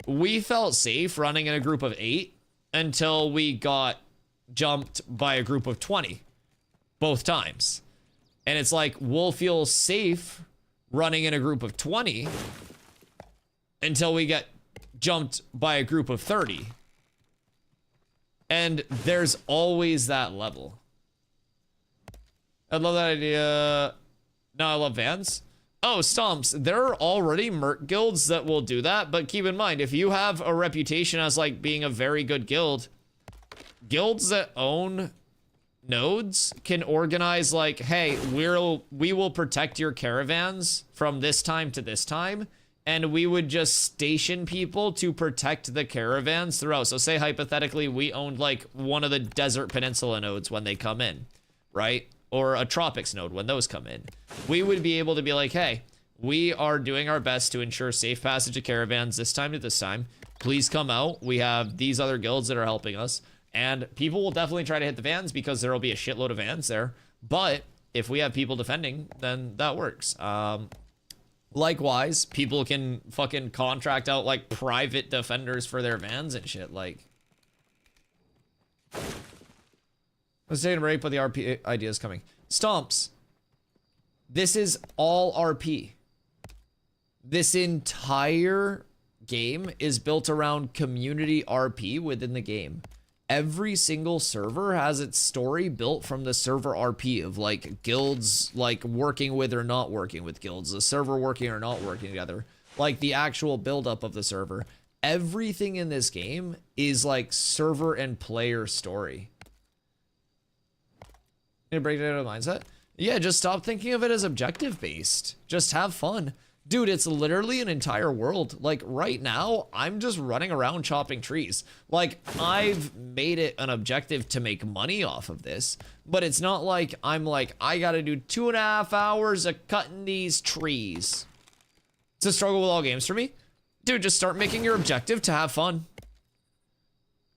Speaker 1: we felt safe running in a group of 8 until we got jumped by a group of 20 both times. And it's like, we'll feel safe running in a group of 20 until we get jumped by a group of 30. And there's always that level. I love that idea. No, I love vans. Oh, Stomps, there are already merc guilds that will do that, but keep in mind, if you have a reputation as like being a very good guild, guilds that own nodes can organize like, hey, we will protect your caravans from this time to this time, and we would just station people to protect the caravans throughout. So say hypothetically we owned like one of the Desert Peninsula nodes when they come in, right? Or a Tropics node when those come in. We would be able to be like, hey, we are doing our best to ensure safe passage of caravans this time to this time. Please come out. We have these other guilds that are helping us. And people will definitely try to hit the vans because there will be a shitload of vans there. But if we have people defending, then that works. Likewise, people can fucking contract out like private defenders for their vans and shit. Like, let's take a break, but the RP idea is coming. Stomps. This is all RP. This entire game is built around community RP within the game. Every single server has its story built from the server RP of like guilds like working with or not working with guilds, the server working or not working together, like the actual buildup of the server. Everything in this game is like server and player story. Need to break it out of mindset? Yeah, just stop thinking of it as objective based. Just have fun. Dude, it's literally an entire world. Like, right now, I'm just running around chopping trees. Like, I've made it an objective to make money off of this, but it's not like I'm like, I gotta do 2.5 hours of cutting these trees. It's a struggle with all games for me. Dude, just start making your objective to have fun.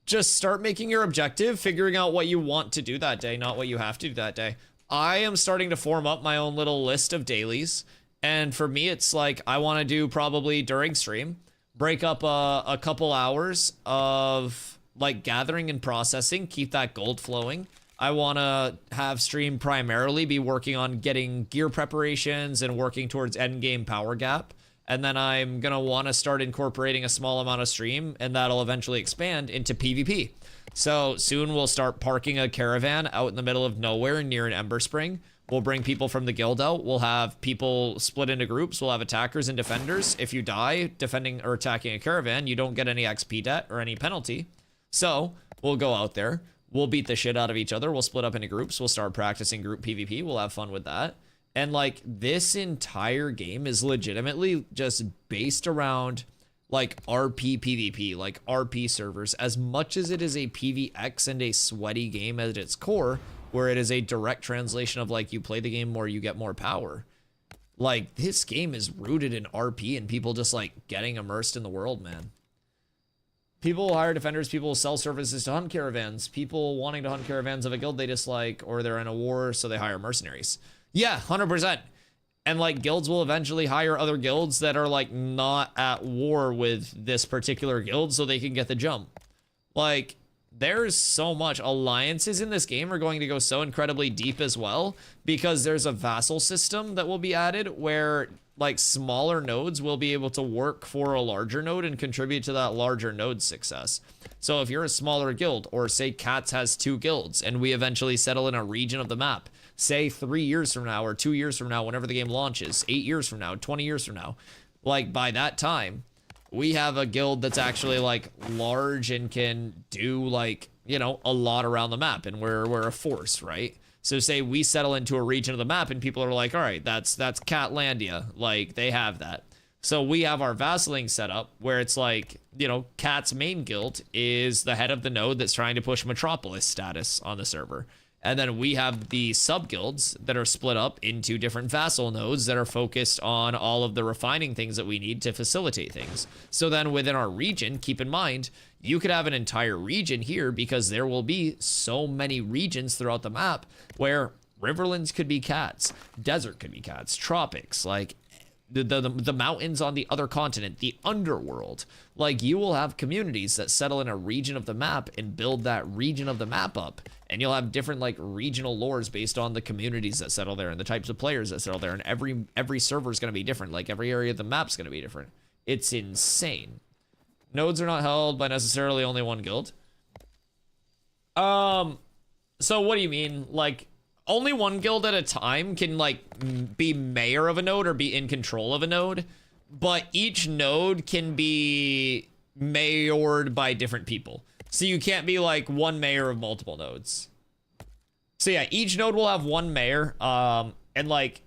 Speaker 1: Just start making your objective, figuring out what you want to do that day, not what you have to do that day. I am starting to form up my own little list of dailies. And for me, it's like, I want to do probably during stream, break up a couple hours of like gathering and processing, keep that gold flowing. I want to have stream primarily be working on getting gear preparations and working towards endgame power gap. And then I'm going to want to start incorporating a small amount of stream, and that'll eventually expand into PvP. So soon we'll start parking a caravan out in the middle of nowhere near an Ember Spring. We'll bring people from the guild out. We'll have people split into groups. We'll have attackers and defenders. If you die defending or attacking a caravan, you don't get any XP debt or any penalty. So we'll go out there. We'll beat the shit out of each other. We'll split up into groups. We'll start practicing group PvP. We'll have fun with that. And like this entire game is legitimately just based around like RP PvP, like RP servers, as much as it is a PvX and a sweaty game at its core, where it is a direct translation of like you play the game more, you get more power. Like this game is rooted in RP and people just like getting immersed in the world, man. People will hire defenders, people will sell services to hunt caravans, people wanting to hunt caravans of a guild they dislike, or they're in a war, so they hire mercenaries. Yeah, 100%. And like guilds will eventually hire other guilds that are like not at war with this particular guild so they can get the jump. Like there's so much. Alliances in this game are going to go so incredibly deep as well, because there's a vassal system that will be added where like smaller nodes will be able to work for a larger node and contribute to that larger node's success. So if you're a smaller guild, or say Cats has 2 guilds and we eventually settle in a region of the map, say 3 years from now or 2 years from now, whenever the game launches, 8 years from now, 20 years from now, like by that time, we have a guild that's actually like large and can do like, you know, a lot around the map, and we're a force, right? So say we settle into a region of the map and people are like, all right, that's Catlandia. Like they have that. So we have our vassaling set up where it's like, you know, Cat's main guild is the head of the node that's trying to push Metropolis status on the server. And then we have the sub-guilds that are split up into different vassal nodes that are focused on all of the refining things that we need to facilitate things. So then within our region, keep in mind, you could have an entire region here because there will be so many regions throughout the map where Riverlands could be Cats, desert could be Cats, tropics, like the mountains on the other continent, the underworld. Like you will have communities that settle in a region of the map and build that region of the map up. And you'll have different like regional lores based on the communities that settle there and the types of players that settle there. And every server is going to be different. Like every area of the map's going to be different. It's insane. Nodes are not held by necessarily only one guild. So what do you mean? Like only one guild at a time can like be mayor of a node or be in control of a node, but each node can be mayored by different people. So you can't be like one mayor of multiple nodes. So yeah, each node will have one mayor. And like,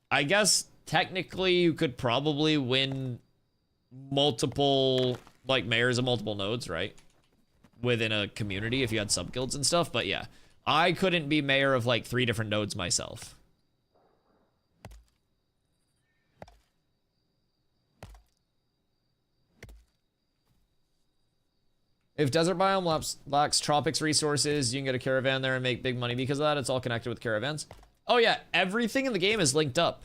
Speaker 1: I guess technically you could probably win multiple like mayors of multiple nodes, right? Within a community if you had sub guilds and stuff. But yeah, I couldn't be mayor of like 3 different nodes myself. If desert biome lacks tropics resources, you can get a caravan there and make big money because of that. It's all connected with caravans. Oh yeah, everything in the game is linked up.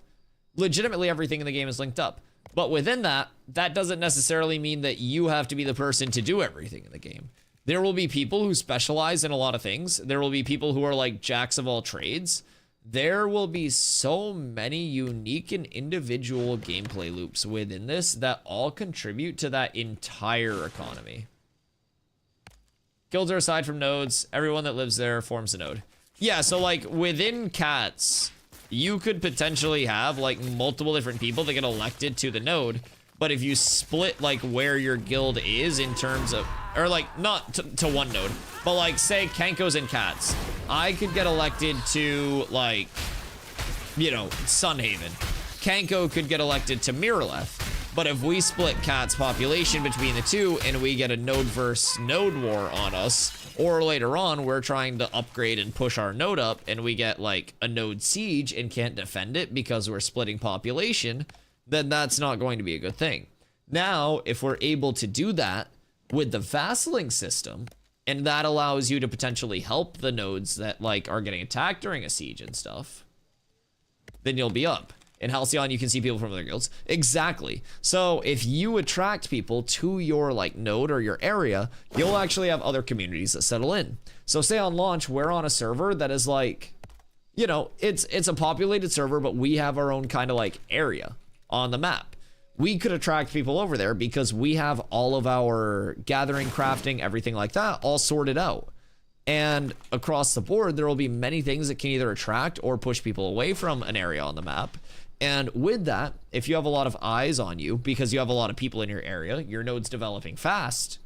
Speaker 1: Legitimately everything in the game is linked up. But within that, that doesn't necessarily mean that you have to be the person to do everything in the game. There will be people who specialize in a lot of things. There will be people who are like jacks of all trades. There will be so many unique and individual gameplay loops within this that all contribute to that entire economy. Guilds are aside from nodes. Everyone that lives there forms a node. Yeah, so like within Cats, you could potentially have like multiple different people that get elected to the node. But if you split like where your guild is in terms of, or like not to one node, but like say Kenko's in Cats, I could get elected to like, you know, Sunhaven. Kenko could get elected to Miraleth. But if we split Cat's population between the two and we get a node versus node war on us, or later on we're trying to upgrade and push our node up and we get like a node siege and can't defend it because we're splitting population, then that's not going to be a good thing. Now, if we're able to do that with the vassaling system, and that allows you to potentially help the nodes that like are getting attacked during a siege and stuff, then you'll be up. In Halcyon, you can see people from other guilds. Exactly. So if you attract people to your like node or your area, you'll actually have other communities that settle in. So say on launch, we're on a server that is like, you know, it's a populated server, but we have our own kind of like area on the map. We could attract people over there because we have all of our gathering, crafting, everything like that all sorted out. And across the board, there will be many things that can either attract or push people away from an area on the map. And with that, if you have a lot of eyes on you because you have a lot of people in your area, your node's developing fast,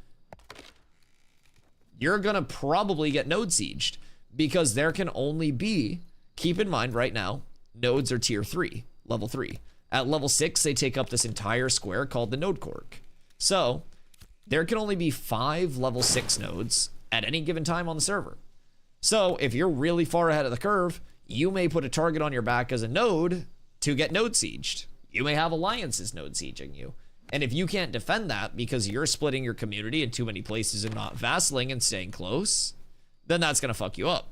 Speaker 1: you're gonna probably get node sieged because there can only be, keep in mind right now, nodes are tier 3, level 3. At level 6, they take up this entire square called the node cork. So there can only be 5 level 6 nodes at any given time on the server. So if you're really far ahead of the curve, you may put a target on your back as a node to get node sieged. You may have alliances node sieging you. And if you can't defend that because you're splitting your community in too many places and not vassling and staying close, then that's gonna fuck you up.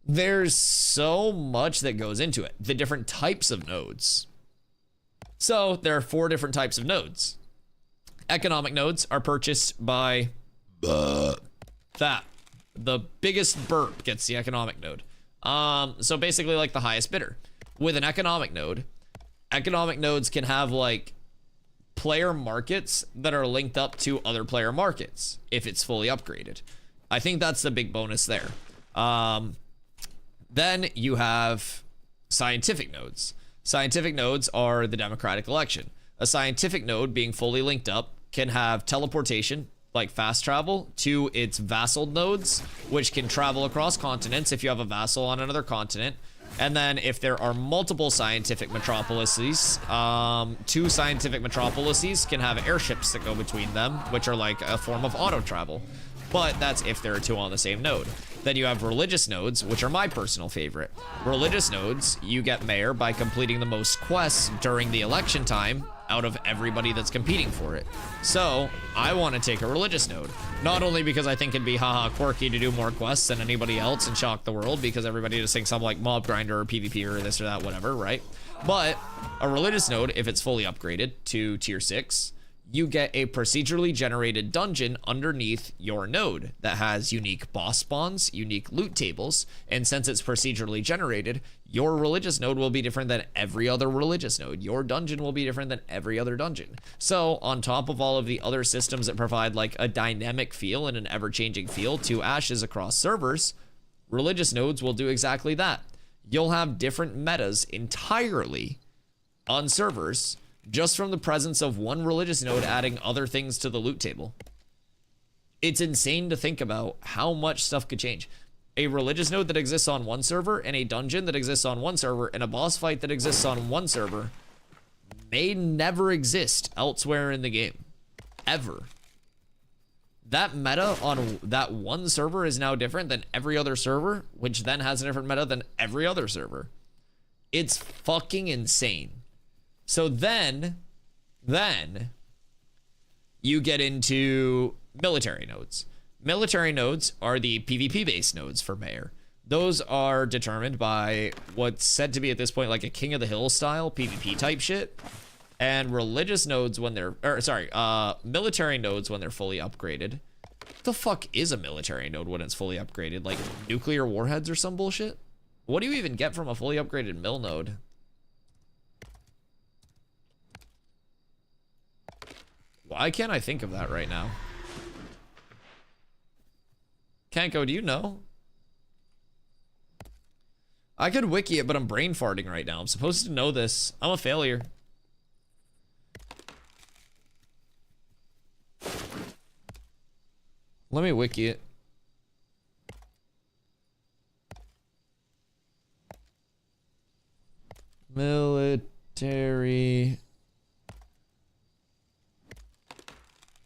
Speaker 1: There's so much that goes into it. The different types of nodes. So there are 4 different types of nodes. Economic nodes are purchased by that. The biggest burp gets the economic node. So basically like the highest bidder. With an economic nodes can have like player markets that are linked up to other player markets if it's fully upgraded. I think that's the big bonus there. Then you have scientific nodes. Scientific nodes are the democratic election. A scientific node being fully linked up can have teleportation, like fast travel, to its vassal nodes, which can travel across continents if you have a vassal on another continent. And then if there are multiple scientific metropolises, 2 scientific metropolises can have airships that go between them, which are like a form of auto travel. But that's if there are 2 on the same node. Then you have religious nodes, which are my personal favorite. Religious nodes, you get mayor by completing the most quests during the election time out of everybody that's competing for it. So I want to take a religious node, not only because I think it'd be haha quirky to do more quests than anybody else and shock the world because everybody just thinks I'm like mob grinder or PvP or this or that, whatever, right? But a religious node, if it's fully upgraded to tier 6, you get a procedurally generated dungeon underneath your node that has unique boss spawns, unique loot tables, and since it's procedurally generated, your religious node will be different than every other religious node. Your dungeon will be different than every other dungeon. So on top of all of the other systems that provide like a dynamic feel and an ever-changing feel to Ashes across servers, religious nodes will do exactly that. You'll have different metas entirely on servers just from the presence of one religious node adding other things to the loot table. It's insane to think about how much stuff could change. A religious node that exists on one server and a dungeon that exists on one server and a boss fight that exists on one server may never exist elsewhere in the game. Ever. That meta on that one server is now different than every other server, which then has a different meta than every other server. It's fucking insane. So then you get into military nodes. Military nodes are the PvP-based nodes for Mayor. Those are determined by what's said to be at this point like a King of the Hill style PvP type shit. And religious nodes when they're, military nodes when they're fully upgraded. What the fuck is a military node when it's fully upgraded? Like nuclear warheads or some bullshit? What do you even get from a fully upgraded mil node? Why can't I think of that right now? Kanko, do you know? I could wiki it, but I'm brain farting right now. I'm supposed to know this. I'm a failure. Let me wiki it. Military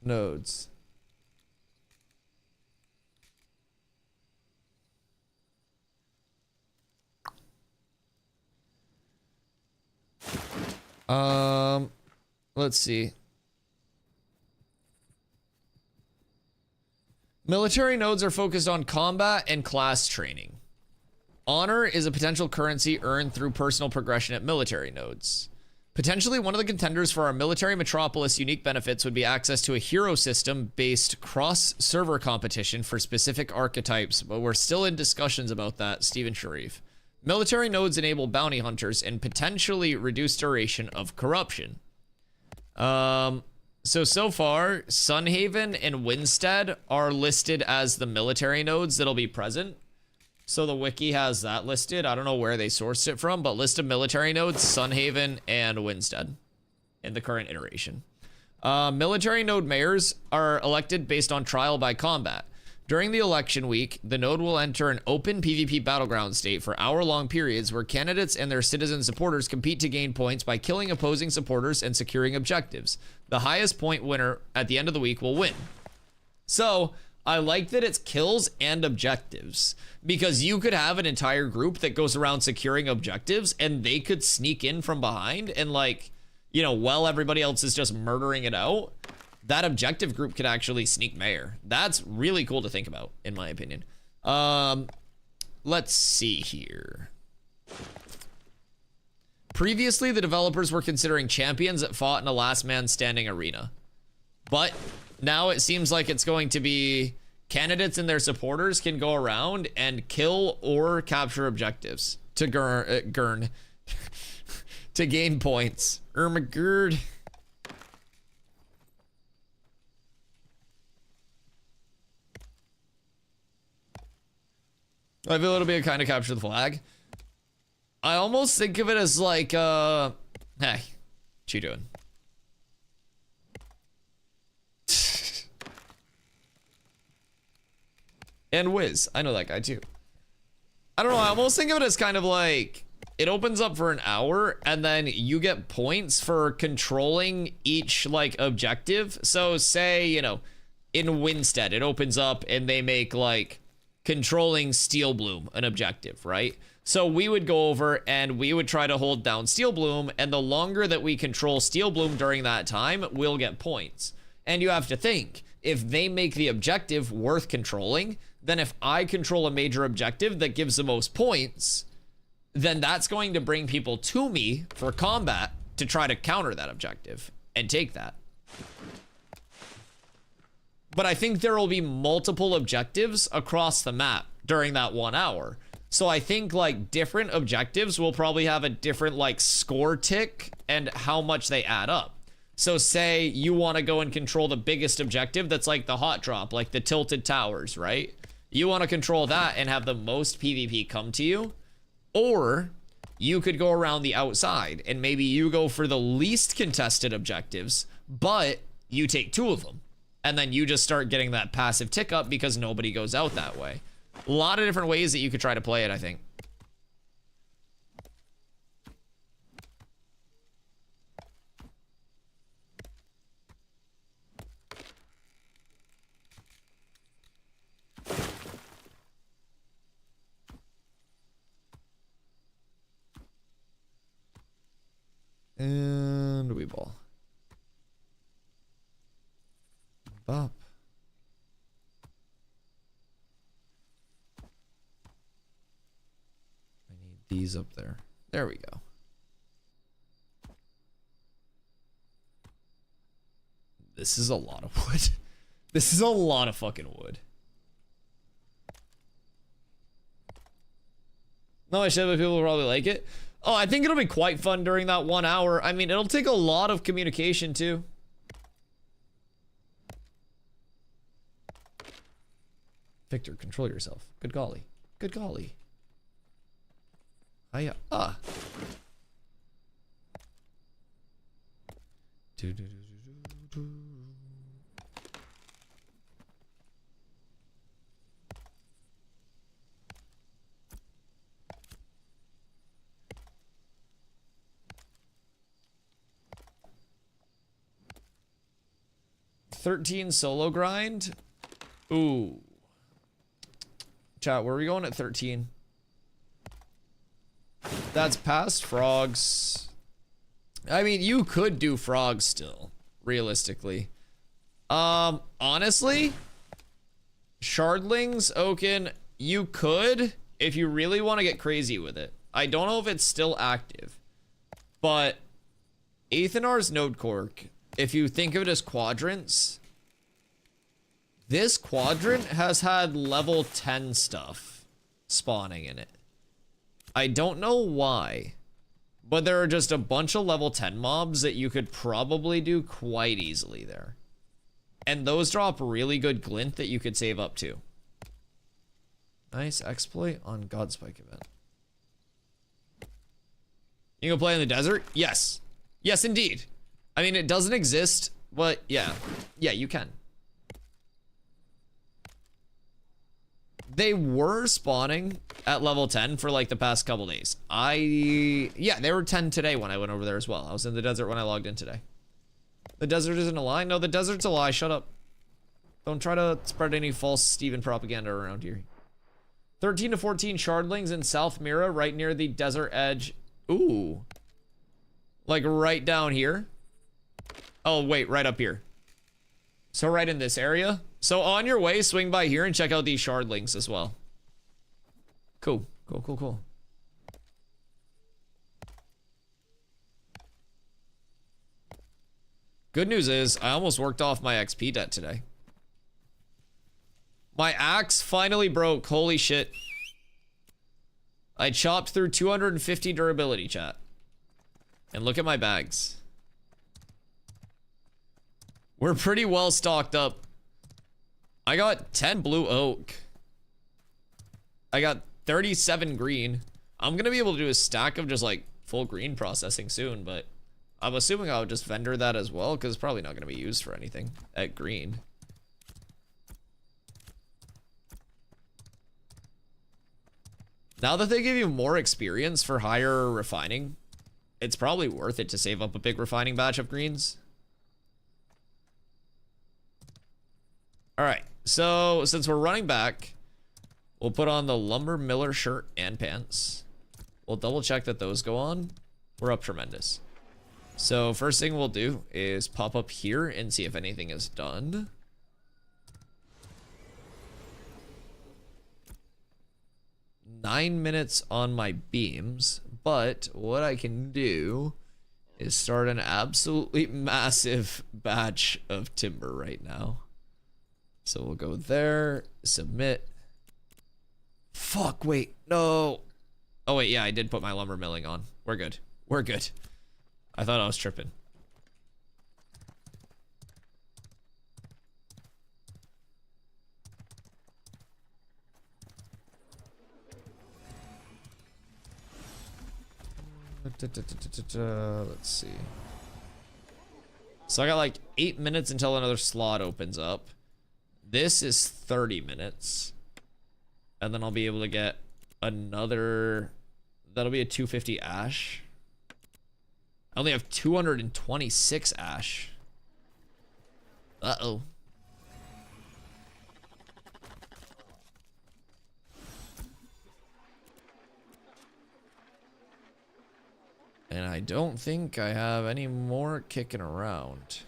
Speaker 1: nodes. Let's see. Military nodes are focused on combat and class training. Honor is a potential currency earned through personal progression at military nodes. Potentially one of the contenders for our military metropolis unique benefits would be access to a hero system based cross-server competition for specific archetypes, but we're still in discussions about that, Stephen Sharif. Military nodes enable bounty hunters and potentially reduce duration of corruption. So far, Sunhaven and Winstead are listed as the military nodes that'll be present. So the wiki has that listed. I don't know where they sourced it from, but list of military nodes, Sunhaven and Winstead in the current iteration. Military node mayors are elected based on trial by combat. During the election week, the node will enter an open PvP battleground state for hour-long periods where candidates and their citizen supporters compete to gain points by killing opposing supporters and securing objectives. The highest point winner at the end of the week will win. So, I like that it's kills and objectives, because you could have an entire group that goes around securing objectives and they could sneak in from behind and, like, you know, while everybody else is just murdering it out, that objective group could actually sneak mayor. That's really cool to think about, in my opinion. Let's see here. Previously, the developers were considering champions that fought in a last man standing arena, but now it seems like it's going to be candidates and their supporters can go around and kill or capture objectives to to gain points. Ermagerd. I feel it'll be a kind of capture the flag. I almost think of it as like, hey, what you doing? And Wiz, I know that guy too. I don't know, I almost think of it as kind of like, it opens up for an hour and then you get points for controlling each like objective. So say, you know, in Winstead, it opens up and they make like controlling Steel Bloom an objective, right? So we would go over and we would try to hold down Steel Bloom, and the longer that we control Steel Bloom during that time, we'll get points. And you have to think, if they make the objective worth controlling, then if I control a major objective that gives the most points, then that's going to bring people to me for combat to try to counter that objective and take that. But I think there will be multiple objectives across the map during that 1 hour. So I think like different objectives will probably have a different like score tick and how much they add up. So say you want to go and control the biggest objective that's like the hot drop, like the tilted towers, right? You want to control that and have the most PvP come to you. Or you could go around the outside and maybe you go for the least contested objectives, but you take 2 of them. And then you just start getting that passive tick up because nobody goes out that way. A lot of different ways that you could try to play it, I think. And we ball. Bop. I need these up there. There we go. This is a lot of wood. This is a lot of fucking wood. No, I should, but people will probably like it. Oh, I think it'll be quite fun during that 1 hour. I mean, it'll take a lot of communication too. Victor, control yourself. Good golly. Good golly. Hiya. Ah. Do, do, do, do, do. $13 solo grind. Ooh. Chat, where are we going at 13? That's past frogs. I mean, you could do frogs still, realistically. Honestly, Shardlings, Oaken, you could if you really want to get crazy with it. I don't know if it's still active, but Athanar's node cork, if you think of it as quadrants, this quadrant has had level 10 stuff spawning in it. I don't know why, but there are just a bunch of level 10 mobs that you could probably do quite easily there. And those drop really good glint that you could save up to. Nice exploit on Godspike event. You can play in the desert? Yes. Yes, indeed. I mean, it doesn't exist, but yeah. Yeah, you can. They were spawning at level 10 for like the past couple days. Yeah, they were 10 today when I went over there as well. I was in the desert when I logged in today. The desert isn't a lie? No, the desert's a lie. Shut up. Don't try to spread any false Steven propaganda around here. 13 to 14 shardlings in South Mira, right near the desert edge. Ooh. Like right down here. Oh, wait, right up here. So right in this area. So on your way, swing by here and check out these shardlings as well. Cool. Cool, cool, cool. Good news is, I almost worked off my XP debt today. My axe finally broke. Holy shit. I chopped through 250 durability, chat. And look at my bags. We're pretty well stocked up. I got 10 blue oak. I got 37 green. I'm gonna be able to do a stack of just like full green processing soon, but I'm assuming I'll just vendor that as well, because it's probably not gonna be used for anything at green. Now that they give you more experience for higher refining, it's probably worth it to save up a big refining batch of greens. All right, so since we're running back, we'll put on the lumber miller shirt and pants. We'll double check that those go on. We're up tremendous. So first thing we'll do is pop up here and see if anything is done. Nine minutes on my beams, but what I can do is start an absolutely massive batch of timber right now. So we'll go there, submit. Fuck, wait, no. Oh wait, yeah, I did put my lumber milling on. We're good. We're good. I thought I was tripping. Let's see. So I got like 8 minutes until another slot opens up. This is 30 minutes. And then I'll be able to get another... That'll be a 250 ash. I only have 226 ash. Uh-oh. And I don't think I have any more kicking around.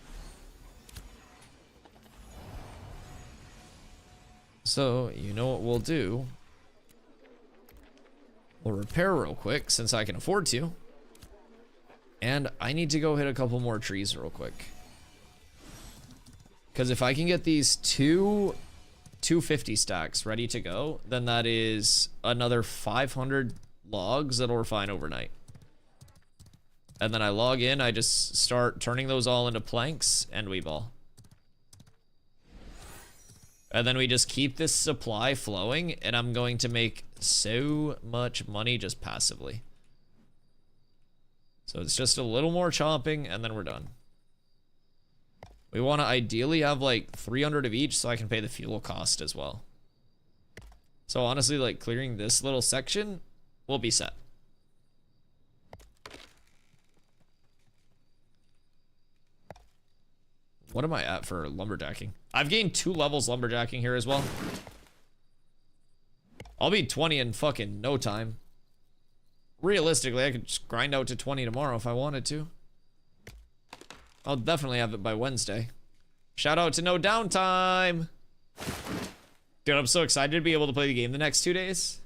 Speaker 1: So, you know what we'll do? We'll repair real quick, since I can afford to. And I need to go hit a couple more trees real quick. Because if I can get these two 250 stacks ready to go, then that is another 500 logs that'll refine overnight. And then I log in, I just start turning those all into planks, and we ball. And then we just keep this supply flowing, and I'm going to make so much money just passively. So it's just a little more chopping, and then we're done. We want to ideally have like 300 of each so I can pay the fuel cost as well. So honestly, like clearing this little section, we'll be set. What am I at for lumberjacking? I've gained 2 levels lumberjacking here as well. I'll be 20 in fucking no time. Realistically, I could just grind out to 20 tomorrow if I wanted to. I'll definitely have it by Wednesday. Shout out to no downtime. Dude, I'm so excited to be able to play the game the next 2 days.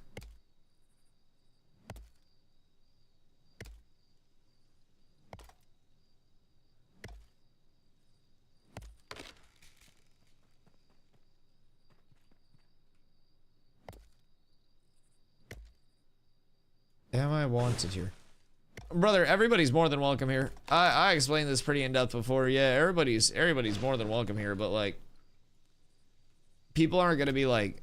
Speaker 1: wanted here? Brother, everybody's more than welcome here. I explained this pretty in depth before. Yeah, everybody's more than welcome here, but like, people aren't gonna be like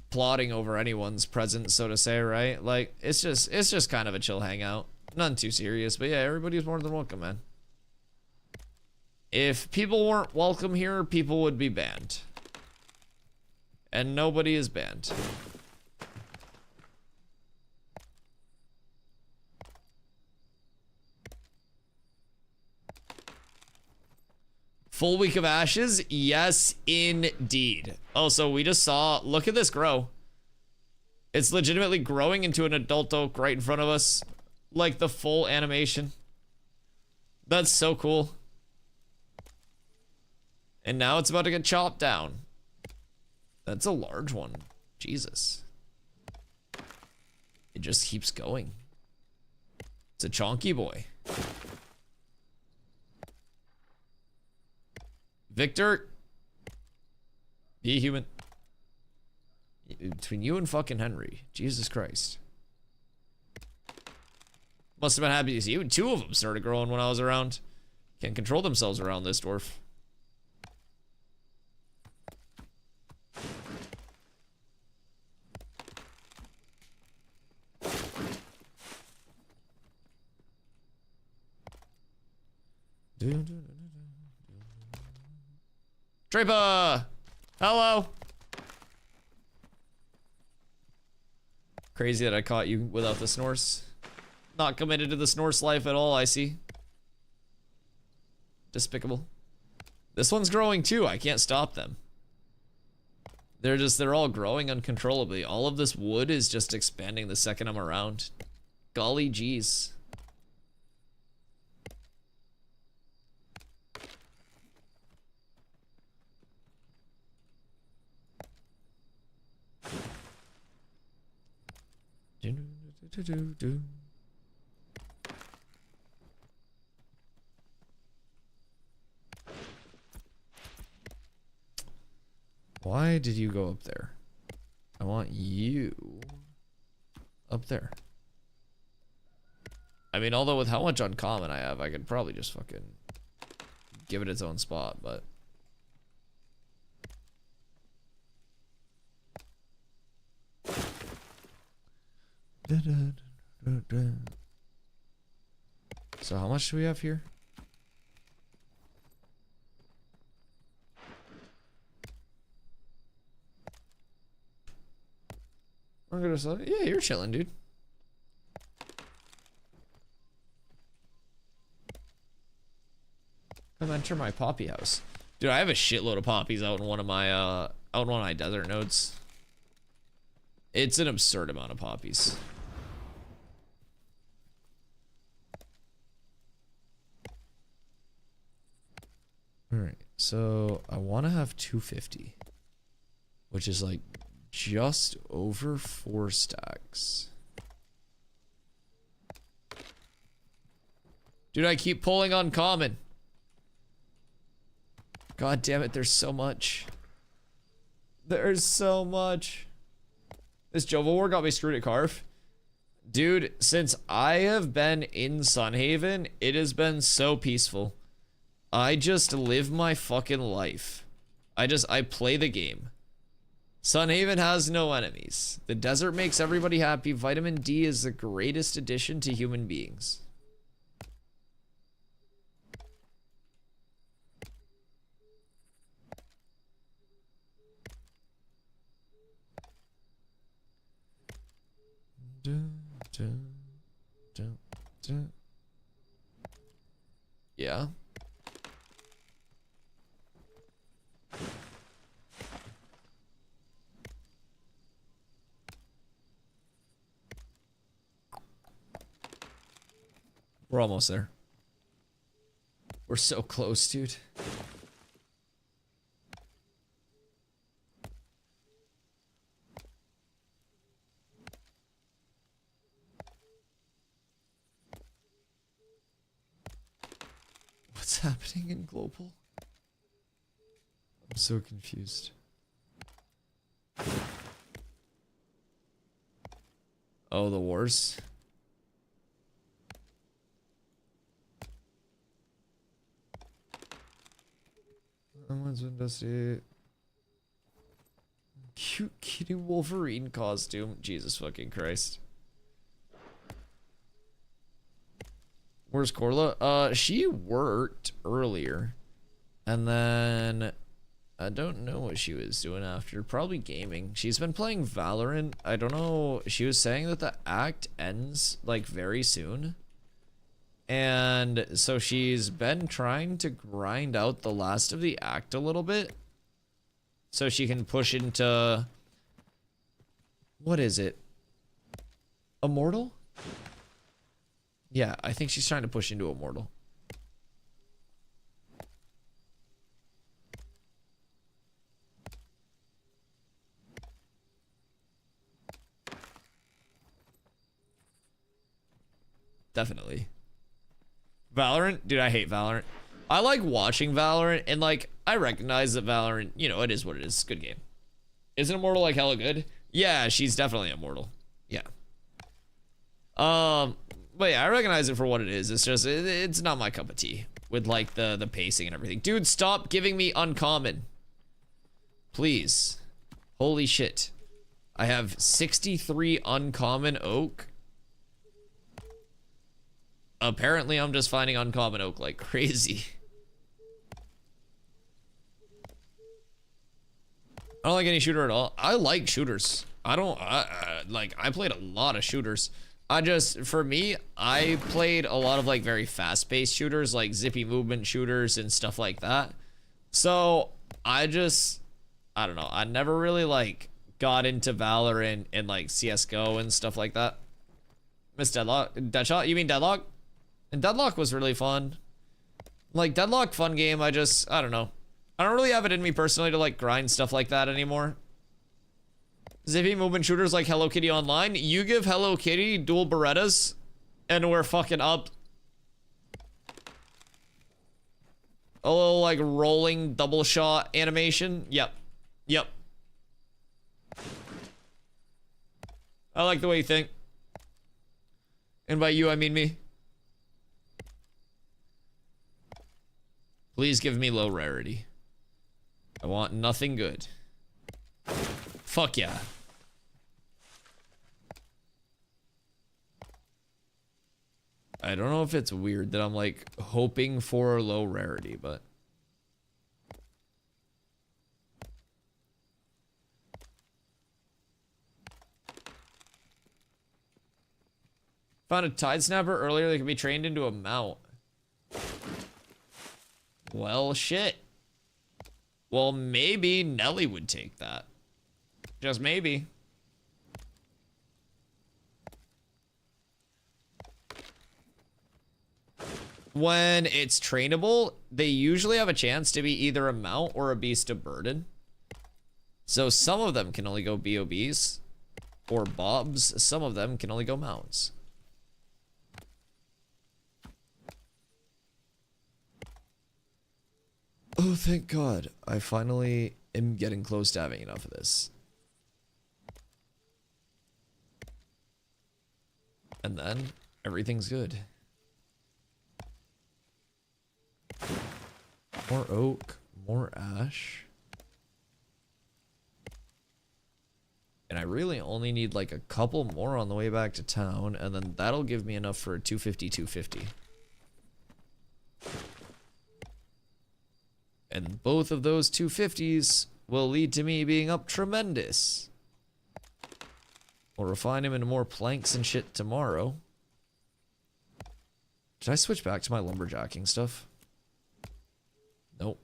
Speaker 1: plotting over anyone's presence, so to say, right? Like, it's just kind of a chill hangout. Nothing too serious, but yeah, everybody's more than welcome, man. If people weren't welcome here, people would be banned. And nobody is banned. Full week of ashes? Yes, indeed. Oh, so we just saw, look at this grow. It's legitimately growing into an adult oak right in front of us. Like the full animation. That's so cool. And now it's about to get chopped down. That's a large one. Jesus. It just keeps going. It's a chonky boy. Victor. Be human. Between you and fucking Henry. Jesus Christ. Must have been happy to see you. Two of them started growing when I was around. Can't control themselves around this dwarf. Trepa! Hello! Crazy that I caught you without the snores. Not committed to the snores life at all, I see. Despicable. This one's growing too, I can't stop them. They're all growing uncontrollably. All of this wood is just expanding the second I'm around. Golly geez. Why did you go up there? I want you up there. I mean, although with how much uncommon I have, I could probably just fucking give it its own spot, but... So how much do we have here? I'm gonna say, yeah, you're chilling, dude. Come enter my poppy house. Dude, I have a shitload of poppies out in one of my desert nodes. It's an absurd amount of poppies. Alright, so I want to have 250, which is like just over 4 stacks. Dude, I keep pulling uncommon. God damn it, there's so much. There's so much. This Jovo War got me screwed at Carve. Dude, since I have been in Sunhaven, it has been so peaceful. I just live my fucking life. I play the game. Sunhaven has no enemies. The desert makes everybody happy. Vitamin D is the greatest addition to human beings. Yeah. We're almost there. We're so close, dude. What's happening in global? I'm so confused. Oh, the wars? Someone's been Dusty. Cute kitty Wolverine costume. Jesus fucking Christ. Where's Corla? She worked earlier. And then I don't know what she was doing after. Probably gaming. She's been playing Valorant. I don't know. She was saying that the act ends like very soon. And so she's been trying to grind out the last of the act a little bit. So she can push into... What is it? Immortal? Yeah, I think she's trying to push into Immortal. Definitely. Valorant? Dude, I hate Valorant. I like watching Valorant, and like, I recognize that Valorant, you know, it is what it is. It's a good game. Isn't Immortal like hella good? Yeah, she's definitely Immortal. Yeah. But yeah, I recognize it for what it is. It's just, it's not my cup of tea with like the pacing and everything. Dude, stop giving me uncommon. Please. Holy shit. I have 63 uncommon oak. Apparently, I'm just finding uncommon oak like crazy. I don't like any shooter at all. I like shooters. I played a lot of shooters. For me, I played a lot of like very fast-paced shooters, like zippy movement shooters and stuff like that. So I don't know. I never really like got into Valorant and like CSGO and stuff like that. Miss Deadlock, Deadshot? You mean Deadlock? And Deadlock was really fun. Like, Deadlock, fun game. I don't know. I don't really have it in me personally to, like, grind stuff like that anymore. Zippy movement shooters like Hello Kitty Online. You give Hello Kitty dual Berettas, and we're fucking up. A little, like, rolling double shot animation. Yep. Yep. I like the way you think. And by you, I mean me. Please give me low rarity. I want nothing good. Fuck yeah. I don't know if it's weird that I'm like hoping for low rarity, but found a tide snapper earlier that can be trained into a mount. Well, shit. Well, maybe Nelly would take that. Just maybe. When it's trainable, they usually have a chance to be either a mount or a beast of burden. So some of them can only go BOBs or bobs. Some of them can only go mounts. Oh, thank God. I finally am getting close to having enough of this. And then everything's good. More oak, more ash. And I really only need like a couple more on the way back to town, and then that'll give me enough for a 250. And both of those 250s will lead to me being up tremendous. We'll refine him into more planks and shit tomorrow. Did I switch back to my lumberjacking stuff? Nope.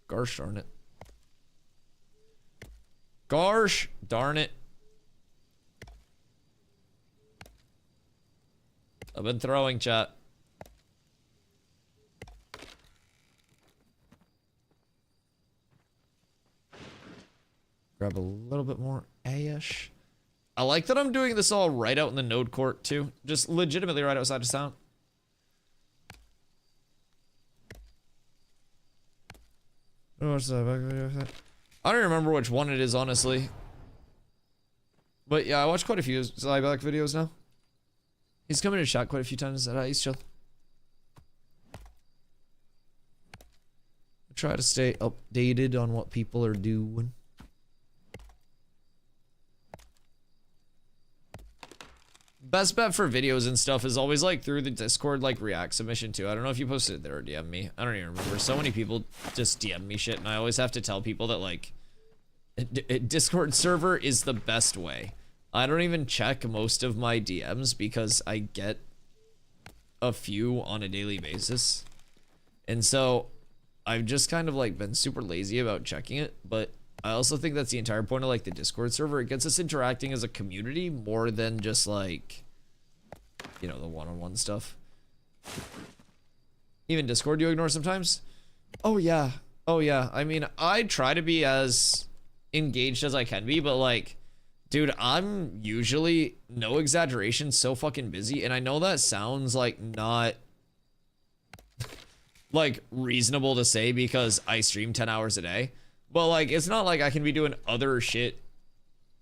Speaker 1: Gosh darn it. Gosh darn it. I've been throwing, chat. Grab a little bit more ash. I like that I'm doing this all right out in the node court too. Just legitimately right outside of town. What's that? I don't remember which one it is, honestly. But yeah, I watch quite a few Zyback videos now. He's coming to chat quite a few times. He's chill. Try to stay updated on what people are doing. Best bet for videos and stuff is always like through the Discord like React submission too. I don't know if you posted it there or DM me. I don't even remember. So many people just DM me shit, and I always have to tell people that like Discord server is the best way. I don't even check most of my DMs because I get a few on a daily basis. And so I've just kind of like been super lazy about checking it, but I also think that's the entire point of like the Discord server. It gets us interacting as a community more than just like, you know, the one-on-one stuff. Even Discord you ignore sometimes? Oh yeah. Oh yeah. I mean, I try to be as engaged as I can be, but like, dude, I'm usually, no exaggeration, so fucking busy. And I know that sounds like not like reasonable to say because I stream 10 hours a day, but like it's not like I can be doing other shit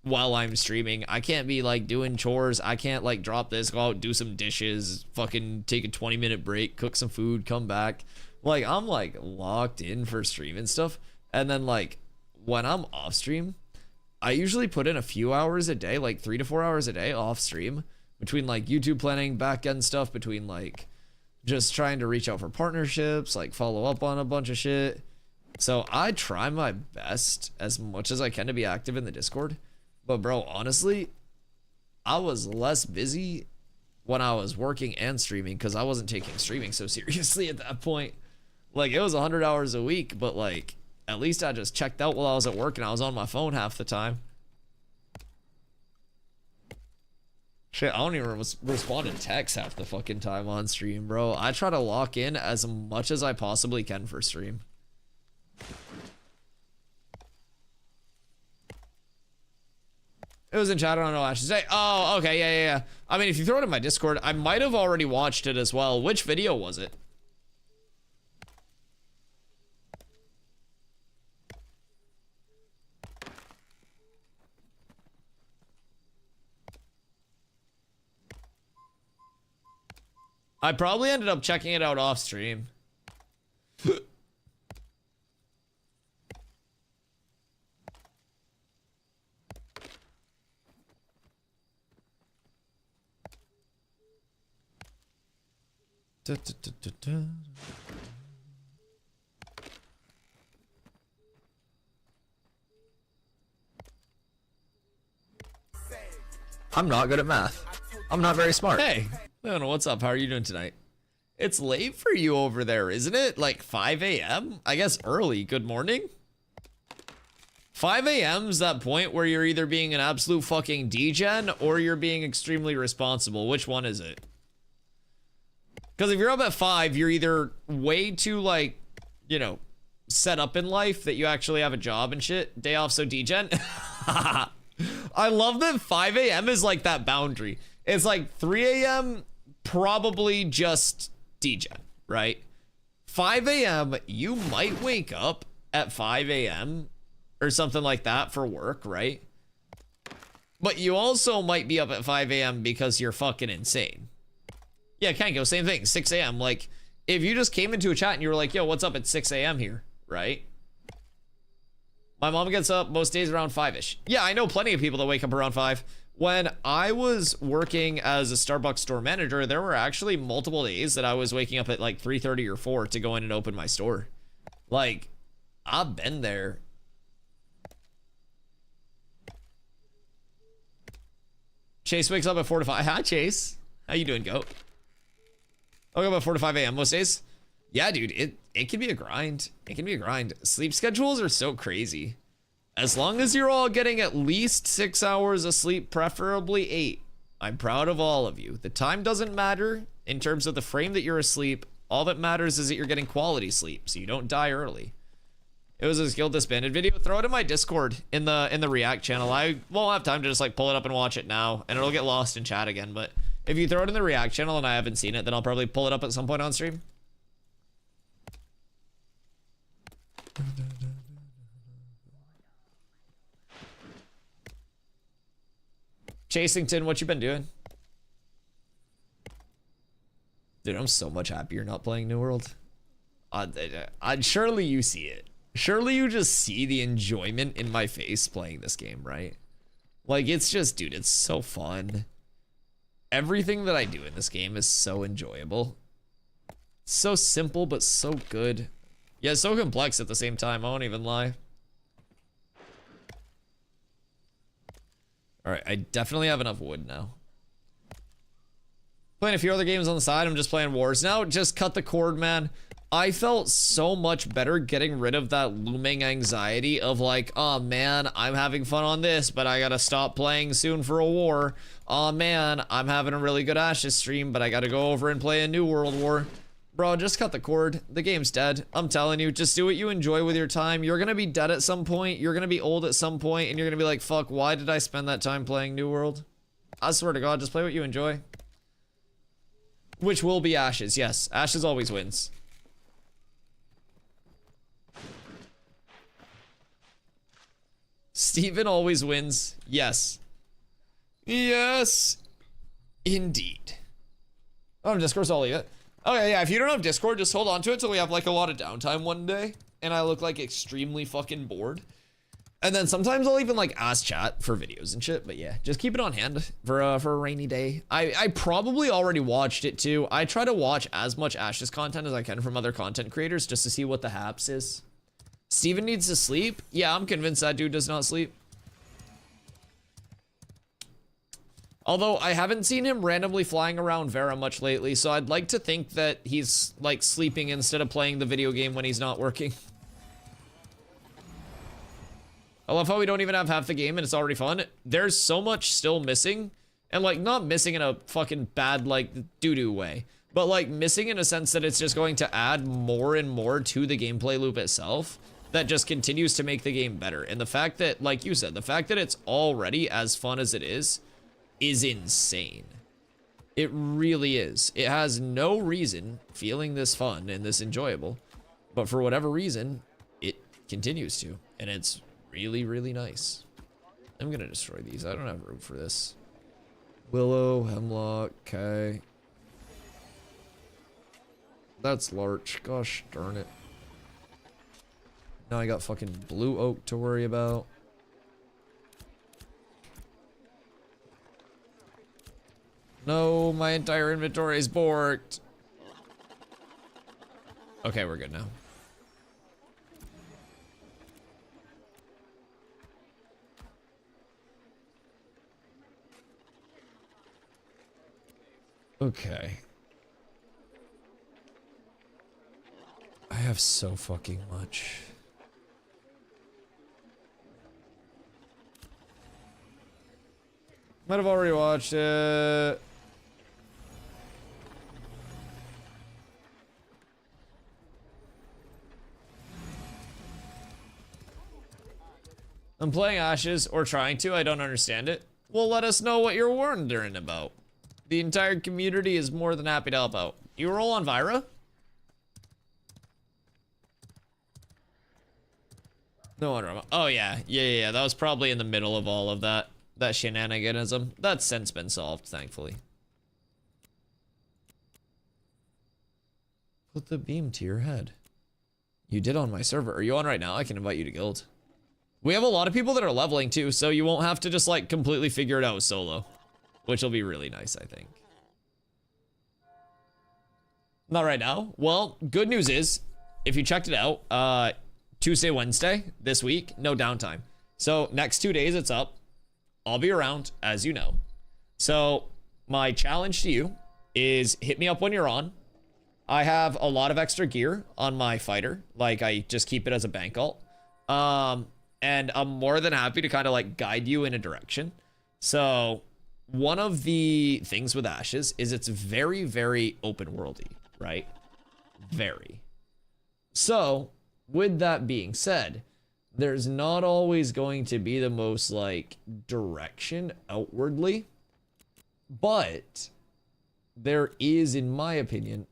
Speaker 1: while I'm streaming. I can't be like doing chores. I can't like drop this, go out, do some dishes, fucking take a 20-minute break, cook some food, come back. Like I'm like locked in for stream and stuff. And then like when I'm off stream, I usually put in a few hours a day, like 3 to 4 hours a day off stream, between like YouTube planning, back end stuff, between like just trying to reach out for partnerships, like follow up on a bunch of shit. So I try my best as much as I can to be active in the Discord. But bro, honestly, I was less busy when I was working and streaming because I wasn't taking streaming so seriously at that point. Like it was 100 hours a week, but like at least I just checked out while I was at work and I was on my phone half the time. Shit, I don't even respond to texts half the fucking time on stream, bro. I try to lock in as much as I possibly can for stream. It was in chat, I don't know what I should say. Oh, okay, yeah. I mean, if you throw it in my Discord, I might have already watched it as well. Which video was it? I probably ended up checking it out off stream.
Speaker 4: I'm not good at math. I'm not very smart.
Speaker 1: Hey, I don't know, what's up? How are you doing tonight? It's late for you over there, isn't it? Like 5 a.m.? I guess early. Good morning? 5 a.m.'s that point where you're either being an absolute fucking degen or you're being extremely responsible. Which one is it? Because if you're up at 5, you're either way too, like, you know, set up in life that you actually have a job and shit. Day off, so degen. I love that 5 a.m. is like that boundary. It's like 3 a.m. probably just degen, right? 5 a.m. you might wake up at 5 a.m. or something like that for work, right? But you also might be up at 5 a.m. because you're fucking insane. Yeah, Kanko, same thing. 6 a.m. Like, if you just came into a chat and you were like, yo, what's up at 6 a.m. here, right? My mom gets up most days around 5-ish. Yeah, I know plenty of people that wake up around 5. When I was working as a Starbucks store manager, there were actually multiple days that I was waking up at like 3:30 or 4 to go in and open my store. Like, I've been there. Chase wakes up at 4 to 5. Hi, Chase. How you doing, goat? I wake up at 4 to 5 a.m. most days. Yeah, dude, it can be a grind. It can be a grind. Sleep schedules are so crazy. As long as you're all getting at least 6 hours of sleep, preferably 8. I'm proud of all of you. The time doesn't matter in terms of the frame that you're asleep. All that matters is that you're getting quality sleep, so you don't die early. It was a skill disbanded video. Throw it in my Discord in the React channel. I won't have time to just like pull it up and watch it now, and it'll get lost in chat again. But if you throw it in the React channel and I haven't seen it, then I'll probably pull it up at some point on stream. Chasington, what you been doing? Dude, I'm so much happier not playing New World. Surely you see it. Surely you just see the enjoyment in my face playing this game, right? Like, it's just, dude, it's so fun. Everything that I do in this game is so enjoyable. So simple, but so good. Yeah, so complex at the same time, I won't even lie. Alright, I definitely have enough wood now. Playing a few other games on the side, I'm just playing Wars now. Just cut the cord, man. I felt so much better getting rid of that looming anxiety of like, oh man, I'm having fun on this, but I gotta stop playing soon for a war. Oh man, I'm having a really good Ashes stream, but I gotta go over and play a new World War. Bro, just cut the cord. The game's dead. I'm telling you, just do what you enjoy with your time. You're gonna be dead at some point. You're gonna be old at some point, and you're gonna be like, fuck, why did I spend that time playing New World? I swear to God, just play what you enjoy. Which will be Ashes, yes. Ashes always wins. Steven always wins. Yes. Yes. Indeed. Oh, Discord's all it. Okay, yeah, if you don't have Discord, just hold on to it till we have like a lot of downtime one day. And I look like extremely fucking bored. And then sometimes I'll even like ask chat for videos and shit. But yeah, just keep it on hand for a rainy day. I probably already watched it too. I try to watch as much Ashes content as I can from other content creators just to see what the haps is. Steven needs to sleep? Yeah, I'm convinced that dude does not sleep. Although I haven't seen him randomly flying around Vera much lately, so I'd like to think that he's like sleeping instead of playing the video game when he's not working. I love how we don't even have half the game and it's already fun. There's so much still missing, and like not missing in a fucking bad like doo-doo way, but like missing in a sense that it's just going to add more and more to the gameplay loop itself that just continues to make the game better. And the fact that, like you said, the fact that it's already as fun as it is insane. It really is. It has no reason feeling this fun and this enjoyable, but for whatever reason, it continues to, and it's really, really nice. I'm gonna destroy these. I don't have room for this. Willow, hemlock, okay. That's larch. Gosh darn it. Now I got fucking blue oak to worry about. No, my entire inventory is borked. Okay, we're good now. Okay. I have so fucking much. Might have already watched it. I'm playing Ashes, or trying to. I don't understand it. Well, let us know what you're wondering about. The entire community is more than happy to help out. You roll on Vyra? No wonder. Oh yeah, yeah. That was probably in the middle of all of that shenaniganism. That's since been solved, thankfully. Put the beam to your head. You did on my server. Are you on right now? I can invite you to guild. We have a lot of people that are leveling too, so you won't have to just like completely figure it out solo, which will be really nice, I think. Not right now. Well, good news is, if you checked it out, Tuesday, Wednesday, this week, no downtime. So next 2 days, it's up. I'll be around, as you know. So my challenge to you is hit me up when you're on. I have a lot of extra gear on my fighter. Like, I just keep it as a bank alt. And I'm more than happy to kind of like guide you in a direction. So one of the things with Ashes is it's very, very open worldy, right? Very. So with that being said, there's not always going to be the most like direction outwardly, but there is, in my opinion,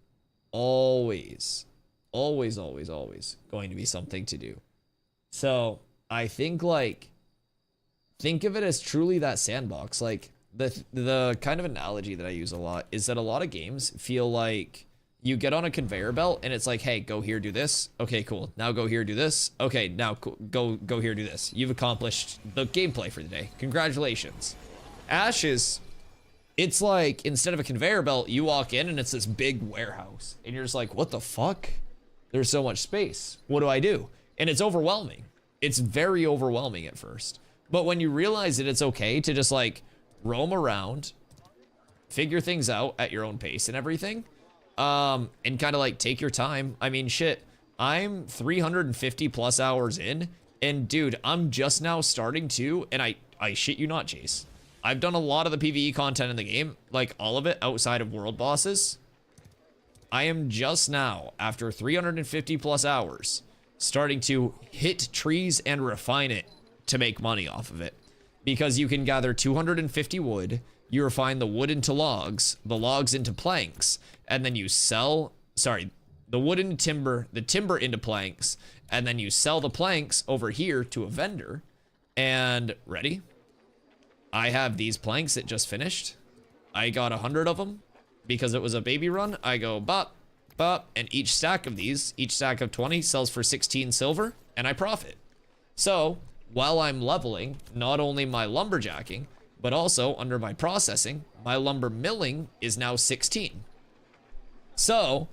Speaker 1: always going to be something to do. So I think like, think of it as truly that sandbox. Like the kind of analogy that I use a lot is that a lot of games feel like you get on a conveyor belt and it's like, hey, go here, do this. Okay, cool. Now go here, do this. Okay, now go here, do this. You've accomplished the gameplay for the day. Congratulations. Ashes, it's like, instead of a conveyor belt, you walk in and it's this big warehouse. And you're just like, what the fuck? There's so much space. What do I do? And it's overwhelming. It's very overwhelming at first. But when you realize that it's okay to just like roam around, figure things out at your own pace and everything, and kind of like take your time. I mean, shit, I'm 350 plus hours in, and dude, I'm just now starting to, and I shit you not, Chase. I've done a lot of the PvE content in the game, like all of it outside of world bosses. I am just now, after 350 plus hours, starting to hit trees and refine it to make money off of it. Because you can gather 250 wood, you refine the wood into logs, the logs into planks, and then you sell, sorry, the wood into timber, the timber into planks, and then you sell the planks over here to a vendor. And ready? I have these planks that just finished. I got 100 of them because it was a baby run. I go bop, bop, and each stack of these, each stack of 20 sells for 16 silver, and I profit. So while I'm leveling, not only my lumberjacking, but also under my processing, my lumber milling is now 16. So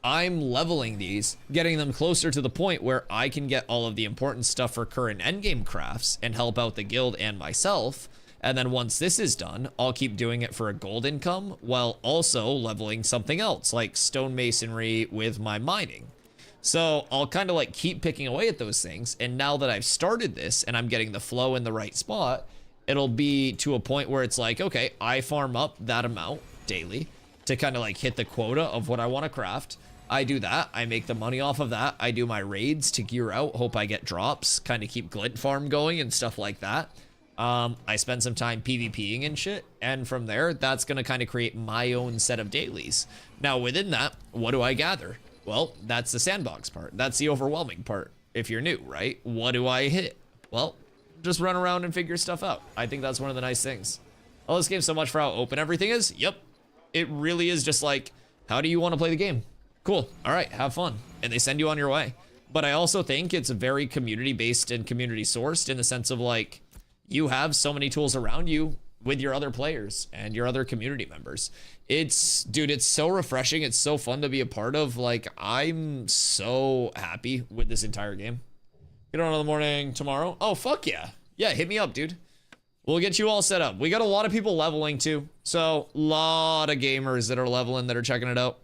Speaker 1: I'm leveling these, getting them closer to the point where I can get all of the important stuff for current endgame crafts and help out the guild and myself. And then once this is done, I'll keep doing it for a gold income while also leveling something else like stonemasonry with my mining. So I'll kind of like keep picking away at those things. And now that I've started this and I'm getting the flow in the right spot, it'll be to a point where it's like, okay, I farm up that amount daily to kind of like hit the quota of what I want to craft. I do that. I make the money off of that. I do my raids to gear out. Hope I get drops, kind of keep glint farm going and stuff like that. I spend some time PvPing and shit. And from there, that's going to kind of create my own set of dailies. Now within that, what do I gather? Well, that's the sandbox part. That's the overwhelming part. If you're new, right? What do I hit? Well, just run around and figure stuff out. I think that's one of the nice things. Oh, this game's so much for how open everything is. Yep. It really is just like, how do you want to play the game? Cool. All right, have fun. And they send you on your way. But I also think it's very community-based and community-sourced in the sense of like, you have so many tools around you with your other players and your other community members. It's, dude, it's so refreshing. It's so fun to be a part of. Like, I'm so happy with this entire game. Get on in the morning tomorrow. Oh, fuck yeah. Yeah, hit me up, dude. We'll get you all set up. We got a lot of people leveling too. So, a lot of gamers that are leveling that are checking it out.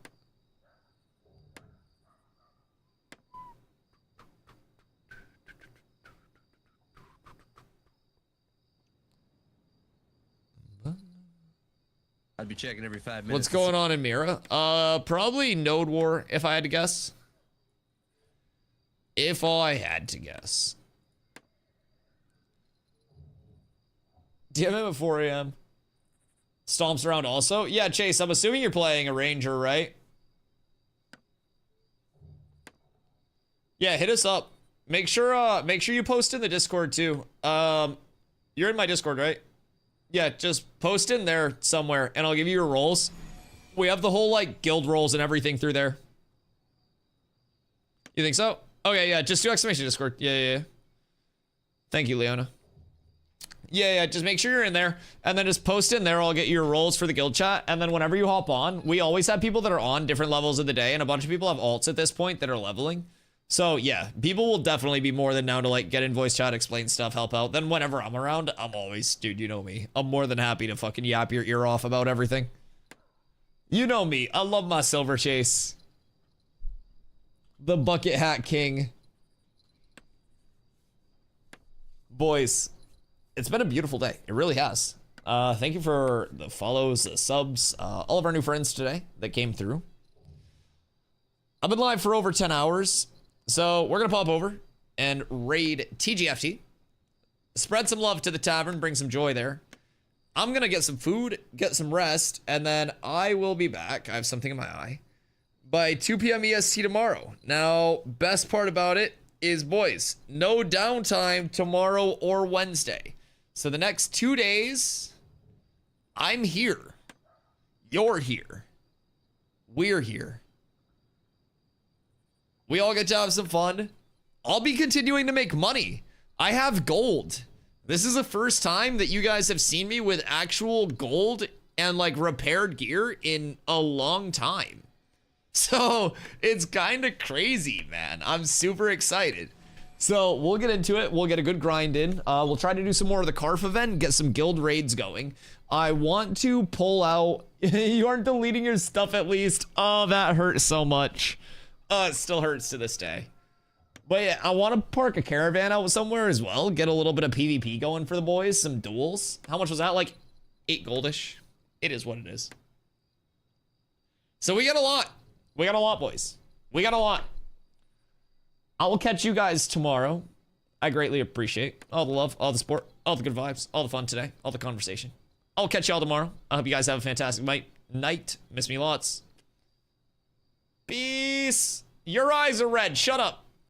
Speaker 7: I'd be checking every 5 minutes.
Speaker 1: What's going on in Mira? Probably Node War, if I had to guess. If I had to guess. DMM at 4 a.m. Stomps around also? Yeah, Chase, I'm assuming you're playing a Ranger, right? Yeah, hit us up. Make sure you post in the Discord too. You're in my Discord, right? Yeah, just post in there somewhere and I'll give you your roles. We have the whole like guild roles and everything through there. You think so? Okay, yeah, just do exclamation Discord. Yeah. Thank you, Leona. Yeah, just make sure you're in there and then just post in there. I'll get your roles for the guild chat. And then whenever you hop on, we always have people that are on different levels of the day and a bunch of people have alts at this point that are leveling. So yeah, people will definitely be more than down to like get in voice chat, explain stuff, help out. Then whenever I'm around, I'm always, dude, you know me. I'm more than happy to fucking yap your ear off about everything. You know me. I love my silver chase. The bucket hat king. Boys, it's been a beautiful day. It really has. Thank you for the follows, the subs, all of our new friends today that came through. I've been live for over 10 hours. So we're going to pop over and raid TGFT. Spread some love to the tavern. Bring some joy there. I'm going to get some food, get some rest, and then I will be back. I have something in my eye. By 2 p.m. EST tomorrow. Now, best part about it is, boys, no downtime tomorrow or Wednesday. So the next 2 days, I'm here. You're here. We're here. We all get to have some fun. I'll be continuing to make money. I have gold. This is the first time that you guys have seen me with actual gold and like repaired gear in a long time. So it's kind of crazy, man. I'm super excited. So we'll get into it. We'll get a good grind in. We'll try to do some more of the Carf event, get some guild raids going. I want to pull out. You aren't deleting your stuff at least. Oh, that hurts so much. It still hurts to this day. But yeah, I want to park a caravan out somewhere as well. Get a little bit of PvP going for the boys. Some duels. How much was that? Like 8 goldish. It is what it is. So we got a lot. We got a lot, boys. We got a lot. I will catch you guys tomorrow. I greatly appreciate all the love, all the support, all the good vibes, all the fun today, all the conversation. I'll catch y'all tomorrow. I hope you guys have a fantastic night. Miss me lots. Peace. Your eyes are red. Shut up.